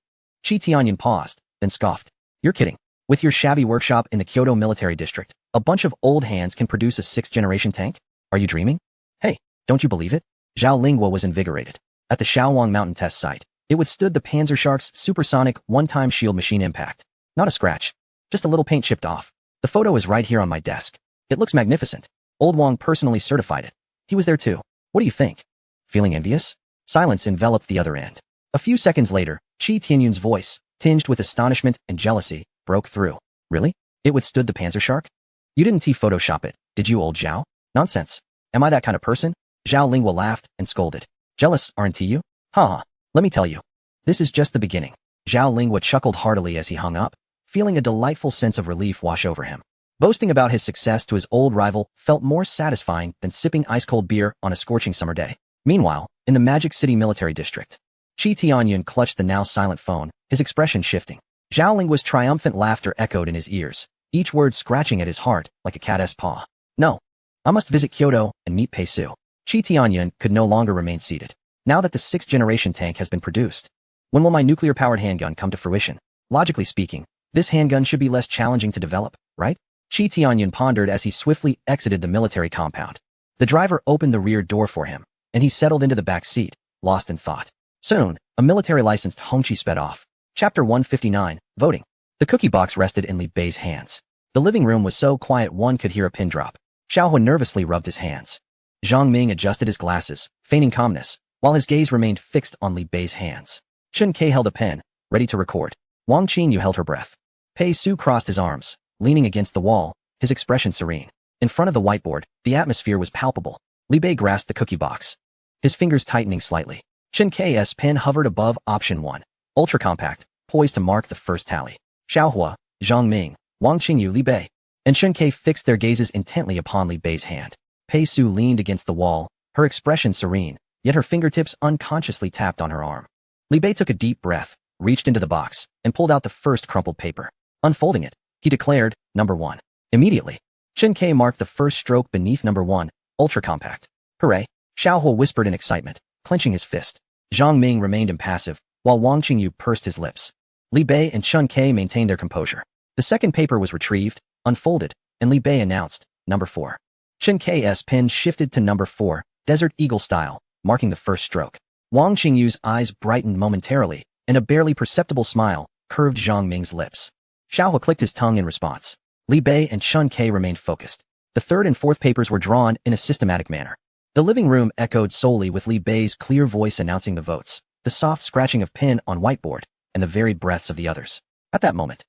Chi Tianyun paused, then scoffed. You're kidding. With your shabby workshop in the Kyoto military district, a bunch of old hands can produce a 6th-generation tank? Are you dreaming? Hey, don't you believe it? Zhao Lingguo was invigorated. At the Shaowang Mountain test site, it withstood the Panzer Shark's supersonic one-time shield machine impact. Not a scratch. Just a little paint chipped off. The photo is right here on my desk. It looks magnificent. Old Wang personally certified it. He was there too. What do you think? Feeling envious? Silence enveloped the other end. A few seconds later, Qi Tianyun's voice, tinged with astonishment and jealousy, broke through. Really? It withstood the Panzer Shark? You didn't Photoshop it, did you, old Zhao? Nonsense. Am I that kind of person? Zhao Lingguo laughed and scolded. Jealous, aren't you? Ha! Let me tell you. This is just the beginning. Zhao Lingguo chuckled heartily as he hung up, feeling a delightful sense of relief wash over him. Boasting about his success to his old rival felt more satisfying than sipping ice-cold beer on a scorching summer day. Meanwhile, in the Magic City military district, Qi Tianyun clutched the now silent phone, his expression shifting. Zhao Lingguo's triumphant laughter echoed in his ears, each word scratching at his heart like a cat's paw. No. I must visit Kyoto and meet Pei Su. Qi Tianyun could no longer remain seated. Now that the 6th-generation tank has been produced, when will my nuclear-powered handgun come to fruition? Logically speaking, this handgun should be less challenging to develop, right? Qi Tianyun pondered as he swiftly exited the military compound. The driver opened the rear door for him, and he settled into the back seat, lost in thought. Soon, a military-licensed Hongqi sped off. Chapter 159, Voting. The cookie box rested in Li Bei's hands. The living room was so quiet one could hear a pin drop. Xiaohua nervously rubbed his hands. Zhang Ming adjusted his glasses, feigning calmness, while his gaze remained fixed on Li Bei's hands. Chun Kei held a pen, ready to record. Wang Qingyu held her breath. Pei Su crossed his arms, leaning against the wall, his expression serene. In front of the whiteboard, the atmosphere was palpable. Li Bei grasped the cookie box, his fingers tightening slightly. Chun Kei's pen hovered above option 1, ultra-compact, poised to mark the first tally. Xiaohua, Zhang Ming, Wang Qingyu, Li Bei, and Chun Kei fixed their gazes intently upon Li Bei's hand. Pei Su leaned against the wall, her expression serene, yet her fingertips unconsciously tapped on her arm. Li Bei took a deep breath, reached into the box, and pulled out the first crumpled paper. Unfolding it, he declared, Number 1. Immediately, Chun Kei marked the first stroke beneath Number 1, ultra-compact. Hooray! Xiaohua whispered in excitement, clenching his fist. Zhang Ming remained impassive, while Wang Qingyu pursed his lips. Li Bei and Chun Kei maintained their composure. The second paper was retrieved, unfolded, and Li Bei announced, Number 4. Chun Kei's pen shifted to Number 4, Desert Eagle style, marking the first stroke. Wang Qingyu's eyes brightened momentarily, and a barely perceptible smile curved Zhang Ming's lips. Xiaohua clicked his tongue in response. Li Bei and Chun Kei remained focused. The third and fourth papers were drawn in a systematic manner. The living room echoed solely with Li Bei's clear voice announcing the votes, the soft scratching of pen on whiteboard, and the varied breaths of the others. At that moment,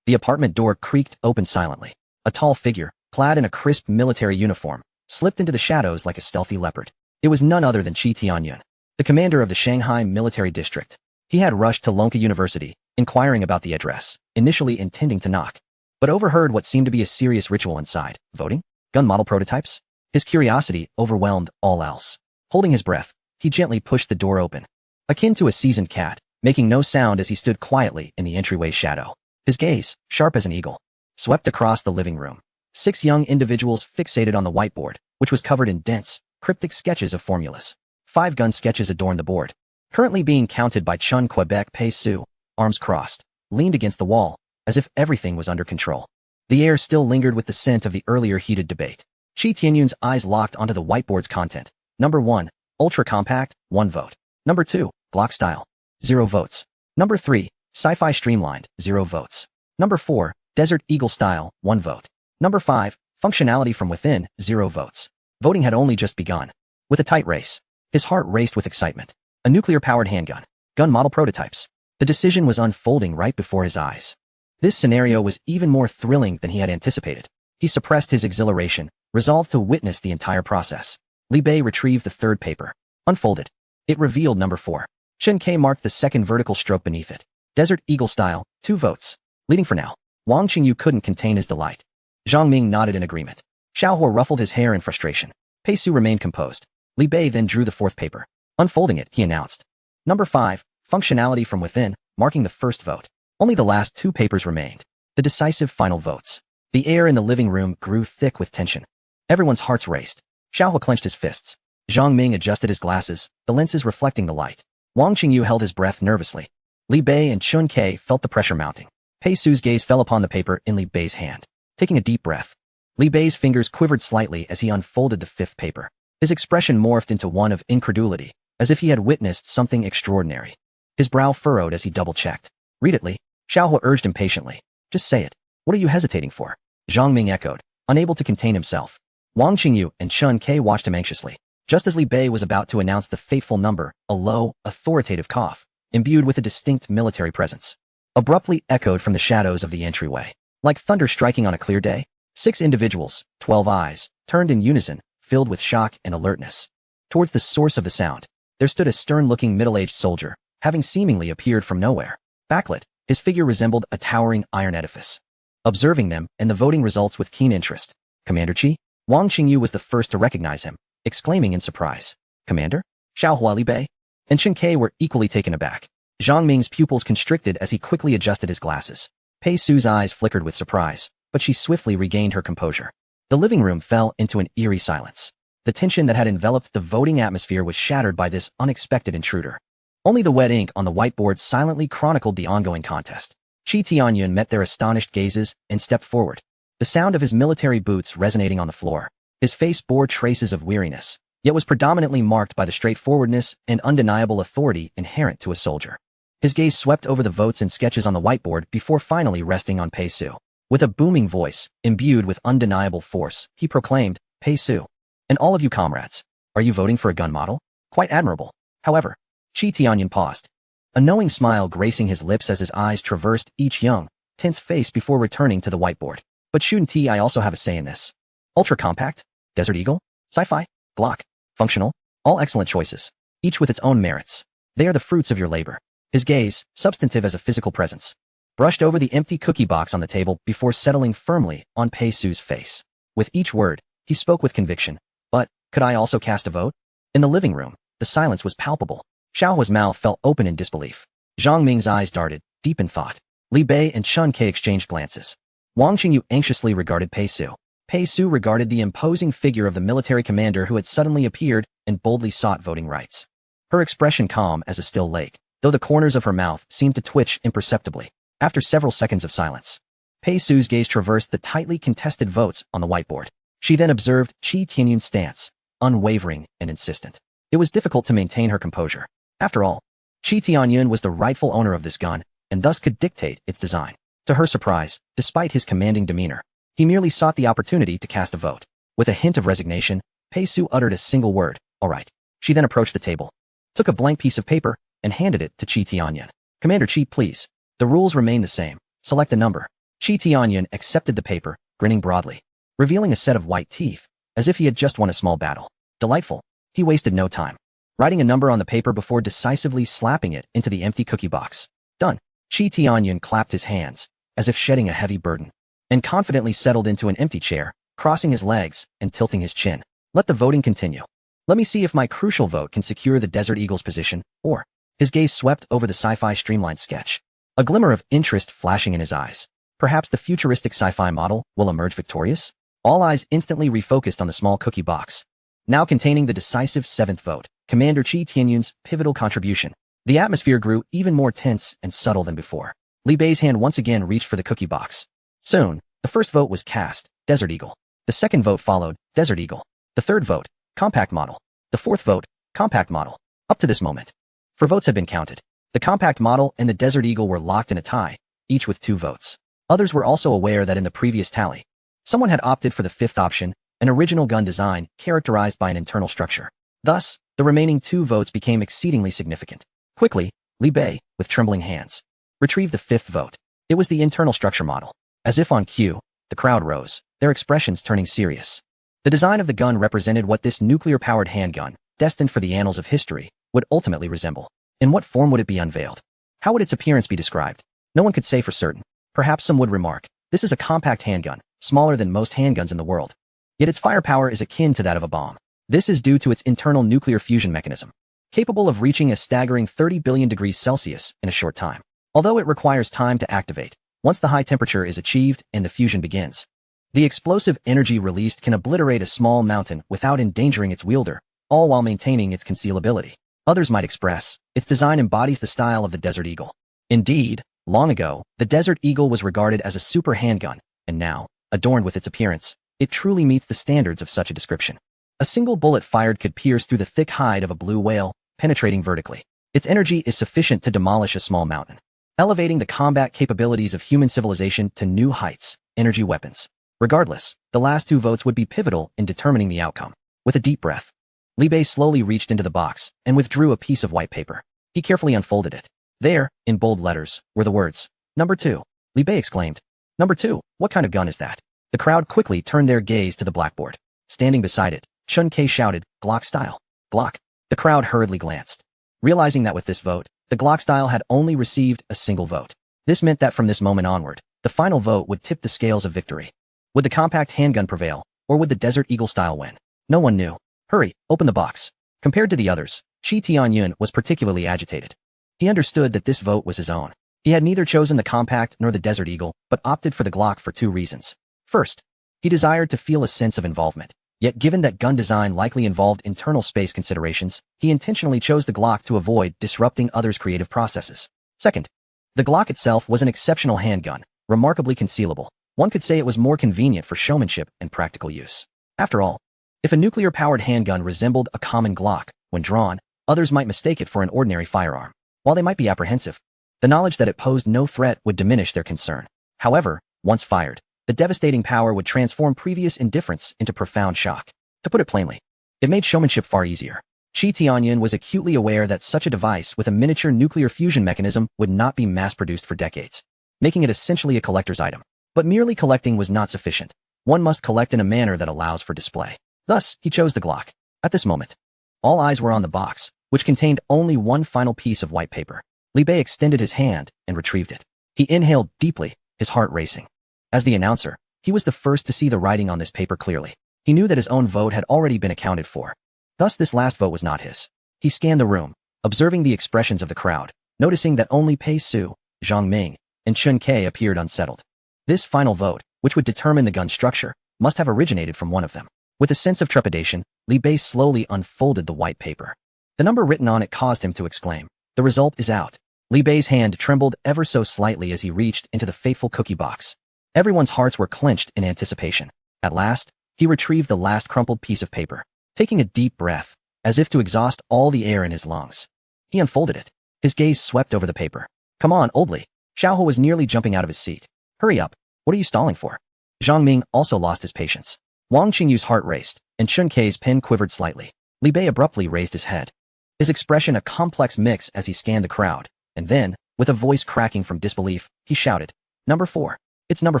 the apartment door creaked open silently. A tall figure, clad in a crisp military uniform, slipped into the shadows like a stealthy leopard. It was none other than Qi Tianyun, the commander of the Shanghai military district. He had rushed to Lonka University, inquiring about the address, initially intending to knock, but overheard what seemed to be a serious ritual inside. Voting? Gun model prototypes? His curiosity overwhelmed all else. Holding his breath, he gently pushed the door open. Akin to a seasoned cat, making no sound as he stood quietly in the entryway shadow. His gaze, sharp as an eagle, swept across the living room. 6 young individuals fixated on the whiteboard, which was covered in dense, cryptic sketches of formulas. 5 gun sketches adorned the board. Currently being counted by Chun Quebec Pei Su, arms crossed, leaned against the wall, as if everything was under control. The air still lingered with the scent of the earlier heated debate. Qi Tianyun's eyes locked onto the whiteboard's content. Number 1, ultra-compact, 1 vote. Number 2, Glock style, 0 votes. Number 3, Sci-Fi streamlined, 0 votes. Number 4, Desert Eagle style, 1 vote. Number 5, functionality from within, 0 votes. Voting had only just begun. With a tight race, his heart raced with excitement. A nuclear-powered handgun, gun model prototypes. The decision was unfolding right before his eyes. This scenario was even more thrilling than he had anticipated. He suppressed his exhilaration, resolved to witness the entire process. Li Bei retrieved the third paper. Unfolded. It revealed Number 4. Chun Kei marked the second vertical stroke beneath it. Desert Eagle style, 2 votes. Leading for now. Wang Qingyu couldn't contain his delight. Zhang Ming nodded in agreement. Xiaohua ruffled his hair in frustration. Pei Su remained composed. Li Bei then drew the fourth paper. Unfolding it, he announced. Number 5, functionality from within, marking the first vote. Only the last 2 papers remained. The decisive final votes. The air in the living room grew thick with tension. Everyone's hearts raced. Xiaohua clenched his fists. Zhang Ming adjusted his glasses, the lenses reflecting the light. Wang Qingyu held his breath nervously. Li Bei and Chun Kei felt the pressure mounting. Pei Su's gaze fell upon the paper in Li Bei's hand. Taking a deep breath, Li Bei's fingers quivered slightly as he unfolded the fifth paper. His expression morphed into one of incredulity, as if he had witnessed something extraordinary. His brow furrowed as he double-checked. "Read it, Li," Xiaohua urged impatiently. "Just say it. What are you hesitating for?" Zhang Ming echoed, unable to contain himself. Wang Qingyu and Chun Ke watched him anxiously. Just as Li Bei was about to announce the fateful number, a low, authoritative cough, imbued with a distinct military presence, abruptly echoed from the shadows of the entryway. Like thunder striking on a clear day, 6 individuals, 12 eyes, turned in unison, filled with shock and alertness. Towards the source of the sound, there stood a stern-looking middle-aged soldier, having seemingly appeared from nowhere. Backlit, his figure resembled a towering iron edifice. Observing them and the voting results with keen interest, Commander Qi, Wang Qingyu was the first to recognize him, exclaiming in surprise, "Commander? Xiaohua Li Bei?" And Chun Ke were equally taken aback. Zhang Ming's pupils constricted as he quickly adjusted his glasses. Pei Su's eyes flickered with surprise, but she swiftly regained her composure. The living room fell into an eerie silence. The tension that had enveloped the voting atmosphere was shattered by this unexpected intruder. Only the wet ink on the whiteboard silently chronicled the ongoing contest. Qi Tianyun met their astonished gazes and stepped forward, the sound of his military boots resonating on the floor. His face bore traces of weariness, yet was predominantly marked by the straightforwardness and undeniable authority inherent to a soldier. His gaze swept over the votes and sketches on the whiteboard before finally resting on Pei Su. With a booming voice, imbued with undeniable force, he proclaimed, "Pei Su, and all of you comrades, are you voting for a gun model? Quite admirable. However," Qi Tianyun paused, a knowing smile gracing his lips as his eyes traversed each young, tense face before returning to the whiteboard. "But shouldn't I also have a say in this? Ultra compact, Desert Eagle, Sci-Fi, Glock, functional, all excellent choices, each with its own merits. They are the fruits of your labor." His gaze, substantive as a physical presence, brushed over the empty cookie box on the table before settling firmly on Pei Su's face. With each word, he spoke with conviction. "But, could I also cast a vote?" In the living room, the silence was palpable. Xiaohua's mouth fell open in disbelief. Zhang Ming's eyes darted, deep in thought. Li Bei and Chun Ke exchanged glances. Wang Qingyu anxiously regarded Pei Su. Pei Su regarded the imposing figure of the military commander who had suddenly appeared and boldly sought voting rights. Her expression calm as a still lake, though the corners of her mouth seemed to twitch imperceptibly. After several seconds of silence, Pei Su's gaze traversed the tightly contested votes on the whiteboard. She then observed Qi Tianyun's stance, unwavering and insistent. It was difficult to maintain her composure. After all, Qi Tianyun was the rightful owner of this gun, and thus could dictate its design. To her surprise, despite his commanding demeanor, he merely sought the opportunity to cast a vote. With a hint of resignation, Pei Su uttered a single word, "All right." She then approached the table, took a blank piece of paper, and handed it to Qi Tianyun. "Commander Qi, please. The rules remain the same. Select a number." Qi Tianyun accepted the paper, grinning broadly, revealing a set of white teeth, as if he had just won a small battle. Delightful. He wasted no time, writing a number on the paper before decisively slapping it into the empty cookie box. Done. Qi Tianyun clapped his hands, as if shedding a heavy burden, and confidently settled into an empty chair, crossing his legs and tilting his chin. "Let the voting continue. Let me see if my crucial vote can secure the Desert Eagle's position, or..." His gaze swept over the Sci-Fi streamlined sketch, a glimmer of interest flashing in his eyes. Perhaps the futuristic Sci-Fi model will emerge victorious? All eyes instantly refocused on the small cookie box, now containing the decisive 7th vote, Commander Qi Tianyun's pivotal contribution. The atmosphere grew even more tense and subtle than before. Li Bei's hand once again reached for the cookie box. Soon, the first vote was cast, Desert Eagle. The second vote followed, Desert Eagle. The third vote, Compact Model. The fourth vote, Compact Model. Up to this moment, 4 votes had been counted. The Compact Model and the Desert Eagle were locked in a tie, each with 2 votes. Others were also aware that in the previous tally, someone had opted for the 5th option, an original gun design characterized by an internal structure. Thus, the remaining 2 votes became exceedingly significant. Quickly, Li Bei, with trembling hands, retrieved the 5th vote. It was the internal structure model. As if on cue, the crowd rose, their expressions turning serious. The design of the gun represented what this nuclear-powered handgun, destined for the annals of history, would ultimately resemble. In what form would it be unveiled? How would its appearance be described? No one could say for certain. Perhaps some would remark, this is a compact handgun, smaller than most handguns in the world. Yet its firepower is akin to that of a bomb. This is due to its internal nuclear fusion mechanism, capable of reaching a staggering 30 billion degrees Celsius in a short time. Although it requires time to activate, once the high temperature is achieved and the fusion begins, the explosive energy released can obliterate a small mountain without endangering its wielder, all while maintaining its concealability. Others might express, its design embodies the style of the Desert Eagle. Indeed, Long ago, the Desert Eagle was regarded as a super handgun, and now, adorned with its appearance, it truly meets the standards of such a description. A single bullet fired could pierce through the thick hide of a blue whale, penetrating vertically. Its energy is sufficient to demolish a small mountain, elevating the combat capabilities of human civilization to new heights. Energy weapons. Regardless, the last two votes would be pivotal in determining the outcome. With a deep breath, Li Bei slowly reached into the box and withdrew a piece of white paper. He carefully unfolded it. There, in bold letters, were the words, "Number 2. Li Bei exclaimed. "Number 2, what kind of gun is that?" The crowd quickly turned their gaze to the blackboard. Standing beside it, Chun Kei shouted, "Glock style." Glock. The crowd hurriedly glanced, realizing that with this vote, the Glock style had only received a single vote. This meant that from this moment onward, the final vote would tip the scales of victory. Would the compact handgun prevail, or would the Desert Eagle style win? No one knew. Hurry, open the box. Compared to the others, Qi Tianyun was particularly agitated. He understood that this vote was his own. He had neither chosen the compact nor the Desert Eagle, but opted for the Glock for two reasons. First, he desired to feel a sense of involvement. Yet given that gun design likely involved internal space considerations, he intentionally chose the Glock to avoid disrupting others' creative processes. Second, the Glock itself was an exceptional handgun, remarkably concealable. One could say it was more convenient for showmanship and practical use. After all, if a nuclear-powered handgun resembled a common Glock, when drawn, others might mistake it for an ordinary firearm. While they might be apprehensive, the knowledge that it posed no threat would diminish their concern. However, once fired, the devastating power would transform previous indifference into profound shock. To put it plainly, it made showmanship far easier. Qi Tianyun was acutely aware that such a device with a miniature nuclear fusion mechanism would not be mass-produced for decades, making it essentially a collector's item. But merely collecting was not sufficient. One must collect in a manner that allows for display. Thus, he chose the Glock. At this moment, all eyes were on the box, which contained only one final piece of white paper. Li Bei extended his hand and retrieved it. He inhaled deeply, his heart racing. As the announcer, he was the first to see the writing on this paper clearly. He knew that his own vote had already been accounted for. Thus this last vote was not his. He scanned the room, observing the expressions of the crowd, noticing that only Pei Su, Zhang Ming, and Chun Kei appeared unsettled. This final vote, which would determine the gun's structure, must have originated from one of them. With a sense of trepidation, Li Bei slowly unfolded the white paper. The number written on it caused him to exclaim, "The result is out." Li Bei's hand trembled ever so slightly as he reached into the fateful cookie box. Everyone's hearts were clenched in anticipation. At last, he retrieved the last crumpled piece of paper. Taking a deep breath, as if to exhaust all the air in his lungs, he unfolded it. His gaze swept over the paper. "Come on, old Li." Xiaohu was nearly jumping out of his seat. "Hurry up. What are you stalling for?" Zhang Ming also lost his patience. Wang Qingyu's heart raced, and Chun Kei's pen quivered slightly. Li Bei abruptly raised his head, his expression a complex mix as he scanned the crowd, and then, with a voice cracking from disbelief, he shouted, "Number 4. It's number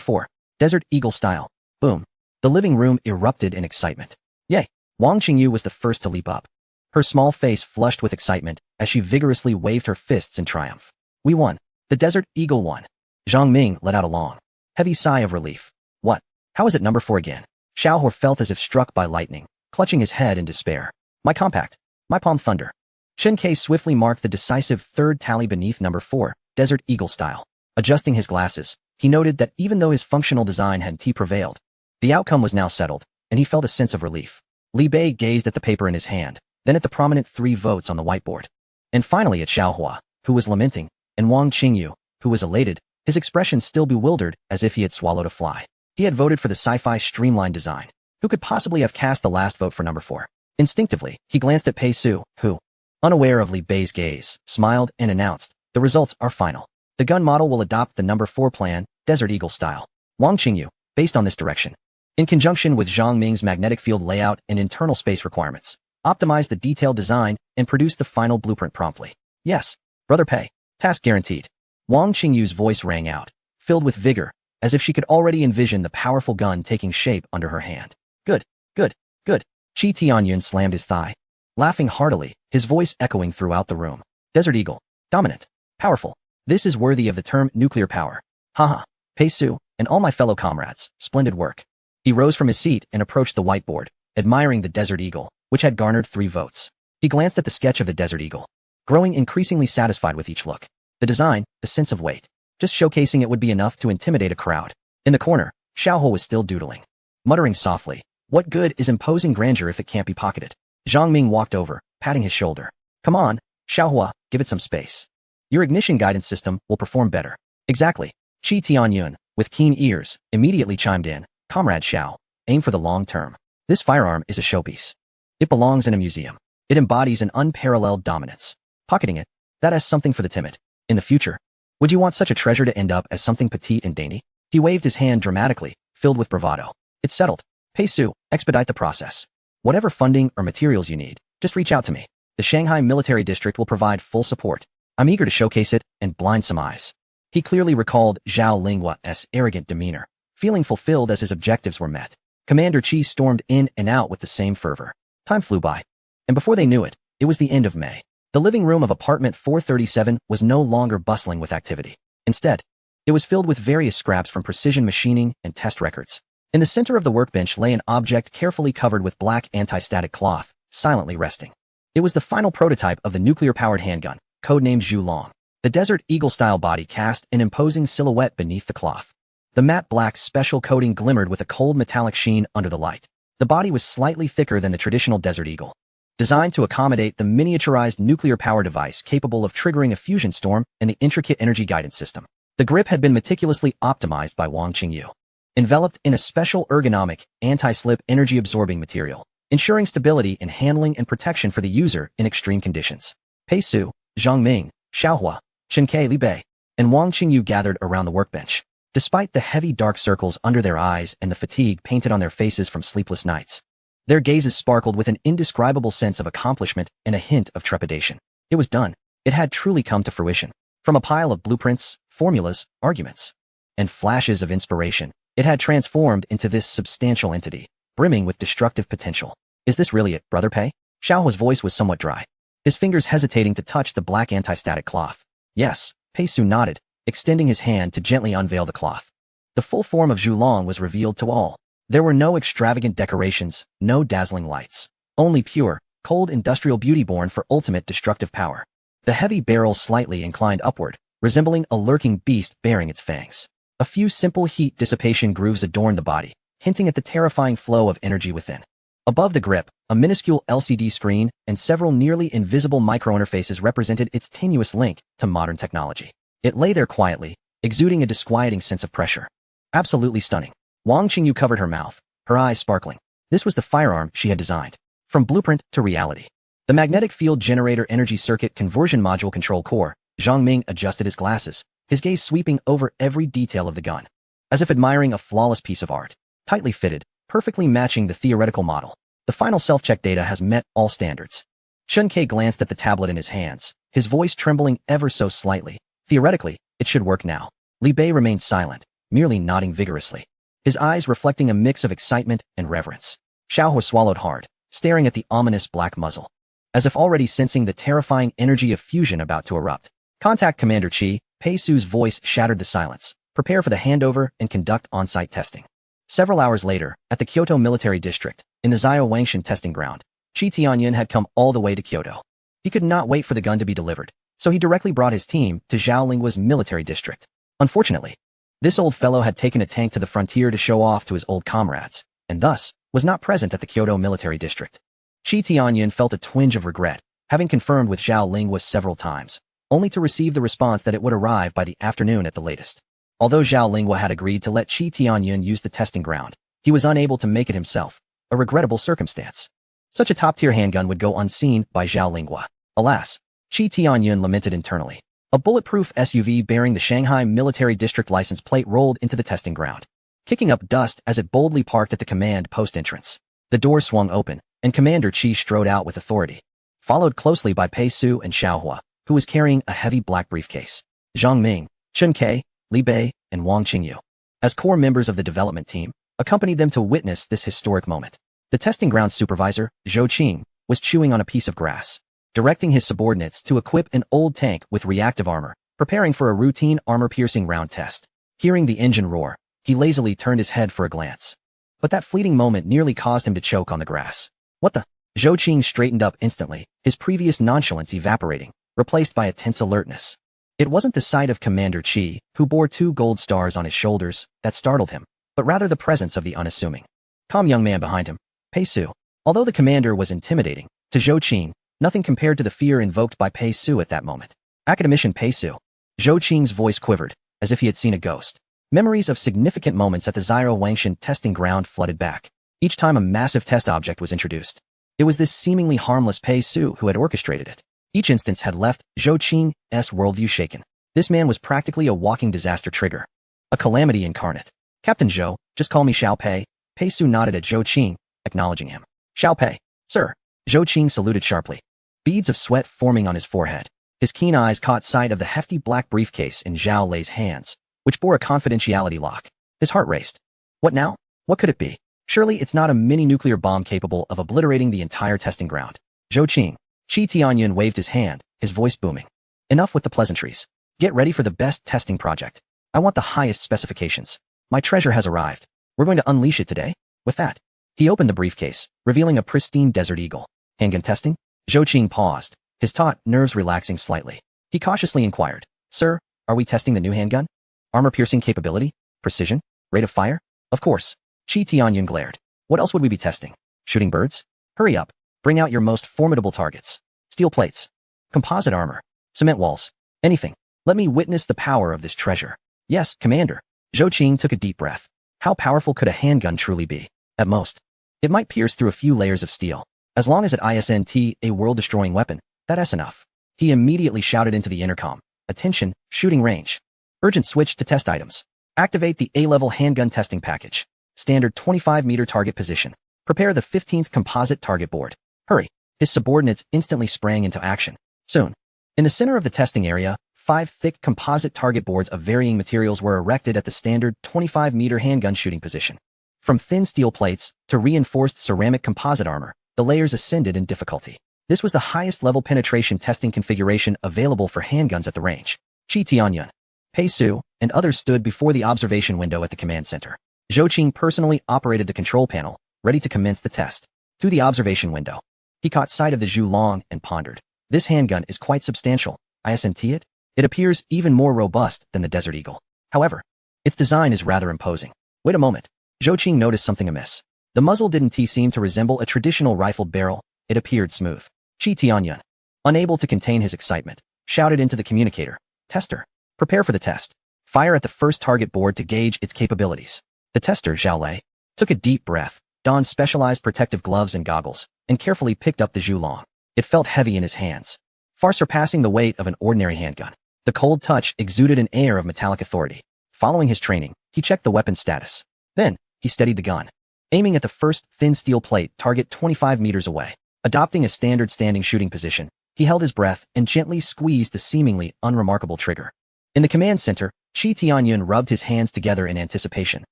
4. Desert Eagle style." Boom. The living room erupted in excitement. Yay! Wang Qingyu was the first to leap up. Her small face flushed with excitement as she vigorously waved her fists in triumph. "We won. The Desert Eagle won." Zhang Ming let out a long, heavy sigh of relief. "What? How is it number 4 again?" Xiaohu felt as if struck by lightning, clutching his head in despair. "My compact. My palm thunder." Chun Kei swiftly marked the decisive third tally beneath number 4, Desert Eagle style. Adjusting his glasses, he noted that even though his functional design had prevailed, the outcome was now settled, and he felt a sense of relief. Li Bei gazed at the paper in his hand, then at the prominent 3 votes on the whiteboard, and finally at Xiaohua, who was lamenting, and Wang Qingyu, who was elated, his expression still bewildered as if he had swallowed a fly. He had voted for the Sci-Fi streamlined design. Who could possibly have cast the last vote for number 4? Instinctively, he glanced at Pei Su, who, unaware of Li Bei's gaze, smiled and announced, "The results are final. The gun model will adopt the number 4 plan, Desert Eagle style." Wang Qingyu, based on this direction, in conjunction with Zhang Ming's magnetic field layout and internal space requirements, optimized the detailed design and produced the final blueprint promptly. "Yes, Brother Pei. Task guaranteed." Wang Qingyu's voice rang out, filled with vigor, as if she could already envision the powerful gun taking shape under her hand. "Good, good, good." Qi Tianyun slammed his thigh, laughing heartily, his voice echoing throughout the room. "Desert Eagle. Dominant. Powerful. This is worthy of the term nuclear power. Haha. Pei Su, and all my fellow comrades, splendid work." He rose from his seat and approached the whiteboard, admiring the Desert Eagle, which had garnered 3 votes. He glanced at the sketch of the Desert Eagle, growing increasingly satisfied with each look. The design, the sense of weight. Just showcasing it would be enough to intimidate a crowd. In the corner, Xiaohu was still doodling, muttering softly, "What good is imposing grandeur if it can't be pocketed?" Zhang Ming walked over, patting his shoulder. "Come on, Xiaohua, give it some space. Your ignition guidance system will perform better." Exactly. Qi Tianyun, with keen ears, immediately chimed in, Comrade Xiao, aim for the long term. This firearm is a showpiece. It belongs in a museum. It embodies an unparalleled dominance. Pocketing it, that is something for the timid. In the future, would you want such a treasure to end up as something petite and dainty? He waved his hand dramatically, filled with bravado. It's settled. Pei Su, expedite the process. Whatever funding or materials you need, just reach out to me. The Shanghai Military District will provide full support. I'm eager to showcase it and blind some eyes. He clearly recalled Zhao Linghua's arrogant demeanor, feeling fulfilled as his objectives were met. Commander Qi stormed in and out with the same fervor. Time flew by. And before they knew it, it was the end of May. The living room of apartment 437 was no longer bustling with activity. Instead, it was filled with various scraps from precision machining and test records. In the center of the workbench lay an object carefully covered with black anti-static cloth, silently resting. It was the final prototype of the nuclear-powered handgun, codenamed Zhulong. The Desert Eagle-style body cast an imposing silhouette beneath the cloth. The matte black special coating glimmered with a cold metallic sheen under the light. The body was slightly thicker than the traditional Desert Eagle, designed to accommodate the miniaturized nuclear power device capable of triggering a fusion storm and the intricate energy guidance system. The grip had been meticulously optimized by Wang Qingyu, enveloped in a special ergonomic, anti-slip energy-absorbing material, ensuring stability in handling and protection for the user in extreme conditions. Pei Su, Zhang Ming, Xiaohua, Chen-Kai Li Bei, and Wang Qingyu gathered around the workbench. Despite the heavy dark circles under their eyes and the fatigue painted on their faces from sleepless nights, their gazes sparkled with an indescribable sense of accomplishment and a hint of trepidation. It was done. It had truly come to fruition. From a pile of blueprints, formulas, arguments, and flashes of inspiration, it had transformed into this substantial entity, brimming with destructive potential. Is this really it, Brother Pei? Xiaohua's voice was somewhat dry, his fingers hesitating to touch the black anti-static cloth. Yes, Pei Su nodded, extending his hand to gently unveil the cloth. The full form of Zhulong was revealed to all. There were no extravagant decorations, no dazzling lights. Only pure, cold industrial beauty born for ultimate destructive power. The heavy barrel slightly inclined upward, resembling a lurking beast bearing its fangs. A few simple heat dissipation grooves adorned the body, hinting at the terrifying flow of energy within. Above the grip, a minuscule LCD screen and several nearly invisible microinterfaces represented its tenuous link to modern technology. It lay there quietly, exuding a disquieting sense of pressure. Absolutely stunning. Wang Qingyu covered her mouth, her eyes sparkling. This was the firearm she had designed. From blueprint to reality. The magnetic field generator energy circuit conversion module control core, Zhang Ming adjusted his glasses, his gaze sweeping over every detail of the gun, as if admiring a flawless piece of art. Tightly fitted, perfectly matching the theoretical model. The final self-check data has met all standards. Chen-Kai glanced at the tablet in his hands, his voice trembling ever so slightly. Theoretically, it should work now. Li Bei remained silent, merely nodding vigorously, his eyes reflecting a mix of excitement and reverence. Xiaohua swallowed hard, staring at the ominous black muzzle, as if already sensing the terrifying energy of fusion about to erupt. Contact Commander Qi. Pei Su's voice shattered the silence. Prepare for the handover and conduct on-site testing. Several hours later, at the Kyoto Military District, in the Zio Wangshan testing ground, Qi Tianyun had come all the way to Kyoto. He could not wait for the gun to be delivered, so he directly brought his team to Zhao Linghua's military district. Unfortunately, this old fellow had taken a tank to the frontier to show off to his old comrades, and thus was not present at the Kyoto Military District. Qi Tianyun felt a twinge of regret, having confirmed with Zhao Linghua several times, only to receive the response that it would arrive by the afternoon at the latest. Although Zhao Linghua had agreed to let Qi Tianyun use the testing ground, he was unable to make it himself, a regrettable circumstance. Such a top-tier handgun would go unseen by Zhao Linghua. Alas, Qi Tianyun lamented internally. A bulletproof SUV bearing the Shanghai Military District license plate rolled into the testing ground, kicking up dust as it boldly parked at the command post entrance. The door swung open, and Commander Qi strode out with authority, followed closely by Pei Su and Xiaohua, who was carrying a heavy black briefcase. Zhang Ming, Chen-Kai, Li Bei, and Wang Qingyu, as core members of the development team, accompanied them to witness this historic moment. The testing ground supervisor, Zhou Qing, was chewing on a piece of grass, directing his subordinates to equip an old tank with reactive armor, preparing for a routine armor-piercing round test. Hearing the engine roar, he lazily turned his head for a glance. But that fleeting moment nearly caused him to choke on the grass. What the? Zhou Qing straightened up instantly, his previous nonchalance evaporating, replaced by a tense alertness. It wasn't the sight of Commander Qi, who bore 2 gold stars on his shoulders, that startled him, but rather the presence of the unassuming, calm young man behind him, Pei Su. Although the commander was intimidating, to Zhou Qing, nothing compared to the fear invoked by Pei Su at that moment. Academician Pei Su. Zhou Qing's voice quivered, as if he had seen a ghost. Memories of significant moments at the Zyro Wangshan testing ground flooded back. Each time a massive test object was introduced, it was this seemingly harmless Pei Su who had orchestrated it. Each instance had left Zhou Qing's worldview shaken. This man was practically a walking disaster trigger. A calamity incarnate. Captain Zhou, just call me Xiao Pei. Pei Su nodded at Zhou Qing, acknowledging him. Xiao Pei, sir. Zhou Qing saluted sharply. Beads of sweat forming on his forehead. His keen eyes caught sight of the hefty black briefcase in Zhao Lei's hands, which bore a confidentiality lock. His heart raced. What now? What could it be? Surely it's not a mini-nuclear bomb capable of obliterating the entire testing ground. Zhou Qing. Qi Tianyun waved his hand, his voice booming. Enough with the pleasantries. Get ready for the best testing project. I want the highest specifications. My treasure has arrived. We're going to unleash it today. With that, he opened the briefcase, revealing a pristine Desert Eagle. Handgun testing? Zhou Qing paused, his taut nerves relaxing slightly. He cautiously inquired, Sir, are we testing the new handgun? Armor-piercing capability? Precision? Rate of fire? Of course. Qi Tianyun glared. What else would we be testing? Shooting birds? Hurry up. Bring out your most formidable targets. Steel plates. Composite armor. Cement walls. Anything. Let me witness the power of this treasure. Yes, Commander. Zhou Qing took a deep breath. How powerful could a handgun truly be? At most, it might pierce through a few layers of steel. As long as it isn't a world-destroying weapon, that's enough. He immediately shouted into the intercom. Attention, shooting range. Urgent switch to test items. Activate the A-level handgun testing package. Standard 25-meter target position. Prepare the 15th composite target board. Hurry. His subordinates instantly sprang into action. Soon. In the center of the testing area, 5 thick composite target boards of varying materials were erected at the standard 25-meter handgun shooting position. From thin steel plates to reinforced ceramic composite armor, the layers ascended in difficulty. This was the highest level penetration testing configuration available for handguns at the range. Qi Tianyun, Pei Su, and others stood before the observation window at the command center. Zhou Qing personally operated the control panel, ready to commence the test. Through the observation window, he caught sight of the Zhu Long and pondered. This handgun is quite substantial. Isn't it? It appears even more robust than the Desert Eagle. However, its design is rather imposing. Wait a moment. Zhou Qing noticed something amiss. The muzzle didn't seem to resemble a traditional rifled barrel. It appeared smooth. Qi Tianyun, unable to contain his excitement, shouted into the communicator. Tester, prepare for the test. Fire at the first target board to gauge its capabilities. The tester, Zhao Lei, took a deep breath, donned specialized protective gloves and goggles, and carefully picked up the Zhu Long. It felt heavy in his hands, far surpassing the weight of an ordinary handgun. The cold touch exuded an air of metallic authority. Following his training, he checked the weapon's status. Then, he steadied the gun, aiming at the first thin steel plate target 25 meters away. Adopting a standard standing shooting position, he held his breath and gently squeezed the seemingly unremarkable trigger. In the command center, Qi Tianyun rubbed his hands together in anticipation,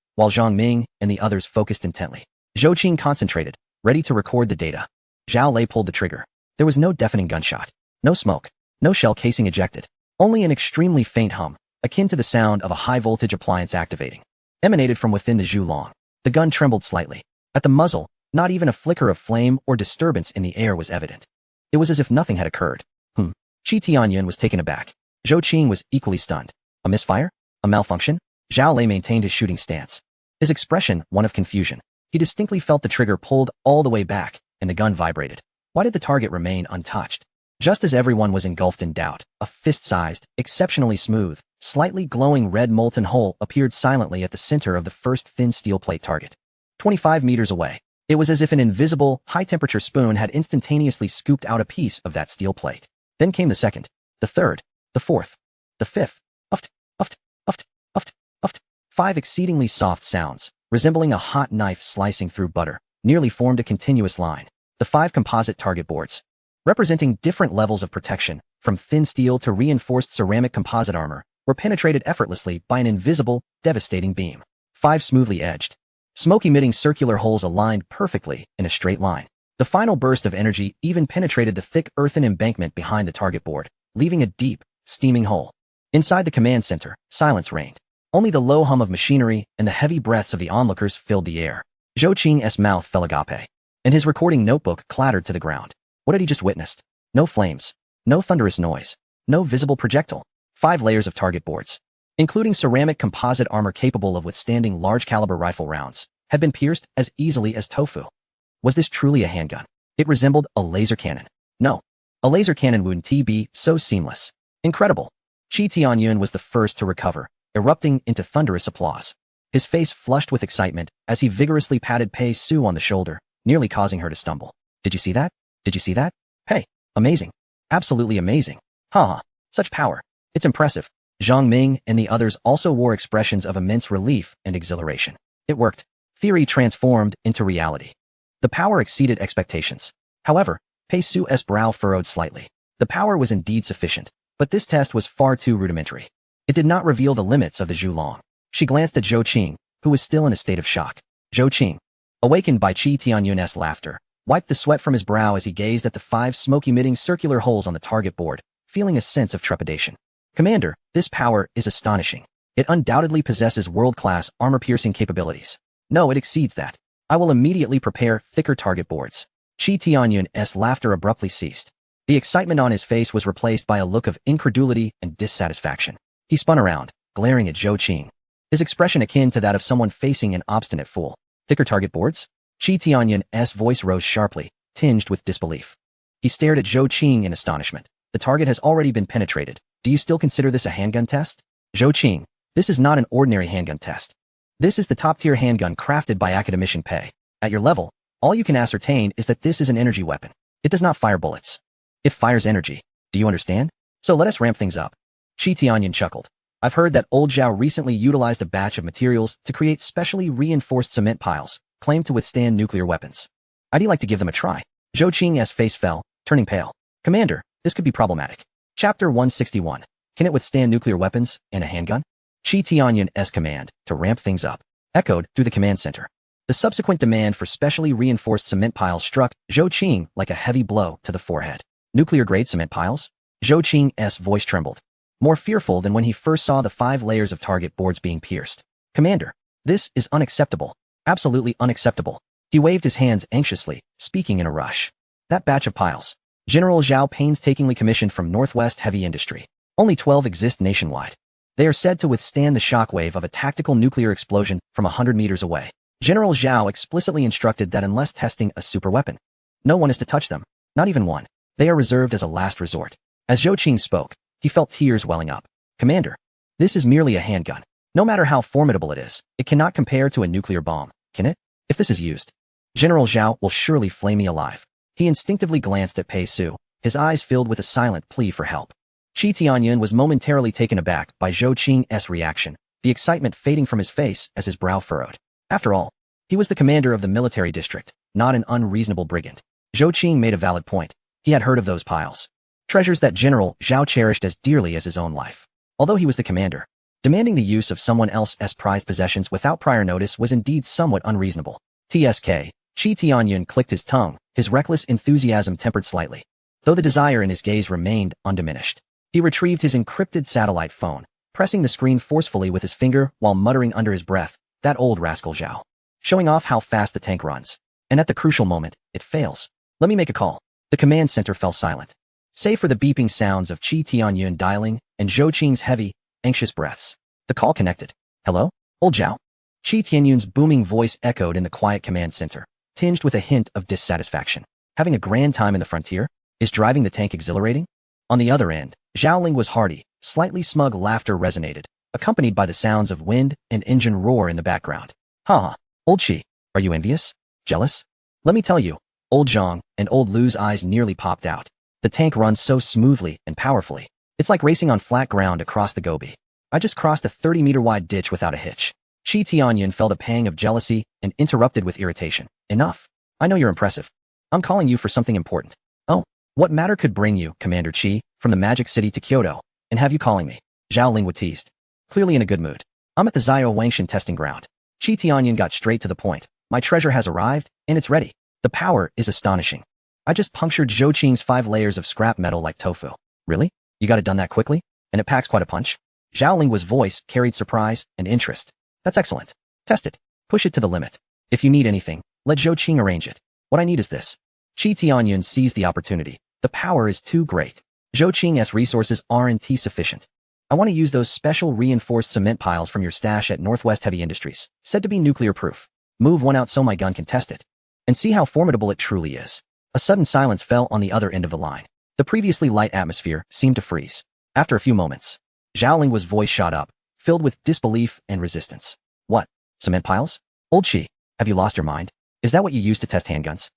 while Zhang Ming and the others focused intently. Zhou Qing concentrated, ready to record the data. Zhao Lei pulled the trigger. There was no deafening gunshot, no smoke, no shell casing ejected, only an extremely faint hum, akin to the sound of a high-voltage appliance activating, emanated from within the Zhu Long. The gun trembled slightly. At the muzzle, not even a flicker of flame or disturbance in the air was evident. It was as if nothing had occurred. Qi Tianyun was taken aback. Zhou Qing was equally stunned. A misfire? A malfunction? Zhao Lei maintained his shooting stance. His expression, one of confusion. He distinctly felt the trigger pulled all the way back, and the gun vibrated. Why did the target remain untouched? Just as everyone was engulfed in doubt, a fist-sized, exceptionally smooth, slightly glowing red molten hole appeared silently at the center of the first thin steel plate target. 25 meters away. It was as if an invisible, high-temperature spoon had instantaneously scooped out a piece of that steel plate. Then came the second, the third, the fourth, the fifth. Uft, uft, uft, uft, uft. 5 exceedingly soft sounds, resembling a hot knife slicing through butter, nearly formed a continuous line. The 5 composite target boards, representing different levels of protection, from thin steel to reinforced ceramic composite armor, were penetrated effortlessly by an invisible, devastating beam. 5 smoothly edged, smoke-emitting circular holes aligned perfectly in a straight line. The final burst of energy even penetrated the thick earthen embankment behind the target board, leaving a deep, steaming hole. Inside the command center, silence reigned. Only the low hum of machinery and the heavy breaths of the onlookers filled the air. Zhou Qing's mouth fell agape, and his recording notebook clattered to the ground. What had he just witnessed? No flames, no thunderous noise, no visible projectile. 5 layers of target boards, including ceramic composite armor capable of withstanding large-caliber rifle rounds, had been pierced as easily as tofu. Was this truly a handgun? It resembled a laser cannon. No, a laser cannon wouldn't be so seamless. Incredible. Qi Tianyun was the first to recover, erupting into thunderous applause. His face flushed with excitement as he vigorously patted Pei Su on the shoulder, nearly causing her to stumble. Did you see that? Did you see that? Hey, amazing. Absolutely amazing. Haha, such power. It's impressive. Zhang Ming and the others also wore expressions of immense relief and exhilaration. It worked. Theory transformed into reality. The power exceeded expectations. However, Pei Su's brow furrowed slightly. The power was indeed sufficient, but this test was far too rudimentary. It did not reveal the limits of the Zhulong. She glanced at Zhou Qing, who was still in a state of shock. Zhou Qing, awakened by Qi Tianyun's laughter, wiped the sweat from his brow as he gazed at the 5 smoke-emitting circular holes on the target board, feeling a sense of trepidation. Commander, this power is astonishing. It undoubtedly possesses world-class armor-piercing capabilities. No, it exceeds that. I will immediately prepare thicker target boards. Qi Tianyun's laughter abruptly ceased. The excitement on his face was replaced by a look of incredulity and dissatisfaction. He spun around, glaring at Zhou Qing. His expression akin to that of someone facing an obstinate fool. Thicker target boards? Qi Tianyun's voice rose sharply, tinged with disbelief. He stared at Zhou Qing in astonishment. The target has already been penetrated. Do you still consider this a handgun test? Zhou Qing, this is not an ordinary handgun test. This is the top-tier handgun crafted by Academician Pei. At your level, all you can ascertain is that this is an energy weapon. It does not fire bullets. It fires energy. Do you understand? So let us ramp things up. Qi Tianyun chuckled. I've heard that old Zhao recently utilized a batch of materials to create specially reinforced cement piles, claimed to withstand nuclear weapons. I'd like to give them a try. Zhou Qing's face fell, turning pale. Commander, this could be problematic. Chapter 161. Can it withstand nuclear weapons and a handgun? Qi Tianyun's command to ramp things up echoed through the command center. The subsequent demand for specially reinforced cement piles struck Zhou Qing like a heavy blow to the forehead. Nuclear-grade cement piles? Zhou Qing's voice trembled, more fearful than when he first saw the 5 layers of target boards being pierced. Commander, this is unacceptable. Absolutely unacceptable. He waved his hands anxiously, speaking in a rush. That batch of piles, General Zhao painstakingly commissioned from Northwest Heavy Industry. Only 12 exist nationwide. They are said to withstand the shockwave of a tactical nuclear explosion from 100 meters away. General Zhao explicitly instructed that unless testing a superweapon, no one is to touch them, not even one. They are reserved as a last resort. As Zhou Qing spoke, he felt tears welling up. Commander, this is merely a handgun. No matter how formidable it is, it cannot compare to a nuclear bomb, can it? If this is used, General Zhao will surely flay me alive. He instinctively glanced at Pei Su, his eyes filled with a silent plea for help. Qi Tianyun was momentarily taken aback by Zhou Qing's reaction, the excitement fading from his face as his brow furrowed. After all, he was the commander of the military district, not an unreasonable brigand. Zhou Qing made a valid point. He had heard of those piles. Treasures that General Zhao cherished as dearly as his own life. Although he was the commander, demanding the use of someone else's prized possessions without prior notice was indeed somewhat unreasonable. TSK, Qi Tianyun clicked his tongue, his reckless enthusiasm tempered slightly. Though the desire in his gaze remained undiminished. He retrieved his encrypted satellite phone, pressing the screen forcefully with his finger while muttering under his breath, that old rascal Zhao. Showing off how fast the tank runs. And at the crucial moment, it fails. Let me make a call. The command center fell silent. Save for the beeping sounds of Qi Tianyun dialing and Zhou Qing's heavy, anxious breaths. The call connected. Hello? Old Zhao? Qi Tianyun's booming voice echoed in the quiet command center, tinged with a hint of dissatisfaction. Having a grand time in the frontier? Is driving the tank exhilarating? On the other end, Zhaoling was hearty, slightly smug laughter resonated, accompanied by the sounds of wind and engine roar in the background. Haha, old Qi, are you envious? Jealous? Let me tell you, old Zhang and old Lu's eyes nearly popped out. The tank runs so smoothly and powerfully. It's like racing on flat ground across the Gobi. I just crossed a 30-meter wide ditch without a hitch. Qi Tianyun felt a pang of jealousy and interrupted with irritation. Enough. I know you're impressive. I'm calling you for something important. Oh, what matter could bring you, Commander Qi, from the Magic City to Kyoto, and have you calling me? Zhao Lingwa teased. Clearly in a good mood. I'm at the Zio Wangshan testing ground. Qi Tianyun got straight to the point. My treasure has arrived, and it's ready. The power is astonishing. I just punctured Zhou Qing's 5 layers of scrap metal like tofu. Really? You got it done that quickly? And it packs quite a punch? Zhao Lingwa's voice carried surprise and interest. That's excellent. Test it. Push it to the limit. If you need anything, let Zhou Qing arrange it. What I need is this. Qi Tianyun seized the opportunity. The power is too great. Zhou Qing's resources aren't sufficient. I want to use those special reinforced cement piles from your stash at Northwest Heavy Industries, said to be nuclear-proof. Move one out so my gun can test it. And see how formidable it truly is. A sudden silence fell on the other end of the line. The previously light atmosphere seemed to freeze. After a few moments, Zhao Lingwa's voice shot up, filled with disbelief and resistance. What? Cement piles? Old Chi, have you lost your mind? Is that what you use to test handguns?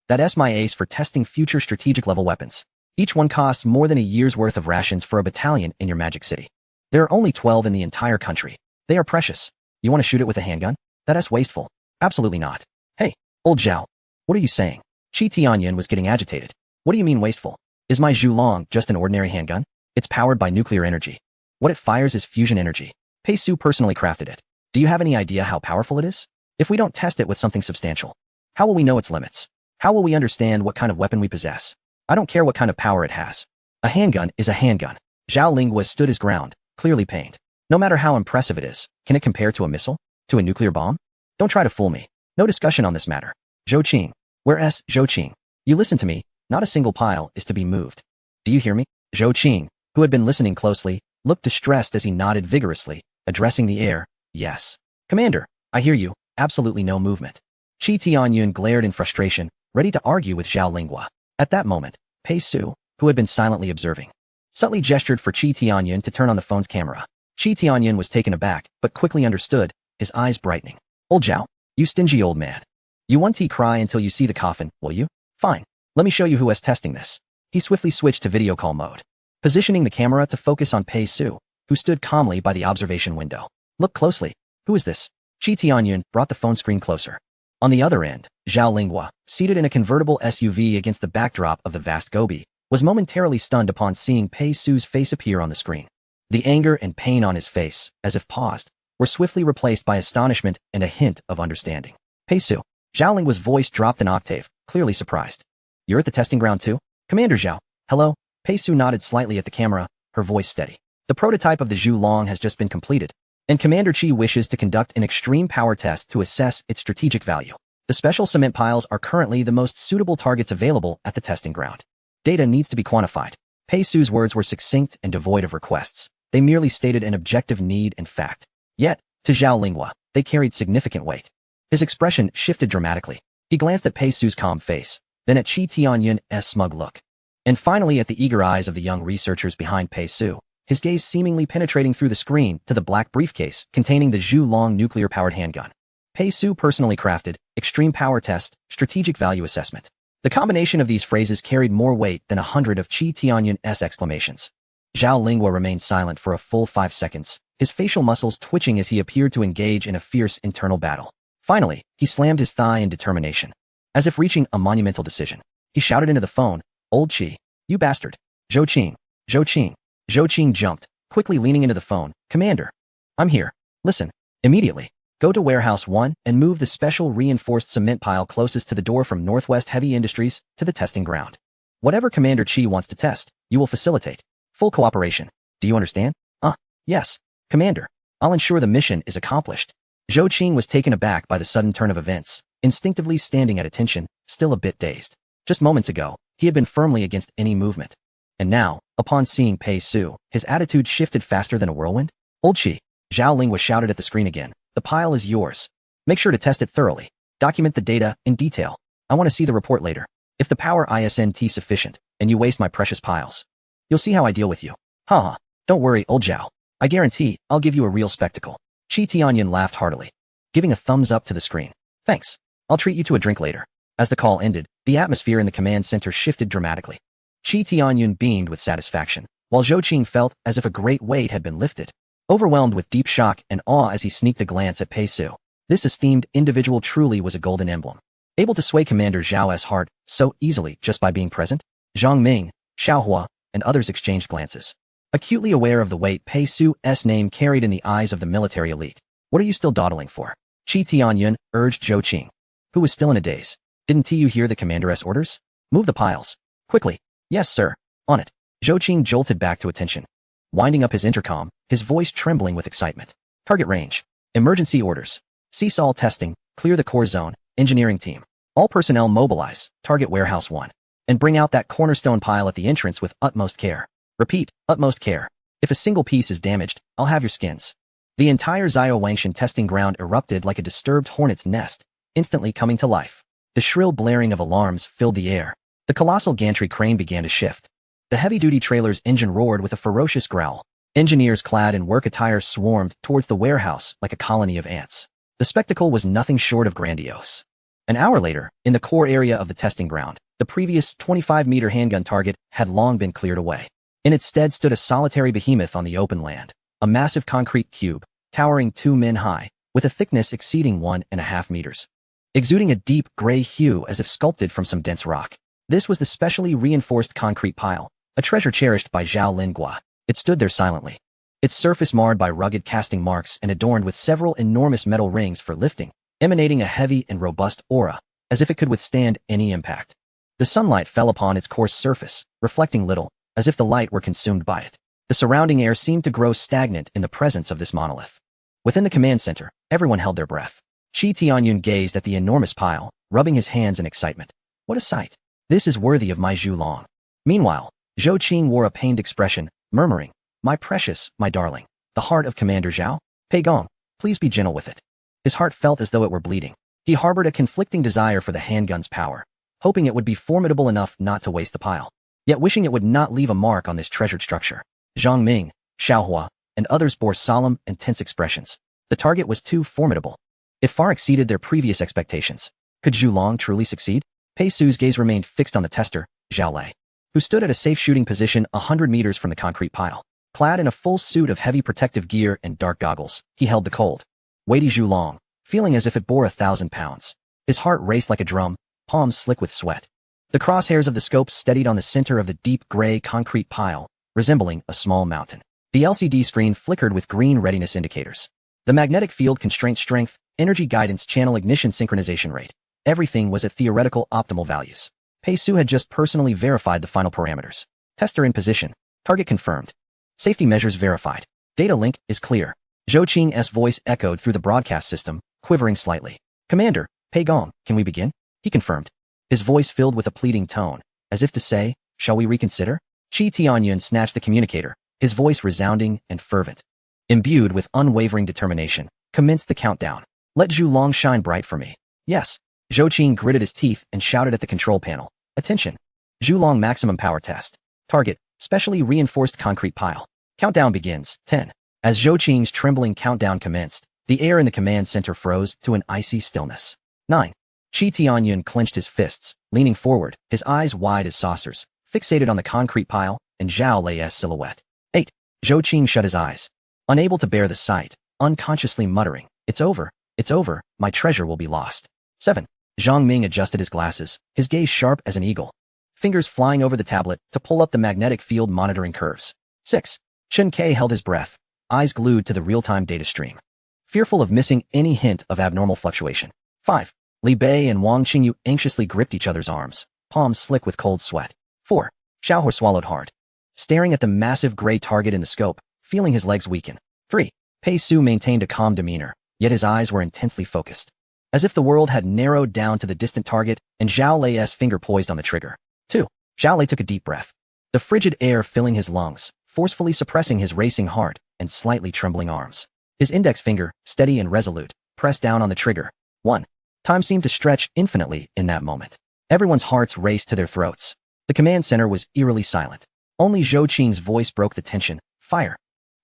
That's my ace for testing future strategic level weapons. Each one costs more than a year's worth of rations for a battalion in your magic city. There are only 12 in the entire country. They are precious. You want to shoot it with a handgun? That's wasteful. Absolutely not. Hey, old Zhao. What are you saying? Qi Tianyun was getting agitated. What do you mean wasteful? Is my Zhulong just an ordinary handgun? It's powered by nuclear energy. What it fires is fusion energy. Pei Su personally crafted it. Do you have any idea how powerful it is? If we don't test it with something substantial, how will we know its limits? How will we understand what kind of weapon we possess? I don't care what kind of power it has. A handgun is a handgun. Zhao Lingwa stood his ground, clearly pained. No matter how impressive it is, can it compare to a missile? To a nuclear bomb? Don't try to fool me. No discussion on this matter. Zhou Qing. Whereas, Zhou Qing, you listen to me, not a single pile is to be moved. Do you hear me? Zhou Qing, who had been listening closely, looked distressed as he nodded vigorously, addressing the air. Yes. Commander, I hear you, absolutely no movement. Qi Tianyun glared in frustration, ready to argue with Zhao Lingwa. At that moment, Pei Su, who had been silently observing, subtly gestured for Qi Tianyun to turn on the phone's camera. Qi Tianyun was taken aback, but quickly understood, his eyes brightening. Old Zhao, you stingy old man. You won't cry until you see the coffin, will you? Fine. Let me show you who is testing this. He swiftly switched to video call mode, positioning the camera to focus on Pei Su, who stood calmly by the observation window. Look closely. Who is this? Qi Tianyun brought the phone screen closer. On the other end, Zhao Lingwa, seated in a convertible SUV against the backdrop of the vast Gobi, was momentarily stunned upon seeing Pei Su's face appear on the screen. The anger and pain on his face, as if paused, were swiftly replaced by astonishment and a hint of understanding. Pei Su. Zhao Lingwa's voice dropped an octave, clearly surprised. You're at the testing ground too? Commander Zhao. Hello? Pei Su nodded slightly at the camera, her voice steady. The prototype of the Zhulong has just been completed, and Commander Qi wishes to conduct an extreme power test to assess its strategic value. The special cement piles are currently the most suitable targets available at the testing ground. Data needs to be quantified. Pei Su's words were succinct and devoid of requests. They merely stated an objective need and fact. Yet, to Zhao Lingwa, they carried significant weight. His expression shifted dramatically. He glanced at Pei Su's calm face, then at Qi Tianyun's smug look, and finally at the eager eyes of the young researchers behind Pei Su, his gaze seemingly penetrating through the screen to the black briefcase containing the Zhulong nuclear-powered handgun. Pei Su personally crafted, extreme power test, strategic value assessment. The combination of these phrases carried more weight than 100 of Qi Tianyun's exclamations. Zhao Lingwa remained silent for a full 5 seconds, his facial muscles twitching as he appeared to engage in a fierce internal battle. Finally, he slammed his thigh in determination. As if reaching a monumental decision, he shouted into the phone, Old Chi, you bastard. Zhou Qing. Zhou Qing. Zhou Qing jumped, quickly leaning into the phone. Commander. I'm here. Listen. Immediately. Go to Warehouse 1 and move the special reinforced cement pile closest to the door from Northwest Heavy Industries to the testing ground. Whatever Commander Qi wants to test, you will facilitate. Full cooperation. Do you understand? Yes. Commander. I'll ensure the mission is accomplished. Zhou Qing was taken aback by the sudden turn of events, instinctively standing at attention, still a bit dazed. Just moments ago, he had been firmly against any movement. And now, upon seeing Pei Su, his attitude shifted faster than a whirlwind. Old Chi. Zhao Lingwa shouted at the screen again. The pile is yours. Make sure to test it thoroughly. Document the data in detail. I want to see the report later. If the power isn't sufficient, and you waste my precious piles, you'll see how I deal with you. Haha. Don't worry, old Zhao. I guarantee I'll give you a real spectacle. Qi Tianyun laughed heartily, giving a thumbs up to the screen. Thanks. I'll treat you to a drink later. As the call ended, the atmosphere in the command center shifted dramatically. Qi Tianyun beamed with satisfaction, while Zhou Qing felt as if a great weight had been lifted. Overwhelmed with deep shock and awe as he sneaked a glance at Pei Su, this esteemed individual truly was a golden emblem, able to sway Commander Zhao's heart so easily just by being present. Zhang Ming, Xiao Hua, and others exchanged glances, acutely aware of the weight Pei Su's name carried in the eyes of the military elite. What are you still dawdling for? Qi Tianyun urged Zhou Qing, who was still in a daze. Didn't you hear the commander's orders? Move the piles. Quickly. Yes, sir. On it. Zhou Qing jolted back to attention, winding up his intercom, his voice trembling with excitement. Target range. Emergency orders. Cease all testing. Clear the core zone. Engineering team. All personnel mobilize. Target Warehouse 1. And bring out that cornerstone pile at the entrance with utmost care. Repeat, utmost care. If a single piece is damaged, I'll have your skins. The entire Zio Wangshan testing ground erupted like a disturbed hornet's nest, instantly coming to life. The shrill blaring of alarms filled the air. The colossal gantry crane began to shift. The heavy-duty trailer's engine roared with a ferocious growl. Engineers clad in work attire swarmed towards the warehouse like a colony of ants. The spectacle was nothing short of grandiose. An hour later, in the core area of the testing ground, the previous 25-meter handgun target had long been cleared away. In its stead stood a solitary behemoth on the open land, a massive concrete cube, towering 2 men high, with a thickness exceeding 1.5 meters. Exuding a deep gray hue as if sculpted from some dense rock. This was the specially reinforced concrete pile, a treasure cherished by Zhao Lingua. It stood there silently, its surface marred by rugged casting marks and adorned with several enormous metal rings for lifting, emanating a heavy and robust aura, as if it could withstand any impact. The sunlight fell upon its coarse surface, reflecting little, as if the light were consumed by it. The surrounding air seemed to grow stagnant in the presence of this monolith. Within the command center, everyone held their breath. Qi Tianyun gazed at the enormous pile, rubbing his hands in excitement. What a sight! This is worthy of my Zhu Long. Meanwhile, Zhou Qing wore a pained expression, murmuring, My precious, my darling, the heart of Commander Zhao? Pei Gong, please be gentle with it. His heart felt as though it were bleeding. He harbored a conflicting desire for the handgun's power, hoping it would be formidable enough not to waste the pile, yet wishing it would not leave a mark on this treasured structure. Zhang Ming, Xiaohua, and others bore solemn and tense expressions. The target was too formidable. It far exceeded their previous expectations. Could Zhu Long truly succeed? Pei Su's gaze remained fixed on the tester, Zhao Lei, who stood at a safe shooting position 100 meters from the concrete pile. Clad in a full suit of heavy protective gear and dark goggles, he held the cold, weighty Zhu Long, feeling as if it bore 1,000 pounds. His heart raced like a drum, palms slick with sweat. The crosshairs of the scope steadied on the center of the deep gray concrete pile, resembling a small mountain. The LCD screen flickered with green readiness indicators. The magnetic field constraint strength, energy guidance channel ignition synchronization rate. Everything was at theoretical optimal values. Pei Su had just personally verified the final parameters. Tester in position. Target confirmed. Safety measures verified. Data link is clear. Zhou Qing's voice echoed through the broadcast system, quivering slightly. Commander, Pei Gong, can we begin? He confirmed. His voice filled with a pleading tone, as if to say, shall we reconsider? Qi Tianyun snatched the communicator, his voice resounding and fervent. Imbued with unwavering determination, commenced the countdown. Let Zhu Long shine bright for me. Yes. Zhou Qing gritted his teeth and shouted at the control panel. Attention. Zhu Long maximum power test. Target, specially reinforced concrete pile. Countdown begins. 10. As Zhou Qing's trembling countdown commenced, the air in the command center froze to an icy stillness. 9. Qi Tianyun clenched his fists, leaning forward, his eyes wide as saucers, fixated on the concrete pile and Zhao Lei's silhouette. 8. Zhou Qing shut his eyes, unable to bear the sight, unconsciously muttering, it's over, my treasure will be lost. 7. Zhang Ming adjusted his glasses, his gaze sharp as an eagle, fingers flying over the tablet to pull up the magnetic field monitoring curves. 6. Chen Kai held his breath, eyes glued to the real-time data stream, fearful of missing any hint of abnormal fluctuation. 5. Li Bei and Wang Qingyu anxiously gripped each other's arms, palms slick with cold sweat. 4. Xiaohua swallowed hard, staring at the massive gray target in the scope, feeling his legs weaken. 3. Pei Su maintained a calm demeanor, yet his eyes were intensely focused, as if the world had narrowed down to the distant target and Zhao Lei's finger poised on the trigger. 2. Zhao Lei took a deep breath, the frigid air filling his lungs, forcefully suppressing his racing heart and slightly trembling arms. His index finger, steady and resolute, pressed down on the trigger. 1. Time seemed to stretch infinitely in that moment. Everyone's hearts raced to their throats. The command center was eerily silent. Only Zhou Qing's voice broke the tension. Fire.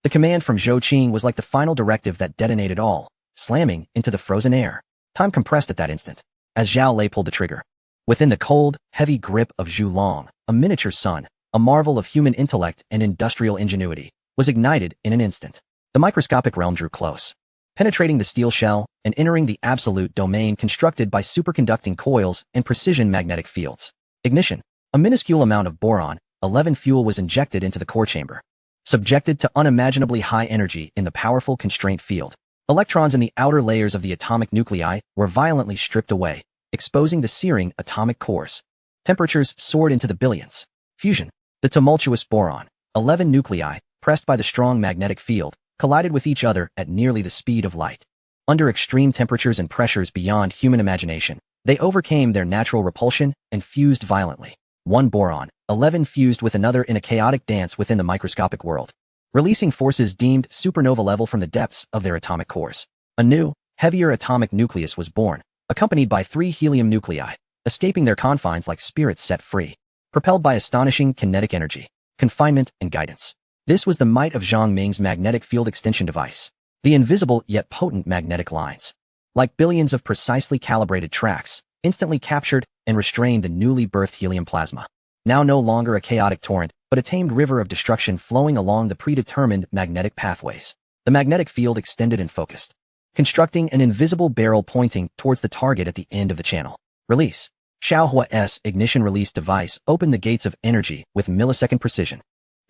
The command from Zhou Qing was like the final directive that detonated all, slamming into the frozen air. Time compressed at that instant, as Zhao Lei pulled the trigger. Within the cold, heavy grip of Zhu Long, a miniature sun, a marvel of human intellect and industrial ingenuity, was ignited in an instant. The microscopic realm drew close, penetrating the steel shell and entering the absolute domain constructed by superconducting coils and precision magnetic fields. Ignition. A minuscule amount of boron, 11 fuel was injected into the core chamber. Subjected to unimaginably high energy in the powerful constraint field, electrons in the outer layers of the atomic nuclei were violently stripped away, exposing the searing atomic cores. Temperatures soared into the billions. Fusion. The tumultuous boron, 11 nuclei, pressed by the strong magnetic field, collided with each other at nearly the speed of light. Under extreme temperatures and pressures beyond human imagination, they overcame their natural repulsion and fused violently. One boron, 11 fused with another in a chaotic dance within the microscopic world, releasing forces deemed supernova level from the depths of their atomic cores. A new, heavier atomic nucleus was born, accompanied by 3 helium nuclei, escaping their confines like spirits set free, propelled by astonishing kinetic energy, confinement, and guidance. This was the might of Zhang Ming's magnetic field extension device. The invisible yet potent magnetic lines, like billions of precisely calibrated tracks, instantly captured and restrained the newly birthed helium plasma. Now no longer a chaotic torrent, but a tamed river of destruction flowing along the predetermined magnetic pathways. The magnetic field extended and focused, constructing an invisible barrel pointing towards the target at the end of the channel. Release. Xiaohua's ignition release device opened the gates of energy with millisecond precision.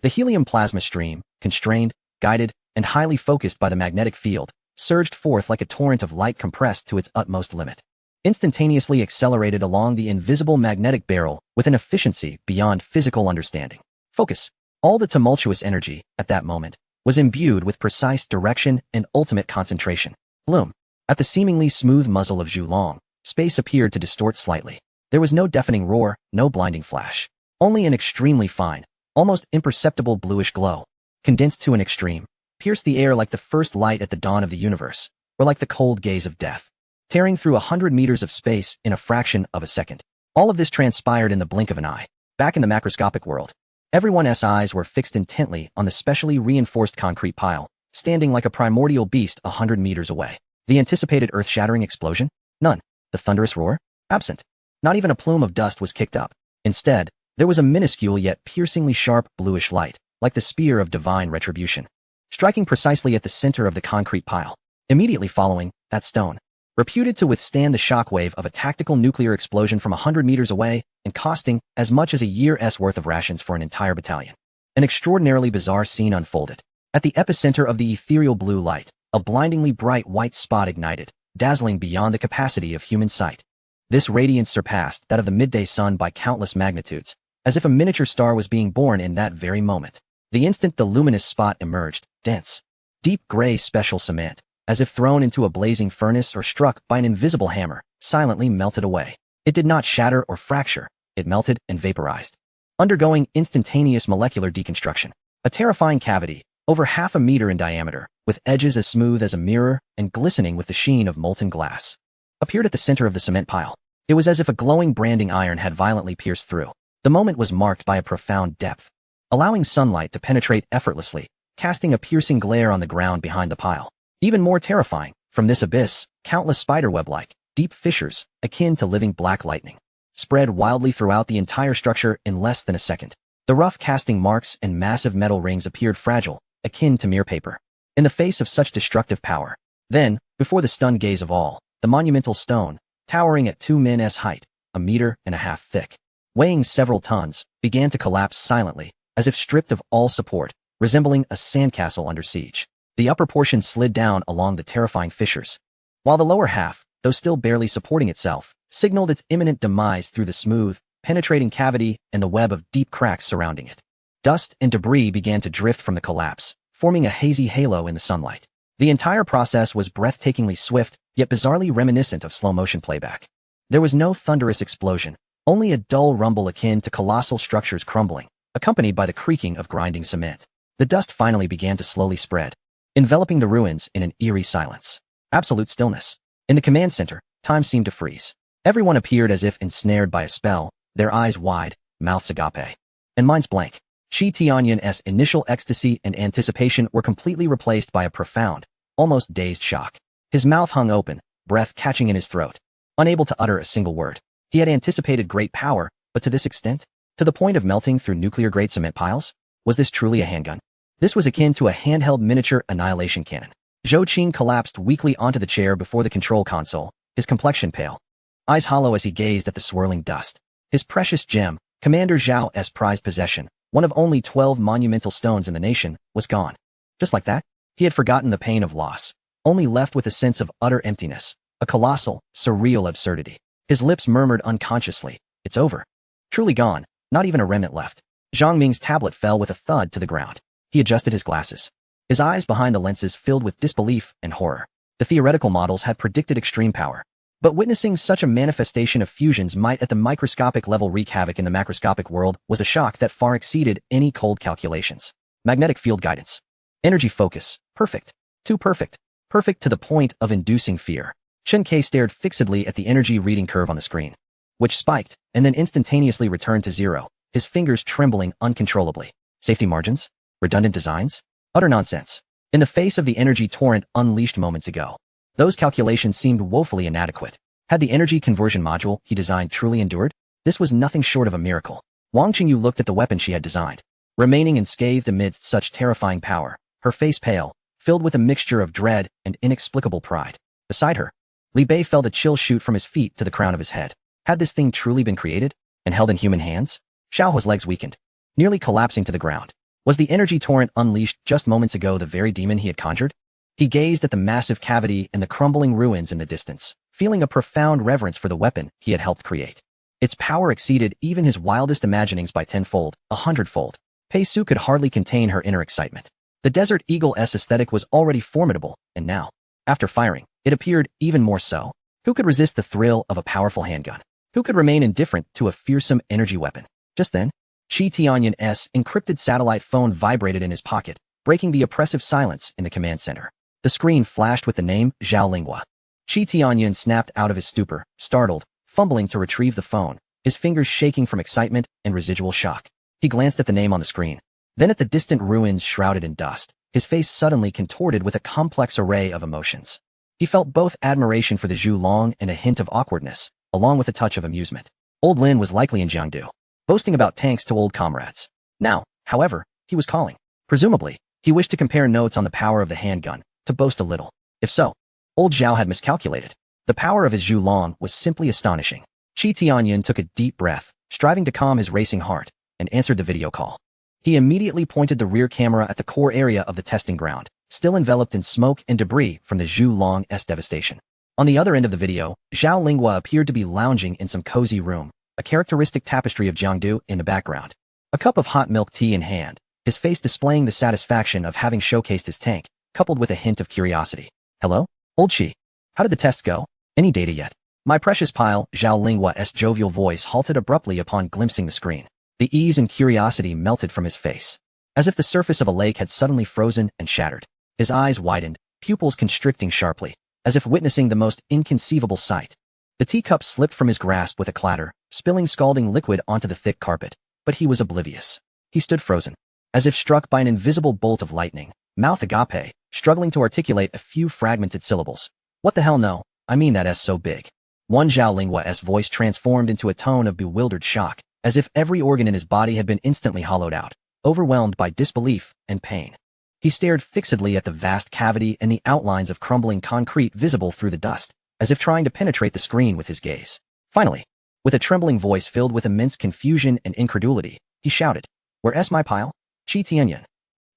The helium plasma stream, constrained, guided, and highly focused by the magnetic field, surged forth like a torrent of light compressed to its utmost limit, instantaneously accelerated along the invisible magnetic barrel with an efficiency beyond physical understanding. Focus. All the tumultuous energy, at that moment, was imbued with precise direction and ultimate concentration. Bloom. At the seemingly smooth muzzle of Zhu Long, space appeared to distort slightly. There was no deafening roar, no blinding flash. Only an extremely fine, almost imperceptible bluish glow, condensed to an extreme, pierced the air like the first light at the dawn of the universe, or like the cold gaze of death, tearing through 100 meters of space in a fraction of a second. All of this transpired in the blink of an eye. Back in the macroscopic world, everyone's eyes were fixed intently on the specially reinforced concrete pile, standing like a primordial beast 100 meters away. The anticipated earth-shattering explosion? None. The thunderous roar? Absent. Not even a plume of dust was kicked up. Instead, there was a minuscule yet piercingly sharp bluish light, like the spear of divine retribution, striking precisely at the center of the concrete pile. Immediately following, that stone, reputed to withstand the shockwave of a tactical nuclear explosion from 100 meters away and costing as much as a year's worth of rations for an entire battalion. An extraordinarily bizarre scene unfolded. At the epicenter of the ethereal blue light, a blindingly bright white spot ignited, dazzling beyond the capacity of human sight. This radiance surpassed that of the midday sun by countless magnitudes, as if a miniature star was being born in that very moment. The instant the luminous spot emerged, dense, deep gray special cement, as if thrown into a blazing furnace or struck by an invisible hammer, silently melted away. It did not shatter or fracture, it melted and vaporized, undergoing instantaneous molecular deconstruction. A terrifying cavity, over 1/2 meter in diameter, with edges as smooth as a mirror and glistening with the sheen of molten glass, appeared at the center of the cement pile. It was as if a glowing branding iron had violently pierced through. The moment was marked by a profound depth, allowing sunlight to penetrate effortlessly, casting a piercing glare on the ground behind the pile. Even more terrifying, from this abyss, countless spiderweb-like, deep fissures, akin to living black lightning, spread wildly throughout the entire structure in less than a second. The rough casting marks and massive metal rings appeared fragile, akin to mere paper, in the face of such destructive power. Then, before the stunned gaze of all, the monumental stone, towering at 2 men's height, 1.5 meters thick, weighing several tons, began to collapse silently, as if stripped of all support, resembling a sandcastle under siege. The upper portion slid down along the terrifying fissures, while the lower half, though still barely supporting itself, signaled its imminent demise through the smooth, penetrating cavity and the web of deep cracks surrounding it. Dust and debris began to drift from the collapse, forming a hazy halo in the sunlight. The entire process was breathtakingly swift, yet bizarrely reminiscent of slow-motion playback. There was no thunderous explosion, only a dull rumble akin to colossal structures crumbling, accompanied by the creaking of grinding cement. The dust finally began to slowly spread, enveloping the ruins in an eerie silence. Absolute stillness. In the command center, time seemed to freeze. Everyone appeared as if ensnared by a spell, their eyes wide, mouths agape, and minds blank. Shi Tianyan's initial ecstasy and anticipation were completely replaced by a profound, almost dazed shock. His mouth hung open, breath catching in his throat, unable to utter a single word. He had anticipated great power, but to this extent? To the point of melting through nuclear-grade cement piles? Was this truly a handgun? This was akin to a handheld miniature annihilation cannon. Zhou Qin collapsed weakly onto the chair before the control console, his complexion pale, eyes hollow as he gazed at the swirling dust. His precious gem, Commander Zhao's prized possession, one of only 12 monumental stones in the nation, was gone. Just like that, he had forgotten the pain of loss, only left with a sense of utter emptiness, a colossal, surreal absurdity. His lips murmured unconsciously, "It's over." Truly gone, not even a remnant left. Zhang Ming's tablet fell with a thud to the ground. He adjusted his glasses. His eyes behind the lenses filled with disbelief and horror. The theoretical models had predicted extreme power, but witnessing such a manifestation of fusions might at the microscopic level wreak havoc in the macroscopic world was a shock that far exceeded any cold calculations. Magnetic field guidance. Energy focus. Perfect. Too perfect. Perfect to the point of inducing fear. Chen Kai stared fixedly at the energy reading curve on the screen, which spiked and then instantaneously returned to zero, his fingers trembling uncontrollably. Safety margins? Redundant designs? Utter nonsense. In the face of the energy torrent unleashed moments ago, those calculations seemed woefully inadequate. Had the energy conversion module he designed truly endured? This was nothing short of a miracle. Wang Qingyu looked at the weapon she had designed. Remaining unscathed amidst such terrifying power, her face pale, filled with a mixture of dread and inexplicable pride. Beside her, Li Bei felt a chill shoot from his feet to the crown of his head. Had this thing truly been created and held in human hands? Xiaohua's legs weakened, nearly collapsing to the ground. Was the energy torrent unleashed just moments ago the very demon he had conjured? He gazed at the massive cavity and the crumbling ruins in the distance, feeling a profound reverence for the weapon he had helped create. Its power exceeded even his wildest imaginings by 10-fold, 100-fold. Pei Su could hardly contain her inner excitement. The Desert Eagle-S aesthetic was already formidable, and now, after firing, it appeared even more so. Who could resist the thrill of a powerful handgun? Who could remain indifferent to a fearsome energy weapon? Just then, Qi Tianyun's encrypted satellite phone vibrated in his pocket, breaking the oppressive silence in the command center. The screen flashed with the name Zhao Linghua. Qi Tianyun snapped out of his stupor, startled, fumbling to retrieve the phone, his fingers shaking from excitement and residual shock. He glanced at the name on the screen, then at the distant ruins shrouded in dust, his face suddenly contorted with a complex array of emotions. He felt both admiration for the Zhu Long and a hint of awkwardness, along with a touch of amusement. Old Lin was likely in Jiangdu, boasting about tanks to old comrades. Now, however, he was calling. Presumably, he wished to compare notes on the power of the handgun, to boast a little. If so, old Zhao had miscalculated. The power of his Zhu Long was simply astonishing. Qi Tianyun took a deep breath, striving to calm his racing heart, and answered the video call. He immediately pointed the rear camera at the core area of the testing ground, still enveloped in smoke and debris from the Zhu Long's devastation. On the other end of the video, Zhao Linghua appeared to be lounging in some cozy room, a characteristic tapestry of Jiangdu in the background. A cup of hot milk tea in hand, his face displaying the satisfaction of having showcased his tank, coupled with a hint of curiosity. Hello? Old Qi. How did the tests go? Any data yet? My precious pile, Zhao Linghua's jovial voice halted abruptly upon glimpsing the screen. The ease and curiosity melted from his face, as if the surface of a lake had suddenly frozen and shattered. His eyes widened, pupils constricting sharply, as if witnessing the most inconceivable sight. The teacup slipped from his grasp with a clatter, spilling scalding liquid onto the thick carpet, but he was oblivious. He stood frozen, as if struck by an invisible bolt of lightning, mouth agape, struggling to articulate a few fragmented syllables. What the hell no, I mean that S so big. One Zhao Linghua's voice transformed into a tone of bewildered shock, as if every organ in his body had been instantly hollowed out, overwhelmed by disbelief and pain. He stared fixedly at the vast cavity and the outlines of crumbling concrete visible through the dust, as if trying to penetrate the screen with his gaze. Finally, with a trembling voice filled with immense confusion and incredulity, he shouted, "Where's my pile? Qi Tianyun.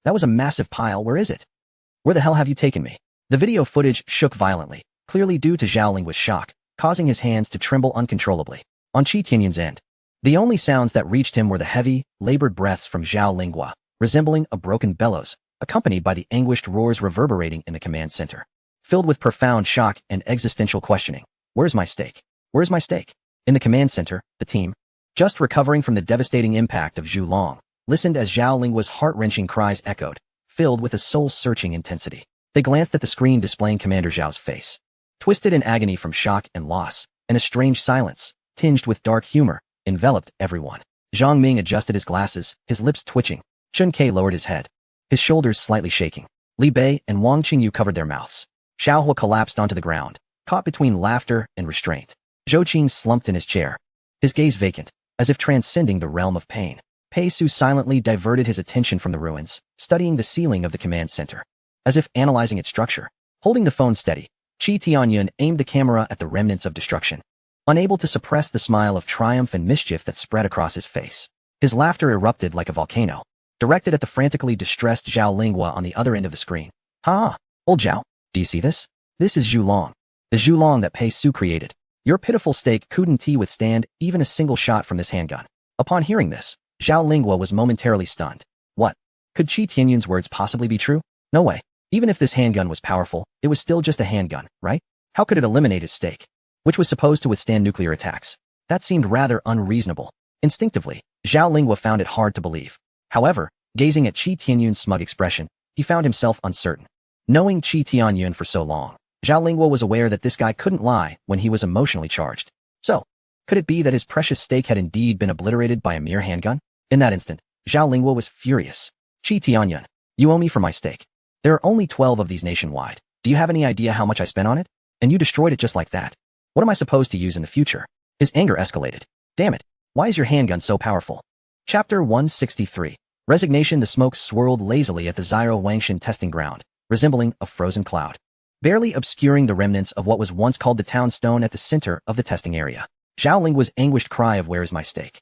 That was a massive pile, where is it? Where the hell have you taken me?" The video footage shook violently, clearly due to Zhao Linghua's shock, causing his hands to tremble uncontrollably. On Qi Tianyun's end, the only sounds that reached him were the heavy, labored breaths from Zhao Linghua, resembling a broken bellows, accompanied by the anguished roars reverberating in the command center. Filled with profound shock and existential questioning, "Where's my stake? Where's my stake?" In the command center, the team, just recovering from the devastating impact of Zhu Long, listened as Zhao Linghua's heart-wrenching cries echoed, filled with a soul-searching intensity. They glanced at the screen displaying Commander Zhao's face, twisted in agony from shock and loss, and a strange silence, tinged with dark humor, enveloped everyone. Zhang Ming adjusted his glasses, his lips twitching. Chun Ke lowered his head, his shoulders slightly shaking. Li Bei and Wang Qingyu covered their mouths. Xiaohua collapsed onto the ground, caught between laughter and restraint. Zhou Qing slumped in his chair, his gaze vacant, as if transcending the realm of pain. Pei Su silently diverted his attention from the ruins, studying the ceiling of the command center, as if analyzing its structure. Holding the phone steady, Qi Tianyun aimed the camera at the remnants of destruction, unable to suppress the smile of triumph and mischief that spread across his face. His laughter erupted like a volcano, directed at the frantically distressed Zhao Linghua on the other end of the screen. "Ha! Old Zhao, do you see this? This is Zhu Long. The Zhu Long that Pei Su created. Your pitiful stake couldn't withstand even a single shot from this handgun." Upon hearing this, Zhao Linghua was momentarily stunned. What? Could Qi Tianyun's words possibly be true? No way. Even if this handgun was powerful, it was still just a handgun, right? How could it eliminate his stake, which was supposed to withstand nuclear attacks? That seemed rather unreasonable. Instinctively, Zhao Linghua found it hard to believe. However, gazing at Qi Tianyun's smug expression, he found himself uncertain. Knowing Qi Tianyun for so long, Zhao Linghua was aware that this guy couldn't lie when he was emotionally charged. So, could it be that his precious stake had indeed been obliterated by a mere handgun? In that instant, Zhao Linghua was furious. Qi Tianyun, you owe me for my steak. There are only 12 of these nationwide. Do you have any idea how much I spent on it? And you destroyed it just like that. What am I supposed to use in the future? His anger escalated. Damn it. Why is your handgun so powerful? Chapter 163. Resignation. The smoke swirled lazily at the Zyro Wangshan testing ground, resembling a frozen cloud, barely obscuring the remnants of what was once called the town stone at the center of the testing area. Zhao Lingguo's anguished cry of "Where is my steak?"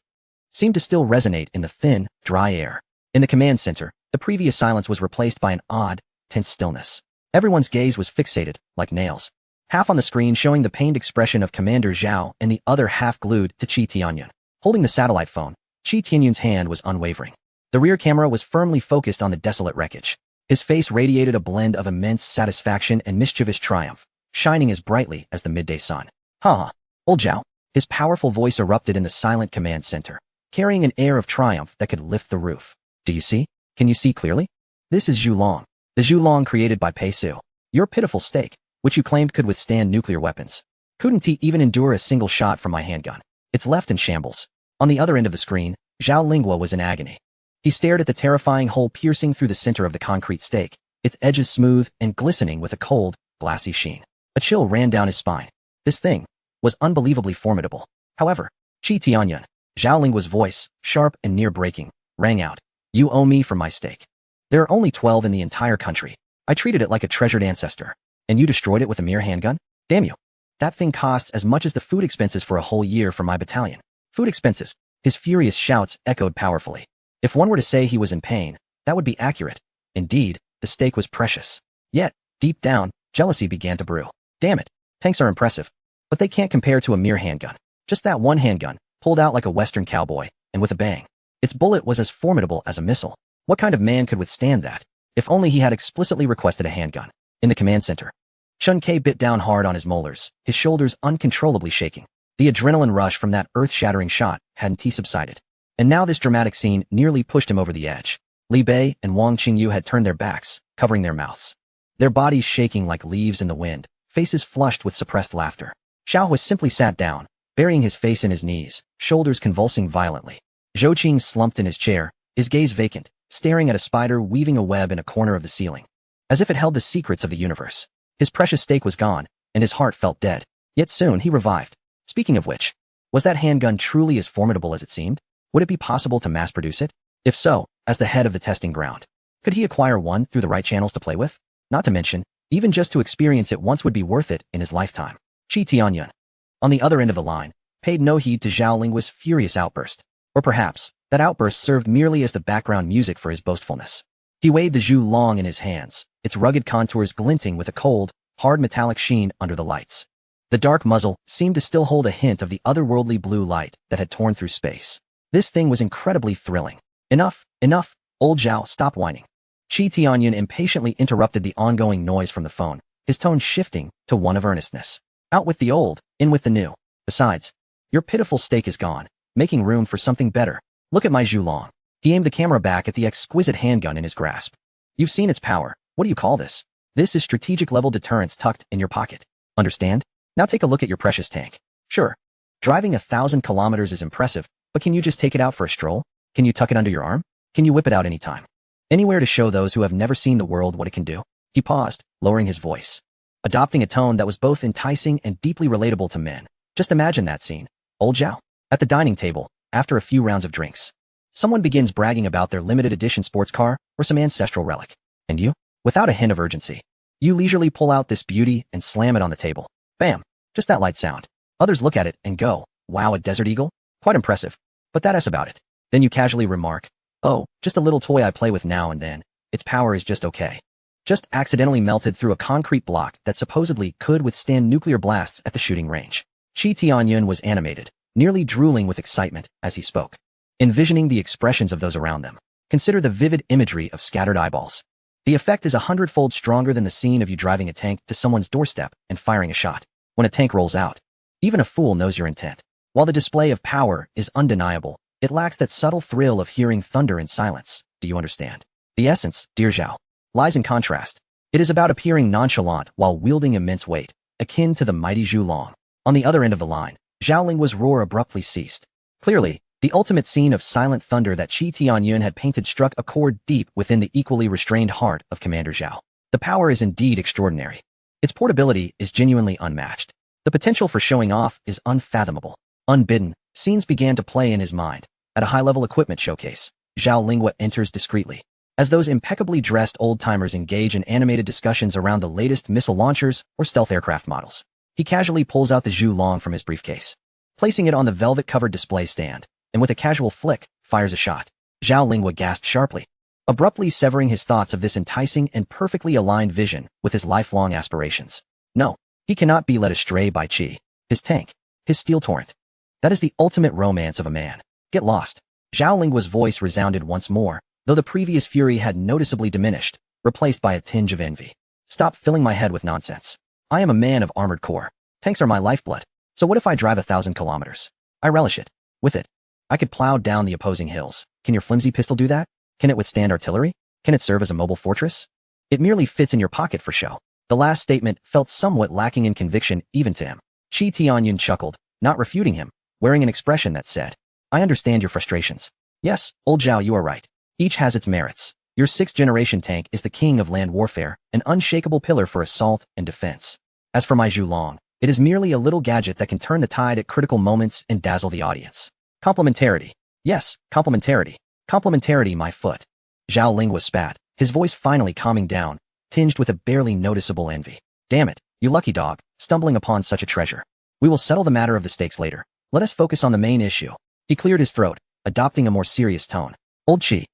seemed to still resonate in the thin, dry air. In the command center, the previous silence was replaced by an odd, tense stillness. Everyone's gaze was fixated, like nails, half on the screen showing the pained expression of Commander Zhao and the other half glued to Qi Tianyun. Holding the satellite phone, Qi Tianyun's hand was unwavering. The rear camera was firmly focused on the desolate wreckage. His face radiated a blend of immense satisfaction and mischievous triumph, shining as brightly as the midday sun. Ha! Old Zhao. His powerful voice erupted in the silent command center, carrying an air of triumph that could lift the roof. Do you see? Can you see clearly? This is Zhulong, the Zhulong created by Pei Su. Your pitiful steak, which you claimed could withstand nuclear weapons, couldn't even endure a single shot from my handgun. It's left in shambles. On the other end of the screen, Zhao Linguo was in agony. He stared at the terrifying hole piercing through the center of the concrete stake, its edges smooth and glistening with a cold, glassy sheen. A chill ran down his spine. This thing was unbelievably formidable. However, Qi Tianyun, Zhao Linguo's voice, sharp and near-breaking, rang out. You owe me for my steak. There are only 12 in the entire country. I treated it like a treasured ancestor. And you destroyed it with a mere handgun? Damn you. That thing costs as much as the food expenses for a whole year for my battalion. Food expenses. His furious shouts echoed powerfully. If one were to say he was in pain, that would be accurate. Indeed, the steak was precious. Yet, deep down, jealousy began to brew. Damn it. Tanks are impressive. But they can't compare to a mere handgun. Just that one handgun, pulled out like a Western cowboy, and with a bang. Its bullet was as formidable as a missile. What kind of man could withstand that? If only he had explicitly requested a handgun. In the command center, Chun Kei bit down hard on his molars, his shoulders uncontrollably shaking. The adrenaline rush from that earth-shattering shot hadn't subsided. And now this dramatic scene nearly pushed him over the edge. Li Bei and Wang Qingyu had turned their backs, covering their mouths. Their bodies shaking like leaves in the wind, faces flushed with suppressed laughter. Xiao Hui simply sat down, burying his face in his knees, shoulders convulsing violently. Zhou Qing slumped in his chair, his gaze vacant, staring at a spider weaving a web in a corner of the ceiling, as if it held the secrets of the universe. His precious steak was gone, and his heart felt dead. Yet soon he revived. Speaking of which, was that handgun truly as formidable as it seemed? Would it be possible to mass-produce it? If so, as the head of the testing ground, could he acquire one through the right channels to play with? Not to mention, even just to experience it once would be worth it in his lifetime. Qi Tianyun, on the other end of the line, paid no heed to Zhao Linguo's furious outburst. Or perhaps, that outburst served merely as the background music for his boastfulness. He weighed the Zhulong in his hands, its rugged contours glinting with a cold, hard metallic sheen under the lights. The dark muzzle seemed to still hold a hint of the otherworldly blue light that had torn through space. This thing was incredibly thrilling. Enough, enough, old Zhao, stop whining. Qi Tianyun impatiently interrupted the ongoing noise from the phone, his tone shifting to one of earnestness. Out with the old, in with the new. Besides, your pitiful steak is gone, making room for something better. Look at my Zhulong. He aimed the camera back at the exquisite handgun in his grasp. You've seen its power. What do you call this? This is strategic-level deterrence tucked in your pocket. Understand? Now take a look at your precious tank. Sure, driving 1,000 kilometers is impressive, but can you just take it out for a stroll? Can you tuck it under your arm? Can you whip it out anytime? Anywhere to show those who have never seen the world what it can do? He paused, lowering his voice, adopting a tone that was both enticing and deeply relatable to men. Just imagine that scene. Old Zhao, at the dining table, after a few rounds of drinks. Someone begins bragging about their limited edition sports car or some ancestral relic. And you, without a hint of urgency, you leisurely pull out this beauty and slam it on the table. Bam! Just that light sound. Others look at it and go, wow, a desert eagle? Quite impressive. But that's about it. Then you casually remark, oh, just a little toy I play with now and then. Its power is just okay. Just accidentally melted through a concrete block that supposedly could withstand nuclear blasts at the shooting range. Qi Tianyun was animated, nearly drooling with excitement as he spoke, envisioning the expressions of those around them. Consider the vivid imagery of scattered eyeballs. The effect is 100-fold stronger than the scene of you driving a tank to someone's doorstep and firing a shot. When a tank rolls out, even a fool knows your intent. While the display of power is undeniable, it lacks that subtle thrill of hearing thunder in silence. Do you understand? The essence, dear Zhao, lies in contrast. It is about appearing nonchalant while wielding immense weight, akin to the mighty Zhulong. On the other end of the line, Zhao Lingguo's roar abruptly ceased. Clearly, The ultimate scene of silent thunder that Qi Tianyun had painted struck a chord deep within the equally restrained heart of Commander Zhao. The power is indeed extraordinary. Its portability is genuinely unmatched. The potential for showing off is unfathomable. Unbidden, scenes began to play in his mind. At a high-level equipment showcase, Zhao Lingwa enters discreetly. As those impeccably dressed old-timers engage in animated discussions around the latest missile launchers or stealth aircraft models, he casually pulls out the Zhu Long from his briefcase, placing it on the velvet-covered display stand, and with a casual flick, fires a shot. Zhao Lingwa gasped sharply, abruptly severing his thoughts of this enticing and perfectly aligned vision with his lifelong aspirations. No, he cannot be led astray by Qi, his tank, his steel torrent. That is the ultimate romance of a man. Get lost. Zhao Lingwa's voice resounded once more, though the previous fury had noticeably diminished, replaced by a tinge of envy. Stop filling my head with nonsense. I am a man of armored core. Tanks are my lifeblood. So what if I drive 1,000 kilometers? I relish it. With it, I could plow down the opposing hills. Can your flimsy pistol do that? Can it withstand artillery? Can it serve as a mobile fortress? It merely fits in your pocket for show. The last statement felt somewhat lacking in conviction even to him. Qi Tianyun chuckled, not refuting him, wearing an expression that said, I understand your frustrations. Yes, old Zhao, you are right. Each has its merits. Your 6th-generation tank is the king of land warfare, an unshakable pillar for assault and defense. As for my Zhu Long, it is merely a little gadget that can turn the tide at critical moments and dazzle the audience. Complementarity. Yes, complementarity. Complementarity, my foot. Zhao Lingwa spat, his voice finally calming down, tinged with a barely noticeable envy. Damn it, you lucky dog, stumbling upon such a treasure. We will settle the matter of the stakes later. Let us focus on the main issue. He cleared his throat, adopting a more serious tone. Old Qi,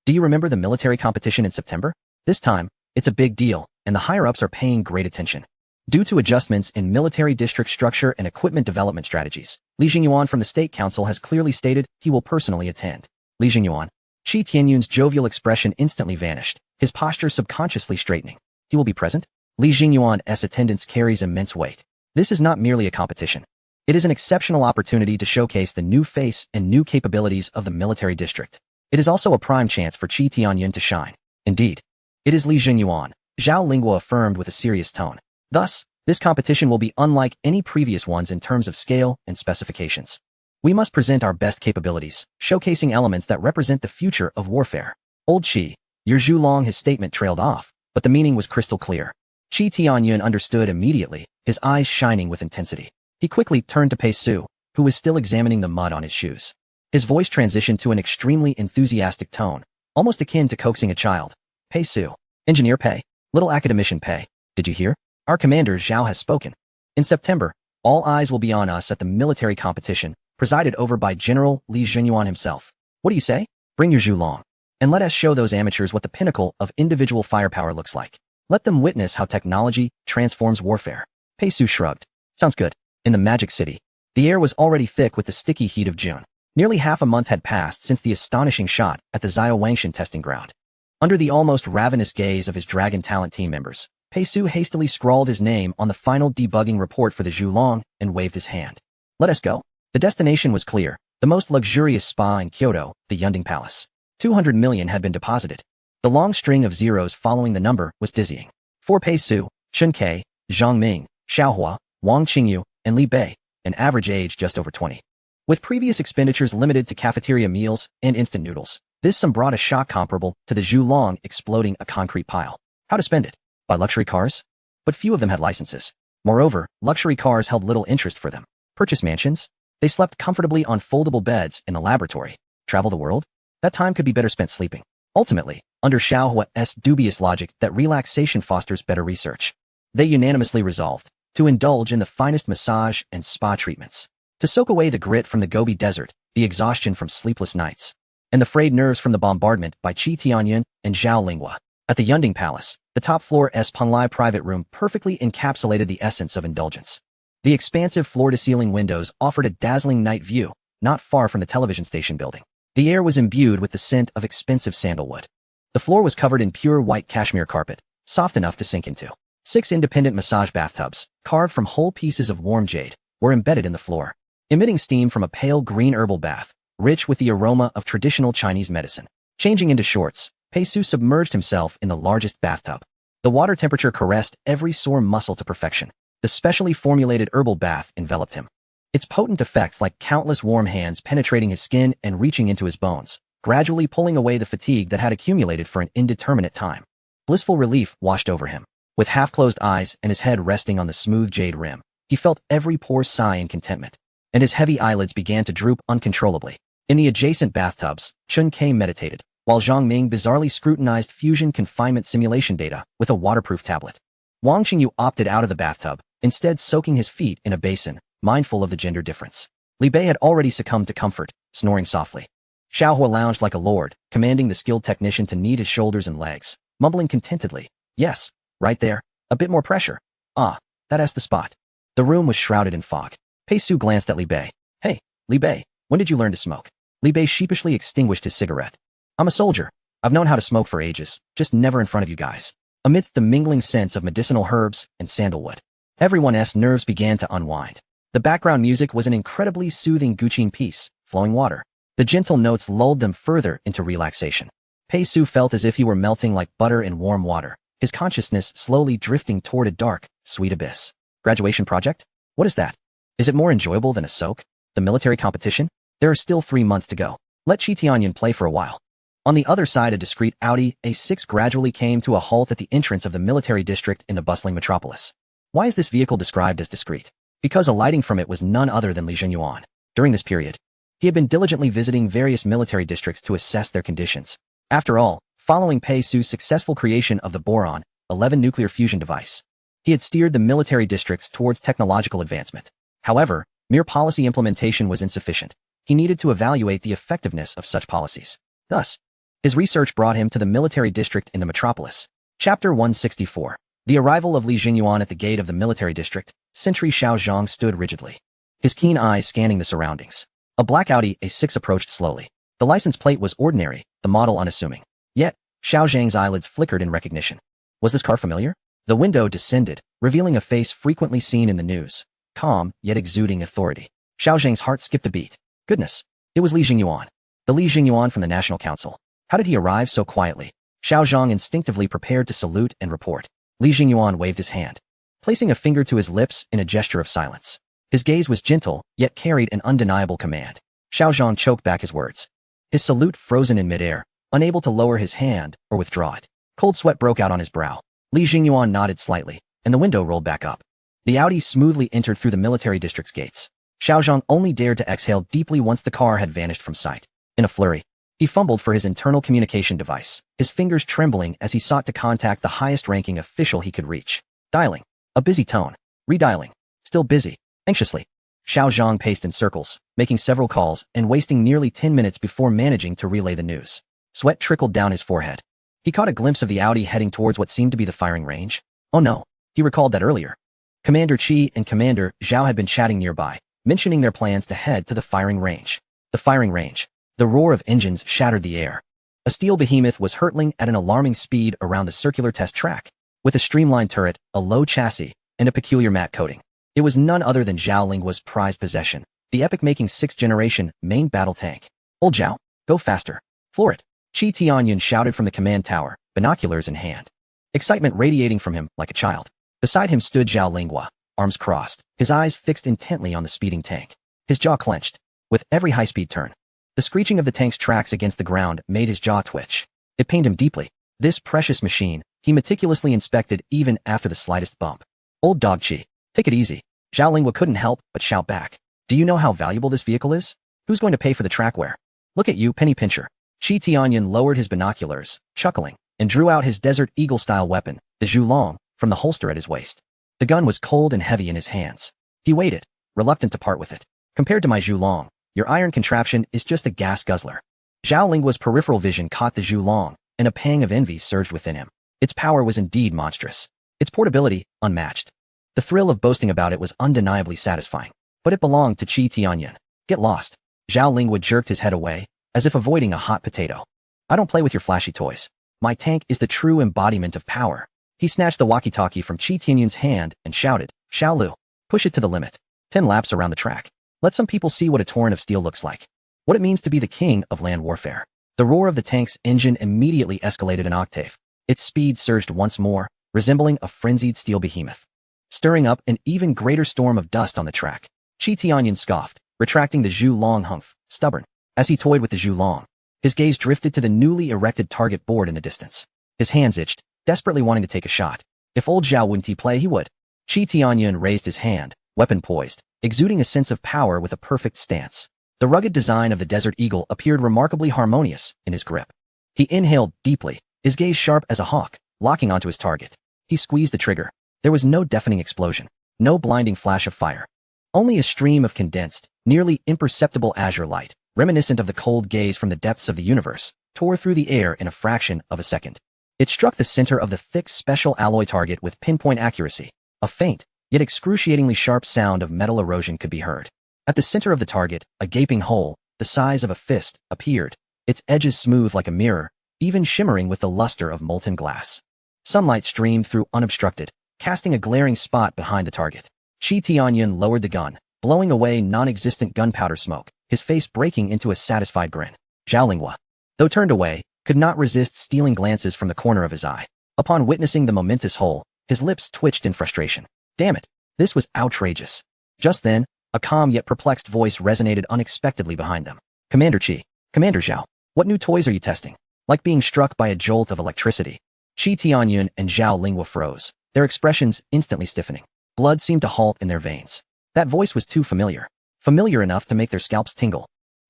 do you remember the military competition in September? This time, it's a big deal, and the higher-ups are paying great attention. Due to adjustments in military district structure and equipment development strategies, Li Jingyuan from the State Council has clearly stated he will personally attend. Li Jingyuan. Qi Tianyun's jovial expression instantly vanished, his posture subconsciously straightening. He will be present? Li Jingyuan's attendance carries immense weight. This is not merely a competition. It is an exceptional opportunity to showcase the new face and new capabilities of the military district. It is also a prime chance for Qi Tianyun to shine. Indeed, it is Li Jingyuan, Zhao Lingwa affirmed with a serious tone. Thus, this competition will be unlike any previous ones in terms of scale and specifications. We must present our best capabilities, showcasing elements that represent the future of warfare. Old Qi, your Zhu Long, his statement trailed off, but the meaning was crystal clear. Qi Tianyun understood immediately, his eyes shining with intensity. He quickly turned to Pei Su, who was still examining the mud on his shoes. His voice transitioned to an extremely enthusiastic tone, almost akin to coaxing a child. Pei Su. Engineer Pei. Little academician Pei. Did you hear? Our commander Zhao has spoken. In September, all eyes will be on us at the military competition, presided over by General Li Jingyuan himself. What do you say? Bring your Zhu Long. And let us show those amateurs what the pinnacle of individual firepower looks like. Let them witness how technology transforms warfare. Pei Su shrugged. Sounds good. In the Magic City, the air was already thick with the sticky heat of June. Nearly half a month had passed since the astonishing shot at the Zio Wangshan testing ground. Under the almost ravenous gaze of his Dragon Talent team members, Pei Su hastily scrawled his name on the final debugging report for the Zhu Long and waved his hand. Let us go. The destination was clear, the most luxurious spa in Kyoto, the Yunding Palace. 200 million had been deposited. The long string of zeros following the number was dizzying. For Pei Su, Chen Kai, Zhang Ming, Xiaohua, Wang Qingyu, and Li Bei, an average age just over 20. With previous expenditures limited to cafeteria meals and instant noodles, this sum brought a shock comparable to the Zhu Long exploding a concrete pile. How to spend it? Buy luxury cars? But few of them had licenses. Moreover, luxury cars held little interest for them. Purchase mansions? They slept comfortably on foldable beds in the laboratory. Travel the world? That time could be better spent sleeping. Ultimately, under Xiaohua's dubious logic that relaxation fosters better research, they unanimously resolved to indulge in the finest massage and spa treatments, to soak away the grit from the Gobi Desert, the exhaustion from sleepless nights, and the frayed nerves from the bombardment by Qi Tianyun and Zhao Lingwa. At the Yunding Palace, the top floor Panlai private room perfectly encapsulated the essence of indulgence. The expansive floor-to-ceiling windows offered a dazzling night view, not far from the television station building. The air was imbued with the scent of expensive sandalwood. The floor was covered in pure white cashmere carpet, soft enough to sink into. 6 independent massage bathtubs, carved from whole pieces of warm jade, were embedded in the floor, emitting steam from a pale green herbal bath, rich with the aroma of traditional Chinese medicine. Changing into shorts, Pei Su submerged himself in the largest bathtub. The water temperature caressed every sore muscle to perfection. The specially formulated herbal bath enveloped him. its potent effects like countless warm hands penetrating his skin and reaching into his bones, gradually pulling away the fatigue that had accumulated for an indeterminate time. Blissful relief washed over him. With half-closed eyes and his head resting on the smooth jade rim, he felt every pore sigh in contentment, and his heavy eyelids began to droop uncontrollably. In the adjacent bathtubs, Chun Kei meditated, while Zhang Ming bizarrely scrutinized fusion confinement simulation data with a waterproof tablet. Wang Xingyu opted out of the bathtub, instead soaking his feet in a basin, mindful of the gender difference. Li Bei had already succumbed to comfort, snoring softly. Xiaohua lounged like a lord, commanding the skilled technician to knead his shoulders and legs, mumbling contentedly, "Yes, right there, a bit more pressure. Ah, that's the spot." The room was shrouded in fog. Pei Su glanced at Li Bei. "Hey, Li Bei, when did you learn to smoke?" Li Bei sheepishly extinguished his cigarette. "I'm a soldier. I've known how to smoke for ages, just never in front of you guys." Amidst the mingling scents of medicinal herbs and sandalwood, everyone's nerves began to unwind. The background music was an incredibly soothing Guqin piece, flowing water. The gentle notes lulled them further into relaxation. Pei Su felt as if he were melting like butter in warm water, his consciousness slowly drifting toward a dark, sweet abyss. Graduation project? What is that? Is it more enjoyable than a soak? The military competition? There are still 3 months to go. Let Qi Tianyan play for a while. On the other side, a discreet Audi A6 gradually came to a halt at the entrance of the military district in the bustling metropolis. Why is this vehicle described as discreet? Because alighting from it was none other than Li Zhenyuan. During this period, he had been diligently visiting various military districts to assess their conditions. After all, following Pei Su's successful creation of the Boron 11 nuclear fusion device, he had steered the military districts towards technological advancement. However, mere policy implementation was insufficient. He needed to evaluate the effectiveness of such policies. Thus, his research brought him to the military district in the metropolis. Chapter 164. The arrival of Li Jingyuan at the gate of the military district, Sentry Xiao Zhang stood rigidly, his keen eyes scanning the surroundings. A black Audi A6 approached slowly. The license plate was ordinary, the model unassuming. Yet, Xiao Zhang's eyelids flickered in recognition. Was this car familiar? The window descended, revealing a face frequently seen in the news, calm, yet exuding authority. Xiao Zhang's heart skipped a beat. Goodness, it was Li Jingyuan. The Li Jingyuan from the National Council. How did he arrive so quietly? Xiao Zhang instinctively prepared to salute and report. Li Jingyuan waved his hand, placing a finger to his lips in a gesture of silence. His gaze was gentle, yet carried an undeniable command. Xiao Zhang choked back his words, his salute frozen in midair, unable to lower his hand or withdraw it. Cold sweat broke out on his brow. Li Jingyuan nodded slightly, and the window rolled back up. The Audi smoothly entered through the military district's gates. Xiao Zhang only dared to exhale deeply once the car had vanished from sight. In a flurry, he fumbled for his internal communication device, his fingers trembling as he sought to contact the highest-ranking official he could reach. Dialing. A busy tone. Redialing. Still busy. Anxiously. Xiao Zhang paced in circles, making several calls and wasting nearly 10 minutes before managing to relay the news. Sweat trickled down his forehead. He caught a glimpse of the Audi heading towards what seemed to be the firing range. Oh no, he recalled that earlier. Commander Qi and Commander Zhao had been chatting nearby, mentioning their plans to head to the firing range. The firing range. The roar of engines shattered the air. A steel behemoth was hurtling at an alarming speed around the circular test track, with a streamlined turret, a low chassis, and a peculiar matte coating. It was none other than Zhao Linghua's prized possession, the epic-making 6th-generation main battle tank. Old Zhao, go faster. Floor it. Qi Tianyan shouted from the command tower, binoculars in hand. Excitement radiating from him like a child. Beside him stood Zhao Linghua, arms crossed, his eyes fixed intently on the speeding tank. His jaw clenched. With every high-speed turn, the screeching of the tank's tracks against the ground made his jaw twitch. It pained him deeply. This precious machine, he meticulously inspected even after the slightest bump. Old dog Qi, take it easy. Zhao Linghua couldn't help but shout back. Do you know how valuable this vehicle is? Who's going to pay for the track wear? Look at you, penny pincher. Qi Tianyan lowered his binoculars, chuckling, and drew out his Desert Eagle-style weapon, the Zhulong, from the holster at his waist. The gun was cold and heavy in his hands. He waited, reluctant to part with it. Compared to my Zhulong, your iron contraption is just a gas guzzler. Zhao Linghua's peripheral vision caught the Zhulong, and a pang of envy surged within him. Its power was indeed monstrous. Its portability, unmatched. The thrill of boasting about it was undeniably satisfying. But it belonged to Qi Tianyan. Get lost. Zhao Linghua jerked his head away, as if avoiding a hot potato. I don't play with your flashy toys. My tank is the true embodiment of power. He snatched the walkie-talkie from Qi Tianyan's hand and shouted, Xiaolu, push it to the limit. 10 laps around the track. Let some people see what a torrent of steel looks like. What it means to be the king of land warfare. The roar of the tank's engine immediately escalated an octave. Its speed surged once more, resembling a frenzied steel behemoth, stirring up an even greater storm of dust on the track. Qi Tianyan scoffed, retracting the Zhu Long humph, stubborn. As he toyed with the Zhu Long, his gaze drifted to the newly erected target board in the distance. His hands itched, desperately wanting to take a shot. If old Zhao wouldn't play, he would. Qi Tianyan raised his hand, weapon poised, exuding a sense of power with a perfect stance. The rugged design of the Desert Eagle appeared remarkably harmonious in his grip. He inhaled deeply, his gaze sharp as a hawk, locking onto his target. He squeezed the trigger. There was no deafening explosion, no blinding flash of fire. Only a stream of condensed, nearly imperceptible azure light, reminiscent of the cold gaze from the depths of the universe, tore through the air in a fraction of a second. It struck the center of the thick special alloy target with pinpoint accuracy. A faint, yet excruciatingly sharp sound of metal erosion could be heard. At the center of the target, a gaping hole, the size of a fist, appeared, its edges smooth like a mirror, even shimmering with the luster of molten glass. Sunlight streamed through unobstructed, casting a glaring spot behind the target. Qi Tianyan lowered the gun, blowing away non-existent gunpowder smoke, his face breaking into a satisfied grin. Zhao Linghua, though turned away, could not resist stealing glances from the corner of his eye. Upon witnessing the momentous hole, his lips twitched in frustration. Damn it, this was outrageous. Just then, a calm yet perplexed voice resonated unexpectedly behind them. Commander Qi, Commander Zhao, what new toys are you testing? Like being struck by a jolt of electricity. Qi Tianyan and Zhao Linghua froze, their expressions instantly stiffening. Blood seemed to halt in their veins. That voice was too familiar. Familiar enough to make their scalps tingle.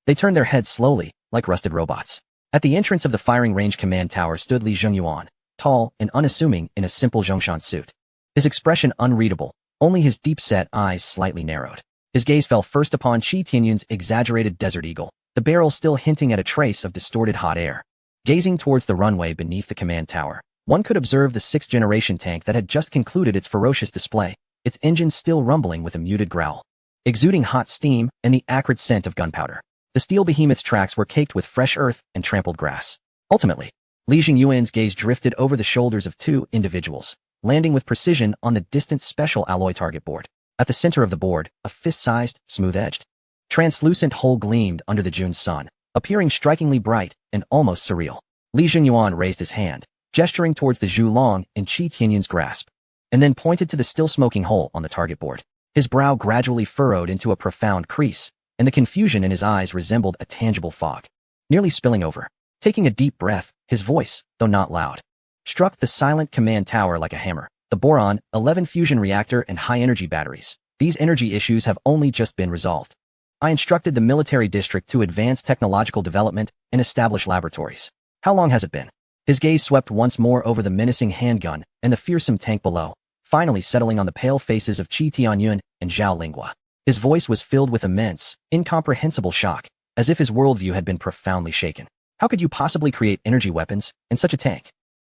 They turned their heads slowly, like rusted robots. At the entrance of the firing range command tower stood Li Zhengyuan, tall and unassuming in a simple Zhongshan suit. His expression unreadable, only his deep-set eyes slightly narrowed. His gaze fell first upon Qi Tianyan's exaggerated Desert Eagle, the barrel still hinting at a trace of distorted hot air. Gazing towards the runway beneath the command tower, one could observe the sixth-generation tank that had just concluded its ferocious display, its engine still rumbling with a muted growl, exuding hot steam and the acrid scent of gunpowder. The steel behemoth's tracks were caked with fresh earth and trampled grass. Ultimately, Li Jingyuan's gaze drifted over the shoulders of two individuals, landing with precision on the distant special alloy target board. At the center of the board, a fist-sized, smooth-edged, translucent hole gleamed under the June sun, appearing strikingly bright and almost surreal. Li Jingyuan raised his hand, gesturing towards the Zhu Long in Qi Tianyan's grasp, and then pointed to the still-smoking hole on the target board. His brow gradually furrowed into a profound crease, and the confusion in his eyes resembled a tangible fog, nearly spilling over. Taking a deep breath, his voice, though not loud, struck the silent command tower like a hammer. The boron, 11 fusion reactor and high-energy batteries. These energy issues have only just been resolved. I instructed the military district to advance technological development and establish laboratories. How long has it been? His gaze swept once more over the menacing handgun and the fearsome tank below, finally settling on the pale faces of Qi Tianyan and Zhao Linghua. His voice was filled with immense, incomprehensible shock, as if his worldview had been profoundly shaken. How could you possibly create energy weapons in such a tank?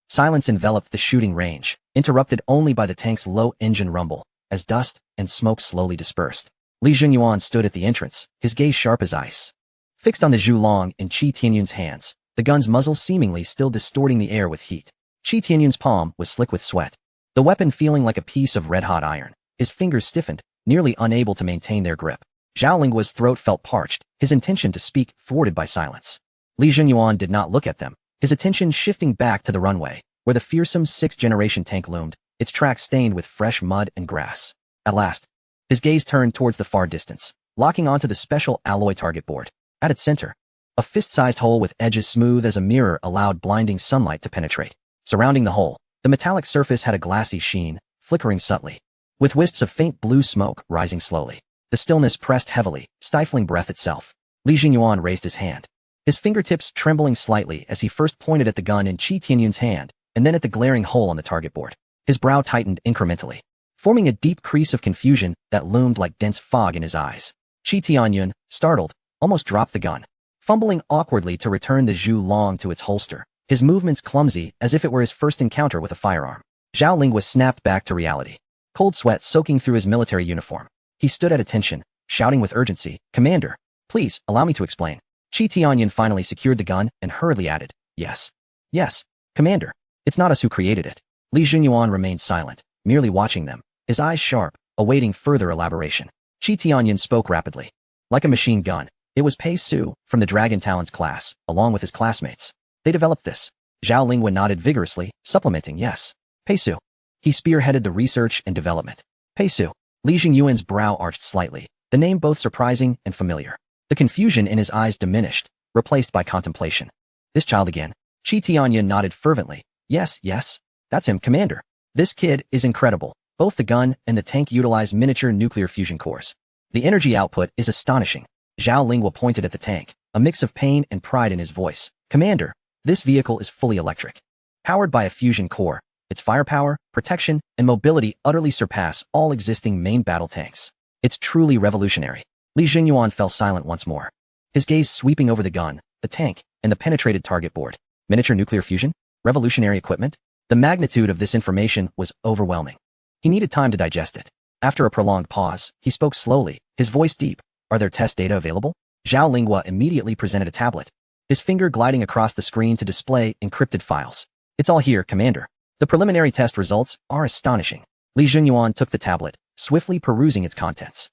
Silence enveloped the shooting range, interrupted only by the tank's low engine rumble, as dust and smoke slowly dispersed. Li Jingyuan stood at the entrance, his gaze sharp as ice, fixed on the Zhu Long in Qi Tianyan's hands, the gun's muzzle seemingly still distorting the air with heat. Qi Tianyan's palm was slick with sweat, the weapon feeling like a piece of red-hot iron. His fingers stiffened, nearly unable to maintain their grip. Zhao Linghua's throat felt parched, his intention to speak thwarted by silence. Li Jingyuan did not look at them, his attention shifting back to the runway, where the fearsome sixth-generation tank loomed, its tracks stained with fresh mud and grass. At last, his gaze turned towards the far distance, locking onto the special alloy target board. At its center, a fist-sized hole with edges smooth as a mirror allowed blinding sunlight to penetrate. Surrounding the hole, the metallic surface had a glassy sheen, flickering subtly, with wisps of faint blue smoke rising slowly. The stillness pressed heavily, stifling breath itself. Li Jingyuan raised his hand, his fingertips trembling slightly as he first pointed at the gun in Qi Tianyan's hand, and then at the glaring hole on the target board. His brow tightened incrementally, forming a deep crease of confusion that loomed like dense fog in his eyes. Qi Tianyan, startled, almost dropped the gun, fumbling awkwardly to return the Zhu Long to its holster, his movements clumsy as if it were his first encounter with a firearm. Zhao Linghua snapped back to reality, cold sweat soaking through his military uniform. He stood at attention, shouting with urgency, "Commander, please, allow me to explain." Qi Tianyan finally secured the gun and hurriedly added, "Yes. Yes, Commander. It's not us who created it." Li Jingyuan remained silent, merely watching them, his eyes sharp, awaiting further elaboration. Qi Tianyan spoke rapidly. Like a machine gun, it was Pei Su, from the Dragon Talons class, along with his classmates. They developed this. Zhao Linghua nodded vigorously, supplementing, "Yes. Pei Su." He spearheaded the research and development. Pei Su. Li Jingyuan's brow arched slightly, the name both surprising and familiar. The confusion in his eyes diminished, replaced by contemplation. This child again. Chi Tianyan nodded fervently. Yes, that's him, Commander. This kid is incredible. Both the gun and the tank utilize miniature nuclear fusion cores. The energy output is astonishing. Zhao Lingwa pointed at the tank, a mix of pain and pride in his voice. Commander, this vehicle is fully electric. Powered by a fusion core, its firepower, protection, and mobility utterly surpass all existing main battle tanks. It's truly revolutionary. Li Jingyuan fell silent once more, his gaze sweeping over the gun, the tank, and the penetrated target board. Miniature nuclear fusion? Revolutionary equipment? The magnitude of this information was overwhelming. He needed time to digest it. After a prolonged pause, he spoke slowly, his voice deep. Are there test data available? Zhao Lingwa immediately presented a tablet, his finger gliding across the screen to display encrypted files. It's all here, Commander. The preliminary test results are astonishing. Li Jinyuan took the tablet, swiftly perusing its contents.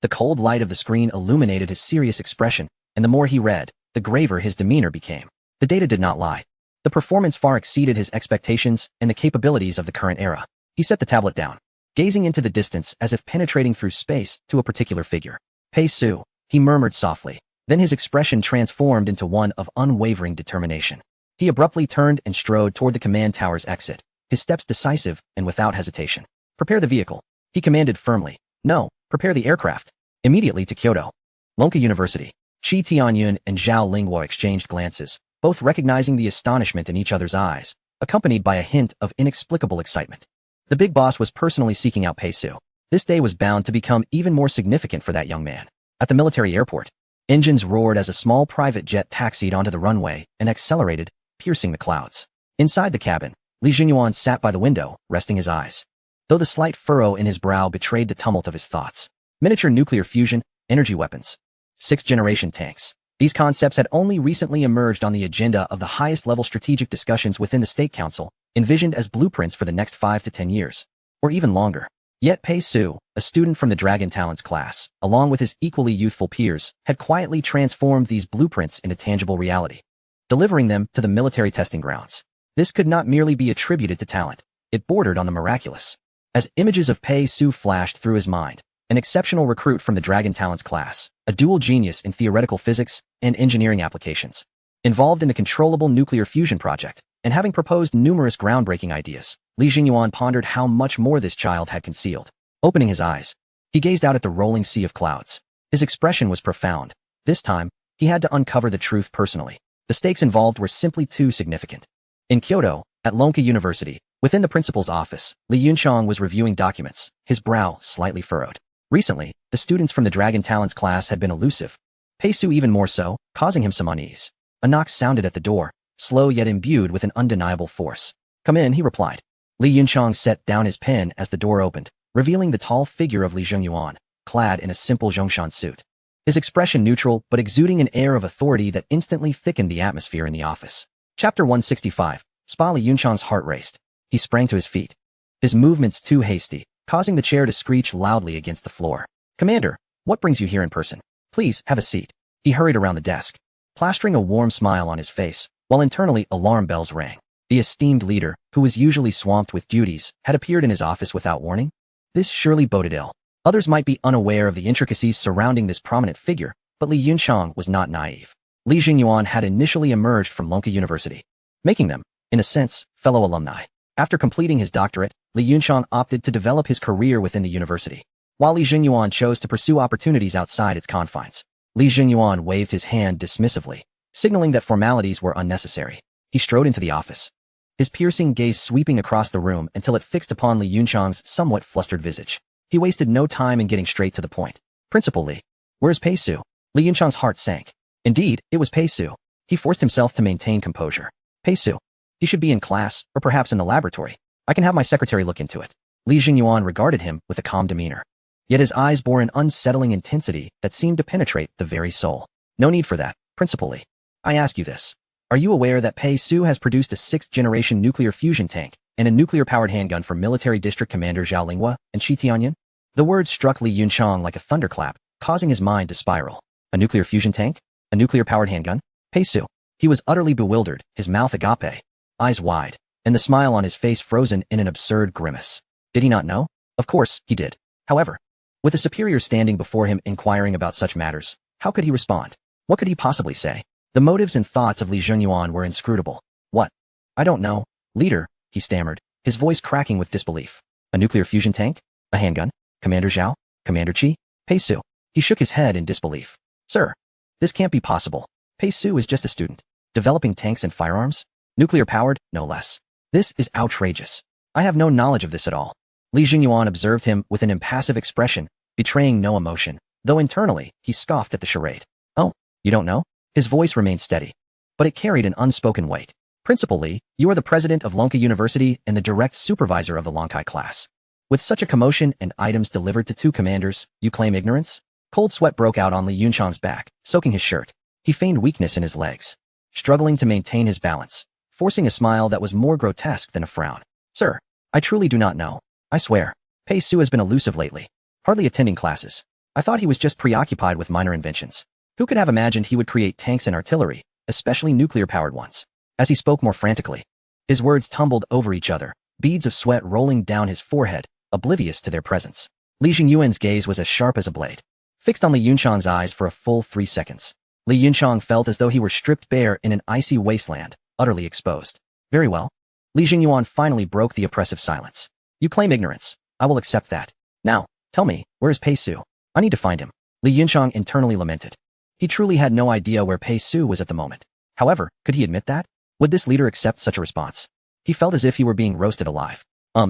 The cold light of the screen illuminated his serious expression, and the more he read, the graver his demeanor became. The data did not lie. The performance far exceeded his expectations and the capabilities of the current era. He set the tablet down, gazing into the distance as if penetrating through space to a particular figure. Pei Su, he murmured softly. Then his expression transformed into one of unwavering determination. He abruptly turned and strode toward the command tower's exit, his steps decisive and without hesitation. Prepare the vehicle, he commanded firmly. No, prepare the aircraft. Immediately to Kyoto. Lonka University. Chi Tianyun and Zhao Lingwa exchanged glances, both recognizing the astonishment in each other's eyes, accompanied by a hint of inexplicable excitement. The big boss was personally seeking out Pei Su. This day was bound to become even more significant for that young man. At the military airport, engines roared as a small private jet taxied onto the runway and accelerated, piercing the clouds. Inside the cabin, Li Jinyuan sat by the window, resting his eyes, though the slight furrow in his brow betrayed the tumult of his thoughts. Miniature nuclear fusion, energy weapons, sixth-generation tanks. These concepts had only recently emerged on the agenda of the highest-level strategic discussions within the State Council, envisioned as blueprints for the next 5 to 10 years, or even longer. Yet Pei Su, a student from the Dragon Talents class, along with his equally youthful peers, had quietly transformed these blueprints into tangible reality, delivering them to the military testing grounds. This could not merely be attributed to talent. It bordered on the miraculous. As images of Pei Su flashed through his mind, an exceptional recruit from the Dragon Talents class, a dual genius in theoretical physics and engineering applications, involved in the controllable nuclear fusion project, and having proposed numerous groundbreaking ideas, Li Jinyuan pondered how much more this child had concealed. Opening his eyes, he gazed out at the rolling sea of clouds. His expression was profound. This time, he had to uncover the truth personally. The stakes involved were simply too significant. In Kyoto, at Lonka University, within the principal's office, Li Yunchang was reviewing documents, his brow slightly furrowed. Recently, the students from the Dragon Talents class had been elusive. Pei Su even more so, causing him some unease. A knock sounded at the door, slow yet imbued with an undeniable force. Come in, he replied. Li Yunchang set down his pen as the door opened, revealing the tall figure of Li Zhengyuan, clad in a simple Zhongshan suit. His expression neutral but exuding an air of authority that instantly thickened the atmosphere in the office. Chapter 165. Spa. Li Yunchang's heart raced. He sprang to his feet, his movements too hasty, causing the chair to screech loudly against the floor. Commander, what brings you here in person? Please, have a seat. He hurried around the desk, plastering a warm smile on his face, while internally alarm bells rang. The esteemed leader, who was usually swamped with duties, had appeared in his office without warning. This surely boded ill. Others might be unaware of the intricacies surrounding this prominent figure, but Li Yunchang was not naive. Li Jingyuan had initially emerged from Lonka University, making them, in a sense, fellow alumni. After completing his doctorate, Li Yunchang opted to develop his career within the university, while Li Jinyuan chose to pursue opportunities outside its confines. Li Jinyuan waved his hand dismissively, signaling that formalities were unnecessary. He strode into the office, his piercing gaze sweeping across the room until it fixed upon Li Yunchang's somewhat flustered visage. He wasted no time in getting straight to the point. Principal Li, where's Pei Su? Li Yunchang's heart sank. Indeed, it was Pei Su. He forced himself to maintain composure. Pei Su. He should be in class, or perhaps in the laboratory. I can have my secretary look into it. Li Jinyuan regarded him with a calm demeanor. Yet his eyes bore an unsettling intensity that seemed to penetrate the very soul. No need for that, Principal Li. I ask you this. Are you aware that Pei Su has produced a 6th-generation nuclear fusion tank and a nuclear-powered handgun for military district commander Zhao Lingwa and Chi Tianyan? The words struck Li Yunchang like a thunderclap, causing his mind to spiral. A nuclear fusion tank? A nuclear-powered handgun? Pei Su. He was utterly bewildered, his mouth agape, eyes wide, and the smile on his face frozen in an absurd grimace. Did he not know? Of course, he did. However, With a superior standing before him inquiring about such matters, how could he respond? What could he possibly say? The motives and thoughts of Li Zhenyuan were inscrutable. What? I don't know. Leader, he stammered, his voice cracking with disbelief. A nuclear fusion tank? A handgun? Commander Zhao? Commander Qi? Pei Su. He shook his head in disbelief. Sir, this can't be possible. Pei Su is just a student. Developing tanks and firearms? Nuclear-powered, no less. This is outrageous. I have no knowledge of this at all. Li Zhenyuan observed him with an impassive expression, betraying no emotion, though internally, he scoffed at the charade. Oh, you don't know? His voice remained steady, but it carried an unspoken weight. Principal Li, you are the president of Lonkai University and the direct supervisor of the Lonkai class. With such a commotion and items delivered to two commanders, you claim ignorance? Cold sweat broke out on Li Yunchang's back, soaking his shirt. He feigned weakness in his legs, struggling to maintain his balance, forcing a smile that was more grotesque than a frown. Sir, I truly do not know. I swear. Pei Su has been elusive lately, hardly attending classes. I thought he was just preoccupied with minor inventions. Who could have imagined he would create tanks and artillery, especially nuclear-powered ones? As he spoke more frantically, his words tumbled over each other, beads of sweat rolling down his forehead, oblivious to their presence. Li Zhenyuan's gaze was as sharp as a blade, fixed on Li Yunchang's eyes for a full 3 seconds. Li Yunchang felt as though he were stripped bare in an icy wasteland, utterly exposed. Very well. Li Zhenyuan finally broke the oppressive silence. You claim ignorance. I will accept that. Now, tell me, where is Pei Su? I need to find him. Li Yunchang internally lamented. He truly had no idea where Pei Su was at the moment. However, could he admit that? Would this leader accept such a response? He felt as if he were being roasted alive.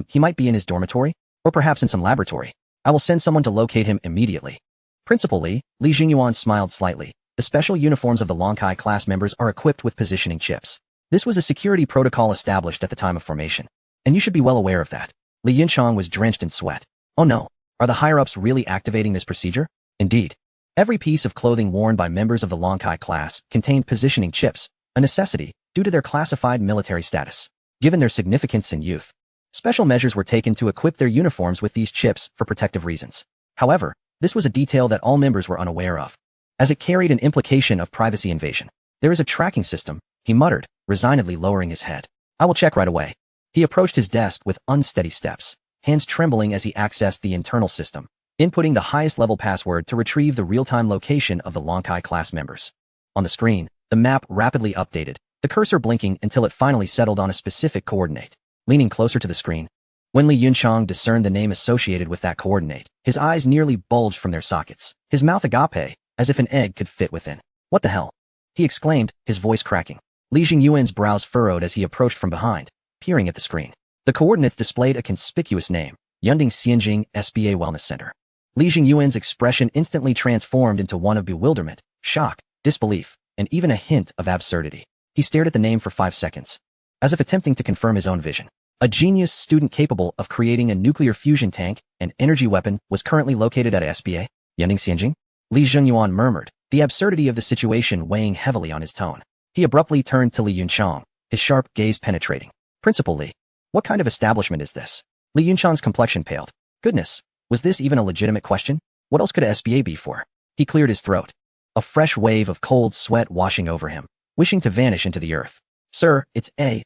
He might be in his dormitory, or perhaps in some laboratory. I will send someone to locate him immediately. Principal Li, Li Zhenyuan smiled slightly. The special uniforms of the Lonkai class members are equipped with positioning chips. This was a security protocol established at the time of formation, and you should be well aware of that. Li Yunchang was drenched in sweat. Oh no, are the higher-ups really activating this procedure? Indeed. Every piece of clothing worn by members of the Lonkai class contained positioning chips, a necessity due to their classified military status. Given their significance and youth, special measures were taken to equip their uniforms with these chips for protective reasons. However, this was a detail that all members were unaware of, as it carried an implication of privacy invasion. There is a tracking system, he muttered, resignedly lowering his head. I will check right away. He approached his desk with unsteady steps, hands trembling as he accessed the internal system, inputting the highest-level password to retrieve the real-time location of the Lonkai class members. On the screen, the map rapidly updated, the cursor blinking until it finally settled on a specific coordinate. Leaning closer to the screen, when Li Yunchang discerned the name associated with that coordinate, his eyes nearly bulged from their sockets, his mouth agape, as if an egg could fit within. What the hell? He exclaimed, his voice cracking. Li Zhenyuan's brows furrowed as he approached from behind, peering at the screen. The coordinates displayed a conspicuous name, Yunding Xianjing SBA Wellness Center. Li Zhenyuan's expression instantly transformed into one of bewilderment, shock, disbelief, and even a hint of absurdity. He stared at the name for 5 seconds, as if attempting to confirm his own vision. A genius student capable of creating a nuclear fusion tank and energy weapon was currently located at SBA, Yunding Xianjing? Li Zhenyuan murmured, the absurdity of the situation weighing heavily on his tone. He abruptly turned to Li Yunchang, his sharp gaze penetrating. Principal Li, what kind of establishment is this? Li Yunchang's complexion paled. Goodness, was this even a legitimate question? What else could SBA be for? He cleared his throat, a fresh wave of cold sweat washing over him, wishing to vanish into the earth. Sir, it's a,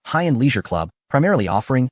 high-end leisure club, primarily offering,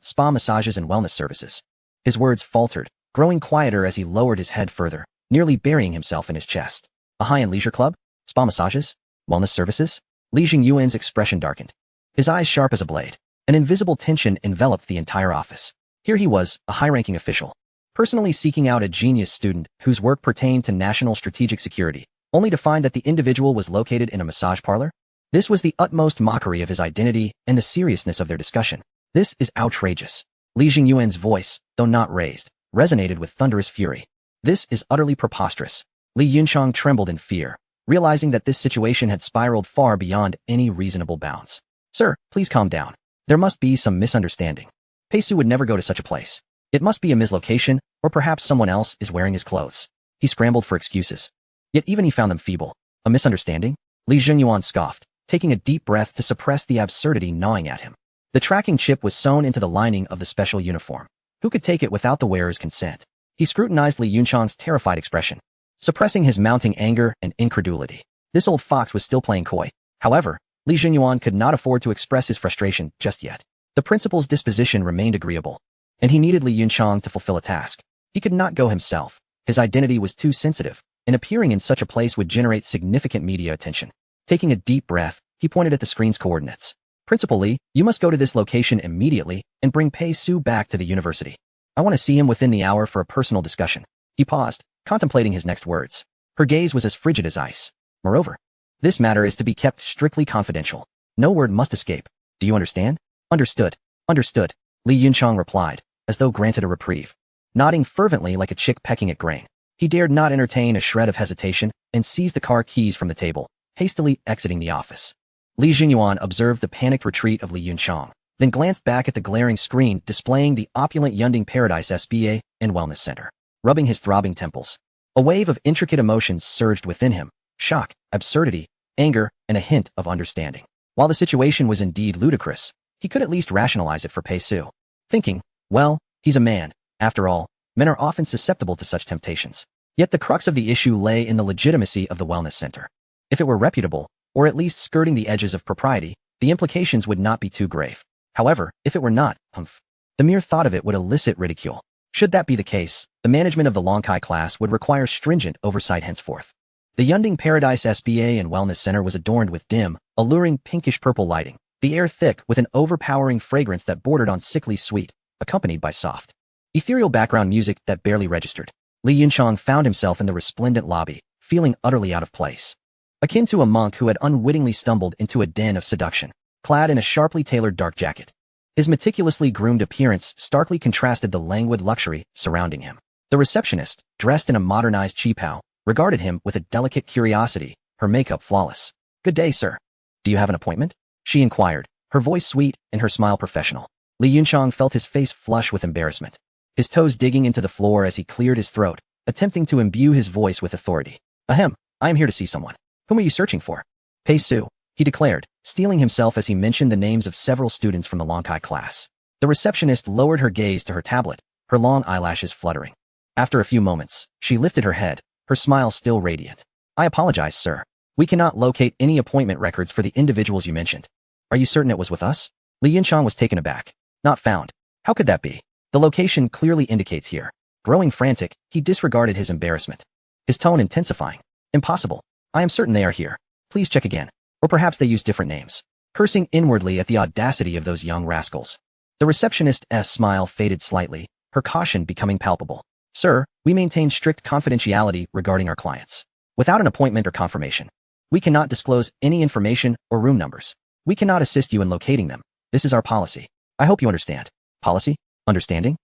spa massages and wellness services. His words faltered, growing quieter as he lowered his head further, nearly burying himself in his chest. A high-end leisure club? Spa massages? Wellness services? Li Zhenyuan's expression darkened, his eyes sharp as a blade. An invisible tension enveloped the entire office. Here he was, a high-ranking official, personally seeking out a genius student whose work pertained to national strategic security, only to find that the individual was located in a massage parlor? This was the utmost mockery of his identity and the seriousness of their discussion. This is outrageous. Li Zhenyuan's voice, though not raised, resonated with thunderous fury. This is utterly preposterous. Li Yunchang trembled in fear, realizing that this situation had spiraled far beyond any reasonable bounds. Sir, please calm down. There must be some misunderstanding. Pei Su would never go to such a place. It must be a mislocation, or perhaps someone else is wearing his clothes. He scrambled for excuses. Yet even he found them feeble. A misunderstanding? Li Zhenyuan scoffed, taking a deep breath to suppress the absurdity gnawing at him. The tracking chip was sewn into the lining of the special uniform. Who could take it without the wearer's consent? He scrutinized Li Yunchang's terrified expression, suppressing his mounting anger and incredulity. This old fox was still playing coy. However, Li Zhenyuan could not afford to express his frustration just yet. The principal's disposition remained agreeable, and he needed Li Yunchang to fulfill a task. He could not go himself. His identity was too sensitive, and appearing in such a place would generate significant media attention. Taking a deep breath, he pointed at the screen's coordinates. Principal Lee, you must go to this location immediately and bring Pei Su back to the university. I want to see him within the hour for a personal discussion. He paused, contemplating his next words. Her gaze was as frigid as ice. Moreover, this matter is to be kept strictly confidential. No word must escape. Do you understand? Understood. Understood. Li Yunchang replied, as though granted a reprieve. Nodding fervently like a chick pecking at grain. He dared not entertain a shred of hesitation and seized the car keys from the table, hastily exiting the office. Li Jinyuan observed the panicked retreat of Li Yunchang, then glanced back at the glaring screen displaying the opulent Yunding Paradise SBA and Wellness Center. Rubbing his throbbing temples, a wave of intricate emotions surged within him: shock, absurdity, anger, and a hint of understanding. While the situation was indeed ludicrous, he could at least rationalize it for Pei Su. Thinking, well, he's a man. After all, men are often susceptible to such temptations. Yet the crux of the issue lay in the legitimacy of the Wellness Center. If it were reputable, or at least skirting the edges of propriety, the implications would not be too grave. However, if it were not, the mere thought of it would elicit ridicule. Should that be the case, the management of the Longkai class would require stringent oversight henceforth. The Yunding Paradise SBA and Wellness Center was adorned with dim, alluring pinkish-purple lighting, the air thick with an overpowering fragrance that bordered on sickly sweet, accompanied by soft, ethereal background music that barely registered. Li Yunchang found himself in the resplendent lobby, feeling utterly out of place. Akin to a monk who had unwittingly stumbled into a den of seduction, clad in a sharply tailored dark jacket. His meticulously groomed appearance starkly contrasted the languid luxury surrounding him. The receptionist, dressed in a modernized qipao, regarded him with a delicate curiosity, her makeup flawless. Good day, sir. Do you have an appointment? She inquired, her voice sweet and her smile professional. Li Yunchang felt his face flush with embarrassment, his toes digging into the floor as he cleared his throat, attempting to imbue his voice with authority. Ahem, I am here to see someone. Whom are you searching for? Pei Su, he declared, steeling himself as he mentioned the names of several students from the Longkai class. The receptionist lowered her gaze to her tablet, her long eyelashes fluttering. After a few moments, she lifted her head, her smile still radiant. I apologize, sir. We cannot locate any appointment records for the individuals you mentioned. Are you certain it was with us? Li Yunchang was taken aback. Not found. How could that be? The location clearly indicates here. Growing frantic, he disregarded his embarrassment, his tone intensifying. Impossible. I am certain they are here. Please check again. Or perhaps they use different names. Cursing inwardly at the audacity of those young rascals. The receptionist's smile faded slightly, her caution becoming palpable. Sir, we maintain strict confidentiality regarding our clients. Without an appointment or confirmation, we cannot disclose any information or room numbers. We cannot assist you in locating them. This is our policy. I hope you understand. Policy? Understanding?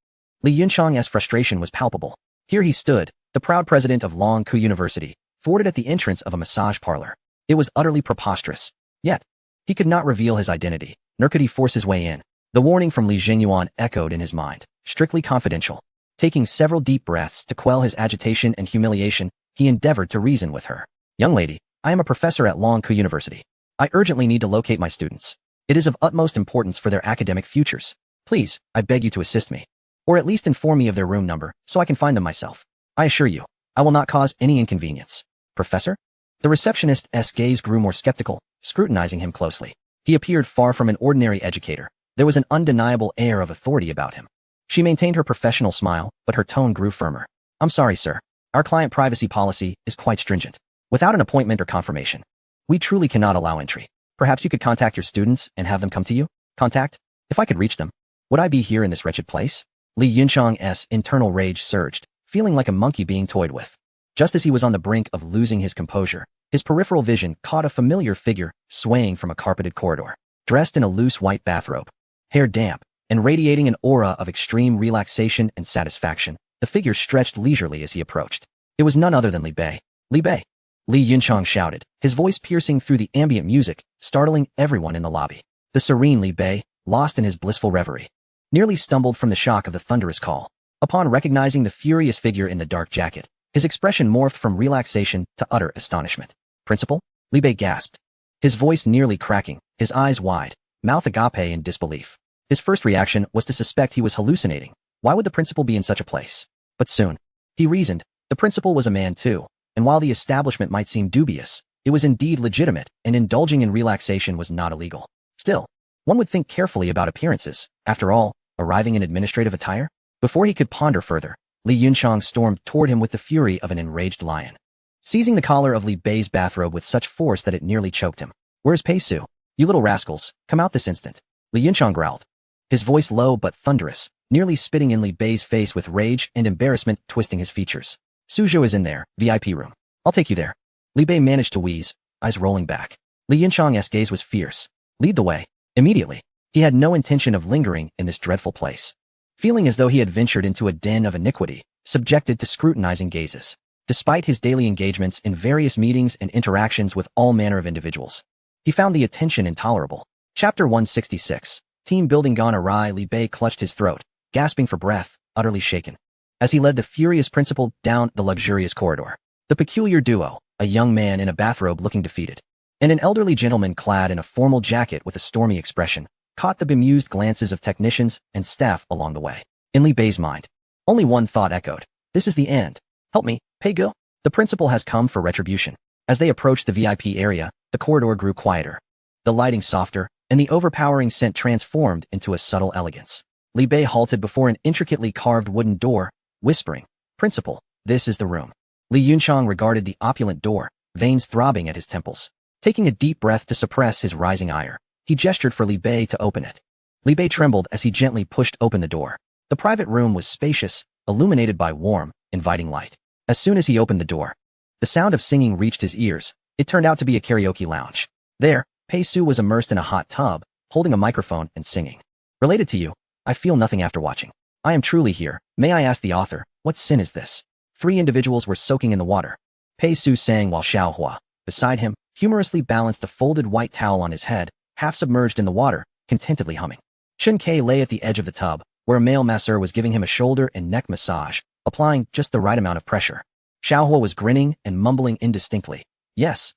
Li Yunchang's frustration was palpable. Here he stood, the proud president of Longkou University, thwarted at the entrance of a massage parlor. It was utterly preposterous. Yet, he could not reveal his identity, nor could he force his way in. The warning from Li Jinyuan echoed in his mind, strictly confidential. Taking several deep breaths to quell his agitation and humiliation, he endeavored to reason with her. Young lady, I am a professor at Longkou University. I urgently need to locate my students. It is of utmost importance for their academic futures. Please, I beg you to assist me. Or at least inform me of their room number, so I can find them myself. I assure you, I will not cause any inconvenience. Professor? The receptionist's gaze grew more skeptical, scrutinizing him closely. He appeared far from an ordinary educator. There was an undeniable air of authority about him. She maintained her professional smile, but her tone grew firmer. I'm sorry, sir. Our client privacy policy is quite stringent. Without an appointment or confirmation, we truly cannot allow entry. Perhaps you could contact your students and have them come to you? Contact? If I could reach them, would I be here in this wretched place? Li Yunchang's internal rage surged, feeling like a monkey being toyed with. Just as he was on the brink of losing his composure, his peripheral vision caught a familiar figure swaying from a carpeted corridor, dressed in a loose white bathrobe. Hair damp, and radiating an aura of extreme relaxation and satisfaction, the figure stretched leisurely as he approached. It was none other than Li Bei. Li Bei! Li Yunchang shouted, his voice piercing through the ambient music, startling everyone in the lobby. The serene Li Bei, lost in his blissful reverie, nearly stumbled from the shock of the thunderous call. Upon recognizing the furious figure in the dark jacket, his expression morphed from relaxation to utter astonishment. Principal? Li Bei gasped, his voice nearly cracking, his eyes wide, mouth agape in disbelief. His first reaction was to suspect he was hallucinating. Why would the principal be in such a place? But soon, he reasoned, the principal was a man too, and while the establishment might seem dubious, it was indeed legitimate, and indulging in relaxation was not illegal. Still, one would think carefully about appearances. After all, arriving in administrative attire? Before he could ponder further, Li Yunchang stormed toward him with the fury of an enraged lion, seizing the collar of Li Bei's bathrobe with such force that it nearly choked him. "Where's Pei Su? You little rascals, come out this instant." Li Yunchang growled, his voice low but thunderous, nearly spitting in Li Bei's face with rage and embarrassment twisting his features. "Suzhou is in there, VIP room. I'll take you there." Li Bei managed to wheeze, eyes rolling back. Li Yunchang's gaze was fierce. "Lead the way." Immediately, he had no intention of lingering in this dreadful place, feeling as though he had ventured into a den of iniquity, subjected to scrutinizing gazes. Despite his daily engagements in various meetings and interactions with all manner of individuals, he found the attention intolerable. Chapter 166. Team building gone awry. Li Bei clutched his throat, gasping for breath, utterly shaken, as he led the furious principal down the luxurious corridor. The peculiar duo, a young man in a bathrobe looking defeated, and an elderly gentleman clad in a formal jacket with a stormy expression, caught the bemused glances of technicians and staff along the way. In Li Bei's mind, only one thought echoed. This is the end. Help me, Pei Gil. The principal has come for retribution. As they approached the VIP area, the corridor grew quieter, the lighting softer, and the overpowering scent transformed into a subtle elegance. Li Bei halted before an intricately carved wooden door, whispering, "Principal, this is the room." Li Yunchang regarded the opulent door, veins throbbing at his temples. Taking a deep breath to suppress his rising ire, he gestured for Li Bei to open it. Li Bei trembled as he gently pushed open the door. The private room was spacious, illuminated by warm, inviting light. As soon as he opened the door, the sound of singing reached his ears. It turned out to be a karaoke lounge. There, Pei Su was immersed in a hot tub, holding a microphone and singing. "Related to you, I feel nothing after watching. I am truly here. May I ask the author, what sin is this?" 3 individuals were soaking in the water. Pei Su sang while Xiao Hua, beside him, humorously balanced a folded white towel on his head, half submerged in the water, contentedly humming. Chun Kei lay at the edge of the tub, where a male masseur was giving him a shoulder and neck massage, applying just the right amount of pressure. Xiao Hua was grinning and mumbling indistinctly. Yes,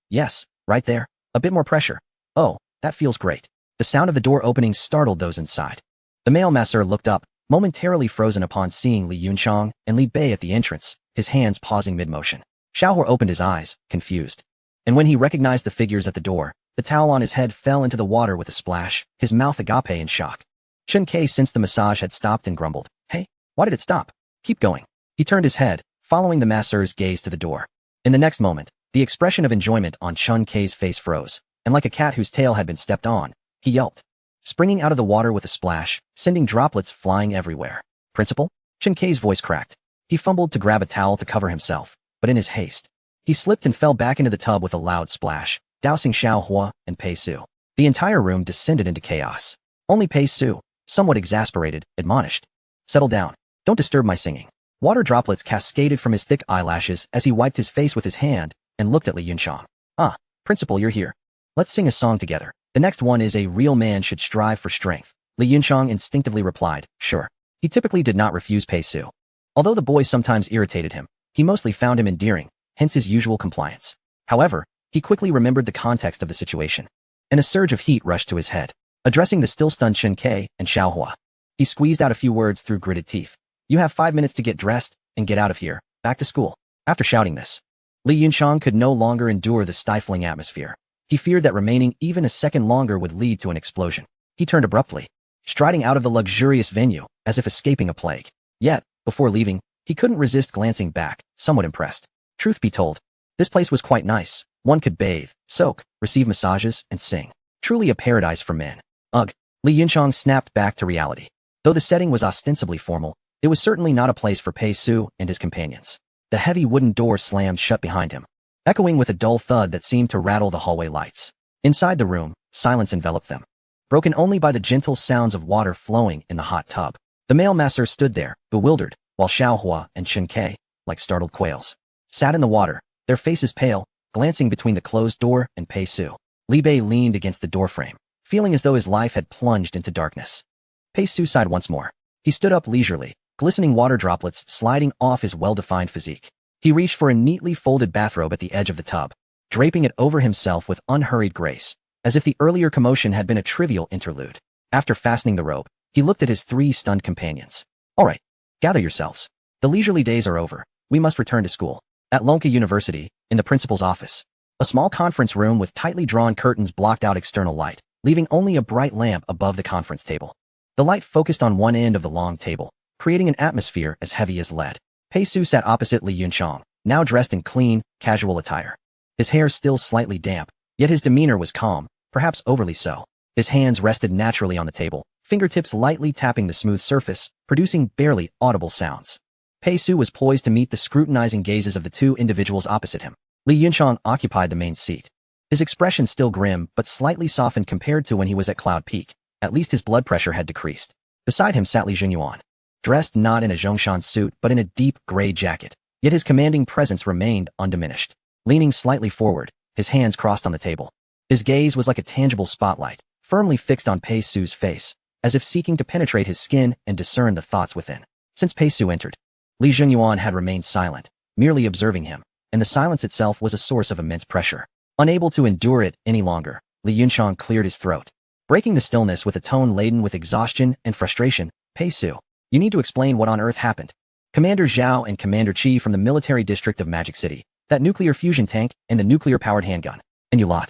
right there. A bit more pressure. Oh, that feels great." The sound of the door opening startled those inside. The male masseur looked up, momentarily frozen upon seeing Li Yunchang and Li Bei at the entrance, his hands pausing mid-motion. Xiao Hua opened his eyes, confused. And when he recognized the figures at the door, the towel on his head fell into the water with a splash, his mouth agape in shock. Chun Kei sensed the massage had stopped and grumbled, "Hey, why did it stop? Keep going." He turned his head, following the masseur's gaze to the door. In the next moment, the expression of enjoyment on Chun Kei's face froze, and like a cat whose tail had been stepped on, he yelped, springing out of the water with a splash, sending droplets flying everywhere. "Principal?" Chun Kei's voice cracked. He fumbled to grab a towel to cover himself, but in his haste, he slipped and fell back into the tub with a loud splash, dousing Xiao Hua and Pei Su. The entire room descended into chaos. Only Pei Su, somewhat exasperated, admonished, "Settle down. Don't disturb my singing." Water droplets cascaded from his thick eyelashes as he wiped his face with his hand and looked at Li Yunchang. "Ah, Principal, you're here. Let's sing a song together. The next one is A Real Man Should Strive for Strength." Li Yunchang instinctively replied, "Sure." He typically did not refuse Pei Su. Although the boy sometimes irritated him, he mostly found him endearing, hence his usual compliance. However, he quickly remembered the context of the situation, and a surge of heat rushed to his head. Addressing the still-stunned Chun Kei and Xiao Hua, he squeezed out a few words through gritted teeth. "You have 5 minutes to get dressed and get out of here, back to school." After shouting this, Li Yunchang could no longer endure the stifling atmosphere. He feared that remaining even a second longer would lead to an explosion. He turned abruptly, striding out of the luxurious venue, as if escaping a plague. Yet, before leaving, he couldn't resist glancing back, somewhat impressed. Truth be told, this place was quite nice. One could bathe, soak, receive massages, and sing. Truly a paradise for men. Ugh. Li Yunchang snapped back to reality. Though the setting was ostensibly formal, it was certainly not a place for Pei Su and his companions. The heavy wooden door slammed shut behind him, echoing with a dull thud that seemed to rattle the hallway lights. Inside the room, silence enveloped them, broken only by the gentle sounds of water flowing in the hot tub. The male masseur stood there, bewildered, while Xiao Hua and Chun Kei, like startled quails, sat in the water, their faces pale, glancing between the closed door and Pei Su. Li Bei leaned against the doorframe, feeling as though his life had plunged into darkness. Pei Su sighed once more. He stood up leisurely, glistening water droplets sliding off his well-defined physique. He reached for a neatly folded bathrobe at the edge of the tub, draping it over himself with unhurried grace, as if the earlier commotion had been a trivial interlude. After fastening the robe, he looked at his 3 stunned companions. "All right, gather yourselves. The leisurely days are over. We must return to school." At Lonka University, in the principal's office, a small conference room with tightly drawn curtains blocked out external light, leaving only a bright lamp above the conference table. The light focused on one end of the long table, creating an atmosphere as heavy as lead. Pei Su sat opposite Li Yunchang, now dressed in clean, casual attire. His hair still slightly damp, yet his demeanor was calm, perhaps overly so. His hands rested naturally on the table, fingertips lightly tapping the smooth surface, producing barely audible sounds. Pei Su was poised to meet the scrutinizing gazes of the two individuals opposite him. Li Yunchang occupied the main seat. His expression still grim, but slightly softened compared to when he was at Cloud Peak. At least his blood pressure had decreased. Beside him sat Li Junyuan, dressed not in a Zhongshan suit but in a deep gray jacket, yet his commanding presence remained undiminished. Leaning slightly forward, his hands crossed on the table. His gaze was like a tangible spotlight, firmly fixed on Pei Su's face, as if seeking to penetrate his skin and discern the thoughts within. Since Pei Su entered, Li Junyuan had remained silent, merely observing him, and the silence itself was a source of immense pressure. Unable to endure it any longer, Li Yunchang cleared his throat, breaking the stillness with a tone laden with exhaustion and frustration. Pei Su, you need to explain what on earth happened. Commander Zhao and Commander Qi from the military district of Magic City, that nuclear fusion tank and the nuclear-powered handgun, and you lot.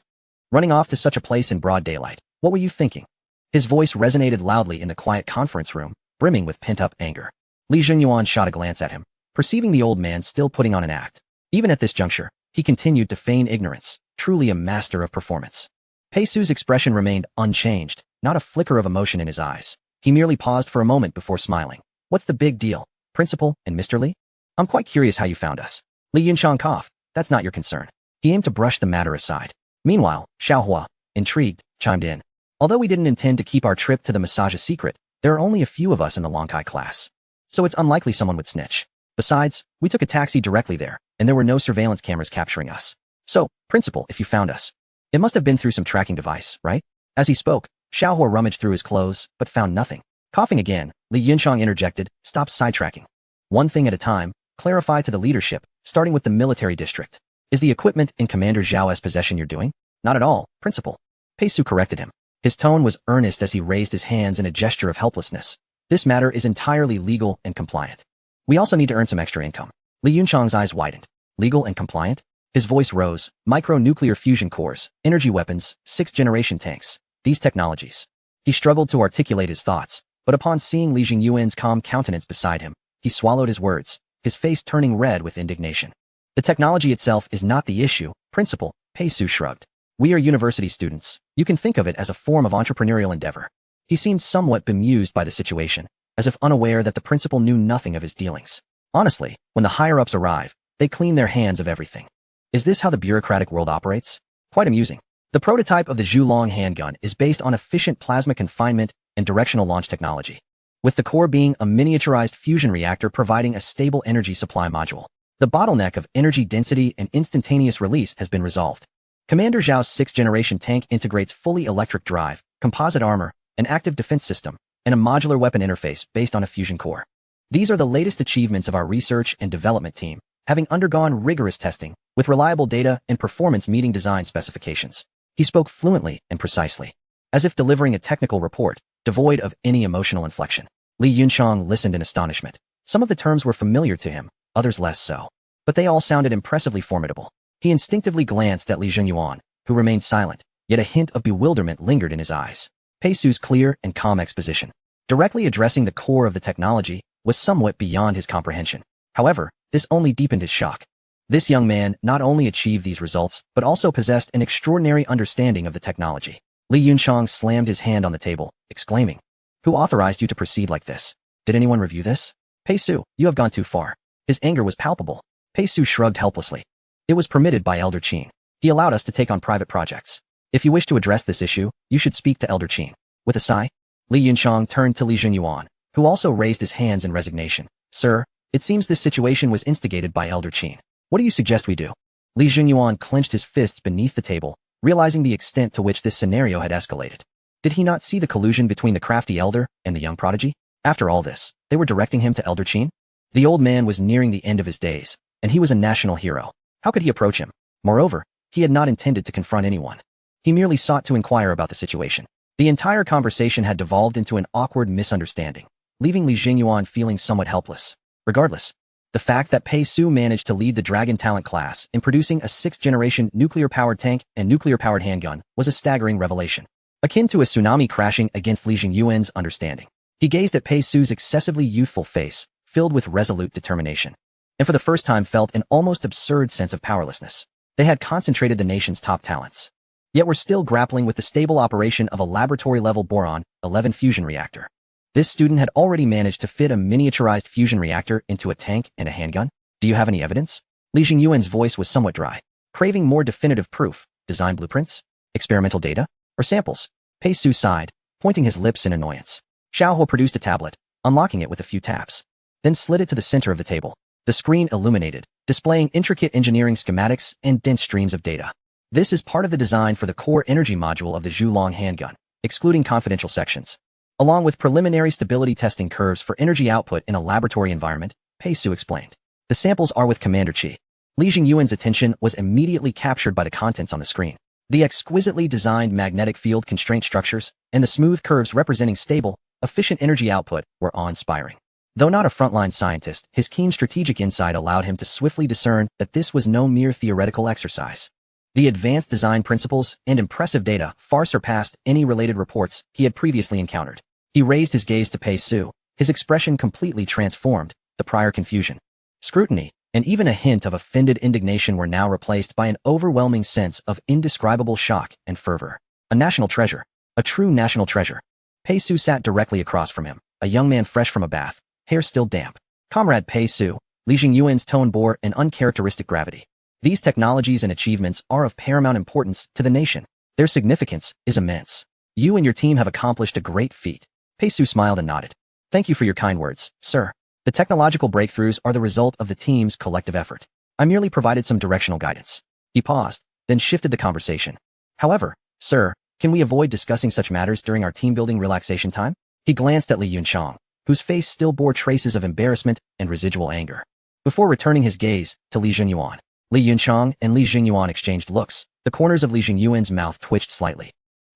Running off to such a place in broad daylight, what were you thinking? His voice resonated loudly in the quiet conference room, brimming with pent-up anger. Li Junyuan shot a glance at him, perceiving the old man still putting on an act. Even at this juncture, he continued to feign ignorance, truly a master of performance. Pei Su's expression remained unchanged, not a flicker of emotion in his eyes. He merely paused for a moment before smiling. What's the big deal, Principal and Mr. Li? I'm quite curious how you found us. Li Yunchang coughed. That's not your concern. He aimed to brush the matter aside. Meanwhile, Xiaohua, intrigued, chimed in. Although we didn't intend to keep our trip to the massage a secret, there are only a few of us in the Longkai class. So it's unlikely someone would snitch. Besides, we took a taxi directly there, and there were no surveillance cameras capturing us. So, Principal, if you found us, it must have been through some tracking device, right? As he spoke, Xiaohua rummaged through his clothes, but found nothing. Coughing again, Li Yunchang interjected, stop sidetracking. One thing at a time, clarify to the leadership, starting with the military district. Is the equipment in Commander Zhao's possession you're doing? Not at all, Principal. Pei Su corrected him. His tone was earnest as he raised his hands in a gesture of helplessness. This matter is entirely legal and compliant. We also need to earn some extra income. Li Yunchang's eyes widened. Legal and compliant? His voice rose. Micro-nuclear fusion cores, energy weapons, 6th-generation tanks. These technologies. He struggled to articulate his thoughts, but upon seeing Li Jingyuan's calm countenance beside him, he swallowed his words, his face turning red with indignation. The technology itself is not the issue, Principal, Pei Su shrugged. We are university students. You can think of it as a form of entrepreneurial endeavor. He seemed somewhat bemused by the situation, as if unaware that the principal knew nothing of his dealings. Honestly, when the higher-ups arrive, they clean their hands of everything. Is this how the bureaucratic world operates? Quite amusing. The prototype of the Zhulong handgun is based on efficient plasma confinement and directional launch technology, with the core being a miniaturized fusion reactor providing a stable energy supply module. The bottleneck of energy density and instantaneous release has been resolved. Commander Zhao's 6th-generation tank integrates fully electric drive, composite armor, an active defense system, and a modular weapon interface based on a fusion core. These are the latest achievements of our research and development team, having undergone rigorous testing, with reliable data and performance meeting design specifications. He spoke fluently and precisely, as if delivering a technical report, devoid of any emotional inflection. Li Yunchang listened in astonishment. Some of the terms were familiar to him, others less so. But they all sounded impressively formidable. He instinctively glanced at Li Junyuan, who remained silent, yet a hint of bewilderment lingered in his eyes. Pei Su's clear and calm exposition, directly addressing the core of the technology, was somewhat beyond his comprehension. However, this only deepened his shock. This young man not only achieved these results, but also possessed an extraordinary understanding of the technology. Li Yunchang slammed his hand on the table, exclaiming, "Who authorized you to proceed like this? Did anyone review this? Pei Su, you have gone too far." His anger was palpable. Pei Su shrugged helplessly. It was permitted by Elder Qin. He allowed us to take on private projects. If you wish to address this issue, you should speak to Elder Qin. With a sigh, Li Yunchang turned to Li Junyuan, who also raised his hands in resignation. Sir, it seems this situation was instigated by Elder Qin. What do you suggest we do? Li Junyuan clenched his fists beneath the table, realizing the extent to which this scenario had escalated. Did he not see the collusion between the crafty elder and the young prodigy? After all this, they were directing him to Elder Qin? The old man was nearing the end of his days, and he was a national hero. How could he approach him? Moreover, he had not intended to confront anyone. He merely sought to inquire about the situation. The entire conversation had devolved into an awkward misunderstanding, leaving Li Junyuan feeling somewhat helpless. Regardless, the fact that Pei Su managed to lead the Dragon Talent class in producing a 6th-generation nuclear-powered tank and nuclear-powered handgun was a staggering revelation, akin to a tsunami crashing against Li Jingyuan's understanding. He gazed at Pei Su's excessively youthful face, filled with resolute determination. and for the first time felt an almost absurd sense of powerlessness. They had concentrated the nation's top talents, yet were still grappling with the stable operation of a laboratory-level boron-11 fusion reactor. This student had already managed to fit a miniaturized fusion reactor into a tank and a handgun. Do you have any evidence? Li Jingyuan's voice was somewhat dry, craving more definitive proof. Design blueprints? Experimental data? Or samples? Pei Su sighed, pointing his lips in annoyance. Xiaohua produced a tablet, unlocking it with a few taps, then slid it to the center of the table. The screen illuminated, displaying intricate engineering schematics and dense streams of data. This is part of the design for the core energy module of the Zhulong handgun, excluding confidential sections. Along with preliminary stability testing curves for energy output in a laboratory environment, Pei Su explained. The samples are with Commander Qi. Li Jingyuan's attention was immediately captured by the contents on the screen. The exquisitely designed magnetic field constraint structures and the smooth curves representing stable, efficient energy output were awe-inspiring. Though not a frontline scientist, his keen strategic insight allowed him to swiftly discern that this was no mere theoretical exercise. The advanced design principles and impressive data far surpassed any related reports he had previously encountered. He raised his gaze to Pei Su, his expression completely transformed. The prior confusion, scrutiny, and even a hint of offended indignation were now replaced by an overwhelming sense of indescribable shock and fervor. A national treasure. A true national treasure. Pei Su sat directly across from him, a young man fresh from a bath, hair still damp. Comrade Pei Su, Li Jingyuan's tone bore an uncharacteristic gravity. These technologies and achievements are of paramount importance to the nation. Their significance is immense. You and your team have accomplished a great feat. Pei Su smiled and nodded. Thank you for your kind words, sir. The technological breakthroughs are the result of the team's collective effort. I merely provided some directional guidance. He paused, then shifted the conversation. However, sir, can we avoid discussing such matters during our team-building relaxation time? He glanced at Li Yunchang, whose face still bore traces of embarrassment and residual anger, before returning his gaze to Li Jingyuan. Li Yunchang and Li Jingyuan exchanged looks. The corners of Li Jingyuan's mouth twitched slightly.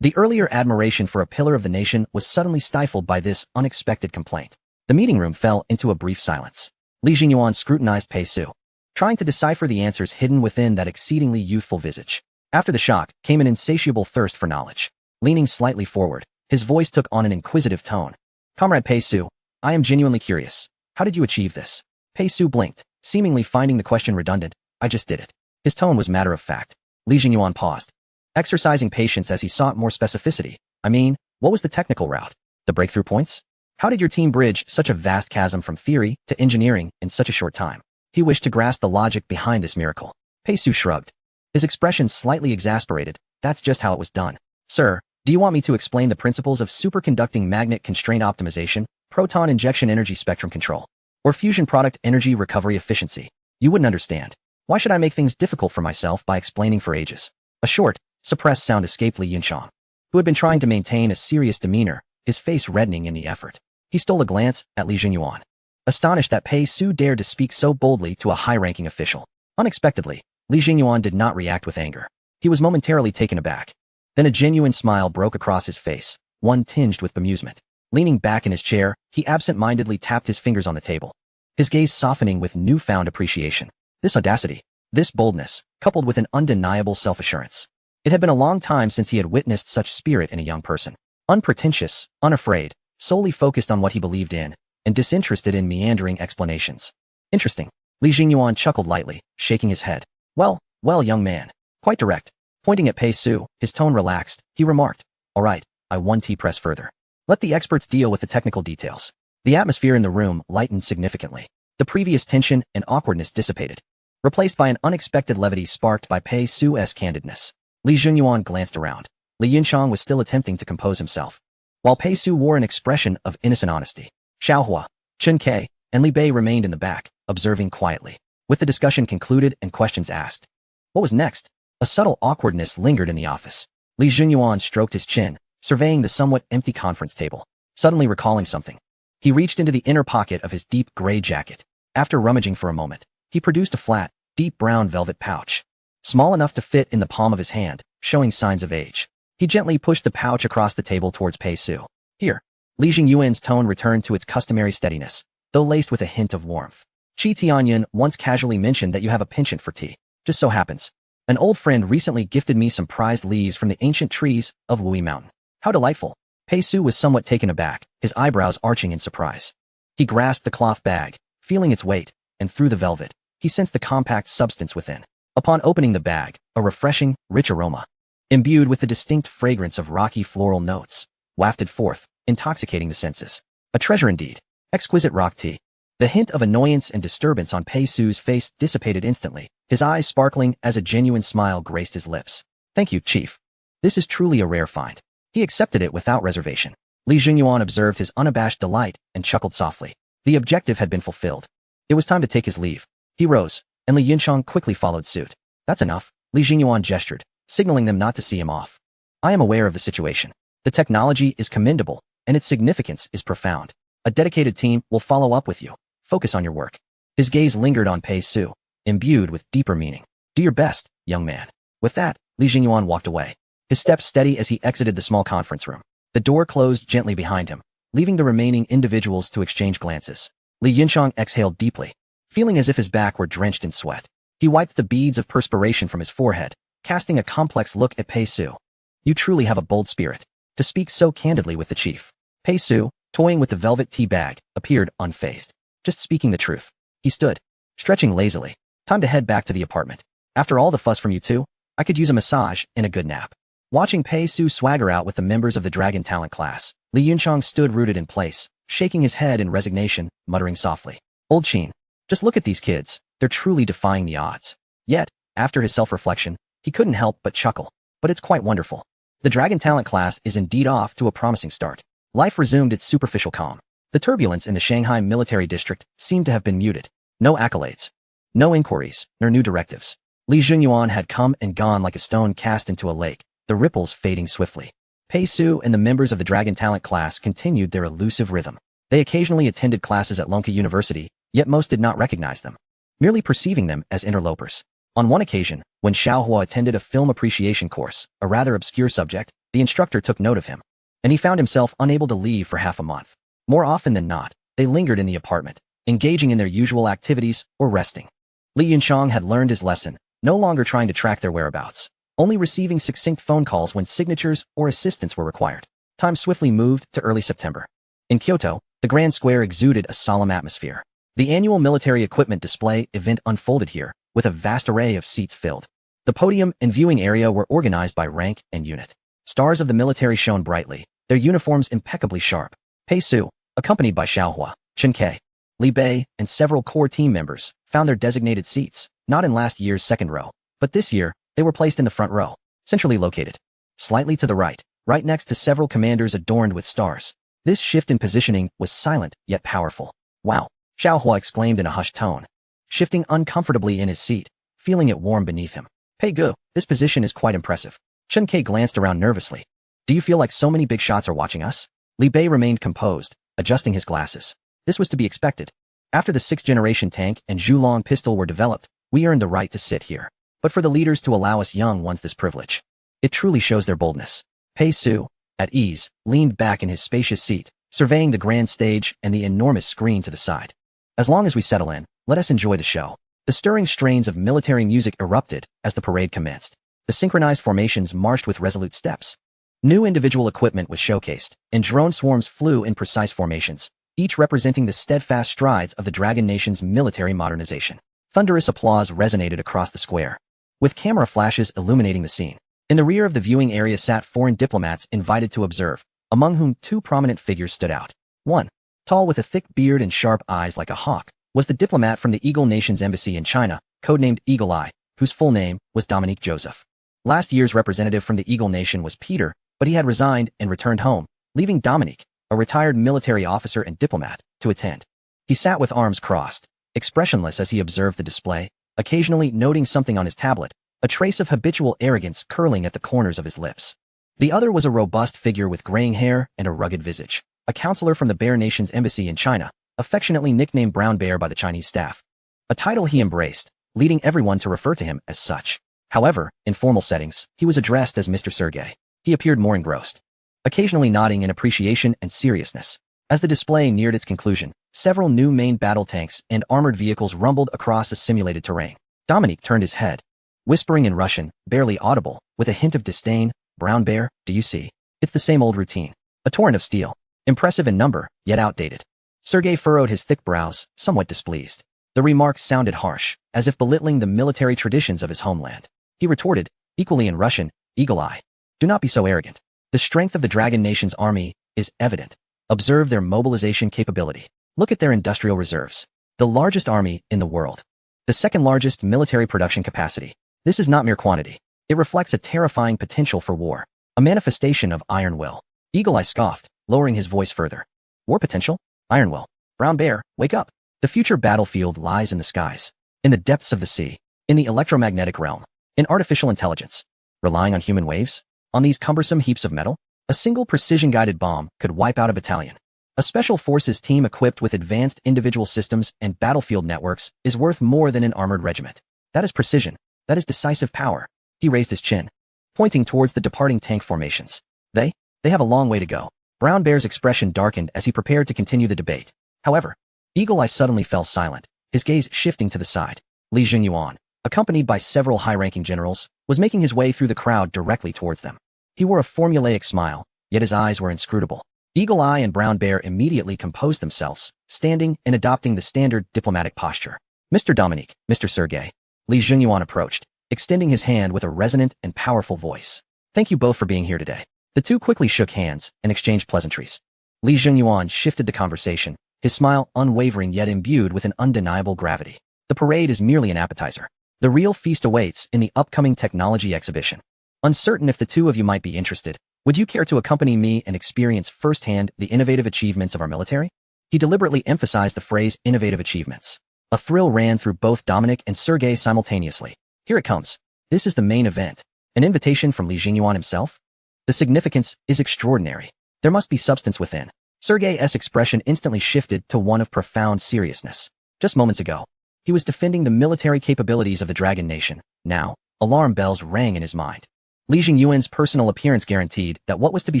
The earlier admiration for a pillar of the nation was suddenly stifled by this unexpected complaint. The meeting room fell into a brief silence. Li Jingyuan scrutinized Pei Su, trying to decipher the answers hidden within that exceedingly youthful visage. After the shock came an insatiable thirst for knowledge. Leaning slightly forward, his voice took on an inquisitive tone. Comrade Pei Su, I am genuinely curious. How did you achieve this? Pei Su blinked, seemingly finding the question redundant. I just did it. His tone was matter of fact. Li Jingyuan paused, exercising patience as he sought more specificity. I mean, what was the technical route? The breakthrough points? How did your team bridge such a vast chasm from theory to engineering in such a short time? He wished to grasp the logic behind this miracle. Pei Su shrugged, his expression slightly exasperated. That's just how it was done. Sir, do you want me to explain the principles of superconducting magnet constraint optimization, proton injection energy spectrum control, or fusion product energy recovery efficiency? You wouldn't understand. Why should I make things difficult for myself by explaining for ages? A short, suppressed sound escaped Li Yunchang, who had been trying to maintain a serious demeanor, his face reddening in the effort. He stole a glance at Li Jingyuan, astonished that Pei Su dared to speak so boldly to a high-ranking official. Unexpectedly, Li Jingyuan did not react with anger. He was momentarily taken aback. Then a genuine smile broke across his face, one tinged with bemusement. Leaning back in his chair, he absent-mindedly tapped his fingers on the table, his gaze softening with newfound appreciation. This audacity, this boldness, coupled with an undeniable self-assurance. It had been a long time since he had witnessed such spirit in a young person. Unpretentious, unafraid, solely focused on what he believed in, and disinterested in meandering explanations. Interesting. Li Jingyuan chuckled lightly, shaking his head. Well, young man. Quite direct. Pointing at Pei Su, his tone relaxed, he remarked. All right, I one T press further. Let the experts deal with the technical details. The atmosphere in the room lightened significantly. The previous tension and awkwardness dissipated, replaced by an unexpected levity sparked by Pei Su's candidness. Li Jingyuan glanced around. Li Yunchang was still attempting to compose himself, while Pei Su wore an expression of innocent honesty. Xiaohua, Chen Ke, and Li Bei remained in the back, observing quietly. With the discussion concluded and questions asked, what was next? A subtle awkwardness lingered in the office. Li Jingyuan stroked his chin, surveying the somewhat empty conference table. Suddenly recalling something, he reached into the inner pocket of his deep gray jacket. After rummaging for a moment, he produced a flat, deep brown velvet pouch, small enough to fit in the palm of his hand, showing signs of age. He gently pushed the pouch across the table towards Pei Su. Here. Li Jingyuan's tone returned to its customary steadiness, though laced with a hint of warmth. Qi Tianyan once casually mentioned that you have a penchant for tea. Just so happens, an old friend recently gifted me some prized leaves from the ancient trees of Wui Mountain. How delightful. Pei Su was somewhat taken aback, his eyebrows arching in surprise. He grasped the cloth bag, feeling its weight, and through the velvet, he sensed the compact substance within. Upon opening the bag, a refreshing, rich aroma, imbued with the distinct fragrance of rocky floral notes, wafted forth, intoxicating the senses. A treasure indeed. Exquisite rock tea. The hint of annoyance and disturbance on Pei Su's face dissipated instantly, his eyes sparkling as a genuine smile graced his lips. Thank you, Chief. This is truly a rare find. He accepted it without reservation. Li Jungyuan observed his unabashed delight and chuckled softly. The objective had been fulfilled. It was time to take his leave. He rose, and Li Yunchang quickly followed suit. That's enough, Li Jungyuan gestured, signaling them not to see him off. I am aware of the situation. The technology is commendable, and its significance is profound. A dedicated team will follow up with you. Focus on your work. His gaze lingered on Pei Su, imbued with deeper meaning. Do your best, young man. With that, Li Jungyuan walked away, his steps steady as he exited the small conference room. The door closed gently behind him, leaving the remaining individuals to exchange glances. Li Yunchang exhaled deeply, feeling as if his back were drenched in sweat. He wiped the beads of perspiration from his forehead, casting a complex look at Pei Su. You truly have a bold spirit, to speak so candidly with the chief. Pei Su, toying with the velvet tea bag, appeared unfazed. Just speaking the truth. He stood, stretching lazily. Time to head back to the apartment. After all the fuss from you two, I could use a massage and a good nap. Watching Pei Su swagger out with the members of the Dragon Talent class, Li Yunchang stood rooted in place, shaking his head in resignation, muttering softly. Old Qin, just look at these kids. They're truly defying the odds. Yet, after his self-reflection, he couldn't help but chuckle. But it's quite wonderful. The Dragon Talent class is indeed off to a promising start. Life resumed its superficial calm. The turbulence in the Shanghai military district seemed to have been muted. No accolades, no inquiries, nor new directives. Li Jungyuan had come and gone like a stone cast into a lake, the ripples fading swiftly. Pei Su and the members of the Dragon Talent class continued their elusive rhythm. They occasionally attended classes at Lonka University, yet most did not recognize them, merely perceiving them as interlopers. On one occasion, when Xiaohua attended a film appreciation course, a rather obscure subject, the instructor took note of him, and he found himself unable to leave for half a month. More often than not, they lingered in the apartment, engaging in their usual activities or resting. Li Yunchang had learned his lesson, no longer trying to track their whereabouts, only receiving succinct phone calls when signatures or assistance were required. Time swiftly moved to early September. In Kyoto, the Grand Square exuded a solemn atmosphere. The annual military equipment display event unfolded here, with a vast array of seats filled. The podium and viewing area were organized by rank and unit. Stars of the military shone brightly, their uniforms impeccably sharp. Pei Su, accompanied by Xiaohua, Chen Ke, Li Bei, and several core team members, found their designated seats, not in last year's second row, but this year, they were placed in the front row, centrally located. Slightly to the right, right next to several commanders adorned with stars. This shift in positioning was silent yet powerful. Wow, Xiaohua exclaimed in a hushed tone, shifting uncomfortably in his seat, feeling it warm beneath him. Pei Gu, this position is quite impressive. Chen Ke glanced around nervously. Do you feel like so many big shots are watching us? Li Bei remained composed, adjusting his glasses. This was to be expected. After the 6th-generation tank and Zhulong pistol were developed, we earned the right to sit here. But for the leaders to allow us young ones this privilege, it truly shows their boldness. Pei Su, at ease, leaned back in his spacious seat, surveying the grand stage and the enormous screen to the side. As long as we settle in, let us enjoy the show. The stirring strains of military music erupted as the parade commenced. The synchronized formations marched with resolute steps. New individual equipment was showcased, and drone swarms flew in precise formations, each representing the steadfast strides of the Dragon Nation's military modernization. Thunderous applause resonated across the square, with camera flashes illuminating the scene. In the rear of the viewing area sat foreign diplomats invited to observe, among whom two prominent figures stood out. One, tall with a thick beard and sharp eyes like a hawk, was the diplomat from the Eagle Nation's embassy in China, codenamed Eagle Eye, whose full name was Dominique Joseph. Last year's representative from the Eagle Nation was Peter, but he had resigned and returned home, leaving Dominique, a retired military officer and diplomat, to attend. He sat with arms crossed, expressionless as he observed the display, occasionally noting something on his tablet, a trace of habitual arrogance curling at the corners of his lips. The other was a robust figure with graying hair and a rugged visage, a counselor from the Bear Nation's embassy in China, affectionately nicknamed Brown Bear by the Chinese staff, a title he embraced, leading everyone to refer to him as such. However, in formal settings, he was addressed as Mr. Sergei. He appeared more engrossed, occasionally nodding in appreciation and seriousness. As the display neared its conclusion, several new main battle tanks and armored vehicles rumbled across a simulated terrain. Dominique turned his head, whispering in Russian, barely audible, with a hint of disdain, "Brown Bear, do you see? It's the same old routine. A torrent of steel. Impressive in number, yet outdated." Sergei furrowed his thick brows, somewhat displeased. The remark sounded harsh, as if belittling the military traditions of his homeland. He retorted, equally in Russian, Eagle Eye. Do not be so arrogant. The strength of the Dragon Nation's army is evident. Observe their mobilization capability. Look at their industrial reserves. The largest army in the world. The second largest military production capacity. This is not mere quantity. It reflects a terrifying potential for war. A manifestation of iron will. Eagle Eye scoffed, lowering his voice further. War potential? Iron will. Brown Bear, wake up. The future battlefield lies in the skies, in the depths of the sea, in the electromagnetic realm, in artificial intelligence. Relying on human waves? On these cumbersome heaps of metal? A single precision-guided bomb could wipe out a battalion. A special forces team equipped with advanced individual systems and battlefield networks is worth more than an armored regiment. That is precision. That is decisive power. He raised his chin, pointing towards the departing tank formations. They have a long way to go. Brown Bear's expression darkened as he prepared to continue the debate. However, Eagle Eye suddenly fell silent, his gaze shifting to the side. Li Jingyuan, accompanied by several high-ranking generals, was making his way through the crowd directly towards them. He wore a formulaic smile, yet his eyes were inscrutable. Eagle Eye and Brown Bear immediately composed themselves, standing and adopting the standard diplomatic posture. Mr. Dominique, Mr. Sergei. Li Jingyuan approached, extending his hand with a resonant and powerful voice. Thank you both for being here today. The two quickly shook hands and exchanged pleasantries. Li Jingyuan shifted the conversation, his smile unwavering yet imbued with an undeniable gravity. The parade is merely an appetizer. The real feast awaits in the upcoming technology exhibition. Uncertain if the two of you might be interested, would you care to accompany me and experience firsthand the innovative achievements of our military? He deliberately emphasized the phrase innovative achievements. A thrill ran through both Dominic and Sergei simultaneously. Here it comes. This is the main event. An invitation from Li Jingyuan himself? The significance is extraordinary. There must be substance within. Sergei's expression instantly shifted to one of profound seriousness. Just moments ago, he was defending the military capabilities of the Dragon Nation. Now, alarm bells rang in his mind. Li Jingyuan's personal appearance guaranteed that what was to be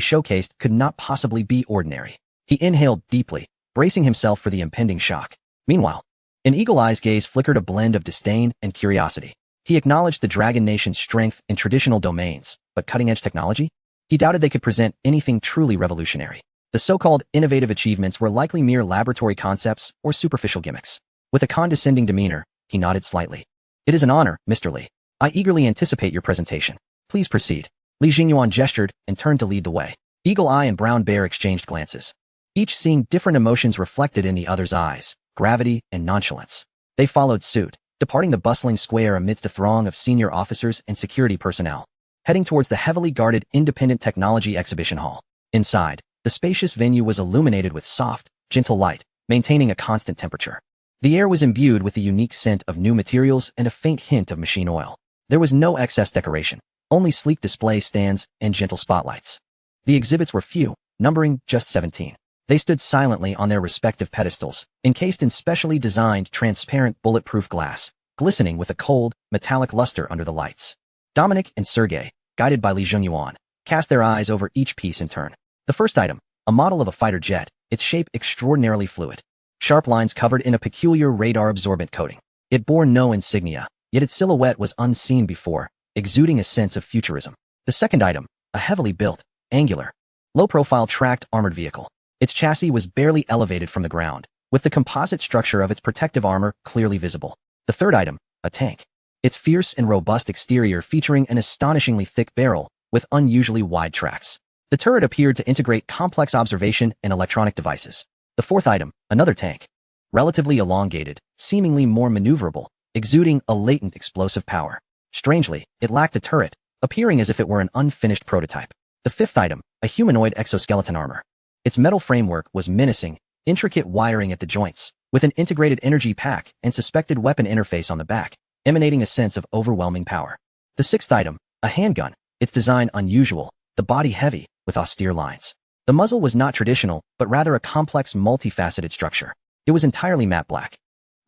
showcased could not possibly be ordinary. He inhaled deeply, bracing himself for the impending shock. Meanwhile, in Eagle Eye's gaze flickered a blend of disdain and curiosity. He acknowledged the Dragon Nation's strength in traditional domains, but cutting-edge technology? He doubted they could present anything truly revolutionary. The so-called innovative achievements were likely mere laboratory concepts or superficial gimmicks. With a condescending demeanor, he nodded slightly. It is an honor, Mr. Li. I eagerly anticipate your presentation. Please proceed. Li Jingyuan gestured and turned to lead the way. Eagle Eye and Brown Bear exchanged glances, each seeing different emotions reflected in the other's eyes, gravity and nonchalance. They followed suit, departing the bustling square amidst a throng of senior officers and security personnel, heading towards the heavily guarded Independent Technology Exhibition Hall. Inside, the spacious venue was illuminated with soft, gentle light, maintaining a constant temperature. The air was imbued with the unique scent of new materials and a faint hint of machine oil. There was no excess decoration, only sleek display stands and gentle spotlights. The exhibits were few, numbering just 17. They stood silently on their respective pedestals, encased in specially designed transparent bulletproof glass, glistening with a cold, metallic luster under the lights. Dominic and Sergei, guided by Li Jingyuan, cast their eyes over each piece in turn. The first item, a model of a fighter jet, its shape extraordinarily fluid. Sharp lines covered in a peculiar radar-absorbent coating. It bore no insignia, yet its silhouette was unseen before, exuding a sense of futurism. The second item, a heavily built, angular, low-profile tracked armored vehicle. Its chassis was barely elevated from the ground, with the composite structure of its protective armor clearly visible. The third item, a tank. Its fierce and robust exterior featuring an astonishingly thick barrel, with unusually wide tracks. The turret appeared to integrate complex observation and electronic devices. The fourth item, another tank. Relatively elongated, seemingly more maneuverable, exuding a latent explosive power. Strangely, it lacked a turret, appearing as if it were an unfinished prototype. The fifth item, a humanoid exoskeleton armor. Its metal framework was menacing, intricate wiring at the joints, with an integrated energy pack and suspected weapon interface on the back, emanating a sense of overwhelming power. The sixth item, a handgun, its design unusual, the body heavy, with austere lines. The muzzle was not traditional, but rather a complex multifaceted structure. It was entirely matte black,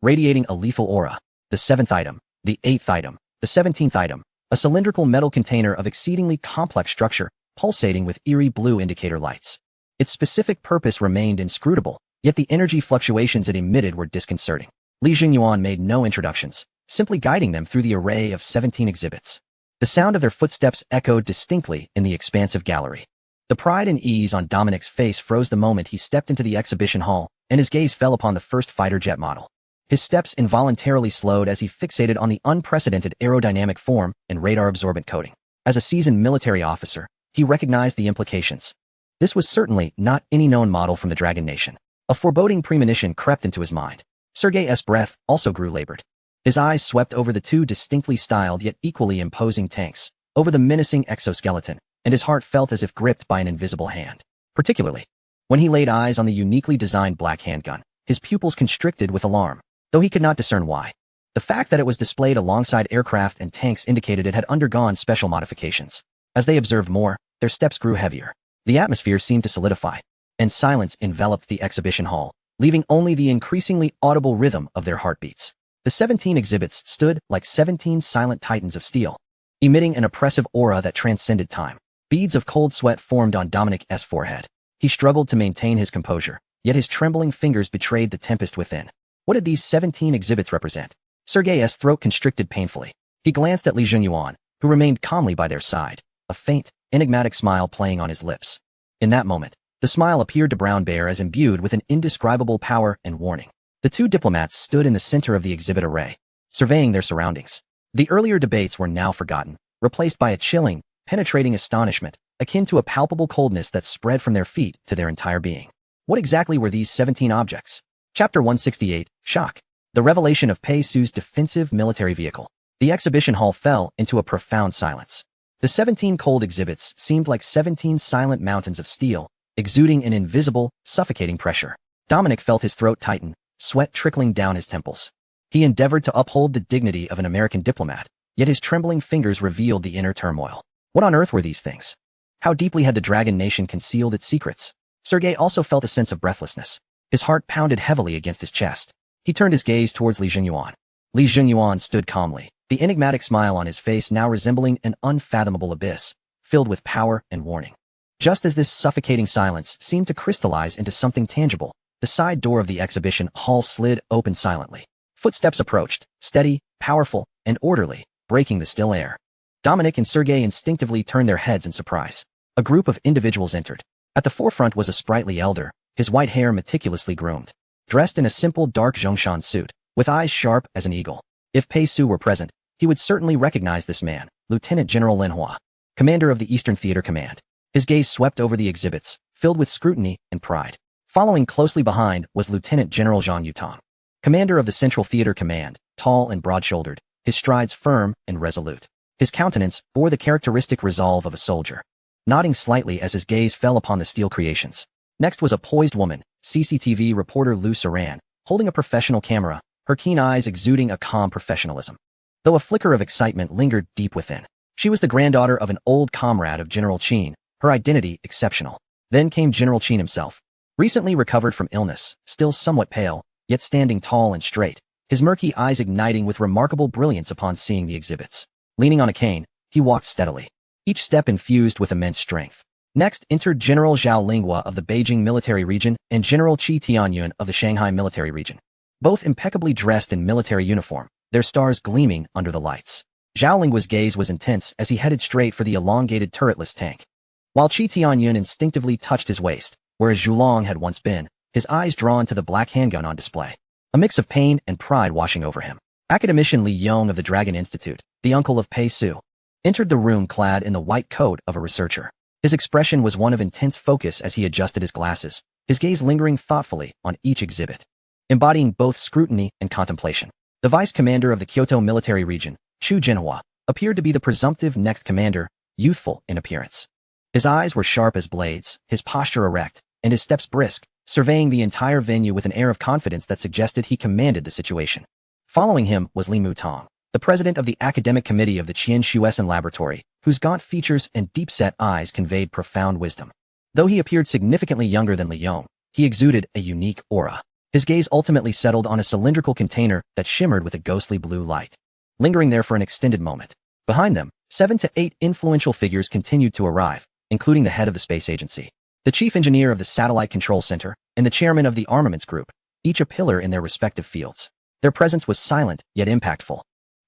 radiating a lethal aura. The seventh item, the eighth item, the 17th item, a cylindrical metal container of exceedingly complex structure, pulsating with eerie blue indicator lights. Its specific purpose remained inscrutable, yet the energy fluctuations it emitted were disconcerting. Li Jingyuan made no introductions, simply guiding them through the array of 17 exhibits. The sound of their footsteps echoed distinctly in the expansive gallery. The pride and ease on Dominic's face froze the moment he stepped into the exhibition hall, and his gaze fell upon the first fighter jet model. His steps involuntarily slowed as he fixated on the unprecedented aerodynamic form and radar-absorbent coating. As a seasoned military officer, he recognized the implications. This was certainly not any known model from the Dragon Nation. A foreboding premonition crept into his mind. Sergei's breath also grew labored. His eyes swept over the two distinctly styled yet equally imposing tanks, over the menacing exoskeleton, and his heart felt as if gripped by an invisible hand. Particularly, when he laid eyes on the uniquely designed black handgun, his pupils constricted with alarm, though he could not discern why. The fact that it was displayed alongside aircraft and tanks indicated it had undergone special modifications. As they observed more, their steps grew heavier. The atmosphere seemed to solidify, and silence enveloped the exhibition hall, leaving only the increasingly audible rhythm of their heartbeats. The 17 exhibits stood like 17 silent titans of steel, emitting an oppressive aura that transcended time. Beads of cold sweat formed on Dominic's forehead. He struggled to maintain his composure, yet his trembling fingers betrayed the tempest within. What did these 17 exhibits represent? Sergei's throat constricted painfully. He glanced at Li Junyuan, who remained calmly by their side, a faint, enigmatic smile playing on his lips. In that moment, the smile appeared to Brown Bear as imbued with an indescribable power and warning. The two diplomats stood in the center of the exhibit array, surveying their surroundings. The earlier debates were now forgotten, replaced by a chilling, penetrating astonishment, akin to a palpable coldness that spread from their feet to their entire being. What exactly were these 17 objects? Chapter 168, Shock. The revelation of Pei Su's defensive military vehicle. The exhibition hall fell into a profound silence. The 17 cold exhibits seemed like 17 silent mountains of steel, exuding an invisible, suffocating pressure. Dominic felt his throat tighten, sweat trickling down his temples. He endeavored to uphold the dignity of an American diplomat, yet his trembling fingers revealed the inner turmoil. What on earth were these things? How deeply had the Dragon Nation concealed its secrets? Sergei also felt a sense of breathlessness. His heart pounded heavily against his chest. He turned his gaze towards Li Junyuan. Li Junyuan stood calmly, the enigmatic smile on his face now resembling an unfathomable abyss, filled with power and warning. Just as this suffocating silence seemed to crystallize into something tangible, the side door of the exhibition hall slid open silently. Footsteps approached, steady, powerful, and orderly, breaking the still air. Dominic and Sergei instinctively turned their heads in surprise. A group of individuals entered. At the forefront was a sprightly elder, his white hair meticulously groomed, dressed in a simple dark Zhongshan suit, with eyes sharp as an eagle. If Pei Su were present, he would certainly recognize this man, Lieutenant General Lin Hua, commander of the Eastern Theater Command. His gaze swept over the exhibits, filled with scrutiny and pride. Following closely behind was Lieutenant General Zhang Yutong, commander of the Central Theater Command, tall and broad-shouldered, his strides firm and resolute. His countenance bore the characteristic resolve of a soldier, nodding slightly as his gaze fell upon the steel creations. Next was a poised woman, CCTV reporter Lu Saran, holding a professional camera, her keen eyes exuding a calm professionalism, though a flicker of excitement lingered deep within. She was the granddaughter of an old comrade of General Qin, her identity exceptional. Then came General Qin himself, recently recovered from illness, still somewhat pale, yet standing tall and straight, his murky eyes igniting with remarkable brilliance upon seeing the exhibits. Leaning on a cane, he walked steadily, each step infused with immense strength. Next entered General Zhao Linghua of the Beijing Military Region and General Qi Tianyun of the Shanghai Military Region, both impeccably dressed in military uniform, their stars gleaming under the lights. Zhao Linghua's gaze was intense as he headed straight for the elongated turretless tank, while Qi Tianyun instinctively touched his waist, whereas Zhulong had once been, his eyes drawn to the black handgun on display. A mix of pain and pride washing over him. Academician Li Yong of the Dragon Institute, the uncle of Pei Su, entered the room clad in the white coat of a researcher. His expression was one of intense focus as he adjusted his glasses, his gaze lingering thoughtfully on each exhibit, embodying both scrutiny and contemplation. The vice commander of the Kyoto Military Region, Chu Jinhua, appeared to be the presumptive next commander, youthful in appearance. His eyes were sharp as blades, his posture erect, and his steps brisk, surveying the entire venue with an air of confidence that suggested he commanded the situation. Following him was Li Mutong, the president of the academic committee of the Qian Shuesan Laboratory, whose gaunt features and deep-set eyes conveyed profound wisdom. Though he appeared significantly younger than Li Yong, he exuded a unique aura. His gaze ultimately settled on a cylindrical container that shimmered with a ghostly blue light, lingering there for an extended moment. Behind them, 7 to 8 influential figures continued to arrive, including the head of the space agency, the chief engineer of the Satellite Control Center, and the chairman of the Armaments Group, each a pillar in their respective fields. Their presence was silent, yet impactful,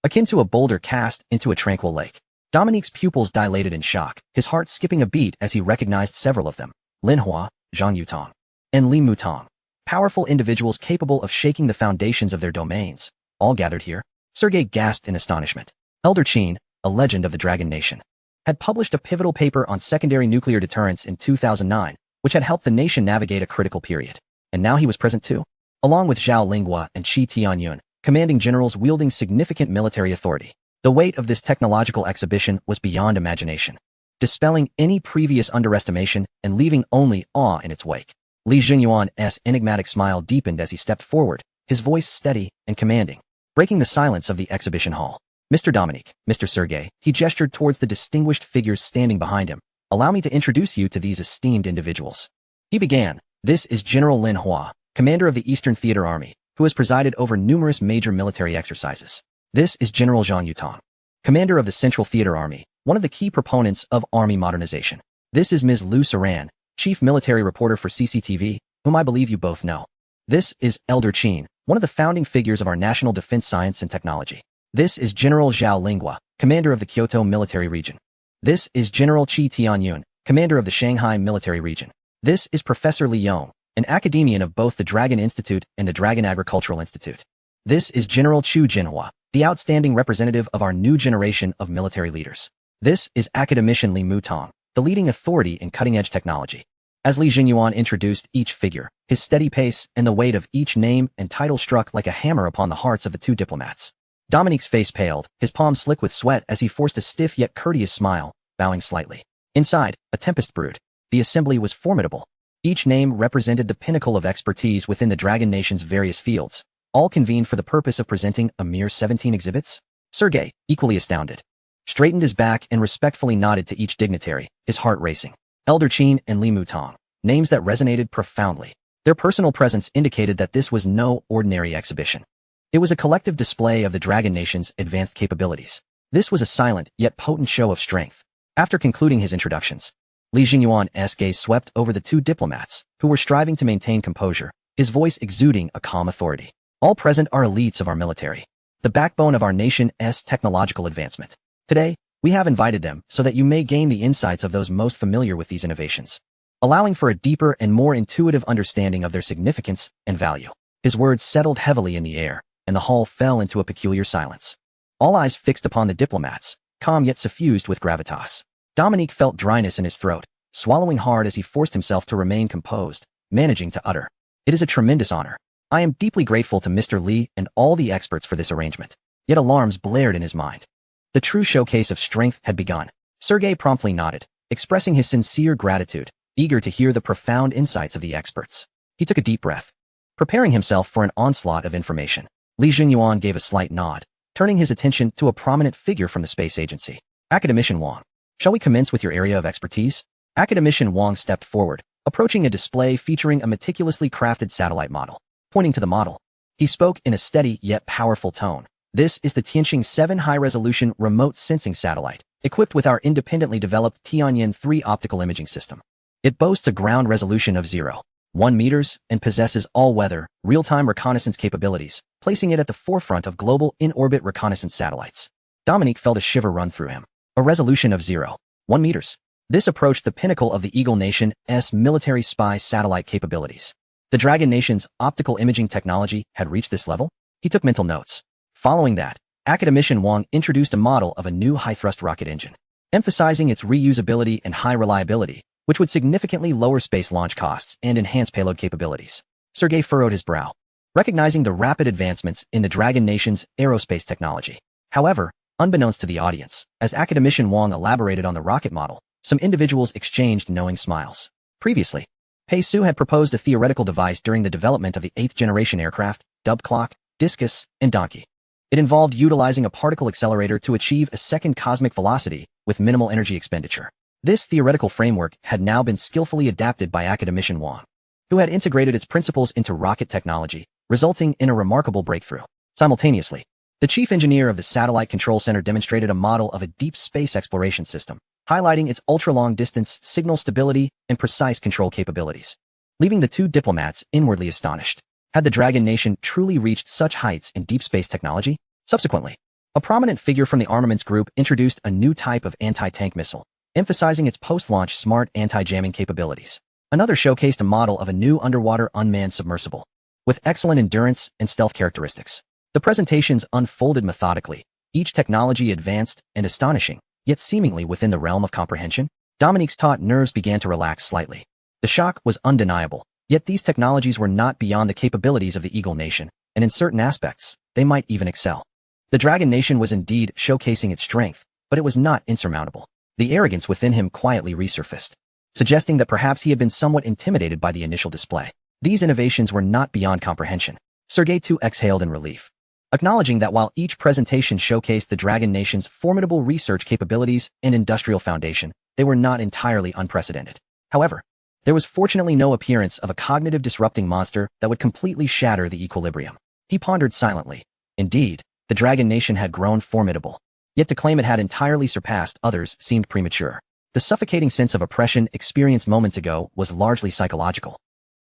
akin to a boulder cast into a tranquil lake. Dominique's pupils dilated in shock, his heart skipping a beat as he recognized several of them, Lin Hua, Zhang Yutong, and Li Mutong. Powerful individuals capable of shaking the foundations of their domains, all gathered here. Sergei gasped in astonishment. Elder Qin, a legend of the Dragon Nation, had published a pivotal paper on secondary nuclear deterrence in 2009, which had helped the nation navigate a critical period. And now he was present too, along with Zhao Linghua and Qi Tianyun, commanding generals wielding significant military authority. The weight of this technological exhibition was beyond imagination, dispelling any previous underestimation and leaving only awe in its wake. Li Jinyuan's enigmatic smile deepened as he stepped forward, his voice steady and commanding, breaking the silence of the exhibition hall. Mr. Dominique, Mr. Sergei, he gestured towards the distinguished figures standing behind him. Allow me to introduce you to these esteemed individuals. He began. This is General Lin Hua, commander of the Eastern Theater Army, who has presided over numerous major military exercises. This is General Zhang Yutong, commander of the Central Theater Army, one of the key proponents of army modernization. This is Ms. Lu Saran, chief military reporter for CCTV, whom I believe you both know. This is Elder Qin, one of the founding figures of our national defense science and technology. This is General Zhao Linghua, commander of the Kyoto military region. This is General Qi Tianyun, commander of the Shanghai military region. This is Professor Li Yong, an academician of both the Dragon Institute and the Dragon Agricultural Institute. This is General Chu Jinhua, the outstanding representative of our new generation of military leaders. This is academician Li Mutong, the leading authority in cutting-edge technology. As Li Jinyuan introduced each figure, his steady pace and the weight of each name and title struck like a hammer upon the hearts of the two diplomats. Dominique's face paled, his palms slick with sweat as he forced a stiff yet courteous smile, bowing slightly. Inside, a tempest brewed. The assembly was formidable. Each name represented the pinnacle of expertise within the Dragon Nation's various fields, all convened for the purpose of presenting a mere 17 exhibits. Sergei, equally astounded, straightened his back and respectfully nodded to each dignitary, his heart racing. Elder Qin and Li Mutong, names that resonated profoundly. Their personal presence indicated that this was no ordinary exhibition. It was a collective display of the Dragon Nation's advanced capabilities. This was a silent yet potent show of strength. After concluding his introductions, Li Jinyuan's gaze swept over the two diplomats, who were striving to maintain composure, his voice exuding a calm authority. All present are elites of our military, the backbone of our nation's technological advancement. Today, we have invited them so that you may gain the insights of those most familiar with these innovations, allowing for a deeper and more intuitive understanding of their significance and value. His words settled heavily in the air, and the hall fell into a peculiar silence. All eyes fixed upon the diplomats, calm yet suffused with gravitas. Dominique felt dryness in his throat, swallowing hard as he forced himself to remain composed, managing to utter. It is a tremendous honor. I am deeply grateful to Mr. Li and all the experts for this arrangement. Yet alarms blared in his mind. The true showcase of strength had begun. Sergei promptly nodded, expressing his sincere gratitude, eager to hear the profound insights of the experts. He took a deep breath, preparing himself for an onslaught of information. Li Jinyuan gave a slight nod, turning his attention to a prominent figure from the space agency. Academician Wang, shall we commence with your area of expertise? Academician Wang stepped forward, approaching a display featuring a meticulously crafted satellite model. Pointing to the model, he spoke in a steady yet powerful tone. This is the Tianqing 7 high-resolution remote sensing satellite, equipped with our independently developed Tianyan 3 optical imaging system. It boasts a ground resolution of 0.1 meters and possesses all-weather, real-time reconnaissance capabilities, placing it at the forefront of global in-orbit reconnaissance satellites. Dominique felt a shiver run through him. A resolution of 0.1 meters. This approached the pinnacle of the Eagle Nation's military spy satellite capabilities. The Dragon Nation's optical imaging technology had reached this level? He took mental notes. Following that, Academician Wang introduced a model of a new high-thrust rocket engine, emphasizing its reusability and high reliability, which would significantly lower space launch costs and enhance payload capabilities. Sergei furrowed his brow, recognizing the rapid advancements in the Dragon Nation's aerospace technology. However, unbeknownst to the audience, as Academician Wang elaborated on the rocket model, some individuals exchanged knowing smiles. Previously, Pei Su had proposed a theoretical device during the development of the 8th-generation aircraft, dubbed Clock, Discus, and Donkey. It involved utilizing a particle accelerator to achieve a second cosmic velocity with minimal energy expenditure. This theoretical framework had now been skillfully adapted by Academician Wang, who had integrated its principles into rocket technology, resulting in a remarkable breakthrough. Simultaneously, the chief engineer of the Satellite Control Center demonstrated a model of a deep space exploration system, highlighting its ultra-long-distance signal stability and precise control capabilities, leaving the two diplomats inwardly astonished. Had the Dragon Nation truly reached such heights in deep space technology? Subsequently, a prominent figure from the armaments group introduced a new type of anti-tank missile, emphasizing its post-launch smart anti-jamming capabilities. Another showcased a model of a new underwater unmanned submersible, with excellent endurance and stealth characteristics. The presentations unfolded methodically, each technology advanced and astonishing, yet seemingly within the realm of comprehension. Dominique's taut nerves began to relax slightly. The shock was undeniable, yet these technologies were not beyond the capabilities of the Eagle Nation, and in certain aspects, they might even excel. The Dragon Nation was indeed showcasing its strength, but it was not insurmountable. The arrogance within him quietly resurfaced, suggesting that perhaps he had been somewhat intimidated by the initial display. These innovations were not beyond comprehension. Sergei too exhaled in relief, acknowledging that while each presentation showcased the Dragon Nation's formidable research capabilities and industrial foundation, they were not entirely unprecedented. However, there was fortunately no appearance of a cognitive disrupting monster that would completely shatter the equilibrium. He pondered silently. Indeed, the Dragon Nation had grown formidable, yet to claim it had entirely surpassed others seemed premature. The suffocating sense of oppression experienced moments ago was largely psychological.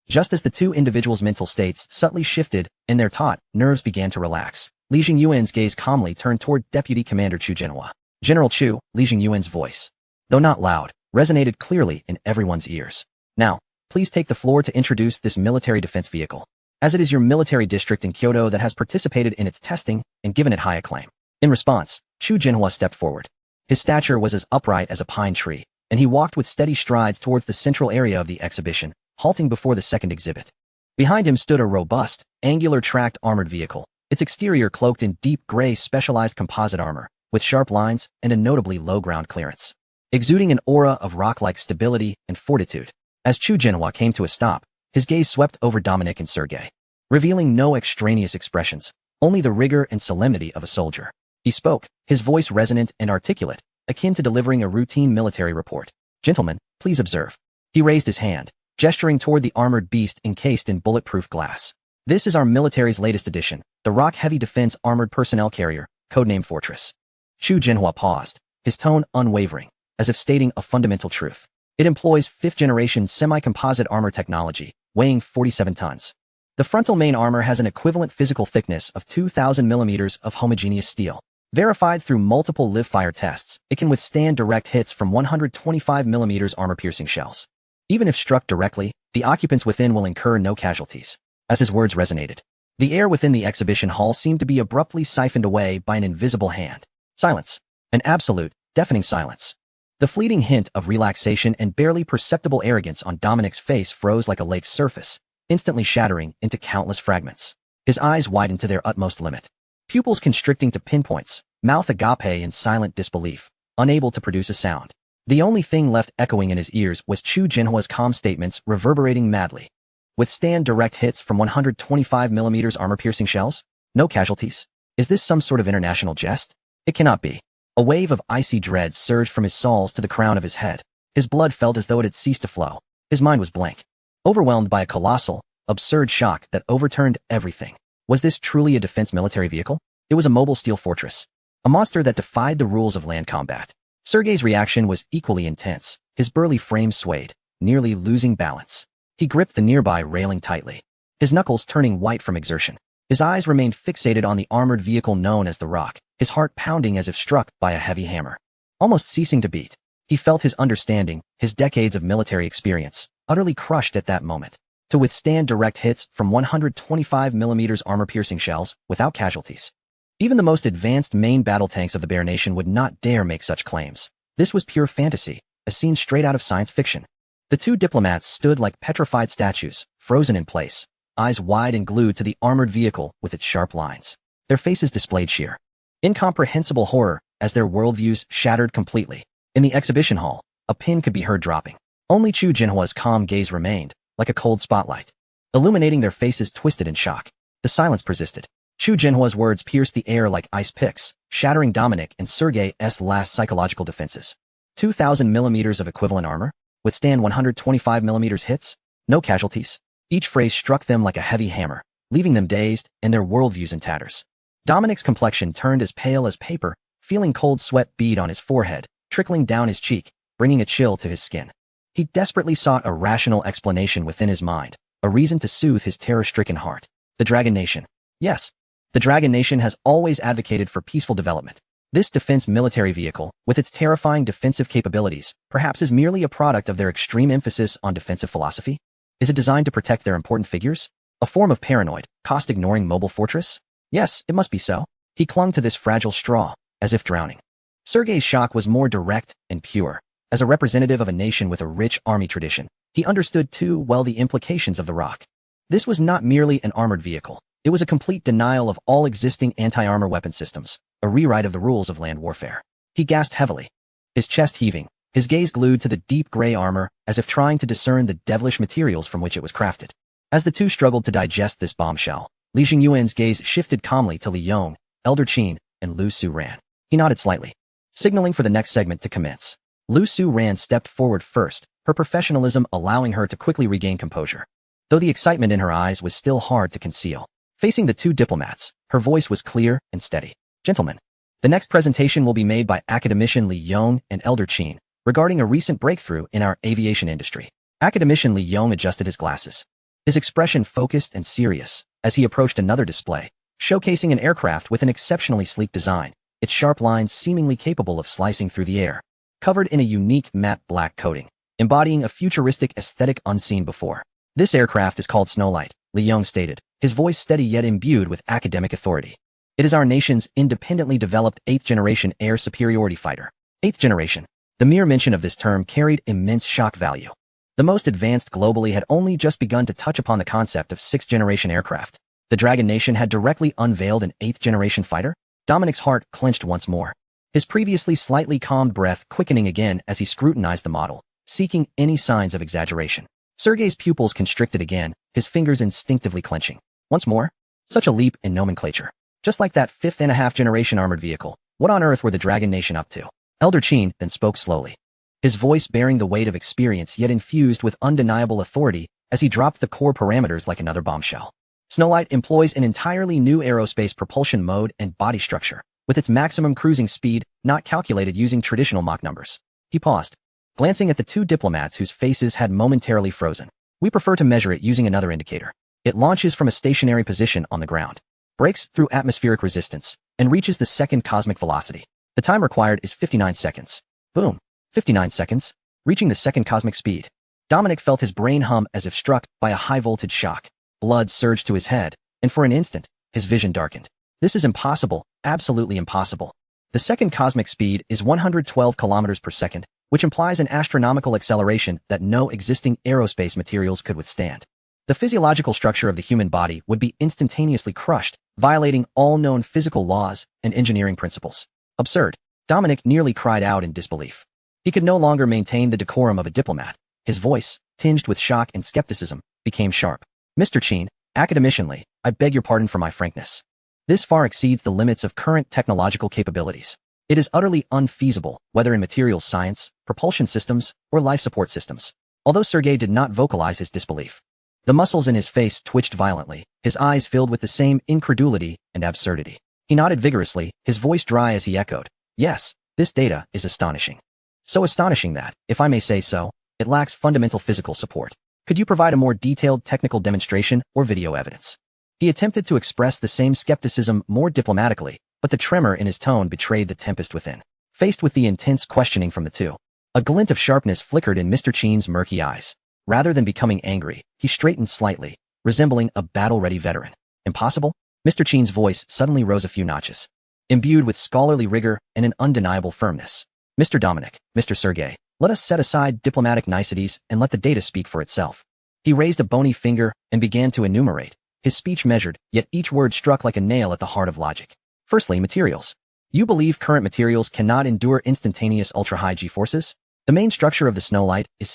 Just as the two individuals' mental states subtly shifted and their taut nerves began to relax, Li Jingyuan's gaze calmly turned toward Deputy Commander Chu Jinhua. General Chu, Li Jingyuan's voice, though not loud, resonated clearly in everyone's ears. Now, please take the floor to introduce this military defense vehicle, as it is your military district in Kyoto that has participated in its testing and given it high acclaim. In response, Chu Jinhua stepped forward. His stature was as upright as a pine tree, and he walked with steady strides towards the central area of the exhibition, halting before the second exhibit. Behind him stood a robust, angular tracked armored vehicle, its exterior cloaked in deep gray specialized composite armor, with sharp lines and a notably low ground clearance, exuding an aura of rock-like stability and fortitude. As Chu Jinhua came to a stop, his gaze swept over Dominic and Sergei, revealing no extraneous expressions, only the rigor and solemnity of a soldier. He spoke, his voice resonant and articulate, akin to delivering a routine military report. Gentlemen, please observe. He raised his hand, gesturing toward the armored beast encased in bulletproof glass. This is our military's latest addition, the Rock Heavy Defense Armored Personnel Carrier, codenamed Fortress. Chu Jinhua paused, his tone unwavering, as if stating a fundamental truth. It employs fifth-generation semi-composite armor technology, weighing 47 tons. The frontal main armor has an equivalent physical thickness of 2,000 millimeters of homogeneous steel. Verified through multiple live-fire tests, it can withstand direct hits from 125 millimeters armor-piercing shells. Even if struck directly, the occupants within will incur no casualties. As his words resonated, the air within the exhibition hall seemed to be abruptly siphoned away by an invisible hand. Silence. An absolute, deafening silence. The fleeting hint of relaxation and barely perceptible arrogance on Dominic's face froze like a lake's surface, instantly shattering into countless fragments. His eyes widened to their utmost limit, pupils constricting to pinpoints, mouth agape in silent disbelief, unable to produce a sound. The only thing left echoing in his ears was Chu Jinhua's calm statements reverberating madly. Withstand direct hits from 125 millimeters armor-piercing shells? No casualties? Is this some sort of international jest? It cannot be. A wave of icy dread surged from his soles to the crown of his head. His blood felt as though it had ceased to flow. His mind was blank, overwhelmed by a colossal, absurd shock that overturned everything. Was this truly a defense military vehicle? It was a mobile steel fortress, a monster that defied the rules of land combat. Sergei's reaction was equally intense. His burly frame swayed, nearly losing balance. He gripped the nearby railing tightly, his knuckles turning white from exertion. His eyes remained fixated on the armored vehicle known as the Rock, his heart pounding as if struck by a heavy hammer. Almost ceasing to beat, he felt his understanding, his decades of military experience, utterly crushed at that moment. To withstand direct hits from 125 millimeters armor-piercing shells without casualties. Even the most advanced main battle tanks of the Bear Nation would not dare make such claims. This was pure fantasy, a scene straight out of science fiction. The two diplomats stood like petrified statues, frozen in place, eyes wide and glued to the armored vehicle with its sharp lines. Their faces displayed sheer, incomprehensible horror as their worldviews shattered completely. In the exhibition hall, a pin could be heard dropping. Only Chu Jinhua's calm gaze remained, like a cold spotlight, illuminating their faces twisted in shock. The silence persisted. Chu Jinhua's words pierced the air like ice picks, shattering Dominic and Sergei's last psychological defenses. 2,000 millimeters of equivalent armor? Withstand 125 millimeters hits? No casualties? Each phrase struck them like a heavy hammer, leaving them dazed and their worldviews in tatters. Dominic's complexion turned as pale as paper, feeling cold sweat bead on his forehead, trickling down his cheek, bringing a chill to his skin. He desperately sought a rational explanation within his mind, a reason to soothe his terror-stricken heart. The Dragon Nation. Yes, the Dragon Nation has always advocated for peaceful development. This defense military vehicle, with its terrifying defensive capabilities, perhaps is merely a product of their extreme emphasis on defensive philosophy? Is it designed to protect their important figures? A form of paranoid, cost-ignoring mobile fortress? Yes, it must be so. He clung to this fragile straw, as if drowning. Sergei's shock was more direct and pure. As a representative of a nation with a rich army tradition, he understood too well the implications of the rock. This was not merely an armored vehicle. It was a complete denial of all existing anti-armor weapon systems, a rewrite of the rules of land warfare. He gasped heavily, his chest heaving, his gaze glued to the deep gray armor as if trying to discern the devilish materials from which it was crafted. As the two struggled to digest this bombshell, Li Jingyuan's gaze shifted calmly to Li Yong, Elder Qin, and Lu Su Ran. He nodded slightly, signaling for the next segment to commence. Lu Su Ran stepped forward first, her professionalism allowing her to quickly regain composure, though the excitement in her eyes was still hard to conceal. Facing the two diplomats, her voice was clear and steady. Gentlemen, the next presentation will be made by Academician Li Yong and Elder Qin regarding a recent breakthrough in our aviation industry. Academician Li Yong adjusted his glasses, his expression focused and serious, as he approached another display, showcasing an aircraft with an exceptionally sleek design, its sharp lines seemingly capable of slicing through the air, covered in a unique matte black coating, embodying a futuristic aesthetic unseen before. This aircraft is called Snowlight, Li Yong stated, his voice steady yet imbued with academic authority. It is our nation's independently developed 8th-generation air superiority fighter. 8th generation. The mere mention of this term carried immense shock value. The most advanced globally had only just begun to touch upon the concept of 6th-generation aircraft. The Dragon Nation had directly unveiled an 8th-generation fighter? Dominic's heart clenched once more, his previously slightly calmed breath quickening again as he scrutinized the model, seeking any signs of exaggeration. Sergei's pupils constricted again, his fingers instinctively clenching. Once more? Such a leap in nomenclature. Just like that 5th-and-a-half-generation armored vehicle, what on earth were the Dragon Nation up to? Elder Qin then spoke slowly, his voice bearing the weight of experience yet infused with undeniable authority as he dropped the core parameters like another bombshell. Snowlight employs an entirely new aerospace propulsion mode and body structure, with its maximum cruising speed not calculated using traditional Mach numbers. He paused, glancing at the two diplomats whose faces had momentarily frozen. We prefer to measure it using another indicator. It launches from a stationary position on the ground, breaks through atmospheric resistance, and reaches the second cosmic velocity. The time required is 59 seconds. Boom. 59 seconds, reaching the second cosmic speed. Dominic felt his brain hum as if struck by a high-voltage shock. Blood surged to his head, and for an instant, his vision darkened. This is impossible, absolutely impossible. The second cosmic speed is 112 kilometers per second, which implies an astronomical acceleration that no existing aerospace materials could withstand. The physiological structure of the human body would be instantaneously crushed, violating all known physical laws and engineering principles. Absurd. Dominic nearly cried out in disbelief. He could no longer maintain the decorum of a diplomat. His voice, tinged with shock and skepticism, became sharp. Mr. Qin, academicianly, I beg your pardon for my frankness. This far exceeds the limits of current technological capabilities. It is utterly unfeasible, whether in materials science, propulsion systems, or life support systems. Although Sergei did not vocalize his disbelief, the muscles in his face twitched violently, his eyes filled with the same incredulity and absurdity. He nodded vigorously, his voice dry as he echoed, yes, this data is astonishing. So astonishing that, if I may say so, it lacks fundamental physical support. Could you provide a more detailed technical demonstration or video evidence? He attempted to express the same skepticism more diplomatically, but the tremor in his tone betrayed the tempest within. Faced with the intense questioning from the two, a glint of sharpness flickered in Mr. Qin's murky eyes. Rather than becoming angry, he straightened slightly, resembling a battle-ready veteran. Impossible? Mr. Qin's voice suddenly rose a few notches, imbued with scholarly rigor and an undeniable firmness. Mr. Dominic, Mr. Sergei, let us set aside diplomatic niceties and let the data speak for itself. He raised a bony finger and began to enumerate, his speech measured, yet each word struck like a nail at the heart of logic. Firstly, materials. You believe current materials cannot endure instantaneous ultra-high G-forces? The main structure of the Snowlight is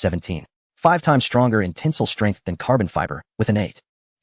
5 times stronger in tensile strength than carbon fiber, with an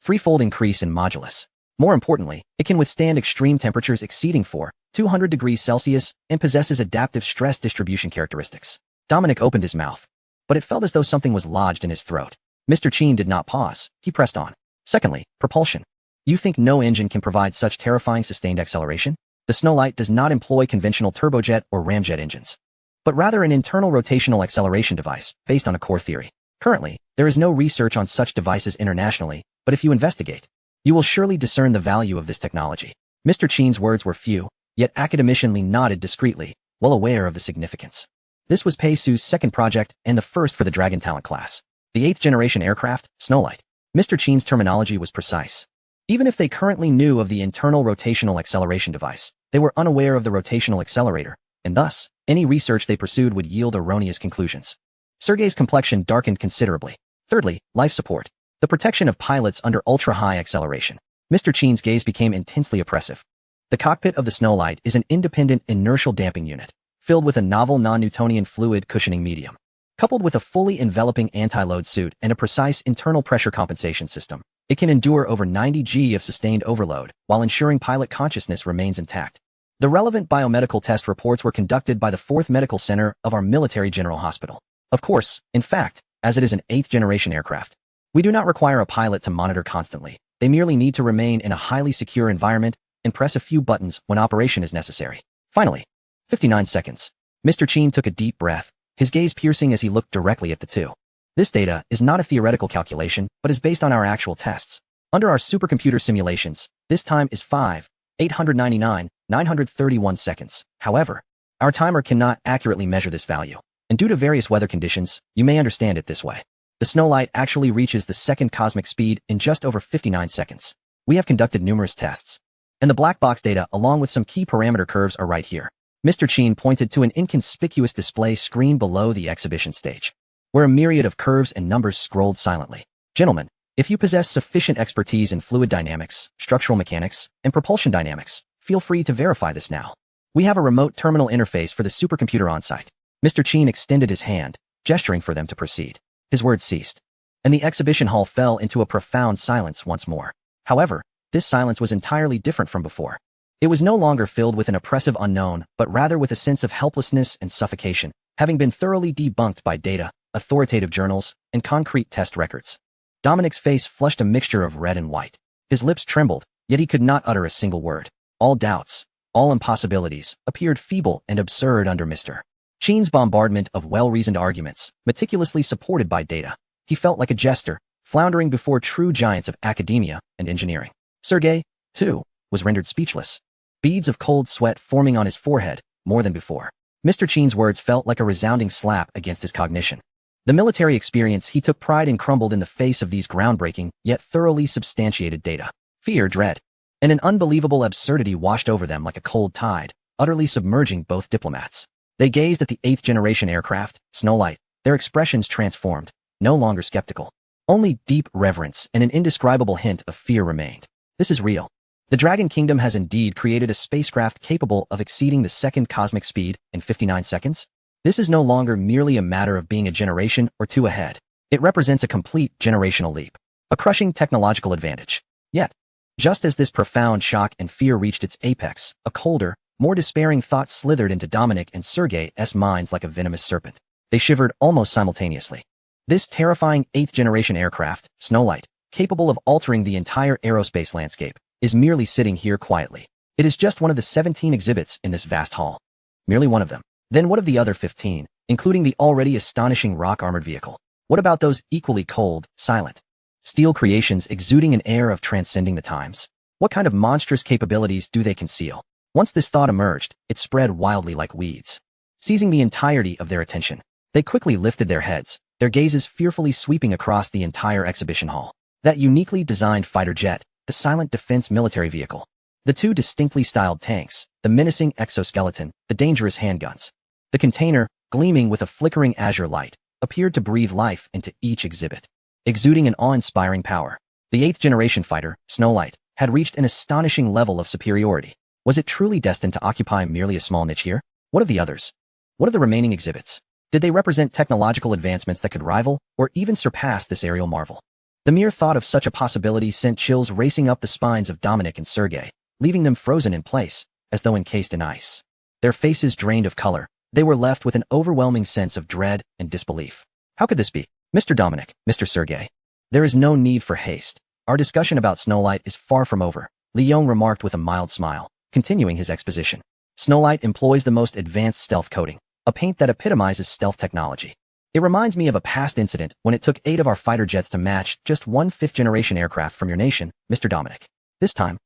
3-fold increase in modulus. More importantly, it can withstand extreme temperatures exceeding 200 degrees Celsius and possesses adaptive stress distribution characteristics. Dominic opened his mouth, but it felt as though something was lodged in his throat. Mr. Qin did not pause, he pressed on. Secondly, propulsion. You think no engine can provide such terrifying sustained acceleration? The Snowlight does not employ conventional turbojet or ramjet engines, but rather an internal rotational acceleration device based on a core theory. Currently, there is no research on such devices internationally, but if you investigate, you will surely discern the value of this technology. Mr. Qin's words were few, yet academicianly nodded discreetly, well aware of the significance. This was Pei-Su's second project and the first for the Dragon Talent class. The 8th generation aircraft, Snowlight. Mr. Chen's terminology was precise. Even if they currently knew of the internal rotational acceleration device, they were unaware of the rotational accelerator, and thus, any research they pursued would yield erroneous conclusions. Sergei's complexion darkened considerably. Thirdly, life support. The protection of pilots under ultra-high acceleration. Mr. Chen's gaze became intensely oppressive. The cockpit of the Snowlight is an independent inertial damping unit, filled with a novel non-Newtonian fluid cushioning medium. Coupled with a fully enveloping anti-load suit and a precise internal pressure compensation system, it can endure over 90 G of sustained overload while ensuring pilot consciousness remains intact. The relevant biomedical test reports were conducted by the 4th Medical Center of our Military General Hospital. Of course, in fact, as it is an 8th generation aircraft, we do not require a pilot to monitor constantly. They merely need to remain in a highly secure environment and press a few buttons when operation is necessary. Finally, 59 seconds. Mr. Chen took a deep breath, his gaze piercing as he looked directly at the two. This data is not a theoretical calculation, but is based on our actual tests. Under our supercomputer simulations, this time is 5,899,931 seconds. However, our timer cannot accurately measure this value, and due to various weather conditions, you may understand it this way. The Snowlight actually reaches the second cosmic speed in just over 59 seconds. We have conducted numerous tests, and the black box data along with some key parameter curves are right here. Mr. Chen pointed to an inconspicuous display screen below the exhibition stage, where a myriad of curves and numbers scrolled silently. Gentlemen, if you possess sufficient expertise in fluid dynamics, structural mechanics, and propulsion dynamics, feel free to verify this now. We have a remote terminal interface for the supercomputer on site. Mr. Chen extended his hand, gesturing for them to proceed. His words ceased, and the exhibition hall fell into a profound silence once more. However, this silence was entirely different from before. It was no longer filled with an oppressive unknown, but rather with a sense of helplessness and suffocation, having been thoroughly debunked by data, authoritative journals, and concrete test records. Dominic's face flushed a mixture of red and white. His lips trembled, yet he could not utter a single word. All doubts, all impossibilities, appeared feeble and absurd under Mr. Chen's bombardment of well-reasoned arguments, meticulously supported by data. He felt like a jester, floundering before true giants of academia and engineering. Sergei, too, was rendered speechless. Beads of cold sweat forming on his forehead, more than before. Mr. Chen's words felt like a resounding slap against his cognition. The military experience he took pride in crumbled in the face of these groundbreaking, yet thoroughly substantiated data. Fear, dread, and an unbelievable absurdity washed over them like a cold tide, utterly submerging both diplomats. They gazed at the 8th generation aircraft, Snowlight, their expressions transformed, no longer skeptical. Only deep reverence and an indescribable hint of fear remained. This is real. The Dragon Kingdom has indeed created a spacecraft capable of exceeding the second cosmic speed in 59 seconds. This is no longer merely a matter of being a generation or two ahead. It represents a complete generational leap, a crushing technological advantage. Yet, just as this profound shock and fear reached its apex, a colder, more despairing thought slithered into Dominic and Sergei's minds like a venomous serpent. They shivered almost simultaneously. This terrifying 8th generation aircraft, Snowlight, capable of altering the entire aerospace landscape, is merely sitting here quietly. It is just one of the 17 exhibits in this vast hall. Merely one of them. Then what of the other 15, including the already astonishing rock-armored vehicle? What about those equally cold, silent, steel creations exuding an air of transcending the times? What kind of monstrous capabilities do they conceal? Once this thought emerged, it spread wildly like weeds. Seizing the entirety of their attention, they quickly lifted their heads, their gazes fearfully sweeping across the entire exhibition hall. That uniquely designed fighter jet, the silent defense military vehicle, the two distinctly styled tanks, the menacing exoskeleton, the dangerous handguns. The container, gleaming with a flickering azure light, appeared to breathe life into each exhibit, exuding an awe-inspiring power. The 8th generation fighter, Snowlight, had reached an astonishing level of superiority. Was it truly destined to occupy merely a small niche here? What of the others? What of the remaining exhibits? Did they represent technological advancements that could rival, or even surpass this aerial marvel? The mere thought of such a possibility sent chills racing up the spines of Dominic and Sergei, leaving them frozen in place, as though encased in ice. Their faces drained of color, they were left with an overwhelming sense of dread and disbelief. How could this be? Mr. Dominic, Mr. Sergei. There is no need for haste. Our discussion about Snowlight is far from over, Li Yong remarked with a mild smile, continuing his exposition. Snowlight employs the most advanced stealth coating, a paint that epitomizes stealth technology. It reminds me of a past incident when it took 8 of our fighter jets to match just one 5th generation aircraft from your nation, Mr. Dominic. This time,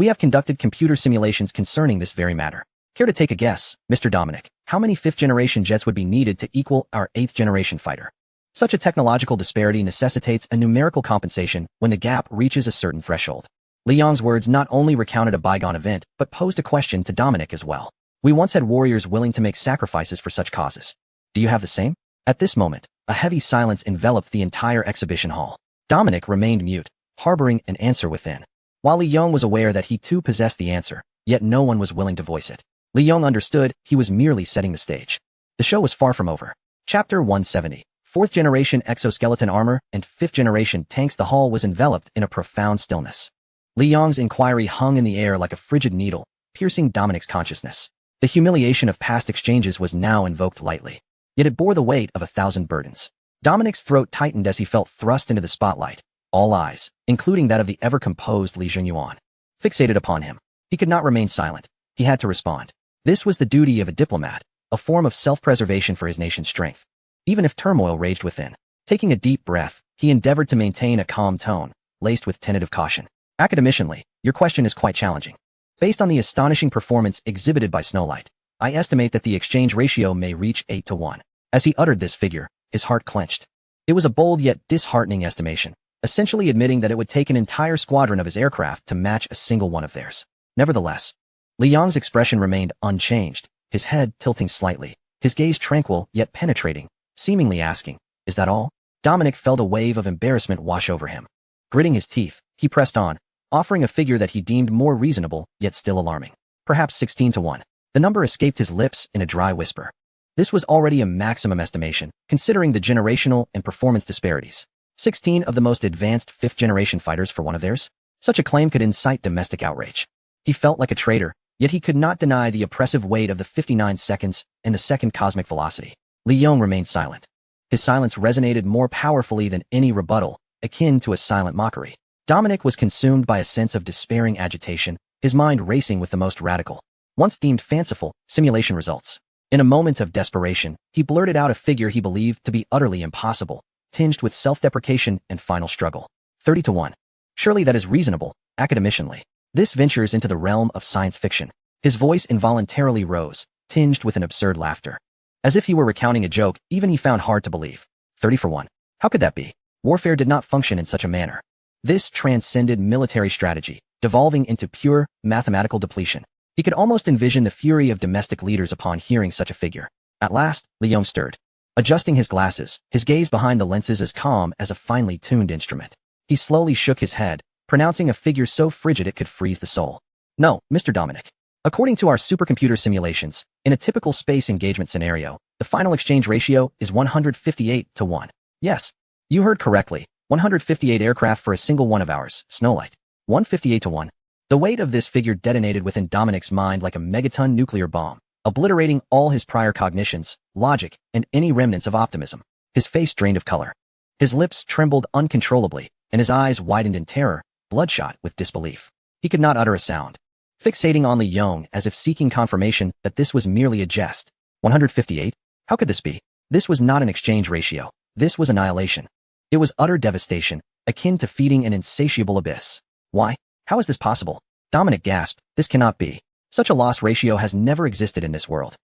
We have conducted computer simulations concerning this very matter. Care to take a guess, Mr. Dominic, how many 5th-generation jets would be needed to equal our 8th-generation fighter? Such a technological disparity necessitates a numerical compensation when the gap reaches a certain threshold. Li Yong's words not only recounted a bygone event, but posed a question to Dominic as well. We once had warriors willing to make sacrifices for such causes. Do you have the same? At this moment, a heavy silence enveloped the entire exhibition hall. Dominic remained mute, harboring an answer within. While Li Yong was aware that he too possessed the answer, yet no one was willing to voice it. Li Yong understood he was merely setting the stage. The show was far from over. Chapter 170. 4th-generation exoskeleton armor and 5th-generation tanks. The hall was enveloped in a profound stillness. Li Yong's inquiry hung in the air like a frigid needle, piercing Dominic's consciousness. The humiliation of past exchanges was now invoked lightly. Yet it bore the weight of 1,000 burdens. Dominic's throat tightened as he felt thrust into the spotlight. All eyes, including that of the ever-composed Li Junyuan, fixated upon him. He could not remain silent. He had to respond. This was the duty of a diplomat, a form of self-preservation for his nation's strength. Even if turmoil raged within. Taking a deep breath, he endeavored to maintain a calm tone, laced with tentative caution. Academicianly, your question is quite challenging. Based on the astonishing performance exhibited by Snow White, I estimate that the exchange ratio may reach 8 to 1. As he uttered this figure, his heart clenched. It was a bold yet disheartening estimation, essentially admitting that it would take an entire squadron of his aircraft to match a single one of theirs. Nevertheless, Li Yong's expression remained unchanged, his head tilting slightly, his gaze tranquil yet penetrating, seemingly asking, "Is that all?" Dominic felt a wave of embarrassment wash over him. Gritting his teeth, he pressed on, offering a figure that he deemed more reasonable yet still alarming. Perhaps 16 to 1. The number escaped his lips in a dry whisper. This was already a maximum estimation, considering the generational and performance disparities. 16 of the most advanced 5th-generation fighters for one of theirs? Such a claim could incite domestic outrage. He felt like a traitor, yet he could not deny the oppressive weight of the 59 seconds and the second cosmic velocity. Li Yong remained silent. His silence resonated more powerfully than any rebuttal, akin to a silent mockery. Dominic was consumed by a sense of despairing agitation, his mind racing with the most radical, once deemed fanciful, simulation results. In a moment of desperation, he blurted out a figure he believed to be utterly impossible, tinged with self-deprecation and final struggle. 30 to 1. Surely that is reasonable, academicianly. This ventures into the realm of science fiction. His voice involuntarily rose, tinged with an absurd laughter. As if he were recounting a joke, even he found hard to believe. 30 for 1. How could that be? Warfare did not function in such a manner. This transcended military strategy, devolving into pure, mathematical depletion. He could almost envision the fury of domestic leaders upon hearing such a figure. At last, Li Yong stirred. Adjusting his glasses, his gaze behind the lenses as calm as a finely tuned instrument. He slowly shook his head, pronouncing a figure so frigid it could freeze the soul. No, Mr. Dominic. According to our supercomputer simulations, in a typical space engagement scenario, the final exchange ratio is 158 to 1. Yes, you heard correctly, 158 aircraft for a single one of ours, Snow White. 158 to 1. The weight of this figure detonated within Dominic's mind like a megaton nuclear bomb, obliterating all his prior cognitions, logic, and any remnants of optimism. His face drained of color. His lips trembled uncontrollably, and his eyes widened in terror, bloodshot with disbelief. He could not utter a sound. Fixating on Li Yong as if seeking confirmation that this was merely a jest. 158? How could this be? This was not an exchange ratio. This was annihilation. It was utter devastation, akin to feeding an insatiable abyss. Why? How is this possible? Dominic gasped. This cannot be. Such a loss ratio has never existed in this world.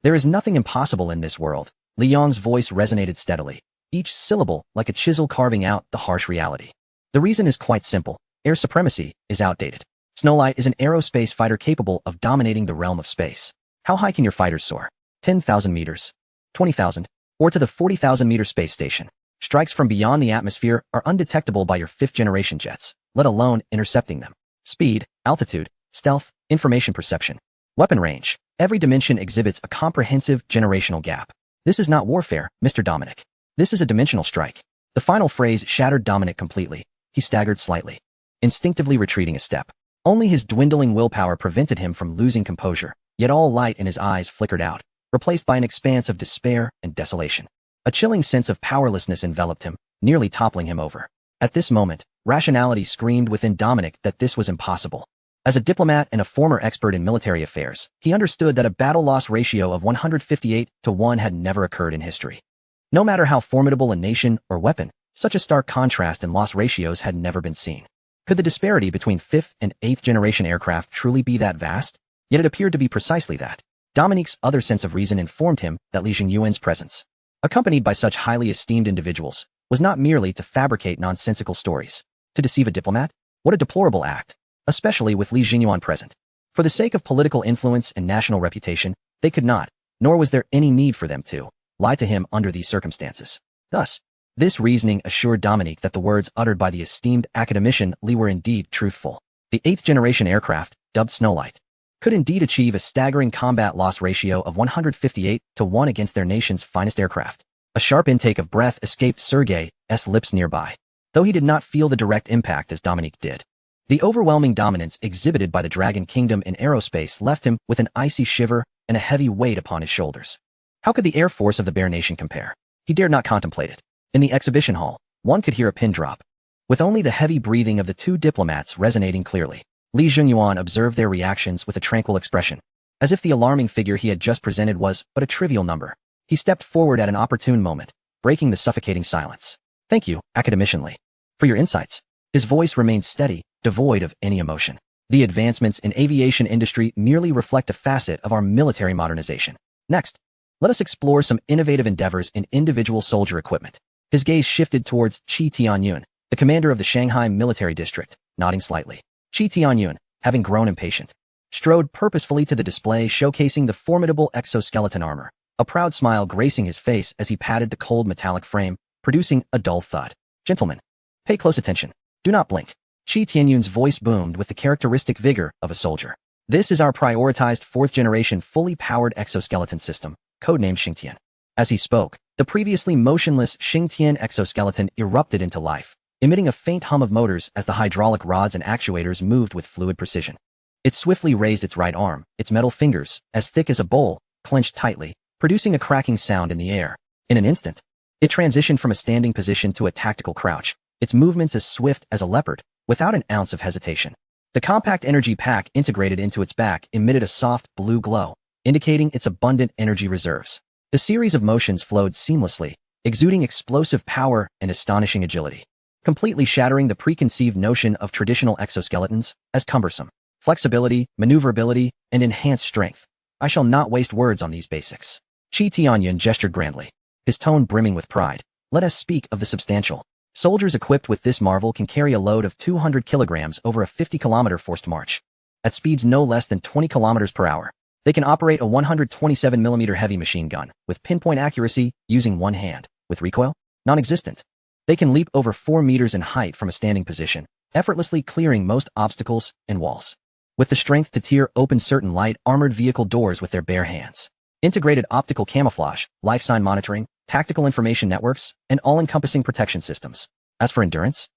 There is nothing impossible in this world. Li Yong's voice resonated steadily, each syllable like a chisel carving out the harsh reality. The reason is quite simple. Air supremacy is outdated. Snow White is an aerospace fighter capable of dominating the realm of space. How high can your fighters soar? 10,000 meters? 20,000? Or to the 40,000-meter space station? Strikes from beyond the atmosphere are undetectable by your 5th-generation jets, let alone intercepting them. Speed, altitude, stealth, information perception, weapon range. Every dimension exhibits a comprehensive generational gap. This is not warfare, Mr. Dominic. This is a dimensional strike. The final phrase shattered Dominic completely. He staggered slightly, instinctively retreating a step. Only his dwindling willpower prevented him from losing composure, yet all light in his eyes flickered out, replaced by an expanse of despair and desolation. A chilling sense of powerlessness enveloped him, nearly toppling him over. At this moment, rationality screamed within Dominic that this was impossible. As a diplomat and a former expert in military affairs, he understood that a battle-loss ratio of 158 to 1 had never occurred in history. No matter how formidable a nation or weapon, such a stark contrast in loss ratios had never been seen. Could the disparity between 5th and 8th generation aircraft truly be that vast? Yet it appeared to be precisely that. Dominique's other sense of reason informed him that Li Jingyuan's presence, accompanied by such highly esteemed individuals, was not merely to fabricate nonsensical stories. To deceive a diplomat? What a deplorable act, especially with Li Jingyuan present. For the sake of political influence and national reputation, they could not, nor was there any need for them to, lie to him under these circumstances. Thus, this reasoning assured Dominique that the words uttered by the esteemed academician Li were indeed truthful. The 8th generation aircraft, dubbed Snowlight, could indeed achieve a staggering combat loss ratio of 158 to 1 against their nation's finest aircraft. A sharp intake of breath escaped Sergei's lips nearby, though he did not feel the direct impact as Dominique did. The overwhelming dominance exhibited by the Dragon Kingdom in aerospace left him with an icy shiver and a heavy weight upon his shoulders. How could the air force of the Bear Nation compare? He dared not contemplate it. In the exhibition hall, one could hear a pin drop, with only the heavy breathing of the two diplomats resonating clearly. Li Jingyuan observed their reactions with a tranquil expression, as if the alarming figure he had just presented was but a trivial number. He stepped forward at an opportune moment, breaking the suffocating silence. Thank you, academician Li, for your insights. His voice remained steady, devoid of any emotion. The advancements in aviation industry merely reflect a facet of our military modernization. Next, let us explore some innovative endeavors in individual soldier equipment. His gaze shifted towards Qi Tianyun, the commander of the Shanghai military district, nodding slightly. Qi Tianyun, having grown impatient, strode purposefully to the display showcasing the formidable exoskeleton armor, a proud smile gracing his face as he patted the cold metallic frame, producing a dull thud. Gentlemen, pay close attention. Do not blink. Qi Tianyun's voice boomed with the characteristic vigor of a soldier. This is our prioritized 4th-generation fully powered exoskeleton system, codenamed Xingtian. As he spoke, the previously motionless Xingtian exoskeleton erupted into life, emitting a faint hum of motors as the hydraulic rods and actuators moved with fluid precision. It swiftly raised its right arm, its metal fingers, as thick as a bowl, clenched tightly, producing a cracking sound in the air. In an instant, it transitioned from a standing position to a tactical crouch, its movements as swift as a leopard, without an ounce of hesitation. The compact energy pack integrated into its back emitted a soft blue glow, indicating its abundant energy reserves. The series of motions flowed seamlessly, exuding explosive power and astonishing agility, completely shattering the preconceived notion of traditional exoskeletons as cumbersome. Flexibility, maneuverability, and enhanced strength. I shall not waste words on these basics. Qi Tianyun gestured grandly, his tone brimming with pride. Let us speak of the substantial. Soldiers equipped with this marvel can carry a load of 200 kilograms over a 50-kilometer forced march. At speeds no less than 20 kilometers per hour. They can operate a 127mm heavy machine gun with pinpoint accuracy using one hand. With recoil? Non-existent. They can leap over 4 meters in height from a standing position, effortlessly clearing most obstacles and walls. With the strength to tear open certain light armored vehicle doors with their bare hands. Integrated optical camouflage, life sign monitoring, tactical information networks, and all-encompassing protection systems. As for endurance?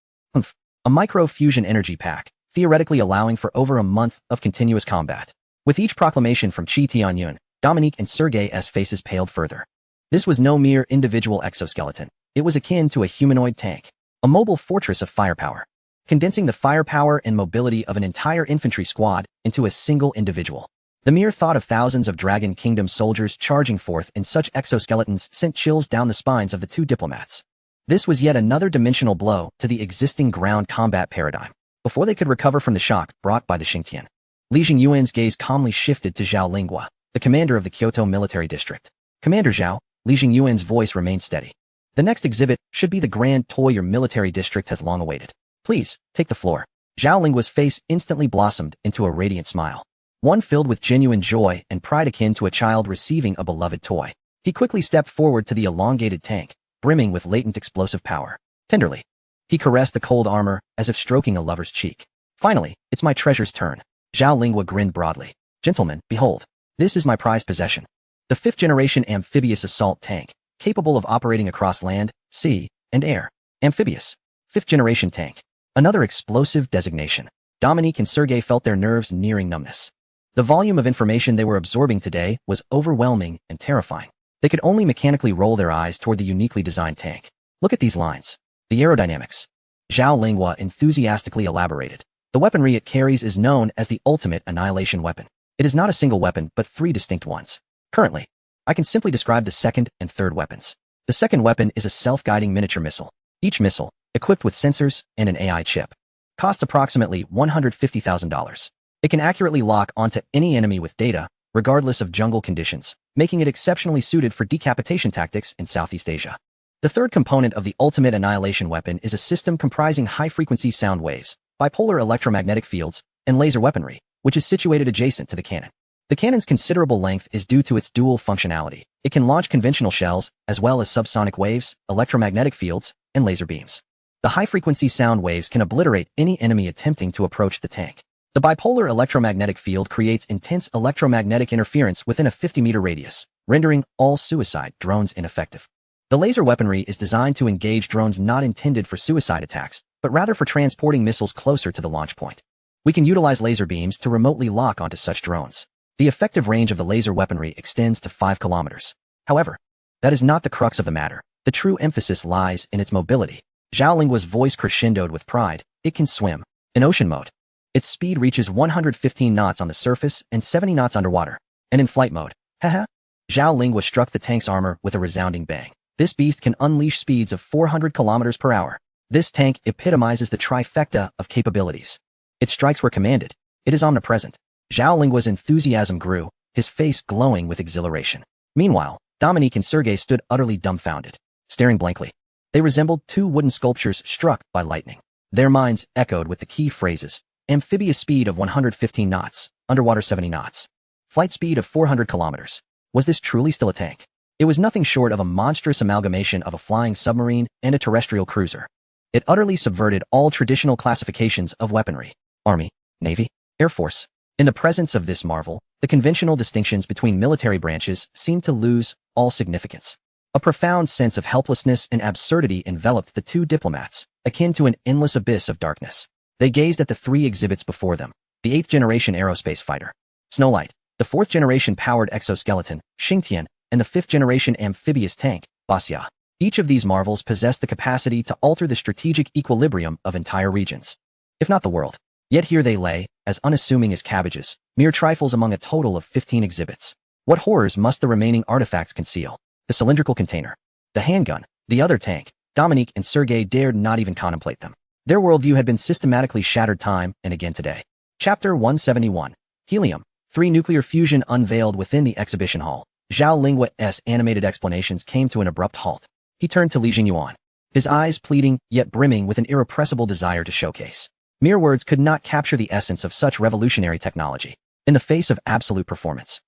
A micro-fusion energy pack, theoretically allowing for over a month of continuous combat. With each proclamation from Qi Tianyun, Dominique and Sergei's faces paled further. This was no mere individual exoskeleton. It was akin to a humanoid tank, a mobile fortress of firepower, condensing the firepower and mobility of an entire infantry squad into a single individual. The mere thought of thousands of Dragon Kingdom soldiers charging forth in such exoskeletons sent chills down the spines of the two diplomats. This was yet another dimensional blow to the existing ground combat paradigm. Before they could recover from the shock brought by the Xingtian, Li Jingyuan's gaze calmly shifted to Zhao Linghua, the commander of the Kyoto military district. Commander Zhao, Li Jingyuan's voice remained steady. The next exhibit should be the grand toy your military district has long awaited. Please, take the floor. Zhao Linghua's face instantly blossomed into a radiant smile, one filled with genuine joy and pride akin to a child receiving a beloved toy. He quickly stepped forward to the elongated tank, brimming with latent explosive power. Tenderly, he caressed the cold armor as if stroking a lover's cheek. Finally, it's my treasure's turn. Zhao Linghua grinned broadly. Gentlemen, behold, this is my prized possession. The 5th-generation amphibious assault tank, capable of operating across land, sea, and air. Amphibious. 5th-generation tank. Another explosive designation. Dominique and Sergei felt their nerves nearing numbness. The volume of information they were absorbing today was overwhelming and terrifying. They could only mechanically roll their eyes toward the uniquely designed tank. Look at these lines. The aerodynamics. Zhao Linghua enthusiastically elaborated. The weaponry it carries is known as the ultimate annihilation weapon. It is not a single weapon, but 3 distinct ones. Currently, I can simply describe the second and third weapons. The second weapon is a self-guiding miniature missile. Each missile, equipped with sensors and an AI chip, Costs approximately $150,000. It can accurately lock onto any enemy with data, regardless of jungle conditions, making it exceptionally suited for decapitation tactics in Southeast Asia. The third component of the ultimate annihilation weapon is a system comprising high-frequency sound waves, bipolar electromagnetic fields, and laser weaponry, which is situated adjacent to the cannon. The cannon's considerable length is due to its dual functionality. It can launch conventional shells, as well as subsonic waves, electromagnetic fields, and laser beams. The high-frequency sound waves can obliterate any enemy attempting to approach the tank. The bipolar electromagnetic field creates intense electromagnetic interference within a 50-meter radius, rendering all suicide drones ineffective. The laser weaponry is designed to engage drones not intended for suicide attacks, but rather for transporting missiles closer to the launch point. We can utilize laser beams to remotely lock onto such drones. The effective range of the laser weaponry extends to 5 kilometers. However, that is not the crux of the matter. The true emphasis lies in its mobility. Zhao Linghua's voice crescendoed with pride. It can swim. In ocean mode, its speed reaches 115 knots on the surface and 70 knots underwater. And in flight mode, haha, Zhao Linghua struck the tank's armor with a resounding bang. This beast can unleash speeds of 400 kilometers per hour. This tank epitomizes the trifecta of capabilities. Its strikes were commanded. It is omnipresent. Zhao Linghua's enthusiasm grew, his face glowing with exhilaration. Meanwhile, Dominique and Sergei stood utterly dumbfounded, staring blankly. They resembled two wooden sculptures struck by lightning. Their minds echoed with the key phrases: amphibious speed of 115 knots, underwater 70 knots, flight speed of 400 kilometers. Was this truly still a tank? It was nothing short of a monstrous amalgamation of a flying submarine and a terrestrial cruiser. It utterly subverted all traditional classifications of weaponry: Army, Navy, Air Force. In the presence of this marvel, the conventional distinctions between military branches seemed to lose all significance. A profound sense of helplessness and absurdity enveloped the two diplomats, akin to an endless abyss of darkness. They gazed at the three exhibits before them: the 8th-generation aerospace fighter, Snowlight, the 4th-generation powered exoskeleton, Xingtian, and the 5th-generation amphibious tank, Basya. Each of these marvels possessed the capacity to alter the strategic equilibrium of entire regions, if not the world. Yet here they lay, as unassuming as cabbages, mere trifles among a total of 15 exhibits. What horrors must the remaining artifacts conceal? The cylindrical container, the handgun, the other tank. Dominique and Sergei dared not even contemplate them. Their worldview had been systematically shattered time and again today. Chapter 171. Helium. 3 Nuclear fusion unveiled within the exhibition hall. Zhao Linghua's animated explanations came to an abrupt halt. He turned to Li Jingyuan, his eyes pleading, yet brimming with an irrepressible desire to showcase. Mere words could not capture the essence of such revolutionary technology. In the face of absolute performance,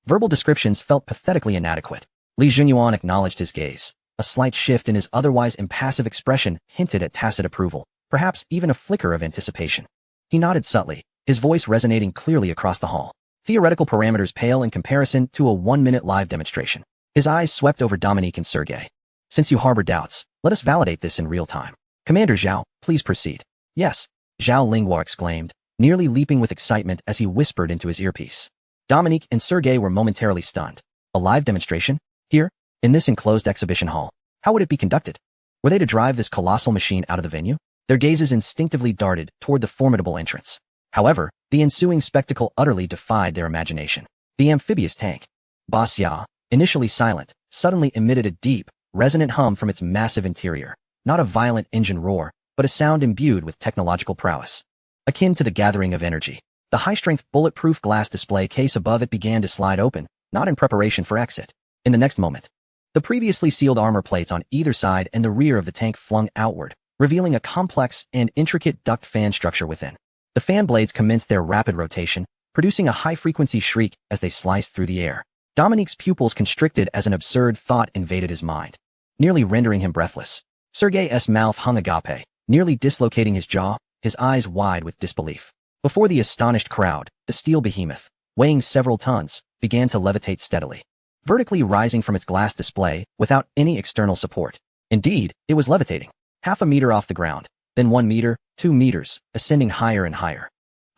verbal descriptions felt pathetically inadequate. Li Jingyuan acknowledged his gaze. A slight shift in his otherwise impassive expression hinted at tacit approval, perhaps even a flicker of anticipation. He nodded subtly, his voice resonating clearly across the hall. Theoretical parameters pale in comparison to a 1-minute live demonstration. His eyes swept over Dominique and Sergei. Since you harbor doubts, let us validate this in real time. Commander Zhao, please proceed. Yes, Zhao Linghua exclaimed, nearly leaping with excitement as he whispered into his earpiece. Dominique and Sergei were momentarily stunned. A live demonstration? Here? In this enclosed exhibition hall? How would it be conducted? Were they to drive this colossal machine out of the venue? Their gazes instinctively darted toward the formidable entrance. However, the ensuing spectacle utterly defied their imagination. The amphibious tank, Basya, initially silent, suddenly emitted a deep, resonant hum from its massive interior. Not a violent engine roar, but a sound imbued with technological prowess, akin to the gathering of energy. The high-strength bulletproof glass display case above it began to slide open, not in preparation for exit. In the next moment, the previously sealed armor plates on either side and the rear of the tank flung outward, revealing a complex and intricate duct fan structure within. The fan blades commenced their rapid rotation, producing a high-frequency shriek as they sliced through the air. Dominique's pupils constricted as an absurd thought invaded his mind, nearly rendering him breathless. Sergei's mouth hung agape, nearly dislocating his jaw, his eyes wide with disbelief. Before the astonished crowd, the steel behemoth, weighing several tons, began to levitate steadily, vertically rising from its glass display without any external support. Indeed, it was levitating, half a meter off the ground, then 1 meter, 2 meters, ascending higher and higher,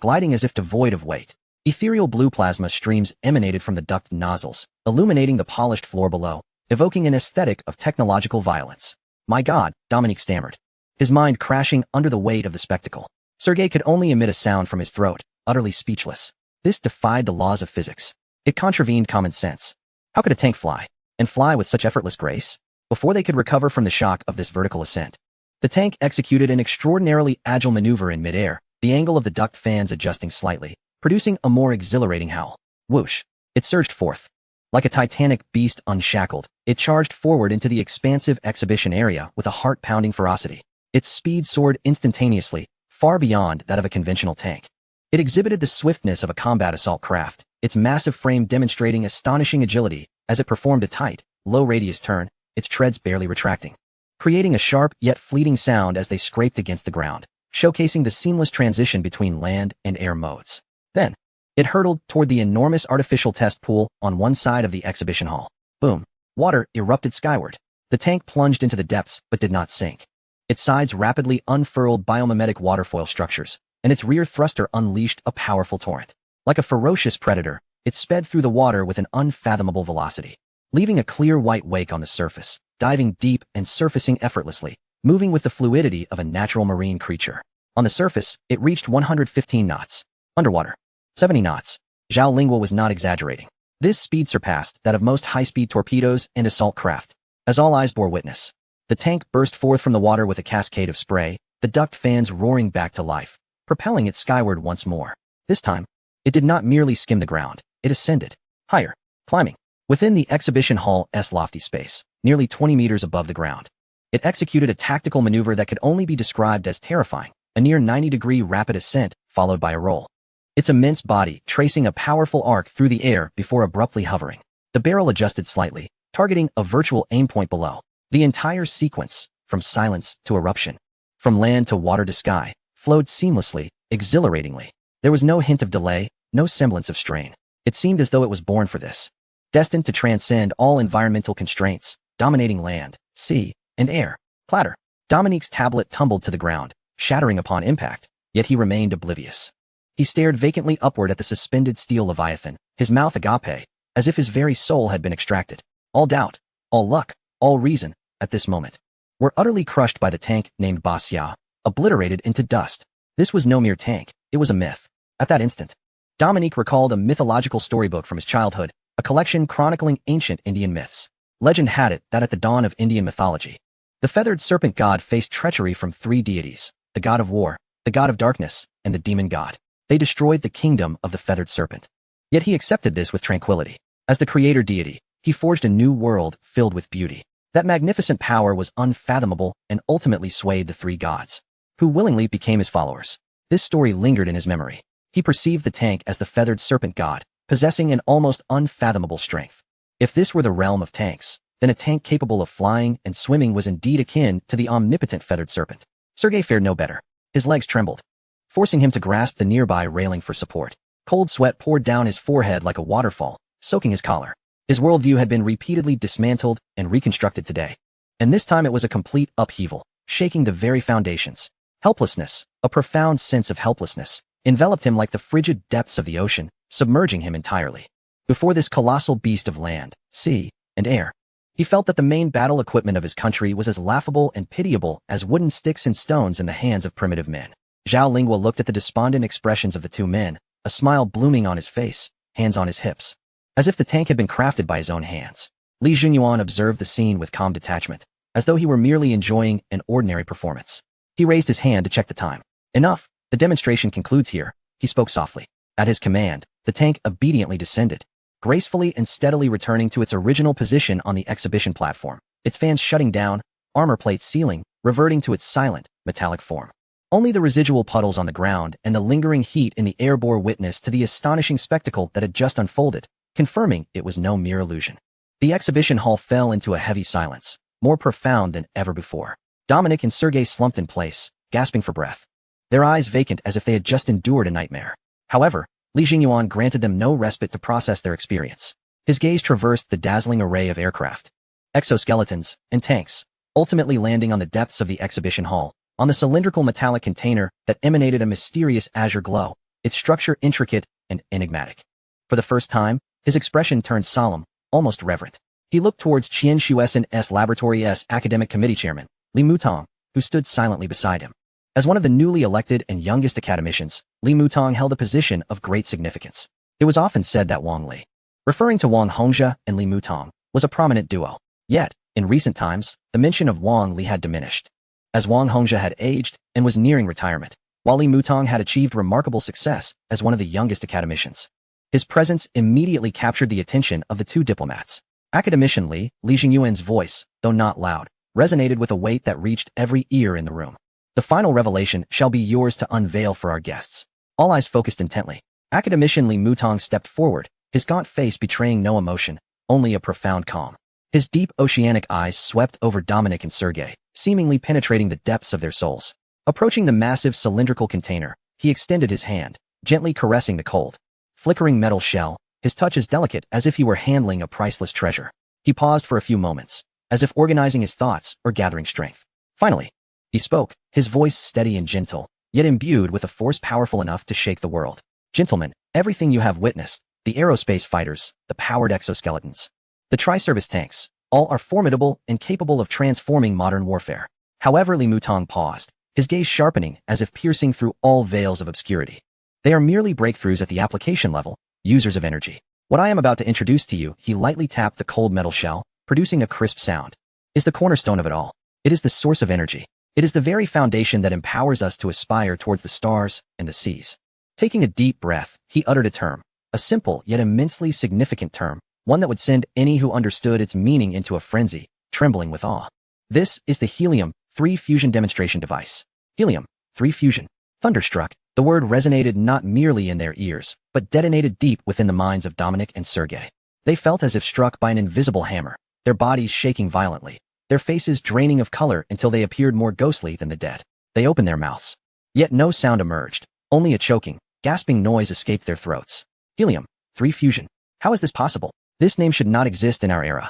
gliding as if devoid of weight. Ethereal blue plasma streams emanated from the duct nozzles, illuminating the polished floor below, evoking an aesthetic of technological violence. My God, Dominique stammered, his mind crashing under the weight of the spectacle. Sergei could only emit a sound from his throat, utterly speechless. This defied the laws of physics. It contravened common sense. How could a tank fly, and fly with such effortless grace? Before they could recover from the shock of this vertical ascent, The tank executed an extraordinarily agile maneuver in midair, the angle of the duct fans adjusting slightly, producing a more exhilarating howl. Whoosh! It surged forth. Like a titanic beast unshackled, it charged forward into the expansive exhibition area with a heart-pounding ferocity. Its speed soared instantaneously, far beyond that of a conventional tank. It exhibited the swiftness of a combat assault craft, its massive frame demonstrating astonishing agility as it performed a tight, low-radius turn, its treads barely retracting, creating a sharp yet fleeting sound as they scraped against the ground, showcasing the seamless transition between land and air modes. Then, it hurtled toward the enormous artificial test pool on one side of the exhibition hall. Boom! Water erupted skyward. The tank plunged into the depths but did not sink. Its sides rapidly unfurled biomimetic waterfoil structures, and its rear thruster unleashed a powerful torrent. Like a ferocious predator, it sped through the water with an unfathomable velocity, leaving a clear white wake on the surface, diving deep and surfacing effortlessly, moving with the fluidity of a natural marine creature. On the surface, it reached 115 knots. Underwater, 70 knots. Zhao Lingwa was not exaggerating. This speed surpassed that of most high-speed torpedoes and assault craft. As all eyes bore witness, the tank burst forth from the water with a cascade of spray, the duct fans roaring back to life, propelling it skyward once more. This time, it did not merely skim the ground, it ascended, higher, climbing, within the exhibition hall's lofty space, nearly 20 meters above the ground. It executed a tactical maneuver that could only be described as terrifying, a near 90-degree rapid ascent followed by a roll. Its immense body tracing a powerful arc through the air before abruptly hovering. The barrel adjusted slightly, targeting a virtual aim point below. The entire sequence, from silence to eruption, from land to water to sky, flowed seamlessly, exhilaratingly. There was no hint of delay, no semblance of strain. It seemed as though it was born for this. Destined to transcend all environmental constraints, dominating land, sea, and air. Clatter. Dominique's tablet tumbled to the ground, shattering upon impact, yet he remained oblivious. He stared vacantly upward at the suspended steel leviathan, his mouth agape, as if his very soul had been extracted. All doubt, all luck, all reason, at this moment, were utterly crushed by the tank named Basya, obliterated into dust. This was no mere tank, it was a myth. At that instant, Dominique recalled a mythological storybook from his childhood, a collection chronicling ancient Indian myths. Legend had it that at the dawn of Indian mythology, the feathered serpent god faced treachery from three deities, the god of war, the god of darkness, and the demon god. They destroyed the kingdom of the feathered serpent. Yet he accepted this with tranquility. As the creator deity, he forged a new world filled with beauty. That magnificent power was unfathomable and ultimately swayed the three gods, who willingly became his followers. This story lingered in his memory. He perceived the tank as the feathered serpent god, possessing an almost unfathomable strength. If this were the realm of tanks, then a tank capable of flying and swimming was indeed akin to the omnipotent feathered serpent. Sergei fared no better. His legs trembled, forcing him to grasp the nearby railing for support. Cold sweat poured down his forehead like a waterfall, soaking his collar. His worldview had been repeatedly dismantled and reconstructed today. And this time it was a complete upheaval, shaking the very foundations. Helplessness, a profound sense of helplessness, enveloped him like the frigid depths of the ocean, submerging him entirely. Before this colossal beast of land, sea, and air, he felt that the main battle equipment of his country was as laughable and pitiable as wooden sticks and stones in the hands of primitive men. Zhao Lingwa looked at the despondent expressions of the two men, a smile blooming on his face, hands on his hips, as if the tank had been crafted by his own hands. Li Junyuan observed the scene with calm detachment, as though he were merely enjoying an ordinary performance. He raised his hand to check the time. Enough, the demonstration concludes here, he spoke softly. At his command, the tank obediently descended, gracefully and steadily returning to its original position on the exhibition platform, its fans shutting down, armor plates sealing, reverting to its silent, metallic form. Only the residual puddles on the ground and the lingering heat in the air bore witness to the astonishing spectacle that had just unfolded, confirming it was no mere illusion. The exhibition hall fell into a heavy silence, more profound than ever before. Dominic and Sergei slumped in place, gasping for breath, their eyes vacant as if they had just endured a nightmare. However, Li Jingyuan granted them no respite to process their experience. His gaze traversed the dazzling array of aircraft, exoskeletons, and tanks, ultimately landing on the depths of the exhibition hall, on the cylindrical metallic container that emanated a mysterious azure glow, its structure intricate and enigmatic. For the first time, his expression turned solemn, almost reverent. He looked towards Qian Shuesen's laboratory's academic committee chairman, Li Mutong, who stood silently beside him. As one of the newly elected and youngest academicians, Li Mutong held a position of great significance. It was often said that Wang Li, referring to Wang Hongzhe and Li Mutong, was a prominent duo. Yet, in recent times, the mention of Wang Li had diminished. as Wang Hongzhi had aged and was nearing retirement, while Li Mutong had achieved remarkable success as one of the youngest academicians. His presence immediately captured the attention of the two diplomats. Academician Li Jingyuan's voice, though not loud, resonated with a weight that reached every ear in the room. The final revelation shall be yours to unveil for our guests. All eyes focused intently. Academician Li Mutong stepped forward, his gaunt face betraying no emotion, only a profound calm. His deep oceanic eyes swept over Dominic and Sergei, seemingly penetrating the depths of their souls. Approaching the massive cylindrical container, he extended his hand, gently caressing the cold, flickering metal shell, his touch as delicate as if he were handling a priceless treasure. He paused for a few moments, as if organizing his thoughts or gathering strength. Finally, he spoke, his voice steady and gentle, yet imbued with a force powerful enough to shake the world. Gentlemen, everything you have witnessed, the aerospace fighters, the powered exoskeletons, the tri-service tanks, all are formidable and capable of transforming modern warfare. However, Li Mutong paused, his gaze sharpening as if piercing through all veils of obscurity. They are merely breakthroughs at the application level, users of energy. What I am about to introduce to you, he lightly tapped the cold metal shell, producing a crisp sound, is the cornerstone of it all. It is the source of energy. It is the very foundation that empowers us to aspire towards the stars and the seas. Taking a deep breath, he uttered a term, a simple yet immensely significant term, one that would send any who understood its meaning into a frenzy, trembling with awe. This is the Helium-3 fusion demonstration device. Helium-3 fusion. Thunderstruck, the word resonated not merely in their ears, but detonated deep within the minds of Dominic and Sergei. They felt as if struck by an invisible hammer, their bodies shaking violently, their faces draining of color until they appeared more ghostly than the dead. They opened their mouths. Yet no sound emerged, only a choking, gasping noise escaped their throats. Helium-3 fusion. How is this possible? This name should not exist in our era.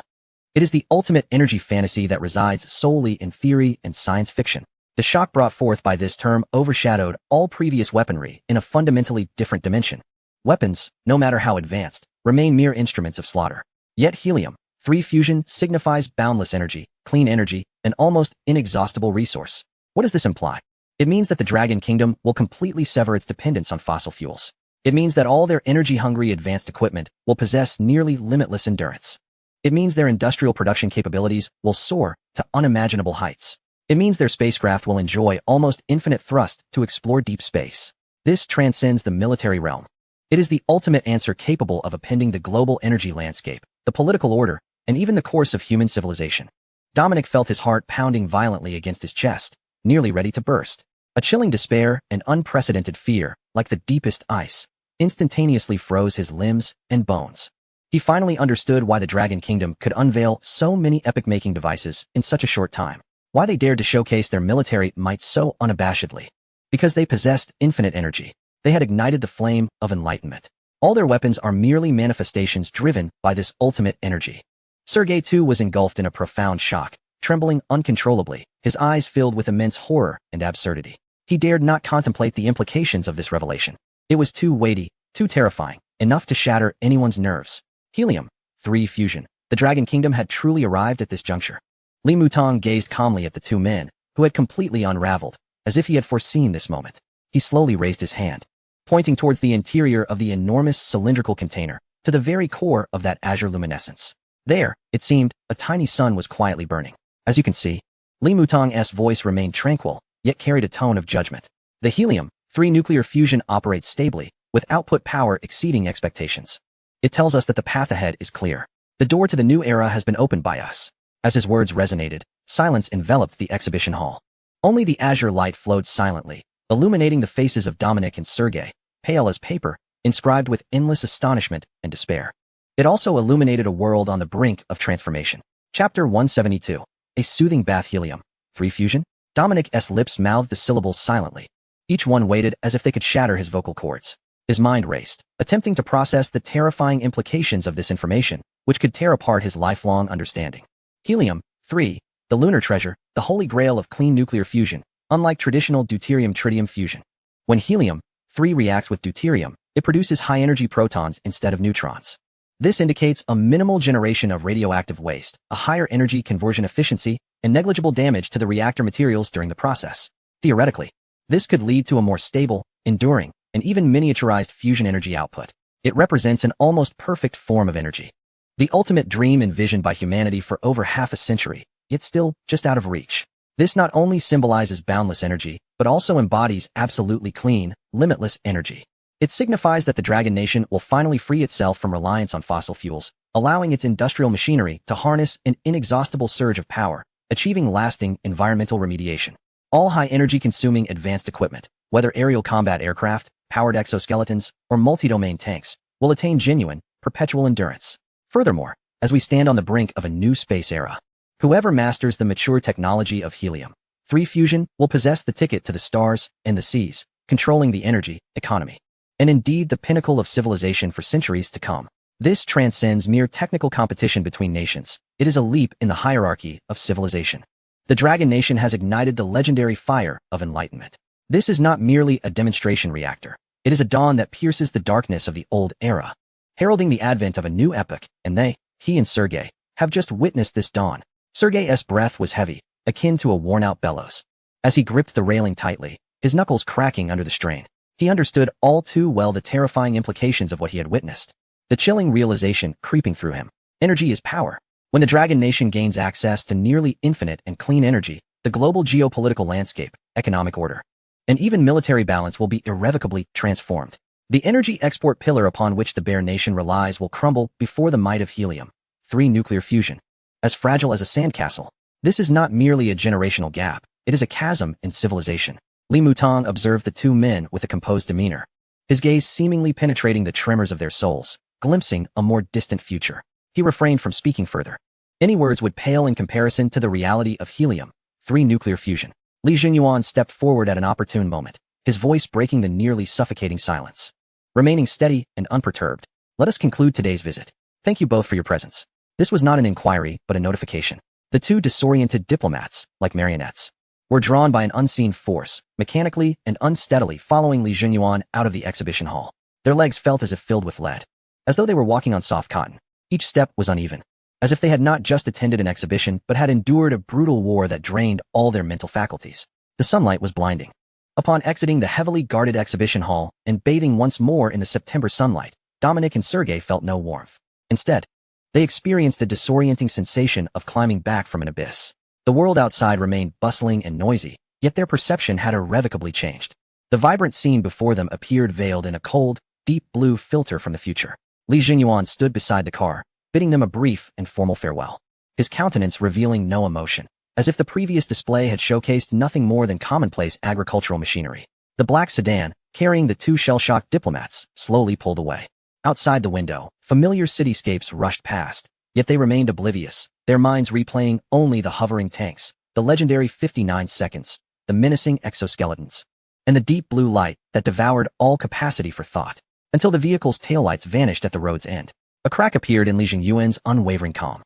It is the ultimate energy fantasy that resides solely in theory and science fiction. The shock brought forth by this term overshadowed all previous weaponry in a fundamentally different dimension. Weapons, no matter how advanced, remain mere instruments of slaughter. Yet Helium-3 fusion signifies boundless energy, clean energy, an almost inexhaustible resource. What does this imply? It means that the Dragon Kingdom will completely sever its dependence on fossil fuels. It means that all their energy-hungry advanced equipment will possess nearly limitless endurance. It means their industrial production capabilities will soar to unimaginable heights. It means their spacecraft will enjoy almost infinite thrust to explore deep space. This transcends the military realm. It is the ultimate answer capable of upending the global energy landscape, the political order, and even the course of human civilization. Dominic felt his heart pounding violently against his chest, nearly ready to burst. A chilling despair and unprecedented fear, like the deepest ice, instantaneously froze his limbs and bones. He finally understood why the Dragon Kingdom could unveil so many epic-making devices in such a short time. Why they dared to showcase their military might so unabashedly. Because they possessed infinite energy. They had ignited the flame of enlightenment. All their weapons are merely manifestations driven by this ultimate energy. Sergei too was engulfed in a profound shock, trembling uncontrollably, his eyes filled with immense horror and absurdity. He dared not contemplate the implications of this revelation. It was too weighty, too terrifying, enough to shatter anyone's nerves. Helium-3 fusion. The Dragon Kingdom had truly arrived at this juncture. Li Mutong gazed calmly at the two men, who had completely unraveled, as if he had foreseen this moment. He slowly raised his hand, pointing towards the interior of the enormous cylindrical container, to the very core of that azure luminescence. There, it seemed, a tiny sun was quietly burning. As you can see, Li Mutong's voice remained tranquil, yet carried a tone of judgment. The Helium-3 nuclear fusion operates stably, with output power exceeding expectations. It tells us that the path ahead is clear. The door to the new era has been opened by us. As his words resonated, silence enveloped the exhibition hall. Only the azure light flowed silently, illuminating the faces of Dominic and Sergei, pale as paper, inscribed with endless astonishment and despair. It also illuminated a world on the brink of transformation. Chapter 172. A soothing bath. Helium-3 fusion? Dominic's lips mouthed the syllables silently. Each one waited as if they could shatter his vocal cords. His mind raced, attempting to process the terrifying implications of this information, which could tear apart his lifelong understanding. Helium-3, the lunar treasure, the holy grail of clean nuclear fusion, unlike traditional deuterium-tritium fusion. When helium-3 reacts with deuterium, it produces high-energy protons instead of neutrons. This indicates a minimal generation of radioactive waste, a higher energy conversion efficiency, and negligible damage to the reactor materials during the process. Theoretically, this could lead to a more stable, enduring, and even miniaturized fusion energy output. It represents an almost perfect form of energy. The ultimate dream envisioned by humanity for over half a century, yet still just out of reach. This not only symbolizes boundless energy, but also embodies absolutely clean, limitless energy. It signifies that the Dragon Nation will finally free itself from reliance on fossil fuels, allowing its industrial machinery to harness an inexhaustible surge of power, achieving lasting environmental remediation. All high-energy consuming advanced equipment, whether aerial combat aircraft, powered exoskeletons, or multi-domain tanks, will attain genuine, perpetual endurance. Furthermore, as we stand on the brink of a new space era, whoever masters the mature technology of helium-3 fusion will possess the ticket to the stars and the seas, controlling the energy economy, and indeed the pinnacle of civilization for centuries to come. This transcends mere technical competition between nations. It is a leap in the hierarchy of civilization. The Dragon Nation has ignited the legendary fire of enlightenment. This is not merely a demonstration reactor. It is a dawn that pierces the darkness of the old era, heralding the advent of a new epoch, and he and Sergei, have just witnessed this dawn. Sergei's breath was heavy, akin to a worn-out bellows. As he gripped the railing tightly, his knuckles cracking under the strain, he understood all too well the terrifying implications of what he had witnessed. The chilling realization creeping through him. Energy is power. When the Dragon Nation gains access to nearly infinite and clean energy, the global geopolitical landscape, economic order, and even military balance will be irrevocably transformed. The energy export pillar upon which the Bear Nation relies will crumble before the might of helium-3 nuclear fusion. As fragile as a sandcastle, this is not merely a generational gap, it is a chasm in civilization. Li Mutong observed the two men with a composed demeanor, his gaze seemingly penetrating the tremors of their souls, glimpsing a more distant future. He refrained from speaking further. Any words would pale in comparison to the reality of helium-3 nuclear fusion. Li Junyuan stepped forward at an opportune moment, his voice breaking the nearly suffocating silence. Remaining steady and unperturbed, let us conclude today's visit. Thank you both for your presence. This was not an inquiry, but a notification. The two disoriented diplomats, like marionettes, were drawn by an unseen force, mechanically and unsteadily following Li Junyuan out of the exhibition hall. Their legs felt as if filled with lead, as though they were walking on soft cotton. Each step was uneven, as if they had not just attended an exhibition but had endured a brutal war that drained all their mental faculties. The sunlight was blinding. Upon exiting the heavily guarded exhibition hall and bathing once more in the September sunlight, Dominic and Sergei felt no warmth. Instead, they experienced a disorienting sensation of climbing back from an abyss. The world outside remained bustling and noisy, yet their perception had irrevocably changed. The vibrant scene before them appeared veiled in a cold, deep blue filter from the future. Li Junyuan stood beside the car, bidding them a brief and formal farewell, his countenance revealing no emotion, as if the previous display had showcased nothing more than commonplace agricultural machinery. The black sedan, carrying the two shell-shocked diplomats, slowly pulled away. Outside the window, familiar cityscapes rushed past, yet they remained oblivious, their minds replaying only the hovering tanks, the legendary 59 seconds, the menacing exoskeletons, and the deep blue light that devoured all capacity for thought, until the vehicle's taillights vanished at the road's end. A crack appeared in Li Junyuan's unwavering calm,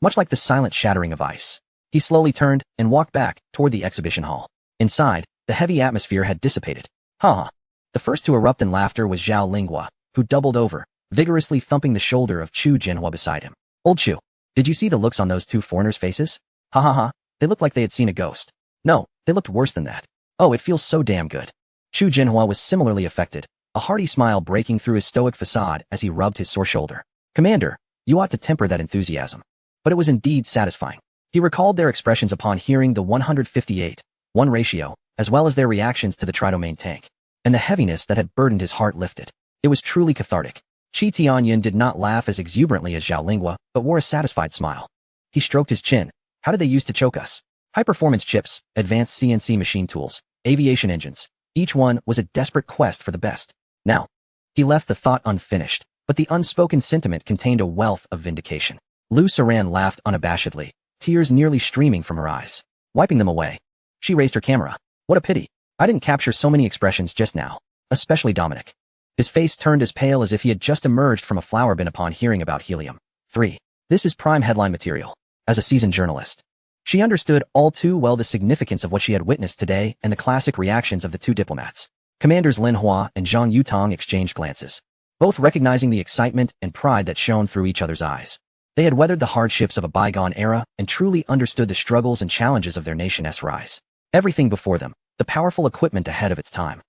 much like the silent shattering of ice. He slowly turned and walked back toward the exhibition hall. Inside, the heavy atmosphere had dissipated. Ha ha. The first to erupt in laughter was Zhao Linghua, who doubled over, vigorously thumping the shoulder of Chu Jinhua beside him. Old Chu, did you see the looks on those two foreigners' faces? Ha ha ha, they looked like they had seen a ghost. No, they looked worse than that. Oh, it feels so damn good. Chu Jinhua was similarly affected, a hearty smile breaking through his stoic facade as he rubbed his sore shoulder. Commander, you ought to temper that enthusiasm. But it was indeed satisfying. He recalled their expressions upon hearing the 158:1 ratio, as well as their reactions to the tridomain tank, and the heaviness that had burdened his heart lifted. It was truly cathartic. Qi Tianyin did not laugh as exuberantly as Zhao Linghua, but wore a satisfied smile. He stroked his chin. How did they use to choke us? High-performance chips, advanced CNC machine tools, aviation engines. Each one was a desperate quest for the best. Now, he left the thought unfinished, but the unspoken sentiment contained a wealth of vindication. Lu Saran laughed unabashedly, tears nearly streaming from her eyes. Wiping them away, she raised her camera. What a pity. I didn't capture so many expressions just now, especially Dominic. His face turned as pale as if he had just emerged from a flower bin upon hearing about helium-3. This is prime headline material. As a seasoned journalist, she understood all too well the significance of what she had witnessed today and the classic reactions of the two diplomats. Commanders Lin Hua and Zhang Yutong exchanged glances, both recognizing the excitement and pride that shone through each other's eyes. They had weathered the hardships of a bygone era and truly understood the struggles and challenges of their nation's rise. Everything before them, the powerful equipment ahead of its time,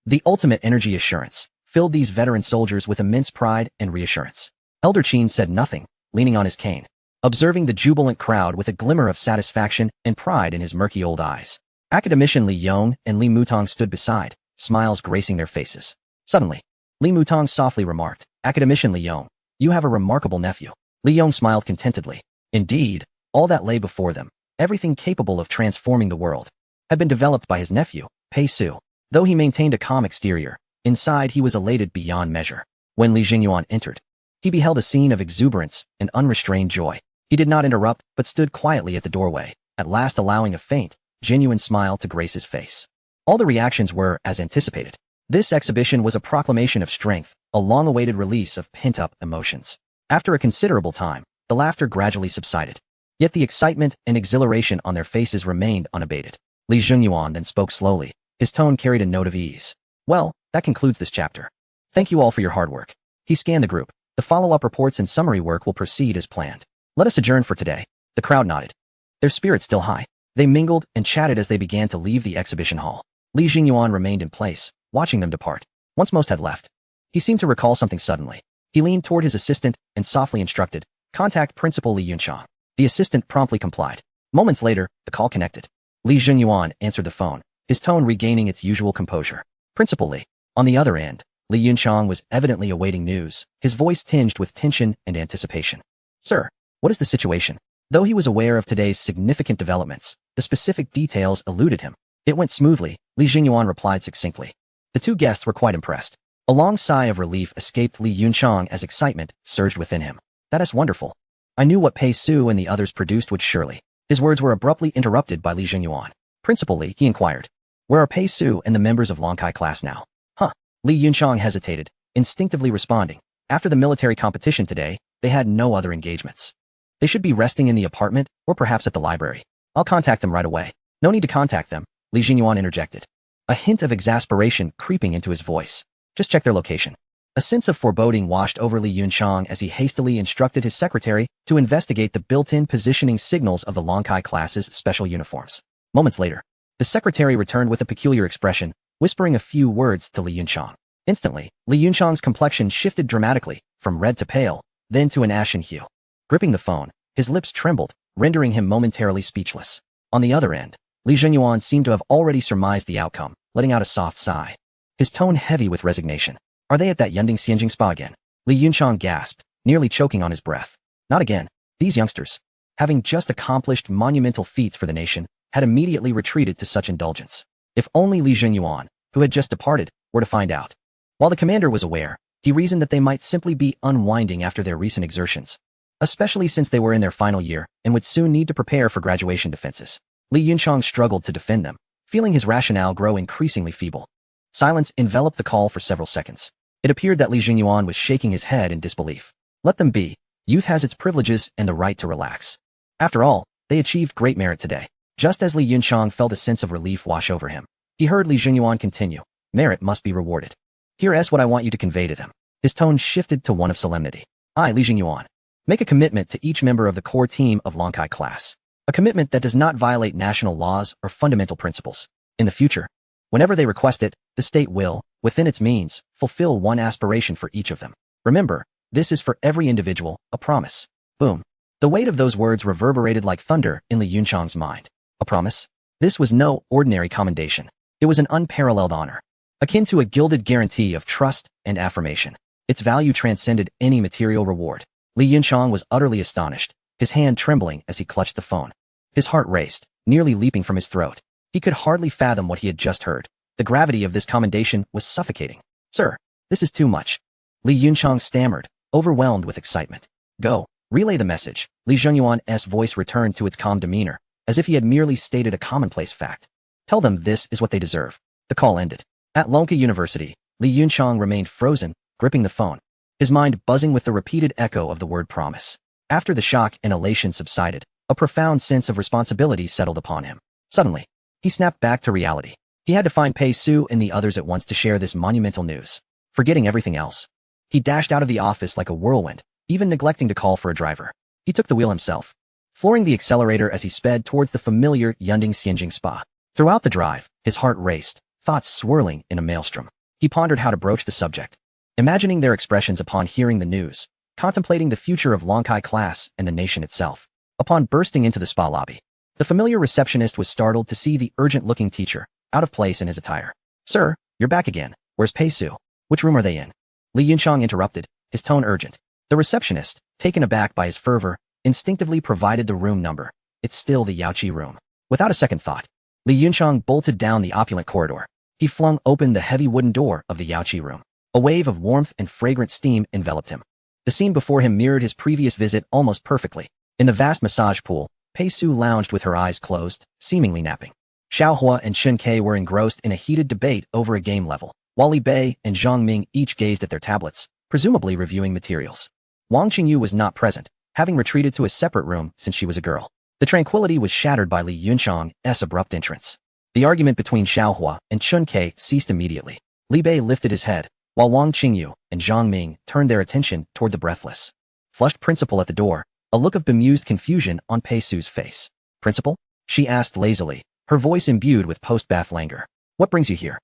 the ultimate energy assurance, filled these veteran soldiers with immense pride and reassurance. Elder Qin said nothing, leaning on his cane. observing the jubilant crowd with a glimmer of satisfaction and pride in his murky old eyes. Academician Li Yong and Li Mutong stood beside, smiles gracing their faces. Suddenly, Li Mutong softly remarked, "Academician Li Yong, you have a remarkable nephew." Li Yong smiled contentedly. Indeed, all that lay before them, everything capable of transforming the world, had been developed by his nephew, Pei Su. Though he maintained a calm exterior, inside he was elated beyond measure. When Li Jingyuan entered, he beheld a scene of exuberance and unrestrained joy. He did not interrupt, but stood quietly at the doorway, at last allowing a faint, genuine smile to grace his face. All the reactions were as anticipated. This exhibition was a proclamation of strength, a long-awaited release of pent-up emotions. After a considerable time, the laughter gradually subsided. Yet the excitement and exhilaration on their faces remained unabated. Li Jingyuan then spoke slowly. His tone carried a note of ease. "Well, that concludes this chapter. Thank you all for your hard work." He scanned the group. "The follow-up reports and summary work will proceed as planned. Let us adjourn for today." The crowd nodded, their spirits still high. They mingled and chatted as they began to leave the exhibition hall. Li Jingyuan remained in place, watching them depart. Once most had left, he seemed to recall something suddenly. He leaned toward his assistant and softly instructed, "Contact Principal Li Yunchang." The assistant promptly complied. Moments later, the call connected. Li Jingyuan answered the phone, his tone regaining its usual composure. "Principal Li." On the other end, Li Yunchang was evidently awaiting news, his voice tinged with tension and anticipation. "Sir, what is the situation?" Though he was aware of today's significant developments, the specific details eluded him. "It went smoothly," Li Jingyuan replied succinctly. The two guests were quite impressed. A long sigh of relief escaped Li Yunchang as excitement surged within him. "That is wonderful. I knew what Pei Su and the others produced would surely." His words were abruptly interrupted by Li Jingyuan. "Principal Li," he inquired, "where are Pei Su and the members of Lonkai class now?" "Huh." Li Yunchang hesitated, instinctively responding. After the military competition today, they had no other engagements. They should be resting in the apartment, or perhaps at the library. I'll contact them right away. "No need to contact them," Li Jingyuan interjected, a hint of exasperation creeping into his voice. "Just check their location." A sense of foreboding washed over Li Yunchang as he hastily instructed his secretary to investigate the built-in positioning signals of the Lonkai class's special uniforms. Moments later, the secretary returned with a peculiar expression, whispering a few words to Li Yunchang. Instantly, Li Yunchang's complexion shifted dramatically, from red to pale, then to an ashen hue. Gripping the phone, his lips trembled, rendering him momentarily speechless. On the other end, Li Jingyuan seemed to have already surmised the outcome, letting out a soft sigh, his tone heavy with resignation. "Are they at that Yunding Xianjing spa again?" Li Yunchang gasped, nearly choking on his breath. "Not again." These youngsters, having just accomplished monumental feats for the nation, had immediately retreated to such indulgence. If only Li Jingyuan, who had just departed, were to find out. While the commander was aware, he reasoned that they might simply be unwinding after their recent exertions, especially since they were in their final year and would soon need to prepare for graduation defenses. Li Yunchang struggled to defend them, feeling his rationale grow increasingly feeble. Silence enveloped the call for several seconds. It appeared that Li Jingyuan was shaking his head in disbelief. Let them be. Youth has its privileges and the right to relax. After all, they achieved great merit today. Just as Li Yunchang felt a sense of relief wash over him, he heard Li Jingyuan continue. "Merit must be rewarded. Here's what I want you to convey to them." His tone shifted to one of solemnity. "I, Li Jingyuan, make a commitment to each member of the core team of Lonkai class. A commitment that does not violate national laws or fundamental principles. In the future, whenever they request it, the state will, within its means, fulfill one aspiration for each of them. Remember, this is for every individual, a promise." Boom. The weight of those words reverberated like thunder in Li Yunchang's mind. A promise? This was no ordinary commendation. It was an unparalleled honor, akin to a gilded guarantee of trust and affirmation. Its value transcended any material reward. Li Yunchang was utterly astonished, his hand trembling as he clutched the phone. His heart raced, nearly leaping from his throat. He could hardly fathom what he had just heard. The gravity of this commendation was suffocating. "Sir, this is too much." Li Yunchang stammered, overwhelmed with excitement. "Go, relay the message." Li Jingyuan's voice returned to its calm demeanor, as if he had merely stated a commonplace fact. "Tell them this is what they deserve." The call ended. At Lonkai University, Li Yunchang remained frozen, gripping the phone, his mind buzzing with the repeated echo of the word promise. After the shock and elation subsided, a profound sense of responsibility settled upon him. Suddenly, he snapped back to reality. He had to find Pei Su and the others at once to share this monumental news. Forgetting everything else, he dashed out of the office like a whirlwind, even neglecting to call for a driver. He took the wheel himself, flooring the accelerator as he sped towards the familiar Yunding Xianjing spa. Throughout the drive, his heart raced, thoughts swirling in a maelstrom. He pondered how to broach the subject, imagining their expressions upon hearing the news, contemplating the future of Lonkai class and the nation itself. Upon bursting into the spa lobby, the familiar receptionist was startled to see the urgent-looking teacher, out of place in his attire. "Sir, you're back again. Where's Pei-Su? Which room are they in?" Li Yunchang interrupted, his tone urgent. The receptionist, taken aback by his fervor, instinctively provided the room number. "It's still the Yaoqi room." Without a second thought, Li Yunchang bolted down the opulent corridor. He flung open the heavy wooden door of the Yaoqi room. A wave of warmth and fragrant steam enveloped him. The scene before him mirrored his previous visit almost perfectly. In the vast massage pool, Pei-Su lounged with her eyes closed, seemingly napping. Xiaohua and Chen Ke were engrossed in a heated debate over a game level, while Li Bei and Zhang Ming each gazed at their tablets, presumably reviewing materials. Wang Qingyu was not present, having retreated to a separate room since she was a girl. The tranquility was shattered by Li Yunchang's abrupt entrance. The argument between Xiaohua and Chen Ke ceased immediately. Li Bei lifted his head, while Wang Qingyu and Zhang Ming turned their attention toward the breathless, flushed principal at the door, a look of bemused confusion on Pei-Su's face. "Principal?" she asked lazily, her voice imbued with post-bath languor. "What brings you here?"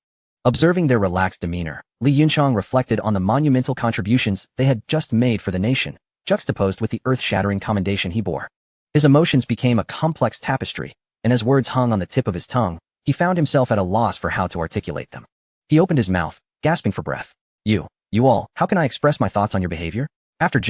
Observing their relaxed demeanor, Li Yunchang reflected on the monumental contributions they had just made for the nation, juxtaposed with the earth-shattering commendation he bore. His emotions became a complex tapestry, and as words hung on the tip of his tongue, he found himself at a loss for how to articulate them. He opened his mouth, gasping for breath. You all, how can I express my thoughts on your behavior? After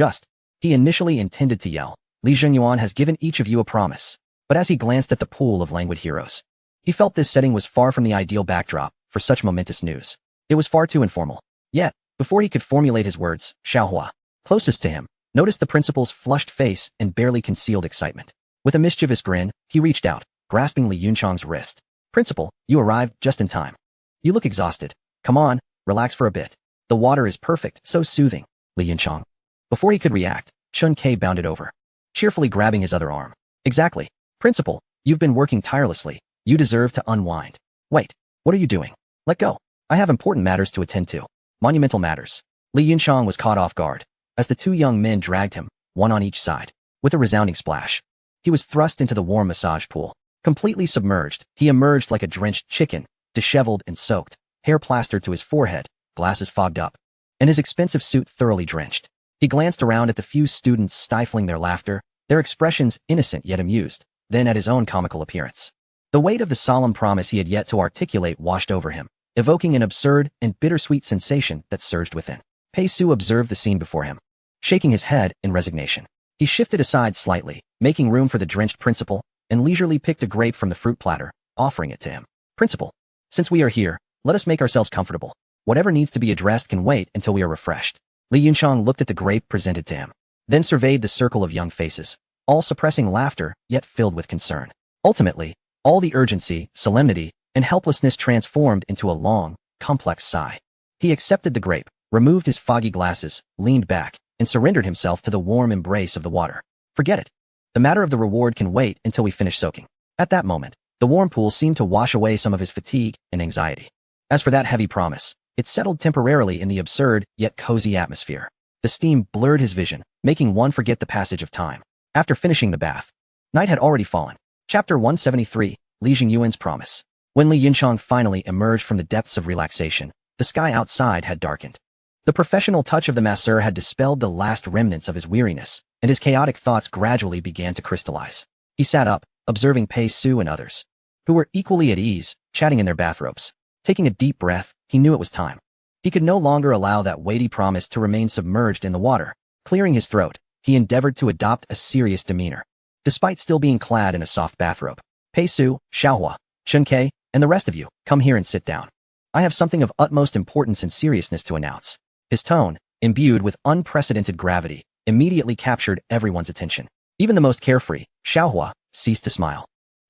he initially intended to yell, "Li Zhenyuan has given each of you a promise." But as he glanced at the pool of languid heroes, he felt this setting was far from the ideal backdrop for such momentous news. It was far too informal. Yet, before he could formulate his words, Xiaohua, closest to him, noticed the principal's flushed face and barely concealed excitement. With a mischievous grin, he reached out, grasping Li Yunchang's wrist. "Principal, you arrived just in time. You look exhausted. Come on, relax for a bit. The water is perfect, so soothing." Li Yunchang. Before he could react, Chen Ke bounded over, cheerfully grabbing his other arm. "Exactly. Principal, you've been working tirelessly. You deserve to unwind." "Wait, what are you doing? Let go. I have important matters to attend to. Monumental matters." Li Yunchang was caught off guard, as the two young men dragged him, one on each side. With a resounding splash, he was thrust into the warm massage pool. Completely submerged, he emerged like a drenched chicken, disheveled and soaked, hair plastered to his forehead, glasses fogged up, and his expensive suit thoroughly drenched. He glanced around at the few students stifling their laughter, their expressions innocent yet amused, then at his own comical appearance. The weight of the solemn promise he had yet to articulate washed over him, evoking an absurd and bittersweet sensation that surged within. Pei-Su observed the scene before him, shaking his head in resignation. He shifted aside slightly, making room for the drenched principal, and leisurely picked a grape from the fruit platter, offering it to him. "Principal, since we are here, let us make ourselves comfortable. Whatever needs to be addressed can wait until we are refreshed." Li Yunchang looked at the grape presented to him, then surveyed the circle of young faces, all suppressing laughter yet filled with concern. Ultimately, all the urgency, solemnity, and helplessness transformed into a long, complex sigh. He accepted the grape, removed his foggy glasses, leaned back, and surrendered himself to the warm embrace of the water. "Forget it. The matter of the reward can wait until we finish soaking." At that moment, the warm pool seemed to wash away some of his fatigue and anxiety. As for that heavy promise, it settled temporarily in the absurd yet cozy atmosphere. The steam blurred his vision, making one forget the passage of time. After finishing the bath, night had already fallen. Chapter 173, Li Jingyuan's Promise. When Li Yunchang finally emerged from the depths of relaxation, the sky outside had darkened. The professional touch of the masseur had dispelled the last remnants of his weariness, and his chaotic thoughts gradually began to crystallize. He sat up, observing Pei-Su and others, who were equally at ease, chatting in their bathrobes. Taking a deep breath, he knew it was time. He could no longer allow that weighty promise to remain submerged in the water. Clearing his throat, he endeavored to adopt a serious demeanor. Despite still being clad in a soft bathrobe, Pei-Su, Xiaohua, Chen Ke, and the rest of you, come here and sit down. I have something of utmost importance and seriousness to announce. His tone, imbued with unprecedented gravity, immediately captured everyone's attention. Even the most carefree, Xiaohua, ceased to smile.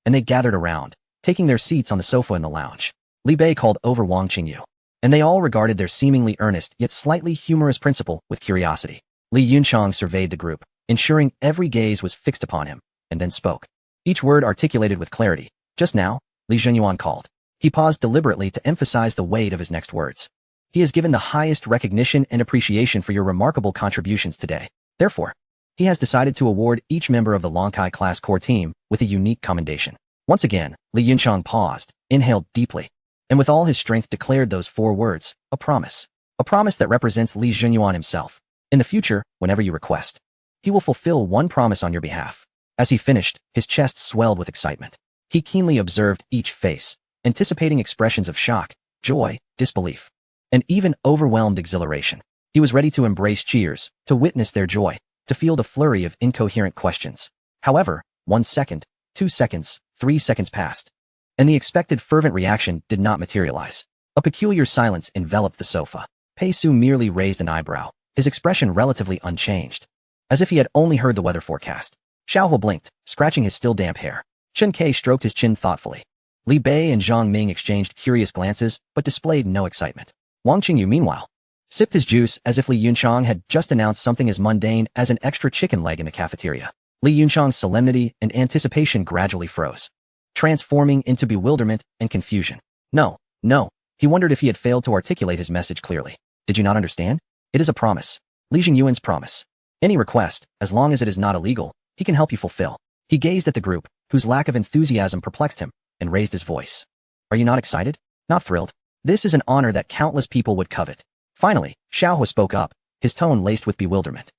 And they gathered around, taking their seats on the sofa in the lounge. Li Bei called over Wang Qingyu, and they all regarded their seemingly earnest yet slightly humorous principal with curiosity. Li Yunchang surveyed the group, ensuring every gaze was fixed upon him, and then spoke. Each word articulated with clarity. "Just now," Li Zhenyuan called. He paused deliberately to emphasize the weight of his next words. "He has given the highest recognition and appreciation for your remarkable contributions today. Therefore, he has decided to award each member of the Lonkai class core team with a unique commendation." Once again, Li Yunchang paused, inhaled deeply, and with all his strength declared those 4 words, a promise. A promise that represents Li Zhenyuan himself. In the future, whenever you request, he will fulfill one promise on your behalf. As he finished, his chest swelled with excitement. He keenly observed each face, anticipating expressions of shock, joy, disbelief, and even overwhelmed exhilaration. He was ready to embrace cheers, to witness their joy, to feel the flurry of incoherent questions. However, 1 second, 2 seconds, 3 seconds passed, and the expected fervent reaction did not materialize. A peculiar silence enveloped the sofa. Pei Su merely raised an eyebrow, his expression relatively unchanged, as if he had only heard the weather forecast. Xiaohua blinked, scratching his still damp hair. Chen Kai stroked his chin thoughtfully. Li Bei and Zhang Ming exchanged curious glances, but displayed no excitement. Wang Qingyu, meanwhile, sipped his juice as if Li Yunchang had just announced something as mundane as an extra chicken leg in the cafeteria. Li Yunchang's solemnity and anticipation gradually froze, transforming into bewilderment and confusion. No. He wondered if he had failed to articulate his message clearly. Did you not understand? It is a promise. Li Jingyuan's promise. Any request, as long as it is not illegal, he can help you fulfill. He gazed at the group, whose lack of enthusiasm perplexed him, and raised his voice. Are you not excited? Not thrilled? This is an honor that countless people would covet. Finally, Xiaohua spoke up, his tone laced with bewilderment.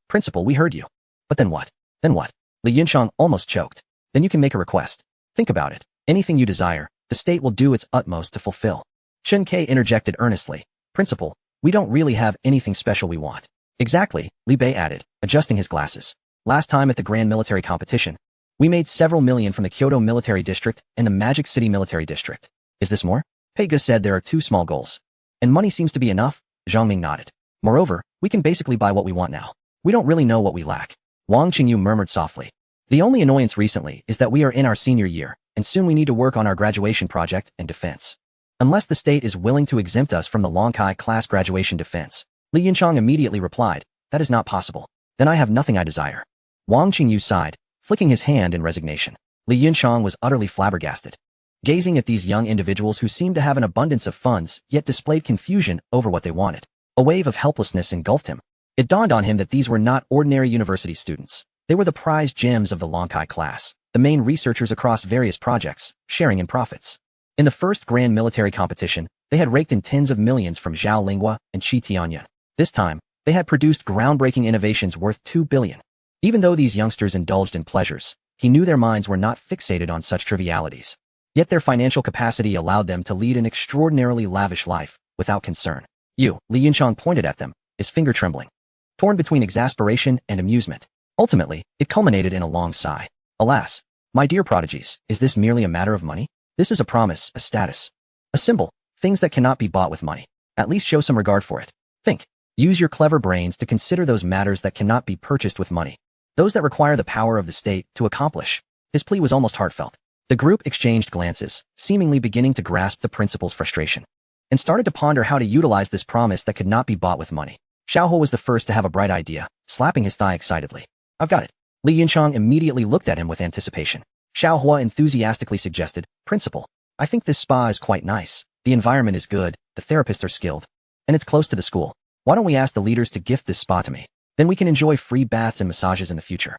Principal, we heard you. But then what? Then what? Li Yunchang almost choked. Then you can make a request. Think about it. Anything you desire, the state will do its utmost to fulfill. Chen Kai interjected earnestly. Principal, we don't really have anything special we want. Exactly, Li Bei added, adjusting his glasses. Last time at the Grand Military Competition, we made several million from the Kyoto Military District and the Magic City Military District. Is this more? Pei Ge said there are 2 small goals. And money seems to be enough, Zhang Ming nodded. Moreover, we can basically buy what we want now. We don't really know what we lack. Wang Qingyu murmured softly. The only annoyance recently is that we are in our senior year, and soon we need to work on our graduation project and defense. Unless the state is willing to exempt us from the Lonkai class graduation defense. Li Yunchang immediately replied, that is not possible. Then I have nothing I desire. Wang Qingyu sighed, flicking his hand in resignation. Li Yunchang was utterly flabbergasted, gazing at these young individuals who seemed to have an abundance of funds, yet displayed confusion over what they wanted. A wave of helplessness engulfed him. It dawned on him that these were not ordinary university students. They were the prized gems of the Lonkai class, the main researchers across various projects, sharing in profits. In the first grand military competition, they had raked in tens of millions from Zhao Linghua and Qi Tianyan. This time, they had produced groundbreaking innovations worth 2 billion. Even though these youngsters indulged in pleasures, he knew their minds were not fixated on such trivialities. Yet their financial capacity allowed them to lead an extraordinarily lavish life, without concern. Li Yunchang pointed at them, his finger trembling, torn between exasperation and amusement. Ultimately, it culminated in a long sigh. Alas, my dear prodigies, is this merely a matter of money? This is a promise, a status, a symbol, things that cannot be bought with money. At least show some regard for it. Think. Use your clever brains to consider those matters that cannot be purchased with money. Those that require the power of the state to accomplish. His plea was almost heartfelt. The group exchanged glances, seemingly beginning to grasp the principal's frustration, and started to ponder how to utilize this promise that could not be bought with money. Xiaohua was the first to have a bright idea, slapping his thigh excitedly. I've got it. Li Yunchang immediately looked at him with anticipation. Xiaohua enthusiastically suggested, Principal, I think this spa is quite nice. The environment is good, the therapists are skilled, and it's close to the school. Why don't we ask the leaders to gift this spa to me? Then we can enjoy free baths and massages in the future.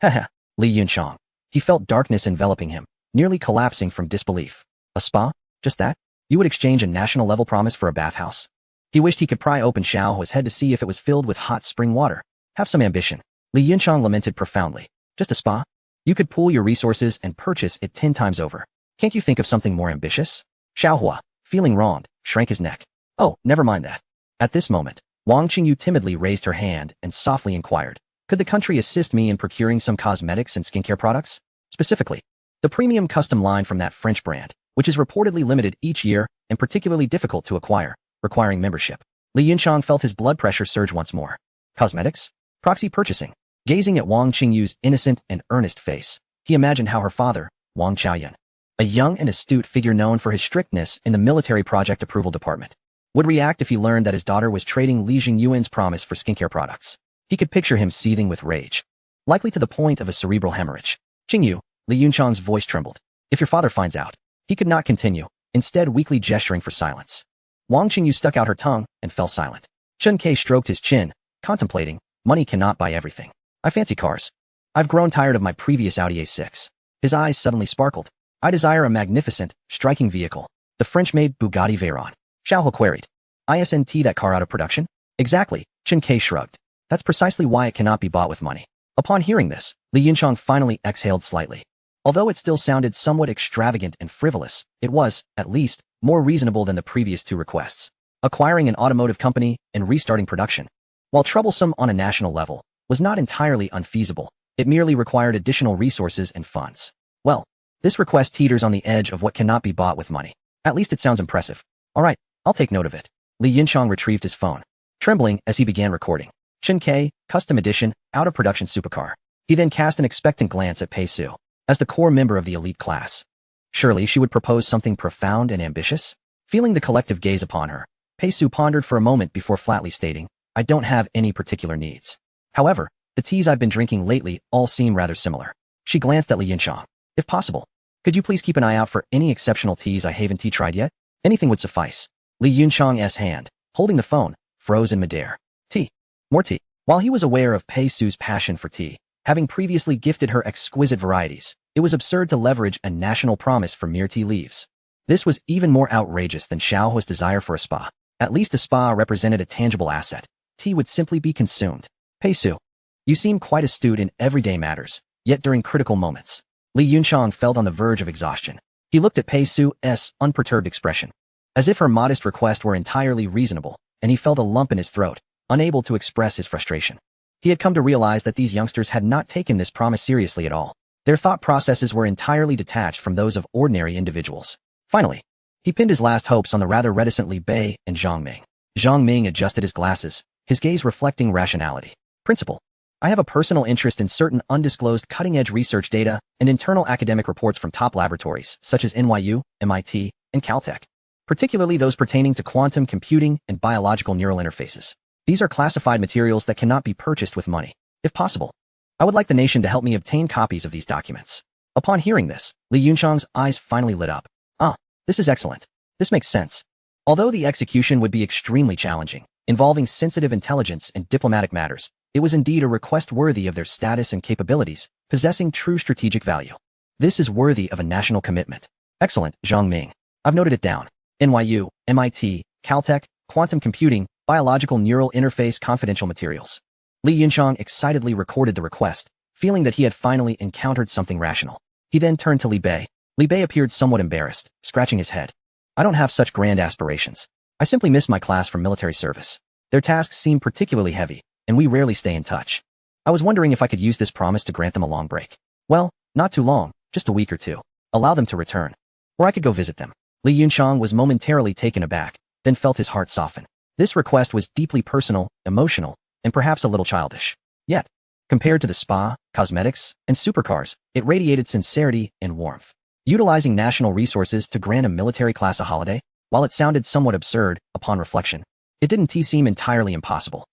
Haha, Li Yunchang. He felt darkness enveloping him, nearly collapsing from disbelief. A spa? Just that? You would exchange a national-level promise for a bathhouse? He wished he could pry open Xiaohua's head to see if it was filled with hot spring water. Have some ambition. Li Yunchang lamented profoundly. Just a spa? You could pool your resources and purchase it 10 times over. Can't you think of something more ambitious? Xiaohua, feeling wronged, shrank his neck. Oh, never mind that. At this moment, Wang Qingyu timidly raised her hand and softly inquired, could the country assist me in procuring some cosmetics and skincare products? Specifically, the premium custom line from that French brand, which is reportedly limited each year and particularly difficult to acquire, requiring membership. Li Yunchang felt his blood pressure surge once more. Cosmetics? Proxy purchasing. Gazing at Wang Qingyu's innocent and earnest face, he imagined how her father, Wang Chaoyan, a young and astute figure known for his strictness in the military project approval department, would react if he learned that his daughter was trading Li Jingyuan's promise for skincare products. He could picture him seething with rage, likely to the point of a cerebral hemorrhage. Qingyu, Li Yunchang's voice trembled. If your father finds out. He could not continue, instead weakly gesturing for silence. Wang Qingyu stuck out her tongue and fell silent. Chen Kai stroked his chin, contemplating, money cannot buy everything. I fancy cars. I've grown tired of my previous Audi A6. His eyes suddenly sparkled. I desire a magnificent, striking vehicle. The French-made Bugatti Veyron. Xiaohua queried. Isn't that car out of production? Exactly, Chen Kai shrugged. That's precisely why it cannot be bought with money. Upon hearing this, Li Yunchang finally exhaled slightly. Although it still sounded somewhat extravagant and frivolous, it was, at least, more reasonable than the previous two requests. Acquiring an automotive company and restarting production, while troublesome on a national level, was not entirely unfeasible. It merely required additional resources and funds. Well, this request teeters on the edge of what cannot be bought with money. At least it sounds impressive. All right, I'll take note of it. Li Yunchang retrieved his phone, trembling as he began recording. Chen K, custom edition, out-of-production supercar. He then cast an expectant glance at Pei Su, as the core member of the elite class. Surely she would propose something profound and ambitious? Feeling the collective gaze upon her, Pei Su pondered for a moment before flatly stating, I don't have any particular needs. However, the teas I've been drinking lately all seem rather similar. She glanced at Li Yunchang. If possible, could you please keep an eye out for any exceptional teas I haven't tried yet? Anything would suffice. Li Yunchang's hand, holding the phone, froze in midair. Tea. More tea. While he was aware of Pei Su's passion for tea, having previously gifted her exquisite varieties, it was absurd to leverage a national promise for mere tea leaves. This was even more outrageous than Xiaohua's desire for a spa. At least a spa represented a tangible asset. Tea would simply be consumed. Pei Su, you seem quite astute in everyday matters, yet during critical moments. Li Yunchang felt on the verge of exhaustion. He looked at Pei Su's unperturbed expression, as if her modest request were entirely reasonable, and he felt a lump in his throat, unable to express his frustration. He had come to realize that these youngsters had not taken this promise seriously at all. Their thought processes were entirely detached from those of ordinary individuals. Finally, he pinned his last hopes on the rather reticent Li Bei and Zhang Ming. Zhang Ming adjusted his glasses, his gaze reflecting rationality. Principal, I have a personal interest in certain undisclosed cutting-edge research data and internal academic reports from top laboratories, such as NYU, MIT, and Caltech, particularly those pertaining to quantum computing and biological neural interfaces. These are classified materials that cannot be purchased with money. If possible, I would like the nation to help me obtain copies of these documents. Upon hearing this, Li Yunchang's eyes finally lit up. Ah, this is excellent. This makes sense. Although the execution would be extremely challenging, involving sensitive intelligence and diplomatic matters, it was indeed a request worthy of their status and capabilities, possessing true strategic value. This is worthy of a national commitment. Excellent, Zhang Ming. I've noted it down. NYU, MIT, Caltech, quantum computing, biological neural interface confidential materials. Li Yunchang excitedly recorded the request, feeling that he had finally encountered something rational. He then turned to Li Bei. Li Bei appeared somewhat embarrassed, scratching his head. I don't have such grand aspirations. I simply miss my class from military service. Their tasks seem particularly heavy, and we rarely stay in touch. I was wondering if I could use this promise to grant them a long break. Well, not too long, just a week or two. Allow them to return. Or I could go visit them. Li Yunchang was momentarily taken aback, then felt his heart soften. This request was deeply personal, emotional, and perhaps a little childish. Yet, compared to the spa, cosmetics, and supercars, it radiated sincerity and warmth. Utilizing national resources to grant a military class a holiday, while it sounded somewhat absurd, upon reflection, it didn't seem entirely impossible.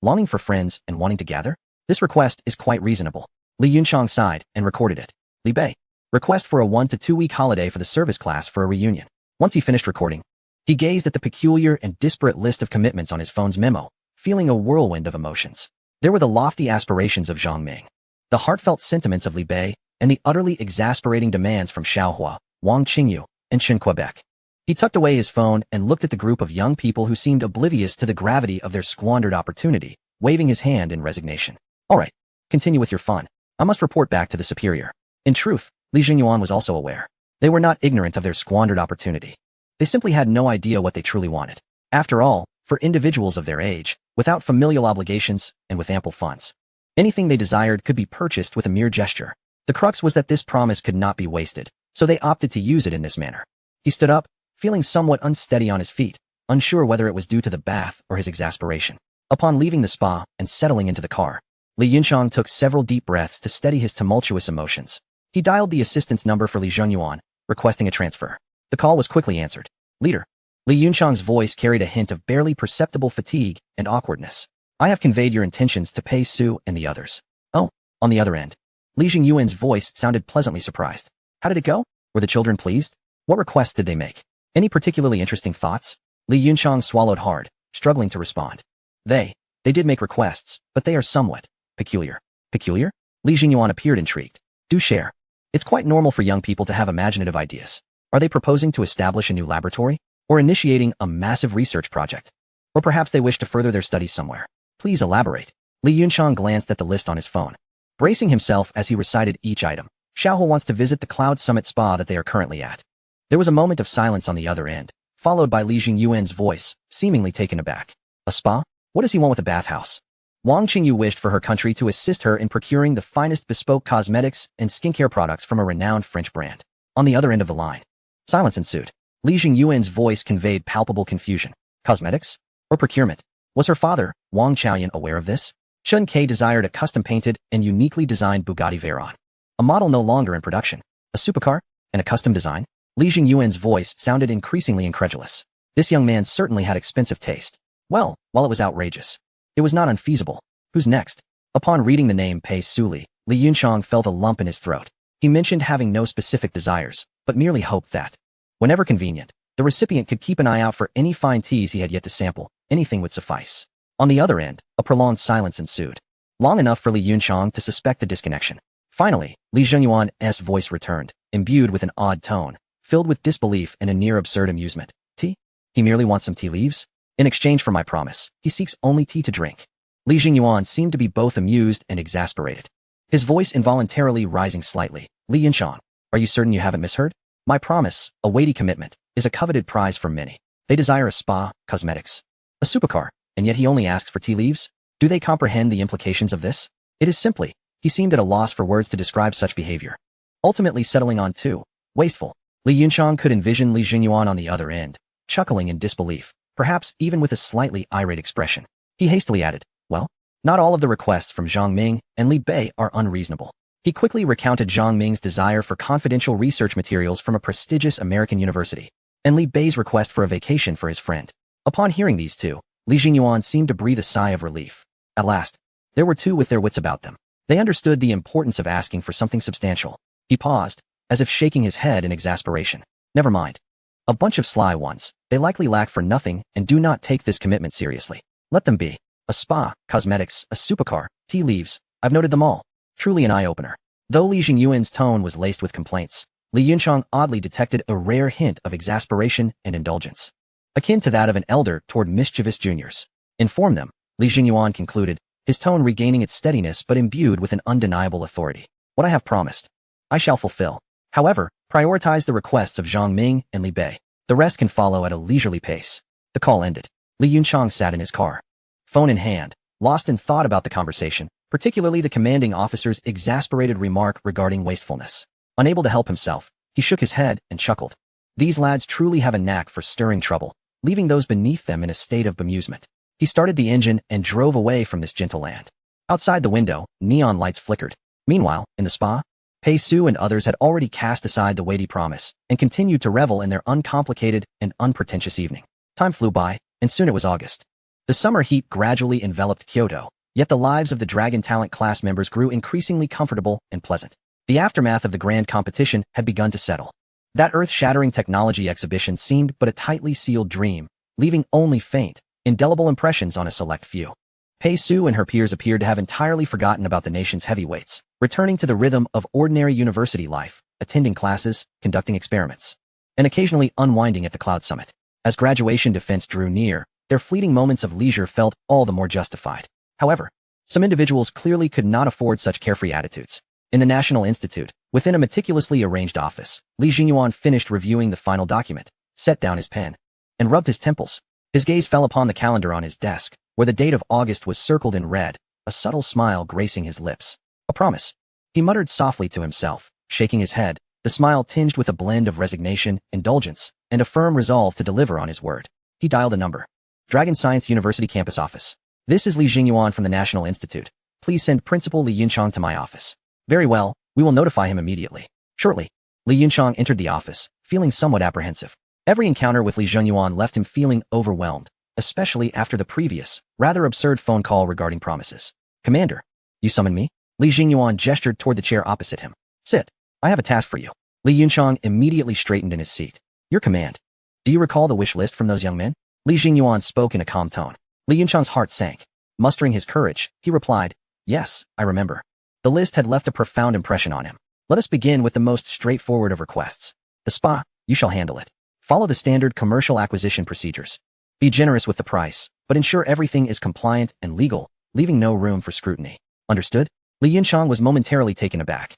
Longing for friends and wanting to gather? This request is quite reasonable. Li Yunchang sighed and recorded it. Li Bei, request for a 1 to 2 week holiday for the service class for a reunion. Once he finished recording, he gazed at the peculiar and disparate list of commitments on his phone's memo, feeling a whirlwind of emotions. There were the lofty aspirations of Zhang Ming, the heartfelt sentiments of Li Bei, and the utterly exasperating demands from Xiaohua, Wang Qingyu, and Chen Quebec. He tucked away his phone and looked at the group of young people who seemed oblivious to the gravity of their squandered opportunity, waving his hand in resignation. All right, continue with your fun. I must report back to the superior. In truth, Li Jingyuan was also aware. They were not ignorant of their squandered opportunity. They simply had no idea what they truly wanted. After all, for individuals of their age, without familial obligations, and with ample funds, anything they desired could be purchased with a mere gesture. The crux was that this promise could not be wasted, so they opted to use it in this manner. He stood up, feeling somewhat unsteady on his feet, unsure whether it was due to the bath or his exasperation. Upon leaving the spa and settling into the car, Li Yunchang took several deep breaths to steady his tumultuous emotions. He dialed the assistance number for Li Zhenyuan, requesting a transfer. The call was quickly answered. Leader. Li Yunchang's voice carried a hint of barely perceptible fatigue and awkwardness. I have conveyed your intentions to Pei Su and the others. Oh, on the other end. Li Jingyuan's voice sounded pleasantly surprised. How did it go? Were the children pleased? What requests did they make? Any particularly interesting thoughts? Li Yunchang swallowed hard, struggling to respond. They did make requests, but they are somewhat peculiar. Peculiar? Li Jingyuan appeared intrigued. Do share. It's quite normal for young people to have imaginative ideas. Are they proposing to establish a new laboratory? Or initiating a massive research project? Or perhaps they wish to further their studies somewhere? Please elaborate. Li Yunchang glanced at the list on his phone, bracing himself as he recited each item. Xiaohu wants to visit the Cloud Summit spa that they are currently at. There was a moment of silence on the other end, followed by Li Jingyuan's voice, seemingly taken aback. A spa? What does he want with a bathhouse? Wang Qingyu wished for her country to assist her in procuring the finest bespoke cosmetics and skincare products from a renowned French brand. On the other end of the line, silence ensued. Li Jingyuan's voice conveyed palpable confusion. Cosmetics? Or procurement? Was her father, Wang Chaoyan, aware of this? Chun Ke desired a custom-painted and uniquely designed Bugatti Veyron. A model no longer in production. A supercar? And a custom design? Li Jingyuan's voice sounded increasingly incredulous. This young man certainly had expensive taste. Well, while it was outrageous, it was not unfeasible. Who's next? Upon reading the name Pei Suli, Li Yunchang felt a lump in his throat. He mentioned having no specific desires, but merely hoped that, whenever convenient, the recipient could keep an eye out for any fine teas he had yet to sample. Anything would suffice. On the other end, a prolonged silence ensued, long enough for Li Yunchang to suspect a disconnection. Finally, Li Zhenyuan's voice returned, imbued with an odd tone, filled with disbelief and a near-absurd amusement. Tea? He merely wants some tea leaves? In exchange for my promise, he seeks only tea to drink. Li Jingyuan seemed to be both amused and exasperated, his voice involuntarily rising slightly. Li Yunchang, are you certain you haven't misheard? My promise, a weighty commitment, is a coveted prize for many. They desire a spa, cosmetics, a supercar, and yet he only asks for tea leaves? Do they comprehend the implications of this? It is simply, he seemed at a loss for words to describe such behavior. Ultimately settling on too wasteful. Li Yunchang could envision Li Jingyuan on the other end, chuckling in disbelief, perhaps even with a slightly irate expression. He hastily added, well, not all of the requests from Zhang Ming and Li Bei are unreasonable. He quickly recounted Zhang Ming's desire for confidential research materials from a prestigious American university, and Li Bei's request for a vacation for his friend. Upon hearing these two, Li Jingyuan seemed to breathe a sigh of relief. At last, there were two with their wits about them. They understood the importance of asking for something substantial. He paused, as if shaking his head in exasperation. Never mind. A bunch of sly ones. They likely lack for nothing and do not take this commitment seriously. Let them be. A spa, cosmetics, a supercar, tea leaves. I've noted them all. Truly an eye-opener. Though Li Jingyuan's tone was laced with complaints, Li Yunchang oddly detected a rare hint of exasperation and indulgence, akin to that of an elder toward mischievous juniors. Inform them, Li Jingyuan concluded, his tone regaining its steadiness but imbued with an undeniable authority. What I have promised, I shall fulfill. However, prioritize the requests of Zhang Ming and Li Bei. The rest can follow at a leisurely pace. The call ended. Li Yunchang sat in his car, phone in hand, lost in thought about the conversation, particularly the commanding officer's exasperated remark regarding wastefulness. Unable to help himself, he shook his head and chuckled. These lads truly have a knack for stirring trouble, leaving those beneath them in a state of bemusement. He started the engine and drove away from this gentle land. Outside the window, neon lights flickered. Meanwhile, in the spa, Pei Su and others had already cast aside the weighty promise and continued to revel in their uncomplicated and unpretentious evening. Time flew by, and soon it was August. The summer heat gradually enveloped Kyoto, yet the lives of the Dragon Talent class members grew increasingly comfortable and pleasant. The aftermath of the grand competition had begun to settle. That earth-shattering technology exhibition seemed but a tightly sealed dream, leaving only faint, indelible impressions on a select few. Pei Su and her peers appeared to have entirely forgotten about the nation's heavyweights, returning to the rhythm of ordinary university life, attending classes, conducting experiments, and occasionally unwinding at the Cloud Summit. As graduation defense drew near, their fleeting moments of leisure felt all the more justified. However, some individuals clearly could not afford such carefree attitudes. In the National Institute, within a meticulously arranged office, Li Jingyuan finished reviewing the final document, set down his pen, and rubbed his temples. His gaze fell upon the calendar on his desk, where the date of August was circled in red, a subtle smile gracing his lips. A promise. He muttered softly to himself, shaking his head, the smile tinged with a blend of resignation, indulgence, and a firm resolve to deliver on his word. He dialed a number. Dragon Science University Campus Office. This is Li Jingyuan from the National Institute. Please send Principal Li Yunchang to my office. Very well, we will notify him immediately. Shortly, Li Yunchang entered the office, feeling somewhat apprehensive. Every encounter with Li Zhenyuan left him feeling overwhelmed, especially after the previous, rather absurd phone call regarding promises. Commander, you summoned me? Li Zhenyuan gestured toward the chair opposite him. Sit. I have a task for you. Li Yunchang immediately straightened in his seat. Your command. Do you recall the wish list from those young men? Li Zhenyuan spoke in a calm tone. Li Yunchang's heart sank. Mustering his courage, he replied, yes, I remember. The list had left a profound impression on him. Let us begin with the most straightforward of requests. The spa, you shall handle it. Follow the standard commercial acquisition procedures. Be generous with the price, but ensure everything is compliant and legal. leaving no room for scrutiny. Understood? Li Yunchang was momentarily taken aback.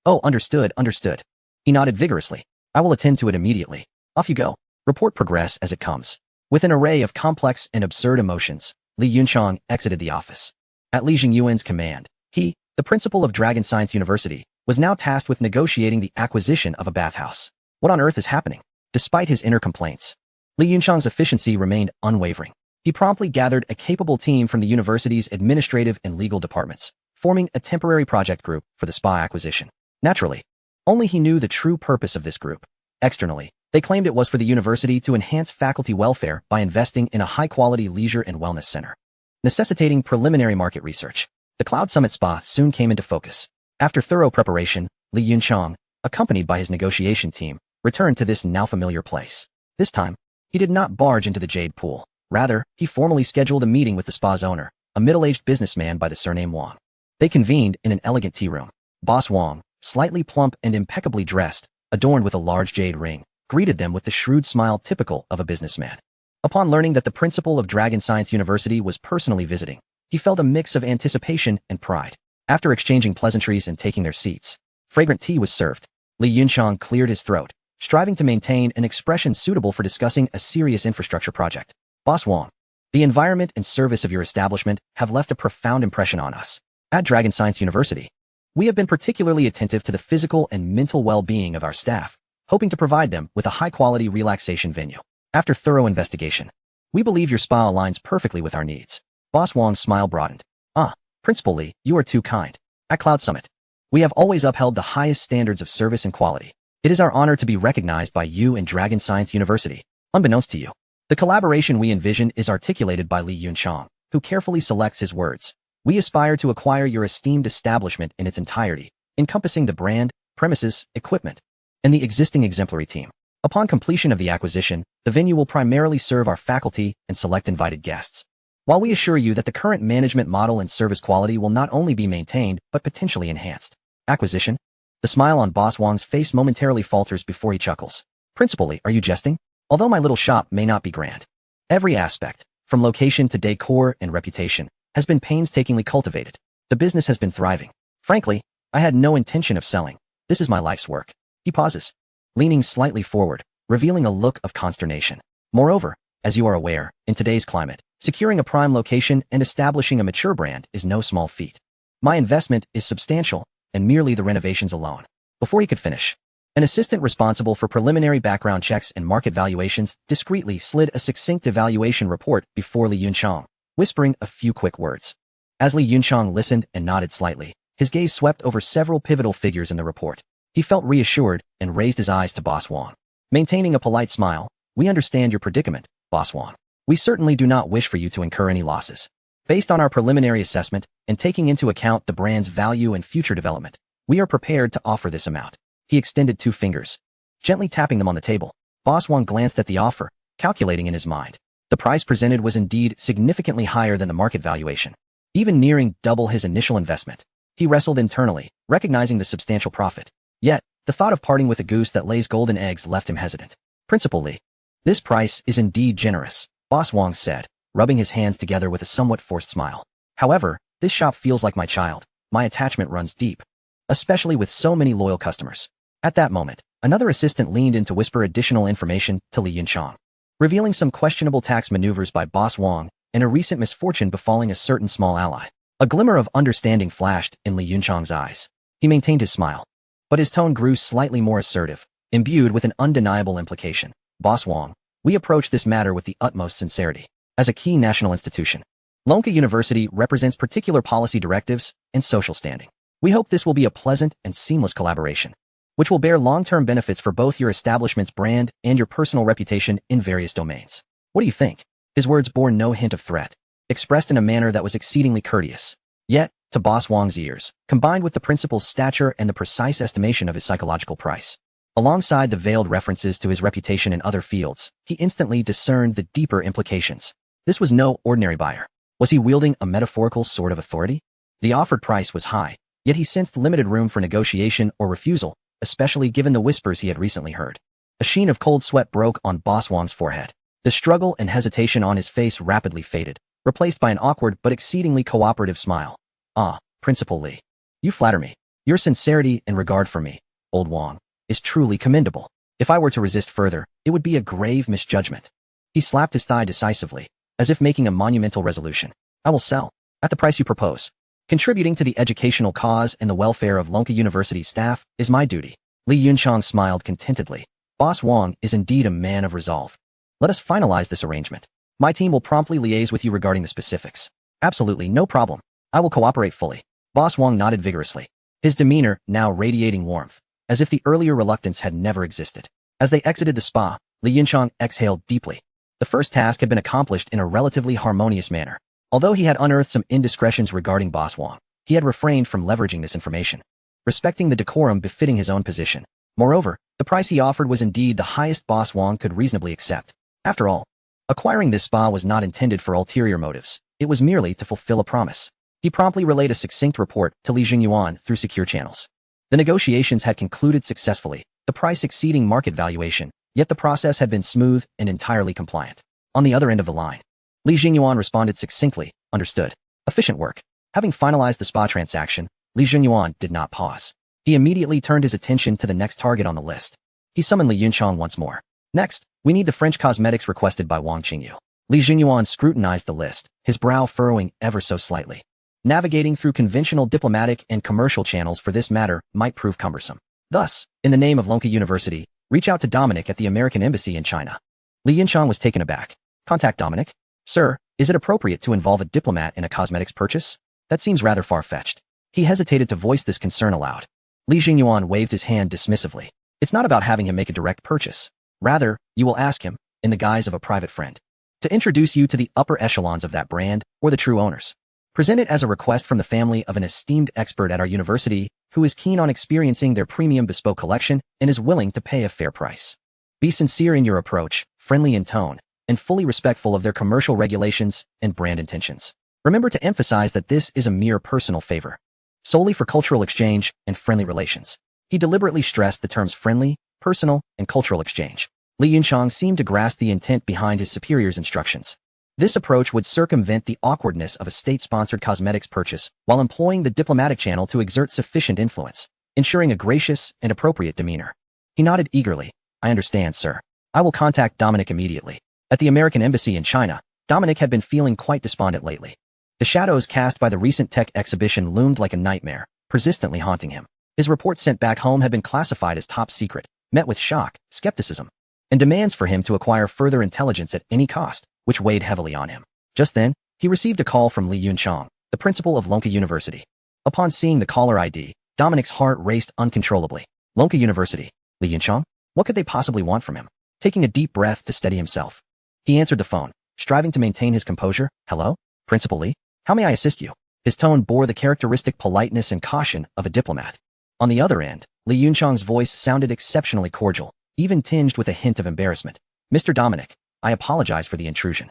Oh, understood, understood. He nodded vigorously. I will attend to it immediately. Off you go. Report progress as it comes. With an array of complex and absurd emotions, Li Yunchang exited the office. At Li Jingyuan's command, he, the principal of Dragon Science University, was now tasked with negotiating the acquisition of a bathhouse. What on earth is happening? Despite his inner complaints, Li Yunchang's efficiency remained unwavering. He promptly gathered a capable team from the university's administrative and legal departments, forming a temporary project group for the spa acquisition. Naturally, only he knew the true purpose of this group. Externally, they claimed it was for the university to enhance faculty welfare by investing in a high-quality leisure and wellness center, necessitating preliminary market research. The Cloud Summit Spa soon came into focus. After thorough preparation, Li Yunchang, accompanied by his negotiation team, returned to this now familiar place. This time, he did not barge into the Jade Pool. Rather, he formally scheduled a meeting with the spa's owner, a middle-aged businessman by the surname Wang. They convened in an elegant tea room. Boss Wang, slightly plump and impeccably dressed, adorned with a large jade ring, greeted them with the shrewd smile typical of a businessman. Upon learning that the principal of Dragon Science University was personally visiting, he felt a mix of anticipation and pride. After exchanging pleasantries and taking their seats, fragrant tea was served. Li Yunchang cleared his throat, striving to maintain an expression suitable for discussing a serious infrastructure project. Boss Wang, the environment and service of your establishment have left a profound impression on us. At Dragon Science University, we have been particularly attentive to the physical and mental well-being of our staff, hoping to provide them with a high-quality relaxation venue. After thorough investigation, we believe your spa aligns perfectly with our needs. Boss Wang's smile broadened. Principal Li, you are too kind. At Cloud Summit, we have always upheld the highest standards of service and quality. It is our honor to be recognized by you and Dragon Science University. Unbeknownst to you, the collaboration we envision is articulated by Li Yunchang, who carefully selects his words. We aspire to acquire your esteemed establishment in its entirety, encompassing the brand, premises, equipment, and the existing exemplary team. Upon completion of the acquisition, the venue will primarily serve our faculty and select invited guests. While we assure you that the current management model and service quality will not only be maintained, but potentially enhanced. Acquisition? The smile on Boss Wang's face momentarily falters before he chuckles. Principal Li, are you jesting? Although my little shop may not be grand, every aspect, from location to decor and reputation, has been painstakingly cultivated. The business has been thriving. Frankly, I had no intention of selling. This is my life's work. He pauses, leaning slightly forward, revealing a look of consternation. Moreover, as you are aware, in today's climate, securing a prime location and establishing a mature brand is no small feat. My investment is substantial, and merely the renovations alone. Before he could finish, an assistant responsible for preliminary background checks and market valuations discreetly slid a succinct evaluation report before Li Yunchang, whispering a few quick words. As Li Yunchang listened and nodded slightly, his gaze swept over several pivotal figures in the report. He felt reassured and raised his eyes to Boss Wang. Maintaining a polite smile, we understand your predicament, Boss Wang. We certainly do not wish for you to incur any losses. Based on our preliminary assessment and taking into account the brand's value and future development, we are prepared to offer this amount. He extended 2 fingers, gently tapping them on the table. Boss Wang glanced at the offer, calculating in his mind. The price presented was indeed significantly higher than the market valuation, even nearing double his initial investment. He wrestled internally, recognizing the substantial profit. Yet, the thought of parting with a goose that lays golden eggs left him hesitant. Principal Li, this price is indeed generous, Boss Wang said, rubbing his hands together with a somewhat forced smile. However, this shop feels like my child. My attachment runs deep, especially with so many loyal customers. At that moment, another assistant leaned in to whisper additional information to Li Yunchang, revealing some questionable tax maneuvers by Boss Wang and a recent misfortune befalling a certain small ally. A glimmer of understanding flashed in Li Yunchang's eyes. He maintained his smile, but his tone grew slightly more assertive, imbued with an undeniable implication. Boss Wang, we approach this matter with the utmost sincerity. As a key national institution, Lonka University represents particular policy directives and social standing. We hope this will be a pleasant and seamless collaboration, which will bear long-term benefits for both your establishment's brand and your personal reputation in various domains. What do you think? His words bore no hint of threat, expressed in a manner that was exceedingly courteous. Yet, to Boss Wang's ears, combined with the principal's stature and the precise estimation of his psychological price, alongside the veiled references to his reputation in other fields, he instantly discerned the deeper implications. This was no ordinary buyer. Was he wielding a metaphorical sword of authority? The offered price was high, yet he sensed limited room for negotiation or refusal, especially given the whispers he had recently heard. A sheen of cold sweat broke on Boss Wang's forehead. The struggle and hesitation on his face rapidly faded, replaced by an awkward but exceedingly cooperative smile. Ah, Principal Li. You flatter me. Your sincerity and regard for me, old Wang, is truly commendable. If I were to resist further, it would be a grave misjudgment. He slapped his thigh decisively, as if making a monumental resolution. I will sell, at the price you propose. Contributing to the educational cause and the welfare of Lonka University's staff is my duty. Li Yunchang smiled contentedly. Boss Wang is indeed a man of resolve. Let us finalize this arrangement. My team will promptly liaise with you regarding the specifics. Absolutely no problem. I will cooperate fully. Boss Wang nodded vigorously, his demeanor now radiating warmth, as if the earlier reluctance had never existed. As they exited the spa, Li Yunchang exhaled deeply. The first task had been accomplished in a relatively harmonious manner. Although he had unearthed some indiscretions regarding Boss Wang, he had refrained from leveraging this information, respecting the decorum befitting his own position. Moreover, the price he offered was indeed the highest Boss Wang could reasonably accept. After all, acquiring this spa was not intended for ulterior motives. It was merely to fulfill a promise. He promptly relayed a succinct report to Li Jingyuan through secure channels. The negotiations had concluded successfully, the price exceeding market valuation, yet the process had been smooth and entirely compliant. On the other end of the line, Li Jingyuan responded succinctly, understood. Efficient work. Having finalized the spa transaction, Li Jingyuan did not pause. He immediately turned his attention to the next target on the list. He summoned Li Yunchang once more. Next, we need the French cosmetics requested by Wang Qingyu. Li Jingyuan scrutinized the list, his brow furrowing ever so slightly. Navigating through conventional diplomatic and commercial channels for this matter might prove cumbersome. Thus, in the name of Lonka University, reach out to Dominic at the American Embassy in China. Li Yunchang was taken aback. Contact Dominic? Sir, is it appropriate to involve a diplomat in a cosmetics purchase? That seems rather far-fetched. He hesitated to voice this concern aloud. Li Jingyuan waved his hand dismissively. It's not about having him make a direct purchase. Rather, you will ask him, in the guise of a private friend, to introduce you to the upper echelons of that brand or the true owners. Present it as a request from the family of an esteemed expert at our university who is keen on experiencing their premium bespoke collection and is willing to pay a fair price. Be sincere in your approach, friendly in tone, and fully respectful of their commercial regulations and brand intentions. Remember to emphasize that this is a mere personal favor, solely for cultural exchange and friendly relations. He deliberately stressed the terms friendly, personal, and cultural exchange. Li Yunchang seemed to grasp the intent behind his superior's instructions. This approach would circumvent the awkwardness of a state-sponsored cosmetics purchase while employing the diplomatic channel to exert sufficient influence, ensuring a gracious and appropriate demeanor. He nodded eagerly. I understand, sir. I will contact Dominic immediately. At the American Embassy in China, Dominic had been feeling quite despondent lately. The shadows cast by the recent tech exhibition loomed like a nightmare, persistently haunting him. His report sent back home had been classified as top secret, met with shock, skepticism, and demands for him to acquire further intelligence at any cost, which weighed heavily on him. Just then, he received a call from Li Yunchang, the principal of Lonka University. Upon seeing the caller ID, Dominic's heart raced uncontrollably. Lonka University. Li Yunchang? What could they possibly want from him? Taking a deep breath to steady himself, he answered the phone, striving to maintain his composure. Hello? Principal Li? How may I assist you? His tone bore the characteristic politeness and caution of a diplomat. On the other end, Li Yunchang's voice sounded exceptionally cordial, even tinged with a hint of embarrassment. Mr. Dominic, I apologize for the intrusion.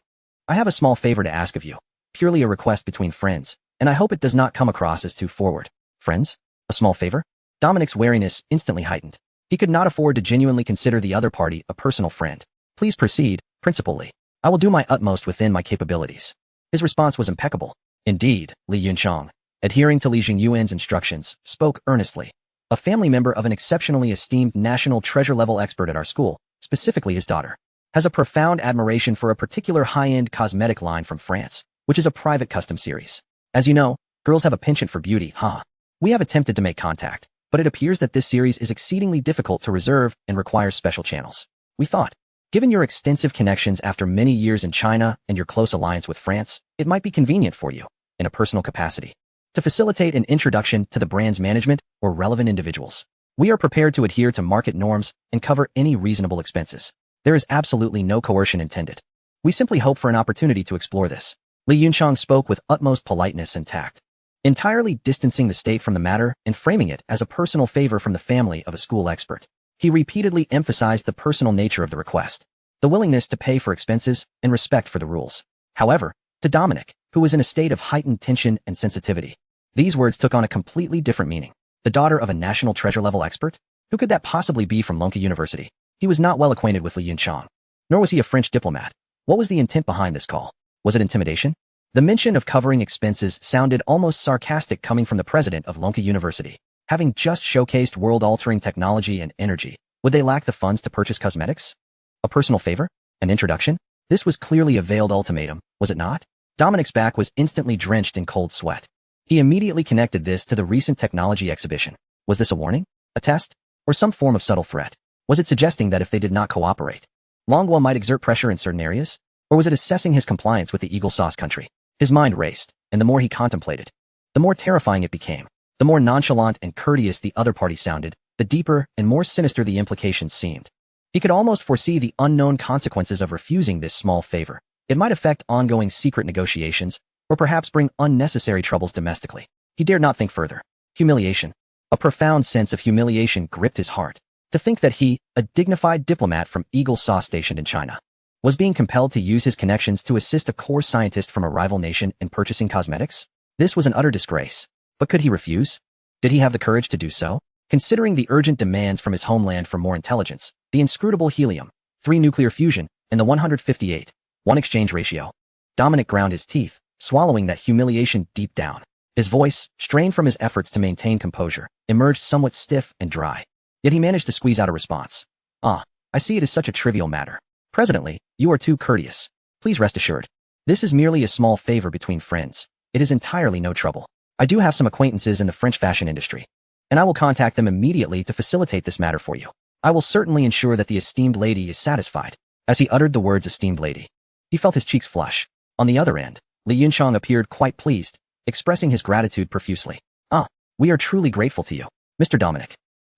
I have a small favor to ask of you, purely a request between friends, and I hope it does not come across as too forward. Friends? A small favor? Dominic's wariness instantly heightened. He could not afford to genuinely consider the other party a personal friend. Please proceed, Principal Li. I will do my utmost within my capabilities. His response was impeccable. Indeed, Li Yunchang, adhering to Li Jingyuan's instructions, spoke earnestly. A family member of an exceptionally esteemed national treasure-level expert at our school, specifically his daughter, has a profound admiration for a particular high-end cosmetic line from France, which is a private custom series. As you know, girls have a penchant for beauty, haha. We have attempted to make contact, but it appears that this series is exceedingly difficult to reserve and requires special channels. We thought, given your extensive connections after many years in China and your close alliance with France, it might be convenient for you, in a personal capacity, to facilitate an introduction to the brand's management or relevant individuals. We are prepared to adhere to market norms and cover any reasonable expenses. There is absolutely no coercion intended. We simply hope for an opportunity to explore this. Li Yunchang spoke with utmost politeness and tact, entirely distancing the state from the matter and framing it as a personal favor from the family of a school expert. He repeatedly emphasized the personal nature of the request, the willingness to pay for expenses, and respect for the rules. However, to Dominic, who was in a state of heightened tension and sensitivity, these words took on a completely different meaning. The daughter of a national treasure-level expert? Who could that possibly be from Lonka University? He was not well acquainted with Li Yunchang, nor was he a French diplomat. What was the intent behind this call? Was it intimidation? The mention of covering expenses sounded almost sarcastic coming from the president of Lonka University. Having just showcased world-altering technology and energy, would they lack the funds to purchase cosmetics? A personal favor? An introduction? This was clearly a veiled ultimatum, was it not? Dominic's back was instantly drenched in cold sweat. He immediately connected this to the recent technology exhibition. Was this a warning? A test? Or some form of subtle threat? Was it suggesting that if they did not cooperate, Longwa might exert pressure in certain areas? Or was it assessing his compliance with the Eagle Sauce country? His mind raced, and the more he contemplated, the more terrifying it became. The more nonchalant and courteous the other party sounded, the deeper and more sinister the implications seemed. He could almost foresee the unknown consequences of refusing this small favor. It might affect ongoing secret negotiations, or perhaps bring unnecessary troubles domestically. He dared not think further. Humiliation. A profound sense of humiliation gripped his heart. To think that he, a dignified diplomat from Eagle Sauce stationed in China, was being compelled to use his connections to assist a core scientist from a rival nation in purchasing cosmetics? This was an utter disgrace. But could he refuse? Did he have the courage to do so? Considering the urgent demands from his homeland for more intelligence, the inscrutable helium-3 nuclear fusion, and the 158:1 exchange ratio, Dominic ground his teeth, swallowing that humiliation deep down. His voice, strained from his efforts to maintain composure, emerged somewhat stiff and dry. Yet he managed to squeeze out a response. I see it as such a trivial matter. Presently, you are too courteous. Please rest assured. This is merely a small favor between friends. It is entirely no trouble. I do have some acquaintances in the French fashion industry, and I will contact them immediately to facilitate this matter for you. I will certainly ensure that the esteemed lady is satisfied. As he uttered the words esteemed lady, he felt his cheeks flush. On the other end, Li Yunchang appeared quite pleased, expressing his gratitude profusely. We are truly grateful to you, Mr. Dominic.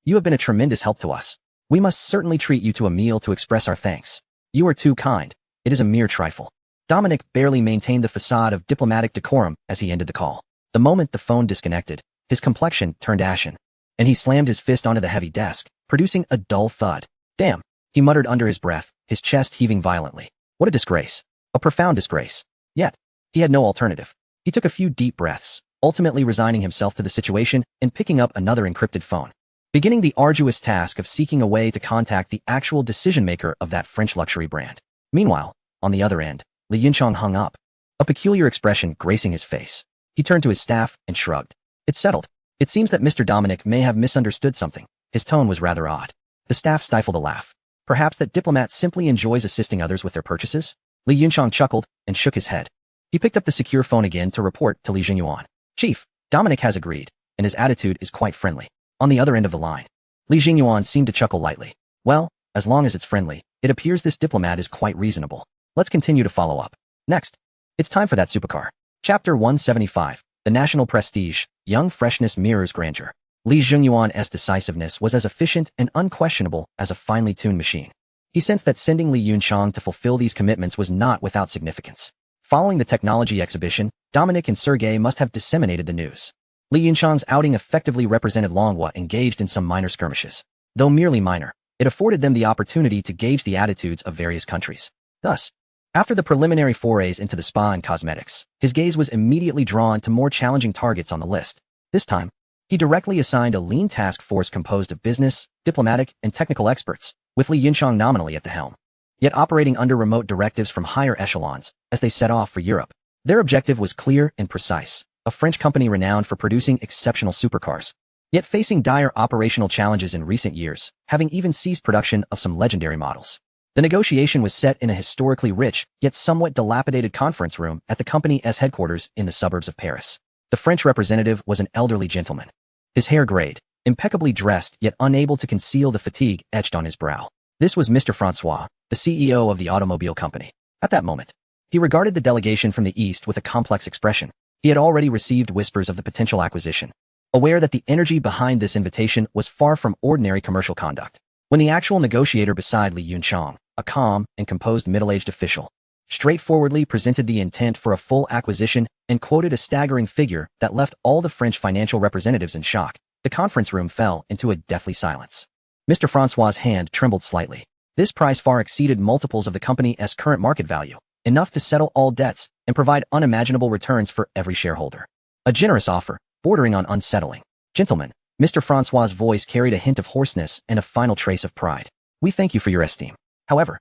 You have been a tremendous help to us. We must certainly treat you to a meal to express our thanks. You are too kind. It is a mere trifle. Dominic barely maintained the facade of diplomatic decorum as he ended the call. The moment the phone disconnected, his complexion turned ashen, and he slammed his fist onto the heavy desk, producing a dull thud. Damn, he muttered under his breath, his chest heaving violently. What a disgrace. A profound disgrace. Yet, he had no alternative. He took a few deep breaths, ultimately resigning himself to the situation and picking up another encrypted phone, beginning the arduous task of seeking a way to contact the actual decision-maker of that French luxury brand. Meanwhile, on the other end, Li Yunchang hung up, a peculiar expression gracing his face. He turned to his staff and shrugged. It's settled. It seems that Mr. Dominic may have misunderstood something. His tone was rather odd. The staff stifled a laugh. Perhaps that diplomat simply enjoys assisting others with their purchases? Li Yunchang chuckled and shook his head. He picked up the secure phone again to report to Li Jingyuan. Chief, Dominic has agreed, and his attitude is quite friendly. On the other end of the line, Li Jingyuan seemed to chuckle lightly. Well, as long as it's friendly, it appears this diplomat is quite reasonable. Let's continue to follow up. Next, it's time for that supercar. Chapter 175. The national prestige, young freshness mirrors grandeur. Li Jingyuan's decisiveness was as efficient and unquestionable as a finely tuned machine. He sensed that sending Li Yunchang to fulfill these commitments was not without significance. Following the technology exhibition, Dominic and Sergei must have disseminated the news. Li Yunchang's outing effectively represented Longhua engaged in some minor skirmishes. Though merely minor, it afforded them the opportunity to gauge the attitudes of various countries. Thus, after the preliminary forays into the spa and cosmetics, his gaze was immediately drawn to more challenging targets on the list. This time, he directly assigned a lean task force composed of business, diplomatic, and technical experts, with Li Yunchang nominally at the helm, yet operating under remote directives from higher echelons as they set off for Europe. Their objective was clear and precise, a French company renowned for producing exceptional supercars, yet facing dire operational challenges in recent years, having even ceased production of some legendary models. The negotiation was set in a historically rich, yet somewhat dilapidated conference room at the company's headquarters in the suburbs of Paris. The French representative was an elderly gentleman. His hair grayed, impeccably dressed yet unable to conceal the fatigue etched on his brow. This was Mr. Francois, the CEO of the automobile company. At that moment, he regarded the delegation from the east with a complex expression. He had already received whispers of the potential acquisition, aware that the energy behind this invitation was far from ordinary commercial conduct. When the actual negotiator beside Li Yunchang, a calm and composed middle-aged official, straightforwardly presented the intent for a full acquisition and quoted a staggering figure that left all the French financial representatives in shock, the conference room fell into a deathly silence. Mr. Francois's hand trembled slightly. This price far exceeded multiples of the company's current market value, enough to settle all debts and provide unimaginable returns for every shareholder. A generous offer, bordering on unsettling. Gentlemen, Mr. Francois's voice carried a hint of hoarseness and a final trace of pride. We thank you for your esteem. However,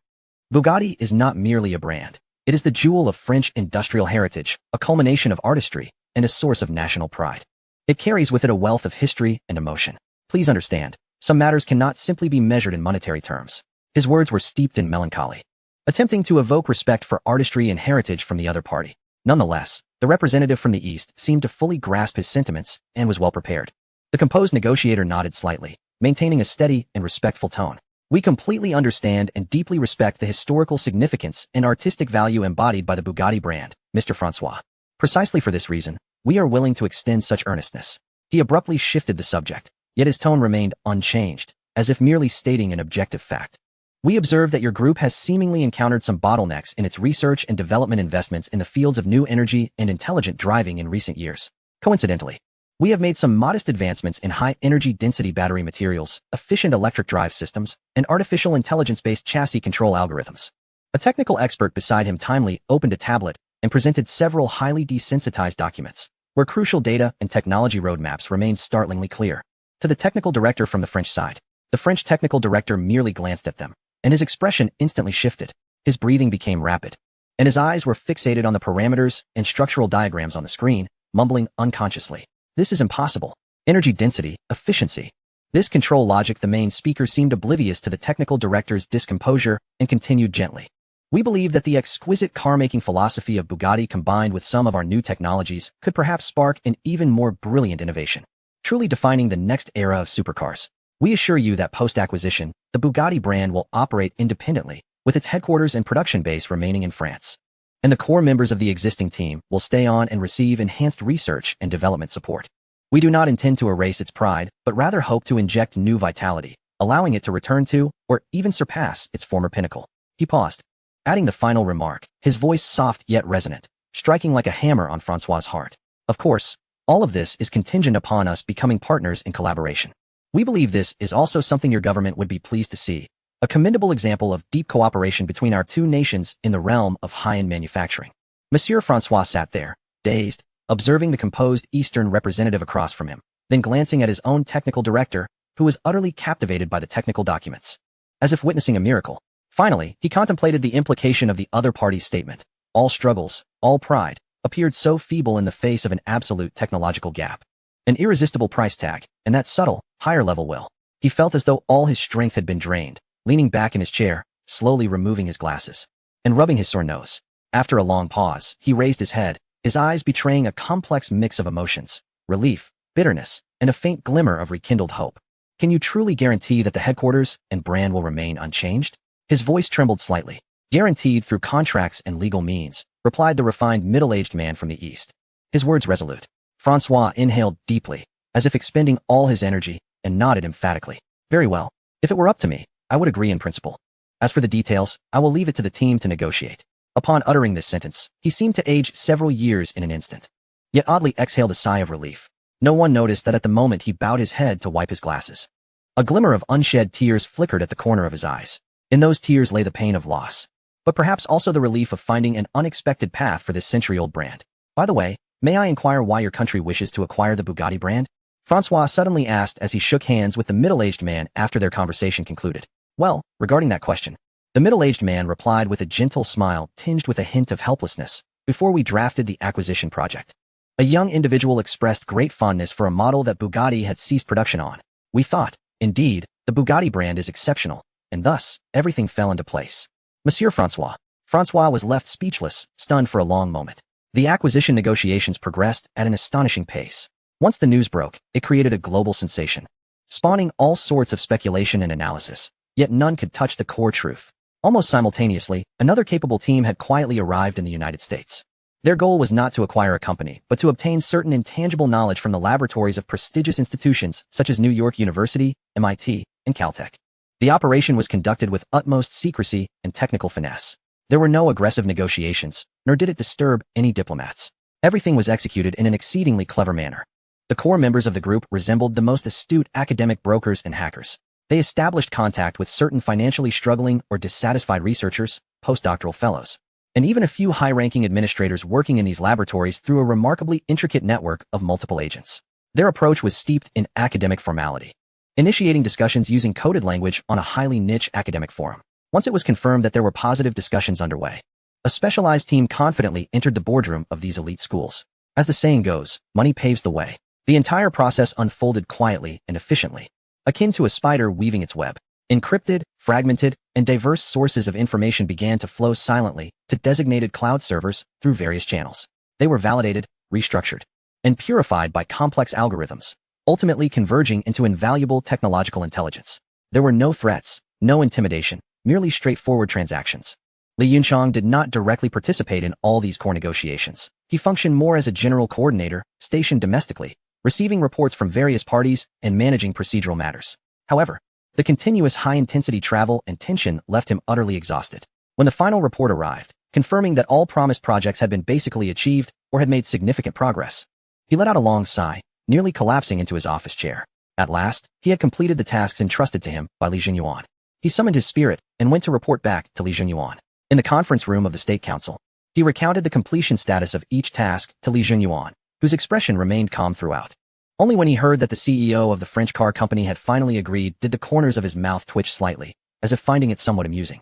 Bugatti is not merely a brand. It is the jewel of French industrial heritage, a culmination of artistry, and a source of national pride. It carries with it a wealth of history and emotion. Please understand, some matters cannot simply be measured in monetary terms. His words were steeped in melancholy, attempting to evoke respect for artistry and heritage from the other party. Nonetheless, the representative from the East seemed to fully grasp his sentiments and was well prepared. The composed negotiator nodded slightly, maintaining a steady and respectful tone. We completely understand and deeply respect the historical significance and artistic value embodied by the Bugatti brand, Mr. Francois. Precisely for this reason, we are willing to extend such earnestness. He abruptly shifted the subject, yet his tone remained unchanged, as if merely stating an objective fact. We observe that your group has seemingly encountered some bottlenecks in its research and development investments in the fields of new energy and intelligent driving in recent years. Coincidentally, we have made some modest advancements in high-energy density battery materials, efficient electric drive systems, and artificial intelligence-based chassis control algorithms. A technical expert beside him timely opened a tablet and presented several highly desensitized documents, where crucial data and technology roadmaps remained startlingly clear. To the technical director from the French side, the French technical director merely glanced at them, and his expression instantly shifted. His breathing became rapid, and his eyes were fixated on the parameters and structural diagrams on the screen, mumbling unconsciously. This is impossible. Energy density, efficiency. This control logic. The main speaker seemed oblivious to the technical director's discomposure and continued gently. We believe that the exquisite car-making philosophy of Bugatti combined with some of our new technologies could perhaps spark an even more brilliant innovation, truly defining the next era of supercars. We assure you that post-acquisition, the Bugatti brand will operate independently, with its headquarters and production base remaining in France. And the core members of the existing team will stay on and receive enhanced research and development support. We do not intend to erase its pride, but rather hope to inject new vitality, allowing it to return to, or even surpass, its former pinnacle. He paused, adding the final remark, his voice soft yet resonant, striking like a hammer on Francois's heart. Of course, all of this is contingent upon us becoming partners in collaboration. We believe this is also something your government would be pleased to see. A commendable example of deep cooperation between our two nations in the realm of high-end manufacturing. Monsieur Francois sat there, dazed, observing the composed Eastern representative across from him, then glancing at his own technical director, who was utterly captivated by the technical documents. As if witnessing a miracle. Finally, he contemplated the implication of the other party's statement. All struggles, all pride, appeared so feeble in the face of an absolute technological gap. An irresistible price tag, and that subtle, higher-level will. He felt as though all his strength had been drained, leaning back in his chair, slowly removing his glasses, and rubbing his sore nose. After a long pause, he raised his head, his eyes betraying a complex mix of emotions, relief, bitterness, and a faint glimmer of rekindled hope. Can you truly guarantee that the headquarters and brand will remain unchanged? His voice trembled slightly. Guaranteed through contracts and legal means, replied the refined middle-aged man from the East. His words resolute. Francois inhaled deeply, as if expending all his energy, and nodded emphatically. Very well. If it were up to me, I would agree in principle. As for the details, I will leave it to the team to negotiate. Upon uttering this sentence, he seemed to age several years in an instant, yet oddly exhaled a sigh of relief. No one noticed that at the moment he bowed his head to wipe his glasses. A glimmer of unshed tears flickered at the corner of his eyes. In those tears lay the pain of loss, but perhaps also the relief of finding an unexpected path for this century-old brand. By the way, may I inquire why your country wishes to acquire the Bugatti brand? Francois suddenly asked as he shook hands with the middle-aged man after their conversation concluded. Well, regarding that question, the middle-aged man replied with a gentle smile tinged with a hint of helplessness. Before we drafted the acquisition project, a young individual expressed great fondness for a model that Bugatti had ceased production on. We thought, indeed, the Bugatti brand is exceptional, and thus, everything fell into place. Monsieur Francois. Francois was left speechless, stunned for a long moment. The acquisition negotiations progressed at an astonishing pace. Once the news broke, it created a global sensation, spawning all sorts of speculation and analysis, yet none could touch the core truth. Almost simultaneously, another capable team had quietly arrived in the United States. Their goal was not to acquire a company, but to obtain certain intangible knowledge from the laboratories of prestigious institutions such as New York University, MIT, and Caltech. The operation was conducted with utmost secrecy and technical finesse. There were no aggressive negotiations, nor did it disturb any diplomats. Everything was executed in an exceedingly clever manner. The core members of the group resembled the most astute academic brokers and hackers. They established contact with certain financially struggling or dissatisfied researchers, postdoctoral fellows, and even a few high-ranking administrators working in these laboratories through a remarkably intricate network of multiple agents. Their approach was steeped in academic formality, initiating discussions using coded language on a highly niche academic forum. Once it was confirmed that there were positive discussions underway, A specialized team confidently entered the boardroom of these elite schools. As the saying goes, money paves the way. The entire process unfolded quietly and efficiently, akin to a spider weaving its web. Encrypted, fragmented, and diverse sources of information began to flow silently to designated cloud servers through various channels. They were validated, restructured, and purified by complex algorithms, ultimately converging into invaluable technological intelligence. There were no threats, no intimidation, merely straightforward transactions. Li Yunchang did not directly participate in all these core negotiations. He functioned more as a general coordinator, stationed domestically, receiving reports from various parties and managing procedural matters. However, the continuous high-intensity travel and tension left him utterly exhausted. When the final report arrived, confirming that all promised projects had been basically achieved or had made significant progress, he let out a long sigh, nearly collapsing into his office chair. At last, he had completed the tasks entrusted to him by Li Jinyuan. He summoned his spirit and went to report back to Li Jinyuan. In the conference room of the State Council, he recounted the completion status of each task to Li Jinyuan, whose expression remained calm throughout. Only when he heard that the CEO of the French car company had finally agreed did the corners of his mouth twitch slightly, as if finding it somewhat amusing.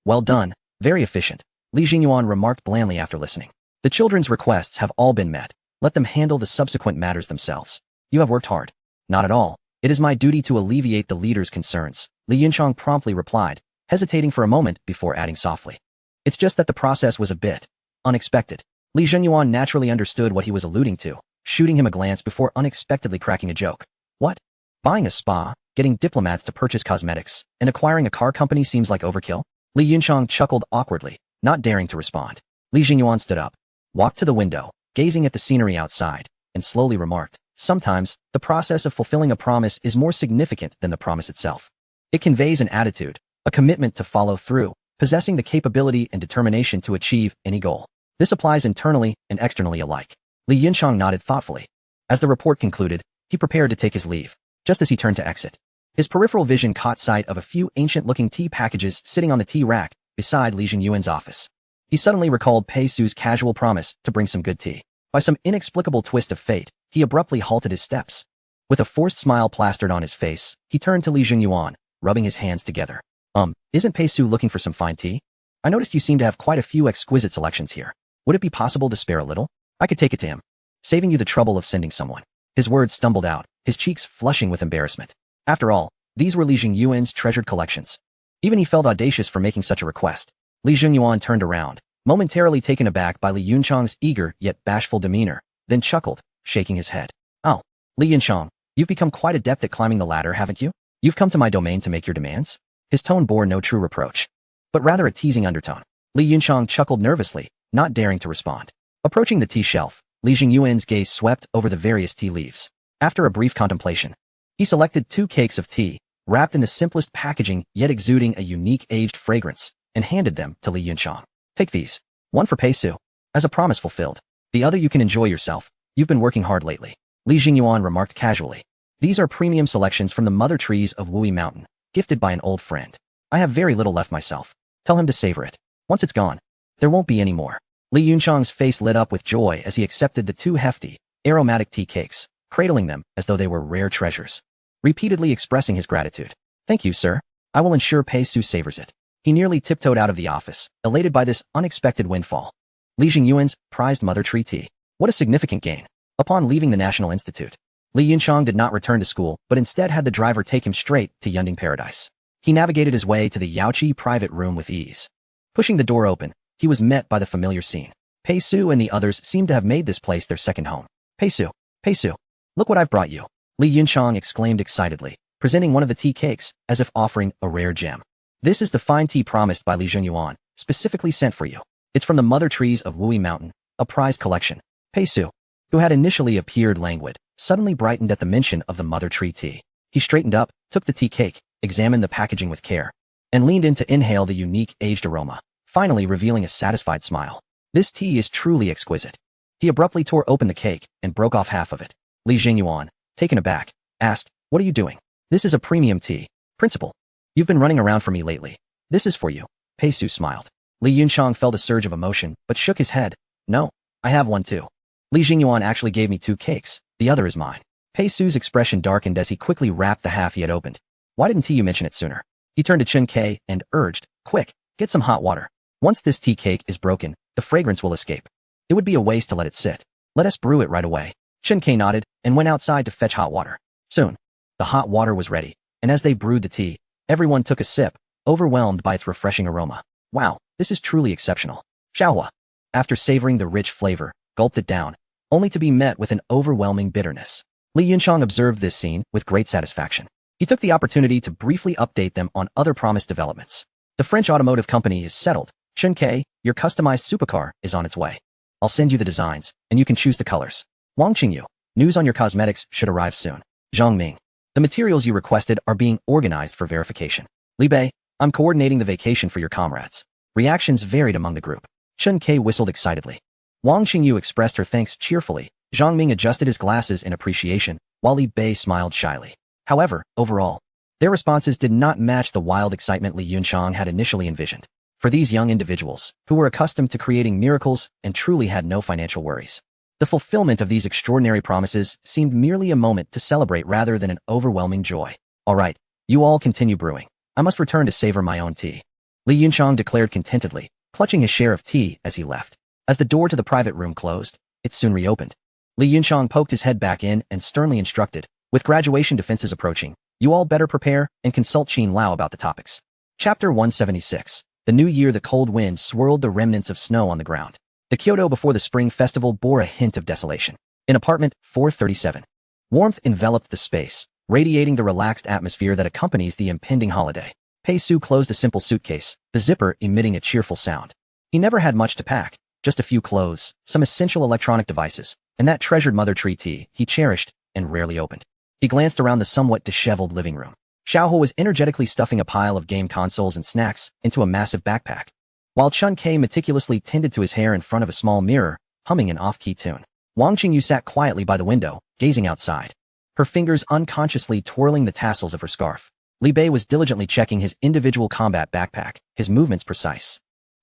Well done, very efficient, Li Jinyuan remarked blandly after listening. The children's requests have all been met. Let them handle the subsequent matters themselves. You have worked hard. Not at all. It is my duty to alleviate the leader's concerns, Li Yunchang promptly replied, hesitating for a moment before adding softly. It's just that the process was a bit unexpected. Li Jinyuan naturally understood what he was alluding to, shooting him a glance before unexpectedly cracking a joke. What? Buying a spa, getting diplomats to purchase cosmetics, and acquiring a car company seems like overkill? Li Yunchang chuckled awkwardly, not daring to respond. Li Jinyuan stood up, walked to the window, gazing at the scenery outside, and slowly remarked, sometimes, the process of fulfilling a promise is more significant than the promise itself. It conveys an attitude, a commitment to follow through, possessing the capability and determination to achieve any goal. This applies internally and externally alike. Li Yunchang nodded thoughtfully. As the report concluded, he prepared to take his leave. Just as he turned to exit, his peripheral vision caught sight of a few ancient-looking tea packages sitting on the tea rack beside Li Jinyuan's office. He suddenly recalled Pei Su's casual promise to bring some good tea. By some inexplicable twist of fate, he abruptly halted his steps. With a forced smile plastered on his face, he turned to Li Jinyuan, rubbing his hands together. Isn't Pei Su looking for some fine tea? I noticed you seem to have quite a few exquisite selections here. Would it be possible to spare a little? I could take it to him, saving you the trouble of sending someone. His words stumbled out, his cheeks flushing with embarrassment. After all, these were Li Jinyuan's treasured collections. Even he felt audacious for making such a request. Li Jinyuan turned around, momentarily taken aback by Li Yunchang's eager yet bashful demeanor, then chuckled, shaking his head. Oh, Li Yunchang, you've become quite adept at climbing the ladder, haven't you? You've come to my domain to make your demands? His tone bore no true reproach, but rather a teasing undertone. Li Yunchang chuckled nervously, not daring to respond. Approaching the tea shelf, Li Jinyuan's gaze swept over the various tea leaves. After a brief contemplation, he selected 2 cakes of tea, wrapped in the simplest packaging yet exuding a unique aged fragrance, and handed them to Li Yunchang. Take these. One for Pei Su, as a promise fulfilled. The other you can enjoy yourself. You've been working hard lately. Li Jinyuan remarked casually. These are premium selections from the mother trees of Wui Mountain, gifted by an old friend. I have very little left myself. Tell him to savor it. Once it's gone, there won't be any more. Li Yunchang's face lit up with joy as he accepted the 2 hefty, aromatic tea cakes, cradling them as though they were rare treasures, repeatedly expressing his gratitude. Thank you, sir. I will ensure Pei Su savors it. He nearly tiptoed out of the office, elated by this unexpected windfall. Li Jinyuan's prized mother tree tea. What a significant gain. Upon leaving the National Institute, Li Yunchang did not return to school, but instead had the driver take him straight to Yunding Paradise. He navigated his way to the Yaoqi private room with ease. Pushing the door open, he was met by the familiar scene. Pei Su and the others seemed to have made this place their second home. Pei Su, look what I've brought you. Li Yunchang exclaimed excitedly, presenting one of the tea cakes as if offering a rare gem. This is the fine tea promised by Li Jinyuan, specifically sent for you. It's from the mother trees of Wui Mountain, a prized collection. Pei Su, who had initially appeared languid, suddenly brightened at the mention of the mother tree tea. He straightened up, took the tea cake, examined the packaging with care, and leaned in to inhale the unique aged aroma, finally revealing a satisfied smile. This tea is truly exquisite. He abruptly tore open the cake and broke off half of it. Li Jinyuan, taken aback, asked, "What are you doing?" "This is a premium tea. Principal. You've been running around for me lately. This is for you." Pei Su smiled. Li Yunchang felt a surge of emotion, but shook his head. "No, I have one too. Li Jinyuan actually gave me 2 cakes. The other is mine." Pei Su's expression darkened as he quickly wrapped the half he had opened. "Why didn't you mention it sooner?" He turned to Chen Kai and urged, "Quick, get some hot water." Once this tea cake is broken, the fragrance will escape. It would be a waste to let it sit. Let us brew it right away. Chen-Kei nodded and went outside to fetch hot water. Soon, the hot water was ready, and as they brewed the tea, everyone took a sip, overwhelmed by its refreshing aroma. Wow, this is truly exceptional. Xiaohua, after savoring the rich flavor, gulped it down, only to be met with an overwhelming bitterness. Li Yunchang observed this scene with great satisfaction. He took the opportunity to briefly update them on other promised developments. The French automotive company is settled. Chen-Kei, your customized supercar is on its way. I'll send you the designs, and you can choose the colors. Wang Qingyu, news on your cosmetics should arrive soon. Zhang Ming, the materials you requested are being organized for verification. Li Bei, I'm coordinating the vacation for your comrades. Reactions varied among the group. Chen-Kei whistled excitedly. Wang Qingyu expressed her thanks cheerfully. Zhang Ming adjusted his glasses in appreciation, while Li Bei smiled shyly. However, overall, their responses did not match the wild excitement Li Yunchang had initially envisioned. For these young individuals, who were accustomed to creating miracles and truly had no financial worries, the fulfillment of these extraordinary promises seemed merely a moment to celebrate rather than an overwhelming joy. All right, you all continue brewing. I must return to savor my own tea. Li Yunchang declared contentedly, clutching his share of tea as he left. As the door to the private room closed, it soon reopened. Li Yunchang poked his head back in and sternly instructed, with graduation defenses approaching, you all better prepare and consult Qin Lao about the topics. Chapter 176. The new year. The cold wind swirled the remnants of snow on the ground. The Kyoto before the spring festival bore a hint of desolation. In apartment 437, warmth enveloped the space, radiating the relaxed atmosphere that accompanies the impending holiday. Pei Su closed a simple suitcase, the zipper emitting a cheerful sound. He never had much to pack, just a few clothes, some essential electronic devices, and that treasured mother tree tea he cherished and rarely opened. He glanced around the somewhat disheveled living room. Xiaohu was energetically stuffing a pile of game consoles and snacks into a massive backpack, while Chen-Kei meticulously tended to his hair in front of a small mirror, humming an off-key tune. Wang Qingyu sat quietly by the window, gazing outside, her fingers unconsciously twirling the tassels of her scarf. Li Bei was diligently checking his individual combat backpack, his movements precise.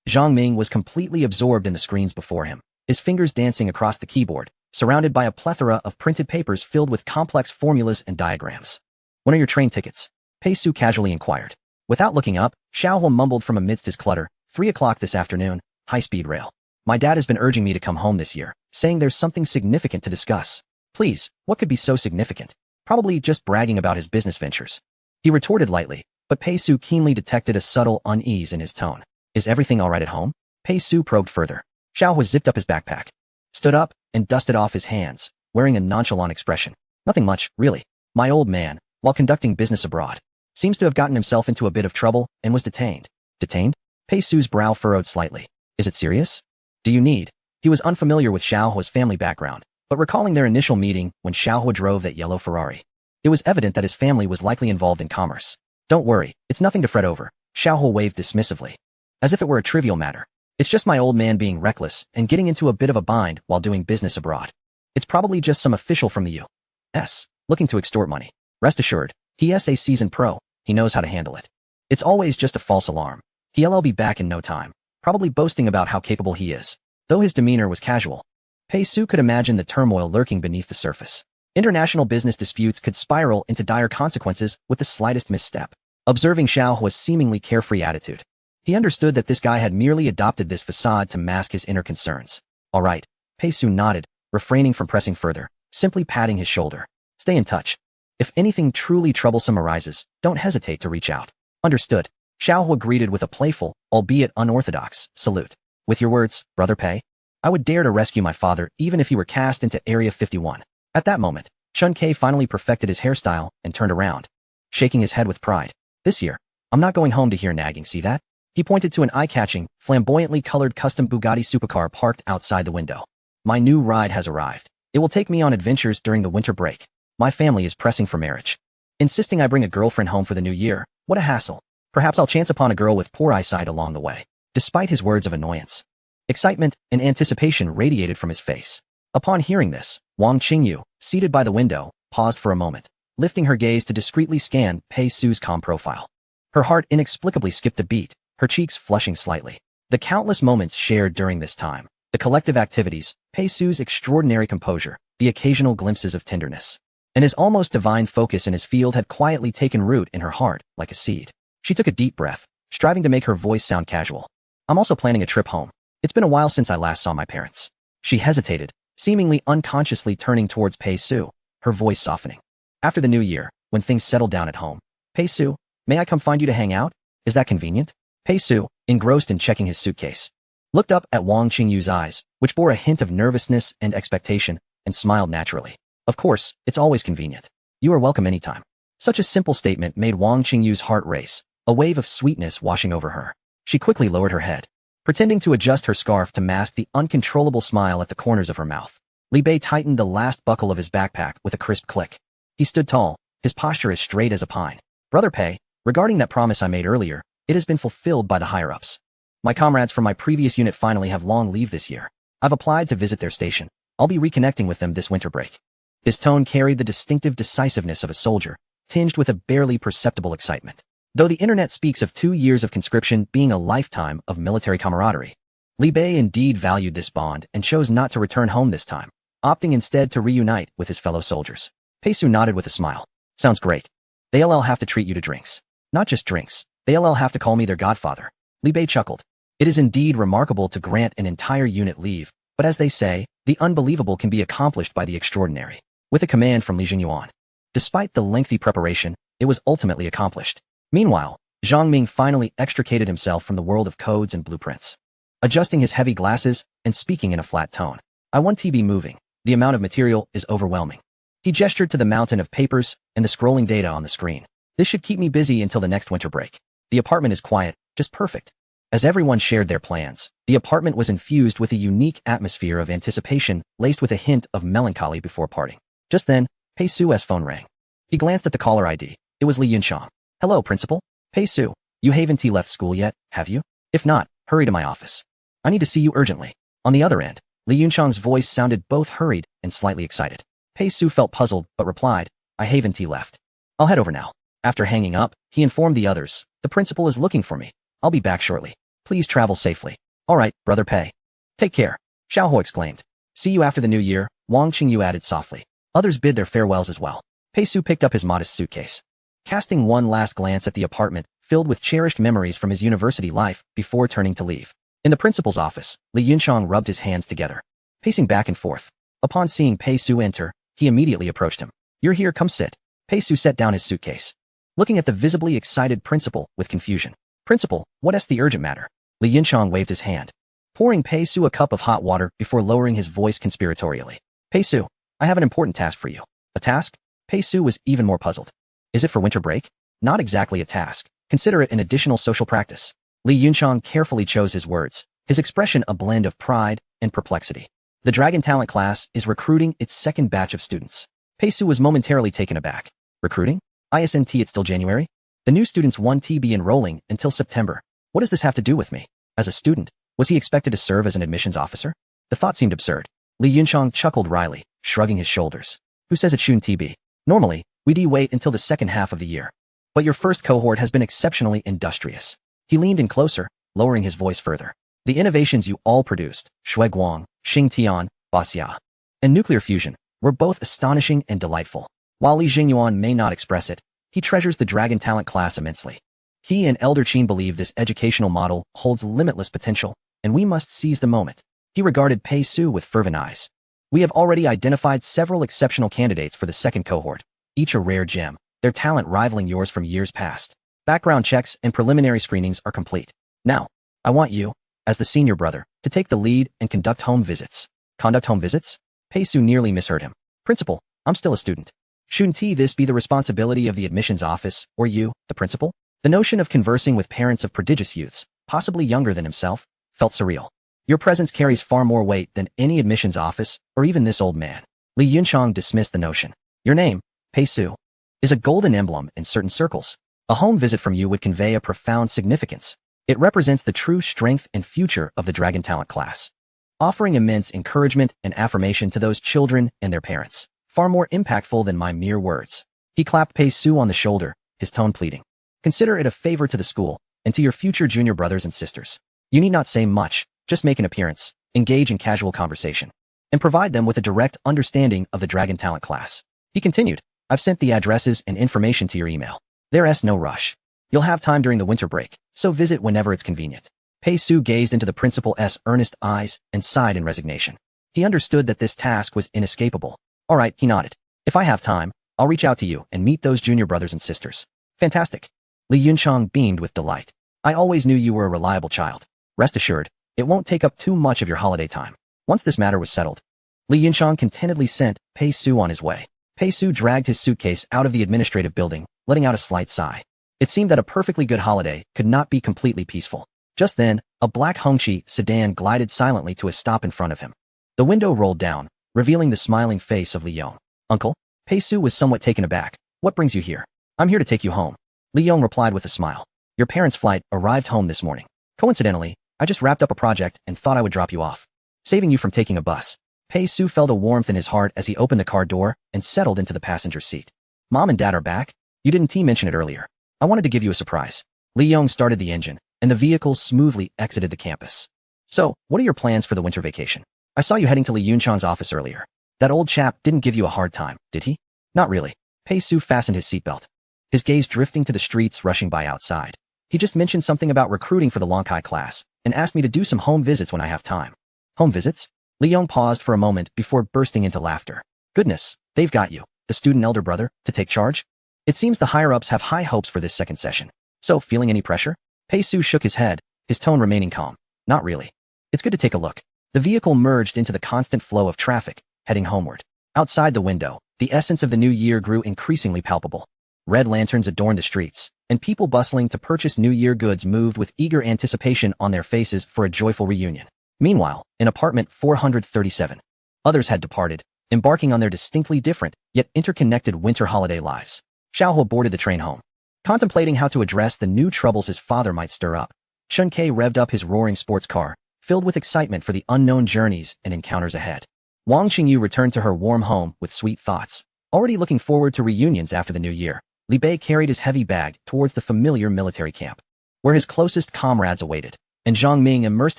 Zhang Ming was completely absorbed in the screens before him, his fingers dancing across the keyboard, surrounded by a plethora of printed papers filled with complex formulas and diagrams. When are your train tickets? Pei Su casually inquired. Without looking up, Xiaohu mumbled from amidst his clutter, 3 o'clock this afternoon, high-speed rail. My dad has been urging me to come home this year, saying there's something significant to discuss. Please, what could be so significant? Probably just bragging about his business ventures. He retorted lightly, but Pei Su keenly detected a subtle unease in his tone. Is everything all right at home? Pei Su probed further. Xiaohu zipped up his backpack, stood up, and dusted off his hands, wearing a nonchalant expression. Nothing much, really. My old man, while conducting business abroad, seems to have gotten himself into a bit of trouble and was detained. Detained? Pei Su's brow furrowed slightly. Is it serious? Do you need? He was unfamiliar with Xiaohua's family background, but recalling their initial meeting when Xiaohua drove that yellow Ferrari, it was evident that his family was likely involved in commerce. Don't worry, it's nothing to fret over. Xiaohua waved dismissively, as if it were a trivial matter. It's just my old man being reckless and getting into a bit of a bind while doing business abroad. It's probably just some official from the U.S. looking to extort money. Rest assured, he's a seasoned pro. He knows how to handle it. It's always just a false alarm. He'll be back in no time, probably boasting about how capable he is. Though his demeanor was casual, Pei Su could imagine the turmoil lurking beneath the surface. International business disputes could spiral into dire consequences with the slightest misstep. Observing Xiaohua's seemingly carefree attitude, he understood that this guy had merely adopted this facade to mask his inner concerns. All right, Pei Su nodded, refraining from pressing further, simply patting his shoulder. Stay in touch. If anything truly troublesome arises, don't hesitate to reach out. Understood. Xiaohua greeted with a playful, albeit unorthodox, salute. With your words, Brother Pei, I would dare to rescue my father even if he were cast into Area 51. At that moment, Chen-Kei finally perfected his hairstyle and turned around, shaking his head with pride. This year, I'm not going home to hear nagging, see that? He pointed to an eye-catching, flamboyantly colored custom Bugatti supercar parked outside the window. My new ride has arrived. It will take me on adventures during the winter break. My family is pressing for marriage, insisting I bring a girlfriend home for the new year. What a hassle. Perhaps I'll chance upon a girl with poor eyesight along the way. Despite his words of annoyance, excitement and anticipation radiated from his face. Upon hearing this, Wang Qingyu, seated by the window, paused for a moment, lifting her gaze to discreetly scan Pei Su's calm profile. Her heart inexplicably skipped a beat, her cheeks flushing slightly. The countless moments shared during this time, the collective activities, Pei Su's extraordinary composure, the occasional glimpses of tenderness, and his almost divine focus in his field had quietly taken root in her heart like a seed. She took a deep breath, striving to make her voice sound casual. I'm also planning a trip home. It's been a while since I last saw my parents. She hesitated, seemingly unconsciously turning towards Pei Su, her voice softening. After the new year, when things settled down at home. Pei Su, may I come find you to hang out? Is that convenient? Pei Su, engrossed in checking his suitcase, looked up at Wang Qingyu's eyes, which bore a hint of nervousness and expectation, and smiled naturally. Of course, it's always convenient. You are welcome anytime. Such a simple statement made Wang Qingyu's heart race, a wave of sweetness washing over her. She quickly lowered her head, pretending to adjust her scarf to mask the uncontrollable smile at the corners of her mouth. Li Bei tightened the last buckle of his backpack with a crisp click. He stood tall, his posture as straight as a pine. Brother Pei, regarding that promise I made earlier, it has been fulfilled by the higher-ups. My comrades from my previous unit finally have long leave this year. I've applied to visit their station. I'll be reconnecting with them this winter break. His tone carried the distinctive decisiveness of a soldier, tinged with a barely perceptible excitement. Though the internet speaks of 2 years of conscription being a lifetime of military camaraderie, Li Bei indeed valued this bond and chose not to return home this time, opting instead to reunite with his fellow soldiers. Pei Su nodded with a smile. Sounds great. They'll have to treat you to drinks. Not just drinks. They'll have to call me their godfather. Li Bei chuckled. It is indeed remarkable to grant an entire unit leave, but as they say, the unbelievable can be accomplished by the extraordinary. With a command from Li Jingyuan. Despite the lengthy preparation, it was ultimately accomplished. Meanwhile, Zhang Ming finally extricated himself from the world of codes and blueprints. Adjusting his heavy glasses and speaking in a flat tone. I want to be moving. The amount of material is overwhelming. He gestured to the mountain of papers and the scrolling data on the screen. This should keep me busy until the next winter break. The apartment is quiet, just perfect. As everyone shared their plans, the apartment was infused with a unique atmosphere of anticipation laced with a hint of melancholy before parting. Just then, Pei Su's phone rang. He glanced at the caller ID. It was Li Yunxiang. Hello, Principal. Pei Su, you haven't left school yet, have you? If not, hurry to my office. I need to see you urgently. On the other end, Li Yunxiang's voice sounded both hurried and slightly excited. Pei Su felt puzzled but replied, I haven't left. I'll head over now. After hanging up, he informed the others, the principal is looking for me. I'll be back shortly. Please travel safely. All right, Brother Pei. Take care. Xiaohuo exclaimed. See you after the new year, Wang Qingyu added softly. Others bid their farewells as well. Pei Su picked up his modest suitcase, casting one last glance at the apartment filled with cherished memories from his university life before turning to leave. In the principal's office, Li Yunxiang rubbed his hands together, pacing back and forth. Upon seeing Pei Su enter, he immediately approached him. You're here, come sit. Pei Su set down his suitcase, looking at the visibly excited principal with confusion. Principal, what's the urgent matter? Li Yunxiang waved his hand, pouring Pei Su a cup of hot water before lowering his voice conspiratorially. Pei Su, I have an important task for you. A task? Pei Su was even more puzzled. Is it for winter break? Not exactly a task. Consider it an additional social practice. Li Yunxiang carefully chose his words, his expression a blend of pride and perplexity. The Dragon Talent class is recruiting its second batch of students. Pei Su was momentarily taken aback. Recruiting? Isn't it still January? The new students won't be enrolling until September. What does this have to do with me? As a student, was he expected to serve as an admissions officer? The thought seemed absurd. Li Yunxiang chuckled wryly, shrugging his shoulders. Who says it shouldn't be? Normally, we'd wait until the second half of the year. But your first cohort has been exceptionally industrious. He leaned in closer, lowering his voice further. The innovations you all produced, Shuiguang, Xingtian, Basya, and nuclear fusion, were both astonishing and delightful. While Li Jingyuan may not express it, he treasures the Dragon Talent class immensely. He and Elder Qin believe this educational model holds limitless potential, and we must seize the moment. He regarded Pei Su with fervent eyes. We have already identified several exceptional candidates for the second cohort, each a rare gem, their talent rivaling yours from years past. Background checks and preliminary screenings are complete. Now, I want you, as the senior brother, to take the lead and conduct home visits. Conduct home visits? Pei Su nearly misheard him. Principal, I'm still a student. Shouldn't this be the responsibility of the admissions office, or you, the principal? The notion of conversing with parents of prodigious youths, possibly younger than himself, felt surreal. Your presence carries far more weight than any admissions office, or even this old man. Li Yunxiang dismissed the notion. Your name, Pei Su, is a golden emblem in certain circles. A home visit from you would convey a profound significance. It represents the true strength and future of the Dragon Talent class, offering immense encouragement and affirmation to those children and their parents, far more impactful than my mere words. He clapped Pei Su on the shoulder, his tone pleading. Consider it a favor to the school, and to your future junior brothers and sisters. You need not say much, just make an appearance, engage in casual conversation, and provide them with a direct understanding of the Dragon Talent class. He continued, I've sent the addresses and information to your email. There's no rush. You'll have time during the winter break, so visit whenever it's convenient. Pei Su gazed into the principal's earnest eyes and sighed in resignation. He understood that this task was inescapable. All right, he nodded. If I have time, I'll reach out to you and meet those junior brothers and sisters. Fantastic. Li Yunchang beamed with delight. I always knew you were a reliable child. Rest assured, it won't take up too much of your holiday time. Once this matter was settled, Li Yunchang contentedly sent Pei Su on his way. Pei Su dragged his suitcase out of the administrative building, letting out a slight sigh. It seemed that a perfectly good holiday could not be completely peaceful. Just then, a black Hongqi sedan glided silently to a stop in front of him. The window rolled down, revealing the smiling face of Li Yong. Uncle? Pei Su was somewhat taken aback. What brings you here? I'm here to take you home. Li Yong replied with a smile. Your parents' flight arrived home this morning. Coincidentally, I just wrapped up a project and thought I would drop you off, saving you from taking a bus. Pei Su felt a warmth in his heart as he opened the car door and settled into the passenger seat. Mom and Dad are back? You didn't mention it earlier. I wanted to give you a surprise. Li Yong started the engine, and the vehicle smoothly exited the campus. So, what are your plans for the winter vacation? I saw you heading to Li Yunchang's office earlier. That old chap didn't give you a hard time, did he? Not really. Pei Su fastened his seatbelt, his gaze drifting to the streets rushing by outside. He just mentioned something about recruiting for the Lonkai class and asked me to do some home visits when I have time. Home visits? Li Yong paused for a moment before bursting into laughter. Goodness, they've got you, the student elder brother, to take charge? It seems the higher-ups have high hopes for this second session. So, feeling any pressure? Pei Su shook his head, his tone remaining calm. Not really. It's good to take a look. The vehicle merged into the constant flow of traffic, heading homeward. Outside the window, the essence of the new year grew increasingly palpable. Red lanterns adorned the streets, and people bustling to purchase New Year goods moved with eager anticipation on their faces for a joyful reunion. Meanwhile, in apartment 437, others had departed, embarking on their distinctly different, yet interconnected winter holiday lives. Xiaohua boarded the train home. Contemplating how to address the new troubles his father might stir up, Chun Kei revved up his roaring sports car, filled with excitement for the unknown journeys and encounters ahead. Wang Qingyu returned to her warm home with sweet thoughts. Already looking forward to reunions after the new year, Li Bei carried his heavy bag towards the familiar military camp, where his closest comrades awaited, and Zhang Ming immersed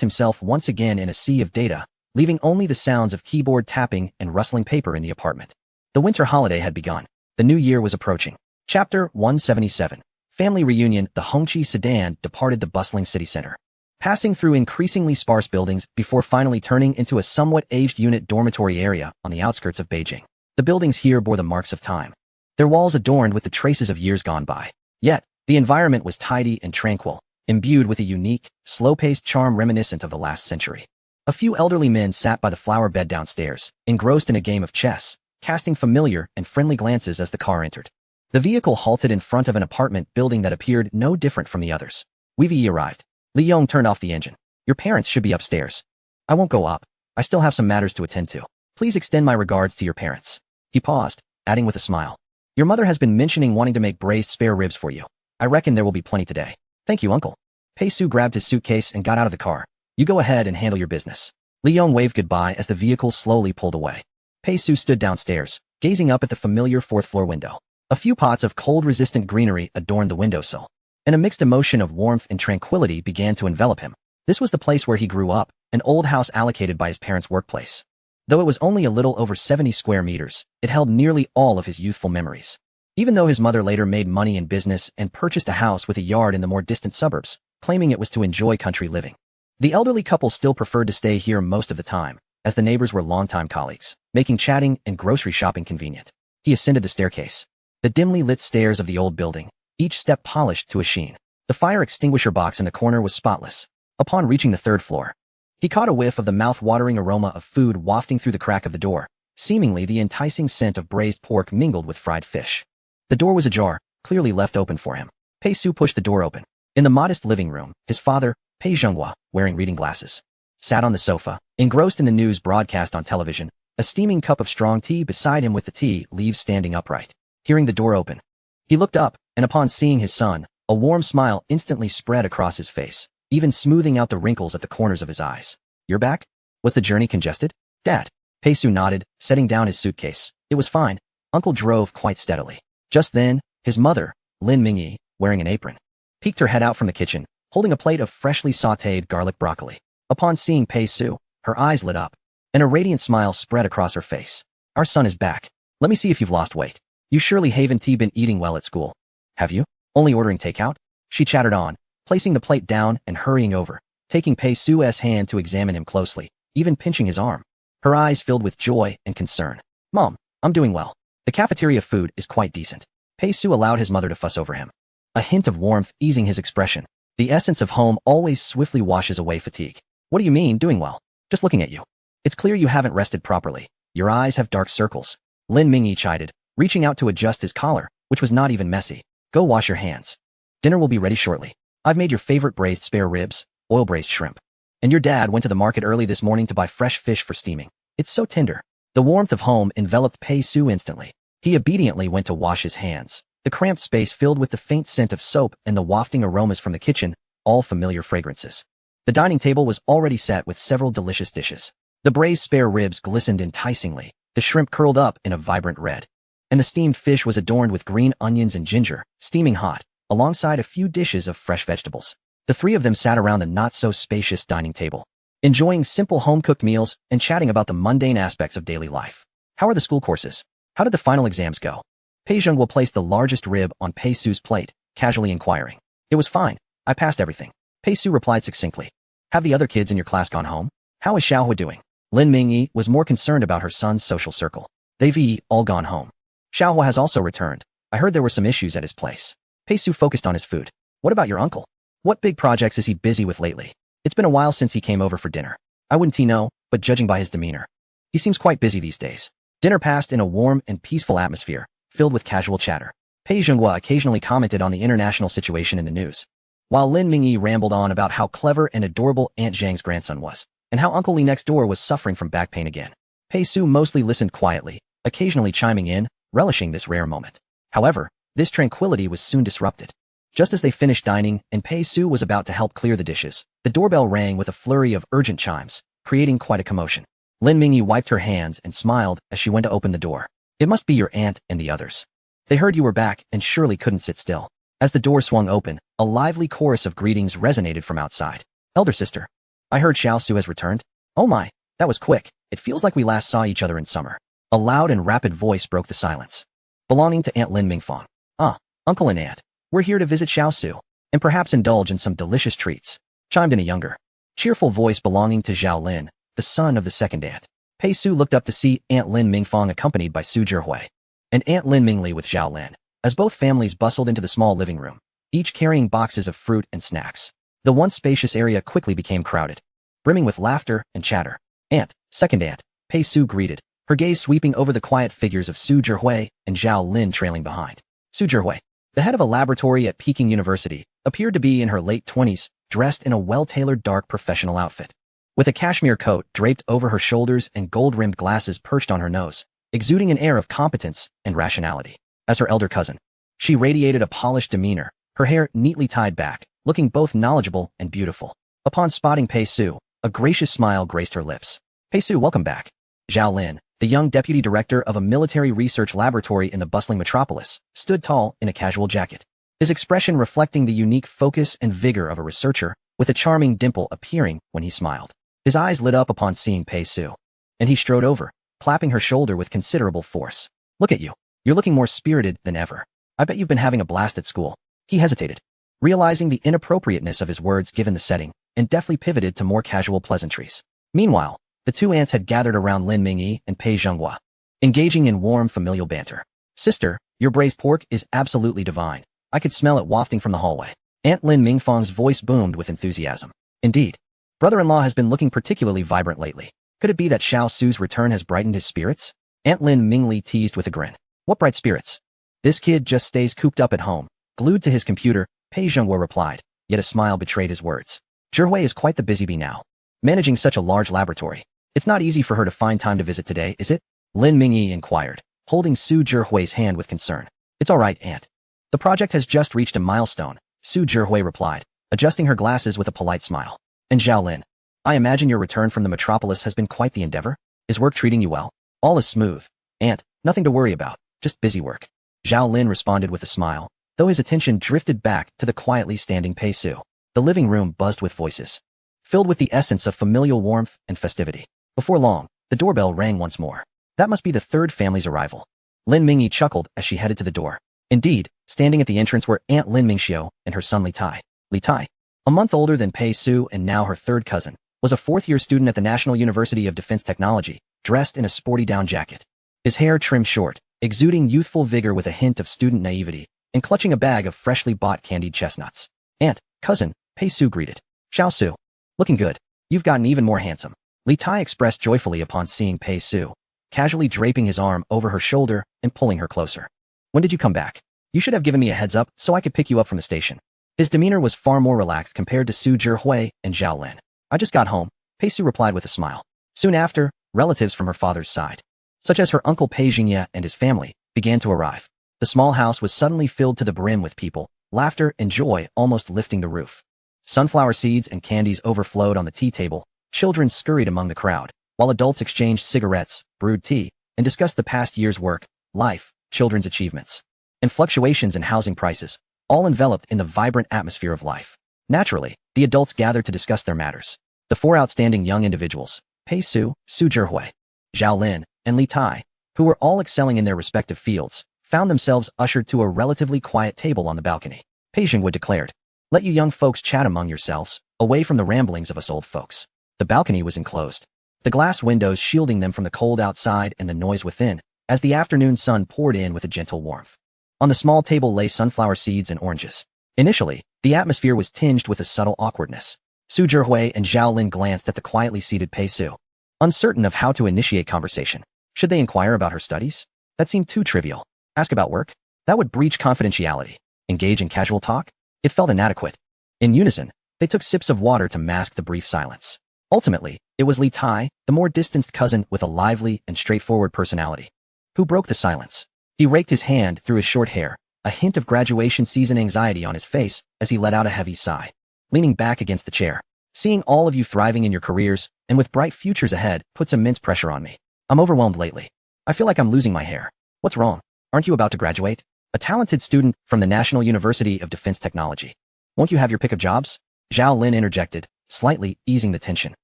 himself once again in a sea of data, leaving only the sounds of keyboard tapping and rustling paper in the apartment. The winter holiday had begun. The new year was approaching. Chapter 177. Family Reunion. The Hongqi sedan departed the bustling city center, passing through increasingly sparse buildings before finally turning into a somewhat aged unit dormitory area on the outskirts of Beijing. The buildings here bore the marks of time, their walls adorned with the traces of years gone by. Yet, the environment was tidy and tranquil, imbued with a unique, slow-paced charm reminiscent of the last century. A few elderly men sat by the flower bed downstairs, engrossed in a game of chess, casting familiar and friendly glances as the car entered. The vehicle halted in front of an apartment building that appeared no different from the others. We've arrived. Li Yong turned off the engine. Your parents should be upstairs. I won't go up. I still have some matters to attend to. Please extend my regards to your parents. He paused, adding with a smile. Your mother has been mentioning wanting to make braised spare ribs for you. I reckon there will be plenty today. Thank you, uncle. Pei Su grabbed his suitcase and got out of the car. You go ahead and handle your business. Li Yong waved goodbye as the vehicle slowly pulled away. Pei Su stood downstairs, gazing up at the familiar fourth-floor window. A few pots of cold-resistant greenery adorned the windowsill, and a mixed emotion of warmth and tranquility began to envelop him. This was the place where he grew up, an old house allocated by his parents' workplace. Though it was only a little over 70 square meters, it held nearly all of his youthful memories. Even though his mother later made money in business and purchased a house with a yard in the more distant suburbs, claiming it was to enjoy country living, the elderly couple still preferred to stay here most of the time, as the neighbors were longtime colleagues, making chatting and grocery shopping convenient. He ascended the staircase. The dimly lit stairs of the old building, each step polished to a sheen. The fire extinguisher box in the corner was spotless. Upon reaching the third floor, he caught a whiff of the mouth-watering aroma of food wafting through the crack of the door, seemingly the enticing scent of braised pork mingled with fried fish. The door was ajar, clearly left open for him. Pei Su pushed the door open. In the modest living room, his father, Pei Zhenghua, wearing reading glasses, sat on the sofa, engrossed in the news broadcast on television, a steaming cup of strong tea beside him with the tea leaves standing upright. Hearing the door open, he looked up, and upon seeing his son, a warm smile instantly spread across his face, even smoothing out the wrinkles at the corners of his eyes. You're back? Was the journey congested? Dad. Pei Su nodded, setting down his suitcase. It was fine. Uncle drove quite steadily. Just then, his mother, Lin Mingyi, wearing an apron, peeked her head out from the kitchen, holding a plate of freshly sautéed garlic broccoli. Upon seeing Pei Su, her eyes lit up, and a radiant smile spread across her face. Our son is back. Let me see if you've lost weight. You surely haven't been eating well at school. Have you? Only ordering takeout? She chattered on, placing the plate down and hurrying over taking Pei Su's hand to examine him closely, even pinching his arm. Her eyes filled with joy and concern. Mom, I'm doing well. The cafeteria food is quite decent. Pei Su allowed his mother to fuss over him. A hint of warmth easing his expression. The essence of home always swiftly washes away fatigue. What do you mean, doing well? Just looking at you. It's clear you haven't rested properly. Your eyes have dark circles. Lin Mingyi chided, reaching out to adjust his collar, which was not even messy. Go wash your hands. Dinner will be ready shortly. I've made your favorite braised spare ribs, oil-braised shrimp. And your dad went to the market early this morning to buy fresh fish for steaming. It's so tender. The warmth of home enveloped Pei Su instantly. He obediently went to wash his hands. The cramped space filled with the faint scent of soap and the wafting aromas from the kitchen, all familiar fragrances. The dining table was already set with several delicious dishes. The braised spare ribs glistened enticingly, the shrimp curled up in a vibrant red. And the steamed fish was adorned with green onions and ginger, steaming hot, alongside a few dishes of fresh vegetables. The three of them sat around the not-so-spacious dining table, enjoying simple home-cooked meals and chatting about the mundane aspects of daily life. How are the school courses? How did the final exams go? Pei Zhengguo placed the largest rib on Pei Su's plate, casually inquiring. It was fine. I passed everything. Pei Su replied succinctly. Have the other kids in your class gone home? How is Xiaohua doing? Lin Mingyi was more concerned about her son's social circle. They've all gone home. Xiaohua has also returned. I heard there were some issues at his place. Pei Su focused on his food. What about your uncle? What big projects is he busy with lately? It's been a while since he came over for dinner. I wouldn't know, but judging by his demeanor, he seems quite busy these days. Dinner passed in a warm and peaceful atmosphere, filled with casual chatter. Pei Zhenghua occasionally commented on the international situation in the news, while Lin Mingyi rambled on about how clever and adorable Aunt Zhang's grandson was, and how Uncle Li next door was suffering from back pain again. Pei Su mostly listened quietly, occasionally chiming in, relishing this rare moment. However, this tranquility was soon disrupted. Just as they finished dining and Pei Su was about to help clear the dishes, the doorbell rang with a flurry of urgent chimes, creating quite a commotion. Lin Mingyi wiped her hands and smiled as she went to open the door. It must be your aunt and the others. They heard you were back and surely couldn't sit still. As the door swung open, a lively chorus of greetings resonated from outside. Elder sister. I heard Xiao Su has returned. Oh my, that was quick. It feels like we last saw each other in summer. A loud and rapid voice broke the silence. Belonging to Aunt Lin Mingfang. Ah, Uncle and Aunt. We're here to visit Xiao Su, and perhaps indulge in some delicious treats, chimed in a younger, cheerful voice belonging to Zhao Lin, the son of the second aunt. Pei Su looked up to see Aunt Lin Mingfang accompanied by Su Zhihui, and Aunt Lin Mingli with Zhao Lin, as both families bustled into the small living room, each carrying boxes of fruit and snacks. The once spacious area quickly became crowded, brimming with laughter and chatter. Aunt, second aunt, Pei Su greeted, her gaze sweeping over the quiet figures of Su Zhihui and Zhao Lin trailing behind. Su Zhihui, the head of a laboratory at Peking University, appeared to be in her late 20s, dressed in a well-tailored dark professional outfit. With a cashmere coat draped over her shoulders and gold-rimmed glasses perched on her nose, exuding an air of competence and rationality. As her elder cousin, she radiated a polished demeanor, her hair neatly tied back, looking both knowledgeable and beautiful. Upon spotting Pei Su, a gracious smile graced her lips. Pei Su, welcome back. Zhao Lin, the young deputy director of a military research laboratory in the bustling metropolis, stood tall in a casual jacket, his expression reflecting the unique focus and vigor of a researcher, with a charming dimple appearing when he smiled. His eyes lit up upon seeing Pei Su, and he strode over, clapping her shoulder with considerable force. Look at you. You're looking more spirited than ever. I bet you've been having a blast at school. He hesitated, realizing the inappropriateness of his words given the setting, and deftly pivoted to more casual pleasantries. Meanwhile, the two aunts had gathered around Lin Mingyi and Pei Zhenghua, engaging in warm familial banter. Sister, your braised pork is absolutely divine. I could smell it wafting from the hallway. Aunt Lin Mingfang's voice boomed with enthusiasm. Indeed, brother-in-law has been looking particularly vibrant lately. Could it be that Xiao Su's return has brightened his spirits? Aunt Lin Mingli teased with a grin. What bright spirits? This kid just stays cooped up at home, glued to his computer, Pei Zhenghua replied, yet a smile betrayed his words. Zhihui is quite the busy bee now, managing such a large laboratory. It's not easy for her to find time to visit today, is it? Lin Mingyi inquired, holding Su Zhihui's hand with concern. It's all right, Aunt. The project has just reached a milestone, Su Zhihui replied, adjusting her glasses with a polite smile. And Zhao Lin, I imagine your return from the metropolis has been quite the endeavor? Is work treating you well? All is smooth. Aunt, nothing to worry about, just busy work. Zhao Lin responded with a smile, though his attention drifted back to the quietly standing Pei Su. The living room buzzed with voices, filled with the essence of familial warmth and festivity. Before long, the doorbell rang once more. That must be the third family's arrival. Lin Mingyi chuckled as she headed to the door. Indeed, standing at the entrance were Aunt Lin Mingxiu and her son Li Tai. Li Tai, A month older than Pei Su and now her third cousin, was a fourth-year student at the National University of Defense Technology, dressed in a sporty down jacket. His hair trimmed short, exuding youthful vigor with a hint of student naivety, and clutching a bag of freshly bought candied chestnuts. "Aunt, cousin," Pei Su greeted. "Xiao Su. Looking good. You've gotten even more handsome," Li Tai expressed joyfully upon seeing Pei Su, casually draping his arm over her shoulder and pulling her closer. "When did you come back? You should have given me a heads up so I could pick you up from the station." His demeanor was far more relaxed compared to Su Zhihui and Zhao Lin. "I just got home," Pei Su replied with a smile. Soon after, relatives from her father's side, such as her uncle Pei Jingye and his family, began to arrive. The small house was suddenly filled to the brim with people, laughter and joy almost lifting the roof. Sunflower seeds and candies overflowed on the tea table, children scurried among the crowd, while adults exchanged cigarettes, brewed tea, and discussed the past year's work, life, children's achievements, and fluctuations in housing prices, all enveloped in the vibrant atmosphere of life. Naturally, the adults gathered to discuss their matters. The four outstanding young individuals, Pei Su, Su Zhihui, Zhao Lin, and Li Tai, who were all excelling in their respective fields, found themselves ushered to a relatively quiet table on the balcony. Pei Jingwood declared, "Let you young folks chat among yourselves, away from the ramblings of us old folks." The balcony was enclosed, the glass windows shielding them from the cold outside and the noise within, as the afternoon sun poured in with a gentle warmth. On the small table lay sunflower seeds and oranges. Initially, the atmosphere was tinged with a subtle awkwardness. Su Zhihui and Zhao Lin glanced at the quietly seated Pei Su, uncertain of how to initiate conversation. Should they inquire about her studies? That seemed too trivial. Ask about work? That would breach confidentiality. Engage in casual talk? It felt inadequate. In unison, they took sips of water to mask the brief silence. Ultimately, it was Li Tai, the more distanced cousin with a lively and straightforward personality, who broke the silence. He raked his hand through his short hair, a hint of graduation season anxiety on his face as he let out a heavy sigh. Leaning back against the chair, "Seeing all of you thriving in your careers and with bright futures ahead puts immense pressure on me. I'm overwhelmed lately. I feel like I'm losing my hair. What's wrong? Aren't you about to graduate? A talented student from the National University of Defense Technology. Won't you have your pick of jobs?" Zhao Lin interjected, slightly easing the tension.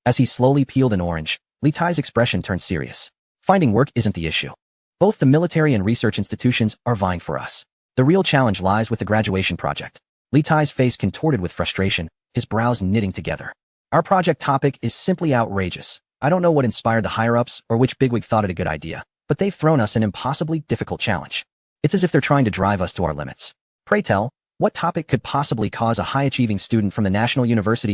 As he slowly peeled an orange, Li Tai's expression turned serious. "Finding work isn't the issue. Both the military and research institutions are vying for us. The real challenge lies with the graduation project." Li Tai's face contorted with frustration, his brows knitting together. "Our project topic is simply outrageous. I don't know what inspired the higher-ups or which bigwig thought it a good idea, but they've thrown us an impossibly difficult challenge. It's as if they're trying to drive us to our limits. Pray tell, what topic could possibly cause a high-achieving student from the National University